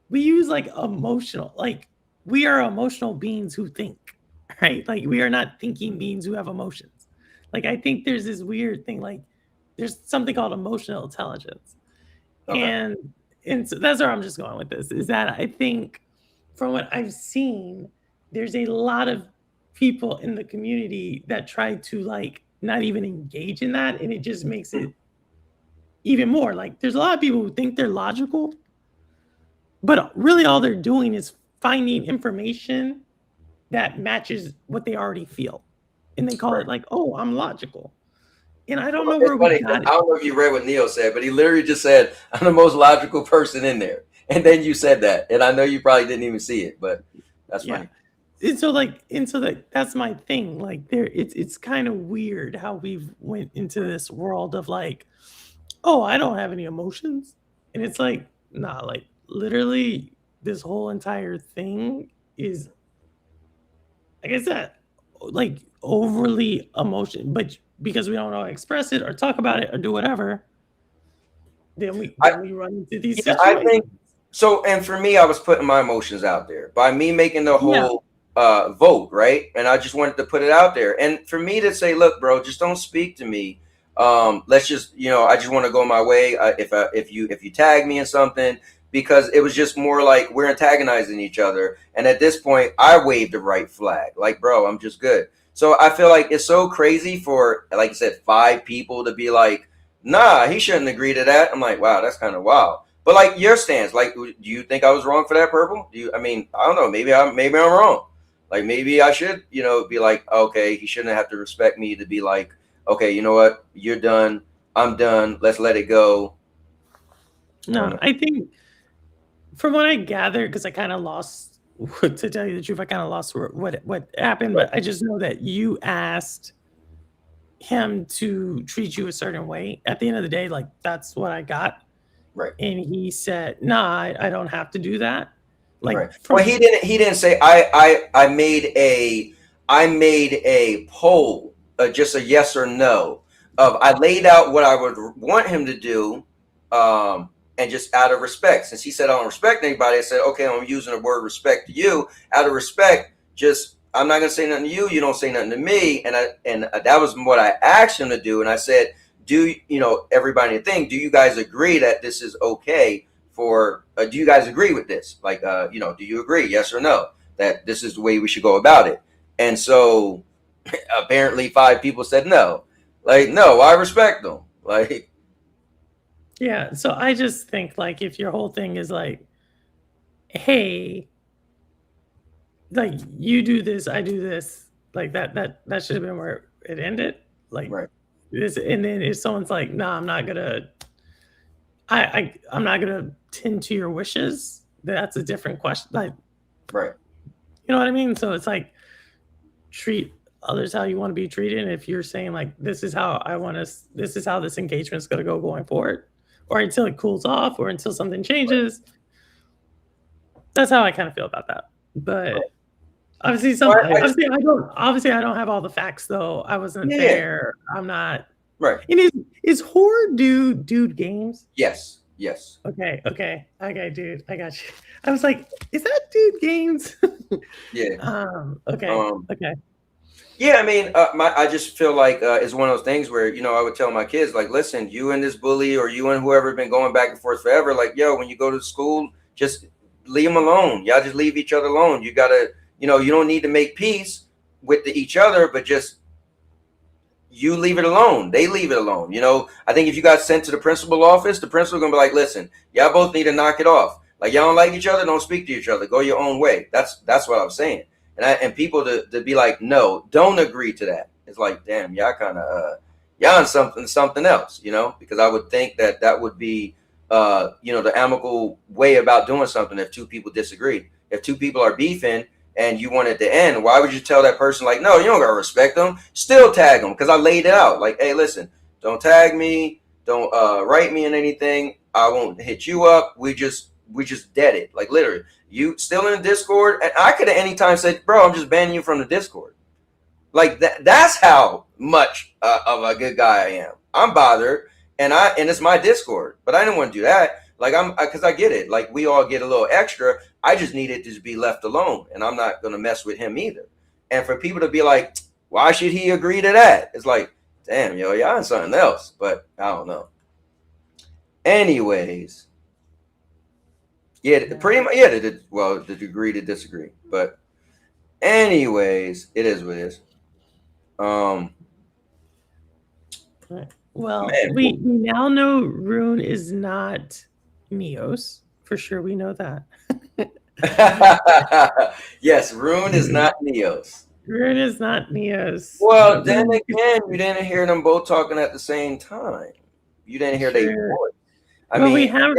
we use like emotional, like we are emotional beings who think, right? Like, we are not thinking beings who have emotions. Like, I think there's this weird thing, like there's something called emotional intelligence. Okay. And so that's where I'm just going with this, is that I think from what I've seen, there's a lot of people in the community that try to like not even engage in that, and it just makes it even more. Like, there's a lot of people who think they're logical, but really all they're doing is finding information that matches what they already feel, and they call it like, oh, I'm logical. And I don't know where we got it. I don't know if you read what Neil said, but he literally just said, I'm the most logical person in there. And then you said that. And I know you probably didn't even see it, but that's funny. And so that's my thing. Like, it's kind of weird how we've went into this world of like, oh, I don't have any emotions. And it's like, nah, like literally this whole entire thing is, like I said, like overly emotion, but because we don't know how to express it or talk about it or do whatever, then we run into these situations. I think so. And for me, I was putting my emotions out there by me making the whole vote, right? And I just wanted to put it out there. And for me to say, look, bro, just don't speak to me. Let's just, I just want to go my way. If you tag me in something, because it was just more like we're antagonizing each other. And at this point, I waved the right flag. Like, bro, I'm just good. So I feel like it's so crazy for, like I said, 5 people to be like, nah, he shouldn't agree to that. I'm like, wow, that's kind of wild. But like your stance, like, do you think I was wrong for that, Purple? I don't know. Maybe I'm wrong. Like, maybe I should, be like, okay, he shouldn't have to respect me to be like, okay, you know what? You're done. I'm done. Let's let it go. No, I think from what I gathered, because I kind of lost, to tell you the truth, I kind of lost what happened, but I just know that you asked him to treat you a certain way. At the end of the day, like, that's what I got. Right. And he said, nah, I don't have to do that. Like, right. Well, he didn't say I made a poll, just a yes or no. I laid out what I would want him to do, and just out of respect, since he said I don't respect anybody, I said, okay, I'm using the word respect to you. Out of respect, just I'm not gonna say nothing to you. You don't say nothing to me. And that was what I asked him to do. And I said, do everybody think? Do you guys agree that this is okay? Do you guys agree with this? Like, do you agree? Yes or no? That this is the way we should go about it. And so apparently 5 people said no. Like, no, I respect them. Like, yeah. So I just think, like, if your whole thing is like, hey, like, you do this, I do this, like that should have been where it ended. Like, right. And then if someone's like, no, I'm not gonna tend to your wishes, that's a different question. Like, right. You know what I mean? So it's like, treat others how you want to be treated. And if you're saying, like, this is how this engagement is going to go going forward, or until it cools off, or until something changes, that's how I kind of feel about that. But obviously, obviously I don't have all the facts, though. I wasn't there. I'm not. Right. And is horror dude games? Yes. Okay, dude, I got you. I was like, is that dude games? Yeah. Okay. Yeah, I mean, I just feel like it's one of those things where, I would tell my kids, like, listen, you and this bully or you and whoever been going back and forth forever, like, yo, when you go to school, just leave them alone. Y'all just leave each other alone. You gotta, you don't need to make peace with each other, but just you leave it alone. They leave it alone. I think if you got sent to the principal office, the principal gonna be like, listen, y'all both need to knock it off. Like, y'all don't like each other, don't speak to each other. Go your own way. That's what I'm saying. And people to be like, no, don't agree to that. It's like, damn, y'all kind of y'all on something else, because I would think that would be the amicable way about doing something if 2 people disagree. If 2 people are beefing and you want it to end, why would you tell that person, like, no, you don't gotta respect them, still tag them? Because I laid it out, like, hey, listen, don't tag me, don't write me in anything, I won't hit you up, we just dead it, like, literally. You still in the Discord, and I could have anytime said, bro, I'm just banning you from the Discord. Like, that's how much of a good guy I am. I'm bothered, and it's my Discord, but I didn't want to do that. Like, because I get it. Like, we all get a little extra. I just needed to be left alone, and I'm not going to mess with him either. And for people to be like, why should he agree to that? It's like, damn, yo, y'all on something else. But I don't know. Anyways, pretty much, the agree to disagree. But anyways, it is what it is. Well, we now know Rune is not Neos. For sure, we know that. Yes, Rune is not Neos. Rune is not Neos. Well, then again, you didn't hear them both talking at the same time. You didn't hear their voice. I mean, we have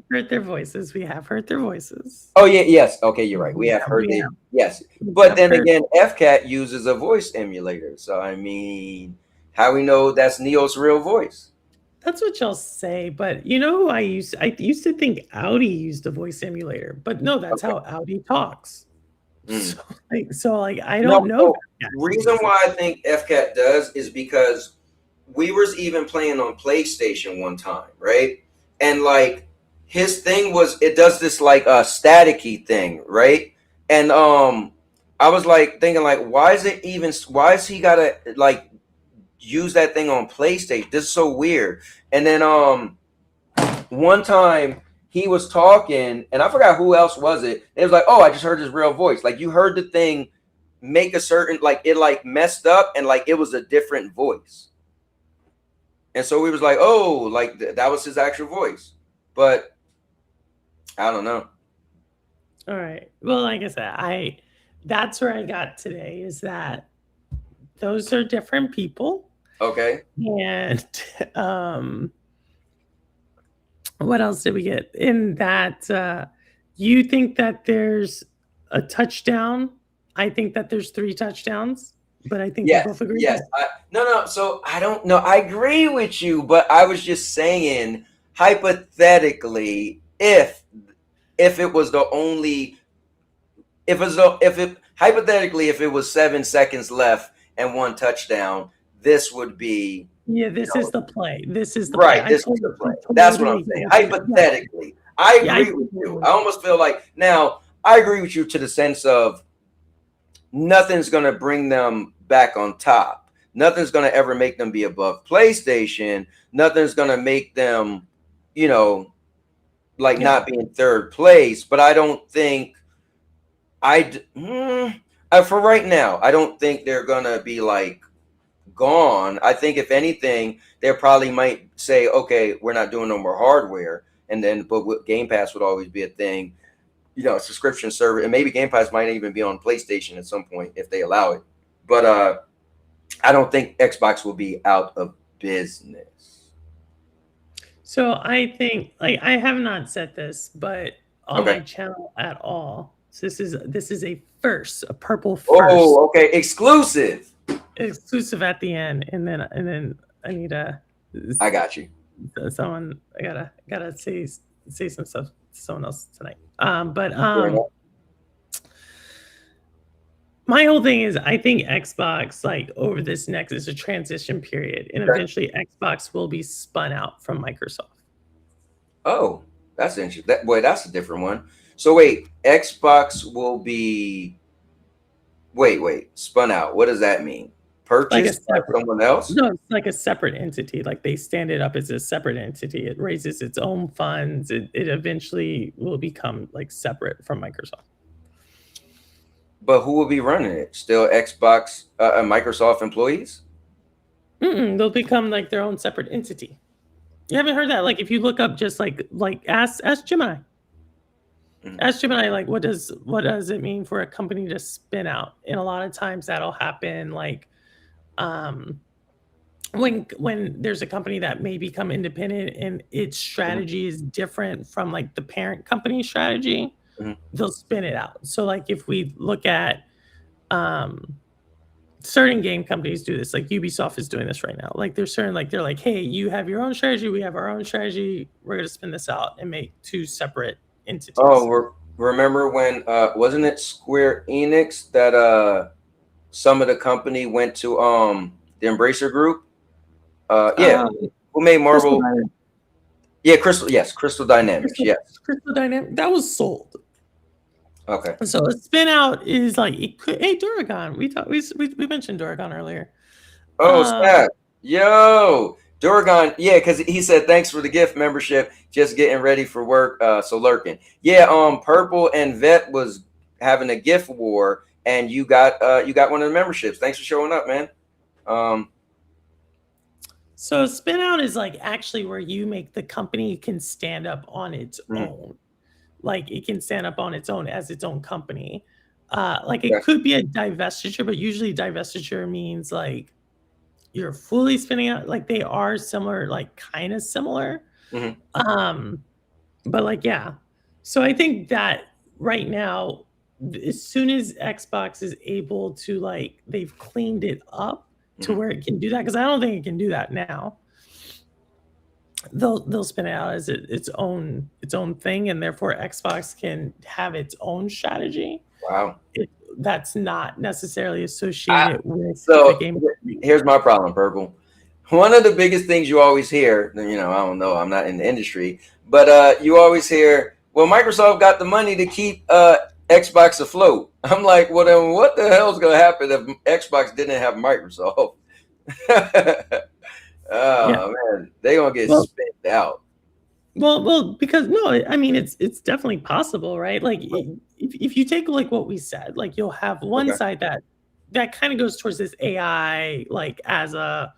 heard their voices. We have heard their voices. Oh yeah, yes. Okay, you're right. We have heard it. Yes, but then again, FCAT uses a voice emulator. So I mean, how we know that's Neo's real voice? That's what y'all say, but I used to think Audi used a voice emulator, but no, that's how Audi talks. So I don't know. The reason why I think FCAT does is because we was even playing on PlayStation one time, right? And like his thing was, it does this like staticky thing, right? And I was like thinking, like, why is he gotta like use that thing on PlayStation? This is so weird. And then one time he was talking, and I forgot who else was it. It was like, oh, I just heard his real voice. Like, you heard the thing make a certain, like, it like messed up, and like it was a different voice. And so we was like, oh, like that was his actual voice. But I don't know. All right. Well, like I said, that's where I got today, is that those are different people. Okay. And what else did we get? In that you think that there's a touchdown. I think that there's 3 touchdowns, but I think we both agree. Yes. No. So I don't know. I agree with you, but I was just saying, hypothetically, if if it was the only, if it hypothetically, if it was 7 seconds left and 1 touchdown, this would be. Yeah, this is the play. This is the right. play. This is the play. That's what I'm saying. Hypothetically, I agree with you. I almost feel like now I agree with you to the sense of nothing's going to bring them back on top. Nothing's going to ever make them be above PlayStation. Nothing's going to make them, like not be in third place. But I don't think for right now, I don't think they're going to be like gone. I think if anything, they probably might say, okay, we're not doing no more hardware. And then, but Game Pass would always be a thing, subscription service. And maybe Game Pass might even be on PlayStation at some point if they allow it. But I don't think Xbox will be out of business. So I think, like, I have not said this, but on my channel at all. So this is a first, a purple first. Oh, okay, exclusive at the end, and then I need to. I got you. Someone, I gotta say some stuff to someone else tonight. My whole thing is, I think Xbox, like, over this next is a transition period, and eventually Xbox will be spun out from Microsoft. Oh, that's interesting. That's a different one. So wait, Xbox will be spun out. What does that mean? Purchased by someone else? No, it's like a separate entity. Like, they stand it up as a separate entity. It raises its own funds. It eventually will become like separate from Microsoft. But who will be running it? Still Xbox, Microsoft employees? They'll become like their own separate entity. You haven't heard that? Like, if you look up, just like ask Gemini. Ask Gemini, like, what does it mean for a company to spin out? And a lot of times that'll happen, like, when there's a company that may become independent and its strategy is different from like the parent company strategy, they'll spin it out. So like, if we look at certain game companies do this, like Ubisoft is doing this right now. Like, they're like, hey, you have your own strategy, we have our own strategy, we're going to spin this out and make 2 separate entities. Oh, remember when wasn't it Square Enix that some of the company went to the Embracer Group? Who made Marvel? Crystal Dynamics. Crystal Dynamics, that was sold. Okay. So a spin out is like, it could, hey, Duragon. We mentioned Duragon earlier. Oh, snap. Yo, Duragon. Yeah, because he said thanks for the gift membership. Just getting ready for work. So lurking. Yeah, Purple and Vet was having a gift war, and you got one of the memberships. Thanks for showing up, man. So spin out is like actually where you make the company can stand up on its own. Like, it can stand up on its own as its own company. Like, it could be a divestiture, but usually divestiture means like you're fully spinning out. Like, they are similar, like kind of similar. But like, yeah. So I think that right now, as soon as Xbox is able to, like, they've cleaned it up to where it can do that, because I don't think it can do that now. They'll spin it out as its own thing, and therefore Xbox can have its own strategy. Wow. That's not necessarily associated with the game. Here's my problem, Purple. One of the biggest things you always hear, I don't know, I'm not in the industry, but you always hear, well, Microsoft got the money to keep Xbox afloat. I'm like, well, then what the hell's going to happen if Xbox didn't have Microsoft? Man, they're going to get spit out. Well, because I mean, it's definitely possible, right? Like, if you take like what we said, like, you'll have one side that kind of goes towards this AI, like, as a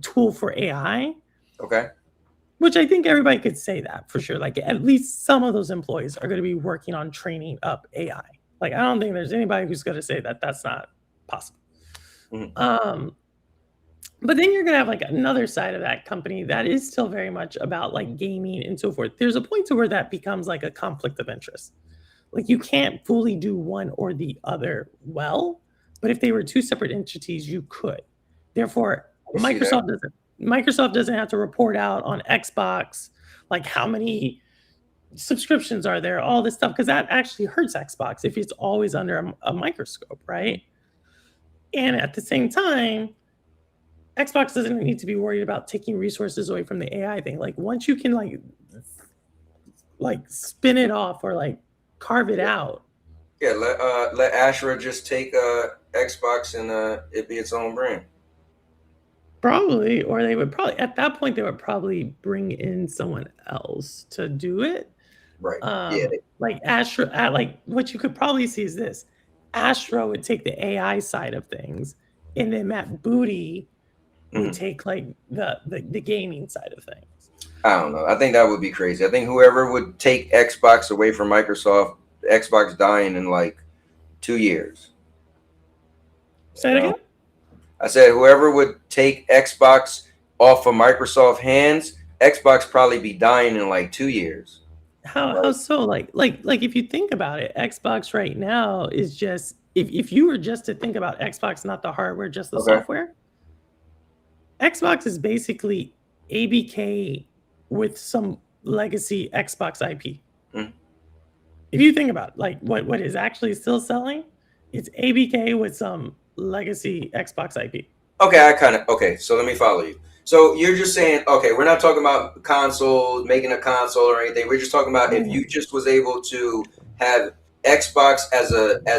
tool for AI. Okay. Which I think everybody could say that for sure. Like, at least some of those employees are going to be working on training up AI. Like, I don't think there's anybody who's going to say that that's not possible. But then you're going to have like another side of that company that is still very much about like gaming and so forth. There's a point to where that becomes like a conflict of interest. Like, you can't fully do one or the other well, but if they were 2 separate entities, you could. Therefore, Microsoft doesn't have to report out on Xbox like how many subscriptions are there, all this stuff, because that actually hurts Xbox if it's always under a microscope, right? And at the same time, Xbox doesn't need to be worried about taking resources away from the AI thing. Like once you can like spin it off or like carve it out. Yeah, let Ashra just take Xbox and it be its own brand. Probably, or they would probably at that point they would probably bring in someone else to do it. Right. Like Astra, like what you could probably see is this: Astra would take the AI side of things, and then Matt Booty would take like the gaming side of things. I don't know. I think that would be crazy. I think whoever would take Xbox away from Microsoft, Xbox dying in like 2 years. Say it again? I said whoever would take Xbox off of Microsoft hands, Xbox probably be dying in like 2 years. How so? Like if you think about it, Xbox right now is just if you were just to think about Xbox, not the hardware, just the software, Xbox is basically ABK with some legacy Xbox IP. If you think about it, like what is actually still selling, it's ABK with some legacy Xbox IP. Okay, so let me follow you. So you're just saying, okay, we're not talking about consoles, making a console or anything. We're just talking about if you just was able to have Xbox as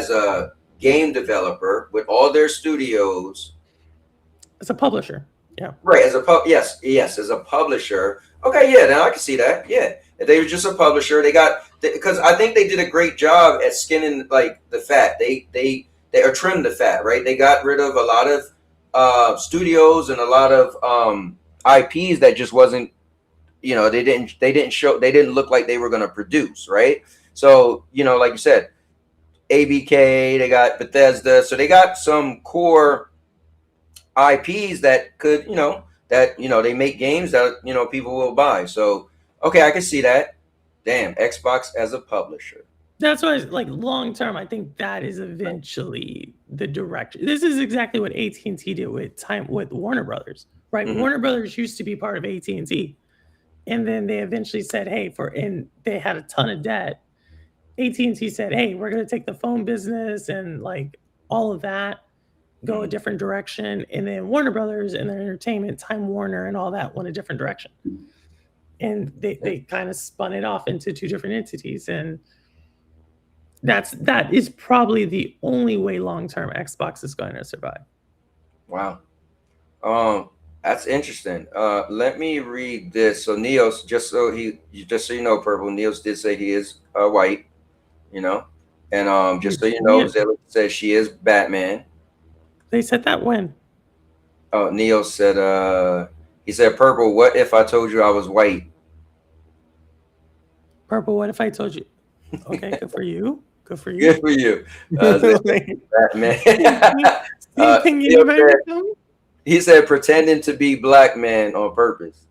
a game developer with all their studios. As a publisher. Yeah. Right, as a as a publisher. Okay, yeah, now I can see that. Yeah. If they were just a publisher, because I think they did a great job at skinning like the fat. They are trimmed the fat, right? They got rid of a lot of studios and a lot of IPs that just wasn't, they didn't look like they were going to produce, right? So, like you said, ABK, they got Bethesda, so they got some core IPs that could, they make games that, people will buy. So, okay, I can see that. Damn, Xbox as a publisher. That's why, like, long term, I think that is eventually the direction. This is exactly what AT&T did with Warner Brothers, right? Warner Brothers used to be part of AT&T, and then they eventually said, "Hey," and they had a ton of debt. AT&T said, "Hey, we're going to take the phone business and like all of that, go a different direction." And then Warner Brothers and their entertainment, Time Warner, and all that went a different direction, and they kind of spun it off into two different entities and. That is probably the only way long-term Xbox is going to survive. Wow. That's interesting. Let me read this. So Neos, just so you know, Purple, Neos did say he is white, and just so you know, Zilla says she is Batman. They said that when? Oh, Neos said he said, Purple, what if I told you I was white? Purple, what if I told you? Okay, good for you. Good for you. Good for you. Batman. He said pretending to be black man on purpose.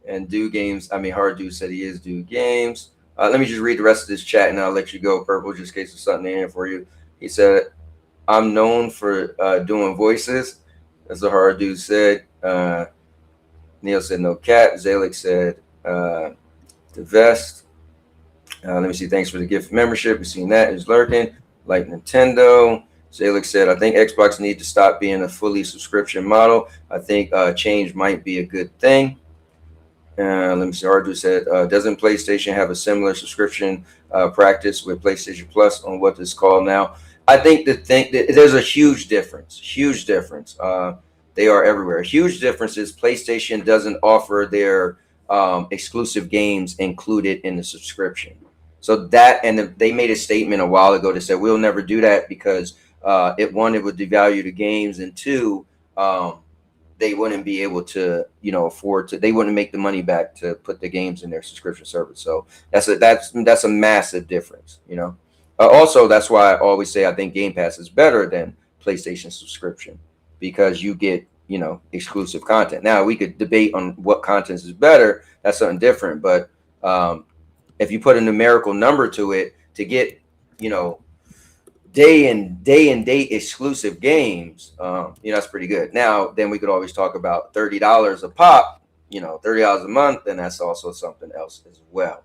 And do games. I mean, Hard Dude said he is do games. Let me just read the rest of this chat and I'll let you go, Purple, just in case there's something in here for you. He said, I'm known for doing voices. That's what Hard Dude said. Neil said no cat. Zalik said the vest. Let me see. Thanks for the gift membership. We've seen that. It's lurking. Like Nintendo. Zalik said, I think Xbox need to stop being a fully subscription model. I think change might be a good thing. Let me see. Ardu said, doesn't PlayStation have a similar subscription practice with PlayStation Plus on what it's called now? I think that there's a huge difference. Huge difference. They are everywhere. A huge difference is PlayStation doesn't offer their exclusive games included in the subscription. So they made a statement a while ago that said we'll never do that because it would devalue the games, and two, they wouldn't be able to afford to. They wouldn't make the money back to put the games in their subscription service. So that's a massive difference. Also, that's why I always say I think Game Pass is better than PlayStation subscription because you get exclusive content. Now we could debate on what content is better. That's something different, but if you put a numerical number to it to get, day and date exclusive games, that's pretty good. Now, then we could always talk about $30 a pop, $30 a month, and that's also something else as well.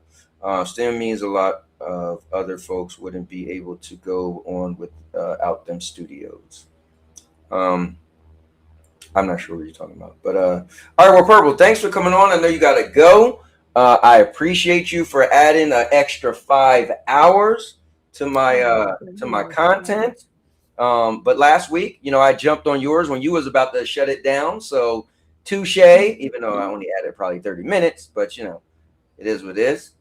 Still means a lot of other folks wouldn't be able to go on without them studios. I'm not sure what you're talking about, but all right. Well, Purple, thanks for coming on. I know you got to go. I appreciate you for adding an extra 5 hours to my content. But last week, I jumped on yours when you was about to shut it down. So touche, even though I only added probably 30 minutes, but it is what it is.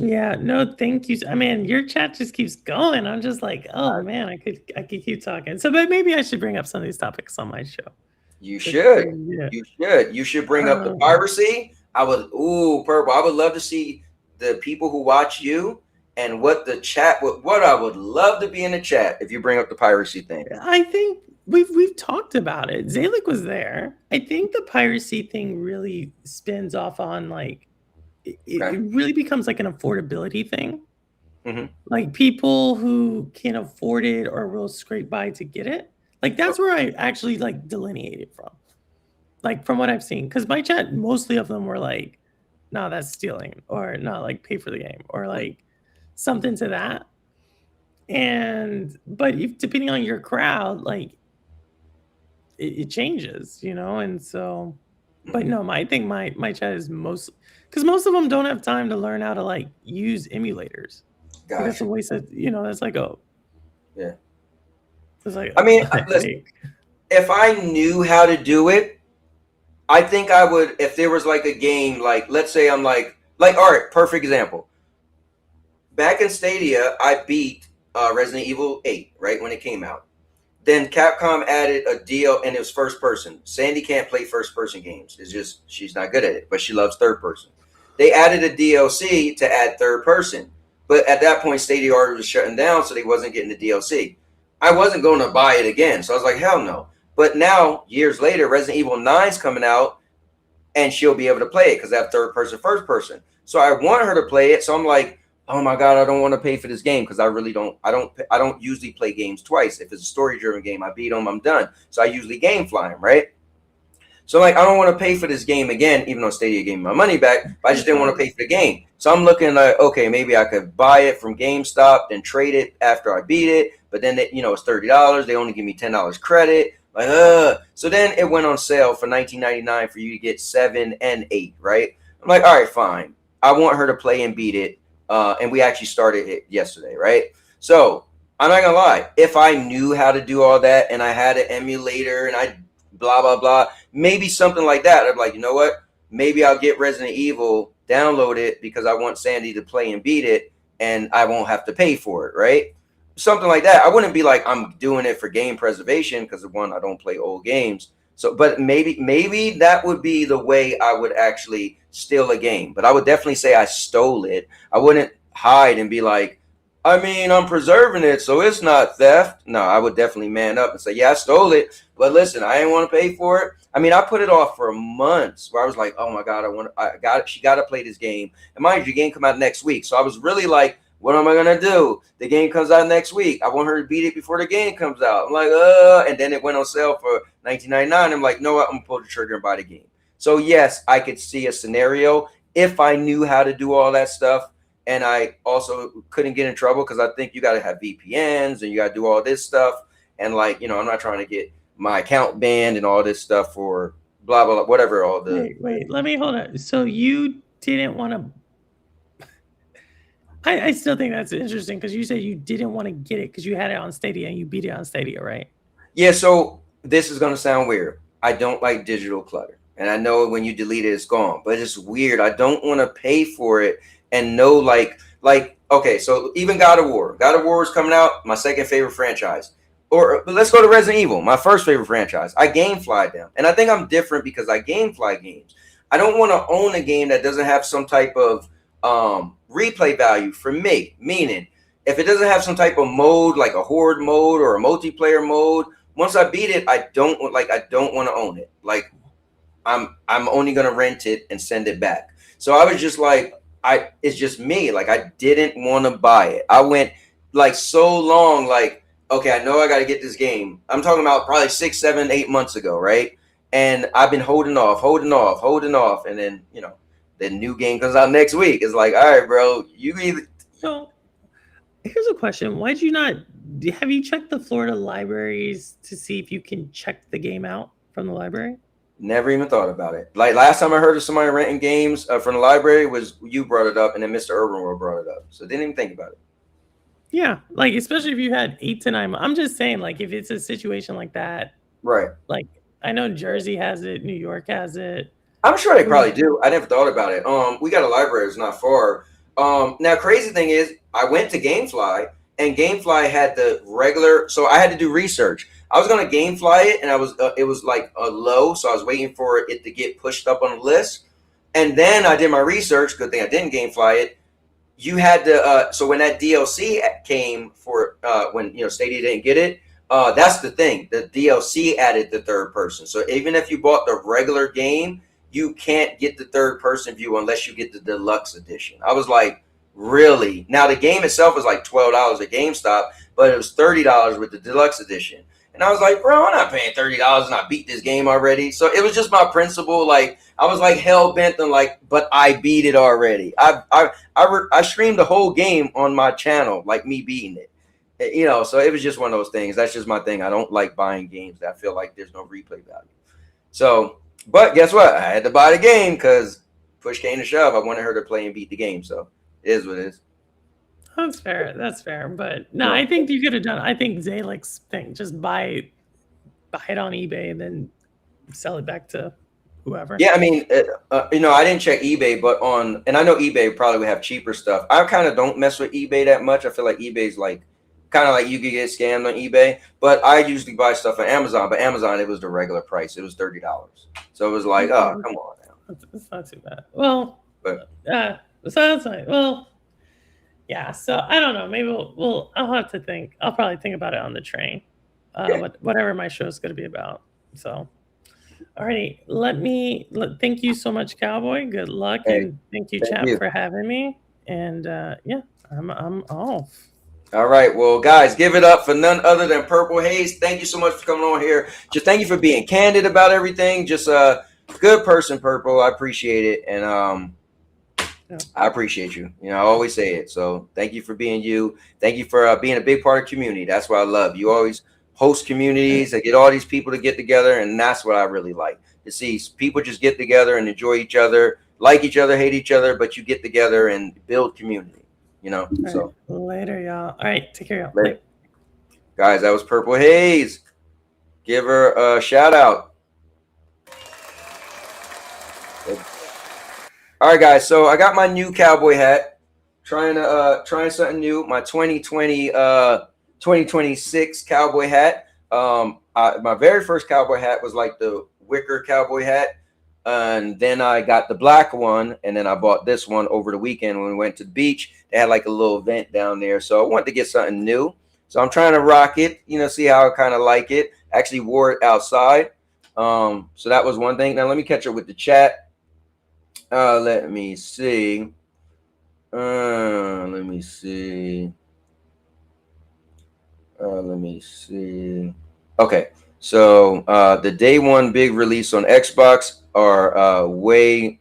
Yeah, no, thank you. I mean, your chat just keeps going. I'm just like, oh man, I could keep talking. So, but maybe I should bring up some of these topics on my show. You should. Yeah. You should bring up the piracy. Purple. I would love to see the people who watch you and what the chat. What I would love to be in the chat if you bring up the piracy thing. I think we've talked about it. Zalik was there. I think the piracy thing really spins off on like. It really becomes like an affordability thing. Mm-hmm. Like people who can afford it or will scrape by to get it. Like that's where I actually like delineated from. Like from what I've seen. Because my chat, mostly of them were like, no, that's stealing. Or no, like pay for the game. Or like something to that. But if, depending on your crowd, like it changes, and so but no, I think my chat is because most of them don't have time to learn how to like use emulators. Gotcha. That's a waste of, that's like yeah. It's like, I mean, listen, if I knew how to do it, I think I would. If there was like a game, like let's say I'm like all right, perfect example. Back in Stadia, I beat Resident Evil 8 right when it came out. Then Capcom added a deal, and it was first person. Sandy can't play first person games. It's just she's not good at it, but she loves third person. They added a DLC to add third person, but at that point, Stadia already was shutting down, so they wasn't getting the DLC. I wasn't going to buy it again, so I was like, hell no. But now, years later, Resident Evil 9's coming out, and she'll be able to play it because they have third person, first person. So I want her to play it. So I'm like, oh my God, I don't want to pay for this game because I really don't. I don't usually play games twice. If it's a story-driven game, I beat them, I'm done. So I usually game fly them, right? So like, I don't want to pay for this game again, even though Stadia gave me my money back. But I just didn't want to pay for the game. So I'm looking like, okay, maybe I could buy it from GameStop and trade it after I beat it. But then it's $30. They only give me $10 credit. Like, so then it went on sale for $19.99 for you to get 7 and 8, right? I'm like, all right, fine. I want her to play and beat it. And we actually started it yesterday, right? So I'm not gonna lie. If I knew how to do all that and I had an emulator and I blah, blah, blah, maybe something like that. I'd be like, you know what? Maybe I'll get Resident Evil, download it because I want Sandy to play and beat it and I won't have to pay for it, right? Something like that. I wouldn't be like, I'm doing it for game preservation because one, I don't play old games. So, but maybe that would be the way I would actually steal a game. But I would definitely say I stole it. I wouldn't hide and be like, I mean, I'm preserving it, so it's not theft. No, I would definitely man up and say, yeah, I stole it. But listen, I didn't want to pay for it. I mean, I put it off for months where I was like, oh my God, she got to play this game. And mind you, the game come out next week. So I was really like, what am I going to do? The game comes out next week. I want her to beat it before the game comes out. I'm like, and then it went on sale for $19.99. I'm like, no, I'm going to pull the trigger and buy the game. So yes, I could see a scenario if I knew how to do all that stuff. And I also couldn't get in trouble because I think you got to have VPNs and you got to do all this stuff. And like, I'm not trying to get my account banned and all this stuff for blah, blah, blah, whatever. All the wait, let me hold on. So you didn't want to. I still think that's interesting because you said you didn't want to get it because you had it on Stadia and you beat it on Stadia, right? Yeah. So this is going to sound weird. I don't like digital clutter. And I know when you delete it, it's gone. But it's weird. I don't want to pay for it and know like, okay, so even God of War. God of War is coming out, my second favorite franchise. But let's go to Resident Evil, my first favorite franchise. I gamefly them. And I think I'm different because I gamefly games. I don't want to own a game that doesn't have some type of replay value for me. Meaning, if it doesn't have some type of mode, like a horde mode or a multiplayer mode, once I beat it, I don't want to own it. Like, I'm only gonna rent it and send it back. So I was just like, it's just me. Like, I didn't want to buy it. I went like so long, like, okay, I know I got to get this game. I'm talking about probably 6, 7, 8 months ago, right? And I've been holding off. And then, the new game comes out next week. It's like, all right, bro, you either. So here's a question: why'd you not? Have you checked the Florida libraries to see if you can check the game out from the library? Never even thought about it. Like last time I heard of somebody renting games from the library was you brought it up, and then Mr. Urban World brought it up. So didn't even think about it. Yeah, like especially if you had 8 to 9 months. I'm just saying, like if it's a situation like that, right? Like I know Jersey has it, New York has it. I'm sure they probably do. I never thought about it. We got a library that's not far. Now crazy thing is, I went to GameFly, and GameFly had the regular. So I had to do research. I was gonna GameFly it, and it was like a low, so I was waiting for it to get pushed up on the list, and then I did my research. Good thing I didn't GameFly it. You had to so when that DLC came for when Stadia didn't get it, that's the thing. The DLC added the third person. So even if you bought the regular game, you can't get the third person view unless you get the deluxe edition. I was like, really? Now the game itself was like $12 at GameStop, but it was $30 with the deluxe edition. And I was like, bro, I'm not paying $30 and I beat this game already. So it was just my principle. Like I was like hell bent on like, but I beat it already. I streamed the whole game on my channel, like me beating it. So it was just one of those things. That's just my thing. I don't like buying games that I feel like there's no replay value. So, but guess what? I had to buy the game because push came to shove. I wanted her to play and beat the game. So it is what it is. That's fair. That's fair. But no, I think you could have done. I think Zalek's thing, just buy it on eBay and then sell it back to whoever. Yeah, I mean, I didn't check eBay, but and I know eBay probably would have cheaper stuff. I kind of don't mess with eBay that much. I feel like eBay's like kind of like you could get scammed on eBay, but I usually buy stuff on Amazon. But Amazon, it was the regular price. It was $30. So it was like, oh, come on now. It's not too bad. Well, so that's like, well. Yeah, so I don't know. Maybe I'll have to think. I'll probably think about it on the train. Whatever my show is going to be about. So, alrighty. Thank you so much, Cowboy. Good luck, and thank you, chat, for having me. And I'm off. All right, well, guys, give it up for none other than Purple Haze. Thank you so much for coming on here. Just thank you for being candid about everything. Just a good person, Purple. I appreciate it, and I appreciate you. I always say it. So thank you for being you. Thank you for being a big part of community. That's what I love. You always host communities that get all these people to get together. And that's what I really like to see. People just get together and enjoy each other, like each other, hate each other, but you get together and build community, So later, y'all. All right. Take care, y'all. Later. Guys, that was Purple Haze. Give her a shout out. All right, guys. So I got my new cowboy hat. Trying something new. My 2026 cowboy hat. My very first cowboy hat was like the wicker cowboy hat, and then I got the black one, and then I bought this one over the weekend when we went to the beach. They had like a little event down there, so I wanted to get something new. So I'm trying to rock it. See how I kind of like it. Actually wore it outside. So that was one thing. Now let me catch up with the chat. Let me see. Let me see. Okay. So the day one big release on Xbox are why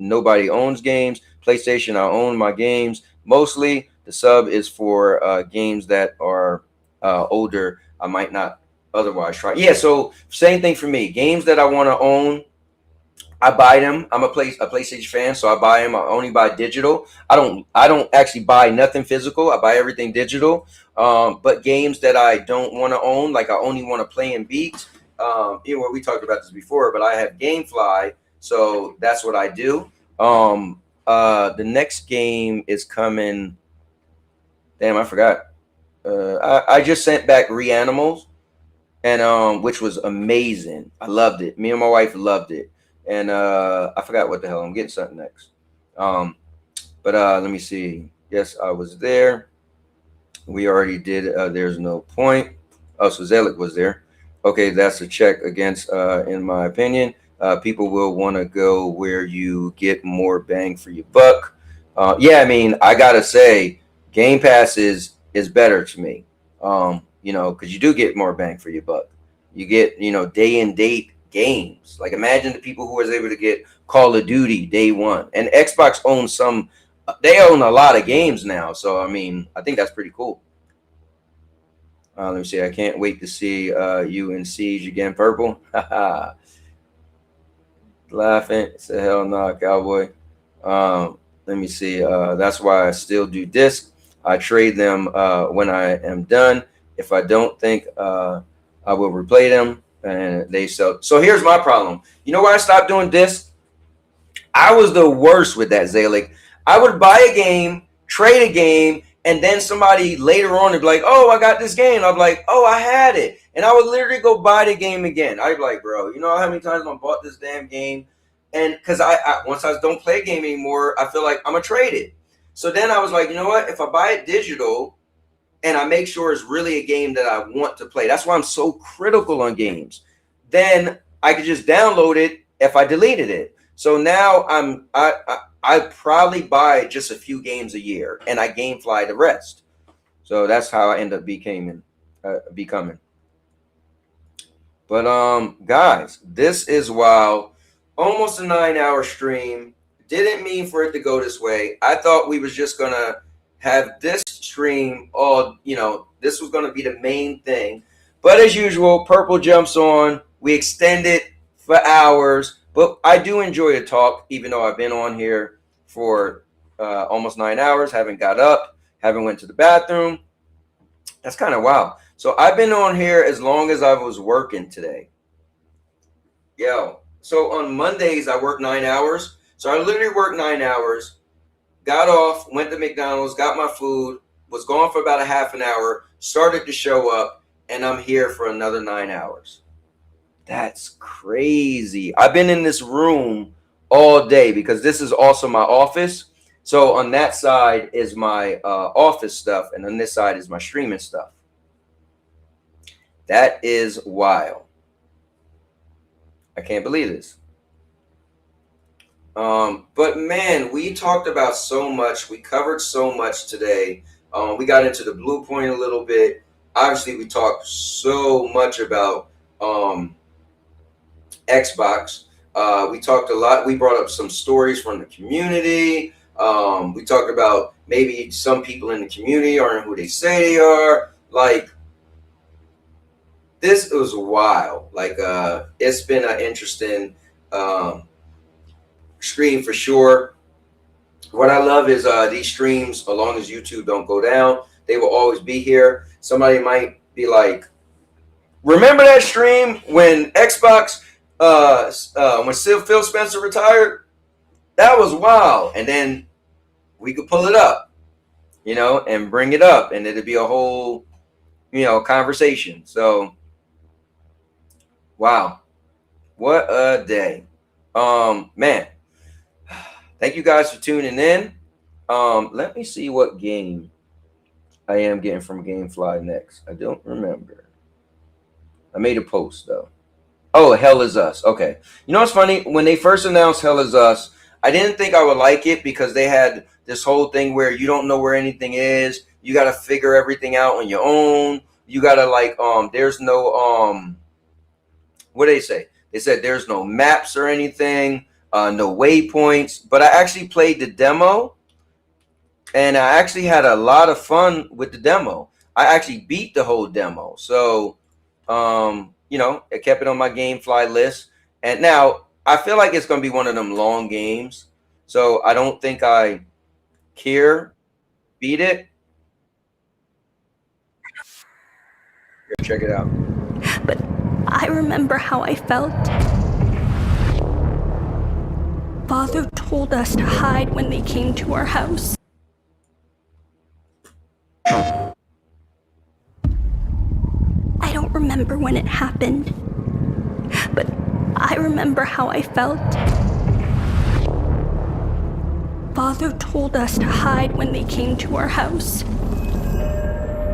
nobody owns games. PlayStation, I own my games. Mostly the sub is for games that are older. I might not otherwise try. Yeah, so same thing for me. Games that I want to own, I buy them. I'm a PlayStation fan, so I buy them. I only buy digital. I don't actually buy nothing physical. I buy everything digital. But games that I don't want to own, like I only want to play and beat. We talked about this before, but I have GameFly, so that's what I do. The next game is coming. Damn, I forgot. I just sent back Reanimals, and which was amazing. I loved it. Me and my wife loved it. And I forgot what the hell. I'm getting something next. But let me see. Yes, I was there. We already did. There's no point. Oh, so Zelig was there. Okay, that's a check against, in my opinion. People will want to go where you get more bang for your buck. Yeah, I mean, I gotta say, Game Pass is better to me. Because you do get more bang for your buck. You get, day and date games. Like imagine the people who was able to get Call of Duty day one, and Xbox owns some. They own a lot of games now, so I mean, I think that's pretty cool. Let me see. I can't wait to see you in Siege again, Purple. Laughing. Say hell no, Cowboy. Let me see. That's why I still do disc. I trade them when I am done. If I don't think I will replay them, and they sell. So here's my problem. You know why I stopped doing disc? I was the worst with that, Zalik. I would buy a game, trade a game, and then somebody later on would be like, "Oh, I got this game." I'd be like, "Oh, I had it," and I would literally go buy the game again. I'd be like, "Bro, you know how many times I bought this damn game?" And because I once I don't play a game anymore, I feel like I'm gonna trade it. So then I was like, you know what? If I buy it digital and I make sure it's really a game that I want to play, that's why I'm so critical on games. Then I could just download it if I deleted it. So now I probably buy just a few games a year and I game fly the rest. So that's how I end up becoming. But guys, this is wild. Almost a 9-hour stream. Didn't mean for it to go this way. I thought we was just gonna have this stream all, this was gonna be the main thing. But as usual, Purple jumps on. We extend it for hours. But I do enjoy the talk, even though I've been on here for almost 9 hours, haven't got up, haven't went to the bathroom. That's kind of wild. So I've been on here as long as I was working today. Yo. So on Mondays, I work 9 hours. So I literally worked 9 hours, got off, went to McDonald's, got my food, was gone for about a half an hour, started to show up, and I'm here for another 9 hours. That's crazy. I've been in this room all day because this is also my office. So on that side is my office stuff, and on this side is my streaming stuff. That is wild. I can't believe this. But man, we talked about so much. We covered so much today. We got into the Blue Point a little bit. Obviously, we talked so much about Xbox. We talked a lot. We brought up some stories from the community. We talked about maybe some people in the community aren't who they say they are. Like, this was wild. Like, it's been an interesting stream for sure. What I love is these streams, as long as YouTube don't go down, they will always be here. Somebody might be like, remember that stream when Xbox, when Phil Spencer retired? That was wild. And then we could pull it up, and bring it up, and it'd be a whole, conversation. So, wow. What a day. Man. Thank you guys for tuning in. Let me see what game I am getting from GameFly next. I don't remember. I made a post though. Oh, Hell Is Us. Okay. You know what's funny? When they first announced Hell Is Us, I didn't think I would like it because they had this whole thing where you don't know where anything is. You got to figure everything out on your own. You got to there's no, what did they say? They said there's no maps or anything. No waypoints, but I actually played the demo and I actually had a lot of fun with the demo. I actually beat the whole demo. So, I kept it on my GameFly list. And now I feel like it's going to be one of them long games. So I don't think I care. Beat it. Here, check it out. But I remember how I felt. Father told us to hide when they came to our house. I don't remember when it happened, but I remember how I felt. Father told us to hide when they came to our house.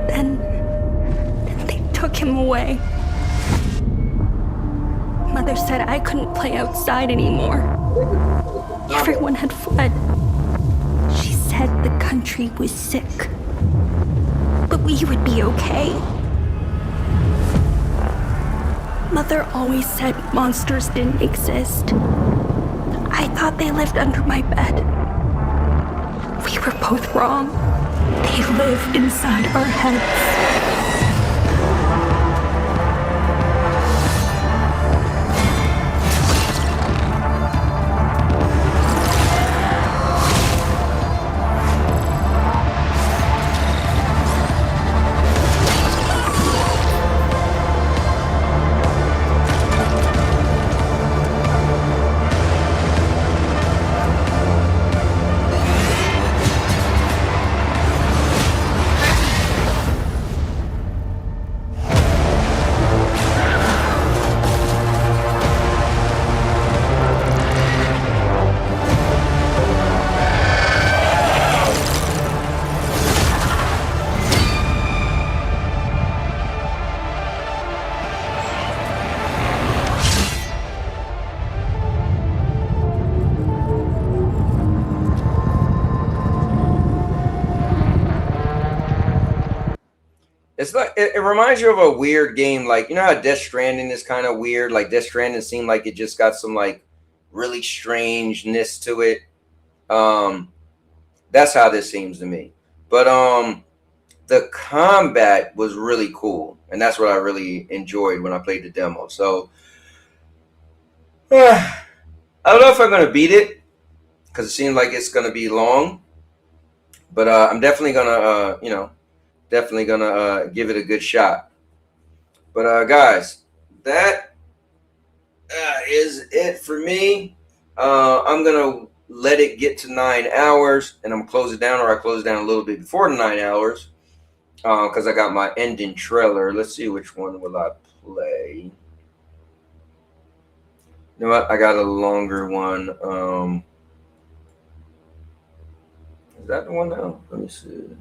Then they took him away. Mother said I couldn't play outside anymore. Everyone had fled. She said the country was sick, but we would be okay. Mother always said monsters didn't exist. I thought they lived under my bed. We were both wrong. They live inside our heads. It's like it reminds you of a weird game, like you know how Death Stranding is kind of weird. Like Death Stranding seemed like it just got some like really strangeness to it. That's how this seems to me. But the combat was really cool, and that's what I really enjoyed when I played the demo. So I don't know if I'm gonna beat it because it seems like it's gonna be long, but I'm definitely gonna definitely gonna give it a good shot. But guys, that is it for me. I'm gonna let it get to 9 hours, and I'm gonna close it down, or I close it down a little bit before the 9 hours, because I got my ending trailer. Let's see, which one will I play? You know what? I got a longer one. Is that the one now? Let me see.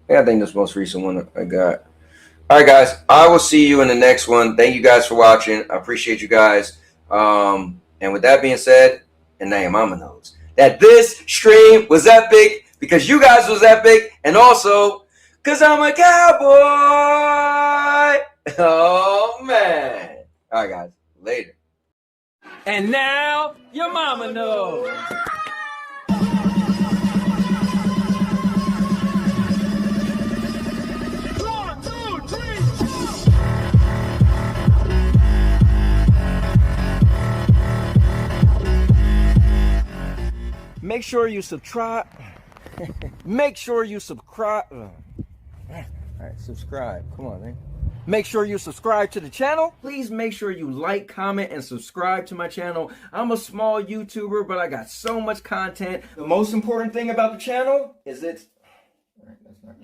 Yeah, I think this most recent one I got. All right, guys. I will see you in the next one. Thank you guys for watching. I appreciate you guys. And with that being said, and now your mama knows that this stream was epic because you guys was epic, and also because I'm a cowboy. Oh, man. All right, guys. Later. And now your mama knows. Make sure you subscribe. Make sure you subscribe. All right, subscribe. Come on, man. Make sure you subscribe to the channel. Please make sure you like, comment, and subscribe to my channel. I'm a small YouTuber, but I got so much content. The most important thing about the channel is it's... All right, that's not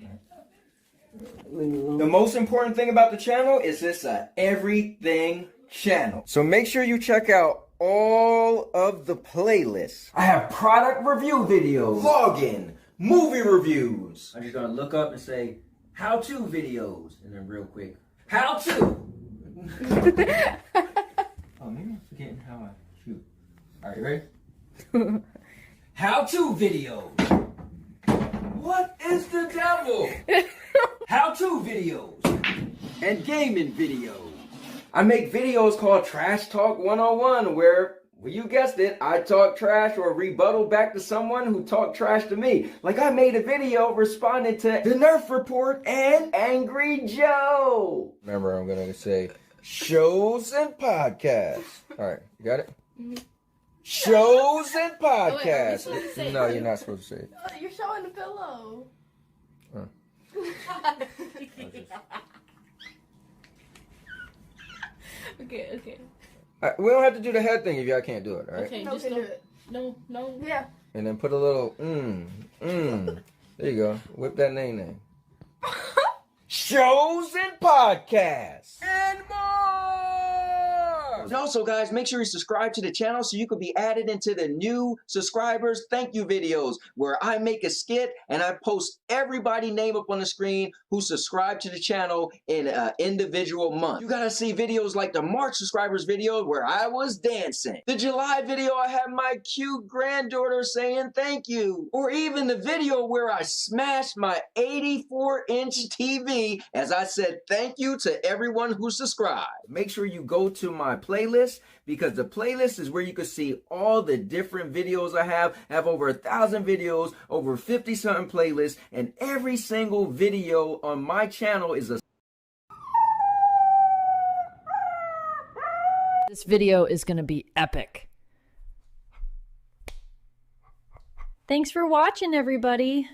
right. The most important thing about the channel is it's a everything channel. So make sure you check out all of the playlists. I have product review videos, vlogging, movie reviews. I'm just gonna look up and say how-to videos, and then real quick, how-to. Oh, maybe I'm forgetting how I shoot. All right, ready? How-to videos. What is the devil? How-to videos and gaming videos. I make videos called Trash Talk 101 where, well, you guessed it, I talk trash or rebuttal back to someone who talked trash to me. Like I made a video responding to the Nerf Report and Angry Joe. Remember, I'm going to say shows and podcasts. All right, you got it? Mm-hmm. Shows and podcasts. Oh, wait, no, you're not supposed to say it. You're showing the pillow. Huh. Okay. We don't have to do the head thing if y'all can't do it, all right? Okay, just do it. No. Yeah. And then put a little There you go. Whip that name. Shows and podcasts. And more! And also, guys, make sure you subscribe to the channel so you can be added into the new subscribers thank you videos where I make a skit and I post everybody name up on the screen who subscribed to the channel in an individual month. You gotta see videos like the March subscribers video where I was dancing. The July video I had my cute granddaughter saying thank you. Or even the video where I smashed my 84-inch TV as I said thank you to everyone who subscribed. Make sure you go to my playlist because the playlist is where you can see all the different videos I have. I have over 1,000 videos, over 50-something playlists, and every single video on my channel is a... This video is going to be epic. Thanks for watching, everybody.